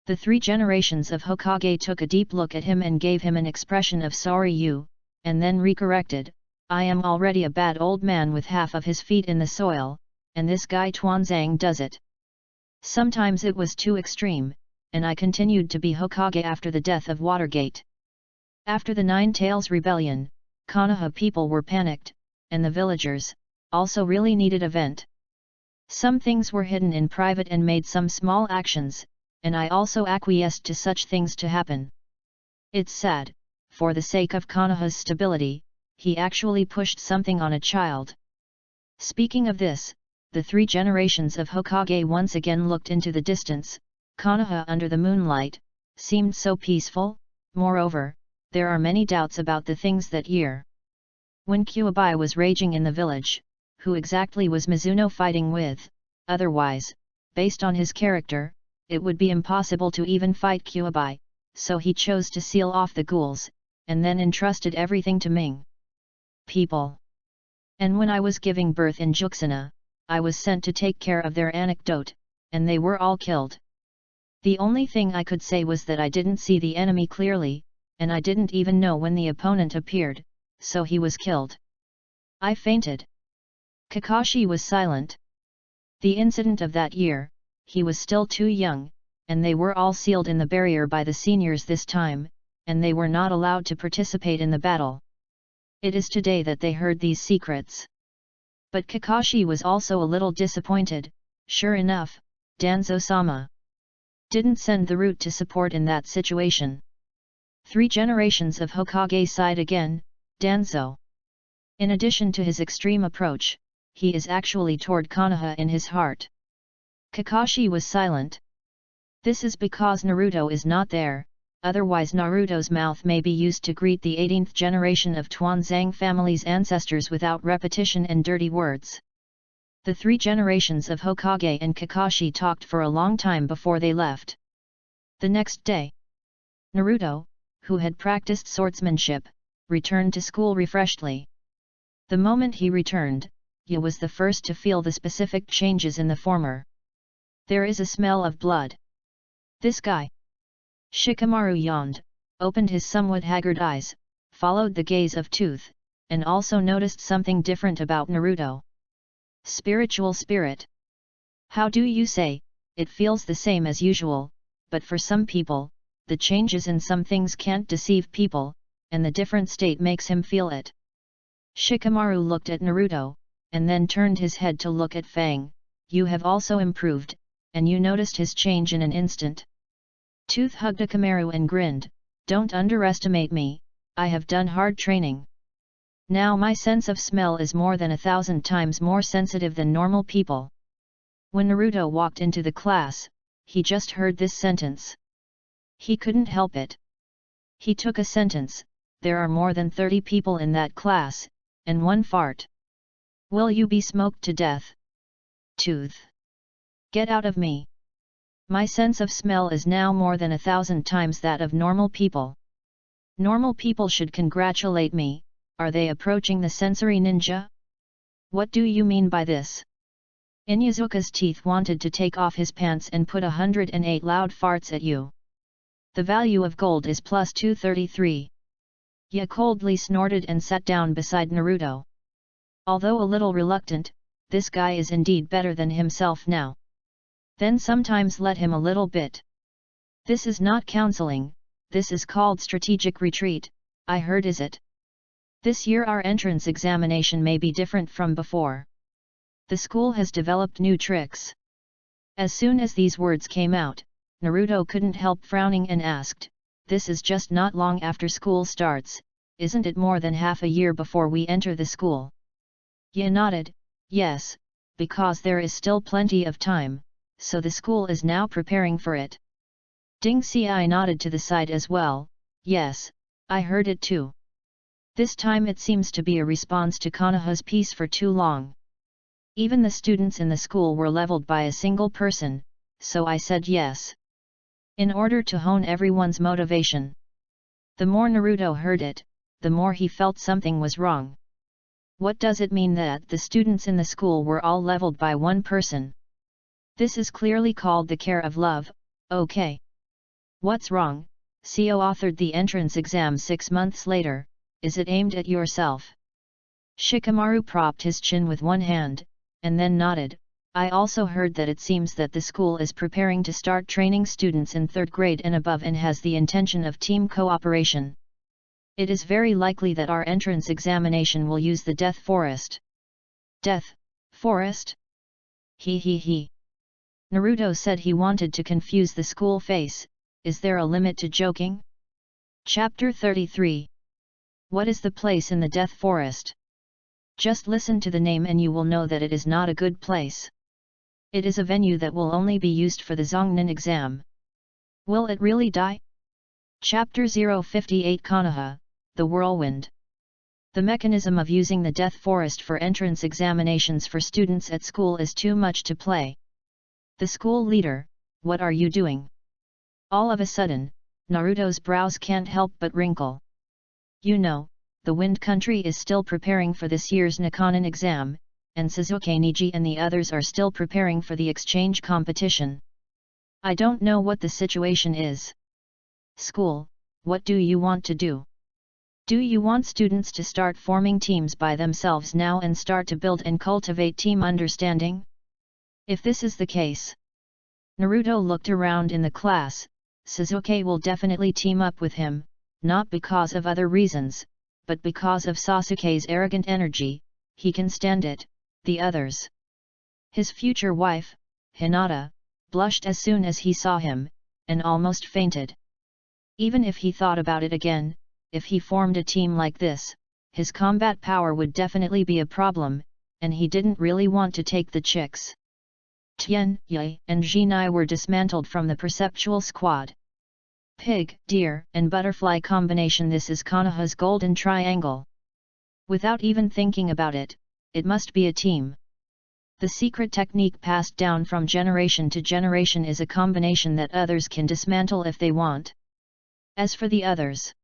The 3 generations of Hokage took a deep look at him and gave him an expression of sorry you, and then recorrected, I am already a bad old man with half of his feet in the soil, and this guy Tuanzang does it. Sometimes it was too extreme, and I continued to be Hokage after the death of Watergate. After the Nine Tails Rebellion, Konoha people were panicked, and the villagers, also really needed a vent. Some things were hidden in private and made some small actions, and I also acquiesced to such things to happen. It's sad, for the sake of Konoha's stability, he actually pushed something on a child. Speaking of this, the 3 generations of Hokage once again looked into the distance. Konoha under the moonlight seemed so peaceful. Moreover, there are many doubts about the things that year. When Kyuubi was raging in the village, who exactly was Mizuno fighting with? Otherwise, based on his character, it would be impossible to even fight Kyuubi, so he chose to seal off the ghouls, and then entrusted everything to Ming people. And when I was giving birth in Juxina, I was sent to take care of their anecdote, and they were all killed. The only thing I could say was that I didn't see the enemy clearly, and I didn't even know when the opponent appeared, so he was killed. I fainted. Kakashi was silent. The incident of that year, he was still too young, and they were all sealed in the barrier by the seniors this time, and they were not allowed to participate in the battle. It is today that they heard these secrets. But Kakashi was also a little disappointed. Sure enough, Danzo-sama didn't send the route to support in that situation. 3 generations of Hokage side again, Danzo. In addition to his extreme approach, he is actually toward Konoha in his heart. Kakashi was silent. This is because Naruto is not there, otherwise Naruto's mouth may be used to greet the 18th generation of Tuanzang family's ancestors without repetition and dirty words. The 3 generations of Hokage and Kakashi talked for a long time before they left. The next day, Naruto, who had practiced swordsmanship, returned to school refreshedly. The moment he returned, he was the first to feel the specific changes in the former. There is a smell of blood. This guy. Shikamaru yawned, opened his somewhat haggard eyes, followed the gaze of Tooth, and also noticed something different about Naruto. Spiritual spirit. How do you say, it feels the same as usual, but for some people, the changes in some things can't deceive people, and the different state makes him feel it. Shikamaru looked at Naruto, and then turned his head to look at Fang. You have also improved, and you noticed his change in an instant. Tooth hugged Akamaru and grinned, don't underestimate me, I have done hard training. Now my sense of smell is more than 1,000 times more sensitive than normal people. When Naruto walked into the class, he just heard this sentence. He couldn't help it. He took a sentence, there are more than 30 people in that class, and one fart. Will you be smoked to death? Tooth. Get out of me. My sense of smell is now more than 1,000 times that of normal people. Normal people should congratulate me. Are they approaching the sensory ninja? What do you mean by this? Inyazuka's teeth wanted to take off his pants and put 108 loud farts at you. The value of gold is plus 233. Ya coldly snorted and sat down beside Naruto. Although a little reluctant, this guy is indeed better than himself now. Then sometimes let him a little bit. This is not counseling, this is called strategic retreat, I heard is it? This year our entrance examination may be different from before. The school has developed new tricks. As soon as these words came out, Naruto couldn't help frowning and asked, this is just not long after school starts, isn't it more than half a year before we enter the school? Ye nodded, yes, because there is still plenty of time, so the school is now preparing for it. Ding Ci nodded to the side as well, yes, I heard it too. This time it seems to be a response to Konoha's peace for too long. Even the students in the school were leveled by a single person, so I said yes. In order to hone everyone's motivation. The more Naruto heard it, the more he felt something was wrong. What does it mean that the students in the school were all leveled by one person? This is clearly called the care of love, okay. What's wrong? Co authored the entrance exam 6 months later. Is it aimed at yourself? Shikamaru propped his chin with one hand, and then nodded. I also heard that it seems that the school is preparing to start training students in 3rd grade and above and has the intention of team cooperation. It is very likely that our entrance examination will use the Death Forest. Death Forest? He. Naruto said he wanted to confuse the school face. Is there a limit to joking? Chapter 33. What is the place in the Death Forest? Just listen to the name and you will know that it is not a good place. It is a venue that will only be used for the Zongnin exam. Will it really die? Chapter 058 Konoha, the Whirlwind. The mechanism of using the Death Forest for entrance examinations for students at school is too much to play. The school leader, what are you doing? All of a sudden, Naruto's brows can't help but wrinkle. You know, the Wind Country is still preparing for this year's Nikanin exam, and Suzuki Niji and the others are still preparing for the exchange competition. I don't know what the situation is. School, what do you want to do? Do you want students to start forming teams by themselves now and start to build and cultivate team understanding? If this is the case, Naruto looked around in the class. Suzuki will definitely team up with him, not because of other reasons, but because of Sasuke's arrogant energy. He can stand it. The others. His future wife, Hinata, blushed as soon as he saw him, and almost fainted. Even if he thought about it again, if he formed a team like this, his combat power would definitely be a problem, and he didn't really want to take the chicks. Tien, Ye, and Jinai were dismantled from the perceptual squad. Pig, deer, and butterfly combination. This is Konoha's golden triangle. Without even thinking about it, it must be a team. The secret technique passed down from generation to generation is a combination that others can dismantle if they want. As for the others,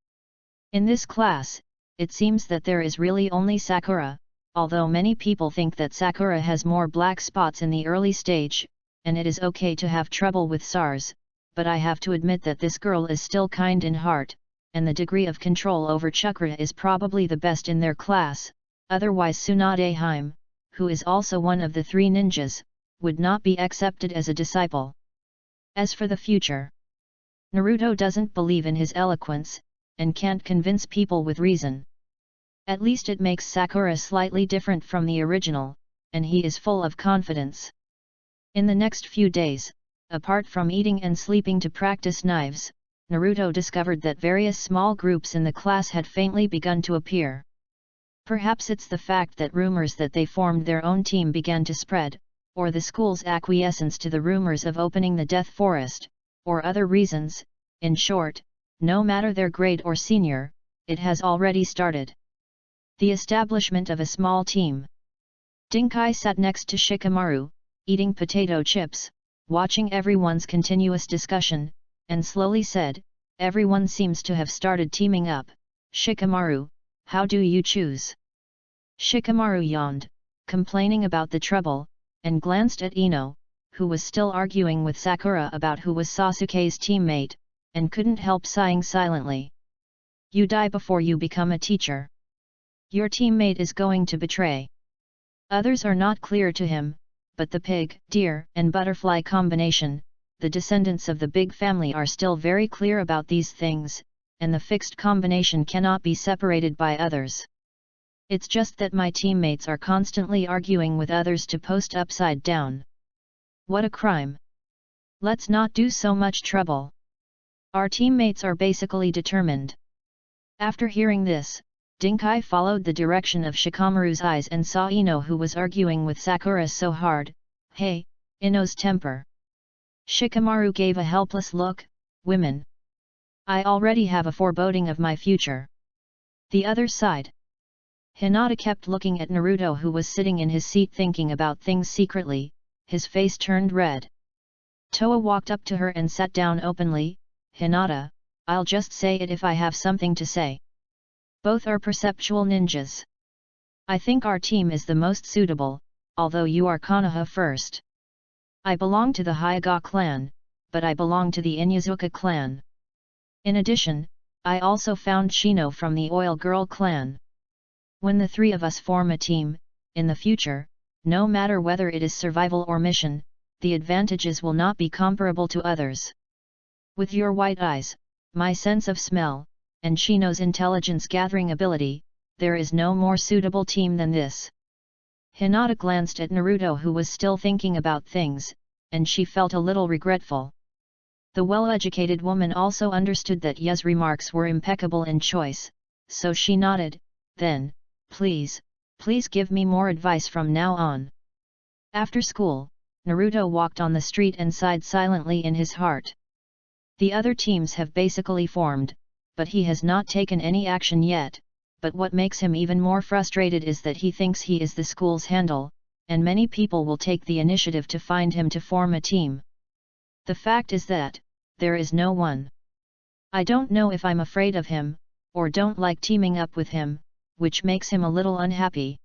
in this class, it seems that there is really only Sakura, although many people think that Sakura has more black spots in the early stage, and it is okay to have trouble with SARS, but I have to admit that this girl is still kind in heart, and the degree of control over chakra is probably the best in their class. Otherwise Tsunade Hime, who is also one of the 3 ninjas, would not be accepted as a disciple. As for the future, Naruto doesn't believe in his eloquence, and can't convince people with reason. At least it makes Sakura slightly different from the original, and he is full of confidence. In the next few days, apart from eating and sleeping to practice knives, Naruto discovered that various small groups in the class had faintly begun to appear. Perhaps it's the fact that rumors that they formed their own team began to spread, or the school's acquiescence to the rumors of opening the Death Forest, or other reasons. In short, no matter their grade or senior, it has already started. The establishment of a small team. Dinkai sat next to Shikamaru, eating potato chips, watching everyone's continuous discussion, and slowly said, "Everyone seems to have started teaming up. Shikamaru, how do you choose?" Shikamaru yawned, complaining about the trouble, and glanced at Ino, who was still arguing with Sakura about who was Sasuke's teammate, and couldn't help sighing silently. "You die before you become a teacher. Your teammate is going to betray." Others are not clear to him, but the pig, deer, and butterfly combination, the descendants of the big family, are still very clear about these things, and the fixed combination cannot be separated by others. It's just that my teammates are constantly arguing with others to post upside down. What a crime! Let's not do so much trouble. Our teammates are basically determined. After hearing this, Dinkai followed the direction of Shikamaru's eyes and saw Ino, who was arguing with Sakura so hard. "Hey, Ino's temper." Shikamaru gave a helpless look. "Women. I already have a foreboding of my future." The other side. Hinata kept looking at Naruto, who was sitting in his seat thinking about things secretly. His face turned red. Toa walked up to her and sat down openly. "Hinata, I'll just say it if I have something to say. Both are perceptual ninjas. I think our team is the most suitable, although you are Konoha first. I belong to the Hyuga clan, but I belong to the Inyazuka clan. In addition, I also found Shino from the Oil Girl clan. When the 3 of us form a team, in the future, no matter whether it is survival or mission, the advantages will not be comparable to others. With your white eyes, my sense of smell, and Shino's intelligence-gathering ability, there is no more suitable team than this." Hinata glanced at Naruto, who was still thinking about things, and she felt a little regretful. The well-educated woman also understood that Ye's remarks were impeccable in choice, so she nodded. "Then, please give me more advice from now on." After school, Naruto walked on the street and sighed silently in his heart. The other teams have basically formed, but he has not taken any action yet. But what makes him even more frustrated is that he thinks he is the school's handle, and many people will take the initiative to find him to form a team. The fact is that there is no one. I don't know if I'm afraid of him, or don't like teaming up with him, which makes him a little unhappy.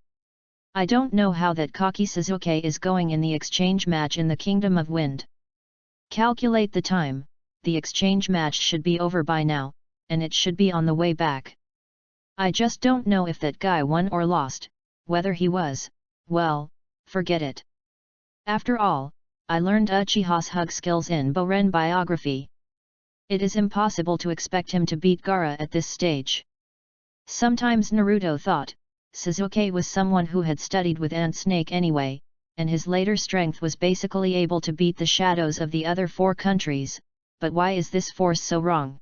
I don't know how that cocky Sasuke is going in the exchange match in the Kingdom of Wind. Calculate the time, the exchange match should be over by now, and it should be on the way back. I just don't know if that guy won or lost, whether he was, well, forget it. After all, I learned Uchiha's hug skills in Boren biography. It is impossible to expect him to beat Gaara at this stage. Sometimes Naruto thought, Sasuke was someone who had studied with Ant Snake anyway, and his later strength was basically able to beat the shadows of the other 4 countries, but why is this force so wrong?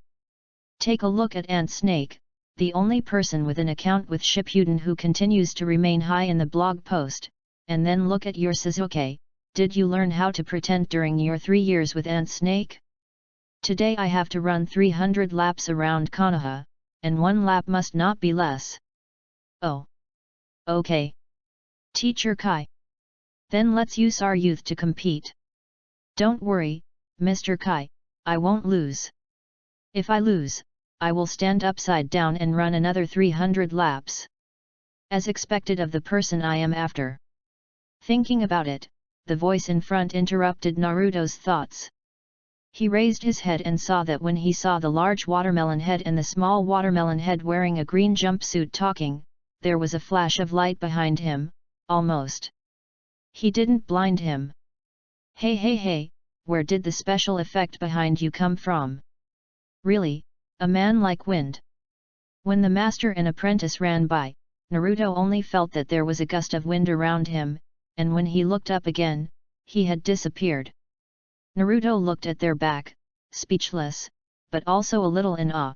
Take a look at Ant Snake, the only person with an account with Shippuden who continues to remain high in the blog post, and then look at your Sasuke. Did you learn how to pretend during your 3 years with Ant Snake? Today I have to run 300 laps around Konoha, and 1 lap must not be less. Oh. Okay. Teacher Kai. Then let's use our youth to compete. Don't worry, Mr. Kai, I won't lose. If I lose, I will stand upside down and run another 300 laps. As expected of the person I am after. Thinking about it, the voice in front interrupted Naruto's thoughts. He raised his head and saw that when he saw the large watermelon head and the small watermelon head wearing a green jumpsuit talking, there was a flash of light behind him, almost. He didn't blind him. Hey, where did the special effect behind you come from? Really, a man like wind? When the master and apprentice ran by, Naruto only felt that there was a gust of wind around him, and when he looked up again, he had disappeared. Naruto looked at their back, speechless, but also a little in awe.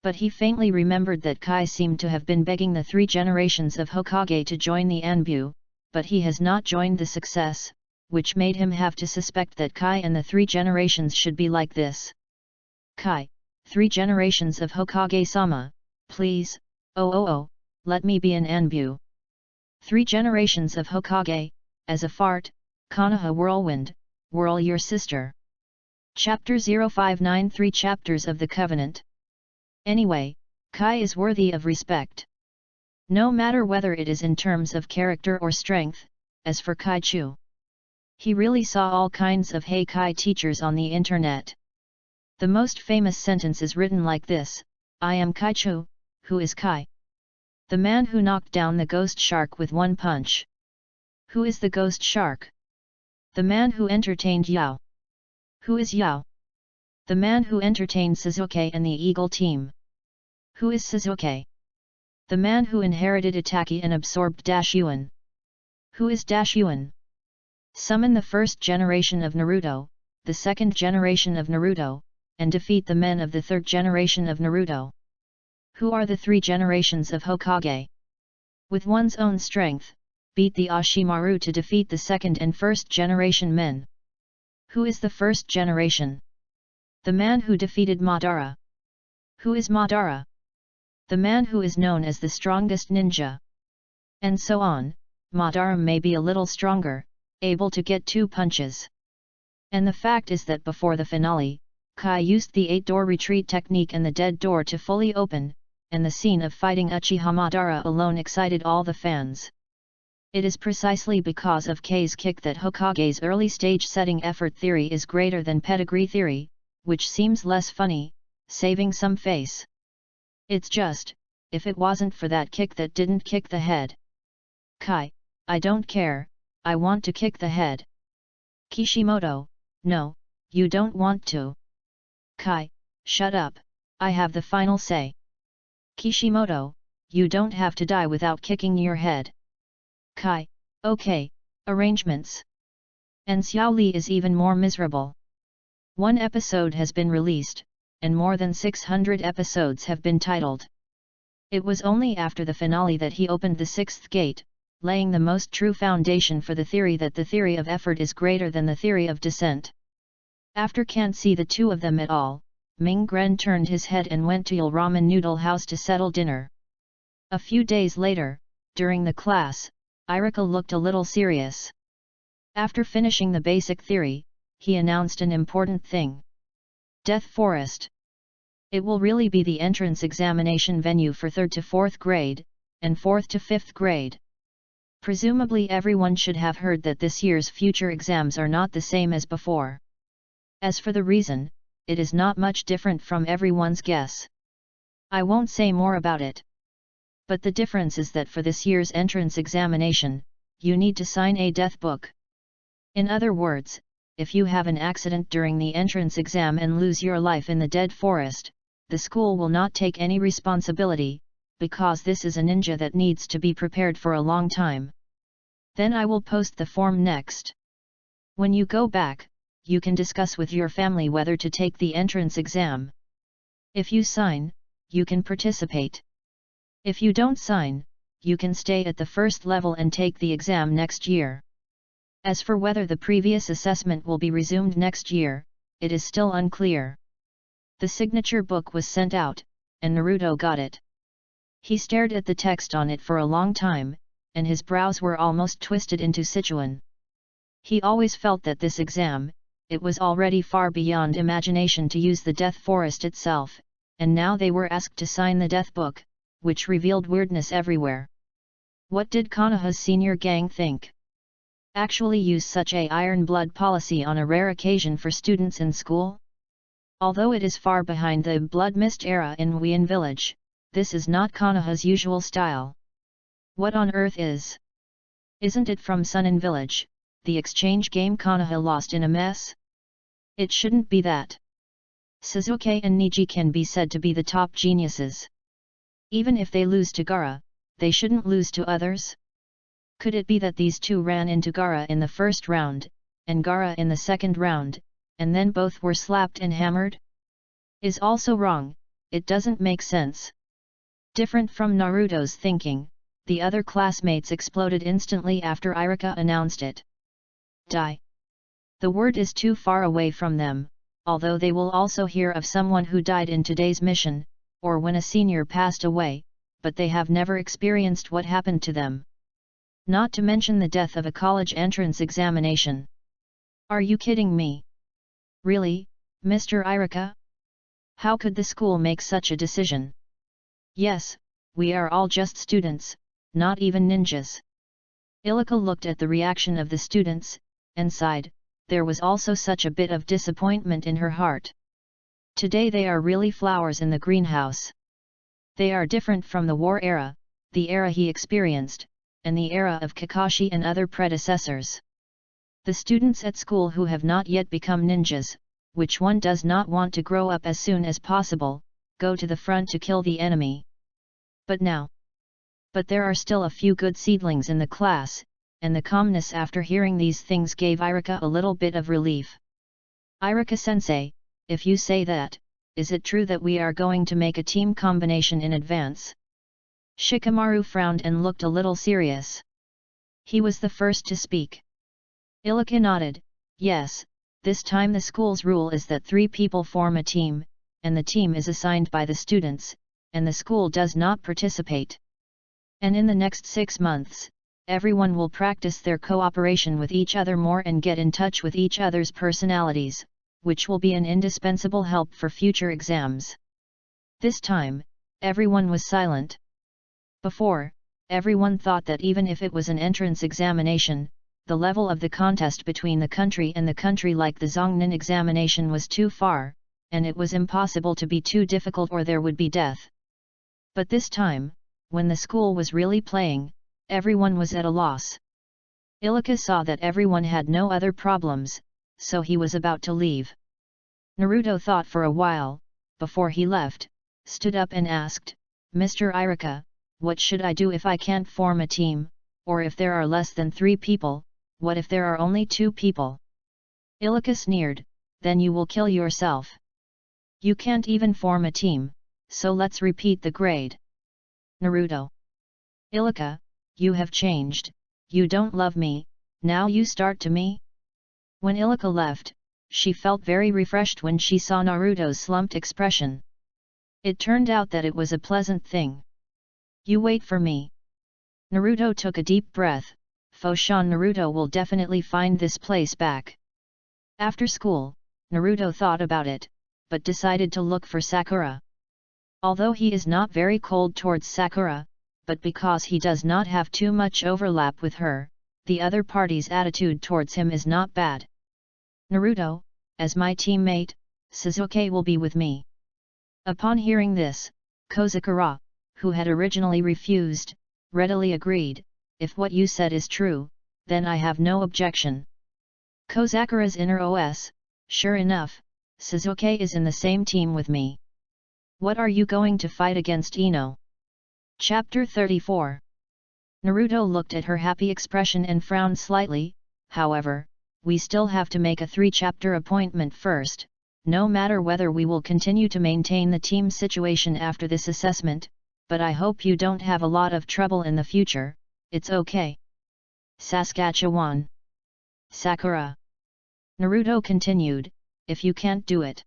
But he faintly remembered that Kai seemed to have been begging the 3 generations of Hokage to join the Anbu, but he has not joined the success, which made him have to suspect that Kai and the 3 generations should be like this. Kai, 3 generations of Hokage-sama, please, let me be an Anbu. 3 generations of Hokage, as a fart, Konoha whirlwind, whirl your sister. Chapter 0593 Chapters of the Covenant. Anyway, Kai is worthy of respect. No matter whether it is in terms of character or strength, as for Kaichu. He really saw all kinds of Hey Kai teachers on the internet. The most famous sentence is written like this, I am Kaichu, who is Kai? The man who knocked down the ghost shark with 1 punch. Who is the ghost shark? The man who entertained Yao. Who is Yao? The man who entertained Sasuke and the Eagle team. Who is Sasuke? The man who inherited Itachi and absorbed Dashuin. Who is Dashuin? Summon the 1st generation of Naruto, the 2nd generation of Naruto, and defeat the men of the 3rd generation of Naruto. Who are the 3 generations of Hokage? With one's own strength, beat the Ashimaru to defeat the 2nd and 1st generation men. Who is the 1st generation? The man who defeated Madara. Who is Madara? The man who is known as the strongest ninja. And so on, Madara may be a little stronger, able to get 2 punches. And the fact is that before the finale, Kai used the 8-door retreat technique and the dead door to fully open, and the scene of fighting Uchiha Madara alone excited all the fans. It is precisely because of Kai's kick that Hokage's early stage setting effort theory is greater than pedigree theory, which seems less funny, saving some face. It's just, if it wasn't for that kick that didn't kick the head. Kai, I don't care, I want to kick the head. Kishimoto, no, you don't want to. Kai, shut up, I have the final say. Kishimoto, you don't have to die without kicking your head. Kai, okay, arrangements. And Xiao Li is even more miserable. 1 episode has been released, and more than 600 episodes have been titled. It was only after the finale that he opened the 6th gate, laying the most true foundation for the theory that the theory of effort is greater than the theory of descent. After can't see the 2 of them at all, Ming Gren turned his head and went to Il Ramen Noodle House to settle dinner. A few days later, during the class, Irika looked a little serious. After finishing the basic theory, he announced an important thing. Death Forest. It will really be the entrance examination venue for 3rd to 4th grade, and 4th to 5th grade. Presumably everyone should have heard that this year's future exams are not the same as before. As for the reason, it is not much different from everyone's guess. I won't say more about it. But the difference is that for this year's entrance examination, you need to sign a death book. In other words, if you have an accident during the entrance exam and lose your life in the dead forest, the school will not take any responsibility, because this is a ninja that needs to be prepared for a long time. Then I will post the form next. When you go back, you can discuss with your family whether to take the entrance exam. If you sign, you can participate. If you don't sign, you can stay at the first level and take the exam next year. As for whether the previous assessment will be resumed next year, it is still unclear. The signature book was sent out, and Naruto got it. He stared at the text on it for a long time, and his brows were almost twisted into Sichuan. He always felt that this exam, it was already far beyond imagination to use the death forest itself, and now they were asked to sign the death book, which revealed weirdness everywhere. What did Konoha's senior gang think? Actually use such a iron blood policy on a rare occasion for students in school? Although it is far behind the Blood Mist era in Wien village, this is not Konoha's usual style. What on earth is? Isn't it from Sunin village, the exchange game Konoha lost in a mess? It shouldn't be that. Sasuke and Neji can be said to be the top geniuses. Even if they lose to Gaara, they shouldn't lose to others? Could it be that these two ran into Gaara in the first round, and Gaara in the second round, and then both were slapped and hammered? Is also wrong, it doesn't make sense. Different from Naruto's thinking, the other classmates exploded instantly after Iruka announced it. Die. The word is too far away from them, although they will also hear of someone who died in today's mission, or when a senior passed away, but they have never experienced what happened to them. Not to mention the death of a college entrance examination. Are you kidding me? Really, Mr. Iruka? How could the school make such a decision? Yes, we are all just students, not even ninjas. Ilika looked at the reaction of the students, and sighed. There was also such a bit of disappointment in her heart. Today they are really flowers in the greenhouse. They are different from the war era, the era he experienced, and the era of Kakashi and other predecessors. The students at school who have not yet become ninjas, which one does not want to grow up as soon as possible, go to the front to kill the enemy. But there are still a few good seedlings in the class, and the calmness after hearing these things gave Iruka a little bit of relief. Iruka-sensei, if you say that, is it true that we are going to make a team combination in advance? Shikamaru frowned and looked a little serious. He was the first to speak. Ilika nodded. Yes, this time the school's rule is that 3 people form a team, and the team is assigned by the students, and the school does not participate. And in the next 6 months, everyone will practice their cooperation with each other more and get in touch with each other's personalities, which will be an indispensable help for future exams. This time, everyone was silent. Before, everyone thought that even if it was an entrance examination, the level of the contest between the country and the country like the Zongnan examination was too far, and it was impossible to be too difficult or there would be death. But this time, when the school was really playing, everyone was at a loss. Ilika saw that everyone had no other problems, so he was about to leave. Naruto thought for a while, before he left, stood up and asked, Mr. Iruka, what should I do if I can't form a team, or if there are less than 3 people, what if there are only 2 people? Ilika sneered, then you will kill yourself. You can't even form a team, so let's repeat the grade. Naruto. Ilika, you have changed, you don't love me, now you start to me? When Ilika left, she felt very refreshed when she saw Naruto's slumped expression. It turned out that it was a pleasant thing. You wait for me. Naruto took a deep breath. Foshan Naruto will definitely find this place back. After school, Naruto thought about it, but decided to look for Sakura. Although he is not very cold towards Sakura, but because he does not have too much overlap with her, the other party's attitude towards him is not bad. Naruto, as my teammate, Sasuke will be with me. Upon hearing this, Kozakura, who had originally refused, readily agreed, if what you said is true, then I have no objection. Kozakura's inner OS, sure enough, Sasuke is in the same team with me. What are you going to fight against Ino? Chapter 34. Naruto looked at her happy expression and frowned slightly. However, we still have to make a 3-chapter appointment first, no matter whether we will continue to maintain the team situation after this assessment, but I hope you don't have a lot of trouble in the future, it's okay. Saskatchewan. Sakura. Naruto continued, if you can't do it.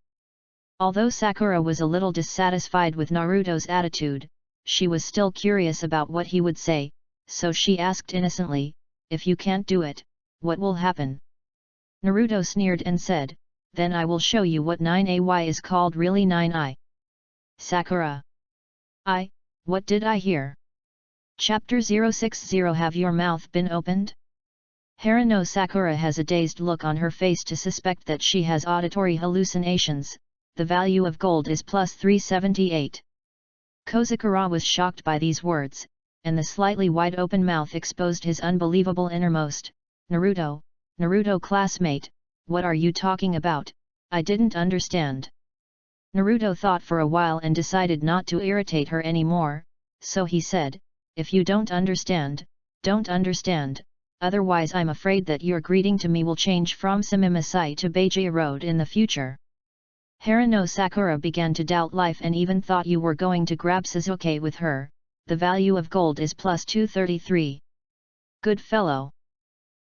Although Sakura was a little dissatisfied with Naruto's attitude, she was still curious about what he would say, so she asked innocently, if you can't do it, what will happen? Naruto sneered and said, then I will show you what 9ay is called really 9I. Sakura. What did I hear? Chapter 060. Have your mouth been opened? Harano Sakura has a dazed look on her face to suspect that she has auditory hallucinations. The value of gold is plus 378. Kozakura was shocked by these words, and the slightly wide-open mouth exposed his unbelievable innermost. Naruto classmate, what are you talking about? I didn't understand. Naruto thought for a while and decided not to irritate her anymore, so he said, if you don't understand, don't understand, otherwise I'm afraid that your greeting to me will change from Sumimasai to Beiji Road in the future. Harano Sakura began to doubt life and even thought you were going to grab Sasuke with her. The value of gold is plus 233. Good fellow.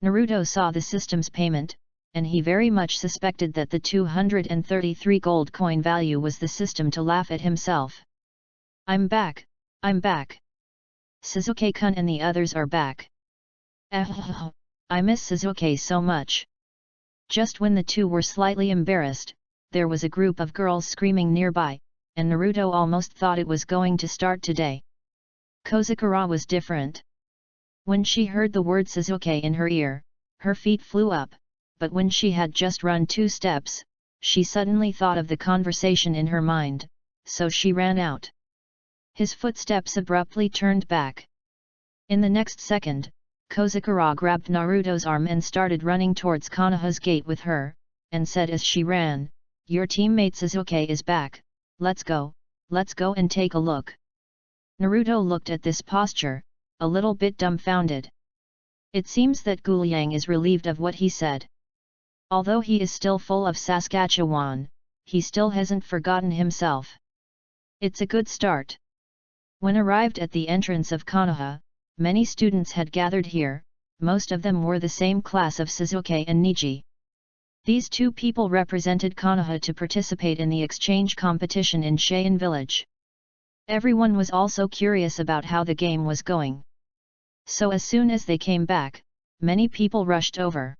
Naruto saw the system's payment, and he very much suspected that the 233 gold coin value was the system to laugh at himself. I'm back. Sasuke-kun and the others are back. I miss Sasuke so much. Just when the two were slightly embarrassed, there was a group of girls screaming nearby, and Naruto almost thought it was going to start today. Kozakura was different. When she heard the word Sasuke in her ear, her feet flew up, but when she had just run 2 steps, she suddenly thought of the conversation in her mind, so she ran out. His footsteps abruptly turned back. In the next second, Kozakura grabbed Naruto's arm and started running towards Konoha's gate with her, and said as she ran, your teammate Sasuke is back, let's go and take a look. Naruto looked at this posture, a little bit dumbfounded. It seems that Guliang is relieved of what he said. Although he is still full of Saskatchewan, he still hasn't forgotten himself. It's a good start. When arrived at the entrance of Konoha, many students had gathered here, most of them were the same class of Sasuke and Niji. These 2 people represented Konoha to participate in the exchange competition in Cheyenne Village. Everyone was also curious about how the game was going. So as soon as they came back, many people rushed over.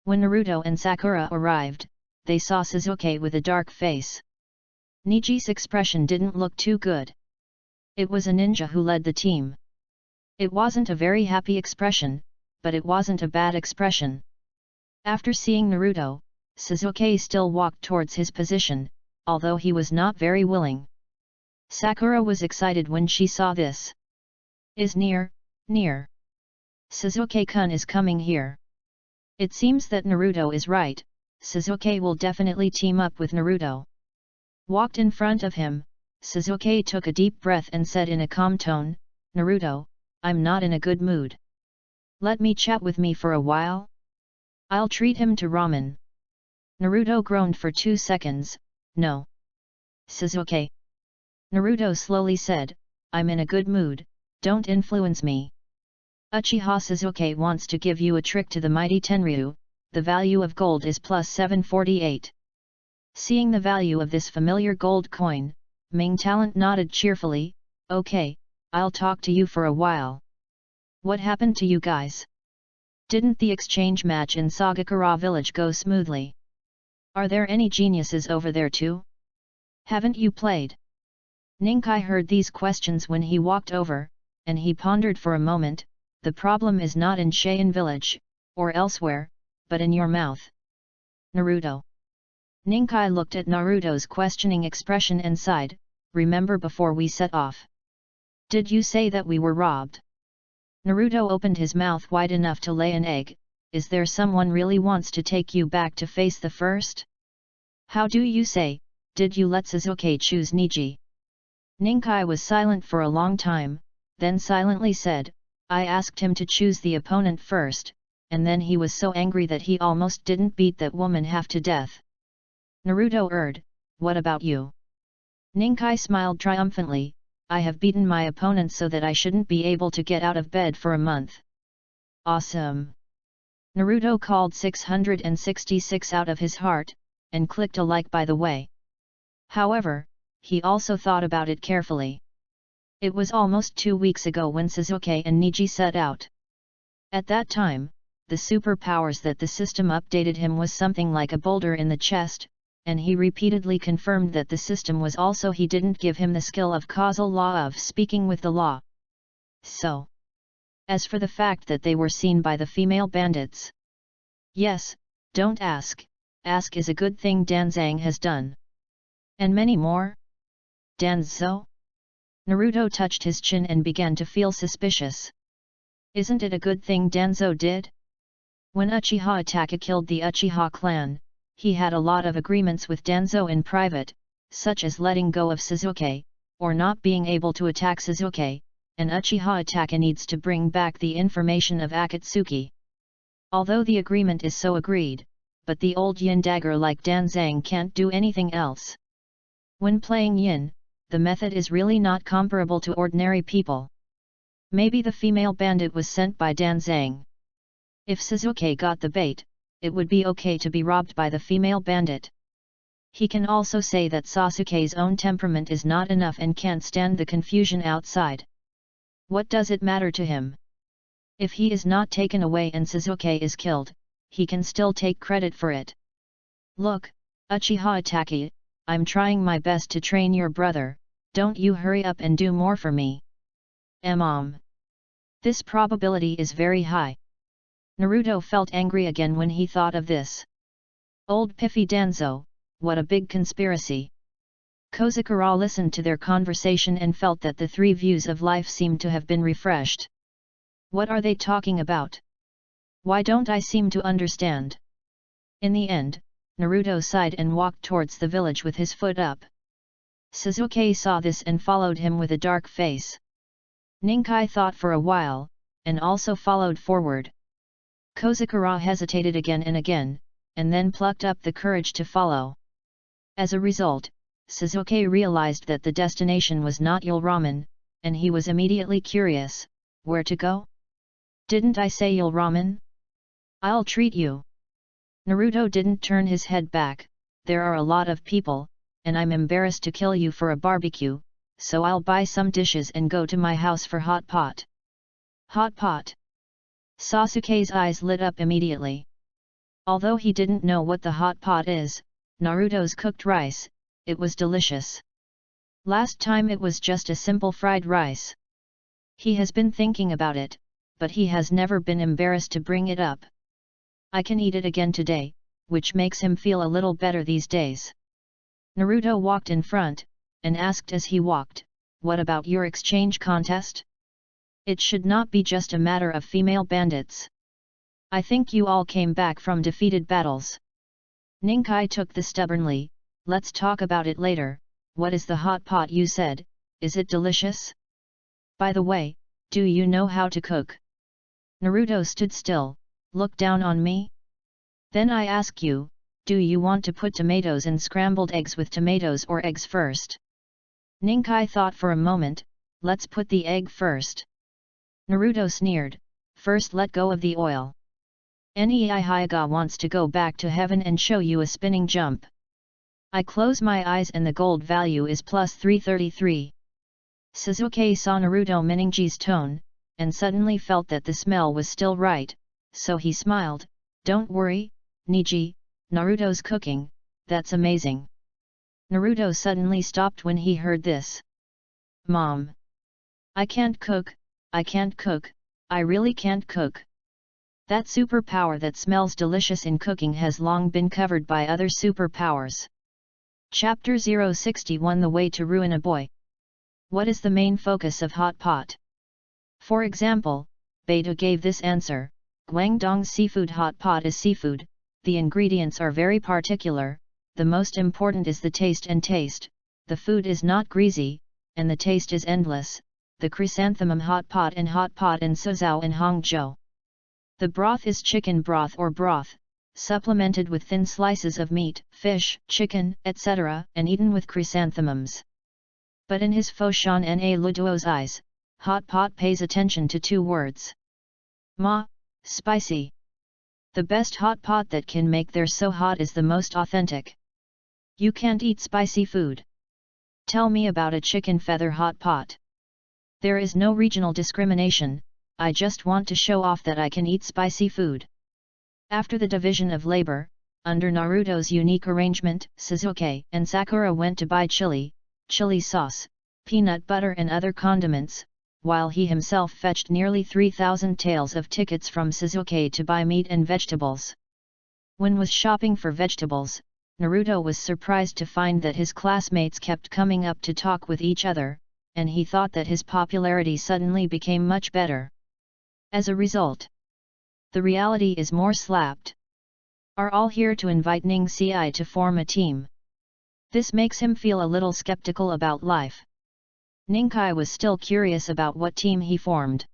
When Naruto and Sakura arrived, they saw Sasuke with a dark face. Niji's expression didn't look too good. It was a ninja who led the team. It wasn't a very happy expression, but it wasn't a bad expression. After seeing Naruto, Sasuke still walked towards his position, although he was not very willing. Sakura was excited when she saw this. Is near. Sasuke-kun is coming here. It seems that Naruto is right, Sasuke will definitely team up with Naruto. Walked in front of him, Sasuke took a deep breath and said in a calm tone, Naruto, I'm not in a good mood. Let me chat with me for a while? I'll treat him to ramen. Naruto groaned for 2 seconds, no. Sasuke. Naruto slowly said, I'm in a good mood, don't influence me. Uchiha Sasuke wants to give you a trick to the mighty Tenryu, the value of gold is plus 748. Seeing the value of this familiar gold coin, Ming Talent nodded cheerfully, okay, I'll talk to you for a while. What happened to you guys? Didn't the exchange match in Sagakura village go smoothly? Are there any geniuses over there too? Haven't you played? Ninkai heard these questions when he walked over, and he pondered for a moment. The problem is not in Cheyenne village, or elsewhere, but in your mouth. Naruto. Ninkai looked at Naruto's questioning expression and sighed. Remember before we set off? Did you say that we were robbed? Naruto opened his mouth wide enough to lay an egg. Is there someone really wants to take you back to face the first? How do you say, did you let Sasuke choose Niji? Ninkai was silent for a long time, then silently said, I asked him to choose the opponent first, and then he was so angry that he almost didn't beat that woman half to death. Naruto erred, what about you? Ninkai smiled triumphantly, I have beaten my opponent so that I shouldn't be able to get out of bed for a month. Awesome! Naruto called 666 out of his heart, and clicked a like by the way. However, he also thought about it carefully. It was almost 2 weeks ago when Sasuke and Niji set out. At that time, the superpowers that the system updated him was something like a boulder in the chest, and he repeatedly confirmed that the system was also he didn't give him the skill of causal law of speaking with the law. So, as for the fact that they were seen by the female bandits. Yes, don't ask is a good thing Danzang has done. And many more? Danzo? Naruto touched his chin and began to feel suspicious. Isn't it a good thing Danzo did? When Uchiha Itachi killed the Uchiha clan, he had a lot of agreements with Danzo in private, such as letting go of Sasuke, or not being able to attack Sasuke, and Uchiha Itachi needs to bring back the information of Akatsuki. Although the agreement is so agreed, but the old yin dagger like Danzang can't do anything else. When playing yin, the method is really not comparable to ordinary people. Maybe the female bandit was sent by Danzang. If Sasuke got the bait, it would be okay to be robbed by the female bandit. He can also say that Sasuke's own temperament is not enough and can't stand the confusion outside. What does it matter to him? If he is not taken away and Sasuke is killed, he can still take credit for it. Look, Uchiha Itachi, I'm trying my best to train your brother, don't you hurry up and do more for me. This probability is very high. Naruto felt angry again when he thought of this. Old Piffy Danzo, what a big conspiracy. Kozukura listened to their conversation and felt that the three views of life seemed to have been refreshed. What are they talking about? Why don't I seem to understand? In the end, Naruto sighed and walked towards the village with his foot up. Sasuke saw this and followed him with a dark face. Ninkai thought for a while, and also followed forward. Kozukura hesitated again and again, and then plucked up the courage to follow. As a result, Sasuke realized that the destination was not Yulramen, and he was immediately curious, where to go? Didn't I say Yulramen? I'll treat you. Naruto didn't turn his head back, there are a lot of people, and I'm embarrassed to kill you for a barbecue, so I'll buy some dishes and go to my house for hot pot. Hot pot? Sasuke's eyes lit up immediately. Although he didn't know what the hot pot is, Naruto's cooked rice, it was delicious. Last time it was just a simple fried rice. He has been thinking about it, but he has never been embarrassed to bring it up. I can eat it again today, which makes him feel a little better these days. Naruto walked in front, and asked as he walked, what about your exchange contest? It should not be just a matter of female bandits. I think you all came back from defeated battles. Ninkai took this stubbornly, let's talk about it later. What is the hot pot you said, is it delicious? By the way, do you know how to cook? Naruto stood still, looked down on me. Then I ask you, do you want to put tomatoes and scrambled eggs with tomatoes or eggs first? Ninkai thought for a moment, let's put the egg first. Naruto sneered, first let go of the oil. Nei Hyuga wants to go back to heaven and show you a spinning jump. I close my eyes and the gold value is plus 333. Sasuke saw Naruto Meningi's tone, and suddenly felt that the smell was still right, so he smiled, don't worry, Niji, Naruto's cooking, that's amazing. Naruto suddenly stopped when he heard this. Mom! I can't cook, I really can't cook. That superpower that smells delicious in cooking has long been covered by other superpowers. Chapter 061 The Way to Ruin a Boy. What is the main focus of hot pot? For example, Beta gave this answer: Guangdong's seafood hot pot is seafood, the ingredients are very particular, the most important is the taste, the food is not greasy, and the taste is endless, the chrysanthemum hot pot in Suzhou and Hangzhou. The broth is chicken broth or broth, supplemented with thin slices of meat, fish, chicken, etc., and eaten with chrysanthemums. But in his Foshan Na Luduo's eyes, hot pot pays attention to two words. Ma, spicy. The best hot pot that can make their so hot is the most authentic. You can't eat spicy food. Tell me about a chicken feather hot pot. There is no regional discrimination, I just want to show off that I can eat spicy food. After the division of labor, under Naruto's unique arrangement, Sasuke and Sakura went to buy chili sauce, peanut butter and other condiments, while he himself fetched nearly 3,000 taels of tickets from Sasuke to buy meat and vegetables. When was shopping for vegetables, Naruto was surprised to find that his classmates kept coming up to talk with each other, and he thought that his popularity suddenly became much better. As a result, the reality is more slapped. Are all here to invite Ning Ci to form a team. This makes him feel a little skeptical about life. Ning Kai was still curious about what team he formed.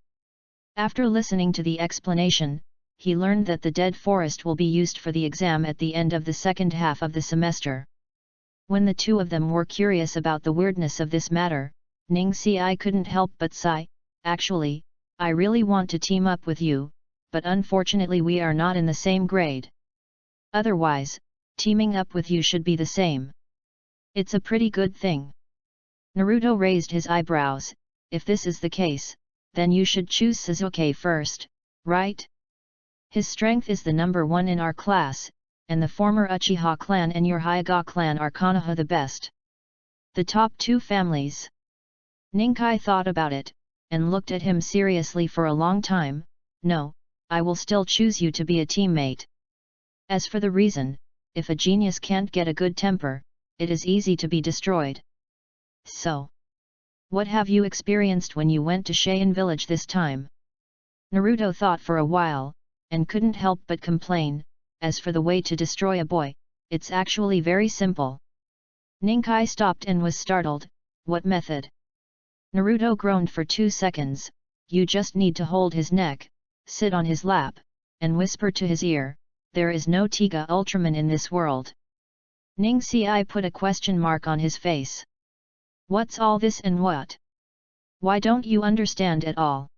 After listening to the explanation, he learned that the dead forest will be used for the exam at the end of the second half of the semester. When the two of them were curious about the weirdness of this matter, Ning Ci couldn't help but sigh. Actually, I really want to team up with you, but unfortunately we are not in the same grade. Otherwise, teaming up with you should be the same. It's a pretty good thing. Naruto raised his eyebrows. If this is the case, then you should choose Sasuke first, right? His strength is the number one in our class, and the former Uchiha clan and your Hyuga clan are Konoha the best. The top two families. Ninkai thought about it, and looked at him seriously for a long time. No, I will still choose you to be a teammate. As for the reason, if a genius can't get a good temper, it is easy to be destroyed. So, what have you experienced when you went to Cheyenne village this time? Naruto thought for a while, and couldn't help but complain. As for the way to destroy a boy, it's actually very simple. Ninkai stopped and was startled. What method? Naruto groaned for 2 seconds. You just need to hold his neck, sit on his lap, and whisper to his ear, there is no Tiga Ultraman in this world. Ning Ci put a question mark on his face. What's all this and what? Why don't you understand at all?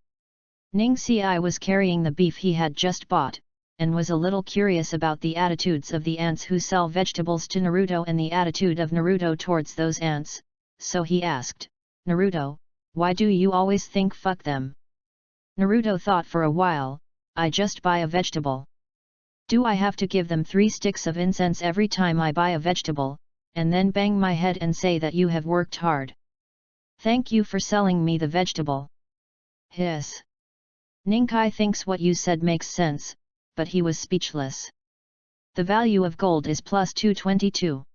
Ning Ci was carrying the beef he had just bought, and was a little curious about the attitudes of the ants who sell vegetables to Naruto and the attitude of Naruto towards those ants, so he asked, Naruto, why do you always think fuck them? Naruto thought for a while, I just buy a vegetable. Do I have to give them 3 sticks of incense every time I buy a vegetable, and then bang my head and say that you have worked hard? Thank you for selling me the vegetable. Hiss. Ninkai thinks what you said makes sense, but he was speechless. The value of gold is plus 222.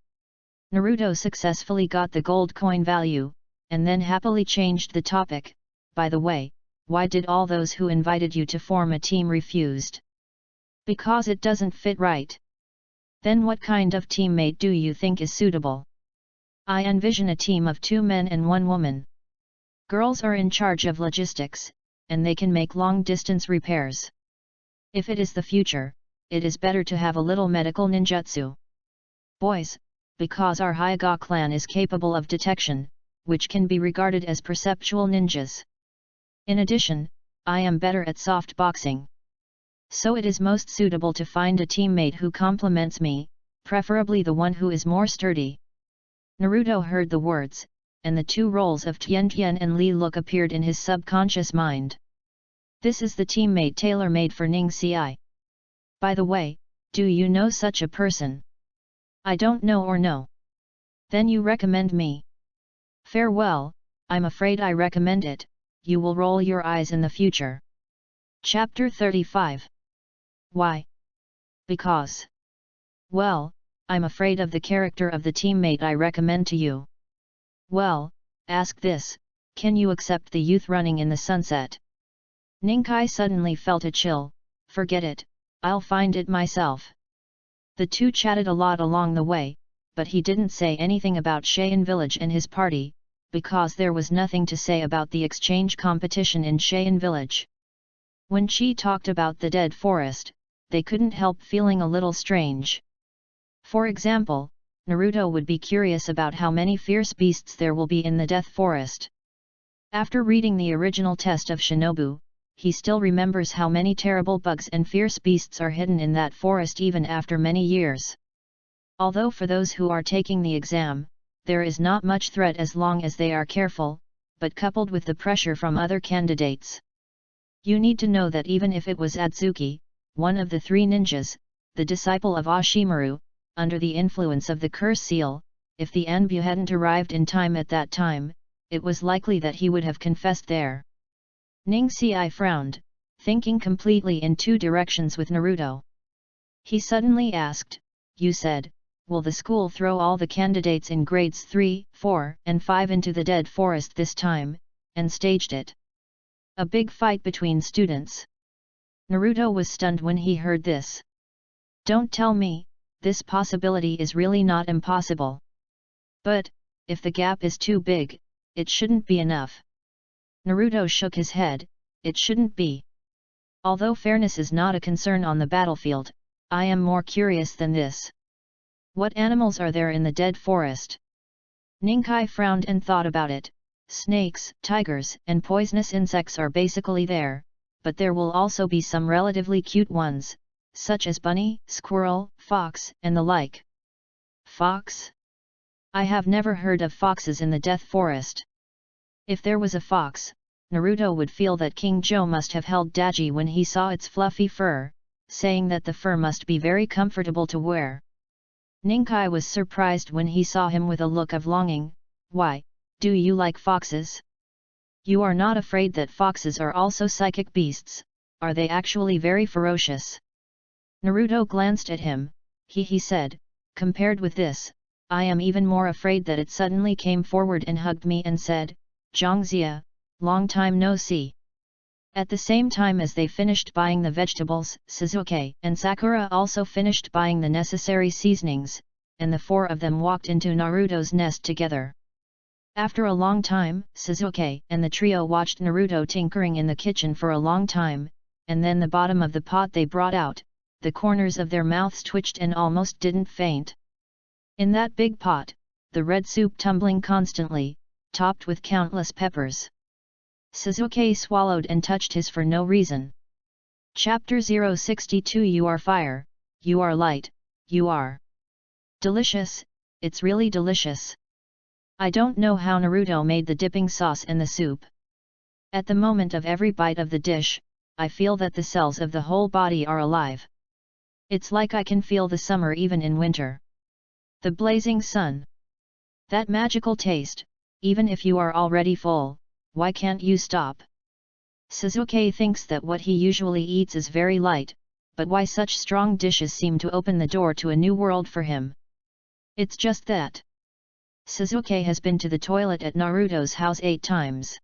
Naruto successfully got the gold coin value, and then happily changed the topic. By the way, why did all those who invited you to form a team refused? Because it doesn't fit right. Then what kind of teammate do you think is suitable? I envision a team of 2 men and 1 woman. Girls are in charge of logistics, and they can make long-distance repairs. If it is the future, it is better to have a little medical ninjutsu. Boys, because our Hyuga clan is capable of detection, which can be regarded as perceptual ninjas. In addition, I am better at soft boxing. So it is most suitable to find a teammate who complements me, preferably the one who is more sturdy. Naruto heard the words, and the 2 roles of Tian Tian and Li Look appeared in his subconscious mind. This is the teammate tailor-made for Ning Ci. By the way, do you know such a person? I don't know or no. Then you recommend me? Farewell, I'm afraid I recommend it, you will roll your eyes in the future. Chapter 35. Why? Because. Well, I'm afraid of the character of the teammate I recommend to you. Well, ask this, can you accept the youth running in the sunset? Ninkai suddenly felt a chill. Forget it, I'll find it myself. The two chatted a lot along the way, but he didn't say anything about Cheyenne Village and his party, because there was nothing to say about the exchange competition in Cheyenne Village. When Chi talked about the dead forest, they couldn't help feeling a little strange. For example, Naruto would be curious about how many fierce beasts there will be in the Death Forest. After reading the original test of Shinobu, he still remembers how many terrible bugs and fierce beasts are hidden in that forest even after many years. Although for those who are taking the exam, there is not much threat as long as they are careful, but coupled with the pressure from other candidates. You need to know that even if it was Atsuki, one of the three ninjas, the disciple of Ashimaru, under the influence of the curse seal, if the Anbu hadn't arrived in time at that time, it was likely that he would have confessed there. Ningxi frowned, thinking completely in two directions with Naruto. He suddenly asked, you said, will the school throw all the candidates in grades 3, 4, and 5 into the dead forest this time, and staged it? A big fight between students. Naruto was stunned when he heard this. Don't tell me, this possibility is really not impossible. But, if the gap is too big, it shouldn't be enough. Naruto shook his head, it shouldn't be. Although fairness is not a concern on the battlefield, I am more curious than this. What animals are there in the dead forest? Ninkai frowned and thought about it. Snakes, tigers, and poisonous insects are basically there, but there will also be some relatively cute ones, such as bunny, squirrel, fox, and the like. Fox? I have never heard of foxes in the Death Forest. If there was a fox, Naruto would feel that King Joe must have held Daji when he saw its fluffy fur, saying that the fur must be very comfortable to wear. Ninkai was surprised when he saw him with a look of longing. Why, do you like foxes? You are not afraid that foxes are also psychic beasts, are they actually very ferocious? Naruto glanced at him, he said, compared with this, I am even more afraid that it suddenly came forward and hugged me and said, Zhangxia, long time no see. At the same time as they finished buying the vegetables, Sasuke and Sakura also finished buying the necessary seasonings, and the four of them walked into Naruto's nest together. After a long time, Sasuke and the trio watched Naruto tinkering in the kitchen for a long time, and then the bottom of the pot they brought out, the corners of their mouths twitched and almost didn't faint. In that big pot, the red soup tumbling constantly, topped with countless peppers. Sasuke swallowed and touched his for no reason. Chapter 062 You are fire, you are light, you are delicious, it's really delicious. I don't know how Naruto made the dipping sauce and the soup. At the moment of every bite of the dish, I feel that the cells of the whole body are alive. It's like I can feel the summer even in winter. The blazing sun. That magical taste, even if you are already full, why can't you stop? Sasuke thinks that what he usually eats is very light, but why such strong dishes seem to open the door to a new world for him? It's just that Sasuke has been to the toilet at Naruto's house 8 times.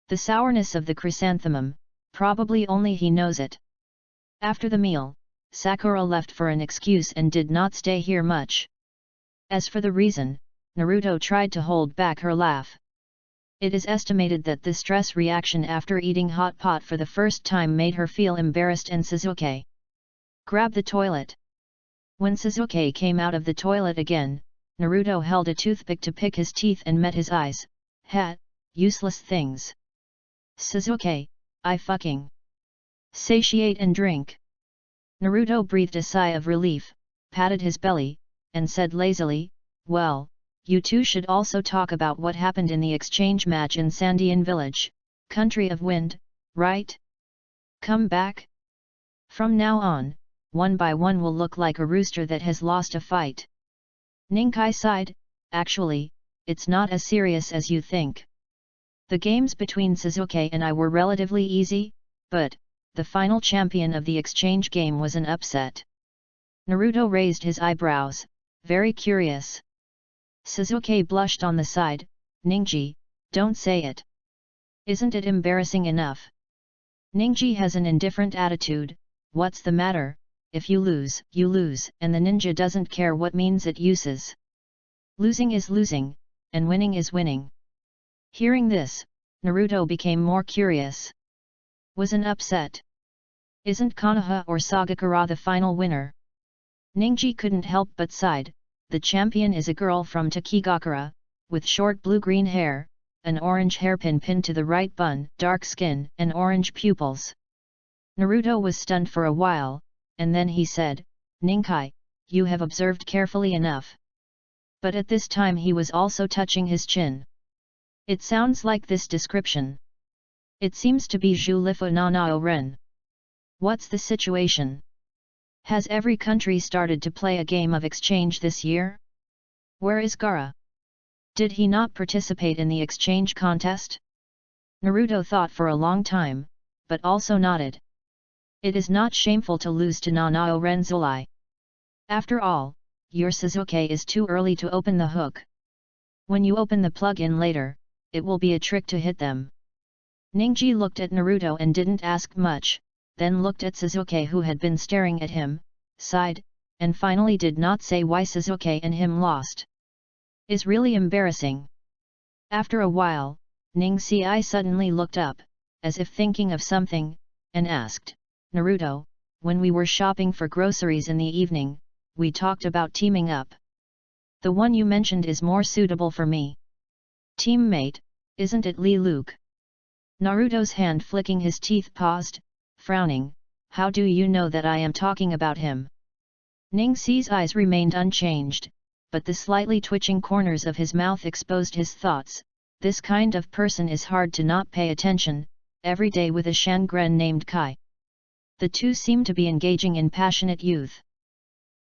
The sourness of the chrysanthemum, probably only he knows it. After the meal, Sakura left for an excuse and did not stay here much. As for the reason, Naruto tried to hold back her laugh. It is estimated that the stress reaction after eating hot pot for the first time made her feel embarrassed and Sasuke grabbed the toilet. When Sasuke came out of the toilet again, Naruto held a toothpick to pick his teeth and met his eyes. Ha, useless things. Sasuke, I fucking satiate and drink. Naruto breathed a sigh of relief, patted his belly, and said lazily, well, you two should also talk about what happened in the exchange match in Sandian Village, Country of Wind, right? Come back? From now on, one by one will look like a rooster that has lost a fight. Ninkai sighed, Actually, it's not as serious as you think. The games between Sasuke and I were relatively easy, but the final champion of the exchange game was an upset. Naruto raised his eyebrows, very curious. Sasuke blushed on the side. Ninji, don't say it. Isn't it embarrassing enough? Ninji has an indifferent attitude. What's the matter? If you lose, and the ninja doesn't care what means it uses. Losing is losing, and winning is winning. Hearing this, Naruto became more curious. Was an upset? Isn't Konoha or Sagakura the final winner? Ninji couldn't help but sighed. The champion is a girl from Takigakura, with short blue-green hair, an orange hairpin pinned to the right bun, dark skin, and orange pupils. Naruto was stunned for a while, and then he said, Ninkai, you have observed carefully enough. But at this time he was also touching his chin. It sounds like this description. It seems to be Julifu Nanao Ren. What's the situation? Has every country started to play a game of exchange this year? Where is Gaara? Did he not participate in the exchange contest? Naruto thought for a long time, but also nodded. It is not shameful to lose to Nanao Ren Zulai. After all, your Sasuke is too early to open the hook. When you open the plug-in later, it will be a trick to hit them. Ninji looked at Naruto and didn't ask much, then looked at Sasuke who had been staring at him, sighed, and finally did not say why Sasuke and him lost. Is really embarrassing. After a while, Ning-Si suddenly looked up, as if thinking of something, and asked, Naruto, when we were shopping for groceries in the evening, we talked about teaming up. The one you mentioned is more suitable for me. Teammate, isn't it Li Luke? Naruto's hand flicking his teeth paused, frowning, how do you know that I am talking about him? Ning-Si's eyes remained unchanged, but the slightly twitching corners of his mouth exposed his thoughts. This kind of person is hard to not pay attention, every day with a Shangren named Kai. The two seem to be engaging in passionate youth.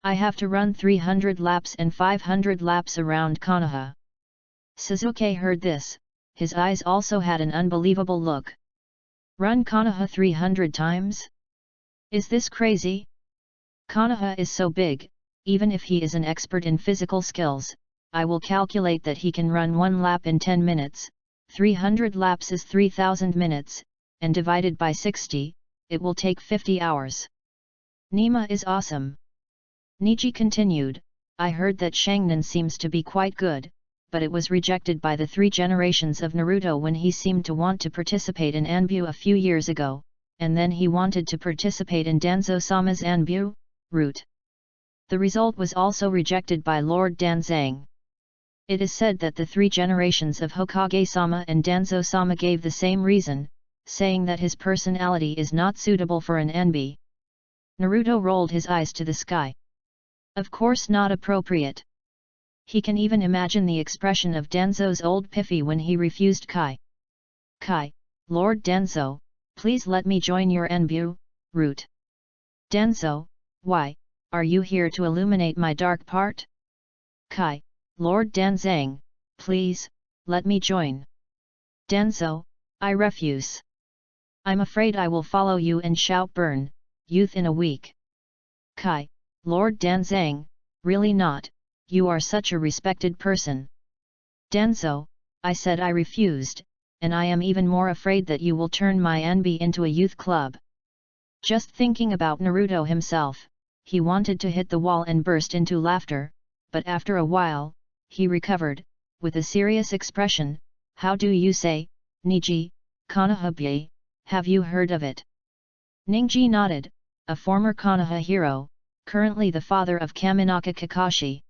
I have to run 300 laps and 500 laps around Konoha. Sasuke heard this, his eyes also had an unbelievable look. Run Konoha 300 times? Is this crazy? Konoha is so big, even if he is an expert in physical skills, I will calculate that he can run 1 lap in 10 minutes, 300 laps is 3000 minutes, and divided by 60, it will take 50 hours. Nima is awesome. Niji continued, I heard that Shangnan seems to be quite good, but it was rejected by the 3 generations of Naruto when he seemed to want to participate in Anbu a few years ago, and then he wanted to participate in Danzo-sama's Anbu route. The result was also rejected by Lord Danzang. It is said that the 3 generations of Hokage-sama and Danzo-sama gave the same reason, saying that his personality is not suitable for an Anbu. Naruto rolled his eyes to the sky. Of course not appropriate. He can even imagine the expression of Danzo's old Piffy when he refused Kai. Kai, Lord Danzo, please let me join your Anbu route. Danzo, why, are you here to illuminate my dark part? Kai, Lord Danzang, please, let me join. Danzo, I refuse. I'm afraid I will follow you and shout burn, youth in a week. Kai, Lord Danzang, really not, you are such a respected person. Danzo, I said I refused, and I am even more afraid that you will turn my Anbu into a youth club. Just thinking about Naruto himself, he wanted to hit the wall and burst into laughter, but after a while, he recovered, with a serious expression, how do you say, Niji, Konoha-bye, have you heard of it? Ninji nodded, a former Konoha hero, currently the father of Kaminaka Kakashi.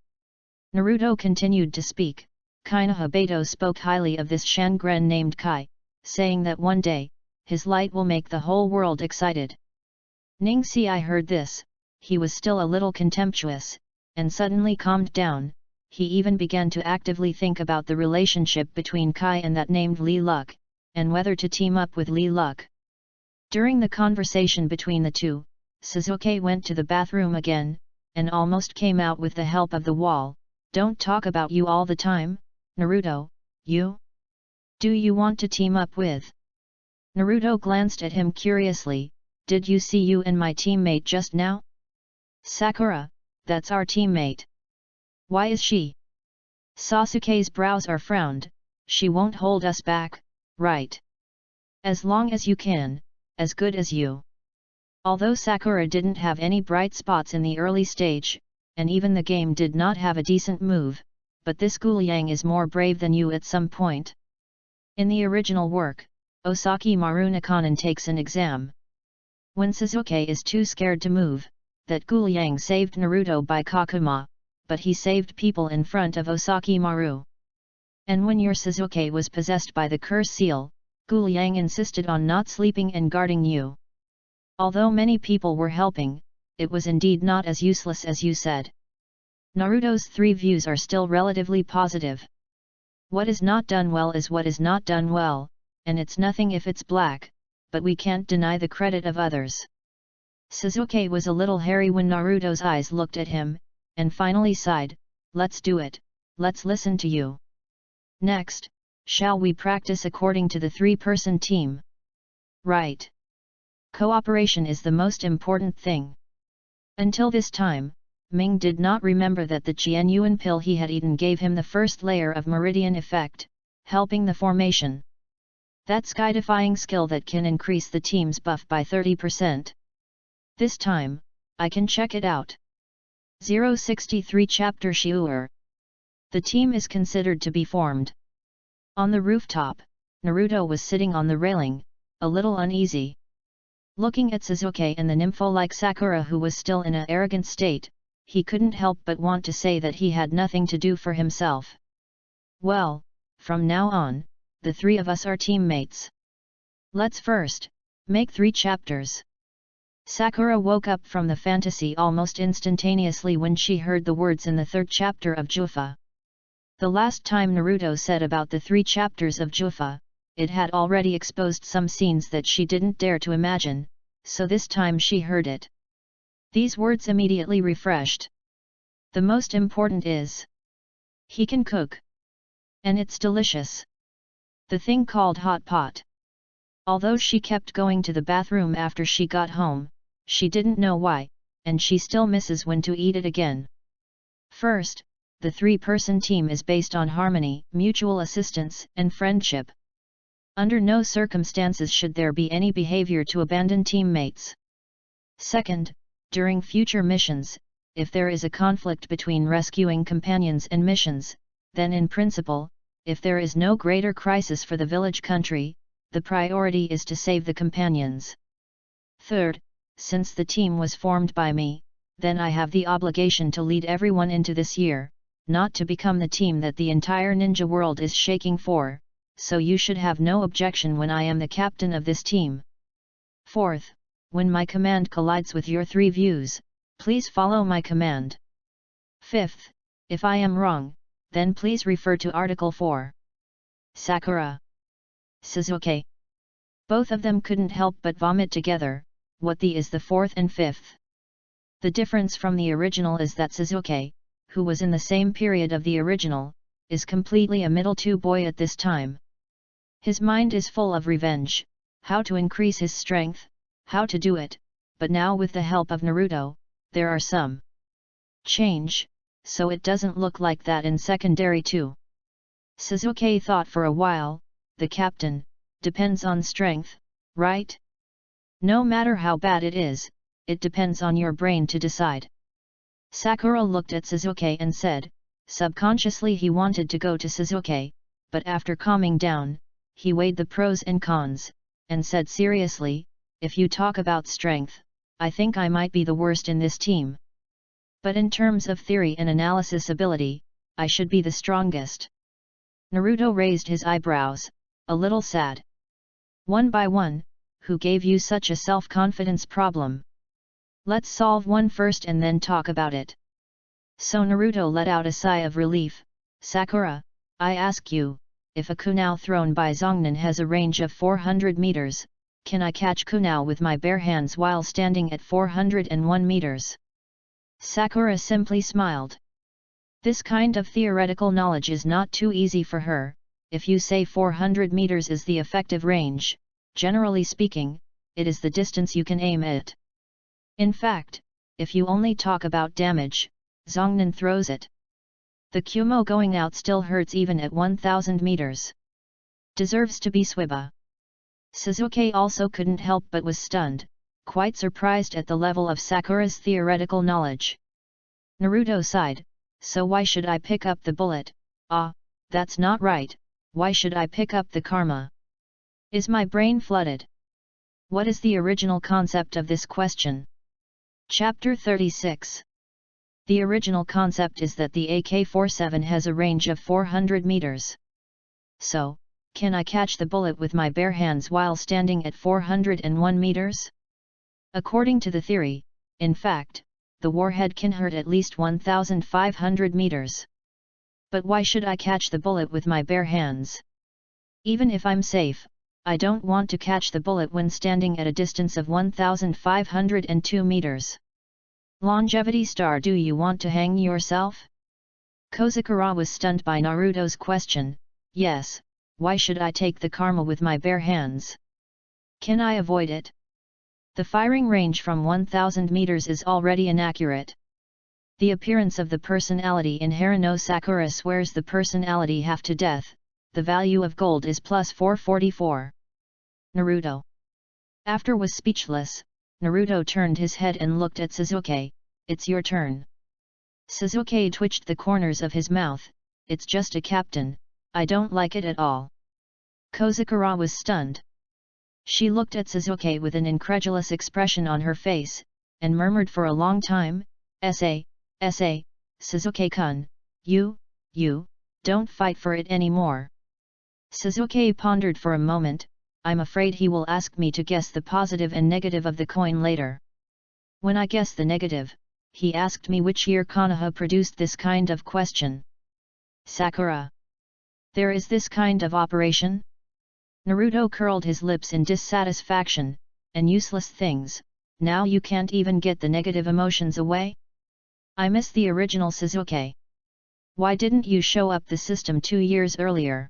Naruto continued to speak. Konoha Beto spoke highly of this Shangren named Kai, saying that one day, his light will make the whole world excited. Ning-Si heard this, he was still a little contemptuous, and suddenly calmed down. He even began to actively think about the relationship between Kai and that named Li Luck, and whether to team up with Li Luck. During the conversation between the two, Sasuke went to the bathroom again, and almost came out with the help of the wall, Don't talk about you all the time, Naruto, you? Do you want to team up with? Naruto glanced at him curiously. Did you see you and my teammate just now? Sakura, that's our teammate. Why is she? Sasuke's brows are frowned. She won't hold us back, right? As long as you can, as good as you. Although Sakura didn't have any bright spots in the early stage, and even the game did not have a decent move, but this Guliang is more brave than you at some point. In the original work, Osaki Marunakanen takes an exam. When Sasuke is too scared to move, that Guliang saved Naruto by Kakuma, but he saved people in front of Osaki Maru. And when your Sasuke was possessed by the curse seal, Guliang insisted on not sleeping and guarding you. Although many people were helping, it was indeed not as useless as you said. Naruto's 3 views are still relatively positive. What is not done well is what is not done well, and it's nothing if it's black, but we can't deny the credit of others. Sasuke was a little hairy when Naruto's eyes looked at him, and finally sighed, let's do it, let's listen to you. Next, shall we practice according to the 3-person team? Right. Cooperation is the most important thing. Until this time, Ming did not remember that the Qianyuan pill he had eaten gave him the first layer of meridian effect, helping the formation. That sky-defying skill that can increase the team's buff by 30%. This time, I can check it out. 063 Chapter Shiur. The team is considered to be formed. On the rooftop, Naruto was sitting on the railing, a little uneasy. Looking at Sasuke and the nympho-like Sakura who was still in an arrogant state, he couldn't help but want to say that he had nothing to do for himself. Well, from now on, the 3 of us are teammates. Let's first make 3 chapters. Sakura woke up from the fantasy almost instantaneously when she heard the words in the 3rd chapter of Jufa. The last time Naruto said about the 3 chapters of Jufa, it had already exposed some scenes that she didn't dare to imagine, so this time she heard it. These words immediately refreshed. The most important is, he can cook. And it's delicious. The thing called hot pot. Although she kept going to the bathroom after she got home, she didn't know why, and she still misses when to eat it again. First, the 3-person team is based on harmony, mutual assistance, and friendship. Under no circumstances should there be any behavior to abandon teammates. Second, during future missions, if there is a conflict between rescuing companions and missions, then in principle, if there is no greater crisis for the village country, the priority is to save the companions. Third, since the team was formed by me, then I have the obligation to lead everyone into this year, not to become the team that the entire ninja world is shaking for, so you should have no objection when I am the captain of this team. Fourth, when my command collides with your 3 views, please follow my command. Fifth, if I am wrong, then please refer to Article 4. Sakura. Sasuke. Both of them couldn't help but vomit together. What is the 4th and 5th? The difference from the original is that Sasuke, who was in the same period of the original, is completely a middle 2 boy at this time. His mind is full of revenge, how to increase his strength, how to do it, but now with the help of Naruto, there are some change, so it doesn't look like that in secondary 2. Sasuke thought for a while, the captain, depends on strength, right? No matter how bad it is, it depends on your brain to decide. Sakura looked at Sasuke and said, subconsciously he wanted to go to Sasuke, but after calming down, he weighed the pros and cons, and said seriously, if you talk about strength, I think I might be the worst in this team. But in terms of theory and analysis ability, I should be the strongest. Naruto raised his eyebrows, a little sad. One by one, who gave you such a self-confidence problem? Let's solve one first and then talk about it. So Naruto let out a sigh of relief. Sakura, I ask you, if a kunao thrown by Zongnan has a range of 400 meters, can I catch kunao with my bare hands while standing at 401 meters? Sakura simply smiled. This kind of theoretical knowledge is not too easy for her. If you say 400 meters is the effective range, generally speaking, it is the distance you can aim at. In fact, if you only talk about damage, Zongnan throws it. The Kumo going out still hurts even at 1000 meters. Deserves to be Swiba. Suzuki also couldn't help but was stunned, quite surprised at the level of Sakura's theoretical knowledge. Naruto sighed, so why should I pick up the bullet? Ah, that's not right, why should I pick up the karma? Is my brain flooded? What is the original concept of this question? Chapter 36. The original concept is that the AK-47 has a range of 400 meters. So, can I catch the bullet with my bare hands while standing at 401 meters? According to the theory, in fact, the warhead can hurt at least 1,500 meters. But why should I catch the bullet with my bare hands? Even if I'm safe, I don't want to catch the bullet when standing at a distance of 1,502 meters. Longevity star, do you want to hang yourself? Kozakura was stunned by Naruto's question. Yes, why should I take the karma with my bare hands? Can I avoid it? The firing range from 1000 meters is already inaccurate. The appearance of the personality in Haruno Sakura swears the personality half to death. The value of gold is plus 444. Naruto. After was speechless, Naruto turned his head and looked at Suzuki. It's your turn. Suzuki twitched the corners of his mouth. It's just a captain, I don't like it at all. Kozakura was stunned. She looked at Suzuki with an incredulous expression on her face, and murmured for a long time, Suzuki-kun, you, don't fight for it anymore. Suzuki pondered for a moment. I'm afraid he will ask me to guess the positive and negative of the coin later. When I guess the negative, he asked me which year Konoha produced this kind of question. Sakura. There is this kind of operation? Naruto curled his lips in dissatisfaction. And useless things, now you can't even get the negative emotions away? I miss the original Suzuki. Why didn't you show up the system 2 years earlier?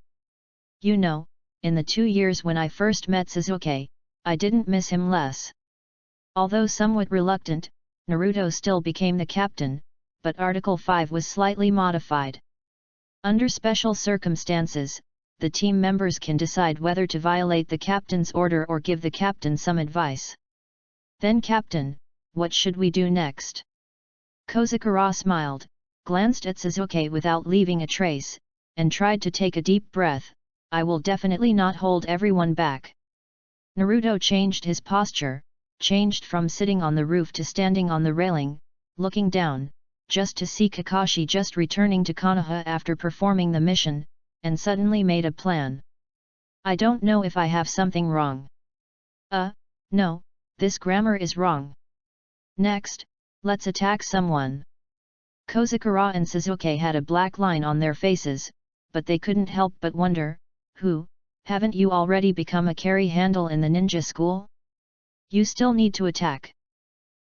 You know, in the 2 years when I first met Suzuki, I didn't miss him less. Although somewhat reluctant, Naruto still became the captain, but Article 5 was slightly modified. Under special circumstances, the team members can decide whether to violate the captain's order or give the captain some advice. Then Captain, what should we do next? Kozakura smiled, glanced at Suzuki without leaving a trace, and tried to take a deep breath. I will definitely not hold everyone back. Naruto changed his posture, changed from sitting on the roof to standing on the railing, looking down, just to see Kakashi just returning to Konoha after performing the mission, and suddenly made a plan. I don't know if I have something wrong. No, this grammar is wrong. Next, let's attack someone. Kozakura and Suzuki had a black line on their faces, but they couldn't help but wonder, who, haven't you already become a carry handle in the ninja school? You still need to attack.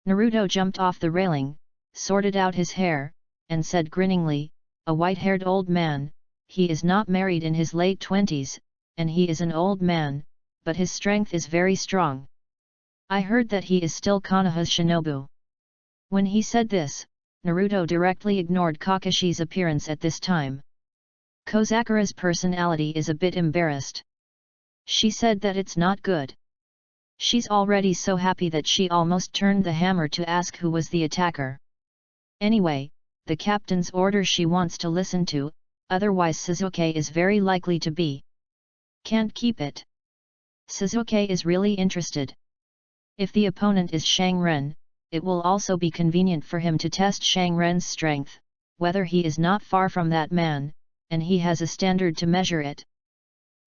Naruto jumped off the railing, sorted out his hair, and said grinningly, a white-haired old man, he is not married in his late 20s, and he is an old man, but his strength is very strong. I heard that he is still Konoha's shinobu. When he said this, Naruto directly ignored Kakashi's appearance at this time. Kozakura's personality is a bit embarrassed. She said that it's not good. She's already so happy that she almost turned the hammer to ask who was the attacker. Anyway, the captain's order she wants to listen to, otherwise Suzuki is very likely to be. Can't keep it. Suzuki is really interested. If the opponent is Shang Ren, it will also be convenient for him to test Shang Ren's strength, whether he is not far from that man, and he has a standard to measure it.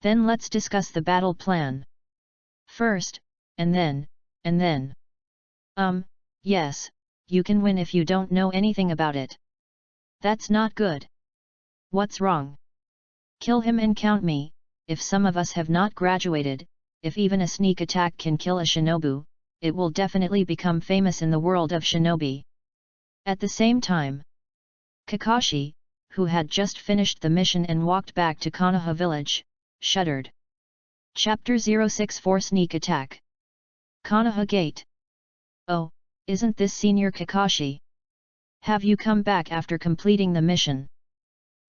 Then let's discuss the battle plan. First, and then. Yes, you can win if you don't know anything about it. That's not good. What's wrong? Kill him and count me. If some of us have not graduated, if even a sneak attack can kill a shinobu, it will definitely become famous in the world of shinobi. At the same time, Kakashi, who had just finished the mission and walked back to Konoha village, shuddered. Chapter 064 Sneak Attack. Konoha Gate. Oh, isn't this Senior Kakashi? Have you come back after completing the mission?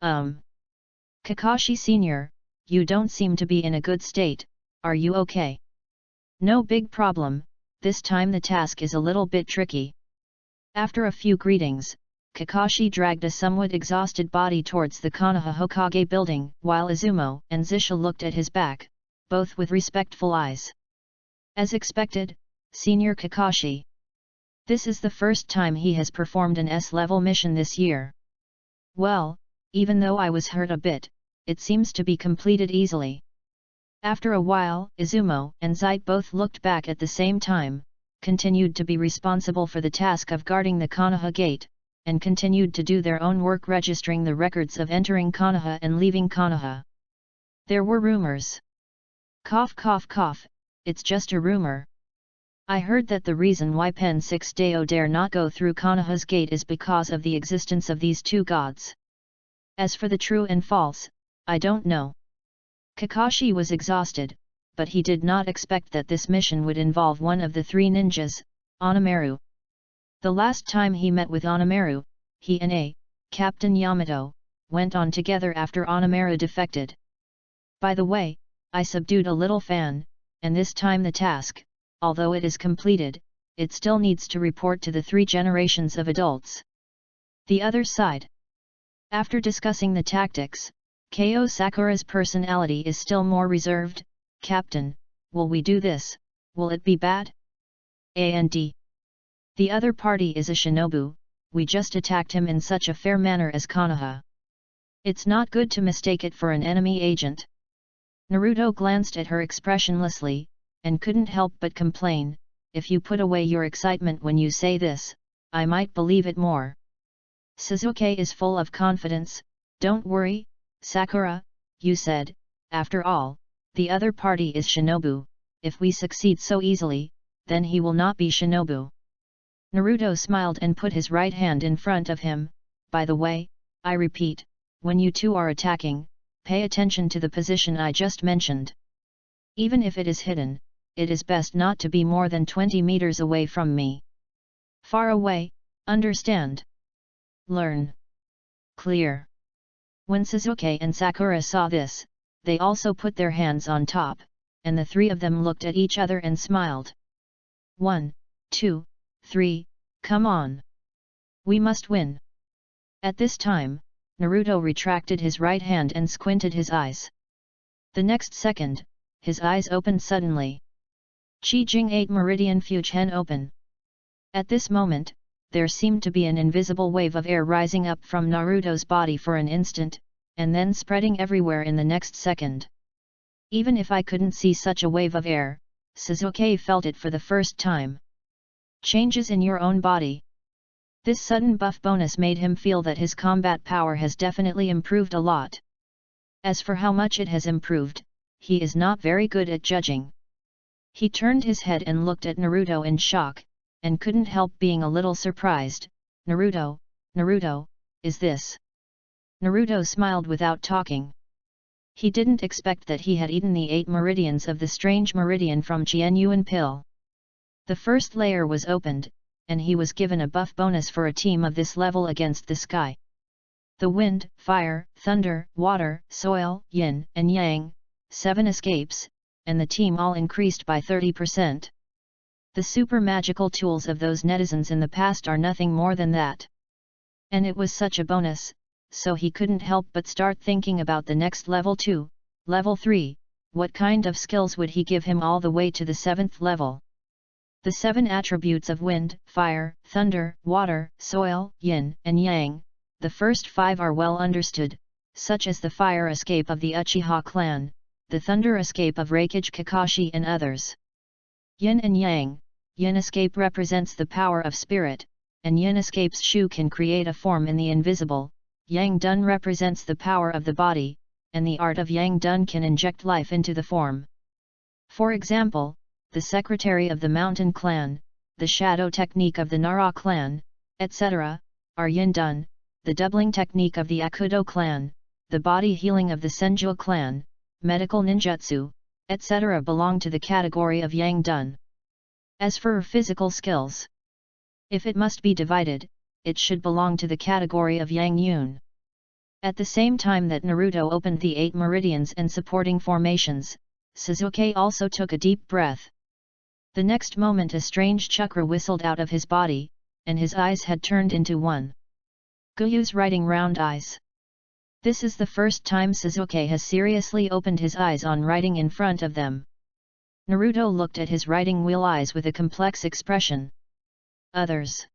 Kakashi Senior, you don't seem to be in a good state, are you okay? No big problem, this time the task is a little bit tricky. After a few greetings, Kakashi dragged a somewhat exhausted body towards the Konoha Hokage building, while Izumo and Zisha looked at his back, both with respectful eyes. As expected, Senior Kakashi. This is the first time he has performed an S-level mission this year. Well, even though I was hurt a bit, it seems to be completed easily. After a while, Izumo and Zeit both looked back at the same time, continued to be responsible for the task of guarding the Konoha gate, and continued to do their own work registering the records of entering Konoha and leaving Konoha. There were rumors. Cough cough cough, it's just a rumor. I heard that the reason why Pen 6 Deo dare not go through Konoha's gate is because of the existence of these two gods. As for the true and false, I don't know. Kakashi was exhausted, but he did not expect that this mission would involve one of the three ninjas, Onimaru. The last time he met with Onimaru, he and Captain Yamato, went on together after Onimaru defected. By the way, I subdued a little fan, and this time the task, although it is completed, it still needs to report to the three generations of adults. The other side. After discussing the tactics, Ko Sakura's personality is still more reserved. Captain, will we do this, will it be bad? And the other party is a shinobu, we just attacked him in such a fair manner as Konoha. It's not good to mistake it for an enemy agent. Naruto glanced at her expressionlessly, and couldn't help but complain, if you put away your excitement when you say this, I might believe it more. Sasuke is full of confidence, don't worry, Sakura, you said, after all, the other party is shinobu, if we succeed so easily, then he will not be shinobu. Naruto smiled and put his right hand in front of him. By the way, I repeat, when you two are attacking, pay attention to the position I just mentioned. Even if it is hidden, it is best not to be more than 20 meters away from me. Far away, understand? Learn. Clear. When Sasuke and Sakura saw this, they also put their hands on top, and the three of them looked at each other and smiled. 1, 2, 3, come on! We must win! At this time, Naruto retracted his right hand and squinted his eyes. The next second, his eyes opened suddenly. Chi Jing 8 Meridian Fujian open. At this moment, there seemed to be an invisible wave of air rising up from Naruto's body for an instant, and then spreading everywhere in the next second. Even if I couldn't see such a wave of air, Sasuke felt it for the first time. Changes in your own body. This sudden buff bonus made him feel that his combat power has definitely improved a lot. As for how much it has improved, he is not very good at judging. He turned his head and looked at Naruto in shock, and couldn't help being a little surprised. Naruto, is this? Naruto smiled without talking. He didn't expect that he had eaten the 8 meridians of the strange meridian from Qianyuan pill. The first layer was opened, and he was given a buff bonus for a team of this level against the sky. The wind, fire, thunder, water, soil, yin and yang, 7 escapes, and the team all increased by 30%. The super magical tools of those netizens in the past are nothing more than that. And it was such a bonus, so he couldn't help but start thinking about the next level 2, level 3, what kind of skills would he give him all the way to the 7th level? The 7 attributes of wind, fire, thunder, water, soil, yin and yang, the first 5 are well understood, such as the fire escape of the Uchiha clan, the thunder escape of Raikage Kakashi and others. Yin and yang, yin escape represents the power of spirit, and yin escape's shu can create a form in the invisible, yang dun represents the power of the body, and the art of yang dun can inject life into the form. For example, the secretary of the mountain clan, the shadow technique of the Nara clan, etc., are yin dun, the doubling technique of the Akudo clan, the body healing of the Senju clan, medical ninjutsu, etc. belong to the category of Yang Dun. As for physical skills, if it must be divided, it should belong to the category of Yang Yun. At the same time that Naruto opened the 8 meridians and supporting formations, Sasuke also took a deep breath. The next moment a strange chakra whistled out of his body, and his eyes had turned into one. Gyu's writing round eyes. This is the first time Sasuke has seriously opened his eyes on writing in front of them. Naruto looked at his writing wheel eyes with a complex expression. Others.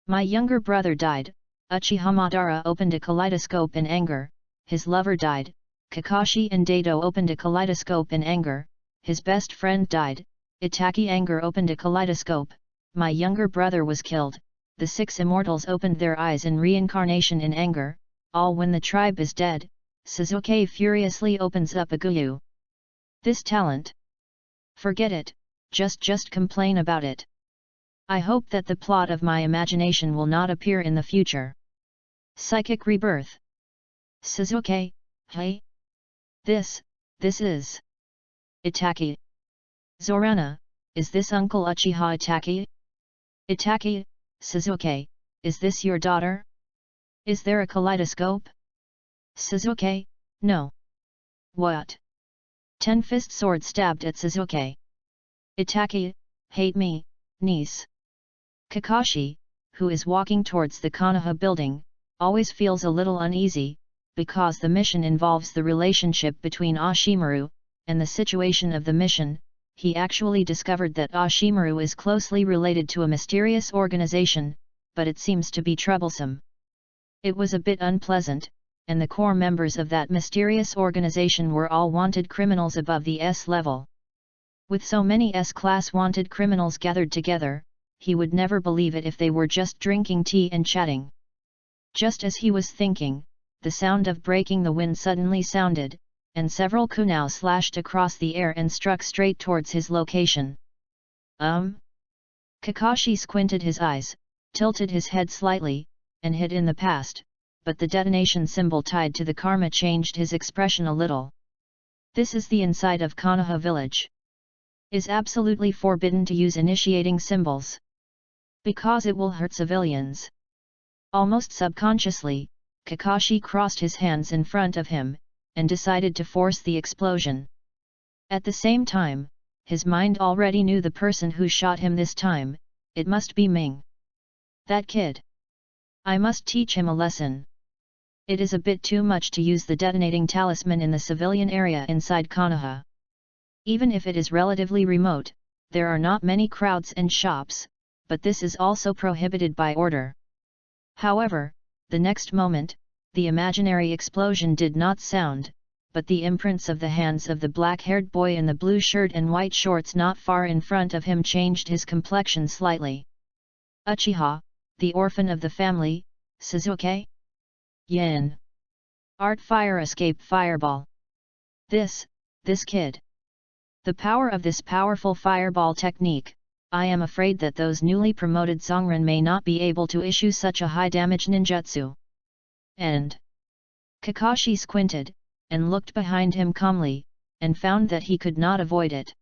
My younger brother died. Uchiha Madara opened a kaleidoscope in anger. His lover died. Kakashi and Dado opened a kaleidoscope in anger. His best friend died. Itachi anger opened a kaleidoscope. My younger brother was killed. The 6 immortals opened their eyes in reincarnation in anger. All when the tribe is dead, Sasuke furiously opens up a Gyu. This talent. Forget it, just complain about it. I hope that the plot of my imagination will not appear in the future. Psychic rebirth. Sasuke, hey? This is... Itachi. Zorana, is this Uncle Uchiha Itachi? Itachi, Sasuke, is this your daughter? Is there a kaleidoscope? Sasuke, no. What? Ten-fist sword stabbed at Sasuke. Itachi, hate me, niece. Kakashi, who is walking towards the Konoha building, always feels a little uneasy, because the mission involves the relationship between Ashimaru, and the situation of the mission. He actually discovered that Ashimaru is closely related to a mysterious organization, but it seems to be troublesome. It was a bit unpleasant, and the core members of that mysterious organization were all wanted criminals above the S level. With so many S-class wanted criminals gathered together, he would never believe it if they were just drinking tea and chatting. Just as he was thinking, the sound of breaking the wind suddenly sounded, and several kunai slashed across the air and struck straight towards his location. Kakashi squinted his eyes, tilted his head slightly, and hid in the past, but the detonation symbol tied to the karma changed his expression a little. This is the inside of Konoha village. Is absolutely forbidden to use initiating symbols. Because it will hurt civilians. Almost subconsciously, Kakashi crossed his hands in front of him, and decided to force the explosion. At the same time, his mind already knew the person who shot him this time. It must be Ming. That kid. I must teach him a lesson. It is a bit too much to use the detonating talisman in the civilian area inside Konoha. Even if it is relatively remote, there are not many crowds and shops, but this is also prohibited by order. However, the next moment, the imaginary explosion did not sound, but the imprints of the hands of the black-haired boy in the blue shirt and white shorts not far in front of him changed his complexion slightly. Uchiha, the orphan of the family, Sasuke? Yin. Art fire escape fireball. This kid. The power of this powerful fireball technique, I am afraid that those newly promoted Zongren may not be able to issue such a high damage ninjutsu. And Kakashi squinted, and looked behind him calmly, and found that he could not avoid it.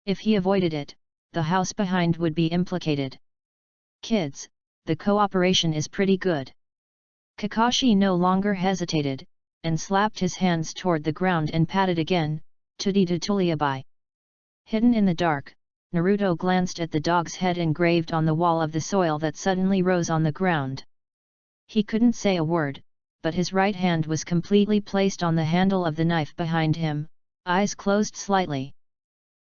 If he avoided it, the house behind would be implicated. Kids, the cooperation is pretty good. Kakashi no longer hesitated, and slapped his hands toward the ground and patted again, Tudi Tutuliabai. Hidden in the dark, Naruto glanced at the dog's head engraved on the wall of the soil that suddenly rose on the ground. He couldn't say a word, but his right hand was completely placed on the handle of the knife behind him, eyes closed slightly.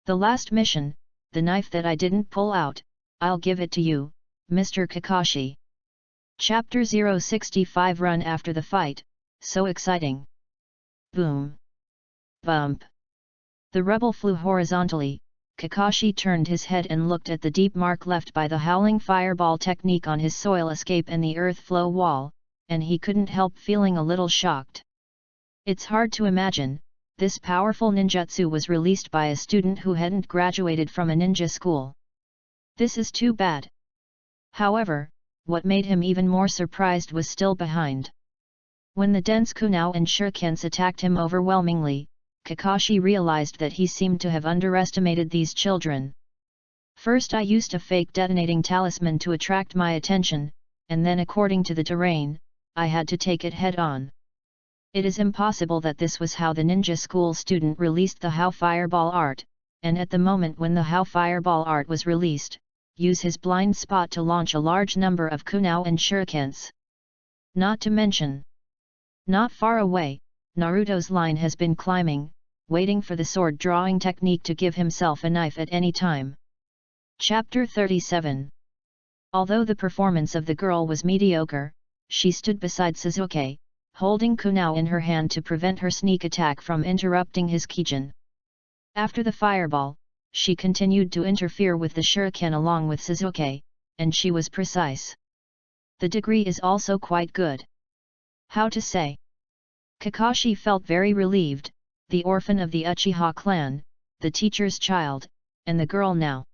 The last mission, the knife that I didn't pull out, I'll give it to you, Mr. Kakashi. Chapter 065 Run after the fight, so exciting. Boom. Bump. The rubble flew horizontally. Kakashi turned his head and looked at the deep mark left by the howling fireball technique on his soil escape and the earth flow wall, and he couldn't help feeling a little shocked. It's hard to imagine, this powerful ninjutsu was released by a student who hadn't graduated from a ninja school. This is too bad. However, what made him even more surprised was still behind. When the dense kunao and shurikens attacked him overwhelmingly, Kakashi realized that he seemed to have underestimated these children. First I used a fake detonating talisman to attract my attention, and then according to the terrain, I had to take it head-on. It is impossible that this was how the ninja school student released the How Fireball art, and at the moment when the How Fireball art was released, use his blind spot to launch a large number of kunao and shurikens. Not to mention, not far away, Naruto's line has been climbing, waiting for the sword drawing technique to give himself a knife at any time. Chapter 37. Although the performance of the girl was mediocre, she stood beside Sasuke, holding kunao in her hand to prevent her sneak attack from interrupting his kijin. After the fireball, she continued to interfere with the shuriken along with Sasuke, and she was precise. The degree is also quite good. How to say? Kakashi felt very relieved, the orphan of the Uchiha clan, the teacher's child, and the girl now.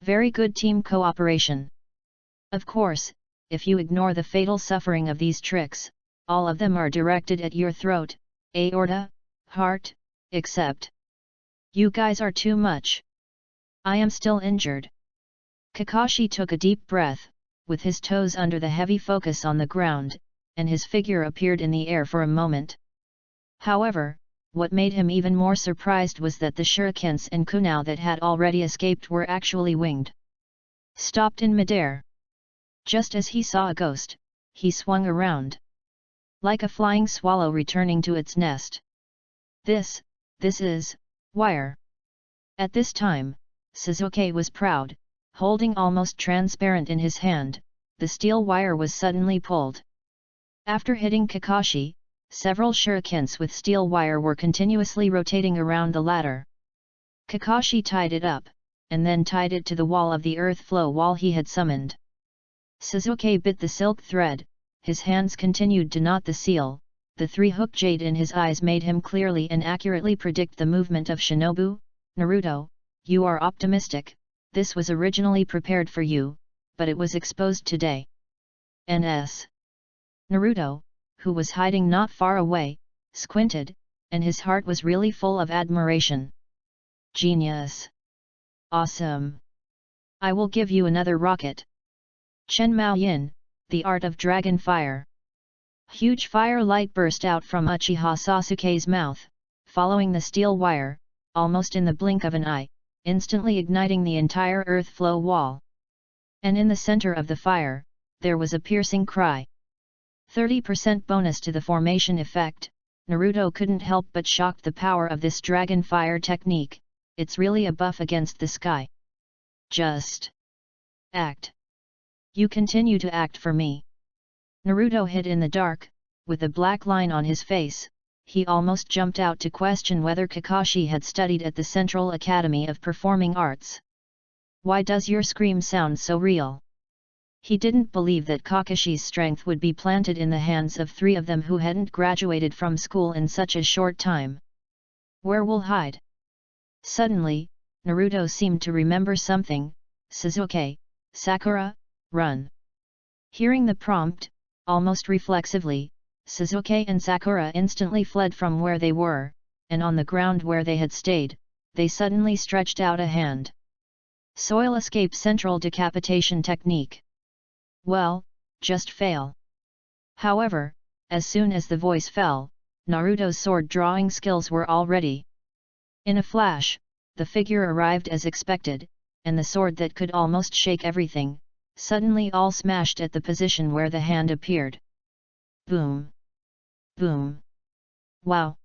Very good team cooperation. Of course, if you ignore the fatal suffering of these tricks, all of them are directed at your throat, aorta, heart, except. You guys are too much. I am still injured. Kakashi took a deep breath, with his toes under the heavy focus on the ground, and his figure appeared in the air for a moment. However, what made him even more surprised was that the shurikens and kunao that had already escaped were actually winged. Stopped in midair. Just as he saw a ghost, he swung around. Like a flying swallow returning to its nest. This is, wire. At this time, Sasuke was proud, holding almost transparent in his hand, the steel wire was suddenly pulled. After hitting Kakashi, several shurikens with steel wire were continuously rotating around the ladder. Kakashi tied it up, and then tied it to the wall of the earth flow wall he had summoned. Sasuke bit the silk thread, his hands continued to knot the seal, the three-hook jade in his eyes made him clearly and accurately predict the movement of Shinobu. Naruto, you are optimistic, this was originally prepared for you, but it was exposed today. N.S. Naruto, who was hiding not far away, squinted, and his heart was really full of admiration. Genius! Awesome! I will give you another rocket. Chen Mao Yin, the art of dragon fire. Huge fire light burst out from Uchiha Sasuke's mouth, following the steel wire, almost in the blink of an eye, instantly igniting the entire earth flow wall. And in the center of the fire, there was a piercing cry. 30% bonus to the formation effect. Naruto couldn't help but shock the power of this dragon fire technique, it's really a buff against the sky. Just act. You continue to act for me. Naruto hid in the dark, with a black line on his face, he almost jumped out to question whether Kakashi had studied at the Central Academy of Performing Arts. Why does your scream sound so real? He didn't believe that Kakashi's strength would be planted in the hands of three of them who hadn't graduated from school in such a short time. Where will hide? Suddenly, Naruto seemed to remember something. Sasuke, Sakura, run. Hearing the prompt, almost reflexively, Sasuke and Sakura instantly fled from where they were, and on the ground where they had stayed, they suddenly stretched out a hand. Soil escape central decapitation technique. Well, just fail. However, as soon as the voice fell, Naruto's sword drawing skills were all ready. In a flash, the figure arrived as expected, and the sword that could almost shake everything, suddenly all smashed at the position where the hand appeared. Boom! Boom! Wow!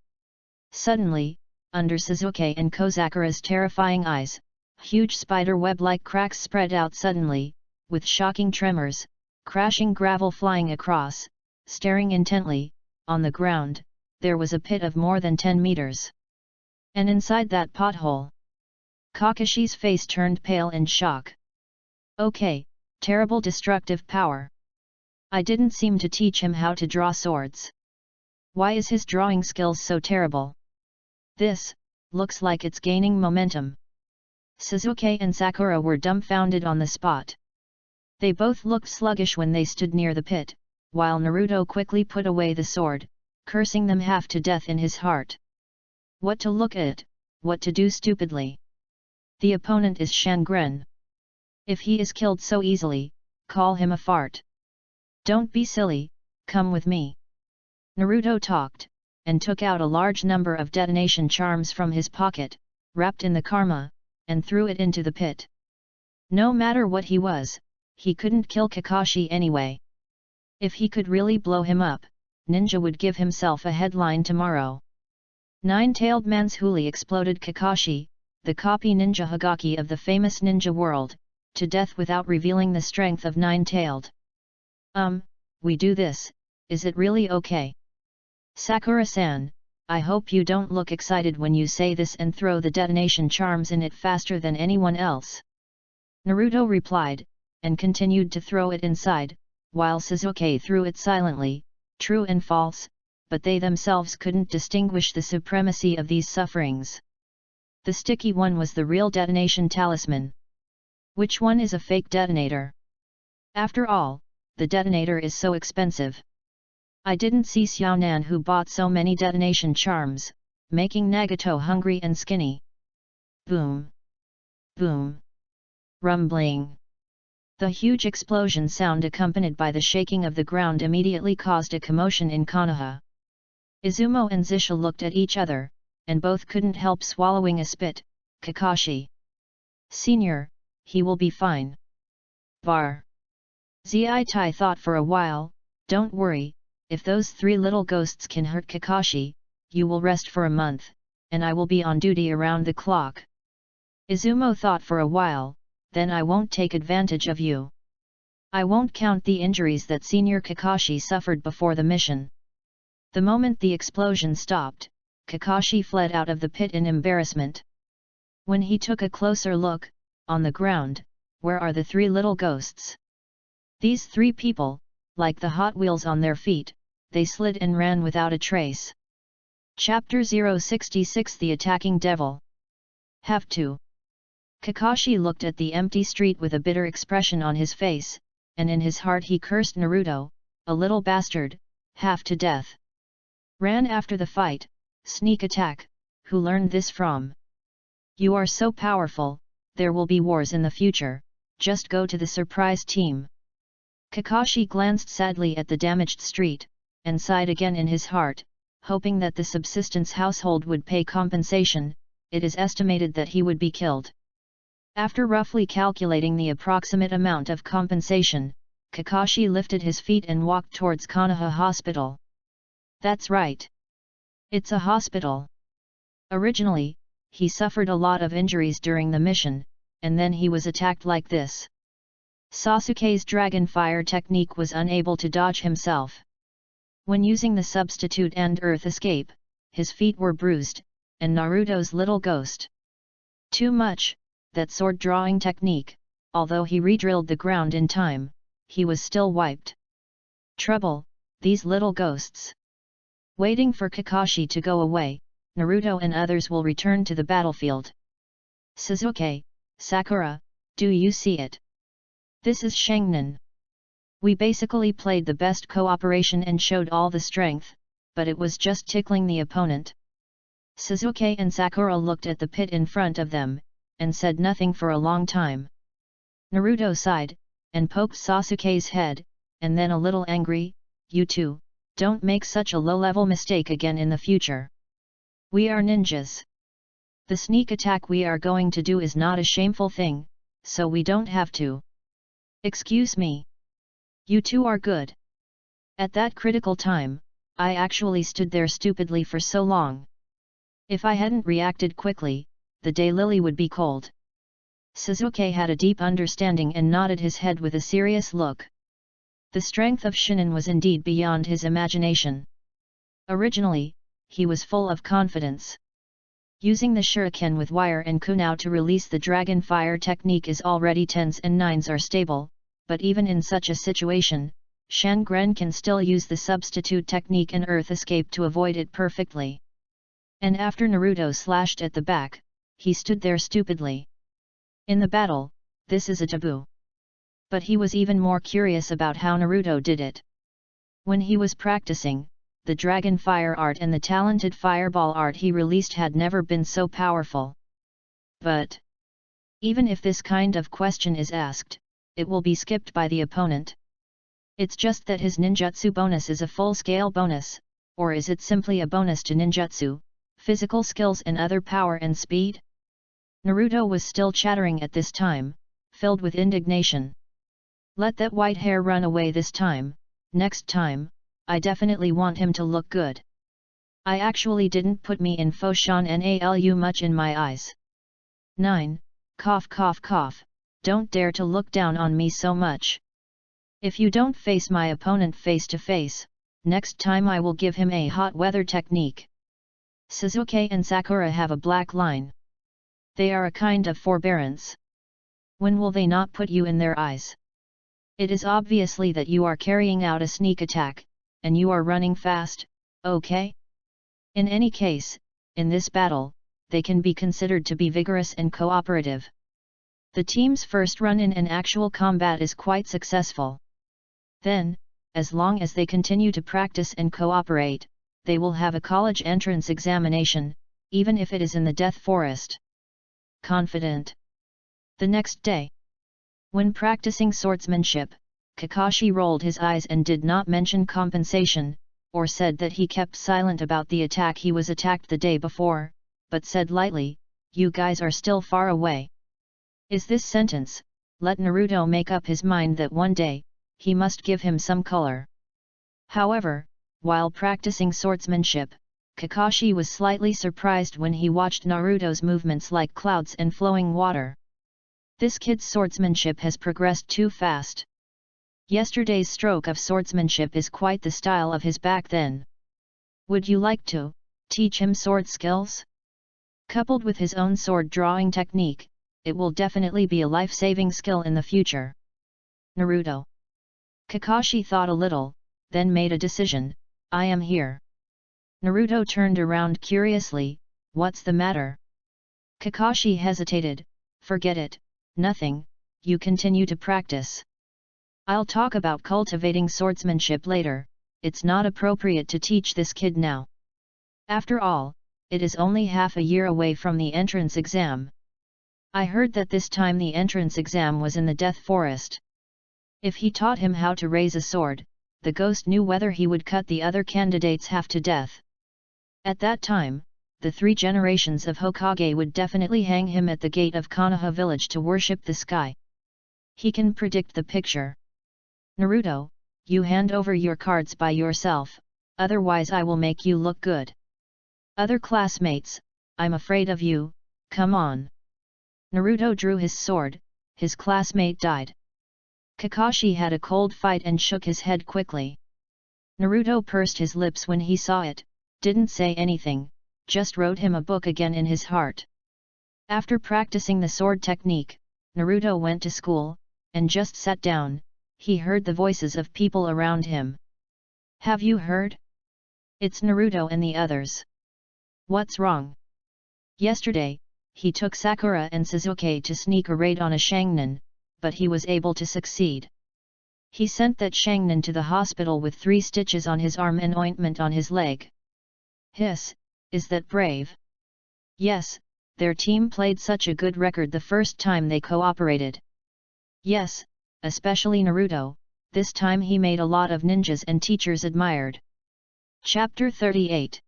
Suddenly, under Sasuke and Kozakura's terrifying eyes, huge spider web-like cracks spread out suddenly, with shocking tremors, crashing gravel flying across. Staring intently, on the ground, there was a pit of more than 10 meters. And inside that pothole, Kakashi's face turned pale in shock. Okay, terrible destructive power. I didn't seem to teach him how to draw swords. Why is his drawing skills so terrible? This looks like it's gaining momentum. Sasuke and Sakura were dumbfounded on the spot. They both looked sluggish when they stood near the pit, while Naruto quickly put away the sword, cursing them half to death in his heart. What to look at, what to do stupidly. The opponent is Shangren. If he is killed so easily, call him a fart. Don't be silly, come with me. Naruto talked, and took out a large number of detonation charms from his pocket, wrapped in the karma, and threw it into the pit. No matter what he was, he couldn't kill Kakashi anyway. If he could really blow him up, Ninja would give himself a headline tomorrow. Nine-tailed Manshuli exploded Kakashi, the copy ninja Hokage of the famous ninja world, to death without revealing the strength of Nine-tailed. We do this, is it really okay? Sakura-san, I hope you don't look excited when you say this and throw the detonation charms in it faster than anyone else. Naruto replied, and continued to throw it inside, while Sasuke threw it silently, true and false, but they themselves couldn't distinguish the supremacy of these sufferings. The sticky one was the real detonation talisman. Which one is a fake detonator? After all, the detonator is so expensive. I didn't see Xiaonan who bought so many detonation charms, making Nagato hungry and skinny. Boom! Boom! Rumbling! The huge explosion sound accompanied by the shaking of the ground immediately caused a commotion in Konoha. Izumo and Zisha looked at each other, and both couldn't help swallowing a spit. Kakashi. Senior, he will be fine. Bar. Zitai thought for a while, don't worry, if those three little ghosts can hurt Kakashi, you will rest for a month, and I will be on duty around the clock. Izumo thought for a while, then I won't take advantage of you. I won't count the injuries that Senior Kakashi suffered before the mission. The moment the explosion stopped, Kakashi fled out of the pit in embarrassment. When he took a closer look, on the ground, where are the three little ghosts? These three people, like the Hot Wheels on their feet, they slid and ran without a trace. Chapter 066 The Attacking Devil. Have to. Kakashi looked at the empty street with a bitter expression on his face, and in his heart he cursed Naruto, a little bastard, half to death. Ran after the fight, sneak attack, who learned this from? You are so powerful, there will be wars in the future, just go to the surprise team. Kakashi glanced sadly at the damaged street, and sighed again in his heart, hoping that the subsistence household would pay compensation. It is estimated that he would be killed. After roughly calculating the approximate amount of compensation, Kakashi lifted his feet and walked towards Konoha Hospital. That's right. It's a hospital. Originally, he suffered a lot of injuries during the mission, and then he was attacked like this. Sasuke's dragon fire technique was unable to dodge himself. When using the substitute and earth escape, his feet were bruised, and Naruto's little ghost. Too much, that sword drawing technique, although he redrilled the ground in time, he was still wiped. Trouble, these little ghosts. Waiting for Kakashi to go away, Naruto and others will return to the battlefield. Sasuke, Sakura, do you see it? This is Shangnan. We basically played the best cooperation and showed all the strength, but it was just tickling the opponent. Sasuke and Sakura looked at the pit in front of them, and said nothing for a long time. Naruto sighed, and poked Sasuke's head, and then a little angry, you two, don't make such a low-level mistake again in the future. We are ninjas. The sneak attack we are going to do is not a shameful thing, so we don't have to. Excuse me. You two are good. At that critical time, I actually stood there stupidly for so long. If I hadn't reacted quickly, the daylily would be cold. Sasuke had a deep understanding and nodded his head with a serious look. The strength of Shinin was indeed beyond his imagination. Originally, he was full of confidence. Using the shuriken with wire and kunao to release the dragon fire technique is already 10s and 9s are stable, but even in such a situation, Shangren can still use the substitute technique and earth escape to avoid it perfectly. And after Naruto slashed at the back, he stood there stupidly. In the battle, this is a taboo. But he was even more curious about how Naruto did it. When he was practicing, the dragon fire art and the talented fireball art he released had never been so powerful. But even if this kind of question is asked, it will be skipped by the opponent. It's just that his ninjutsu bonus is a full-scale bonus, or is it simply a bonus to ninjutsu, physical skills and other power and speed? Naruto was still chattering at this time, filled with indignation. Let that white hair run away this time. Next time, I definitely want him to look good. I actually didn't put me in Foshan Nalu much in my eyes. 9. Cough cough cough, don't dare to look down on me so much. If you don't face my opponent face to face, next time I will give him a hot weather technique. Sasuke and Sakura have a black line. They are a kind of forbearance. When will they not put you in their eyes? It is obviously that you are carrying out a sneak attack, and you are running fast, okay? In any case, in this battle, they can be considered to be vigorous and cooperative. The team's first run in an actual combat is quite successful. Then, as long as they continue to practice and cooperate, they will have a college entrance examination, even if it is in the Death Forest. Confident. The next day, when practicing swordsmanship, Kakashi rolled his eyes and did not mention compensation, or said that he kept silent about the attack he was attacked the day before, but said lightly, "You guys are still far away." Is this sentence, let Naruto make up his mind that one day, he must give him some color. However, while practicing swordsmanship, Kakashi was slightly surprised when he watched Naruto's movements like clouds and flowing water. This kid's swordsmanship has progressed too fast. Yesterday's stroke of swordsmanship is quite the style of his back then. Would you like to teach him sword skills? Coupled with his own sword drawing technique, it will definitely be a life-saving skill in the future. Naruto. Kakashi thought a little, then made a decision, I am here. Naruto turned around curiously, what's the matter? Kakashi hesitated, forget it, nothing, you continue to practice. I'll talk about cultivating swordsmanship later, it's not appropriate to teach this kid now. After all, it is only half a year away from the entrance exam. I heard that this time the entrance exam was in the Death Forest. If he taught him how to raise a sword, the ghost knew whether he would cut the other candidates half to death. At that time, the 3 generations of Hokage would definitely hang him at the gate of Konoha village to worship the sky. He can predict the picture. Naruto, you hand over your cards by yourself, otherwise I will make you look good. Other classmates, I'm afraid of you, come on. Naruto drew his sword, his classmate died. Kakashi had a cold fight and shook his head quickly. Naruto pursed his lips when he saw it, didn't say anything, just wrote him a book again in his heart. After practicing the sword technique, Naruto went to school, and just sat down, he heard the voices of people around him. Have you heard? It's Naruto and the others. What's wrong? Yesterday, he took Sakura and Sasuke to sneak a raid on a Sharingan, but he was able to succeed. He sent that Sharingan to the hospital with 3 stitches on his arm and ointment on his leg. Hiss, is that brave? Yes, their team played such a good record the first time they cooperated. Yes, especially Naruto, this time he made a lot of ninjas and teachers admired. Chapter 38.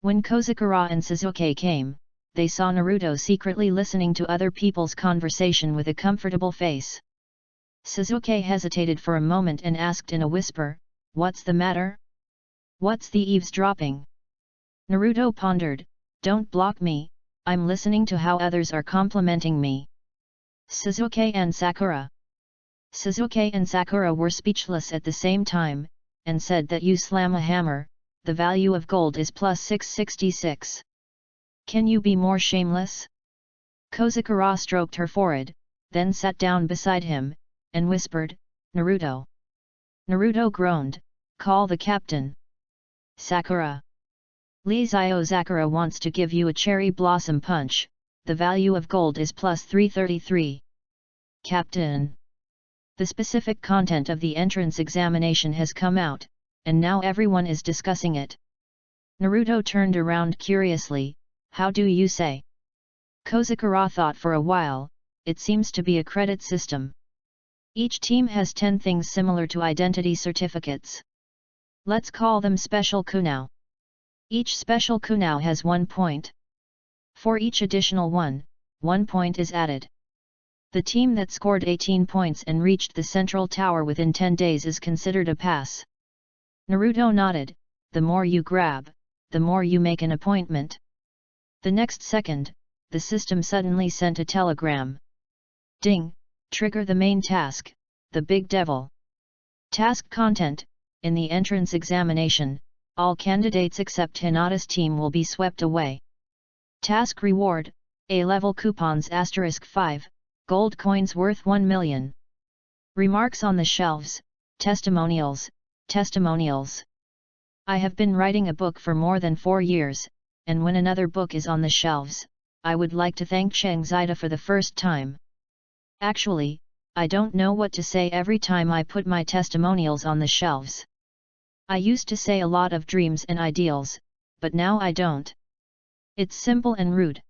When Kozukura and Sasuke came, they saw Naruto secretly listening to other people's conversation with a comfortable face. Sasuke hesitated for a moment and asked in a whisper, "What's the matter? What's the eavesdropping?" Naruto pondered, "Don't block me, I'm listening to how others are complimenting me." Sasuke and Sakura. Sasuke and Sakura were speechless at the same time, and said that you slam a hammer, the value of gold is plus 666. Can you be more shameless? Kozukura stroked her forehead, then sat down beside him, and whispered, "Naruto." Naruto groaned, "Call the captain." Sakura. Lizio Sakura wants to give you a cherry blossom punch, the value of gold is plus 333. Captain. The specific content of the entrance examination has come out, and now everyone is discussing it. Naruto turned around curiously, how do you say? Kozukura thought for a while, it seems to be a credit system. Each team has 10 things similar to identity certificates. Let's call them special kunao. Each special kunao has 1 point. For each additional 1 point is added. The team that scored 18 points and reached the central tower within 10 days is considered a pass. Naruto nodded, the more you grab, the more you make an appointment. The next second, the system suddenly sent a telegram. Ding, trigger the main task, the Big Devil. Task content, in the entrance examination, all candidates except Hinata's team will be swept away. Task reward, A-level coupons *5, gold coins worth 1 million. Remarks on the shelves, testimonials. I have been writing a book for more than 4 years, and when another book is on the shelves, I would like to thank Cheng Zida for the first time. Actually, I don't know what to say every time I put my testimonials on the shelves. I used to say a lot of dreams and ideals, but now I don't. It's simple and rude.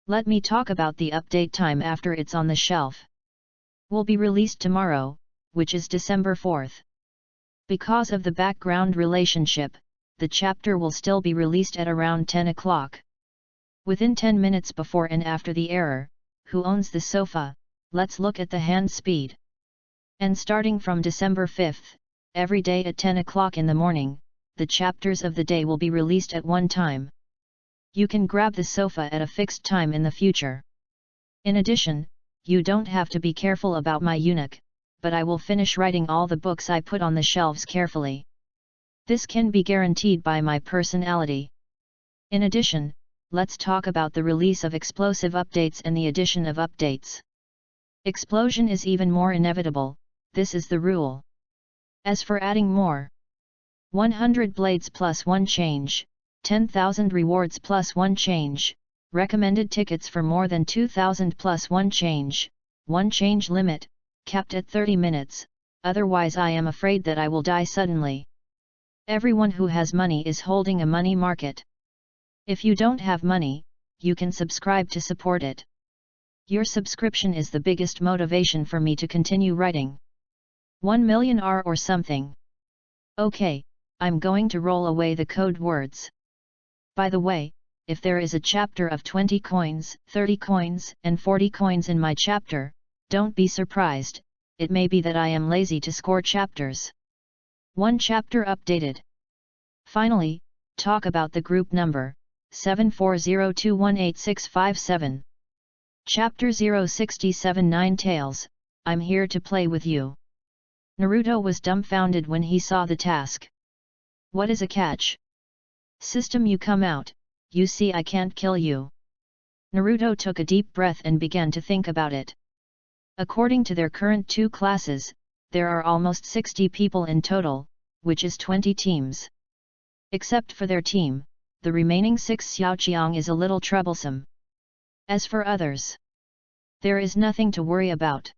Let me talk about the update time after it's on the shelf. Will be released tomorrow, which is December 4th. Because of the background relationship, the chapter will still be released at around 10 o'clock. Within 10 minutes before and after the error, who owns the sofa, let's look at the hand speed. And starting from December 5th, every day at 10 o'clock in the morning, the chapters of the day will be released at one time. You can grab the sofa at a fixed time in the future. In addition, you don't have to be careful about my eunuch, but I will finish writing all the books I put on the shelves carefully. This can be guaranteed by my personality. In addition, let's talk about the release of explosive updates and the addition of updates. Explosion is even more inevitable, this is the rule. As for adding more, 100 blades plus 1 change, 10,000 rewards plus 1 change, recommended tickets for more than 2,000 plus 1 change limit, capped at 30 minutes, otherwise I am afraid that I will die suddenly. Everyone who has money is holding a money market. If you don't have money, you can subscribe to support it. Your subscription is the biggest motivation for me to continue writing. 1 million R or something. Okay, I'm going to roll away the code words. By the way, if there is a chapter of 20 coins, 30 coins, and 40 coins in my chapter, don't be surprised, it may be that I am lazy to score chapters. 1 chapter updated. Finally, talk about the group number, 7402186557. Chapter 067 Nine Tails, I'm here to play with you. Naruto was dumbfounded when he saw the task. What is a catch? System, you come out, you see I can't kill you. Naruto took a deep breath and began to think about it. According to their current 2 classes, there are almost 60 people in total, which is 20 teams. Except for their team, the remaining 6 Xiaoqiang is a little troublesome. As for others, there is nothing to worry about.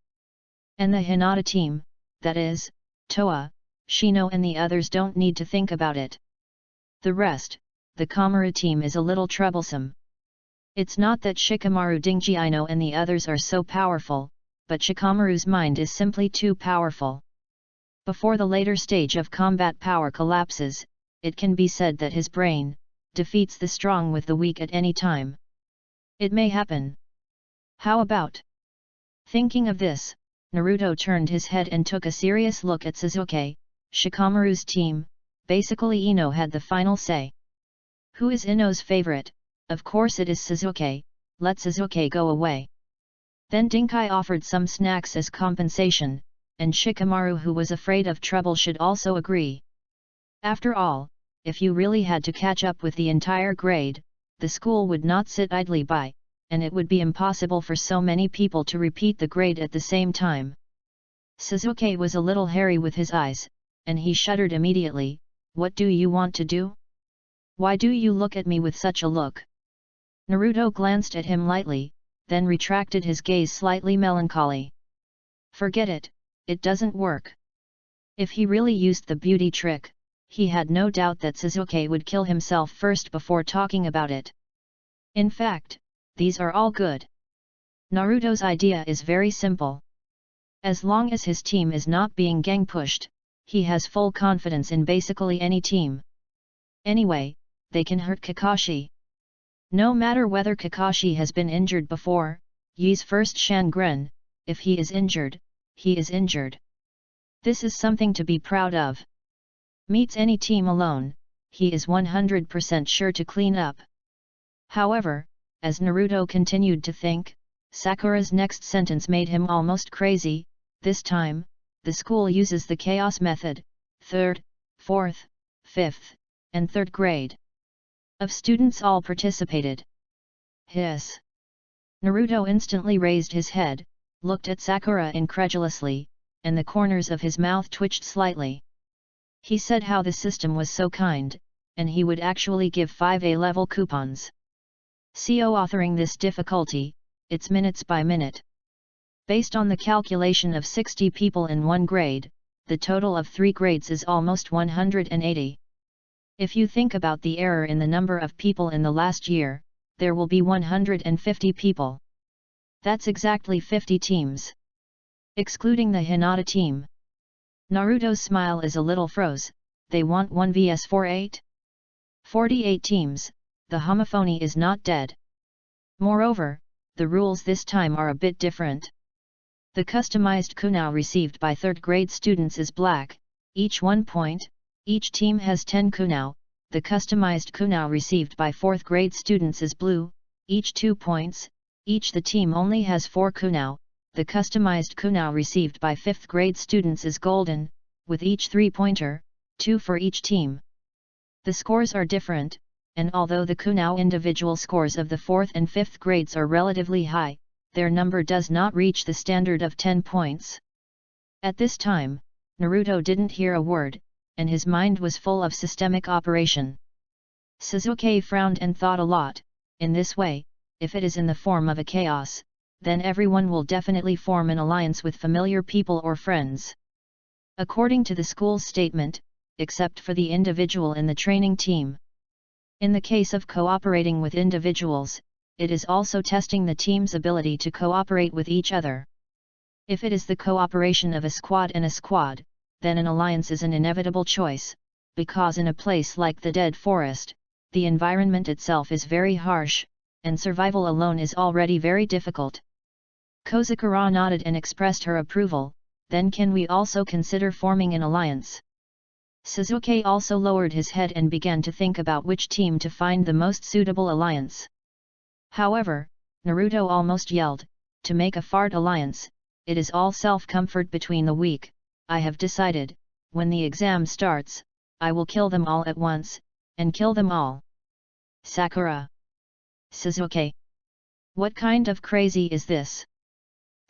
And the Hinata team, that is, Toa, Shino and the others don't need to think about it. The rest, the Kamaru team is a little troublesome. It's not that Shikamaru Dingjiino and the others are so powerful, but Shikamaru's mind is simply too powerful. Before the later stage of combat power collapses, it can be said that his brain defeats the strong with the weak at any time. It may happen. How about? Thinking of this, Naruto turned his head and took a serious look at Sasuke, Shikamaru's team. Basically Ino had the final say. Who is Ino's favorite? Of course it is Sasuke, let Sasuke go away. Then Dinkai offered some snacks as compensation, and Shikamaru, who was afraid of trouble, should also agree. After all, if you really had to catch up with the entire grade, the school would not sit idly by, and it would be impossible for so many people to repeat the grade at the same time. Sasuke was a little hairy with his eyes, and he shuddered immediately. What do you want to do? Why do you look at me with such a look? Naruto glanced at him lightly, then retracted his gaze slightly melancholy. Forget it, it doesn't work. If he really used the beauty trick, he had no doubt that Sasuke would kill himself first before talking about it. In fact, these are all good. Naruto's idea is very simple. As long as his team is not being gang-pushed, he has full confidence in basically any team. Anyway, they can hurt Kakashi. No matter whether Kakashi has been injured before, Yi's first Shangren, if he is injured, he is injured. This is something to be proud of. Meets any team alone, he is 100% sure to clean up. However, as Naruto continued to think, Sakura's next sentence made him almost crazy. This time, the school uses the chaos method, 3rd, 4th, 5th, and 3rd grade. Of students all participated. Hiss! Naruto instantly raised his head, looked at Sakura incredulously, and the corners of his mouth twitched slightly. He said how the system was so kind, and he would actually give 5 A-level coupons. CO authoring this difficulty, it's minutes by minute. Based on the calculation of 60 people in one grade, the total of 3 grades is almost 180. If you think about the error in the number of people in the last year, there will be 150 people. That's exactly 50 teams. Excluding the Hinata team. Naruto's smile is a little froze. They want 1 vs 48? 48 teams, the homophony is not dead. Moreover, the rules this time are a bit different. The customized kunao received by 3rd grade students is black, each 1 point, each team has 10 kunao, the customized kunao received by 4th grade students is blue, each 2 points, each the team only has 4 kunao, the customized kunao received by 5th grade students is golden, with each 3-pointer, 2 for each team. The scores are different, and although the kunao individual scores of the 4th and 5th grades are relatively high, their number does not reach the standard of 10 points. At this time, Naruto didn't hear a word, and his mind was full of systemic operation. Sasuke frowned and thought a lot. In this way, if it is in the form of a chaos, then everyone will definitely form an alliance with familiar people or friends. According to the school's statement, except for the individual in the training team. In the case of cooperating with individuals, it is also testing the team's ability to cooperate with each other. If it is the cooperation of a squad and a squad, then an alliance is an inevitable choice, because in a place like the Dead Forest, the environment itself is very harsh, and survival alone is already very difficult. Kozukura nodded and expressed her approval. Then can we also consider forming an alliance? Sasuke also lowered his head and began to think about which team to find the most suitable alliance. However, Naruto almost yelled, "To make a fart alliance, it is all self-comfort between the weak. I have decided, when the exam starts, I will kill them all at once, and kill them all." Sakura. Sasuke. What kind of crazy is this?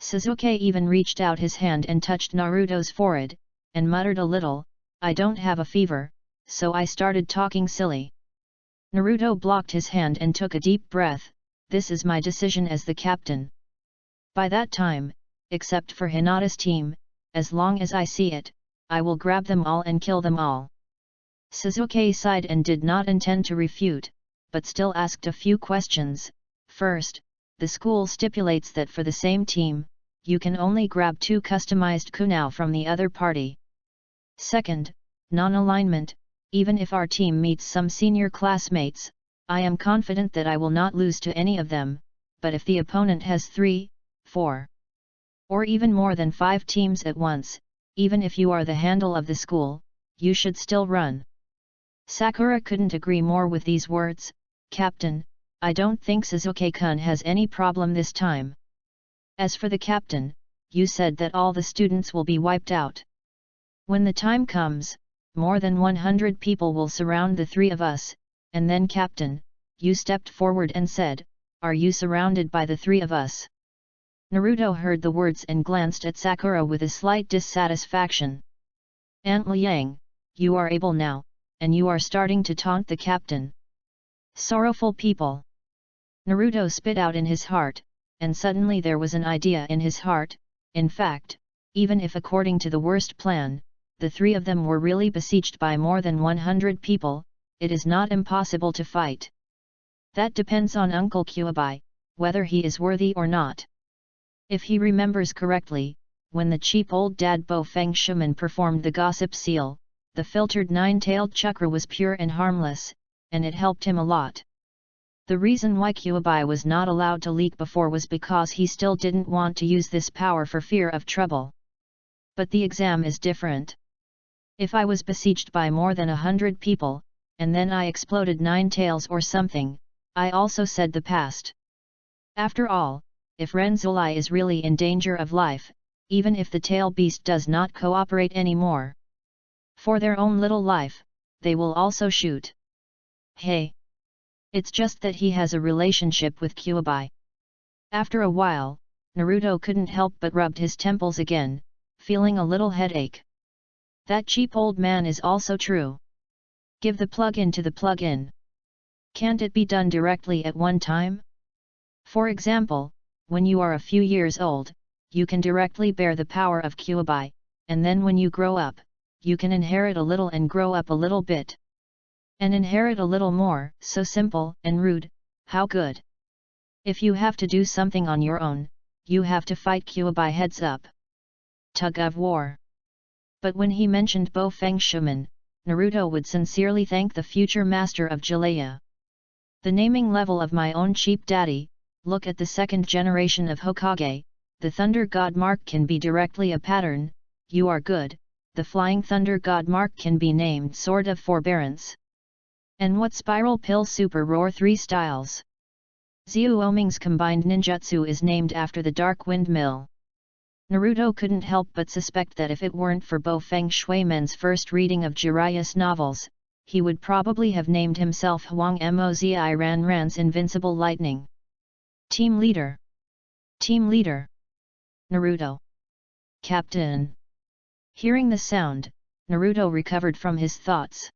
Sasuke even reached out his hand and touched Naruto's forehead, and muttered a little, "I don't have a fever, so I started talking silly." Naruto blocked his hand and took a deep breath. This is my decision as the captain. By that time, except for Hinata's team, as long as I see it, I will grab them all and kill them all. Sasuke sighed and did not intend to refute, but still asked a few questions. First, the school stipulates that for the same team, you can only grab 2 customized kunao from the other party. Second, non-alignment. Even if our team meets some senior classmates, I am confident that I will not lose to any of them, but if the opponent has 3, 4, or even more than 5 teams at once, even if you are the handle of the school, you should still run. Sakura couldn't agree more with these words. Captain, I don't think Sasuke-kun has any problem this time. As for the captain, you said that all the students will be wiped out. When the time comes, more than 100 people will surround the 3 of us, and then Captain, you stepped forward and said, "Are you surrounded by the 3 of us?" Naruto heard the words and glanced at Sakura with a slight dissatisfaction. "Aunt Liang, you are able now, and you are starting to taunt the captain. Sorrowful people." Naruto spit out in his heart, and suddenly there was an idea in his heart. In fact, even if according to the worst plan, the three of them were really besieged by more than 100 people, it is not impossible to fight. That depends on Uncle Kyuubi, whether he is worthy or not. If he remembers correctly, when the cheap old dad Bo Feng Shuman performed the gossip seal, the filtered nine-tailed chakra was pure and harmless, and it helped him a lot. The reason why Kyuubi was not allowed to leak before was because he still didn't want to use this power for fear of trouble. But the exam is different. If I was besieged by more than 100 people, and then I exploded 9 tails or something, I also said the past. After all, if Renzulai is really in danger of life, even if the tail beast does not cooperate anymore, for their own little life, they will also shoot. Hey! It's just that he has a relationship with Kyuubi. After a while, Naruto couldn't help but rubbed his temples again, feeling a little headache. That cheap old man is also true. Give the plug-in to the plug-in. Can't it be done directly at one time? For example, when you are a few years old, you can directly bear the power of Kyuubi, and then when you grow up, you can inherit a little and grow up a little bit. And inherit a little more, so simple and rude, how good. If you have to do something on your own, you have to fight Kyuubi heads up. Tug of war. But when he mentioned Bo Feng Shuman, Naruto would sincerely thank the future master of Jalaya. The naming level of my own cheap daddy, look at the second generation of Hokage, the Thunder God mark can be directly a pattern, you are good, the Flying Thunder God mark can be named Sword of Forbearance. And what Spiral Pill Super Roar 3 styles? Xiuoming's combined ninjutsu is named after the Dark Windmill. Naruto couldn't help but suspect that if it weren't for Bo Feng Shuimen's first reading of Jiraiya's novels, he would probably have named himself Huang Mozi Ran Ran's Invincible Lightning. Team Leader. Team Leader. Naruto. Captain. Hearing the sound, Naruto recovered from his thoughts.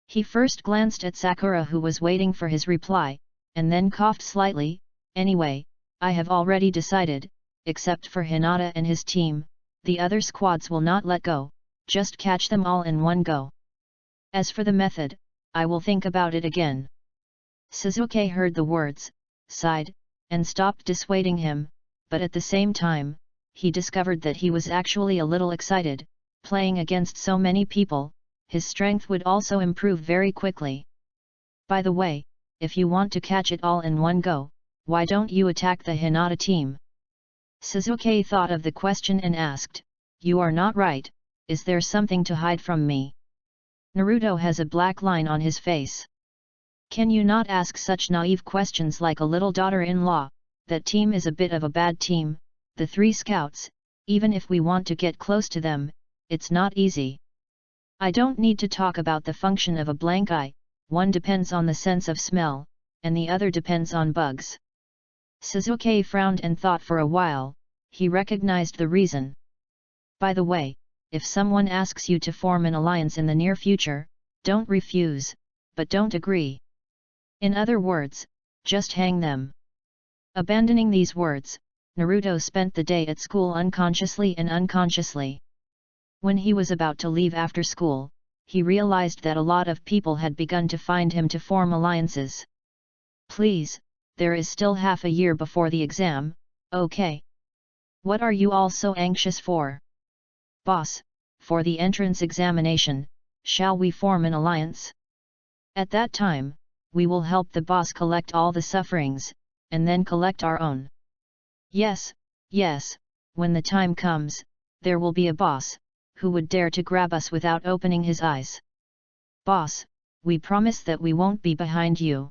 He first glanced at Sakura, who was waiting for his reply, and then coughed slightly. Anyway, I have already decided, except for Hinata and his team, the other squads will not let go, just catch them all in one go. As for the method, I will think about it again. Sasuke heard the words, sighed, and stopped dissuading him, but at the same time, he discovered that he was actually a little excited, playing against so many people. His strength would also improve very quickly. By the way, if you want to catch it all in one go, why don't you attack the Hinata team? Sasuke thought of the question and asked, you are not right, is there something to hide from me? Naruto has a black line on his face. Can you not ask such naive questions like a little daughter-in-law? That team is a bit of a bad team, the 3 scouts, even if we want to get close to them, it's not easy. I don't need to talk about the function of a blank eye, one depends on the sense of smell, and the other depends on bugs. Sasuke frowned and thought for a while, he recognized the reason. By the way, if someone asks you to form an alliance in the near future, don't refuse, but don't agree. In other words, just hang them. Abandoning these words, Naruto spent the day at school unconsciously and unconsciously. When he was about to leave after school, he realized that a lot of people had begun to find him to form alliances. Please, there is still half a year before the exam, okay? What are you all so anxious for? Boss, for the entrance examination, shall we form an alliance? At that time, we will help the boss collect all the sufferings, and then collect our own. Yes, yes, when the time comes, there will be a boss, who would dare to grab us without opening his eyes. Boss, we promise that we won't be behind you.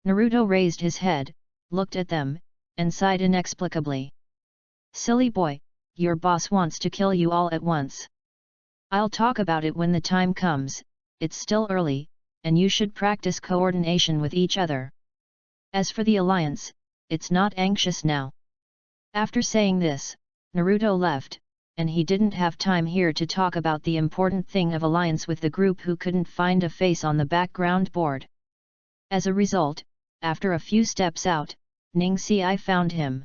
Naruto raised his head, looked at them, and sighed inexplicably. Silly boy, your boss wants to kill you all at once. I'll talk about it when the time comes, it's still early, and you should practice coordination with each other. As for the alliance, it's not anxious now. After saying this, Naruto left, and he didn't have time here to talk about the important thing of alliance with the group who couldn't find a face on the background board. As a result, after a few steps out, Ningxi found him.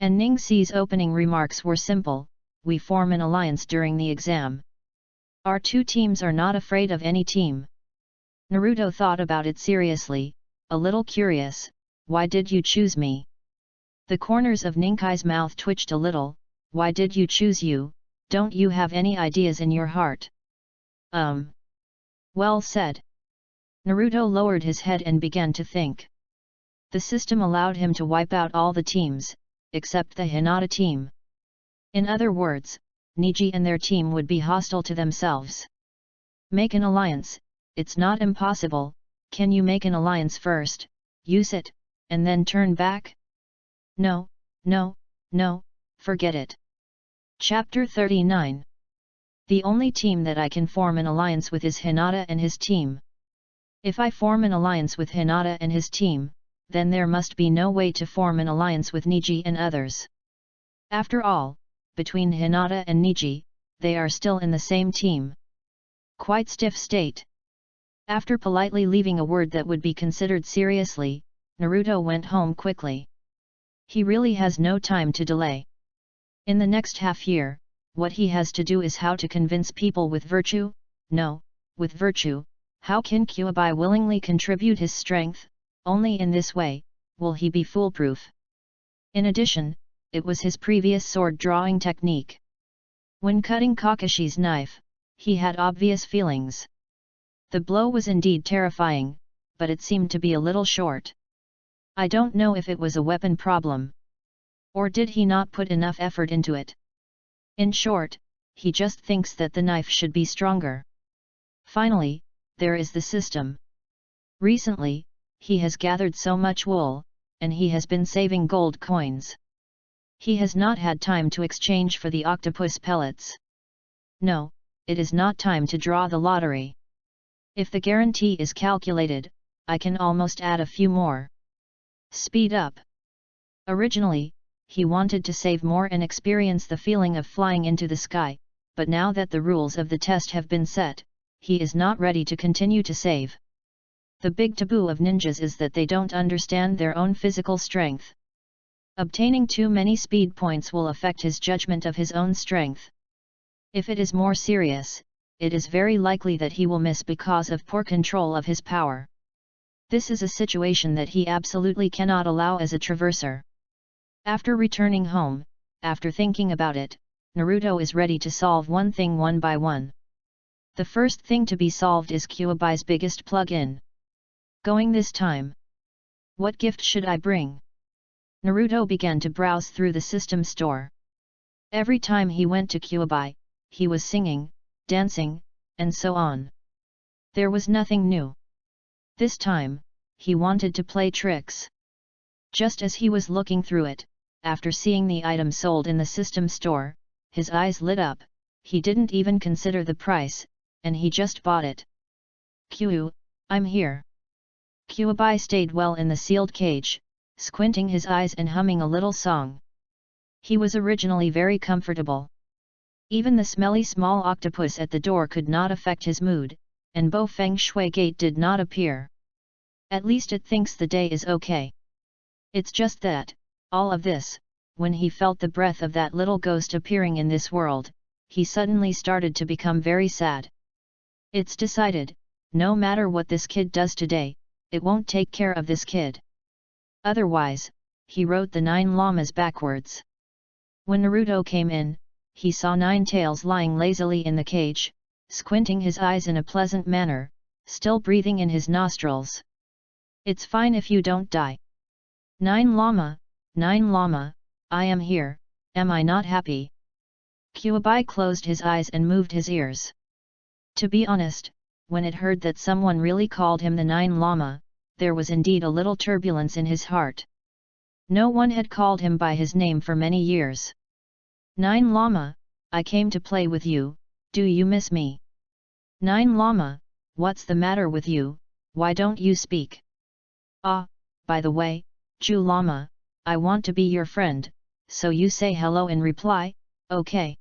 And Ningxi's opening remarks were simple, we form an alliance during the exam. Our two teams are not afraid of any team. Naruto thought about it seriously, a little curious. Why did you choose me? The corners of Ninkai's mouth twitched a little. Why did you choose you? Don't you have any ideas in your heart? Well said. Naruto lowered his head and began to think. The system allowed him to wipe out all the teams, except the Hinata team. In other words, Niji and their team would be hostile to themselves. Make an alliance, it's not impossible. Can you make an alliance first, use it, and then turn back? No, forget it. Chapter 39. The only team that I can form an alliance with is Hinata and his team. If I form an alliance with Hinata and his team, then there must be no way to form an alliance with Niji and others. After all, between Hinata and Niji, they are still in the same team. Quite stiff state. After politely leaving a word that would be considered seriously, Naruto went home quickly. He really has no time to delay. In the next half year, what he has to do is how to convince people with virtue. No, with virtue, how can Kyuubi willingly contribute his strength? Only in this way will he be foolproof. In addition, it was his previous sword drawing technique. When cutting Kakashi's knife, he had obvious feelings. The blow was indeed terrifying, but it seemed to be a little short. I don't know if it was a weapon problem. Or did he not put enough effort into it? In short, he just thinks that the knife should be stronger. Finally, there is the system. Recently, he has gathered so much wool, and he has been saving gold coins. He has not had time to exchange for the octopus pellets. No, it is not time to draw the lottery. If the guarantee is calculated, I can almost add a few more. Speed up. Originally, he wanted to save more and experience the feeling of flying into the sky, but now that the rules of the test have been set, he is not ready to continue to save. The big taboo of ninjas is that they don't understand their own physical strength. Obtaining too many speed points will affect his judgment of his own strength. If it is more serious, it is very likely that he will miss because of poor control of his power. This is a situation that he absolutely cannot allow as a traverser. After returning home, after thinking about it, Naruto is ready to solve one thing one by one. The first thing to be solved is Kyuubi's biggest plug-in. Going this time. What gift should I bring? Naruto began to browse through the system store. Every time he went to Kyuubi, he was singing, dancing, and so on. There was nothing new. This time, he wanted to play tricks. Just as he was looking through it, after seeing the item sold in the system store, his eyes lit up. He didn't even consider the price, and he just bought it. Kyu, I'm here. Kyuubi stayed well in the sealed cage, squinting his eyes and humming a little song. He was originally very comfortable. Even the smelly small octopus at the door could not affect his mood, and Bo Feng Shui Gate did not appear. At least it thinks the day is okay. It's just that, all of this, when he felt the breath of that little ghost appearing in this world, he suddenly started to become very sad. It's decided, no matter what this kid does today, it won't take care of this kid. Otherwise, he wrote the 9 llamas backwards. When Naruto came in, he saw 9 tails lying lazily in the cage, squinting his eyes in a pleasant manner, still breathing in his nostrils. It's fine if you don't die. 9 llama, I am here, am I not happy? Kyuubi closed his eyes and moved his ears. To be honest, when it heard that someone really called him the 9 llama, there was indeed a little turbulence in his heart. No one had called him by his name for many years. 9 llama, I came to play with you, do you miss me? 9 llama, what's the matter with you, why don't you speak? Ah, by the way, Ju llama, I want to be your friend, so you say hello in reply, okay.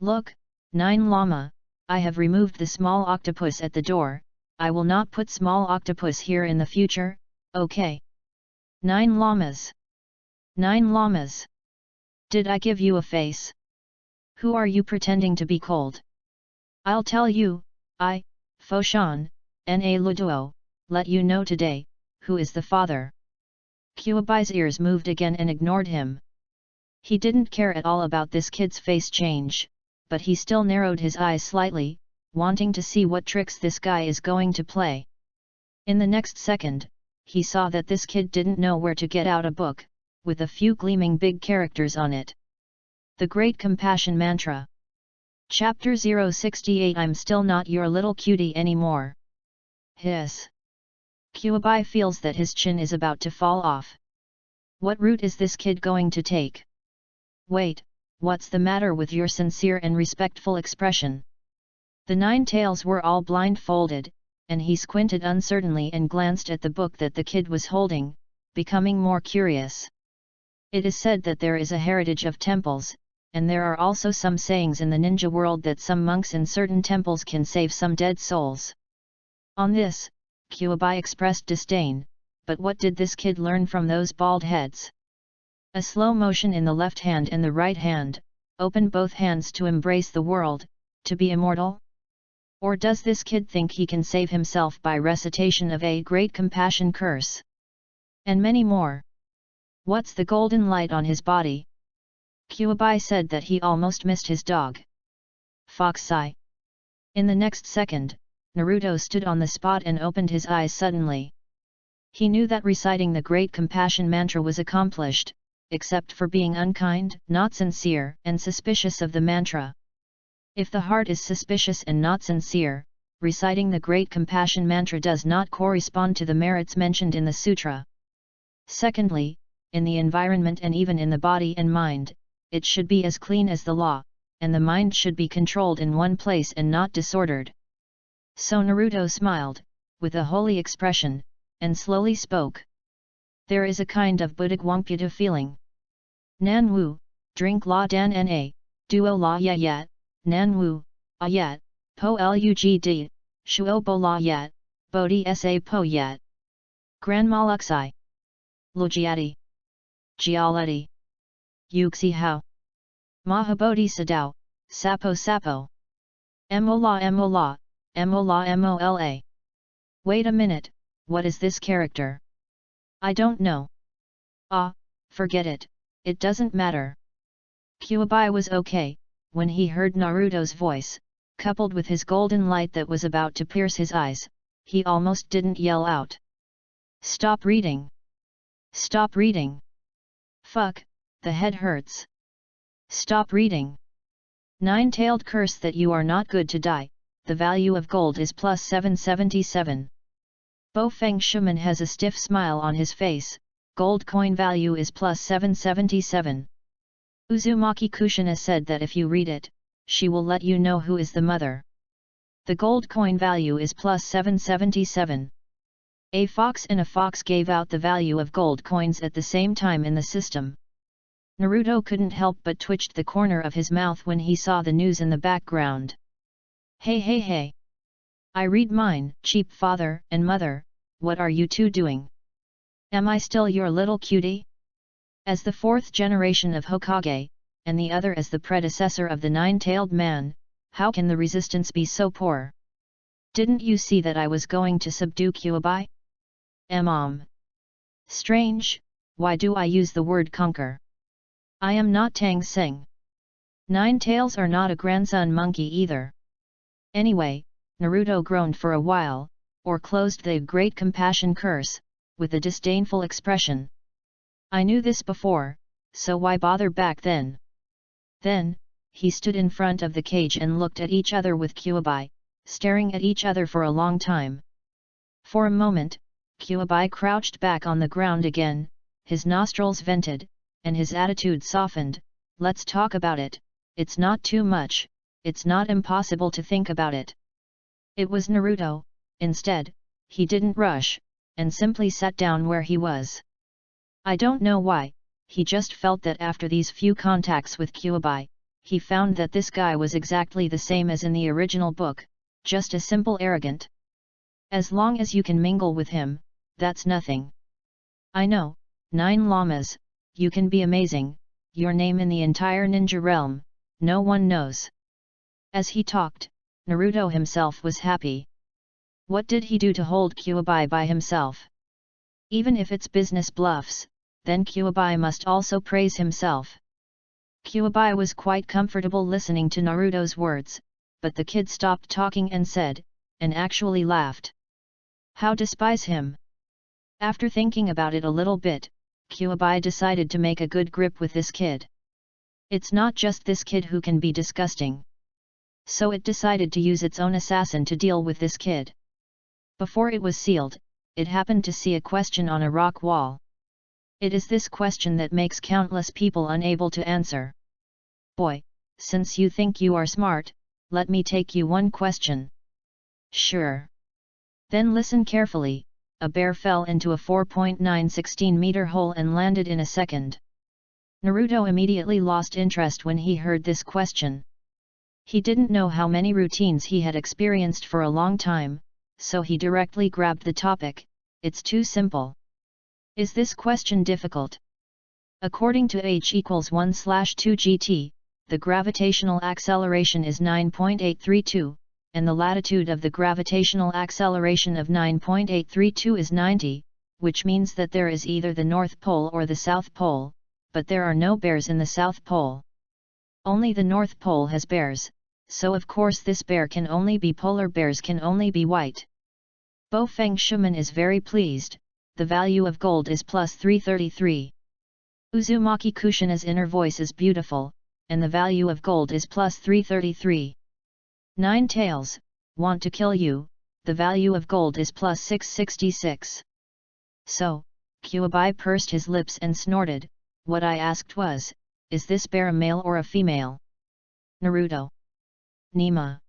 Look, 9 llama, I have removed the small octopus at the door, I will not put small octopus here in the future, okay. 9 llamas. 9 llamas. Did I give you a face? Who are you pretending to be cold? I'll tell you, I, Foshan, Na Luduo, let you know today, who is the father. Qiubai's ears moved again and ignored him. He didn't care at all about this kid's face change, but he still narrowed his eyes slightly, wanting to see what tricks this guy is going to play. In the next second, he saw that this kid didn't know where to get out a book, with a few gleaming big characters on it. The Great Compassion Mantra. Chapter 068. I'm still not your little cutie anymore. Hiss. Qiubai feels that his chin is about to fall off. What route is this kid going to take? Wait, what's the matter with your sincere and respectful expression? The nine tails were all blindfolded, and he squinted uncertainly and glanced at the book that the kid was holding, becoming more curious. It is said that there is a heritage of temples, and there are also some sayings in the ninja world that some monks in certain temples can save some dead souls. On this, Qiubai expressed disdain, but what did this kid learn from those bald heads? A slow motion in the left hand and the right hand, open both hands to embrace the world, to be immortal? Or does this kid think he can save himself by recitation of a great compassion curse? And many more. What's the golden light on his body? Qiubai said that he almost missed his dog. Fox sigh. In the next second, Naruto stood on the spot and opened his eyes suddenly. He knew that reciting the Great Compassion Mantra was accomplished, except for being unkind, not sincere, and suspicious of the mantra. If the heart is suspicious and not sincere, reciting the Great Compassion Mantra does not correspond to the merits mentioned in the sutra. Secondly, in the environment and even in the body and mind, it should be as clean as the law, and the mind should be controlled in one place and not disordered. So Naruto smiled, with a holy expression, and slowly spoke. There is a kind of Buddhic Wangputa feeling. Nan Wu, drink la dan na, duo la ya yat, Nan Wu, ayat, po lugd, shuo bo la yat, bodhi sa po yat. Gran maluxai. Logiati. Gialeti. Yuxi hao. Mahabodhi sadao, sapo sapo. Emola emola, emola mola. Wait a minute, what is this character? I don't know. Ah, forget it, it doesn't matter. Qiubai was okay, when he heard Naruto's voice, coupled with his golden light that was about to pierce his eyes, he almost didn't yell out. Stop reading! Stop reading! Fuck, the head hurts. Stop reading! Nine-tailed curse that you are not good to die, the value of gold is plus 777. Bo Feng Shuman has a stiff smile on his face, gold coin value is plus 777. Uzumaki Kushina said that if you read it, she will let you know who is the mother. The gold coin value is plus 777. A fox and a fox gave out the value of gold coins at the same time in the system. Naruto couldn't help but twitched the corner of his mouth when he saw the news in the background. Hey hey hey! I read mine, cheap father and mother, what are you two doing? Am I still your little cutie? As the fourth generation of Hokage, and the other as the predecessor of the nine-tailed man, how can the resistance be so poor? Didn't you see that I was going to subdue Qiubai? Strange, why do I use the word conquer? I am not Tang Seng. Nine tails are not a grandson monkey either. Anyway, Naruto groaned for a while, or closed the Great Compassion Curse, with a disdainful expression. I knew this before, so why bother back then? Then, he stood in front of the cage and looked at each other with Qiubai, staring at each other for a long time. For a moment, Qiubai crouched back on the ground again, his nostrils vented, and his attitude softened. Let's talk about it, it's not too much, it's not impossible to think about it. It was Naruto, instead, he didn't rush, and simply sat down where he was. I don't know why, he just felt that after these few contacts with Qiubai, he found that this guy was exactly the same as in the original book, just a simple arrogant. As long as you can mingle with him, that's nothing. I know, 9 llamas, you can be amazing, your name in the entire ninja realm, no one knows. As he talked, Naruto himself was happy. What did he do to hold Kyuubi by himself? Even if it's business bluffs, then Kyuubi must also praise himself. Kyuubi was quite comfortable listening to Naruto's words, but the kid stopped talking and said, and actually laughed. How despise him? After thinking about it a little bit, Kyuubi decided to make a good grip with this kid. It's not just this kid who can be disgusting. So it decided to use its own assassin to deal with this kid. Before it was sealed, it happened to see a question on a rock wall. It is this question that makes countless people unable to answer. Boy, since you think you are smart, let me take you one question. Sure. Then listen carefully. A bear fell into a 4.916-meter hole and landed in a second. Naruto immediately lost interest when he heard this question. He didn't know how many routines he had experienced for a long time, so he directly grabbed the topic. It's too simple. Is this question difficult? According to h=1/2 gt, the gravitational acceleration is 9.832, and the latitude of the gravitational acceleration of 9.832 is 90, which means that there is either the North Pole or the South Pole, but there are no bears in the South Pole. Only the North Pole has bears, so of course this bear can only be polar bears can only be white. Bo Feng Shuman is very pleased, the value of gold is plus 333. Uzumaki Kushina's inner voice is beautiful, and the value of gold is plus 333. Nine Tails, want to kill you, the value of gold is plus 666. So, Kyuubi pursed his lips and snorted, what I asked was, is this bear a male or a female? Naruto. Nima.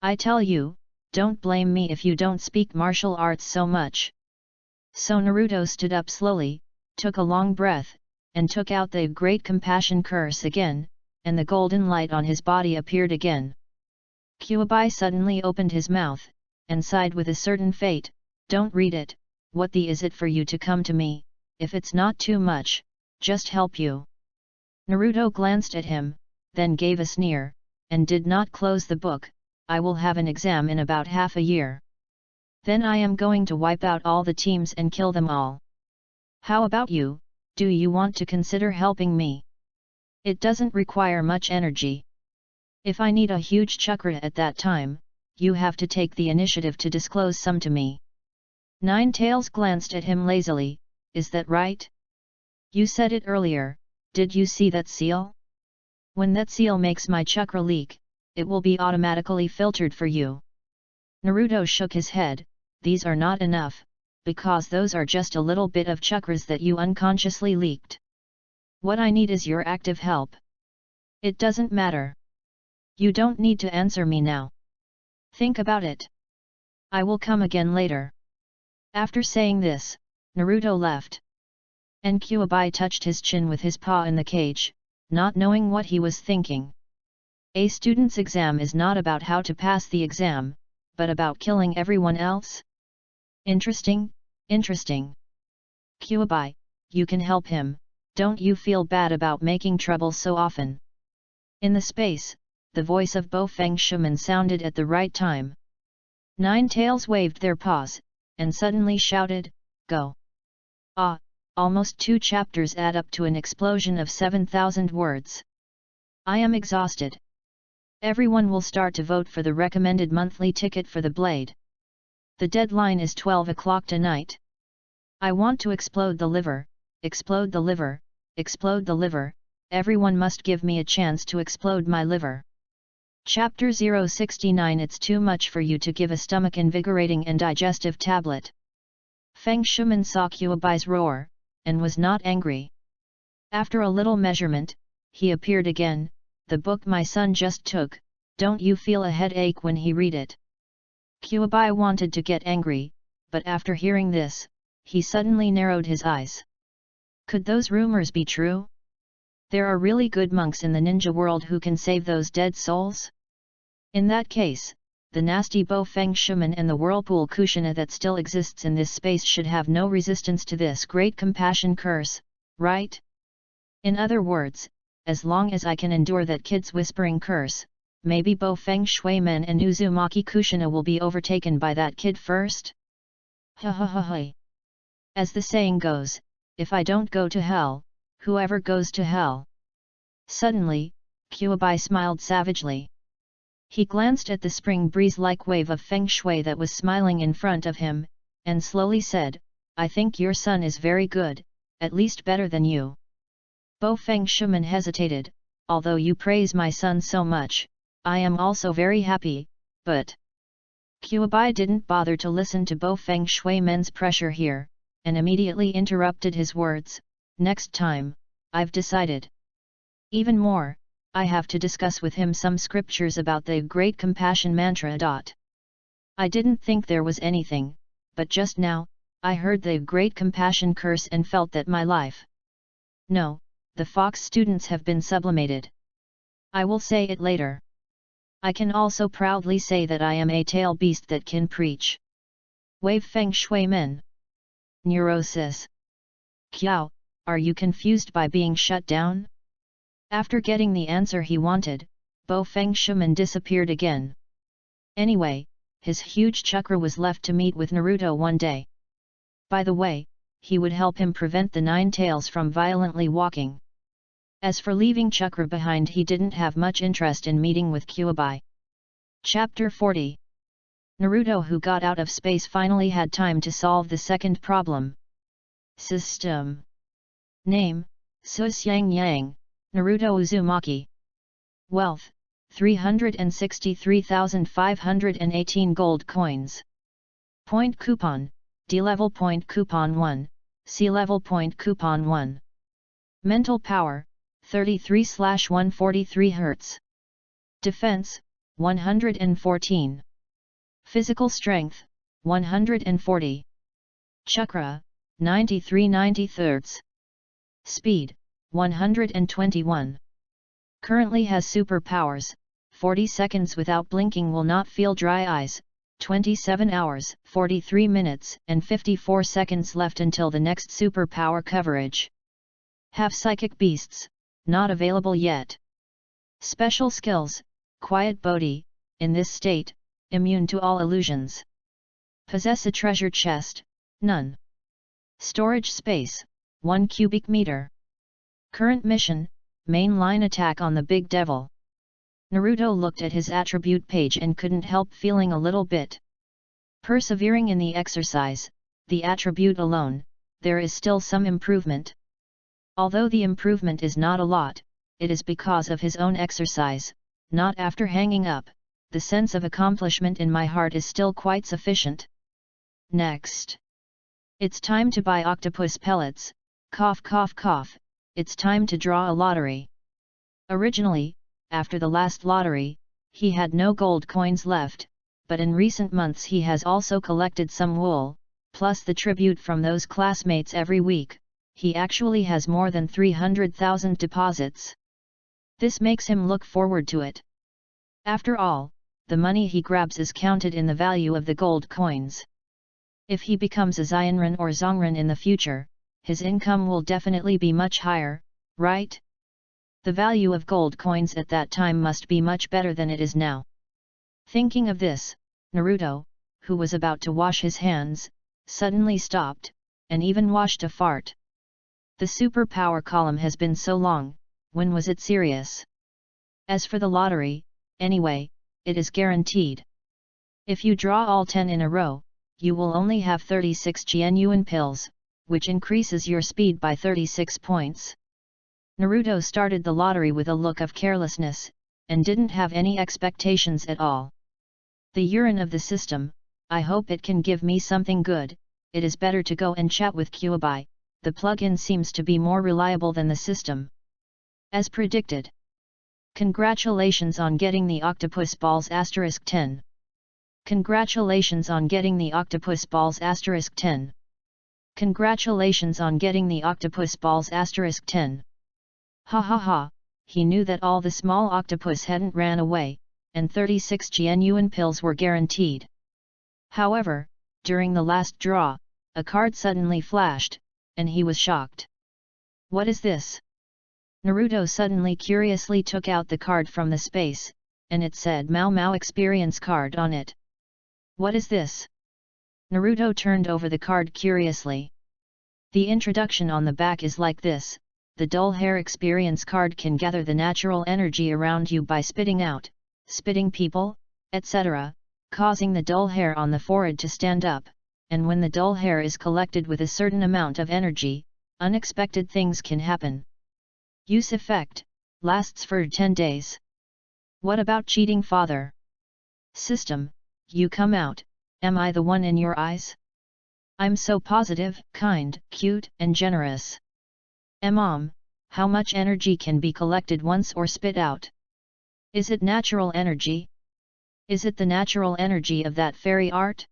I tell you, don't blame me if you don't speak martial arts so much. So Naruto stood up slowly, took a long breath, and took out the Great Compassion Curse again, and the golden light on his body appeared again. Kyuubi suddenly opened his mouth, and sighed with a certain fate, don't read it, what the is it for you to come to me, if it's not too much, just help you. Naruto glanced at him, then gave a sneer, and did not close the book. I will have an exam in about half a year. Then I am going to wipe out all the teams and kill them all. How about you, do you want to consider helping me? It doesn't require much energy. If I need a huge chakra at that time, you have to take the initiative to disclose some to me. Nine Tails glanced at him lazily, is that right? You said it earlier, did you see that seal? When that seal makes my chakra leak, it will be automatically filtered for you. Naruto shook his head, these are not enough, because those are just a little bit of chakras that you unconsciously leaked. What I need is your active help. It doesn't matter. You don't need to answer me now. Think about it. I will come again later. After saying this, Naruto left. And Kyuubi touched his chin with his paw in the cage, not knowing what he was thinking. A student's exam is not about how to pass the exam, but about killing everyone else? Interesting, interesting. Kyuubi, you can help him, don't you feel bad about making trouble so often? In the space, the voice of Bo Feng Shuman sounded at the right time. Nine Tails waved their paws, and suddenly shouted, go! Ah, almost 2 chapters add up to an explosion of 7,000 words. I am exhausted. Everyone will start to vote for the recommended monthly ticket for the Blade. The deadline is 12 o'clock tonight. I want to explode the liver, explode the liver, explode the liver, everyone must give me a chance to explode my liver. Chapter 069 It's too much for you to give a stomach-invigorating and digestive tablet. Feng Shuman saw Kyuubi's roar, and was not angry. After a little measurement, he appeared again, the book my son just took, don't you feel a headache when he read it? Kyuubi wanted to get angry, but after hearing this, he suddenly narrowed his eyes. Could those rumors be true? There are really good monks in the ninja world who can save those dead souls? In that case, the nasty Bo Feng Shuman and the whirlpool Kushina that still exists in this space should have no resistance to this great compassion curse, right? In other words, as long as I can endure that kid's whispering curse, maybe Bo Feng Shui Men and Uzumaki Kushina will be overtaken by that kid first? Ha ha ha ha. As the saying goes, if I don't go to hell, whoever goes to hell? Suddenly, Kuabai smiled savagely. He glanced at the spring breeze-like wave of Feng Shui that was smiling in front of him, and slowly said, I think your son is very good, at least better than you. Bo Feng Shuiman hesitated, although you praise my son so much, I am also very happy, but... Kuabai didn't bother to listen to Bo Feng Shuiman's pressure here, and immediately interrupted his words, next time, I've decided. Even more, I have to discuss with him some scriptures about the Great Compassion Mantra. I didn't think there was anything, but just now, I heard the Great Compassion curse and felt that my life. No, the Fox students have been sublimated. I will say it later. I can also proudly say that I am a tail beast that can preach. Wave Feng Shui Men. Neurosis. Kiao, are you confused by being shut down? After getting the answer he wanted, Bo Feng Shuiman disappeared again. Anyway, his huge chakra was left to meet with Naruto one day. By the way, he would help him prevent the Nine Tails from violently walking. As for leaving chakra behind, he didn't have much interest in meeting with Kuabai. Chapter 40. Naruto, who got out of space, finally had time to solve the second problem. System. Name, Susyang Yang, Naruto Uzumaki. Wealth, 363,518 gold coins. Point coupon, D-level point coupon 1, C-level point coupon 1. Mental power, 33/143 Hz. Defense, 114. Physical strength, 140. Chakra, 93/93. Speed, 121. Currently has superpowers, 40 seconds without blinking will not feel dry eyes, 27 hours, 43 minutes and 54 seconds left until the next superpower coverage. Have psychic beasts, not available yet. Special skills, Quiet Bodhi, in this state, immune to all illusions. Possess a treasure chest, none. Storage space, 1 cubic meter. Current mission, main line attack on the Big Devil. Naruto looked at his attribute page and couldn't help feeling a little bit. Persevering in the exercise, the attribute alone, there is still some improvement. Although the improvement is not a lot, it is because of his own exercise, not after hanging up. The sense of accomplishment in my heart is still quite sufficient. Next. It's time to buy octopus pellets, cough cough cough, it's time to draw a lottery. Originally, after the last lottery, he had no gold coins left, but in recent months he has also collected some wool, plus the tribute from those classmates every week, he actually has more than 300,000 deposits. This makes him look forward to it. After all, the money he grabs is counted in the value of the gold coins. If he becomes a Xianren or Zongren in the future, his income will definitely be much higher, right? The value of gold coins at that time must be much better than it is now. Thinking of this, Naruto, who was about to wash his hands, suddenly stopped, and even washed a fart. The superpower column has been so long, when was it serious? As for the lottery, anyway, it is guaranteed. If you draw all 10 in a row, you will only have 36 Jianyuan pills, which increases your speed by 36 points. Naruto started the lottery with a look of carelessness, and didn't have any expectations at all. The urine of the system, I hope it can give me something good. It is better to go and chat with Kuabai, the plugin seems to be more reliable than the system. As predicted. Congratulations on getting the octopus balls *10. Congratulations on getting the octopus balls *10. Congratulations on getting the octopus balls *10. Ha ha ha, he knew that all the small octopus hadn't ran away, and 36 Jianyuan pills were guaranteed. However, during the last draw, a card suddenly flashed, and he was shocked. What is this? Naruto suddenly curiously took out the card from the space, and it said Mao Mao experience card on it. What is this? Naruto turned over the card curiously. The introduction on the back is like this: the dull hair experience card can gather the natural energy around you by spitting out, spitting people, etc., causing the dull hair on the forehead to stand up, and when the dull hair is collected with a certain amount of energy, unexpected things can happen. Use effect, lasts for 10 days. What about cheating father? System, you come out, am I the one in your eyes? I'm so positive, kind, cute, and generous. Mom, how much energy can be collected once or spit out? Is it natural energy? Is it the natural energy of that fairy art?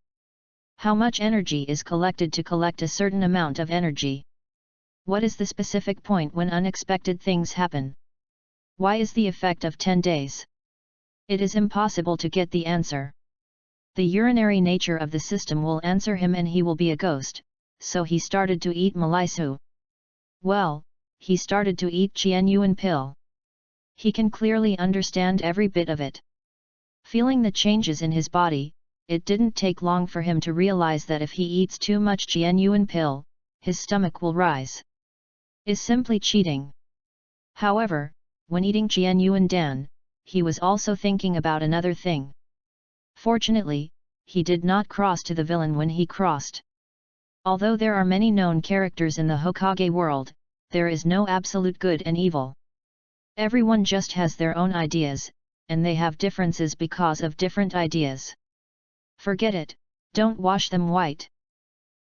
How much energy is collected to collect a certain amount of energy? What is the specific point when unexpected things happen? Why is the effect of 10 days? It is impossible to get the answer. The urinary nature of the system will answer him and he will be a ghost, so he started to eat Malaisu. Well, he started to eat Qianyuan pill. He can clearly understand every bit of it. Feeling the changes in his body, it didn't take long for him to realize that if he eats too much Qianyuan pill, his stomach will rise. Is simply cheating. However, when eating Qianyuan Dan, he was also thinking about another thing. Fortunately, he did not cross to the villain when he crossed. Although there are many known characters in the Hokage world, there is no absolute good and evil. Everyone just has their own ideas, and they have differences because of different ideas. Forget it, don't wash them white.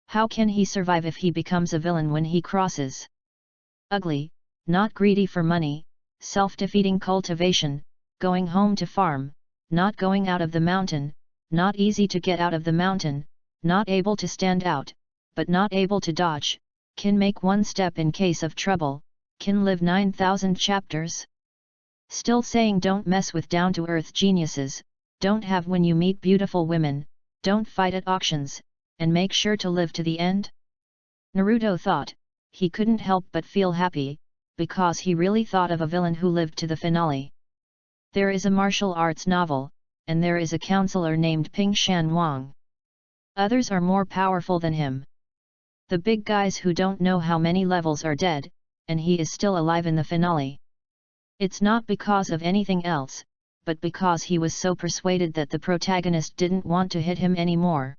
How can he survive if he becomes a villain when he crosses? Ugly, not greedy for money, self-defeating cultivation, going home to farm, not going out of the mountain, not easy to get out of the mountain, not able to stand out, but not able to dodge, can make one step in case of trouble, can live 9,000 chapters. Still saying don't mess with down-to-earth geniuses, don't have when you meet beautiful women, don't fight at auctions, and make sure to live to the end? Naruto thought, he couldn't help but feel happy, because he really thought of a villain who lived to the finale. There is a martial arts novel, and there is a counselor named Ping Shan Wang. Others are more powerful than him. The big guys who don't know how many levels are dead, and he is still alive in the finale. It's not because of anything else, but because he was so persuaded that the protagonist didn't want to hit him anymore.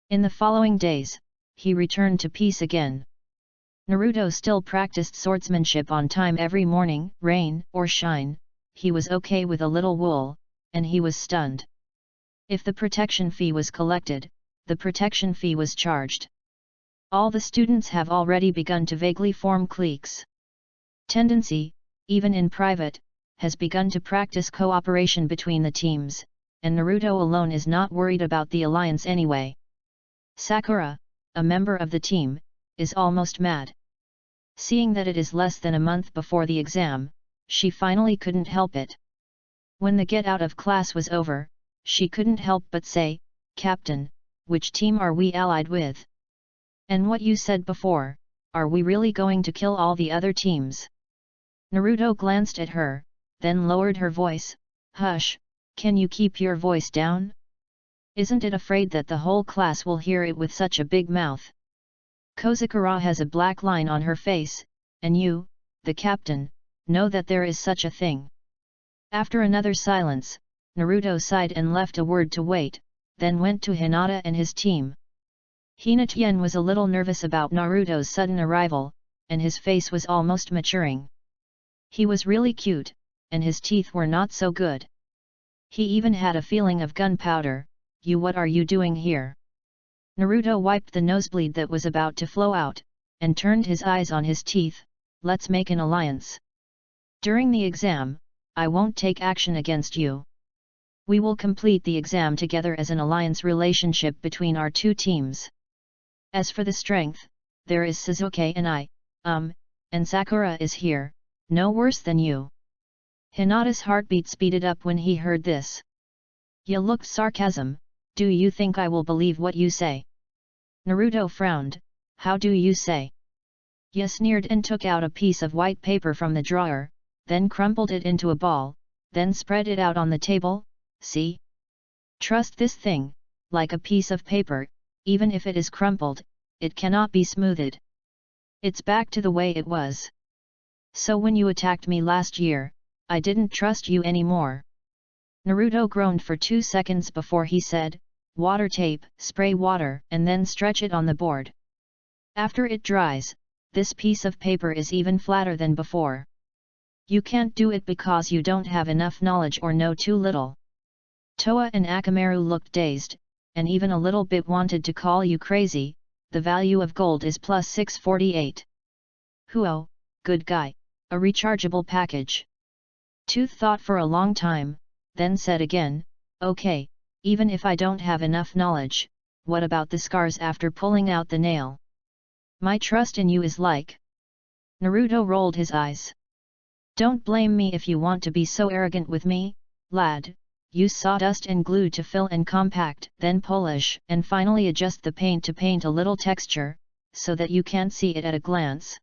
In the following days, he returned to peace again. Naruto still practiced swordsmanship on time every morning, rain or shine, he was okay with a little wool, and he was stunned. If the protection fee was collected, the protection fee was charged. All the students have already begun to vaguely form cliques. Tendency, even in private, has begun to practice cooperation between the teams, and Naruto alone is not worried about the alliance anyway. Sakura, a member of the team, is almost mad. Seeing that it is less than a month before the exam, she finally couldn't help it. When the get out of class was over, she couldn't help but say, "Captain, which team are we allied with? And what you said before, are we really going to kill all the other teams?" Naruto glanced at her, then lowered her voice, "Hush, can you keep your voice down? Isn't it afraid that the whole class will hear it with such a big mouth? Kozakura has a black line on her face, and you, the captain, know that there is such a thing." After another silence, Naruto sighed and left a word to wait, then went to Hinata and his team. Hinata was a little nervous about Naruto's sudden arrival, and his face was almost maturing. He was really cute, and his teeth were not so good. He even had a feeling of gunpowder. "You, what are you doing here?" Naruto wiped the nosebleed that was about to flow out, and turned his eyes on his teeth. "Let's make an alliance. During the exam, I won't take action against you. We will complete the exam together as an alliance relationship between our two teams. As for the strength, there is Sasuke and I, and Sakura is here, no worse than you." Hinata's heartbeat speeded up when he heard this. "You looked sarcasm, do you think I will believe what you say?" Naruto frowned, "How do you say? Ye sneered and took out a piece of white paper from the drawer, then crumpled it into a ball, then spread it out on the table. See? Trust this thing, like a piece of paper, even if it is crumpled, it cannot be smoothed. It's back to the way it was. So when you attacked me last year, I didn't trust you anymore. Naruto groaned for 2 seconds before he said, water tape, spray water, and then stretch it on the board. After it dries, this piece of paper is even flatter than before. You can't do it because you don't have enough knowledge or know too little. Toa and Akamaru looked dazed, and even a little bit wanted to call you crazy. The value of gold is plus 648. Huo, good guy, a rechargeable package. Tooth thought for a long time, then said again, okay, even if I don't have enough knowledge, what about the scars after pulling out the nail? My trust in you is like... Naruto rolled his eyes. Don't blame me if you want to be so arrogant with me, lad. Use sawdust and glue to fill and compact, then polish, and finally adjust the paint to paint a little texture, so that you can't see it at a glance.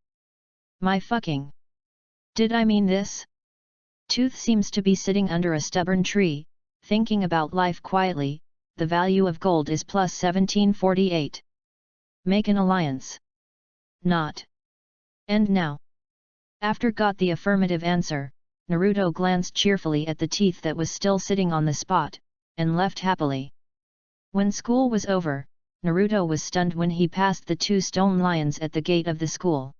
My fucking... Did I mean this? Tooth seems to be sitting under a stubborn tree, thinking about life quietly. The value of gold is plus 1748. Make an alliance. Not. And now. After got the affirmative answer, Naruto glanced cheerfully at the teeth that was still sitting on the spot, and left happily. When school was over, Naruto was stunned when he passed the 2 stone lions at the gate of the school.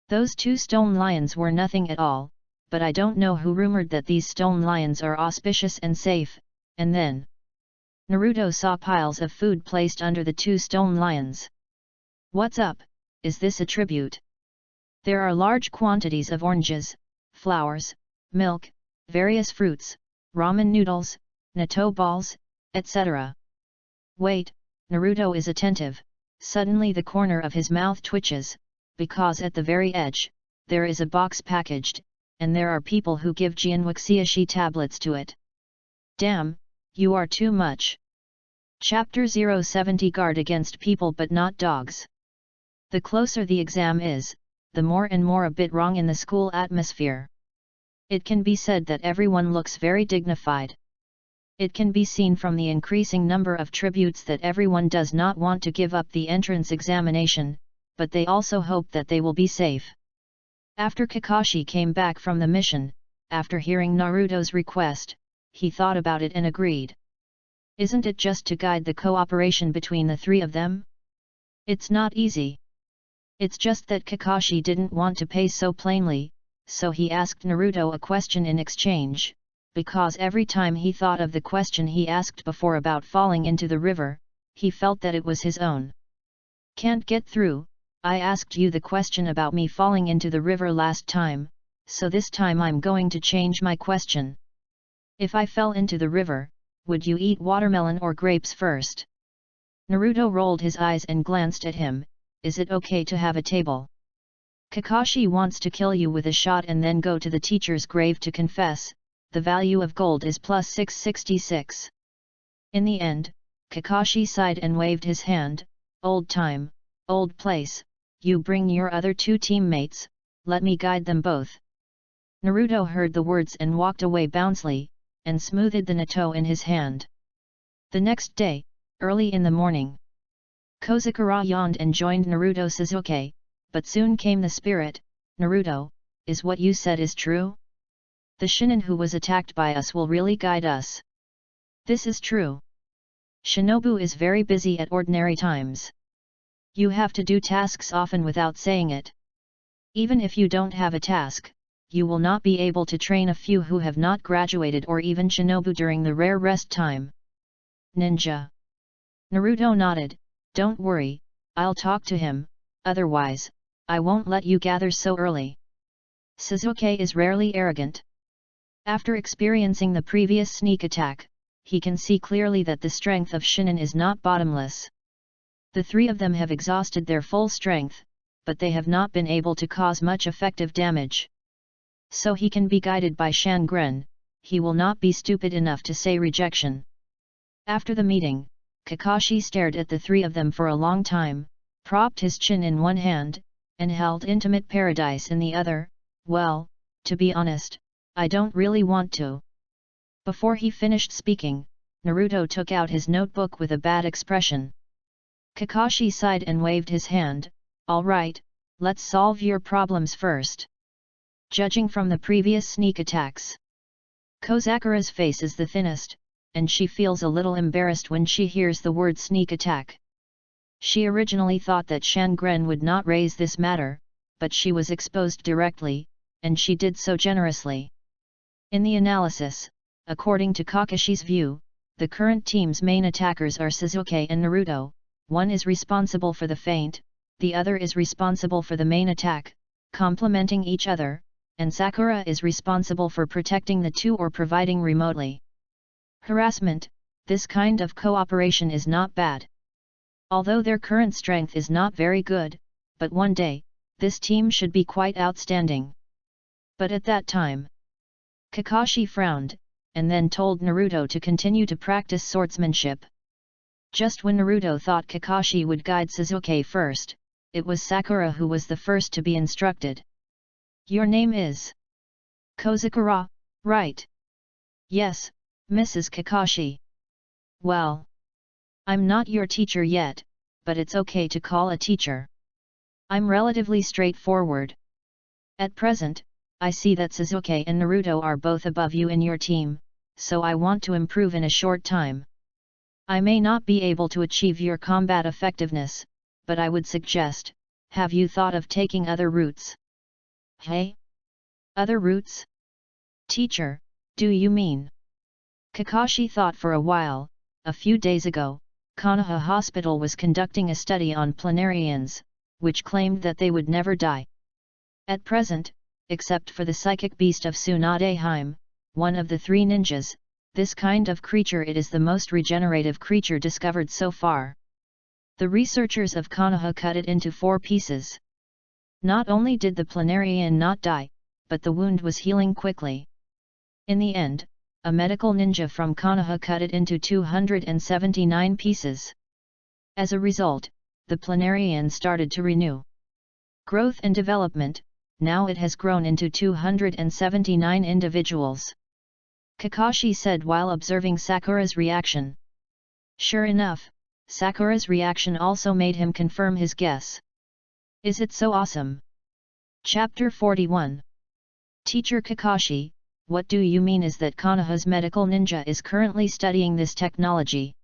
Those 2 stone lions were nothing at all, but I don't know who rumored that these stone lions are auspicious and safe, and then... Naruto saw piles of food placed under the 2 stone lions. What's up, is this a tribute? There are large quantities of oranges, flowers, milk, various fruits, ramen noodles, natto balls, etc. Wait, Naruto is attentive. Suddenly the corner of his mouth twitches, because at the very edge, there is a box packaged, and there are people who give Jianwuxiashi tablets to it. Damn, you are too much. Chapter 070 Guard against people but not dogs. The closer the exam is, the more and more a bit wrong in the school atmosphere. It can be said that everyone looks very dignified. It can be seen from the increasing number of tributes that everyone does not want to give up the entrance examination, but they also hope that they will be safe. After Kakashi came back from the mission, after hearing Naruto's request, he thought about it and agreed. Isn't it just to guide the cooperation between the 3 of them? It's not easy. It's just that Kakashi didn't want to pay so plainly, so he asked Naruto a question in exchange, because every time he thought of the question he asked before about falling into the river, he felt that it was his own. Can't get through, I asked you the question about me falling into the river last time, so this time I'm going to change my question. If I fell into the river, would you eat watermelon or grapes first? Naruto rolled his eyes and glanced at him. Is it okay to have a table? Kakashi wants to kill you with a shot and then go to the teacher's grave to confess. The value of gold is plus 666. In the end, Kakashi sighed and waved his hand. Old time, old place, you bring your other 2 teammates, let me guide them both. Naruto heard the words and walked away bouncy, and smoothed the natto in his hand. The next day, early in the morning, Kozukura yawned and joined Naruto Sasuke, but soon came the spirit. Naruto, is what you said is true? The shinin who was attacked by us will really guide us. This is true. Shinobu is very busy at ordinary times. You have to do tasks often without saying it. Even if you don't have a task, you will not be able to train a few who have not graduated or even Shinobu during the rare rest time. Ninja. Naruto nodded. Don't worry, I'll talk to him, otherwise, I won't let you gather so early. Sasuke is rarely arrogant. After experiencing the previous sneak attack, he can see clearly that the strength of shinin is not bottomless. The 3 of them have exhausted their full strength, but they have not been able to cause much effective damage. So he can be guided by Shangren, he will not be stupid enough to say rejection. After the meeting, Kakashi stared at the 3 of them for a long time, propped his chin in one hand, and held intimate paradise in the other. Well, to be honest, I don't really want to. Before he finished speaking, Naruto took out his notebook with a bad expression. Kakashi sighed and waved his hand. All right, let's solve your problems first. Judging from the previous sneak attacks, Kozakura's face is the thinnest, and she feels a little embarrassed when she hears the word sneak attack. She originally thought that Shangren would not raise this matter, but she was exposed directly, and she did so generously. In the analysis, according to Kakashi's view, the current team's main attackers are Sasuke and Naruto. One is responsible for the feint, the other is responsible for the main attack, complementing each other, and Sakura is responsible for protecting the two or providing remotely harassment. This kind of cooperation is not bad. Although their current strength is not very good, but one day, this team should be quite outstanding. But at that time, Kakashi frowned, and then told Naruto to continue to practice swordsmanship. Just when Naruto thought Kakashi would guide Sasuke first, it was Sakura who was the first to be instructed. Your name is Kozakura, right? Yes, Mrs. Kakashi. Well, I'm not your teacher yet, but it's okay to call a teacher. I'm relatively straightforward. At present, I see that Sasuke and Naruto are both above you in your team, so I want to improve in a short time. I may not be able to achieve your combat effectiveness, but I would suggest, have you thought of taking other routes? Hey? Other routes? Teacher, do you mean? Kakashi thought for a while. A few days ago, Konoha Hospital was conducting a study on planarians, which claimed that they would never die. At present, except for the psychic beast of Tsunadeheim, one of the three ninjas, this kind of creature it is the most regenerative creature discovered so far. The researchers of Konoha cut it into 4 pieces. Not only did the planarian not die, but the wound was healing quickly. In the end, a medical ninja from Konoha cut it into 279 pieces. As a result, the planarian started to renew growth and development. Now it has grown into 279 individuals. Kakashi said while observing Sakura's reaction. Sure enough, Sakura's reaction also made him confirm his guess. Is it so awesome? Chapter 41. Teacher Kakashi, what do you mean is that Konoha's medical ninja is currently studying this technology?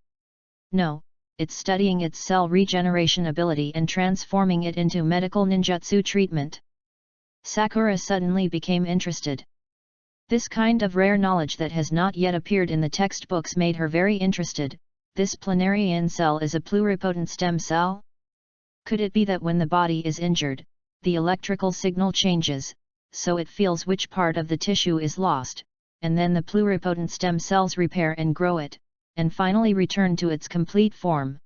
No, it's studying its cell regeneration ability and transforming it into medical ninjutsu treatment. Sakura suddenly became interested. This kind of rare knowledge that has not yet appeared in the textbooks made her very interested. This planarian cell is a pluripotent stem cell? Could it be that when the body is injured, the electrical signal changes, so it feels which part of the tissue is lost, and then the pluripotent stem cells repair and grow it, and finally return to its complete form?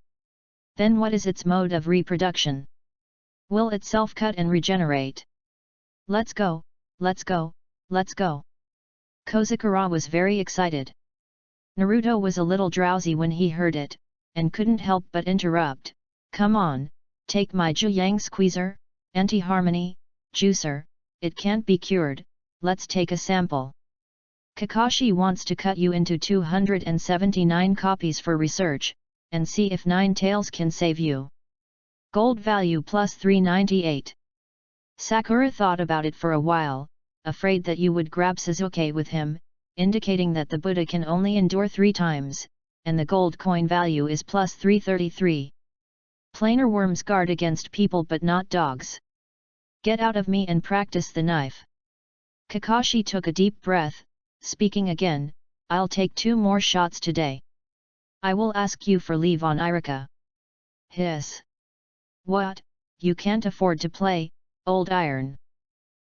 Then what is its mode of reproduction? Will it self-cut and regenerate? Let's go, let's go, let's go. Kozakura was very excited. Naruto was a little drowsy when he heard it, and couldn't help but interrupt. Come on, take my Juyang squeezer, anti-harmony, juicer, it can't be cured, let's take a sample. Kakashi wants to cut you into 279 copies for research, and see if 9 tails can save you. Gold value plus 398. Sakura thought about it for a while, afraid that you would grab Sasuke with him, indicating that the Buddha can only endure 3 times, and the gold coin value is plus 333. Planar worms guard against people but not dogs. Get out of me and practice the knife. Kakashi took a deep breath, speaking again, I'll take 2 more shots today. I will ask you for leave on Irika. Hiss. What, you can't afford to play, old iron.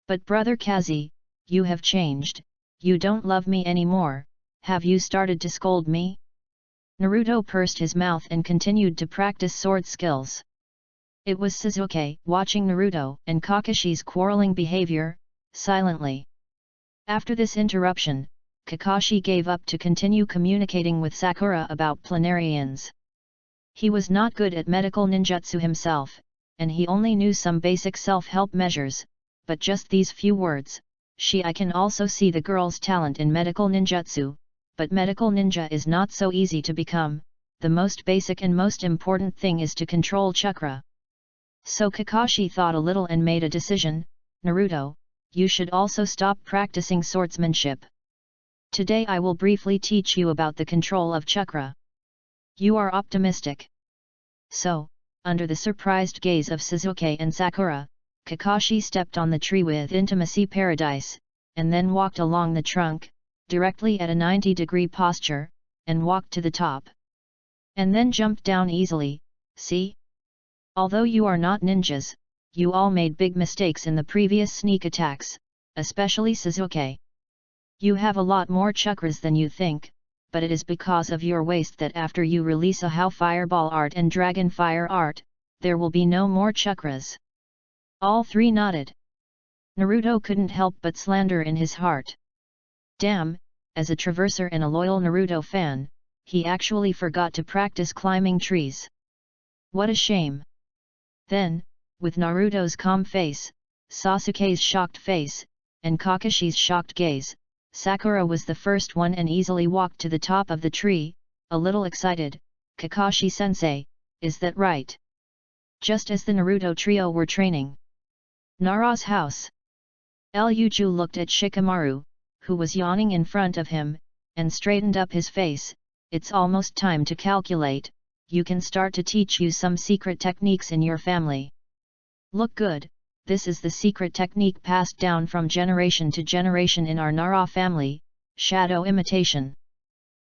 But brother Kazi, you have changed, you don't love me anymore, have you started to scold me? Naruto pursed his mouth and continued to practice sword skills. It was Sasuke watching Naruto and Kakashi's quarreling behavior, silently. After this interruption, Kakashi gave up to continue communicating with Sakura about planarians. He was not good at medical ninjutsu himself, and he only knew some basic self-help measures, but just these few words, I can also see the girl's talent in medical ninjutsu, but medical ninja is not so easy to become, the most basic and most important thing is to control chakra. So Kakashi thought a little and made a decision, Naruto, you should also stop practicing swordsmanship. Today I will briefly teach you about the control of chakra. You are optimistic. So, under the surprised gaze of Sasuke and Sakura, Kakashi stepped on the tree with intimacy paradise, and then walked along the trunk, directly at a 90-degree posture, and walked to the top. And then jumped down easily, see? Although you are not ninjas, you all made big mistakes in the previous sneak attacks, especially Sasuke. You have a lot more chakras than you think, but it is because of your waste that after you release a How Fireball art and Dragon Fire art, there will be no more chakras. All three nodded. Naruto couldn't help but slander in his heart. Damn, as a traverser and a loyal Naruto fan, he actually forgot to practice climbing trees. What a shame. Then, with Naruto's calm face, Sasuke's shocked face, and Kakashi's shocked gaze, Sakura was the first one and easily walked to the top of the tree, a little excited. Kakashi-sensei, is that right? Just as the Naruto trio were training. Nara's house. Ryuju looked at Shikamaru, who was yawning in front of him, and straightened up his face. It's almost time to calculate, you can start to teach you some secret techniques in your family. Look good, this is the secret technique passed down from generation to generation in our Nara family, shadow imitation.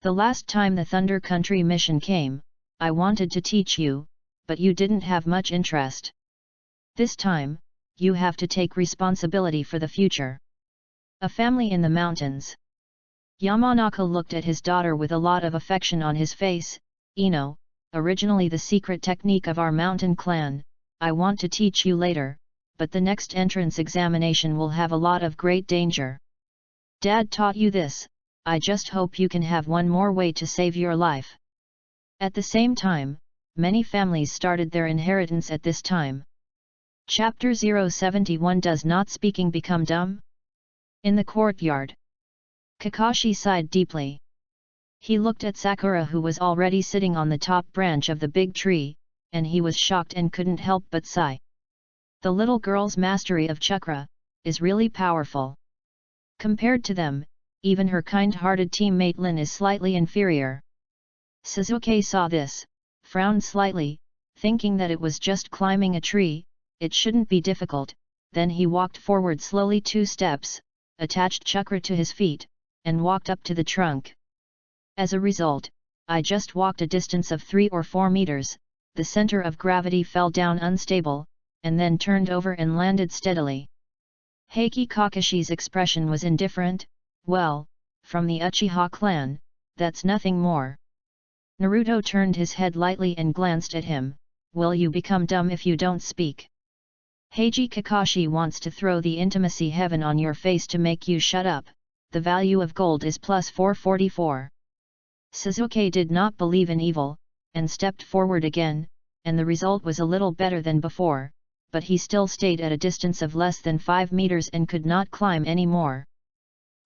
The last time the Thunder Country mission came, I wanted to teach you, but you didn't have much interest. This time, you have to take responsibility for the future. A family in the mountains. Yamanaka looked at his daughter with a lot of affection on his face. Ino, originally the secret technique of our mountain clan, I want to teach you later, but the next entrance examination will have a lot of great danger. Dad taught you this, I just hope you can have one more way to save your life. At the same time, many families started their inheritance at this time. Chapter 071 Does not speaking become dumb? In the courtyard. Kakashi sighed deeply. He looked at Sakura who was already sitting on the top branch of the big tree, and he was shocked and couldn't help but sigh. The little girl's mastery of chakra is really powerful. Compared to them, even her kind-hearted teammate Lin is slightly inferior. Sasuke saw this, frowned slightly, thinking that it was just climbing a tree, it shouldn't be difficult. Then he walked forward slowly 2 steps, attached chakra to his feet, and walked up to the trunk. As a result, I just walked a distance of 3 or 4 meters, the center of gravity fell down unstable, and then turned over and landed steadily. Heiki Kakashi's expression was indifferent. Well, from the Uchiha clan, that's nothing more. Naruto turned his head lightly and glanced at him. Will you become dumb if you don't speak? Heiji Kakashi wants to throw the intimacy heaven on your face to make you shut up. The value of gold is plus 444. Sasuke did not believe in evil, and stepped forward again, and the result was a little better than before, but he still stayed at a distance of less than 5 meters and could not climb any more.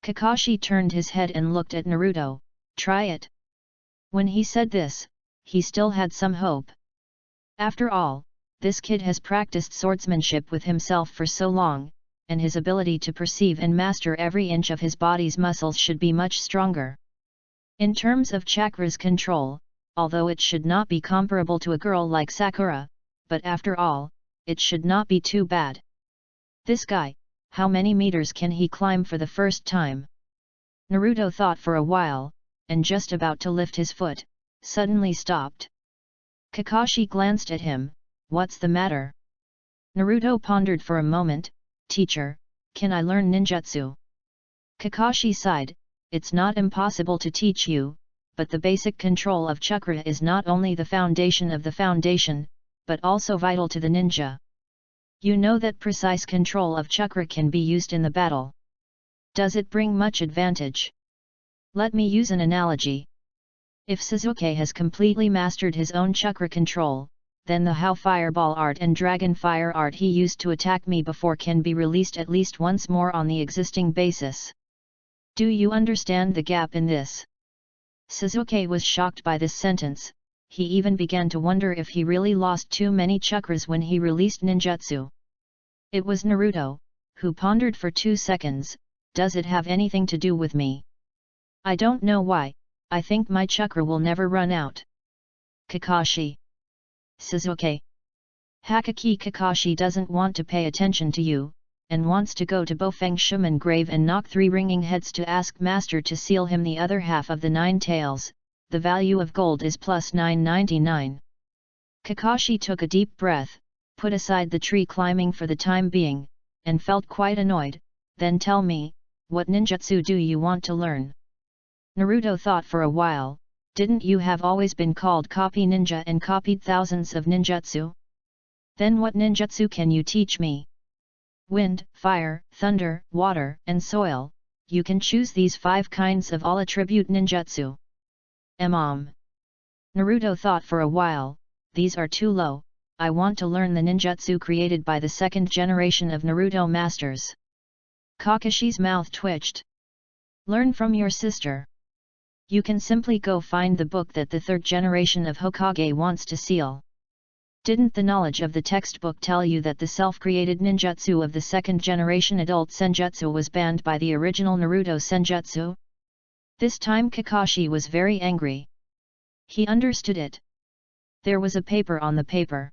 Kakashi turned his head and looked at Naruto. Try it. When he said this, he still had some hope. After all, this kid has practiced swordsmanship with himself for so long, and his ability to perceive and master every inch of his body's muscles should be much stronger. In terms of chakra's control, although it should not be comparable to a girl like Sakura, but after all, it should not be too bad. This guy, how many meters can he climb for the first time? Naruto thought for a while, and just about to lift his foot, suddenly stopped. Kakashi glanced at him. What's the matter? Naruto pondered for a moment. Teacher, can I learn ninjutsu? Kakashi sighed. It's not impossible to teach you, but the basic control of chakra is not only the foundation of the foundation, but also vital to the ninja. You know that precise control of chakra can be used in the battle. Does it bring much advantage? Let me use an analogy. If Sasuke has completely mastered his own chakra control, then the how fireball art and dragon fire art he used to attack me before can be released at least once more on the existing basis. Do you understand the gap in this? Sasuke was shocked by this sentence. He even began to wonder if he really lost too many chakras when he released ninjutsu. It was Naruto, who pondered for 2 seconds, does it have anything to do with me? I don't know why, I think my chakra will never run out. Kakashi. Sasuke. Kakashi doesn't want to pay attention to you, and wants to go to Bofeng Shaman grave and knock 3 ringing heads to ask master to seal him the other half of the 9 tails. The value of gold is plus 999. Kakashi took a deep breath, put aside the tree climbing for the time being, and felt quite annoyed. Then tell me, what ninjutsu do you want to learn? Naruto thought for a while. Didn't you have always been called copy ninja and copied thousands of ninjutsu? Then what ninjutsu can you teach me? Wind, fire, thunder, water, and soil. You can choose these 5 kinds of all attribute ninjutsu. Naruto thought for a while, these are too low, I want to learn the ninjutsu created by the 2nd generation of Naruto masters. Kakashi's mouth twitched. Learn from your sister. You can simply go find the book that the 3rd generation of Hokage wants to seal. Didn't the knowledge of the textbook tell you that the self-created ninjutsu of the 2nd generation adult senjutsu was banned by the original Naruto senjutsu? This time Kakashi was very angry. He understood it. There was a paper on the paper.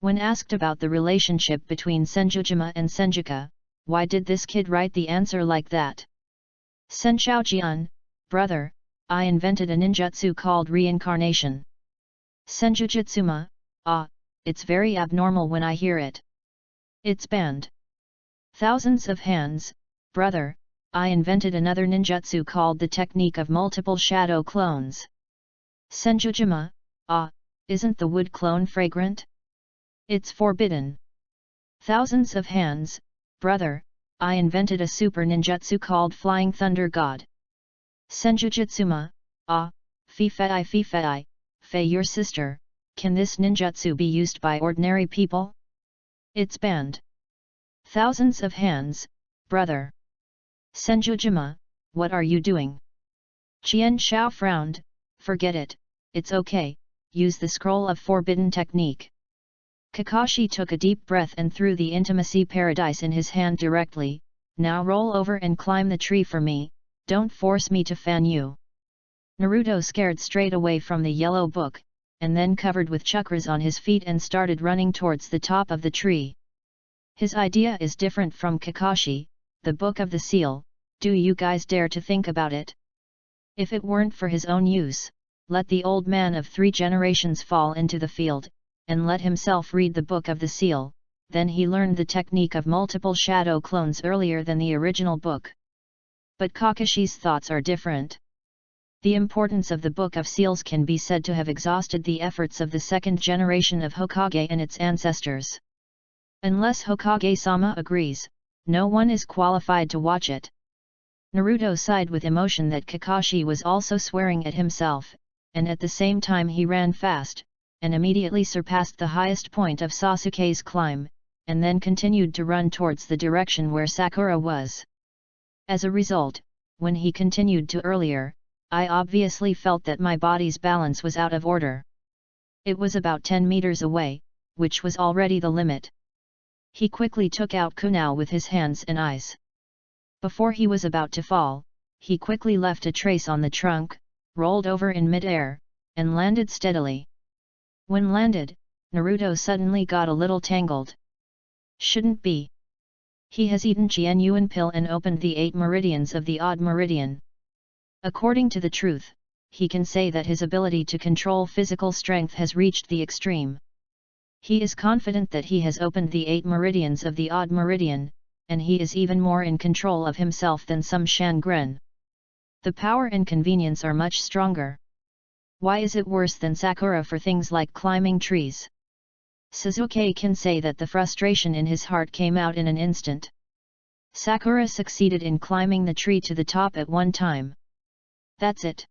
When asked about the relationship between Senjujima and Senjuka, why did this kid write the answer like that? Senshoujian, brother, I invented a ninjutsu called reincarnation. Senjujitsuma, it's very abnormal when I hear it. It's banned. Thousands of hands, brother, I invented another ninjutsu called the technique of multiple shadow clones. Senjujima, isn't the wood clone fragrant? It's forbidden. Thousands of hands, brother, I invented a super ninjutsu called Flying Thunder God. Senjujitsuma, Fei your sister, can this ninjutsu be used by ordinary people? It's banned. Thousands of hands, brother. Senjujima, what are you doing? Qian Shao frowned, forget it, it's okay, use the scroll of forbidden technique. Kakashi took a deep breath and threw the intimacy paradise in his hand directly, now roll over and climb the tree for me, don't force me to fan you. Naruto scared straight away from the yellow book, and then covered with chakras on his feet and started running towards the top of the tree. His idea is different from Kakashi, the Book of the Seal, do you guys dare to think about it? If it weren't for his own use, let the old man of 3 generations fall into the field, and let himself read the Book of the Seal, then he learned the technique of multiple shadow clones earlier than the original book. But Kakashi's thoughts are different. The importance of the Book of Seals can be said to have exhausted the efforts of the 2nd generation of Hokage and its ancestors. Unless Hokage-sama agrees, no one is qualified to watch it. Naruto sighed with emotion that Kakashi was also swearing at himself, and at the same time he ran fast, and immediately surpassed the highest point of Sasuke's climb, and then continued to run towards the direction where Sakura was. As a result, when he continued to earlier, I obviously felt that my body's balance was out of order. It was about 10 meters away, which was already the limit. He quickly took out kunai with his hands and eyes. Before he was about to fall, he quickly left a trace on the trunk, rolled over in mid-air, and landed steadily. When landed, Naruto suddenly got a little tangled. Shouldn't be. He has eaten Qian Yuan pill and opened the 8 meridians of the odd meridian. According to the truth, he can say that his ability to control physical strength has reached the extreme. He is confident that he has opened the 8 meridians of the odd meridian, and he is even more in control of himself than some Shangren. The power and convenience are much stronger. Why is it worse than Sakura for things like climbing trees? Sasuke can say that the frustration in his heart came out in an instant. Sakura succeeded in climbing the tree to the top at one time. That's it.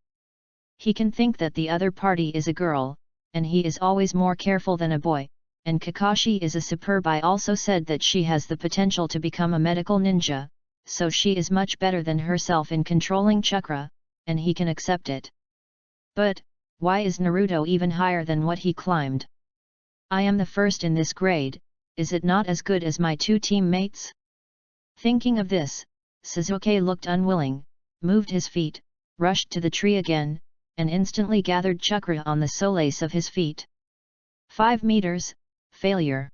He can think that the other party is a girl, and he is always more careful than a boy, and Kakashi is a superb. I also said that she has the potential to become a medical ninja, so she is much better than herself in controlling chakra, and he can accept it. But, why is Naruto even higher than what he climbed? I am the first in this grade, is it not as good as my two teammates? Thinking of this, Sasuke looked unwilling, moved his feet, rushed to the tree again, and instantly gathered chakra on the soles of his feet. 5 meters, failure.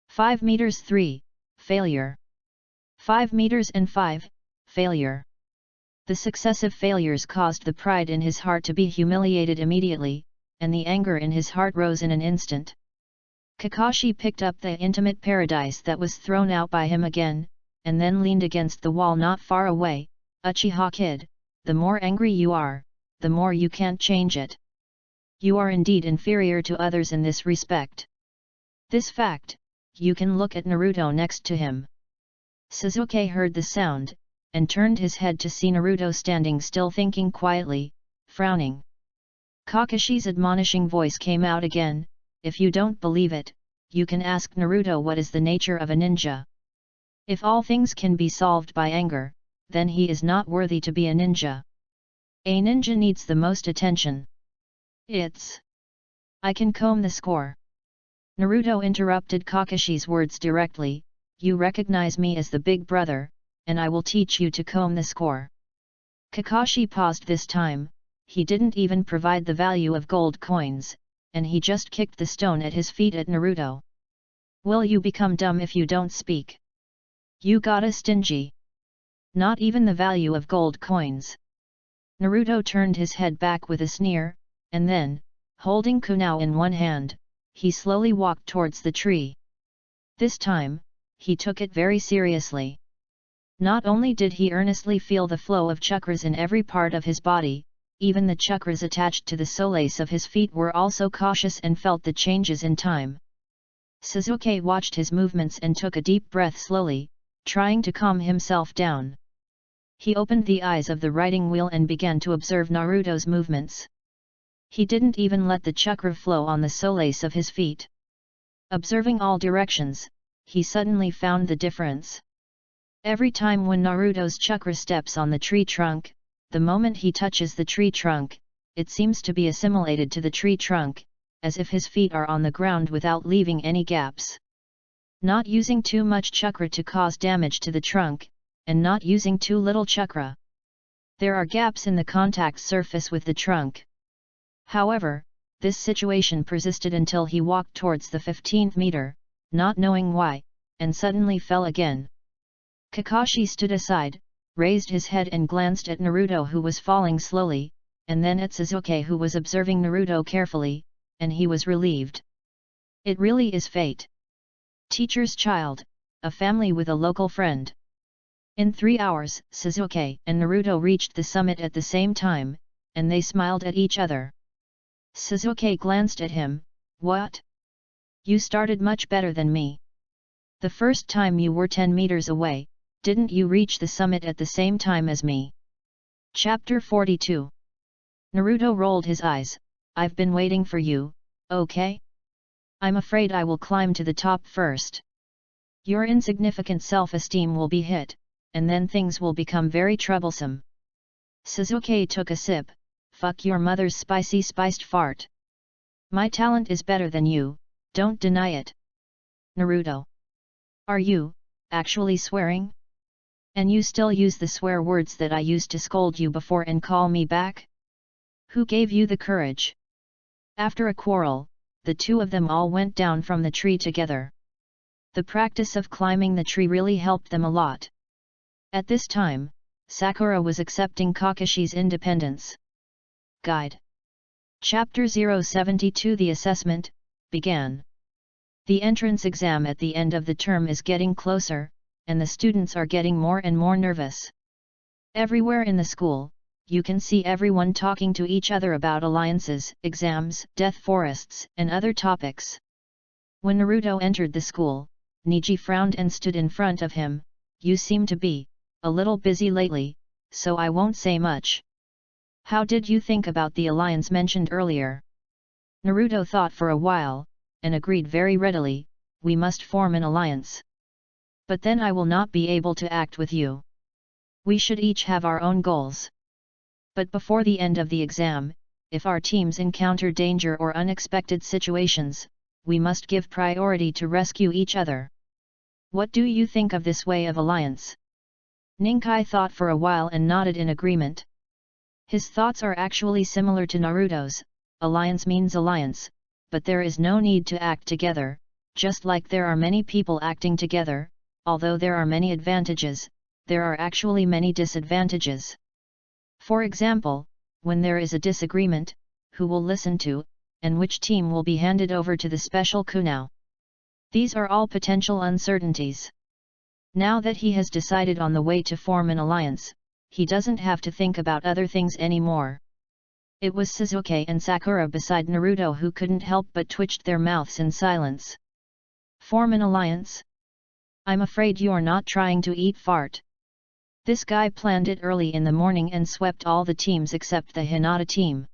5 meters 3, failure. 5 meters and 5, failure. The successive failures caused the pride in his heart to be humiliated immediately, and the anger in his heart rose in an instant. Kakashi picked up the intimate paradise that was thrown out by him again, and then leaned against the wall not far away. Uchiha kid, the more angry you are, the more you can't change it. You are indeed inferior to others in this respect. This fact, you can look at Naruto next to him. Sasuke heard the sound, and turned his head to see Naruto standing still thinking quietly, frowning. Kakashi's admonishing voice came out again, if you don't believe it, you can ask Naruto what is the nature of a ninja. If all things can be solved by anger, then he is not worthy to be a ninja. A ninja needs the most attention. I can comb the score. Naruto interrupted Kakashi's words directly, you recognize me as the big brother, and I will teach you to comb the score. Kakashi paused this time, he didn't even provide the value of gold coins, and he just kicked the stone at his feet at Naruto. Will you become dumb if you don't speak? You gotta stingy. Not even the value of gold coins. Naruto turned his head back with a sneer, and then, holding kunao in one hand, he slowly walked towards the tree. This time, he took it very seriously. Not only did he earnestly feel the flow of chakras in every part of his body, even the chakras attached to the soles of his feet were also cautious and felt the changes in time. Sasuke watched his movements and took a deep breath slowly, trying to calm himself down. He opened the eyes of the riding wheel and began to observe Naruto's movements. He didn't even let the chakra flow on the soles of his feet. Observing all directions, he suddenly found the difference. Every time when Naruto's chakra steps on the tree trunk, the moment he touches the tree trunk, it seems to be assimilated to the tree trunk, as if his feet are on the ground without leaving any gaps. Not using too much chakra to cause damage to the trunk, and not using too little chakra. There are gaps in the contact surface with the trunk. However, this situation persisted until he walked towards the 15th meter, not knowing why, and suddenly fell again. Kakashi stood aside, raised his head and glanced at Naruto who was falling slowly, and then at Sasuke who was observing Naruto carefully, and he was relieved. It really is fate. Teacher's child, a family with a local friend. In 3 hours, Sasuke and Naruto reached the summit at the same time, and they smiled at each other. Sasuke glanced at him, what? You started much better than me. The first time you were 10 meters away, didn't you reach the summit at the same time as me? Chapter 42. Naruto rolled his eyes, I've been waiting for you, okay? I'm afraid I will climb to the top first. Your insignificant self-esteem will be hit, and then things will become very troublesome. Sasuke took a sip, fuck your mother's spicy spiced fart. My talent is better than you, don't deny it. Naruto. Are you, actually swearing? And you still use the swear words that I used to scold you before and call me back? Who gave you the courage? After a quarrel, the two of them all went down from the tree together. The practice of climbing the tree really helped them a lot. At this time, Sakura was accepting Kakashi's independence. Guide. Chapter 072 The assessment began. The entrance exam at the end of the term is getting closer, and the students are getting more and more nervous. Everywhere in the school, you can see everyone talking to each other about alliances, exams, death forests, and other topics. When Naruto entered the school, Neji frowned and stood in front of him. You seem to be a little busy lately, so I won't say much. How did you think about the alliance mentioned earlier? Naruto thought for a while, and agreed very readily, we must form an alliance. But then I will not be able to act with you. We should each have our own goals. But before the end of the exam, if our teams encounter danger or unexpected situations, we must give priority to rescue each other. What do you think of this way of alliance? Ninkai thought for a while and nodded in agreement. His thoughts are actually similar to Naruto's. Alliance means alliance, but there is no need to act together, just like there are many people acting together. Although there are many advantages, there are actually many disadvantages. For example, when there is a disagreement, who will listen to, and which team will be handed over to the special kunao? These are all potential uncertainties. Now that he has decided on the way to form an alliance, he doesn't have to think about other things anymore. It was Sasuke and Sakura beside Naruto who couldn't help but twitched their mouths in silence. Form an alliance? I'm afraid you're not trying to eat fart. This guy planned it early in the morning and swept all the teams except the Hinata team.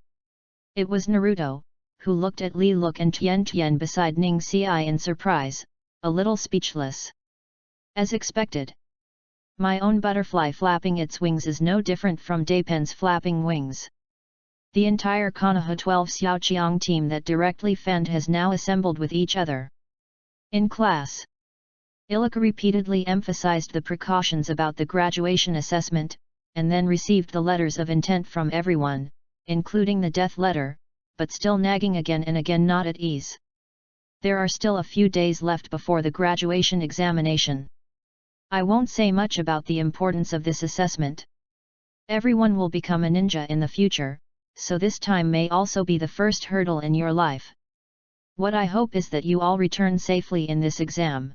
It was Naruto, who looked at Li Look and Tian Tian beside Ning Xi in surprise, a little speechless. As expected. My own butterfly flapping its wings is no different from Daipen's flapping wings. The entire Konoha 12 Xiaoqiang team that directly fanned has now assembled with each other. In class, Ilika repeatedly emphasized the precautions about the graduation assessment, and then received the letters of intent from everyone, including the death letter, but still nagging again and again, not at ease. There are still a few days left before the graduation examination. I won't say much about the importance of this assessment. Everyone will become a ninja in the future, so this time may also be the first hurdle in your life. What I hope is that you all return safely in this exam.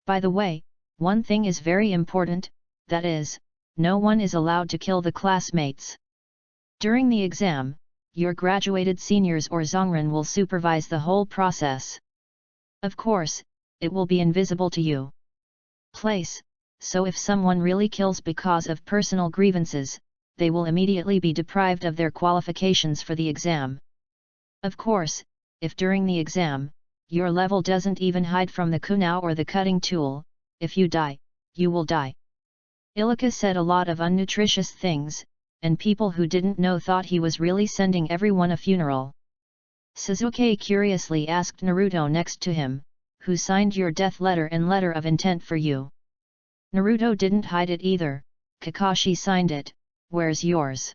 By the way, one thing is very important, that is, no one is allowed to kill the classmates. During the exam, your graduated seniors or Zongren will supervise the whole process. Of course, it will be invisible to you. So if someone really kills because of personal grievances, they will immediately be deprived of their qualifications for the exam. Of course, if during the exam, your level doesn't even hide from the kunao or the cutting tool, if you die, you will die. Ilika said a lot of unnutritious things, and people who didn't know thought he was really sending everyone a funeral. Sasuke curiously asked Naruto next to him, who signed your death letter and letter of intent for you? Naruto didn't hide it either. Kakashi signed it, where's yours?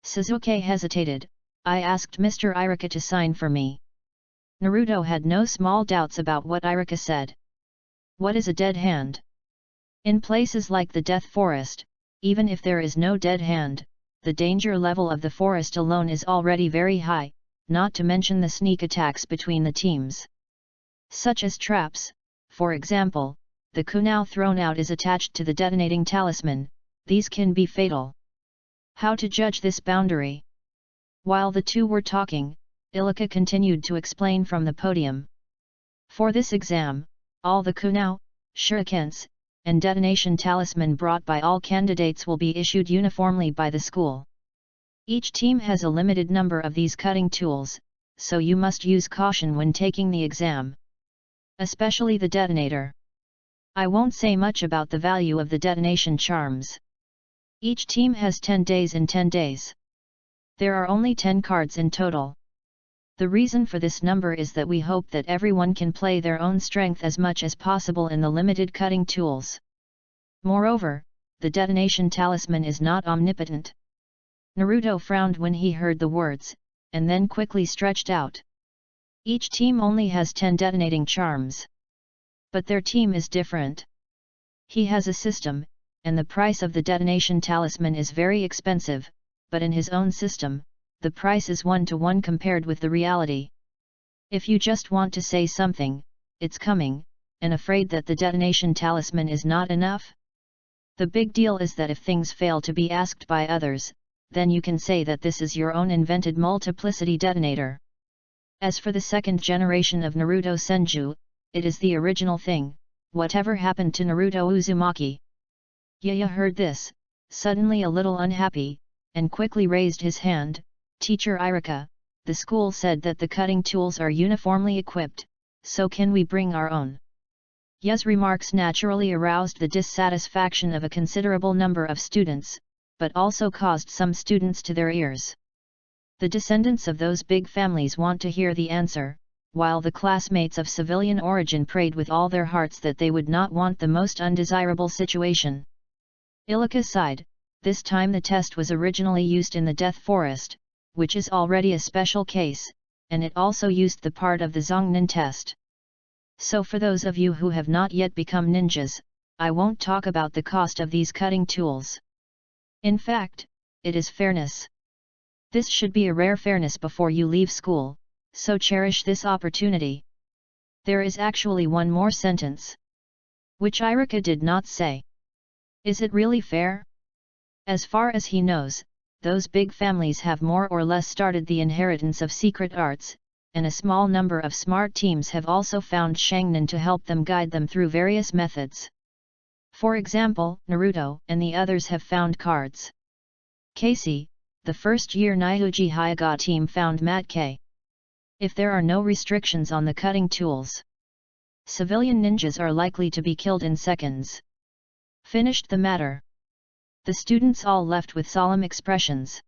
Sasuke hesitated, I asked Mr. Irika to sign for me. Naruto had no small doubts about what Irika said. What is a dead hand? In places like the Death Forest, even if there is no dead hand, the danger level of the forest alone is already very high, not to mention the sneak attacks between the teams. Such as traps, for example, the kunao thrown out is attached to the detonating talisman, these can be fatal. How to judge this boundary? While the two were talking, Ilika continued to explain from the podium. For this exam, all the kunao, shurikens, and detonation talisman brought by all candidates will be issued uniformly by the school. Each team has a limited number of these cutting tools, so you must use caution when taking the exam. Especially the detonator. I won't say much about the value of the detonation charms. Each team has 10 days and 10 days. There are only 10 cards in total. The reason for this number is that we hope that everyone can play their own strength as much as possible in the limited cutting tools. Moreover, the detonation talisman is not omnipotent. Naruto frowned when he heard the words, and then quickly stretched out. Each team only has 10 detonating charms. But their team is different. He has a system, and the price of the detonation talisman is very expensive, but in his own system, the price is 1-to-1 compared with the reality. If you just want to say something, it's coming, and afraid that the detonation talisman is not enough? The big deal is that if things fail to be asked by others, then you can say that this is your own invented multiplicity detonator. As for the second generation of Naruto Senju, it is the original thing, whatever happened to Naruto Uzumaki. Yaya heard this, suddenly a little unhappy, and quickly raised his hand, Teacher Irika, the school said that the cutting tools are uniformly equipped, so can we bring our own? Ye's remarks naturally aroused the dissatisfaction of a considerable number of students, but also caused some students to their ears. The descendants of those big families want to hear the answer, while the classmates of civilian origin prayed with all their hearts that they would not want the most undesirable situation. Ilika sighed. This time the test was originally used in the Death Forest, which is already a special case, and it also used the part of the Zongnin test. So for those of you who have not yet become ninjas, I won't talk about the cost of these cutting tools. In fact, it is fairness. This should be a rare fairness before you leave school, so cherish this opportunity. There is actually one more sentence, which Irika did not say. Is it really fair? As far as he knows, those big families have more or less started the inheritance of secret arts, and a small number of smart teams have also found Shangnan to help them guide them through various methods. For example, Naruto and the others have found cards. Casey, the first-year Naiuji Hyuga team found Matke. If there are no restrictions on the cutting tools, civilian ninjas are likely to be killed in seconds. Finished the matter. The students all left with solemn expressions.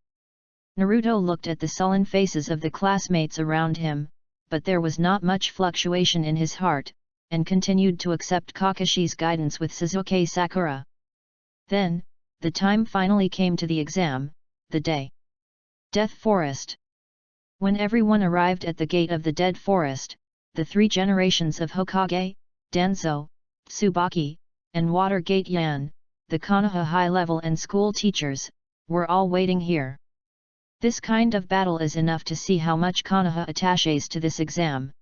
Naruto looked at the sullen faces of the classmates around him, but there was not much fluctuation in his heart, and continued to accept Kakashi's guidance with Suzuki Sakura. Then, the time finally came to the exam, the day. Death Forest. When everyone arrived at the gate of the Dead Forest, the three generations of Hokage, Danzo, Tsubaki, and Water Gate Yan, the Konoha high-level and school teachers, were all waiting here. This kind of battle is enough to see how much Konoha attaches to this exam.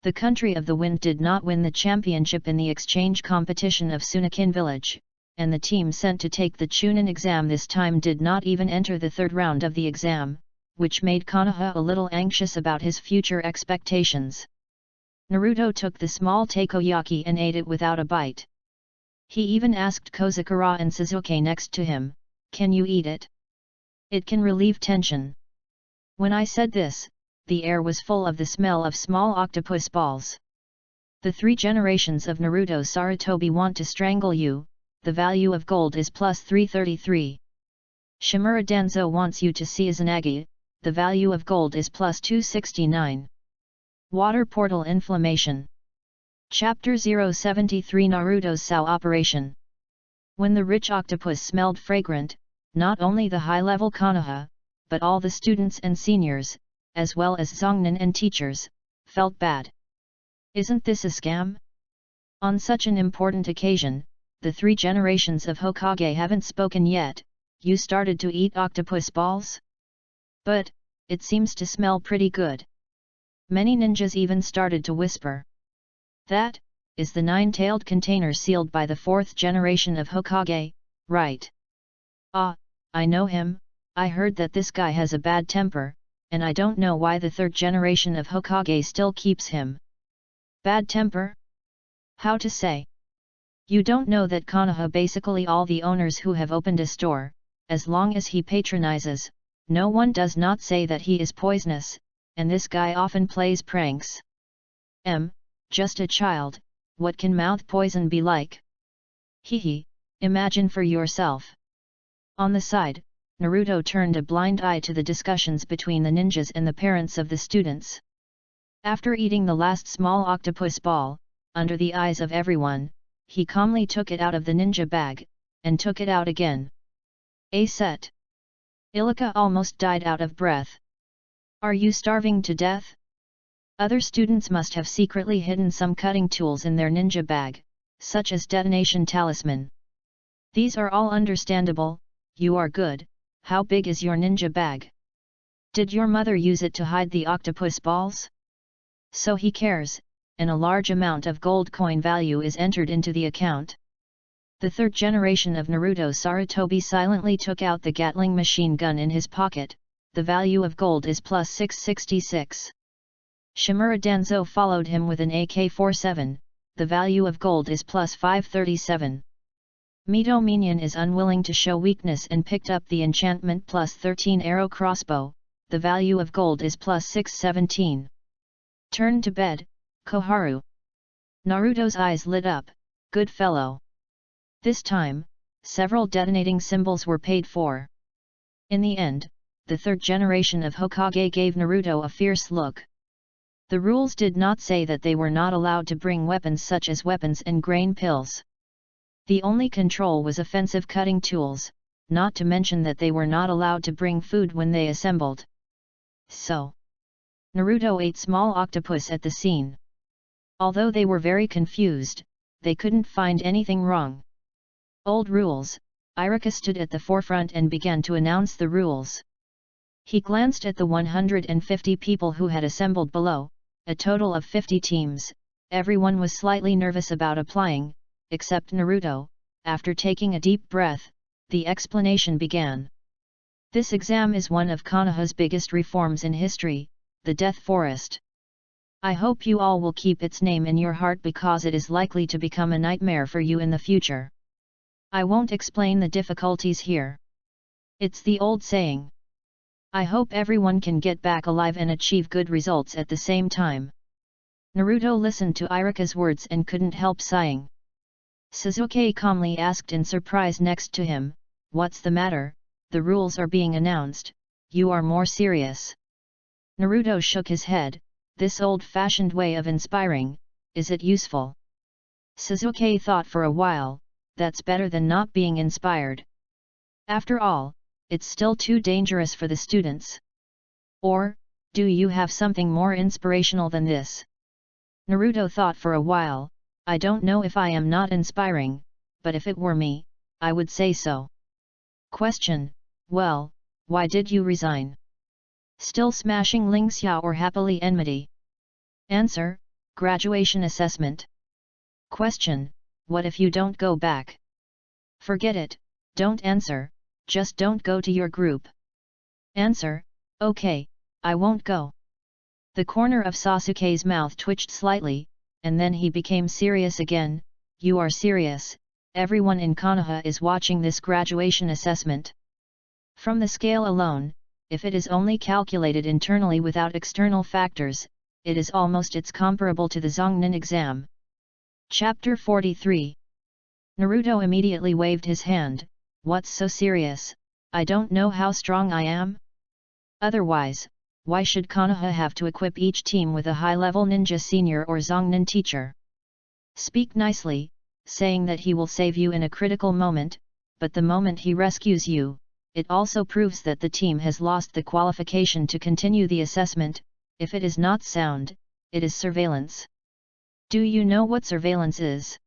The Country of the Wind did not win the championship in the exchange competition of Sunakin Village, and the team sent to take the Chunin exam this time did not even enter the third round of the exam, which made Konoha a little anxious about his future expectations. Naruto took the small takoyaki and ate it without a bite. He even asked Kozukura and Suzuki next to him, "Can you eat it? It can relieve tension." When I said this, the air was full of the smell of small octopus balls. The three generations of Naruto Sarutobi want to strangle you. The value of gold is plus 333. Shimura Danzo wants you to see Izanagi. The value of gold is plus 269. Water portal inflammation. Chapter 073 Naruto's Sao operation. When the rich octopus smelled fragrant, not only the high-level Konoha, but all the students and seniors, as well as Zongnin and teachers, felt bad. Isn't this a scam? On such an important occasion, the three generations of Hokage haven't spoken yet. You started to eat octopus balls? But, it seems to smell pretty good. Many ninjas even started to whisper. That is the nine-tailed container sealed by the fourth generation of Hokage, right? Ah, I know him. I heard that this guy has a bad temper, and I don't know why the third generation of Hokage still keeps him. Bad temper? How to say? You don't know that Konoha basically all the owners who have opened a store, as long as he patronizes, no one does not say that he is poisonous, and this guy often plays pranks. Just a child, what can mouth poison be like? Hehe, imagine for yourself. On the side, Naruto turned a blind eye to the discussions between the ninjas and the parents of the students. After eating the last small octopus ball, under the eyes of everyone, he calmly took it out of the ninja bag, and took it out again. A set. Ilika almost died out of breath. Are you starving to death? Other students must have secretly hidden some cutting tools in their ninja bag, such as detonation talisman. These are all understandable. You are good. How big is your ninja bag? Did your mother use it to hide the octopus balls? So he cares, and a large amount of gold coin value is entered into the account. The third generation of Naruto Sarutobi silently took out the Gatling machine gun in his pocket. The value of gold is plus 666. Shimura Danzo followed him with an AK-47, the value of gold is plus 537. Mito Minion is unwilling to show weakness and picked up the enchantment plus 13 arrow crossbow, the value of gold is plus 617. Turn to bed, Koharu. Naruto's eyes lit up, good fellow. This time, several detonating symbols were paid for. In the end, the third generation of Hokage gave Naruto a fierce look. The rules did not say that they were not allowed to bring weapons such as weapons and grain pills. The only control was offensive cutting tools, not to mention that they were not allowed to bring food when they assembled. So, Naruto ate small octopus at the scene. Although they were very confused, they couldn't find anything wrong. Old rules, Iruka stood at the forefront and began to announce the rules. He glanced at the 150 people who had assembled below, a total of 50 teams. Everyone was slightly nervous about applying, except Naruto. After taking a deep breath, the explanation began. This exam is one of Konoha's biggest reforms in history, the Death Forest. I hope you all will keep its name in your heart because it is likely to become a nightmare for you in the future. I won't explain the difficulties here. It's the old saying. I hope everyone can get back alive and achieve good results at the same time. Naruto listened to Iruka's words and couldn't help sighing. Sasuke calmly asked in surprise next to him, "What's the matter? The rules are being announced, you are more serious." Naruto shook his head. This old-fashioned way of inspiring, is it useful? Sasuke thought for a while, that's better than not being inspired. After all, it's still too dangerous for the students. Or, do you have something more inspirational than this? Naruto thought for a while, I don't know if I am not inspiring, but if it were me, I would say so. Question, well, why did you resign? Still smashing Ling Xiao or happily enmity? Answer, graduation assessment. Question, what if you don't go back? Forget it, don't answer, just don't go to your group. Answer, okay, I won't go. The corner of Sasuke's mouth twitched slightly, and then he became serious again. You are serious, everyone in Konoha is watching this graduation assessment. From the scale alone, if it is only calculated internally without external factors, it is almost its comparable to the Zongnin exam. Chapter 43. Naruto immediately waved his hand. What's so serious? I don't know how strong I am? Otherwise, why should Konoha have to equip each team with a high-level ninja senior or Zongnin teacher? Speak nicely, saying that he will save you in a critical moment, but the moment he rescues you, it also proves that the team has lost the qualification to continue the assessment. If it is not sound, it is surveillance. Do you know what surveillance is?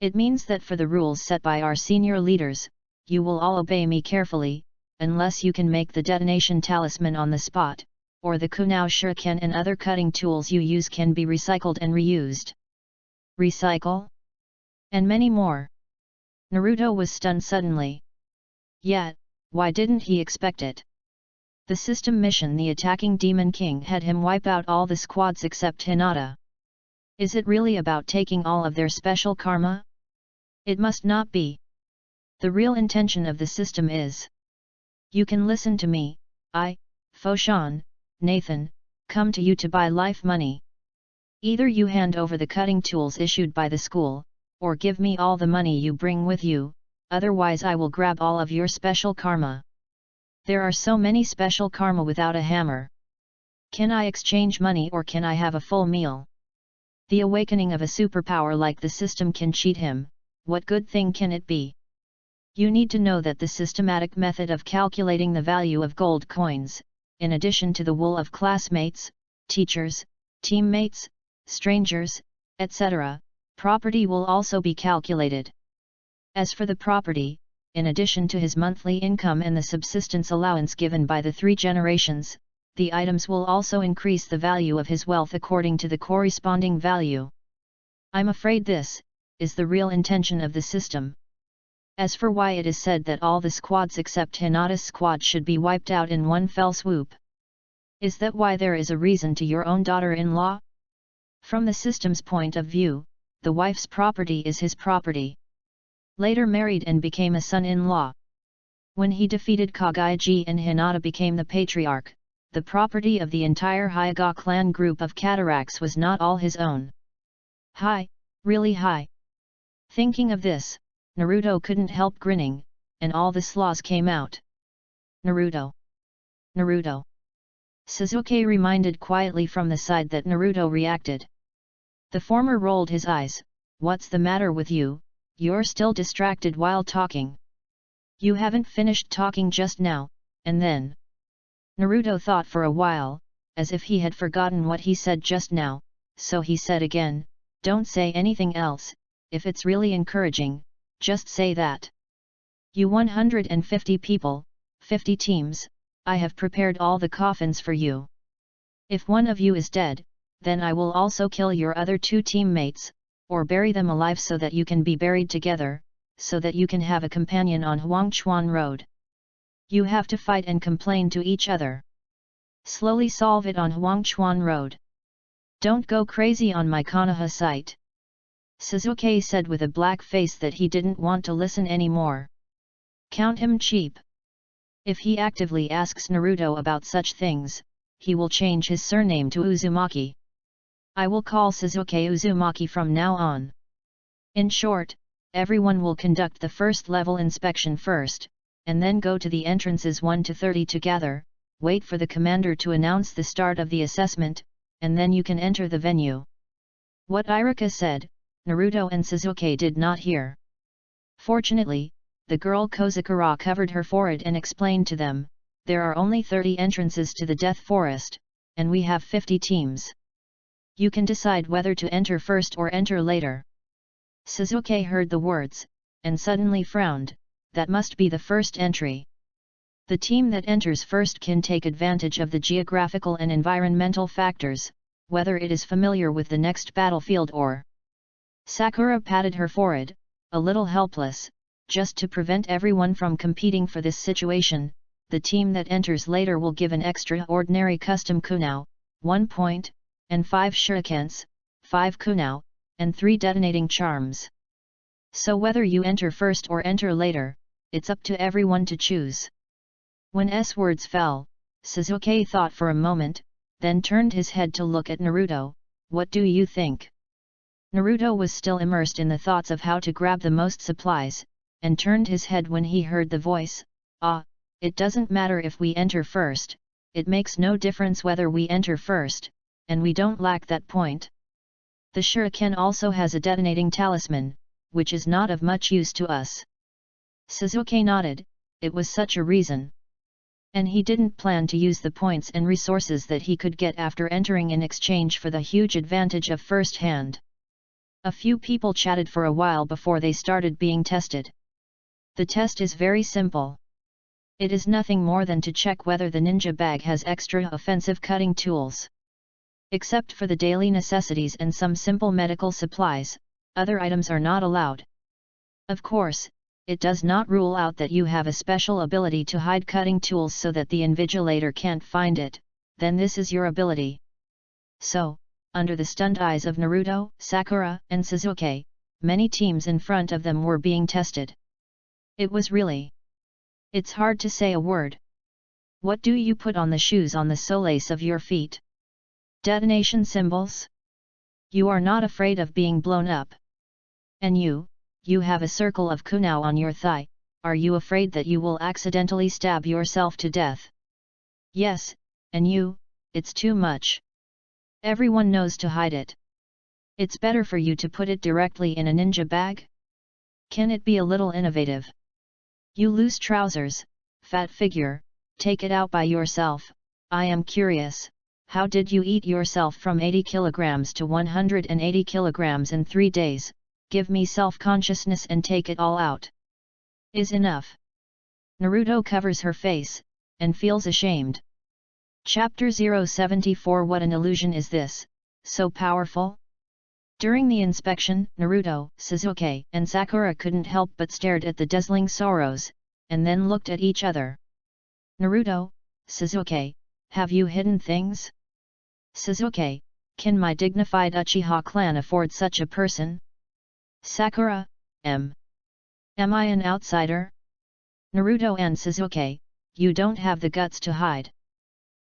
It means that for the rules set by our senior leaders, you will all obey me carefully, unless you can make the detonation talisman on the spot, or the kunao shuriken and other cutting tools you use can be recycled and reused. Recycle? And many more. Naruto was stunned suddenly. Yet, why didn't he expect it? The system mission, the attacking Demon King, had him wipe out all the squads except Hinata. Is it really about taking all of their special karma? It must not be. The real intention of the system is. You can listen to me, I, Foshan, Nathan, come to you to buy life money. Either you hand over the cutting tools issued by the school, or give me all the money you bring with you, otherwise I will grab all of your special karma. There are so many special karma without a hammer. Can I exchange money or can I have a full meal? The awakening of a superpower like the system can cheat him. What good thing can it be? You need to know that the systematic method of calculating the value of gold coins, in addition to the wool of classmates, teachers, teammates, strangers, etc., property will also be calculated. As for the property, in addition to his monthly income and the subsistence allowance given by the 3 generations, the items will also increase the value of his wealth according to the corresponding value. I'm afraid this is the real intention of the system. As for why it is said that all the squads except Hinata's squad should be wiped out in one fell swoop. Is that why there is a reason to your own daughter-in-law? From the system's point of view, the wife's property is his property. Later married and became a son-in-law. When he defeated Kagaiji and Hinata became the patriarch, the property of the entire Hyuga clan group of cataracts was not all his own. High, really high. Thinking of this, Naruto couldn't help grinning, and all the slaws came out. Naruto! Naruto! Sasuke reminded quietly from the side that Naruto reacted. The former rolled his eyes. What's the matter with you? You're still distracted while talking. You haven't finished talking just now, and then. Naruto thought for a while, as if he had forgotten what he said just now, so he said again, don't say anything else, if it's really encouraging, just say that. You 150 people, 50 teams, I have prepared all the coffins for you. If one of you is dead, then I will also kill your other 2 teammates, or bury them alive so that you can be buried together, so that you can have a companion on Huangchuan Road. You have to fight and complain to each other. Slowly solve it on Huangchuan Road. Don't go crazy on my Konoha site. Sasuke said with a black face that he didn't want to listen anymore. Count him cheap. If he actively asks Naruto about such things, he will change his surname to Uzumaki. I will call Sasuke Uzumaki from now on. In short, everyone will conduct the first level inspection first, and then go to the entrances 1 to 30 to gather, wait for the commander to announce the start of the assessment, and then you can enter the venue. What Iruka said, Naruto and Sasuke did not hear. Fortunately, the girl Kozukura covered her forehead and explained to them, there are only 30 entrances to the Death Forest, and we have 50 teams. You can decide whether to enter first or enter later. Sasuke heard the words, and suddenly frowned, that must be the first entry. The team that enters first can take advantage of the geographical and environmental factors, whether it is familiar with the next battlefield or. Sakura patted her forehead, a little helpless, just to prevent everyone from competing for this situation. The team that enters later will give an extraordinary custom kunao, 1 point, and 5 shurikens, 5 kunao, and 3 detonating charms. So whether you enter first or enter later, it's up to everyone to choose. When S words fell, Sasuke thought for a moment, then turned his head to look at Naruto. What do you think? Naruto was still immersed in the thoughts of how to grab the most supplies, and turned his head when he heard the voice, it doesn't matter if we enter first, it makes no difference whether we enter first, and we don't lack that point. The shuriken also has a detonating talisman, which is not of much use to us. Sasuke nodded, it was such a reason. And he didn't plan to use the points and resources that he could get after entering in exchange for the huge advantage of first hand. A few people chatted for a while before they started being tested. The test is very simple. It is nothing more than to check whether the ninja bag has extra offensive cutting tools. Except for the daily necessities and some simple medical supplies, other items are not allowed. Of course, it does not rule out that you have a special ability to hide cutting tools so that the invigilator can't find it, then this is your ability. So, under the stunned eyes of Naruto, Sakura, and Sasuke, many teams in front of them were being tested. It was really. It's hard to say a word. What do you put on the shoes on the soles of your feet? Detonation symbols? You are not afraid of being blown up. And you have a circle of kunao on your thigh, are you afraid that you will accidentally stab yourself to death? Yes, and you, it's too much. Everyone knows to hide it. It's better for you to put it directly in a ninja bag? Can it be a little innovative? You loose trousers, fat figure, take it out by yourself. I am curious, how did you eat yourself from 80 kilograms to 180 kilograms in 3 days? Give me self-consciousness and take it all out. Is enough. Naruto covers her face, and feels ashamed. Chapter 074. What an illusion is this, so powerful? During the inspection, Naruto, Sasuke, and Sakura couldn't help but stared at the dazzling sorrows, and then looked at each other. Naruto, Sasuke, have you hidden things? Sasuke, can my dignified Uchiha clan afford such a person? Sakura, Am I an outsider? Naruto and Sasuke, you don't have the guts to hide.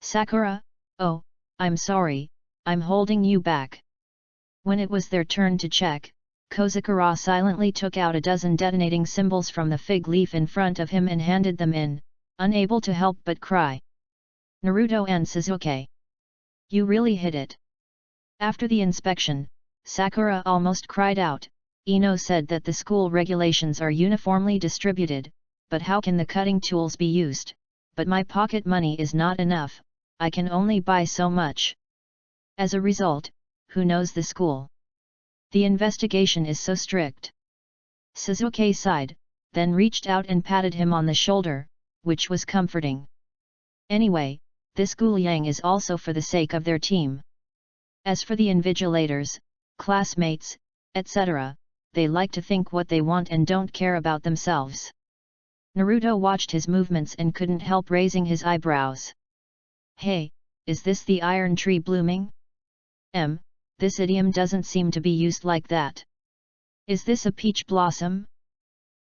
Sakura, oh, I'm sorry, I'm holding you back. When it was their turn to check, Kozakura silently took out a dozen detonating symbols from the fig leaf in front of him and handed them in, unable to help but cry. Naruto and Sasuke. You really hit it. After the inspection, Sakura almost cried out. Ino said that the school regulations are uniformly distributed, but how can the cutting tools be used? But my pocket money is not enough, I can only buy so much. As a result, who knows the school? The investigation is so strict. Sasuke sighed, then reached out and patted him on the shoulder, which was comforting. Anyway, this Guliang is also for the sake of their team. As for the invigilators, classmates, etc., they like to think what they want and don't care about themselves. Naruto watched his movements and couldn't help raising his eyebrows. Hey, is this the iron tree blooming? This idiom doesn't seem to be used like that. Is this a peach blossom?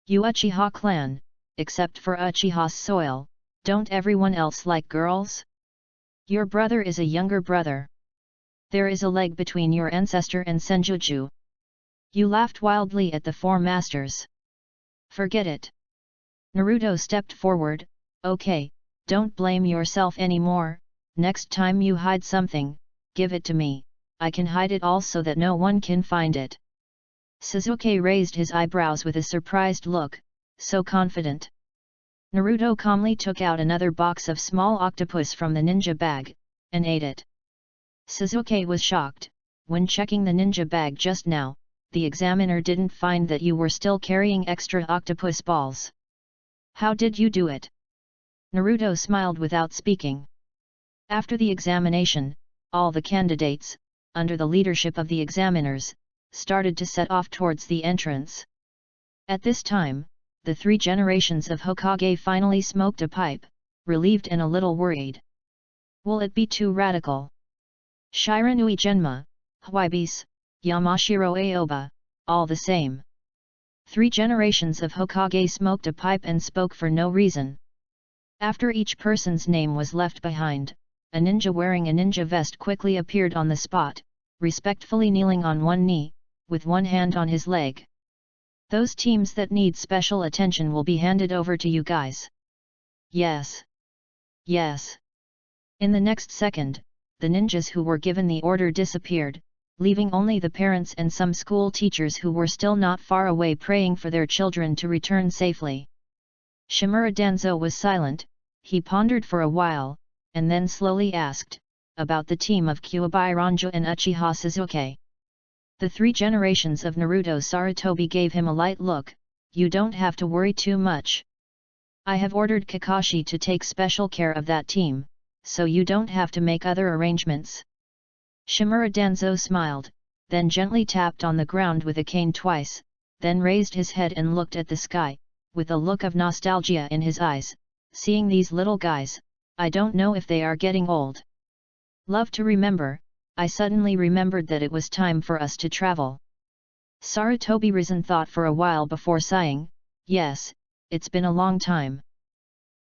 You Uchiha clan, except for Uchiha's soil, don't everyone else like girls? Your brother is a younger brother. There is a leg between your ancestor and Senjutsu. You laughed wildly at the four masters. Forget it. Naruto stepped forward. Okay, don't blame yourself anymore, next time you hide something, give it to me, I can hide it all so that no one can find it. Sasuke raised his eyebrows with a surprised look, so confident. Naruto calmly took out another box of small octopus from the ninja bag, and ate it. Sasuke was shocked. When checking the ninja bag just now, the examiner didn't find that you were still carrying extra octopus balls. How did you do it? Naruto smiled without speaking. After the examination, all the candidates, under the leadership of the examiners, started to set off towards the entrance. At this time, the three generations of Hokage finally smoked a pipe, relieved and a little worried. Will it be too radical? Shiranui Genma, Huibis, Yamashiro Aoba, all the same. Three generations of Hokage smoked a pipe and spoke for no reason. After each person's name was left behind, a ninja wearing a ninja vest quickly appeared on the spot, respectfully kneeling on one knee, with one hand on his leg. Those teams that need special attention will be handed over to you guys. Yes. Yes. In the next second, the ninjas who were given the order disappeared, leaving only the parents and some school teachers who were still not far away praying for their children to return safely. Shimura Danzo was silent, he pondered for a while, and then slowly asked, about the team of Kyuubi Ranjo and Uchiha Sasuke. The three generations of Naruto Sarutobi gave him a light look. You don't have to worry too much. I have ordered Kakashi to take special care of that team, so you don't have to make other arrangements. Shimura Danzo smiled, then gently tapped on the ground with a cane twice, then raised his head and looked at the sky, with a look of nostalgia in his eyes. Seeing these little guys, I don't know if they are getting old. Love to remember, I suddenly remembered that it was time for us to travel. Sarutobi Risen thought for a while before sighing, yes, it's been a long time.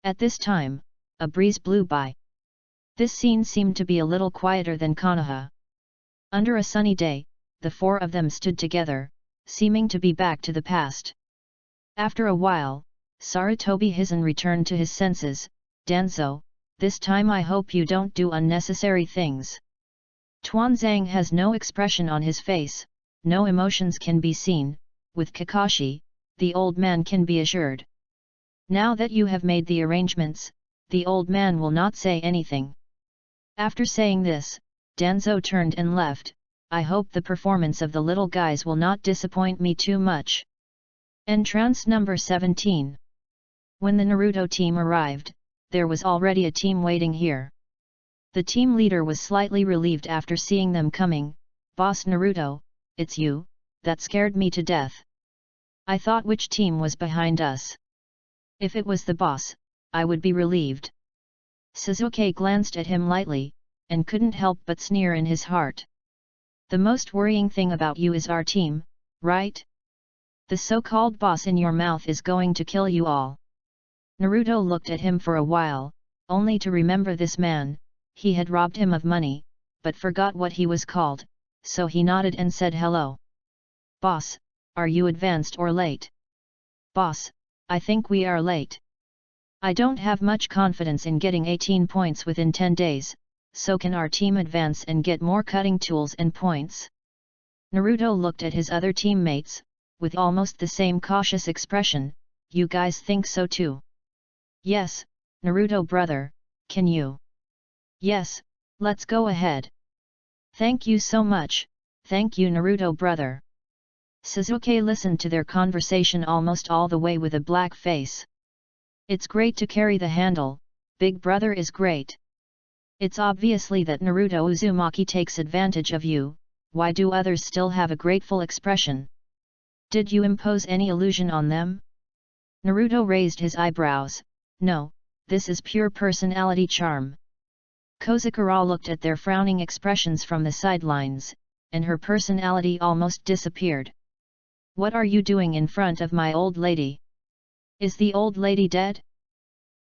At this time, a breeze blew by. This scene seemed to be a little quieter than Konoha. Under a sunny day, the four of them stood together, seeming to be back to the past. After a while, Sarutobi Hizen returned to his senses. Danzo, this time I hope you don't do unnecessary things. Tuanzang has no expression on his face, no emotions can be seen. With Kakashi, the old man can be assured. Now that you have made the arrangements, the old man will not say anything. After saying this, Danzo turned and left. I hope the performance of the little guys will not disappoint me too much. Entrance number 17. When the Naruto team arrived, there was already a team waiting here. The team leader was slightly relieved after seeing them coming. Boss Naruto, it's you, that scared me to death. I thought which team was behind us. If it was the boss, I would be relieved. Sasuke glanced at him lightly, and couldn't help but sneer in his heart. The most worrying thing about you is our team, right? The so-called boss in your mouth is going to kill you all. Naruto looked at him for a while, only to remember this man. he had robbed him of money, but forgot what he was called, so he nodded and said hello. Boss, are you advanced or late? Boss, I think we are late. I don't have much confidence in getting 18 points within 10 days, so can our team advance and get more cutting tools and points? Naruto looked at his other teammates, with almost the same cautious expression. You guys think so too? Yes, Naruto brother, can you? Yes, let's go ahead. Thank you so much, thank you Naruto brother. Sasuke listened to their conversation almost all the way with a black face. It's great to carry the handle, big brother is great. It's obviously that Naruto Uzumaki takes advantage of you, why do others still have a grateful expression? Did you impose any illusion on them? Naruto raised his eyebrows. No, this is pure personality charm. Kozukura looked at their frowning expressions from the sidelines, and her personality almost disappeared. What are you doing in front of my old lady? Is the old lady dead?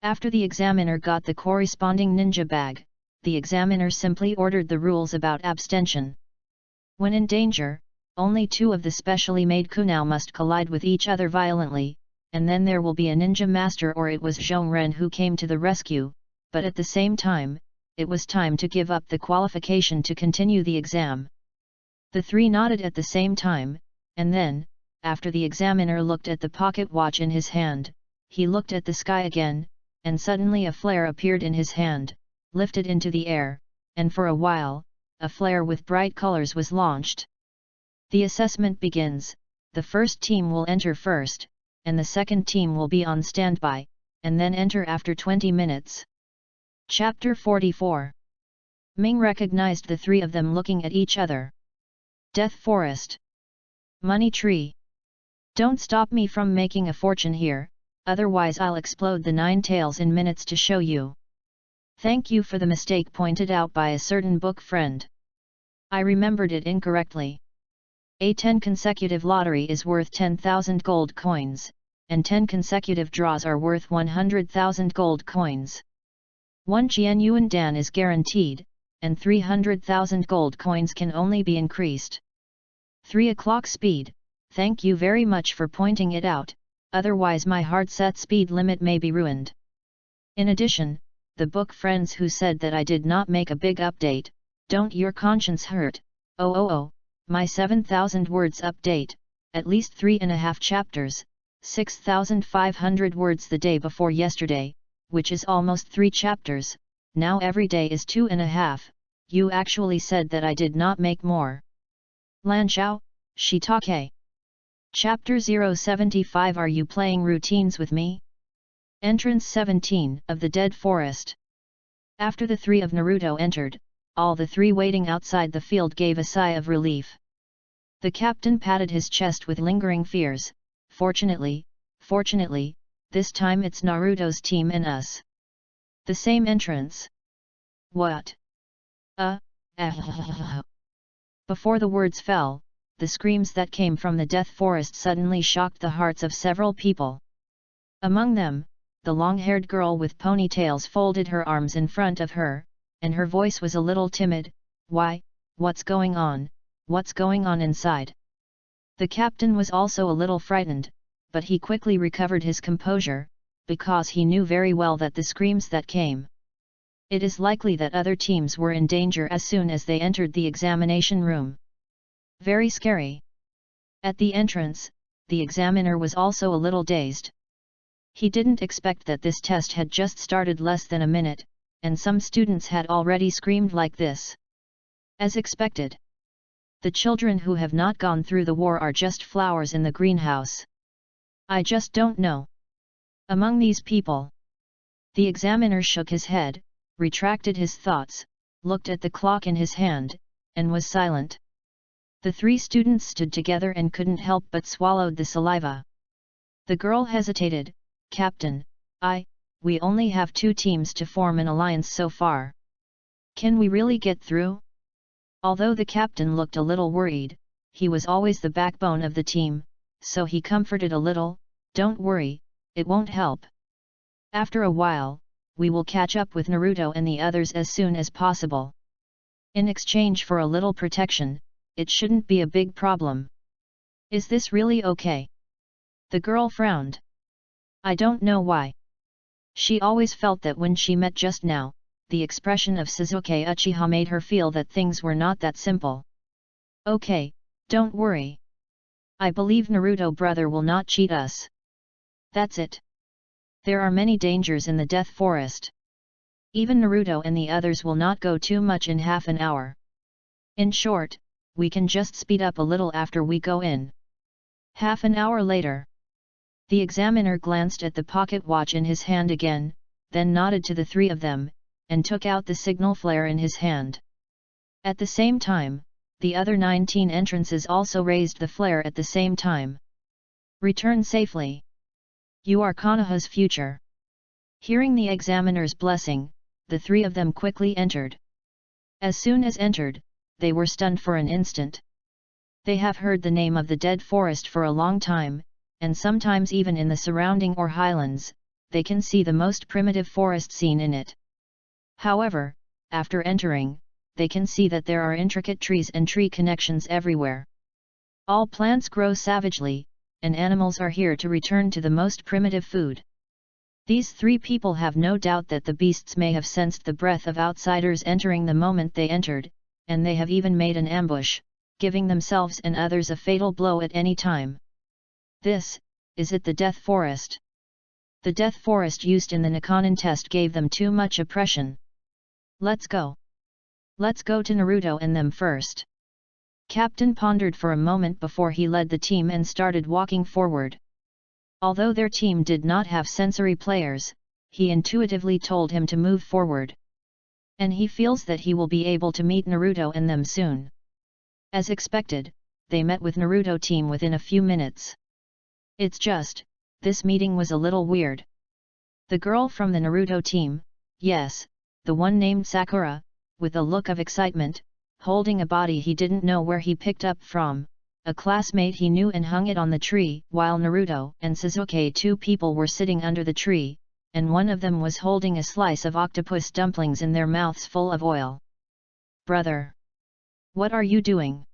After the examiner got the corresponding ninja bag, the examiner simply ordered the rules about abstention. When in danger, only two of the specially made kunai must collide with each other violently, and then there will be a ninja master, or it was Zhongren who came to the rescue, but at the same time, it was time to give up the qualification to continue the exam. The three nodded at the same time, and then, after the examiner looked at the pocket watch in his hand, he looked at the sky again, and suddenly a flare appeared in his hand, lifted into the air, and for a while, a flare with bright colors was launched. The assessment begins, the first team will enter first, and the second team will be on standby, and then enter after 20 minutes. Chapter 44. Ming recognized the three of them looking at each other. Death Forest. Money Tree. Don't stop me from making a fortune here, otherwise I'll explode the 9 tails in minutes to show you. Thank you for the mistake pointed out by a certain book friend. I remembered it incorrectly. A 10 consecutive lottery is worth 10,000 gold coins, and 10 consecutive draws are worth 100,000 gold coins. 1 Qianyuan Dan is guaranteed, and 300,000 gold coins can only be increased. 3 o'clock speed. Thank you very much for pointing it out, otherwise my hard-set speed limit may be ruined. In addition, the book friends who said that I did not make a big update, don't your conscience hurt? Oh, my 7,000 words update, at least 3.5 chapters, 6,500 words the day before yesterday, which is almost 3 chapters, now every day is 2.5, you actually said that I did not make more. Lanchao, Shitake. Chapter 075. Are you playing routines with me? Entrance 17 of the Dead Forest. After the three of Naruto entered, all the three waiting outside the field gave a sigh of relief. The captain patted his chest with lingering fears. Fortunately, this time it's Naruto's team and us. The same entrance. What? Before the words fell, the screams that came from the Death Forest suddenly shocked the hearts of several people. Among them, the long-haired girl with ponytails folded her arms in front of her, and her voice was a little timid. Why, what's going on? What's going on inside? The captain was also a little frightened, but he quickly recovered his composure, because he knew very well that the screams that came. It is likely that other teams were in danger as soon as they entered the examination room. Very scary. At the entrance, the examiner was also a little dazed. He didn't expect that this test had just started less than a minute, and some students had already screamed like this. As expected. The children who have not gone through the war are just flowers in the greenhouse. I just don't know. Among these people. The examiner shook his head, retracted his thoughts, looked at the clock in his hand, and was silent. The three students stood together and couldn't help but swallowed the saliva. The girl hesitated. Captain, we only have 2 teams to form an alliance so far. Can we really get through? Although the captain looked a little worried, he was always the backbone of the team, so he comforted a little. Don't worry, it won't help. After a while, we will catch up with Naruto and the others as soon as possible. In exchange for a little protection, it shouldn't be a big problem. Is this really okay? The girl frowned. I don't know why. She always felt that when she met just now, the expression of Sasuke Uchiha made her feel that things were not that simple. Okay, don't worry. I believe Naruto brother will not cheat us. That's it. There are many dangers in the Death Forest. Even Naruto and the others will not go too much in half an hour. In short, we can just speed up a little after we go in. Half an hour later. The examiner glanced at the pocket watch in his hand again, then nodded to the three of them, and took out the signal flare in his hand. At the same time, the other 19 entrances also raised the flare at the same time. Return safely. You are Konoha's future. Hearing the examiner's blessing, the three of them quickly entered. As soon as entered, they were stunned for an instant. They have heard the name of the Dead Forest for a long time, and sometimes even in the surrounding or highlands, they can see the most primitive forest scene in it. However, after entering, they can see that there are intricate trees and tree connections everywhere. All plants grow savagely, and animals are here to return to the most primitive food. These three people have no doubt that the beasts may have sensed the breath of outsiders entering the moment they entered, and they have even made an ambush, giving themselves and others a fatal blow at any time. This, is it the Death Forest? The Death Forest used in the Nikanin test gave them too much oppression. Let's go. Let's go to Naruto and them first. Captain pondered for a moment before he led the team and started walking forward. Although their team did not have sensory players, he intuitively told him to move forward. And he feels that he will be able to meet Naruto and them soon. As expected, they met with Naruto team within a few minutes. It's just, this meeting was a little weird. The girl from the Naruto team, yes, the one named Sakura, with a look of excitement, holding a body he didn't know where he picked up from, a classmate he knew and hung it on the tree, while Naruto and Sasuke, two people, were sitting under the tree, and one of them was holding a slice of octopus dumplings in their mouths full of oil. Brother! What are you doing?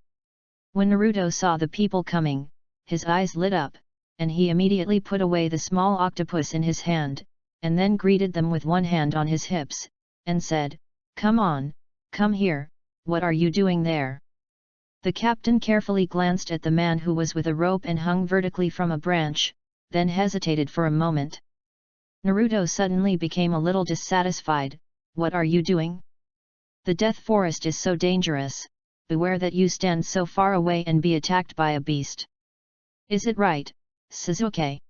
When Naruto saw the people coming, his eyes lit up, and he immediately put away the small octopus in his hand, and then greeted them with one hand on his hips, and said, "Come on, come here, what are you doing there?" The captain carefully glanced at the man who was with a rope and hung vertically from a branch, then hesitated for a moment. Naruto suddenly became a little dissatisfied. "What are you doing? The Death Forest is so dangerous, beware that you stand so far away and be attacked by a beast. Is it right, Sasuke?"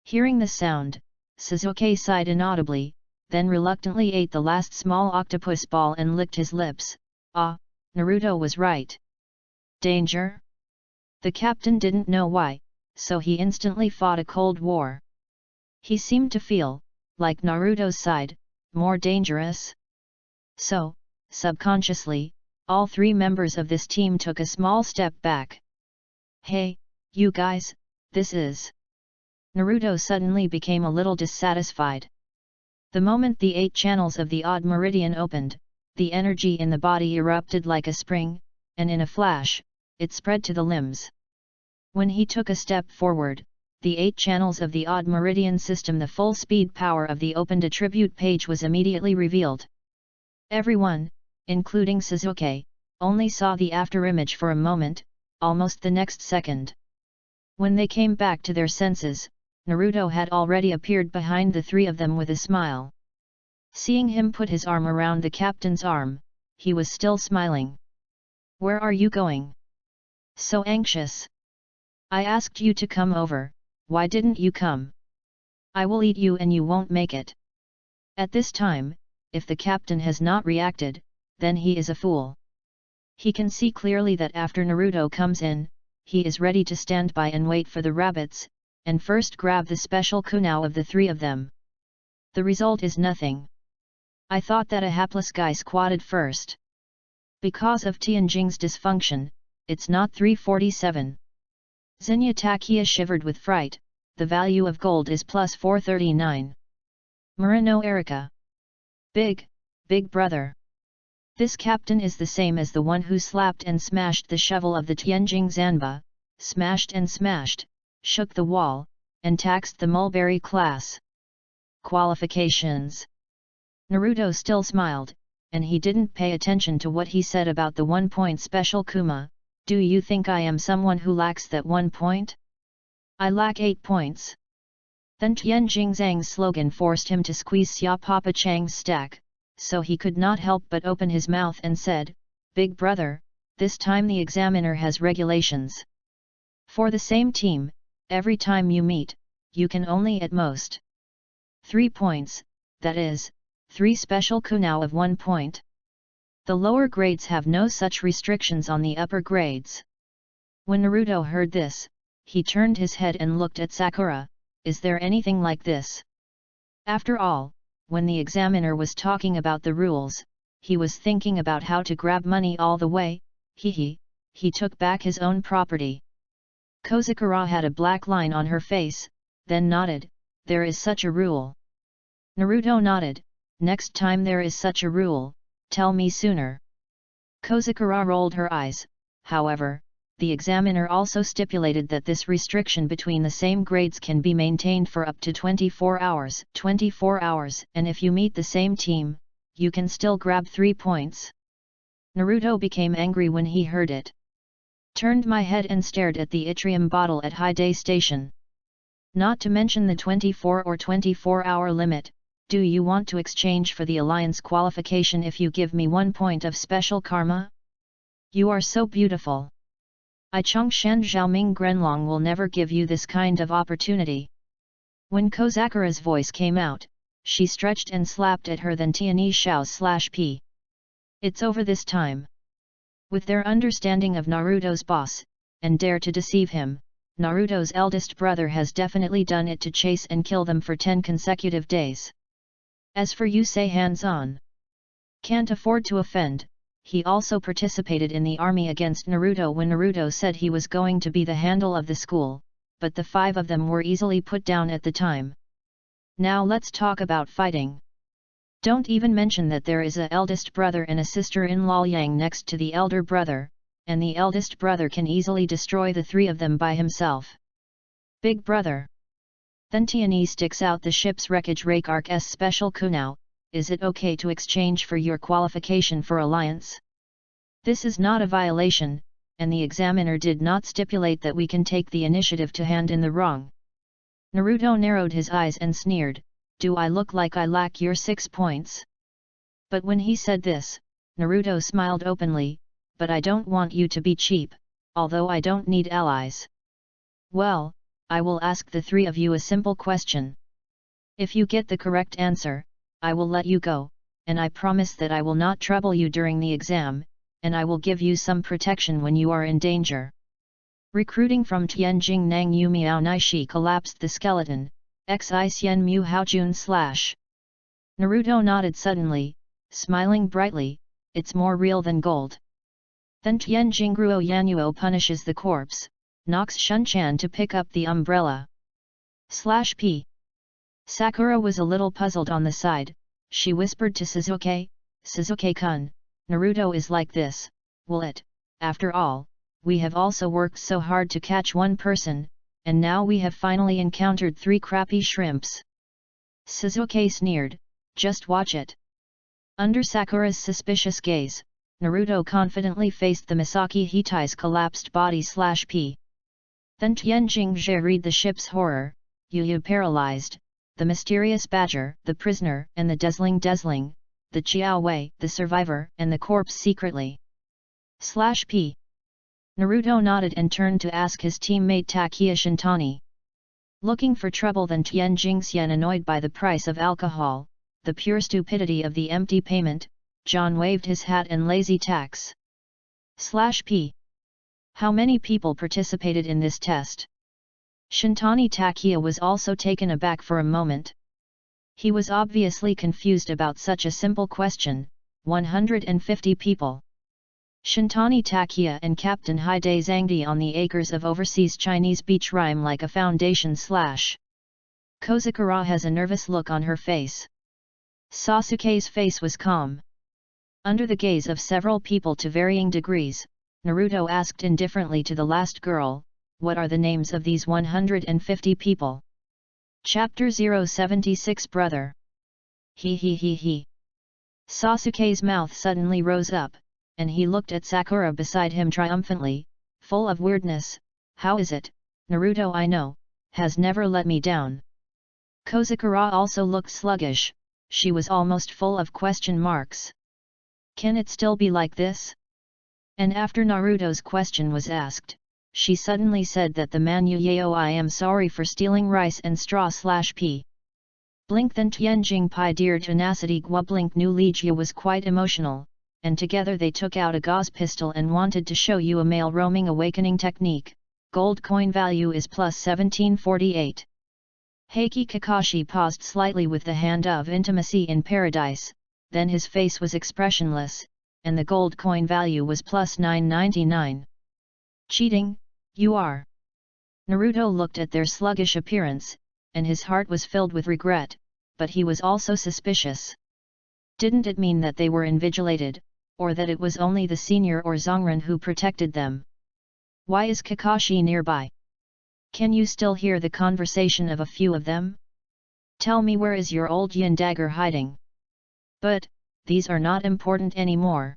Hearing the sound, Sasuke sighed inaudibly, then reluctantly ate the last small octopus ball and licked his lips. Ah, Naruto was right. Danger? The captain didn't know why, so he instantly fought a cold war. He seemed to feel, like Naruto's side, more dangerous. So, subconsciously, all three members of this team took a small step back. "Hey, you guys, this is..." Naruto suddenly became a little dissatisfied. The moment the 8 channels of the odd meridian opened, the energy in the body erupted like a spring, and in a flash, it spread to the limbs. When he took a step forward, the 8 channels of the odd meridian system, the full speed power of the opened attribute page was immediately revealed. Everyone, including Sasuke, only saw the afterimage for a moment, almost the next second. When they came back to their senses, Naruto had already appeared behind the three of them with a smile. Seeing him put his arm around the captain's arm, he was still smiling. "Where are you going? So anxious? I asked you to come over, why didn't you come? I will eat you and you won't make it." At this time, if the captain has not reacted, then he is a fool. He can see clearly that after Naruto comes in, he is ready to stand by and wait for the rabbits, and first grab the special kunao of the three of them. The result is nothing. I thought that a hapless guy squatted first. Because of Tianjing's dysfunction, it's not 347. Xinya Takia shivered with fright. The value of gold is plus 439. Murano Erica. Big brother. This captain is the same as the one who slapped and smashed the shovel of the Tianjing Zanba, smashed and smashed, shook the wall, and taxed the mulberry class. Qualifications. Naruto still smiled, and he didn't pay attention to what he said about the 1-point special Kuma. Do you think I am someone who lacks that 1 point? I lack 8 points. Then Tianjing Zhang's slogan forced him to squeeze Xia Papa Chang's stack, so he could not help but open his mouth and said, Big brother, this time the examiner has regulations. For the same team, every time you meet, you can only at most 3 points, that is, 3 special kunao of 1 point. The lower grades have no such restrictions on the upper grades. When Naruto heard this, he turned his head and looked at Sakura. Is there anything like this? After all, when the examiner was talking about the rules, he was thinking about how to grab money all the way. He took back his own property. Kozakura had a black line on her face, then nodded. There is such a rule. Naruto nodded. Next time there is such a rule, tell me sooner. Kozakura rolled her eyes. However, the examiner also stipulated that this restriction between the same grades can be maintained for up to 24 hours, and if you meet the same team, you can still grab 3 points. Naruto became angry when he heard it. Turned my head and stared at the yttrium bottle at High Station. Not to mention the 24-hour limit. Do you want to exchange for the alliance qualification if you give me 1 point of special karma? You are so beautiful. I Chongshan Xiaoming Grenlong will never give you this kind of opportunity. When Kozakura's voice came out, she stretched and slapped at her then Tianyi Xiao/P. It's over this time. With their understanding of Naruto's boss, and dare to deceive him, Naruto's eldest brother has definitely done it to chase and kill them for 10 consecutive days. As for you say hands-on. Can't afford to offend. He also participated in the army against Naruto when Naruto said he was going to be the handle of the school, but the 5 of them were easily put down at the time. Now let's talk about fighting. Don't even mention that there is a eldest brother and a sister-in-law Yang next to the elder brother, and the eldest brother can easily destroy the 3 of them by himself. Big brother. Then Tianyi sticks out the ship's wreckage rake Arc's special kunao. Is it okay to exchange for your qualification for alliance? This is not a violation, and the examiner did not stipulate that we can take the initiative to hand in the wrong. Naruto narrowed his eyes and sneered, do I look like I lack your 6 points? But when he said this, Naruto smiled openly, but I don't want you to be cheap, although I don't need allies. Well, I will ask the 3 of you a simple question. If you get the correct answer, I will let you go, and I promise that I will not trouble you during the exam, and I will give you some protection when you are in danger. Recruiting from Tianjing Nang Yu Miao Naishi collapsed the skeleton, Xi Xian Mu Haojun / Naruto nodded suddenly, smiling brightly, it's more real than gold. Then Tianjing Ruo Yanuo punishes the corpse, knocks Shunchan to pick up the umbrella. /P. Sakura was a little puzzled on the side. She whispered to Sasuke, Sasuke-kun, Naruto is like this, will it? After all, we have also worked so hard to catch one person, and now we have finally encountered 3 crappy shrimps. Sasuke sneered, just watch it. Under Sakura's suspicious gaze, Naruto confidently faced the Misaki Hitai's collapsed body /P. Then Tianjing Zhe read the ship's horror, Yu paralyzed, the mysterious badger, the prisoner, and the Desling, the Chiao Wei, the survivor, and the corpse secretly. /P. Naruto nodded and turned to ask his teammate Takia Shintani. Looking for trouble then Tianjing Xian annoyed by the price of alcohol, the pure stupidity of the empty payment, John waved his hat and lazy tax. /P. How many people participated in this test? Shintani Takia was also taken aback for a moment. He was obviously confused about such a simple question, 150 people. Shintani Takia and Captain Haide Zhangdi on the acres of overseas Chinese beach rhyme like a foundation /. Kozakura has a nervous look on her face. Sasuke's face was calm. Under the gaze of several people to varying degrees, Naruto asked indifferently to the last girl, "What are the names of these 150 people?" Chapter 076 Brother. He. Sasuke's mouth suddenly rose up, and he looked at Sakura beside him triumphantly, full of weirdness. "How is it, Naruto I know, has never let me down." Kozakura also looked sluggish, she was almost full of question marks. Can it still be like this? And after Naruto's question was asked, she suddenly said that the man Yuyao I am sorry for stealing rice and straw/p. Blink then Tianjing Pai dear tenacity Gua Blink Nu Ligia was quite emotional, and together they took out a gauze pistol and wanted to show you a male roaming awakening technique. Gold coin value is plus 1748. Heiki Kakashi paused slightly with the hand of intimacy in paradise, then his face was expressionless, and the gold coin value was plus 999. Cheating, you are. Naruto looked at their sluggish appearance, and his heart was filled with regret, but he was also suspicious. Didn't it mean that they were invigilated, or that it was only the senior or Zongren who protected them? Why is Kakashi nearby? Can you still hear the conversation of a few of them? Tell me, where is your old yin dagger hiding? But, these are not important anymore.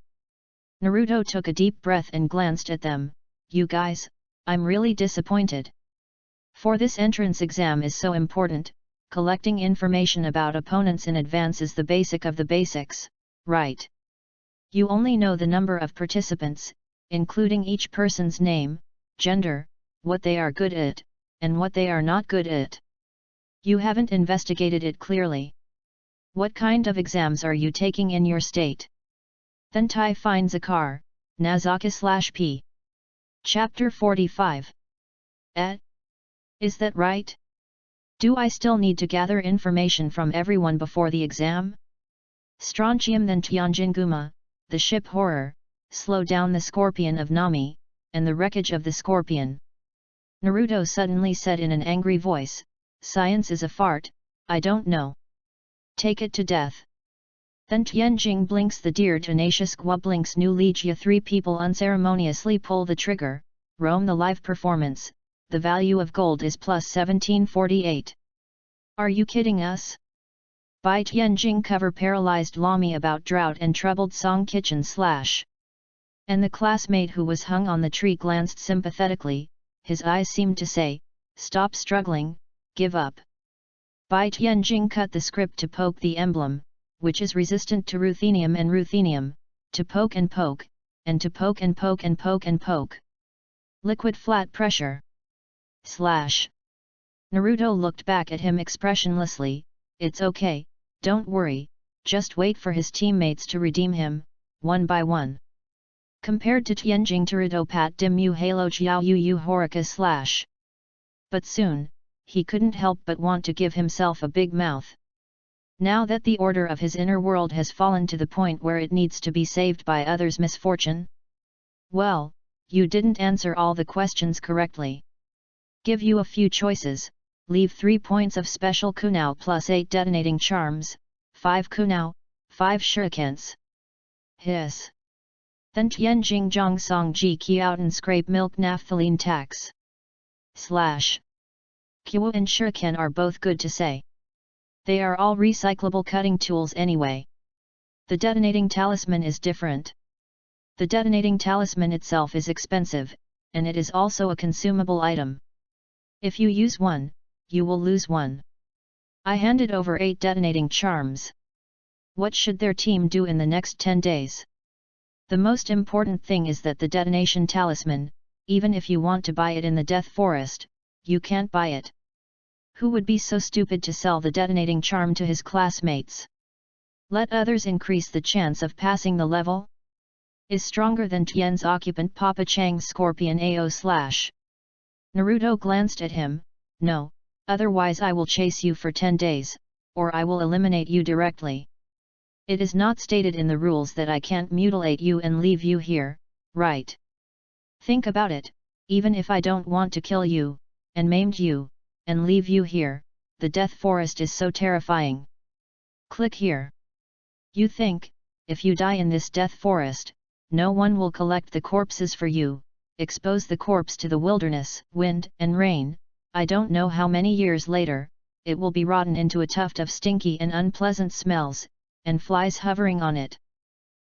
Naruto took a deep breath and glanced at them. You guys, I'm really disappointed. For this entrance exam is so important, collecting information about opponents in advance is the basic of the basics, right? You only know the number of participants, including each person's name, gender, what they are good at, and what they are not good at. You haven't investigated it clearly. What kind of exams are you taking in your state? Then Tai finds a car, Nazaka/P. Chapter 45. Is that right? Do I still need to gather information from everyone before the exam? Strontium then Tianjin-guma, the ship horror, slow down the scorpion of Nami, and the wreckage of the scorpion. Naruto suddenly said in an angry voice, "Science is a fart, I don't know. Take it to death." Then Tianjing blinks the deer tenacious Gua blinks Nu Ligia. Three people unceremoniously pull the trigger, roam the live performance, the value of gold is plus 1748. Are you kidding us? By Tianjing cover paralyzed Lami about drought and troubled Song Kitchen / And the classmate who was hung on the tree glanced sympathetically, his eyes seemed to say, "Stop struggling, give up." Bai Tianjing cut the script to poke the emblem, which is resistant to ruthenium and ruthenium, to poke and poke, and to poke and poke and poke and poke. Liquid flat pressure. Naruto looked back at him expressionlessly. It's okay, don't worry, just wait for his teammates to redeem him, one by one. Compared to Tianjing Teruto Pat Dim Yu Halo Jiao Yu Horika / But soon, he couldn't help but want to give himself a big mouth. Now that the order of his inner world has fallen to the point where it needs to be saved by others' misfortune. Well, you didn't answer all the questions correctly. Give you a few choices, leave 3 points of special kunao plus 8 detonating charms, 5 kunao, 5 shurikens. Hiss. Then Tianjing Zhong Song Ji Qiaoten scrape milk naphthalene tax. Qiu and shuriken are both good to say. They are all recyclable cutting tools anyway. The detonating talisman is different. The detonating talisman itself is expensive, and it is also a consumable item. If you use one, you will lose one. I handed over 8 detonating charms. What should their team do in the next 10 days? The most important thing is that the detonation talisman, even if you want to buy it in the Death Forest, you can't buy it. Who would be so stupid to sell the detonating charm to his classmates? Let others increase the chance of passing the level? Is stronger than Tian's occupant Papa Chang's scorpion AO / Naruto glanced at him. No, otherwise I will chase you for 10 days, or I will eliminate you directly. It is not stated in the rules that I can't mutilate you and leave you here, right? Think about it, even if I don't want to kill you, and maimed you, and leave you here, the Death Forest is so terrifying. Click here. You think, if you die in this death forest, no one will collect the corpses for you, expose the corpse to the wilderness, wind and rain, I don't know how many years later, it will be rotten into a tuft of stinky and unpleasant smells, and flies hovering on it.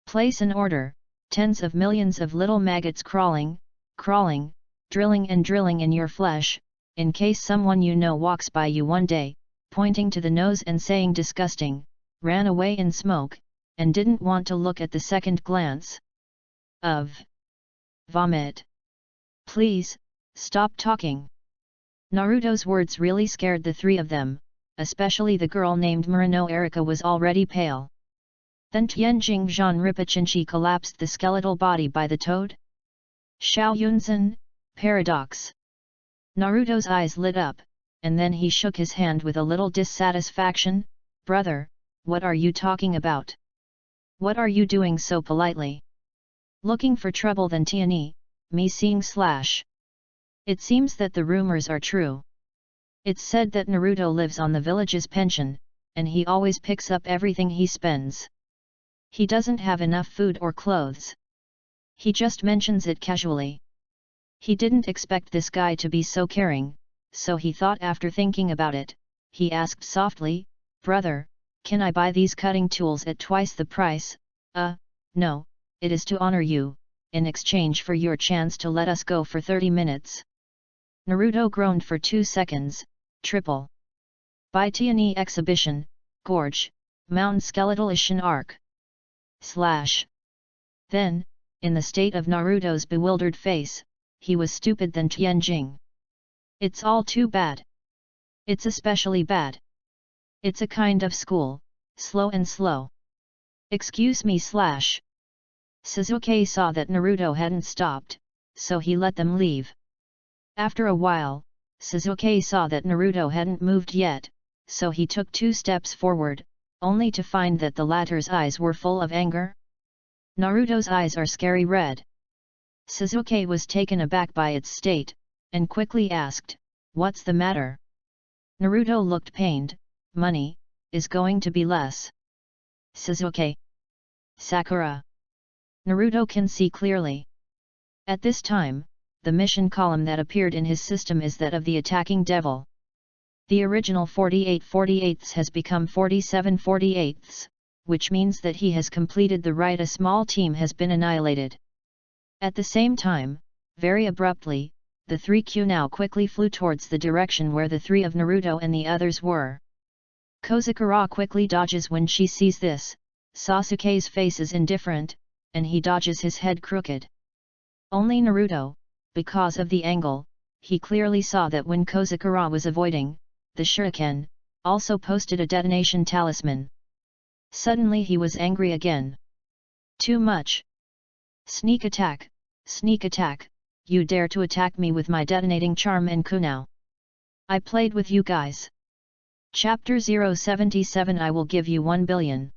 Place an order, tens of millions of little maggots crawling, drilling and drilling in your flesh, in case someone you know walks by you one day, pointing to the nose and saying disgusting, ran away in smoke, and didn't want to look at the second glance of vomit. Please, stop talking. Naruto's words really scared the three of them, especially the girl named Murano. Erika was already pale. Then Tianjing Zhanripachinchi collapsed the skeletal body by the toad? Xiao Yunzhen, paradox. Naruto's eyes lit up, and then he shook his hand with a little dissatisfaction. Brother, what are you talking about? What are you doing so politely? Looking for trouble than Tiani, me seeing slash. It seems that the rumors are true. It's said that Naruto lives on the village's pension, and he always picks up everything he spends. He doesn't have enough food or clothes. He just mentions it casually. He didn't expect this guy to be so caring, so he thought after thinking about it, he asked softly, Brother, can I buy these cutting tools at twice the price? No, it is to honor you, in exchange for your chance to let us go for 30 minutes. Naruto groaned for 2 seconds, triple. By Tiani exhibition, gorge, mountain skeletal Ishin arc. Slash. Then, in the state of Naruto's bewildered face, he was stupid than Tianjing. It's all too bad. It's especially bad. It's a kind of school, slow and slow. Excuse me slash. Sasuke saw that Naruto hadn't stopped, so he let them leave. After a while, Sasuke saw that Naruto hadn't moved yet, so he took 2 steps forward, only to find that the latter's eyes were full of anger. Naruto's eyes are scary red. Sasuke was taken aback by its state, and quickly asked, What's the matter? Naruto looked pained. Money is going to be less. Sasuke. Sakura. Naruto can see clearly. At this time, the mission column that appeared in his system is that of the attacking devil. The original 48/48 has become 47/48, which means that he has completed the right. A small team has been annihilated. At the same time, very abruptly, the 3Q now quickly flew towards the direction where the 3 of Naruto and the others were. Kozukura quickly dodges when she sees this. Sasuke's face is indifferent, and he dodges his head crooked. Only Naruto, because of the angle, he clearly saw that when Kozukura was avoiding, the shuriken, also posted a detonation talisman. Suddenly he was angry again. Too much. Sneak attack, you dare to attack me with my detonating charm and kunao. I played with you guys. Chapter 077 I will give you 1 billion.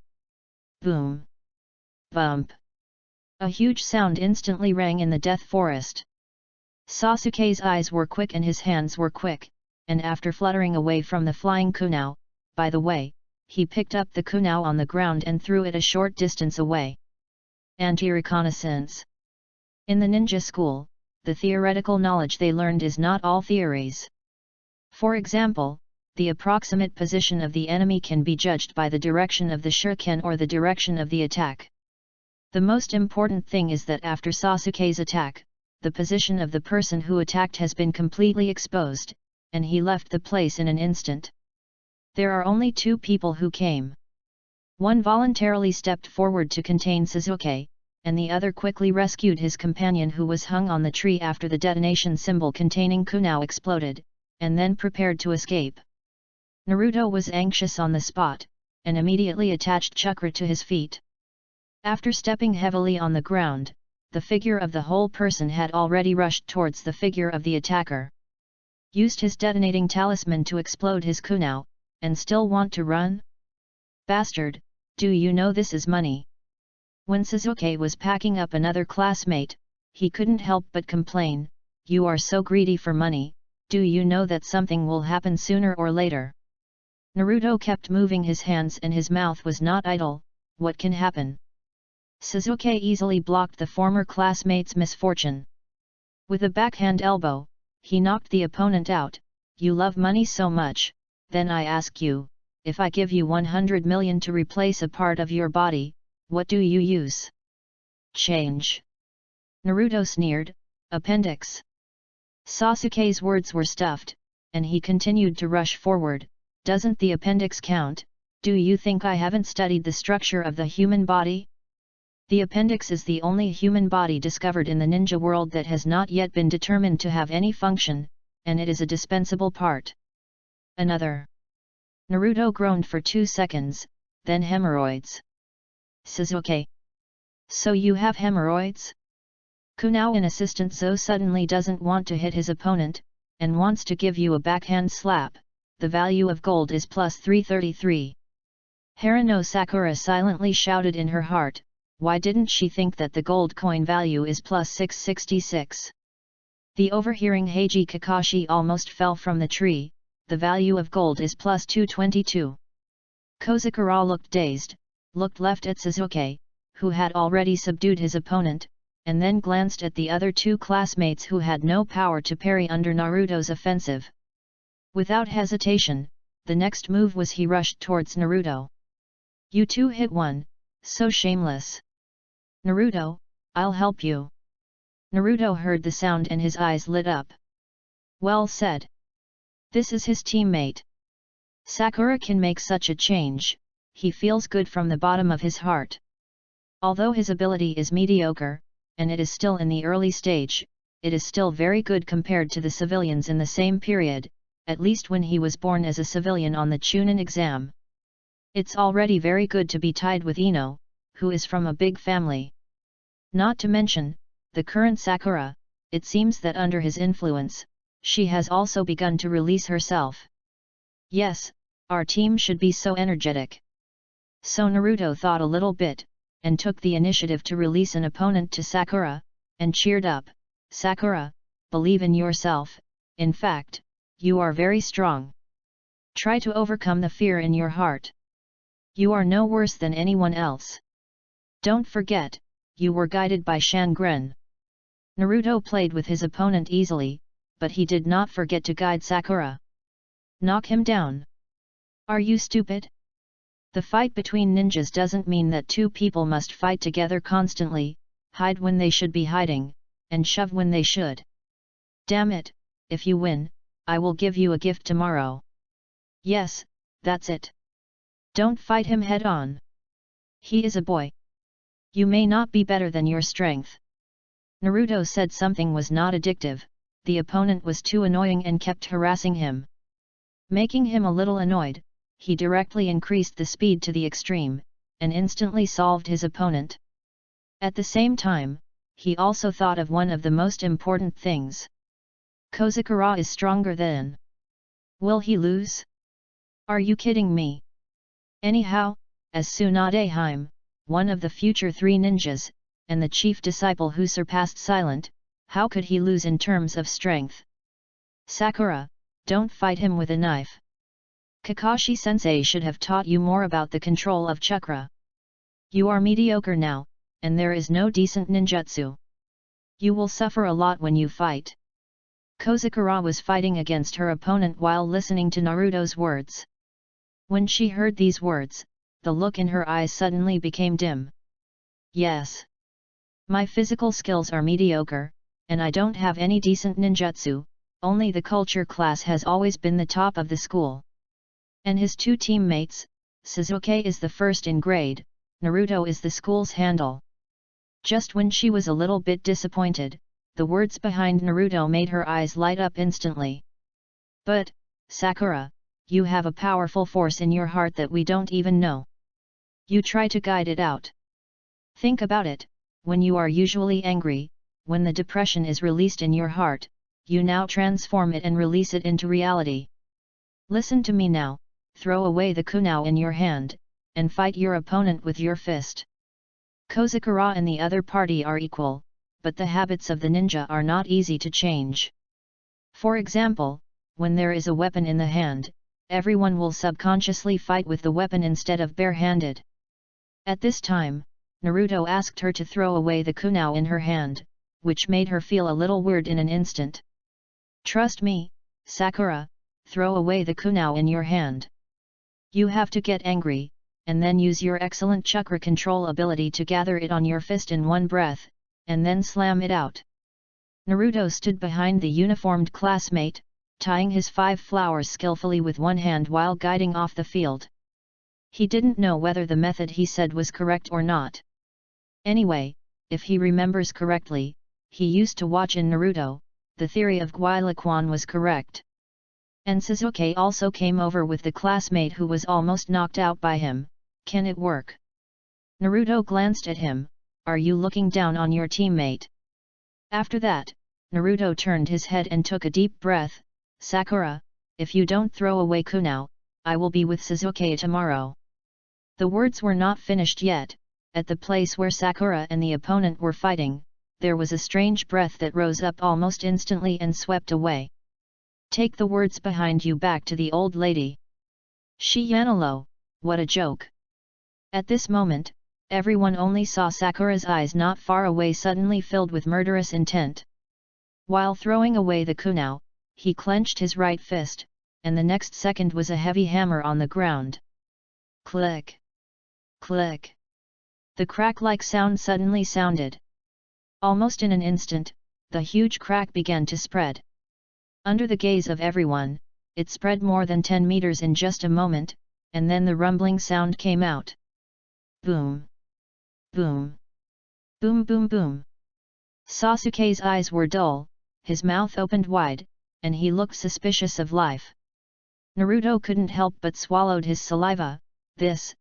Boom. Bump. A huge sound instantly rang in the death forest. Sasuke's eyes were quick and his hands were quick, and after fluttering away from the flying kunao, by the way, he picked up the kunao on the ground and threw it a short distance away. Anti-reconnaissance. In the ninja school, the theoretical knowledge they learned is not all theories. For example, the approximate position of the enemy can be judged by the direction of the shuriken or the direction of the attack. The most important thing is that after Sasuke's attack, the position of the person who attacked has been completely exposed, and he left the place in an instant. There are only 2 people who came. One voluntarily stepped forward to contain Sasuke, and the other quickly rescued his companion who was hung on the tree after the detonation symbol containing kunao exploded, and then prepared to escape. Naruto was anxious on the spot, and immediately attached chakra to his feet. After stepping heavily on the ground, the figure of the whole person had already rushed towards the figure of the attacker. Used his detonating talisman to explode his kunao, and still want to run? Bastard, do you know this is money? When Sasuke was packing up another classmate, he couldn't help but complain, You are so greedy for money, do you know that something will happen sooner or later? Naruto kept moving his hands and his mouth was not idle. what can happen? Sasuke easily blocked the former classmate's misfortune. With a backhand elbow, he knocked the opponent out. You love money so much, then I ask you, if I give you 100 million to replace a part of your body, what do you use? Change. Naruto sneered, appendix. Sasuke's words were stuffed, and he continued to rush forward. Doesn't the appendix count? Do you think I haven't studied the structure of the human body? The appendix is the only human body discovered in the ninja world that has not yet been determined to have any function, and it is a dispensable part. Another. Naruto groaned for 2 seconds, then hemorrhoids. Sasuke. So you have hemorrhoids? Kunao, an assistant Zo, suddenly doesn't want to hit his opponent, and wants to give you a backhand slap. The value of gold is plus 333. Harano Sakura silently shouted in her heart, why didn't she think that the gold coin value is plus 666? The overhearing Heiji Kakashi almost fell from the tree. The value of gold is plus 222. Kozukura looked dazed, looked left at Sasuke, who had already subdued his opponent, and then glanced at the other 2 classmates who had no power to parry under Naruto's offensive. Without hesitation, the next move was he rushed towards Naruto. You 2 hit one, so shameless. Naruto, I'll help you. Naruto heard the sound and his eyes lit up. Well said. This is his teammate. Sakura can make such a change, he feels good from the bottom of his heart. Although his ability is mediocre, and it is still in the early stage, it is still very good compared to the civilians in the same period, at least when he was born as a civilian on the Chunin exam. It's already very good to be tied with Ino, who is from a big family. Not to mention, the current Sakura, it seems that under his influence, she has also begun to release herself. Yes, our team should be so energetic. So Naruto thought a little bit, and took the initiative to release an opponent to Sakura, and cheered up, Sakura, believe in yourself, in fact, you are very strong. Try to overcome the fear in your heart. You are no worse than anyone else. Don't forget, you were guided by Shangren. Naruto played with his opponent easily, but he did not forget to guide Sakura. Knock him down. Are you stupid? The fight between ninjas doesn't mean that 2 people must fight together constantly, hide when they should be hiding, and shove when they should. Damn it, if you win, I will give you a gift tomorrow. Yes, that's it. Don't fight him head on. He is a boy. You may not be better than your strength. Naruto said something was not addictive, the opponent was too annoying and kept harassing him. Making him a little annoyed, he directly increased the speed to the extreme, and instantly solved his opponent. At the same time, he also thought of one of the most important things. Kozukura is stronger than. Will he lose? Are you kidding me? Anyhow, as Tsunadeheim, one of the future 3 ninjas, and the chief disciple who surpassed Silent, how could he lose in terms of strength? Sakura, don't fight him with a knife. Kakashi-sensei should have taught you more about the control of chakra. You are mediocre now, and there is no decent ninjutsu. You will suffer a lot when you fight. Kozukura was fighting against her opponent while listening to Naruto's words. When she heard these words, the look in her eyes suddenly became dim. Yes. My physical skills are mediocre, and I don't have any decent ninjutsu, only the culture class has always been the top of the school. And his 2 teammates, Sasuke is the first in grade, Naruto is the school's handle. Just when she was a little bit disappointed, the words behind Naruto made her eyes light up instantly. But, Sakura, you have a powerful force in your heart that we don't even know. You try to guide it out. Think about it, when you are usually angry, when the depression is released in your heart, you now transform it and release it into reality. Listen to me now, throw away the kunao in your hand, and fight your opponent with your fist. Kozukura and the other party are equal, but the habits of the ninja are not easy to change. For example, when there is a weapon in the hand, everyone will subconsciously fight with the weapon instead of bare-handed. At this time, Naruto asked her to throw away the kunao in her hand, which made her feel a little weird in an instant. Trust me, Sakura, throw away the kunao in your hand. You have to get angry, and then use your excellent chakra control ability to gather it on your fist in one breath, and then slam it out. Naruto stood behind the uniformed classmate, tying his 5 flowers skillfully with one hand while guiding off the field. He didn't know whether the method he said was correct or not. Anyway, if he remembers correctly, he used to watch in Naruto, the theory of Guilaquan was correct. And Sasuke also came over with the classmate who was almost knocked out by him. Can it work? Naruto glanced at him. Are you looking down on your teammate? After that, Naruto turned his head and took a deep breath. Sakura, if you don't throw away kunao, I will be with Sasuke tomorrow. The words were not finished yet. At the place where Sakura and the opponent were fighting, there was a strange breath that rose up almost instantly and swept away. Take the words behind you back to the old lady. Shiyanalo, what a joke. At this moment, everyone only saw Sakura's eyes not far away suddenly filled with murderous intent. While throwing away the kunao, he clenched his right fist, and the next second was a heavy hammer on the ground. Click! Click! The crack-like sound suddenly sounded. Almost in an instant, the huge crack began to spread. Under the gaze of everyone, it spread more than 10 meters in just a moment, and then the rumbling sound came out. Boom! Boom! Boom boom boom! Sasuke's eyes were dull, his mouth opened wide, and he looked suspicious of life. Naruto couldn't help but swallowed his saliva. This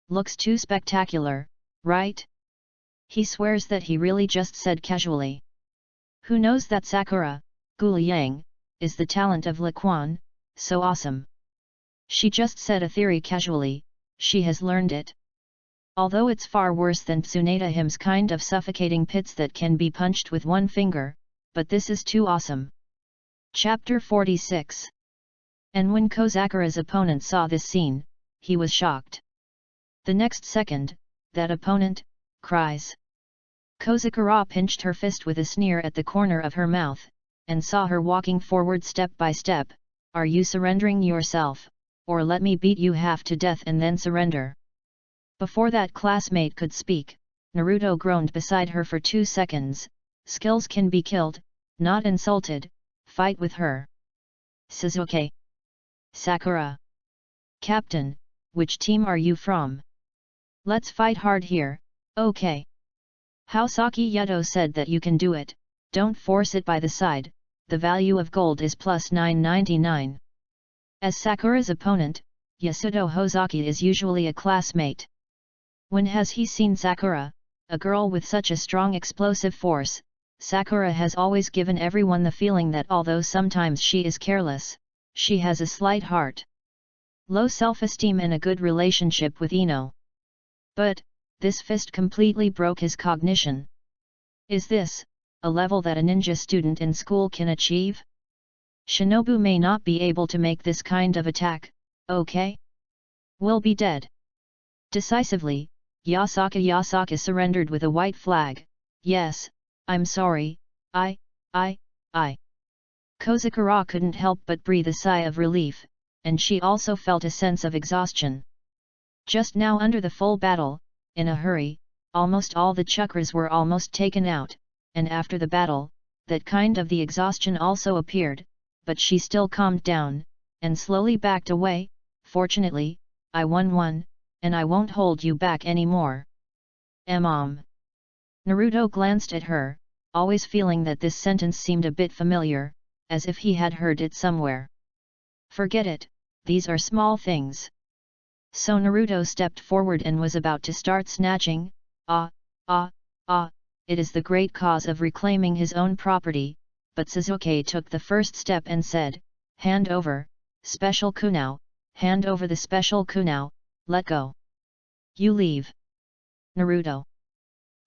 looks too spectacular, right? He swears that he really just said casually. Who knows that Sakura, Guliang, is the talent of Liquan, so awesome. She just said a theory casually, she has learned it. Although it's far worse than Tsunade him's kind of suffocating pits that can be punched with one finger, but this is too awesome. Chapter 46. And when Kozakura's opponent saw this scene, he was shocked. The next second, that opponent cries. Kozakura pinched her fist with a sneer at the corner of her mouth, and saw her walking forward step by step. Are you surrendering yourself, or let me beat you half to death and then surrender? Before that classmate could speak, Naruto groaned beside her for 2 seconds. Skills can be killed, not insulted. Fight with her. Sasuke. Sakura. Captain, which team are you from? Let's fight hard here, okay? Housaki Yuto said that you can do it, don't force it by the side, the value of gold is plus 999. As Sakura's opponent, Yasuto Hozaki is usually a classmate. When has he seen Sakura, a girl with such a strong explosive force? Sakura has always given everyone the feeling that although sometimes she is careless, she has a slight heart, low self-esteem and a good relationship with Ino. But, this fist completely broke his cognition. Is this a level that a ninja student in school can achieve? Shinobu may not be able to make this kind of attack, okay? We'll be dead. Decisively, Yasaka surrendered with a white flag. Yes, I'm sorry, I. Kozakura couldn't help but breathe a sigh of relief, and she also felt a sense of exhaustion. Just now under the full battle, in a hurry, almost all the chakras were almost taken out, and after the battle, that kind of the exhaustion also appeared, but she still calmed down, and slowly backed away. Fortunately, I won, and I won't hold you back anymore. Naruto glanced at her, always feeling that this sentence seemed a bit familiar, as if he had heard it somewhere. Forget it, these are small things. So Naruto stepped forward and was about to start snatching. It is the great cause of reclaiming his own property, but Sasuke took the first step and said, hand over, special kunao, hand over the special kunao, let go. You leave. Naruto.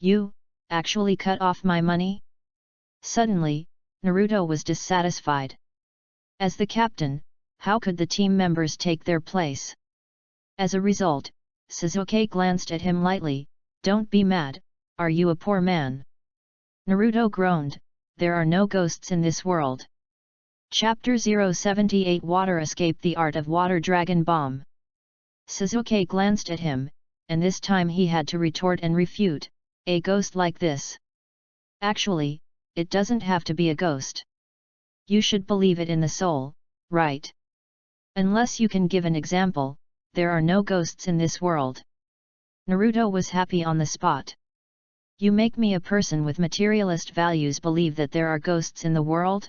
You, actually cut off my money? Suddenly, Naruto was dissatisfied. As the captain, how could the team members take their place? As a result, Sasuke glanced at him lightly. Don't be mad, are you a poor man? Naruto groaned, there are no ghosts in this world. Chapter 078 Water Escape The Art of Water Dragon Bomb. Sasuke glanced at him, and this time he had to retort and refute, a ghost like this. Actually, it doesn't have to be a ghost. You should believe it in the soul, right? Unless you can give an example, there are no ghosts in this world. Naruto was happy on the spot. You make me a person with materialist values believe that there are ghosts in the world?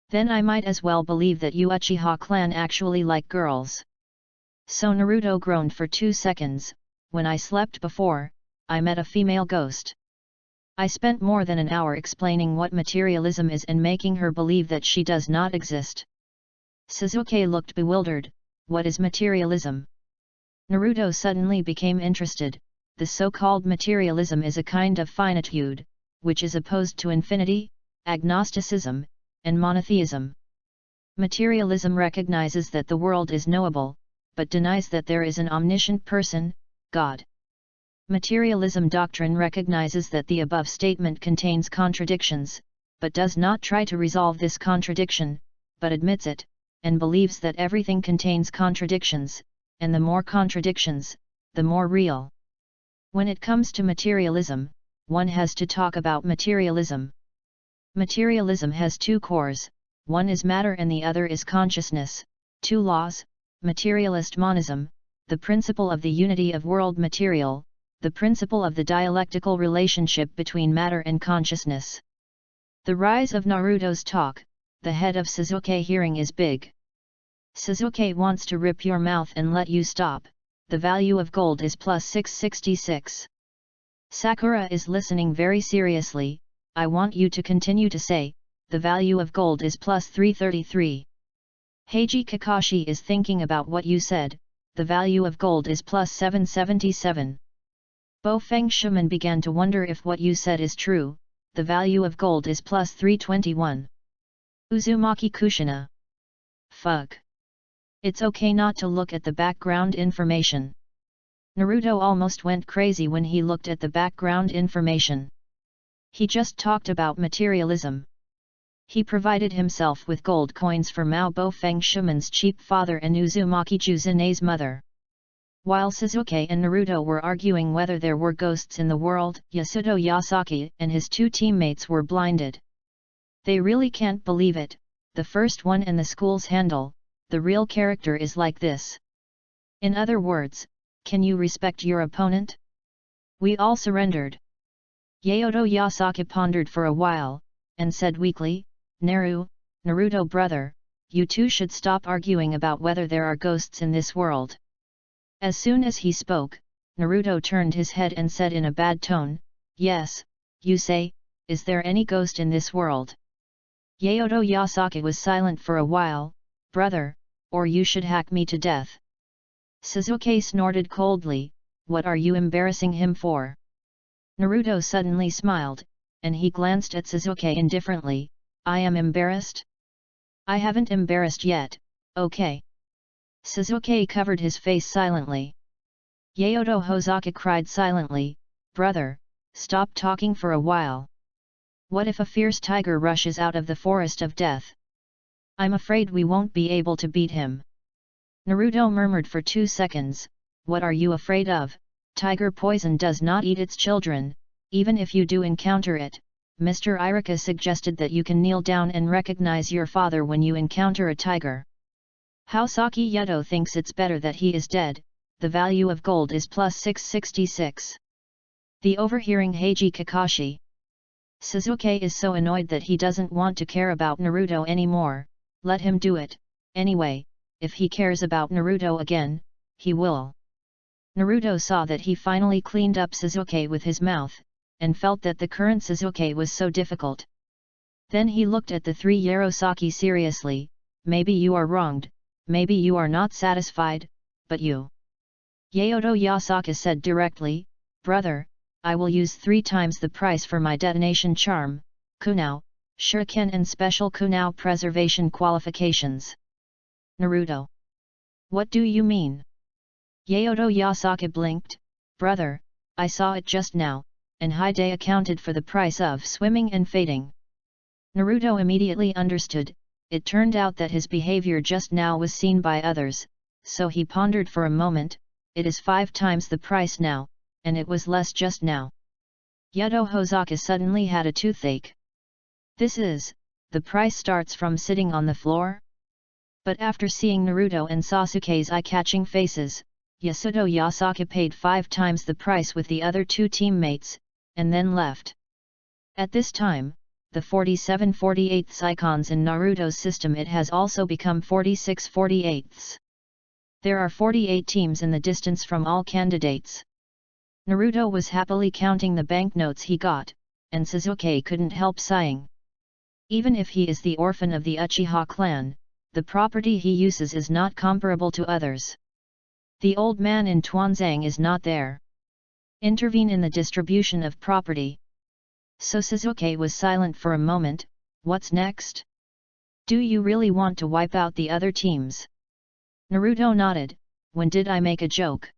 Then I might as well believe that you Uchiha clan actually like girls. So Naruto groaned for 2 seconds, when I slept before, I met a female ghost. I spent more than an hour explaining what materialism is and making her believe that she does not exist. Sasuke looked bewildered, what is materialism? Naruto suddenly became interested, the so-called materialism is a kind of finitude, which is opposed to infinity, agnosticism, and monotheism. Materialism recognizes that the world is knowable, but denies that there is an omniscient person, God. Materialism doctrine recognizes that the above statement contains contradictions, but does not try to resolve this contradiction, but admits it, and believes that everything contains contradictions, and the more contradictions, the more real. When it comes to materialism, one has to talk about materialism. Materialism has 2 cores, one is matter and the other is consciousness, 2 laws, materialist monism, the principle of the unity of world material, the principle of the dialectical relationship between matter and consciousness. The rise of Naruto's talk, the head of Sasuke hearing is big. Sasuke wants to rip your mouth and let you stop, the value of gold is plus 666. Sakura is listening very seriously, I want you to continue to say, the value of gold is plus 333. Heiji Kakashi is thinking about what you said, the value of gold is plus 777. Bo Feng Shuman began to wonder if what you said is true, the value of gold is plus 321. Uzumaki Kushina. Fuck. It's okay not to look at the background information. Naruto almost went crazy when he looked at the background information. He just talked about materialism. He provided himself with gold coins for Mao Bo Feng Shuman's cheap father and Uzumaki Juzune's mother. While Sasuke and Naruto were arguing whether there were ghosts in the world, Yasuto Yasaki and his 2 teammates were blinded. They really can't believe it, the first one and the school's handle, the real character is like this. In other words, can you respect your opponent? We all surrendered. Yaoto Yasaki pondered for a while, and said weakly, Naruto brother, you 2 should stop arguing about whether there are ghosts in this world. As soon as he spoke, Naruto turned his head and said in a bad tone, yes, you say, is there any ghost in this world? Yaoto Yasaki was silent for a while, brother, or you should hack me to death. Sasuke snorted coldly, what are you embarrassing him for? Naruto suddenly smiled, and he glanced at Sasuke indifferently, I am embarrassed? I haven't embarrassed yet, okay. Sasuke covered his face silently. Yaoto Hozaki cried silently, brother, stop talking for a while. What if a fierce tiger rushes out of the forest of death? I'm afraid we won't be able to beat him. Naruto murmured for 2 seconds, what are you afraid of? Tiger poison does not eat its children, even if you do encounter it. Mr. Irika suggested that you can kneel down and recognize your father when you encounter a tiger. Housaki Yuto thinks it's better that he is dead, the value of gold is plus 666. The overhearing Heiji Kakashi. Sasuke is so annoyed that he doesn't want to care about Naruto anymore, let him do it, anyway, if he cares about Naruto again, he will. Naruto saw that he finally cleaned up Sasuke with his mouth, and felt that the current Sasuke was so difficult. Then he looked at the 3 Yarosaki seriously, maybe you are wronged, maybe you are not satisfied, but you. Yaoto Yasaka said directly, brother, I will use 3 times the price for my detonation charm, Kunao, Shuriken and special Kunao preservation qualifications. Naruto. What do you mean? Yaoto Yasaka blinked, "Brother, I saw it just now, and Hide accounted for the price of swimming and fading." Naruto immediately understood. It turned out that his behavior just now was seen by others, so he pondered for a moment. It is 5 times the price now, and it was less just now. Yato Hosaka suddenly had a toothache. The price starts from sitting on the floor? But after seeing Naruto and Sasuke's eye-catching faces, Yasuto Yasaka paid 5 times the price with the other 2 teammates, and then left. At this time, the 47/48 icons in Naruto's system, it has also become 46/48. There are 48 teams in the distance from all candidates. Naruto was happily counting the banknotes he got, and Sasuke couldn't help sighing. Even if he is the orphan of the Uchiha clan, the property he uses is not comparable to others. The old man in Tuanzang is not there. Intervene in the distribution of property. So Sasuke was silent for a moment. What's next? Do you really want to wipe out the other teams? Naruto nodded. When did I make a joke?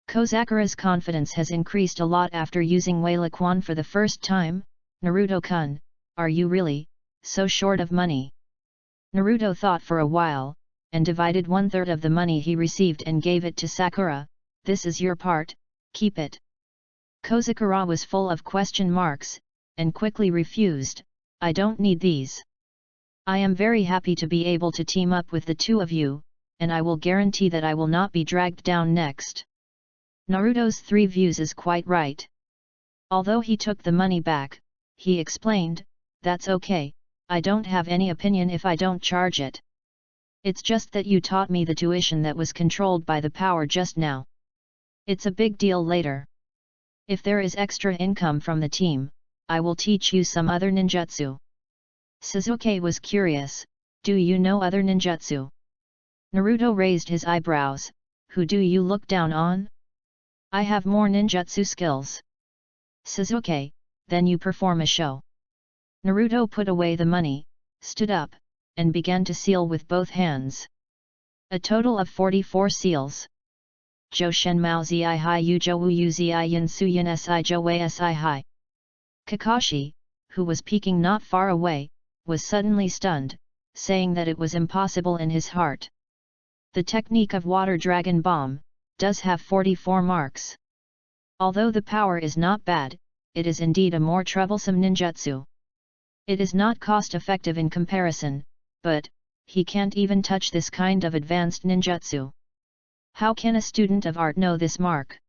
Kozakura's confidence has increased a lot after using Weilaquan for the first time. Naruto-kun, are you really so short of money? Naruto thought for a while, and divided 1/3 of the money he received and gave it to Sakura. This is your part, keep it. Kozakura was full of question marks, and quickly refused. I don't need these. I am very happy to be able to team up with the 2 of you, and I will guarantee that I will not be dragged down next. Naruto's 3 views is quite right. Although he took the money back, he explained, that's okay, I don't have any opinion if I don't charge it. It's just that you taught me the tuition that was controlled by the power just now. It's a big deal later. If there is extra income from the team, I will teach you some other ninjutsu. Sasuke was curious, do you know other ninjutsu? Naruto raised his eyebrows, who do you look down on? I have more ninjutsu skills. Sasuke, then you perform a show. Naruto put away the money, stood up, and began to seal with both hands. A total of 44 seals. Joshen Mao Zi Hai Yu Jo Wu Yu Zi Yin Su Yin Si Jo Wei Si Hai. Kakashi, who was peeking not far away, was suddenly stunned, saying that it was impossible in his heart. The technique of Water Dragon Bomb does have 44 marks. Although the power is not bad, it is indeed a more troublesome ninjutsu. It is not cost-effective in comparison, but he can't even touch this kind of advanced ninjutsu. How can a student of art know this mark?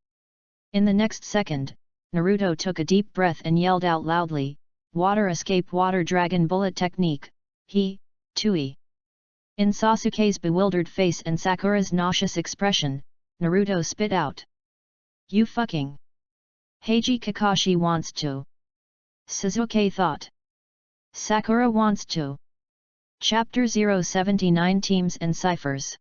In the next second, Naruto took a deep breath and yelled out loudly, Water Escape Water Dragon Bullet Technique, Tui. In Sasuke's bewildered face and Sakura's nauseous expression, Naruto spit out. You fucking. Heiji Kakashi wants to. Sasuke thought. Sakura wants to. Chapter 079 Teams and Ciphers.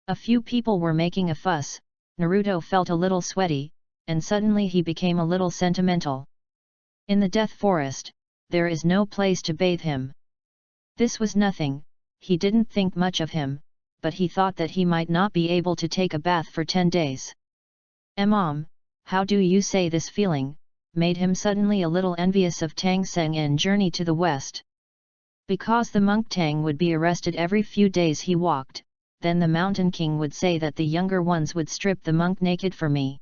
A few people were making a fuss. Naruto felt a little sweaty, and suddenly he became a little sentimental. In the Death Forest, there is no place to bathe him. This was nothing, he didn't think much of him, but he thought that he might not be able to take a bath for 10 days. How do you say this feeling, made him suddenly a little envious of Tang Seng and journey to the west. Because the monk Tang would be arrested every few days he walked, then the Mountain King would say that the younger ones would strip the monk naked for me.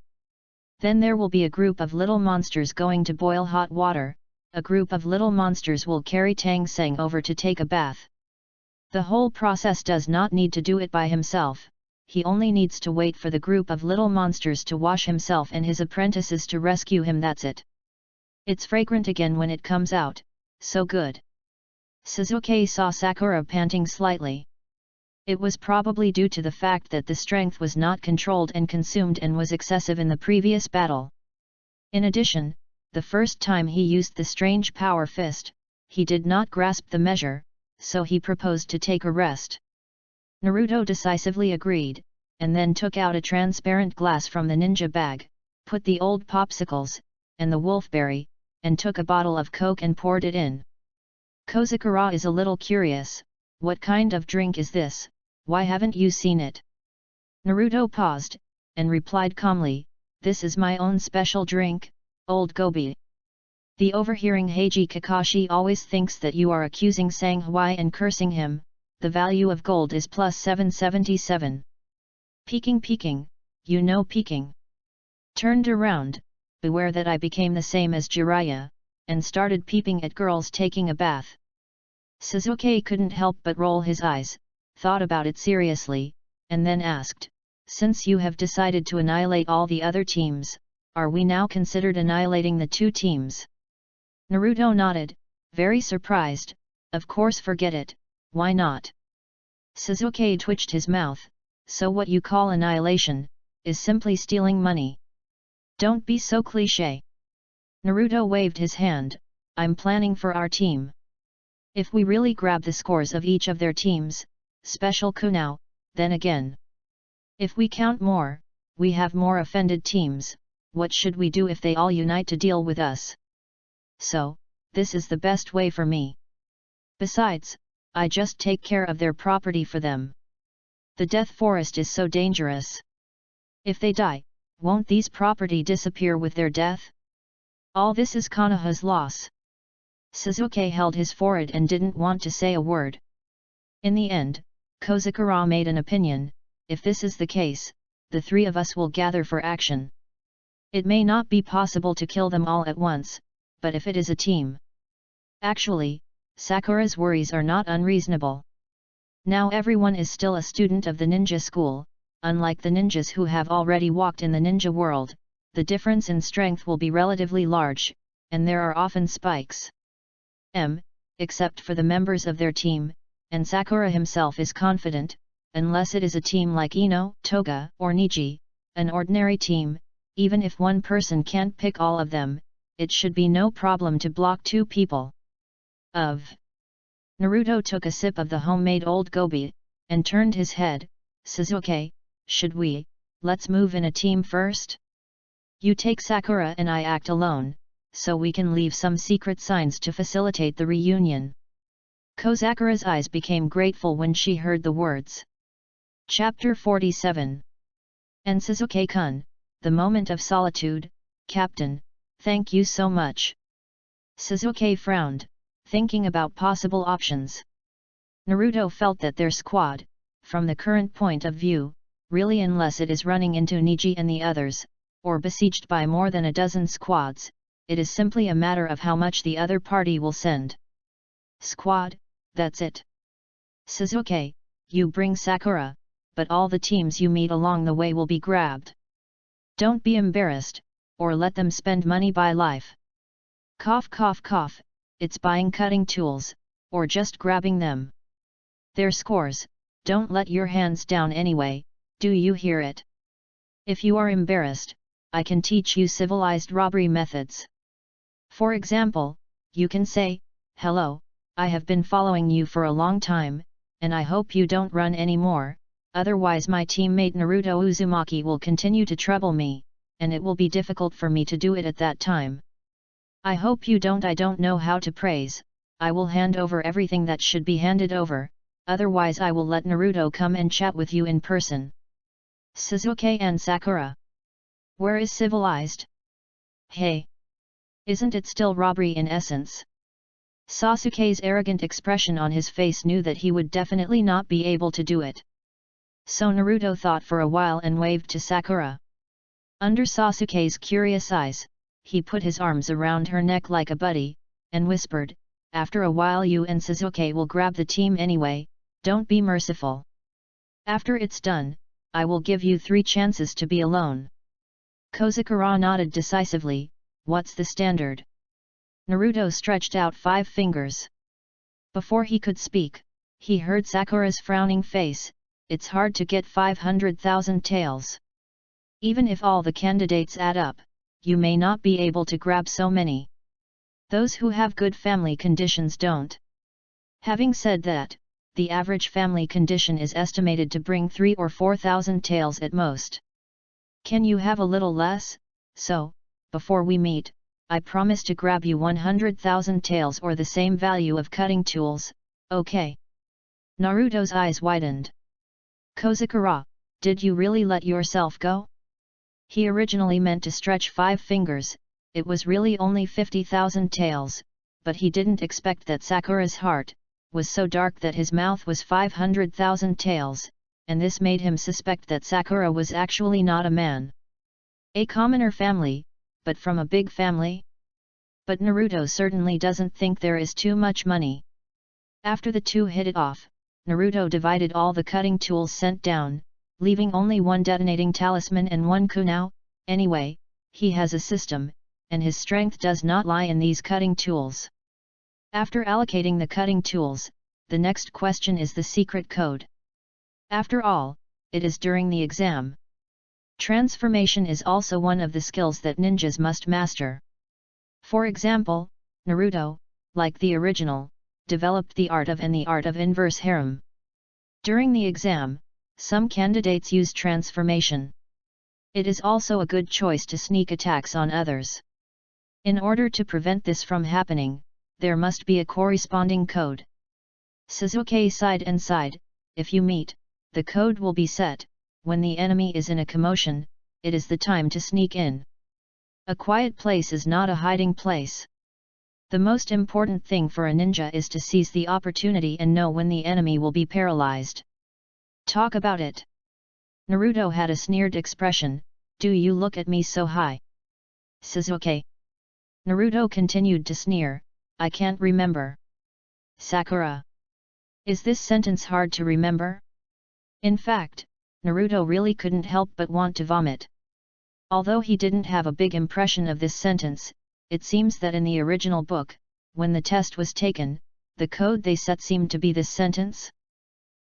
Then there will be a group of little monsters going to boil hot water, a group of little monsters will carry Tang Seng over to take a bath. The whole process does not need to do it by himself, he only needs to wait for the group of little monsters to wash himself and his apprentices to rescue him, that's it. It's fragrant again when it comes out, so good. Sasuke saw Sakura panting slightly. It was probably due to the fact that the strength was not controlled and consumed and was excessive in the previous battle. In addition, the first time he used the strange power fist, he did not grasp the measure, so he proposed to take a rest. Naruto decisively agreed, and then took out a transparent glass from the ninja bag, put the old popsicles, and the wolfberry, and took a bottle of Coke and poured it in. Kozakura is a little curious, what kind of drink is this, why haven't you seen it? Naruto paused, and replied calmly, "This is my own special drink, old Gobi." The overhearing Heiji Kakashi always thinks that you are accusing Sanghwai and cursing him. The value of gold is plus 777. Peeking, you know peeking. Turned around, beware that I became the same as Jiraiya, and started peeping at girls taking a bath. Sasuke couldn't help but roll his eyes, thought about it seriously, and then asked, "Since you have decided to annihilate all the other teams, are we now considered annihilating the two teams?" Naruto nodded, very surprised. "Of course, forget it, why not?" Sasuke twitched his mouth, "So what you call annihilation, is simply stealing money. Don't be so cliché." Naruto waved his hand, "I'm planning for our team. If we really grab the scores of each of their teams, special kunao, then again. If we count more, we have more offended teams. What should we do if they all unite to deal with us? So, this is the best way for me. Besides, I just take care of their property for them. The Death Forest is so dangerous. If they die, won't these property disappear with their death? All this is Konoha's loss." Sasuke held his forehead and didn't want to say a word. In the end, Kozukura made an opinion, "If this is the case, the three of us will gather for action. It may not be possible to kill them all at once, but if it is a team..." Actually, Sakura's worries are not unreasonable. Now everyone is still a student of the ninja school. Unlike the ninjas who have already walked in the ninja world, the difference in strength will be relatively large, and there are often spikes. Except for the members of their team, and Sakura himself is confident, unless it is a team like Ino, Toga, or Niji, an ordinary team, even if one person can't pick all of them, it should be no problem to block two people. Naruto took a sip of the homemade old gobi, and turned his head, "Sasuke, should we, let's move in a team first? You take Sakura and I act alone, so we can leave some secret signs to facilitate the reunion." Kozakura's eyes became grateful when she heard the words. Chapter 47. And Sasuke-kun, the moment of solitude, "Captain, thank you so much." Sasuke frowned, thinking about possible options. Naruto felt that their squad, from the current point of view, really unless it is running into Niji and the others, or besieged by more than a dozen squads, it is simply a matter of how much the other party will send. Squad, that's it. Sasuke, you bring Sakura, but all the teams you meet along the way will be grabbed. Don't be embarrassed, or let them spend money buy life. Cough cough cough, it's buying cutting tools, or just grabbing them. Their scores, don't let your hands down anyway, do you hear it? If you are embarrassed, I can teach you civilized robbery methods. For example, you can say, "Hello, I have been following you for a long time, and I hope you don't run anymore, otherwise my teammate Naruto Uzumaki will continue to trouble me, and it will be difficult for me to do it at that time. I hope you don't." I don't know how to praise, I will hand over everything that should be handed over, otherwise I will let Naruto come and chat with you in person. Sasuke and Sakura. Where is civilized? Hey! Isn't it still robbery in essence? Sasuke's arrogant expression on his face knew that he would definitely not be able to do it. So Naruto thought for a while and waved to Sakura. Under Sasuke's curious eyes, he put his arms around her neck like a buddy, and whispered, "After a while you and Sasuke will grab the team anyway, don't be merciful. After it's done, I will give you 3 chances to be alone." Kozukura nodded decisively, "What's the standard?" Naruto stretched out 5 fingers. Before he could speak, he heard Sakura's frowning face, "It's hard to get 500,000 taels. Even if all the candidates add up, you may not be able to grab so many. Those who have good family conditions don't." Having said that, the average family condition is estimated to bring 3 or 4,000 taels at most. Can you have a little less? So, before we meet, I promise to grab you 100,000 taels or the same value of cutting tools, okay? Naruto's eyes widened. Kozukura, did you really let yourself go? He originally meant to stretch 5 fingers, it was really only 50,000 taels, but he didn't expect that Sakura's heart was so dark that his mouth was 500,000 taels, and this made him suspect that Sakura was actually not a man. A commoner family, but from a big family? But Naruto certainly doesn't think there is too much money. After the two hit it off, Naruto divided all the cutting tools sent down, leaving only one detonating talisman and one kunai. Anyway, he has a system, and his strength does not lie in these cutting tools. After allocating the cutting tools, the next question is the secret code. After all, it is during the exam. Transformation is also one of the skills that ninjas must master. For example, Naruto, like the original, developed the art of and the art of inverse harem. During the exam, some candidates use transformation. It is also a good choice to sneak attacks on others. In order to prevent this from happening, there must be a corresponding code. Sasuke side and side, if you meet, the code will be set. When the enemy is in a commotion, it is the time to sneak in. A quiet place is not a hiding place. The most important thing for a ninja is to seize the opportunity and know when the enemy will be paralyzed. Talk about it. Naruto had a sneered expression, "Do you look at me so high?" Sasuke. Naruto continued to sneer, "I can't remember." Sakura. Is this sentence hard to remember? In fact, Naruto really couldn't help but want to vomit. Although he didn't have a big impression of this sentence, it seems that in the original book, when the test was taken, the code they set seemed to be this sentence.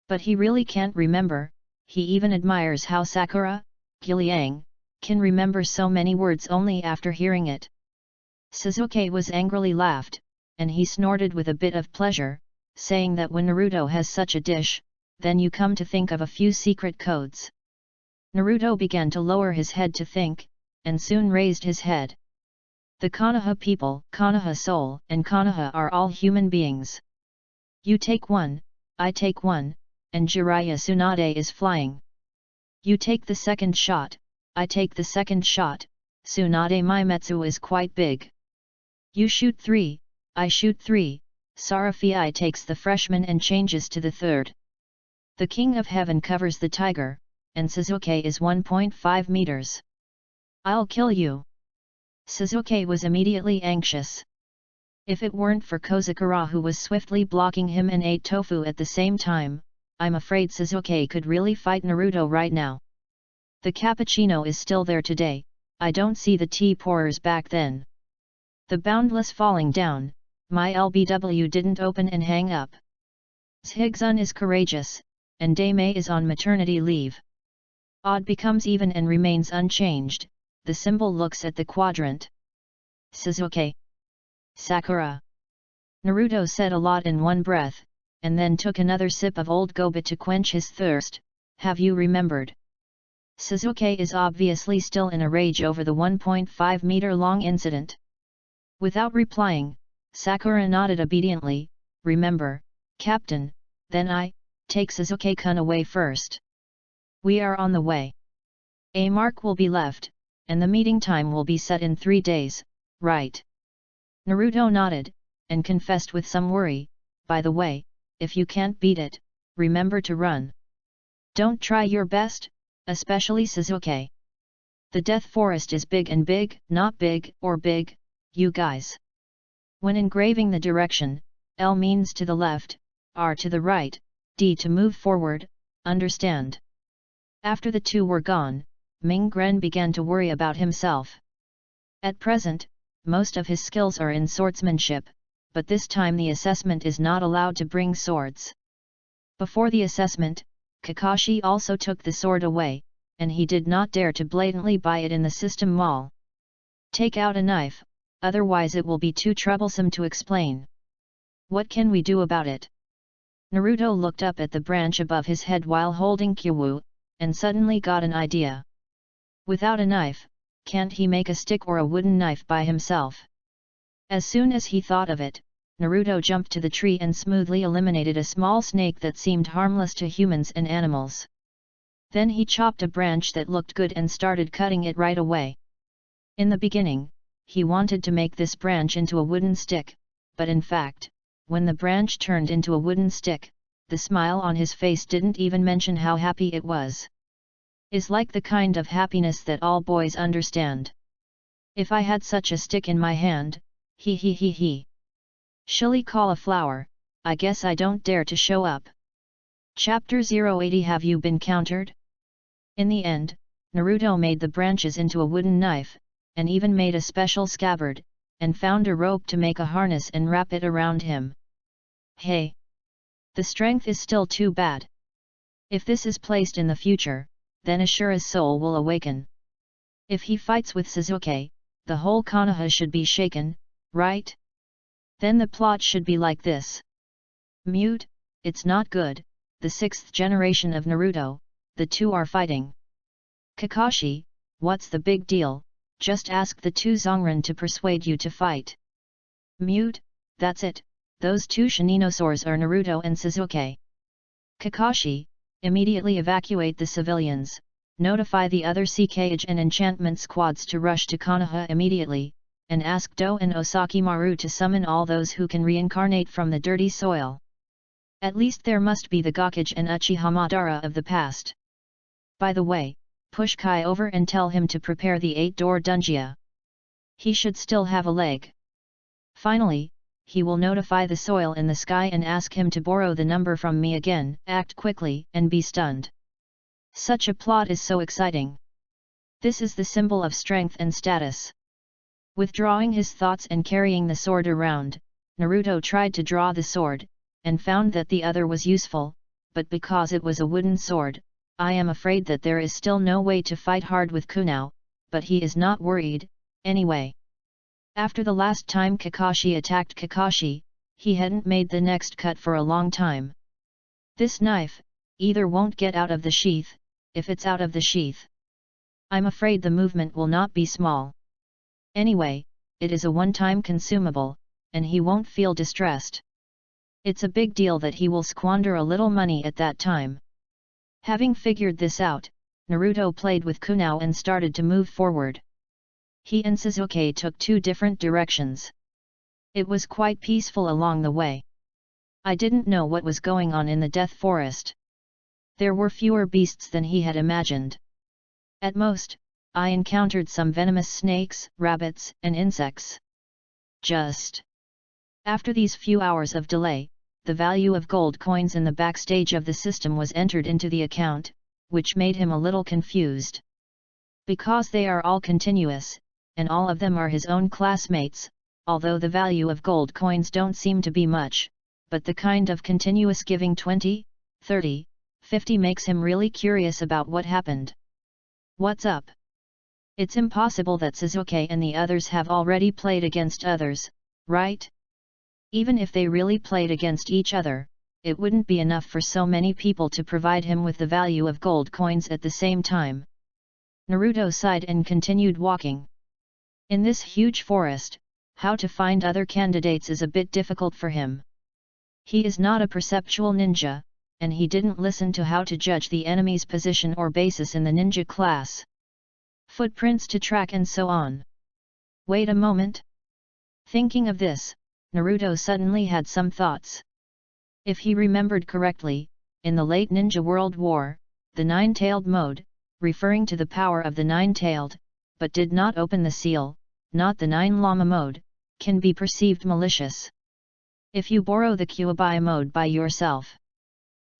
But he really can't remember. He even admires how Sakura, Giliang, can remember so many words only after hearing it. Sasuke was angrily laughed, and he snorted with a bit of pleasure, saying that when Naruto has such a dish, then you come to think of a few secret codes. Naruto began to lower his head to think, and soon raised his head. The Konoha people, Konoha soul and Konoha are all human beings. You take one, I take one, and Jiraiya Tsunade is flying. You take the second shot, I take the second shot, Tsunade Maimetsu is quite big. You shoot 3, I shoot 3, Sarafii takes the freshman and changes to the third. The King of Heaven covers the tiger, and Sasuke is 1.5 meters. I'll kill you. Sasuke was immediately anxious. If it weren't for Kozakura who was swiftly blocking him and ate tofu at the same time, I'm afraid Sasuke could really fight Naruto right now. The cappuccino is still there today, I don't see the tea pourers back then. The boundless falling down, my LBW didn't open and hang up. Zhigzun is courageous, and Daimei is on maternity leave. Odd becomes even and remains unchanged, the symbol looks at the quadrant. Sasuke. Sakura. Naruto said a lot in one breath, and then took another sip of old goba to quench his thirst. Have you remembered? Sasuke is obviously still in a rage over the 1.5 meter long incident. Without replying, Sakura nodded obediently. Remember, Captain, then I, take Sasuke-kun away first. We are on the way. A mark will be left, and the meeting time will be set in 3 days, right? Naruto nodded, and confessed with some worry, by the way, if you can't beat it, remember to run. Don't try your best, especially Sasuke. The Death Forest is big and big, not big or big, you guys. When engraving the direction, L means to the left, R to the right, D to move forward, understand? After the two were gone, Ming-Gren began to worry about himself. At present, most of his skills are in swordsmanship, but this time the assessment is not allowed to bring swords. Before the assessment, Kakashi also took the sword away, and he did not dare to blatantly buy it in the system mall. Take out a knife, otherwise it will be too troublesome to explain. What can we do about it? Naruto looked up at the branch above his head while holding Kyowu, and suddenly got an idea. Without a knife, can't he make a stick or a wooden knife by himself? As soon as he thought of it, Naruto jumped to the tree and smoothly eliminated a small snake that seemed harmless to humans and animals. Then he chopped a branch that looked good and started cutting it right away. In the beginning, he wanted to make this branch into a wooden stick, but in fact, when the branch turned into a wooden stick, the smile on his face didn't even mention how happy it was. Is like the kind of happiness that all boys understand. If I had such a stick in my hand, he. Shilly cauliflower, I guess I don't dare to show up. Chapter 080. Have you been countered? In the end, Naruto made the branches into a wooden knife, and even made a special scabbard, and found a rope to make a harness and wrap it around him. Hey! The strength is still too bad. If this is placed in the future, then Ashura's soul will awaken. If he fights with Sasuke, the whole Konoha should be shaken, right? Then the plot should be like this. Mute, it's not good, the 6th generation of Naruto, the two are fighting. Kakashi, what's the big deal, just ask the two Zongren to persuade you to fight. Mute, that's it, those two Shininosaurs are Naruto and Sasuke. Kakashi, immediately evacuate the civilians, notify the other Hokage and enchantment squads to rush to Konoha immediately, and ask Do and Osakimaru to summon all those who can reincarnate from the dirty soil. At least there must be the Hokage and Uchiha Madara of the past. By the way, push Kai over and tell him to prepare the 8-door dungeon. He should still have a leg. Finally, he will notify the soil in the sky and ask him to borrow the number from me again, act quickly and be stunned. Such a plot is so exciting. This is the symbol of strength and status. Withdrawing his thoughts and carrying the sword around, Naruto tried to draw the sword, and found that the other was useful, but because it was a wooden sword, I am afraid that there is still no way to fight hard with Kunao, but he is not worried, anyway. After the last time Kakashi attacked Kakashi, he hadn't made the next cut for a long time. This knife, either won't get out of the sheath, if it's out of the sheath. I'm afraid the movement will not be small. Anyway, it is a one-time consumable, and he won't feel distressed. It's a big deal that he will squander a little money at that time. Having figured this out, Naruto played with Kunao and started to move forward. He and Sasuke took two different directions. It was quite peaceful along the way. I didn't know what was going on in the Death Forest. There were fewer beasts than he had imagined. At most, I encountered some venomous snakes, rabbits, and insects. Just after these few hours of delay, the value of gold coins in the backstage of the system was entered into the account, which made him a little confused. Because they are all continuous, and all of them are his own classmates, although the value of gold coins don't seem to be much, but the kind of continuous giving 20, 30, 50 makes him really curious about what happened. What's up? It's impossible that Sasuke and the others have already played against others, right? Even if they really played against each other, it wouldn't be enough for so many people to provide him with the value of gold coins at the same time. Naruto sighed and continued walking. In this huge forest, how to find other candidates is a bit difficult for him. He is not a perceptual ninja, and he didn't listen to how to judge the enemy's position or basis in the ninja class. Footprints to track and so on. Wait a moment. Thinking of this, Naruto suddenly had some thoughts. If he remembered correctly, in the late Ninja World War, the nine-tailed mode, referring to the power of the nine-tailed, but did not open the seal, not the nine-lama mode, can be perceived malicious. If you borrow the Kyuubi mode by yourself.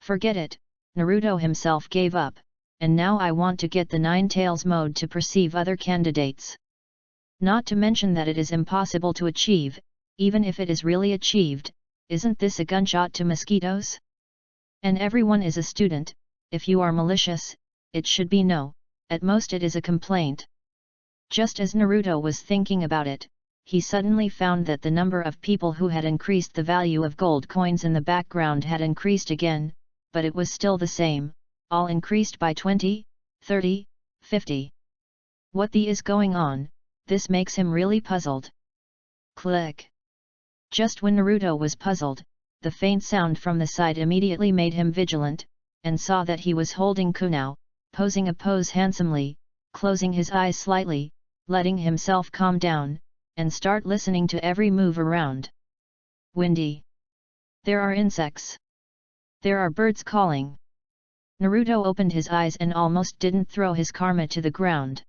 Forget it, Naruto himself gave up, and now I want to get the nine-tails mode to perceive other candidates. Not to mention that it is impossible to achieve, even if it is really achieved, isn't this a gunshot to mosquitoes? And everyone is a student, if you are malicious, it should be no, at most it is a complaint. Just as Naruto was thinking about it, he suddenly found that the number of people who had increased the value of gold coins in the background had increased again, but it was still the same, all increased by 20, 30, 50. What the is going on? This makes him really puzzled. Click. Just when Naruto was puzzled, the faint sound from the side immediately made him vigilant, and saw that he was holding Kunao, posing a pose handsomely, closing his eyes slightly, letting himself calm down, and start listening to every move around. Windy. There are insects. There are birds calling. Naruto opened his eyes and almost didn't throw his karma to the ground.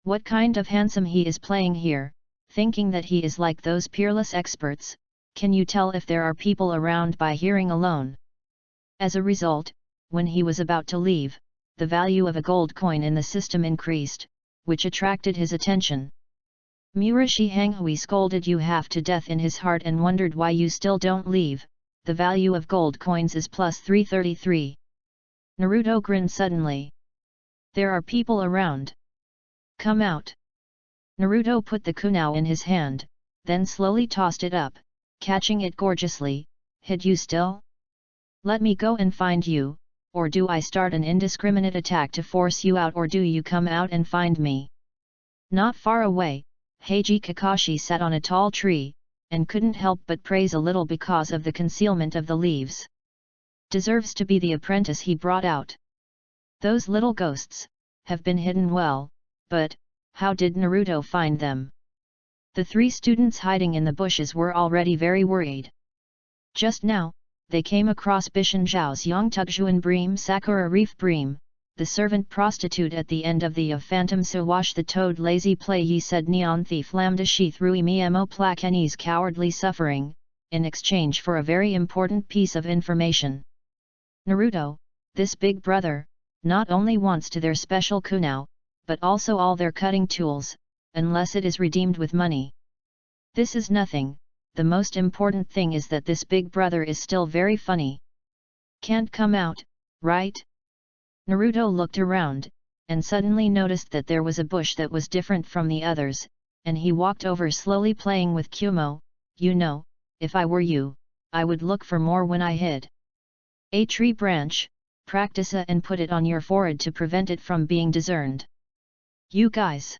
What kind of handsome he is playing here, thinking that he is like those peerless experts, can you tell if there are people around by hearing alone? As a result, when he was about to leave, the value of a gold coin in the system increased, which attracted his attention. Murashi Hanghui scolded you half to death in his heart and wondered why you still don't leave. The value of gold coins is plus 333. Naruto grinned suddenly. There are people around. Come out. Naruto put the kunao in his hand, then slowly tossed it up, catching it gorgeously. Hid you still? Let me go and find you, or do I start an indiscriminate attack to force you out, or do you come out and find me? Not far away, Heiji Kakashi sat on a tall tree, and couldn't help but praise a little because of the concealment of the leaves. Deserves to be the apprentice he brought out. Those little ghosts have been hidden well, but how did Naruto find them? The three students hiding in the bushes were already very worried. Just now, they came across Bishan Zhao's Yongtugjuan Bream Sakura Reef Bream, the servant prostitute at the end of the Phantom Sawash the Toad Lazy Play Ye said Neon Thief Lambda Sheath Rui Miemo Plakenese Cowardly Suffering, in exchange for a very important piece of information. Naruto, this big brother, not only wants to their special kunao, but also all their cutting tools, unless it is redeemed with money. This is nothing, the most important thing is that this big brother is still very funny. Can't come out, right? Naruto looked around, and suddenly noticed that there was a bush that was different from the others, and he walked over slowly playing with Kumo. You know, if I were you, I would look for more when I hid. A tree branch, practice and put it on your forehead to prevent it from being discerned. You guys.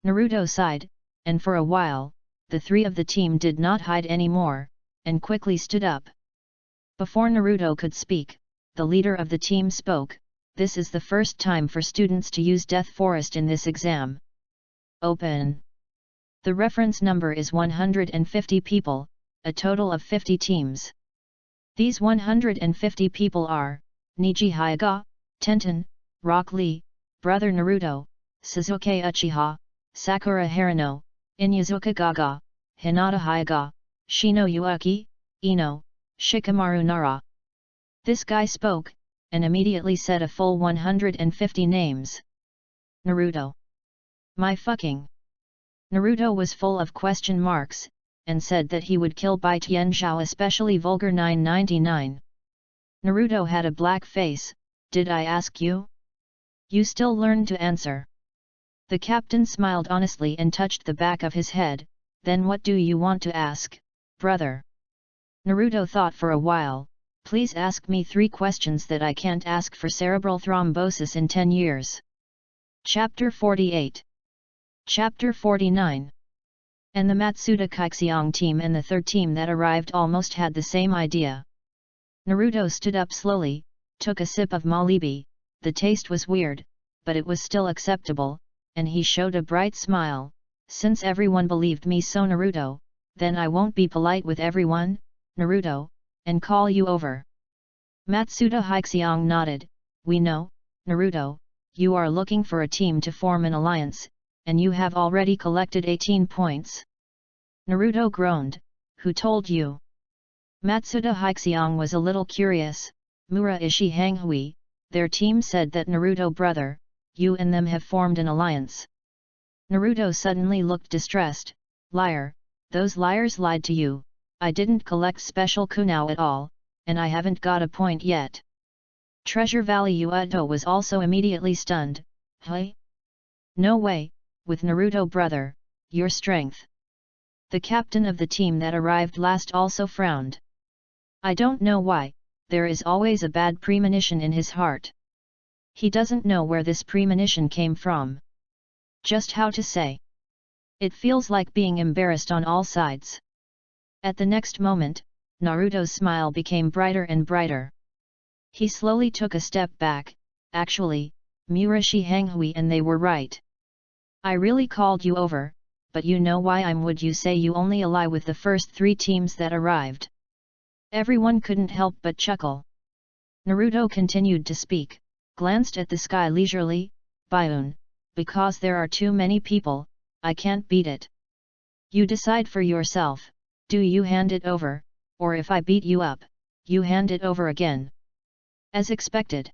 Naruto sighed, and for a while, the three of the team did not hide anymore, and quickly stood up. Before Naruto could speak, the leader of the team spoke. This is the first time for students to use Death Forest in this exam. Open. The reference number is 150 people, a total of 50 teams. These 150 people are, Niji Hyuga, Tenten, Rock Lee, Brother Naruto, Sasuke Uchiha, Sakura Harano, Inuzuka Gaga, Hinata Hyuga, Shino Yuaki, Ino, Shikamaru Nara. This guy spoke, and immediately said a full 150 names. Naruto. My fucking. Naruto was full of question marks, and said that he would kill Bai Tianzhao, especially Vulgar 999. Naruto had a black face. Did I ask you? You still learn to answer. The captain smiled honestly and touched the back of his head. Then what do you want to ask, brother? Naruto thought for a while. Please ask me 3 questions that I can't ask for cerebral thrombosis in 10 years. Chapter 48. Chapter 49. And the Matsuda Kaixiang team and the third team that arrived almost had the same idea. Naruto stood up slowly, took a sip of Malibi. The taste was weird, but it was still acceptable, and he showed a bright smile. Since everyone believed me so Naruto, then I won't be polite with everyone, Naruto, and call you over. Matsuda Kaixiang nodded. We know, Naruto, you are looking for a team to form an alliance, and you have already collected 18 points. Naruto groaned. Who told you? Matsuda Kaixiang was a little curious. Murashi Hanghui, their team said that Naruto brother, you and them have formed an alliance. Naruto suddenly looked distressed. Liar, those liars lied to you. I didn't collect special kunao at all, and I haven't got a point yet. Treasure Valley Uedo was also immediately stunned. Hey? No way, with Naruto brother, your strength. The captain of the team that arrived last also frowned. I don't know why, there is always a bad premonition in his heart. He doesn't know where this premonition came from. Just how to say. It feels like being embarrassed on all sides. At the next moment, Naruto's smile became brighter and brighter. He slowly took a step back. Actually, Murashi Hanghui, and they were right. I really called you over, but you know why would you say you only ally with the first 3 teams that arrived? Everyone couldn't help but chuckle. Naruto continued to speak, glanced at the sky leisurely. Byun, because there are too many people, I can't beat it. You decide for yourself, do you hand it over, or if I beat you up, you hand it over again? As expected.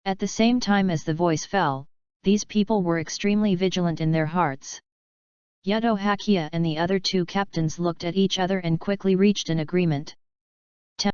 At the same time as the voice fell, these people were extremely vigilant in their hearts. Yuto Hakia and the other 2 captains looked at each other and quickly reached an agreement.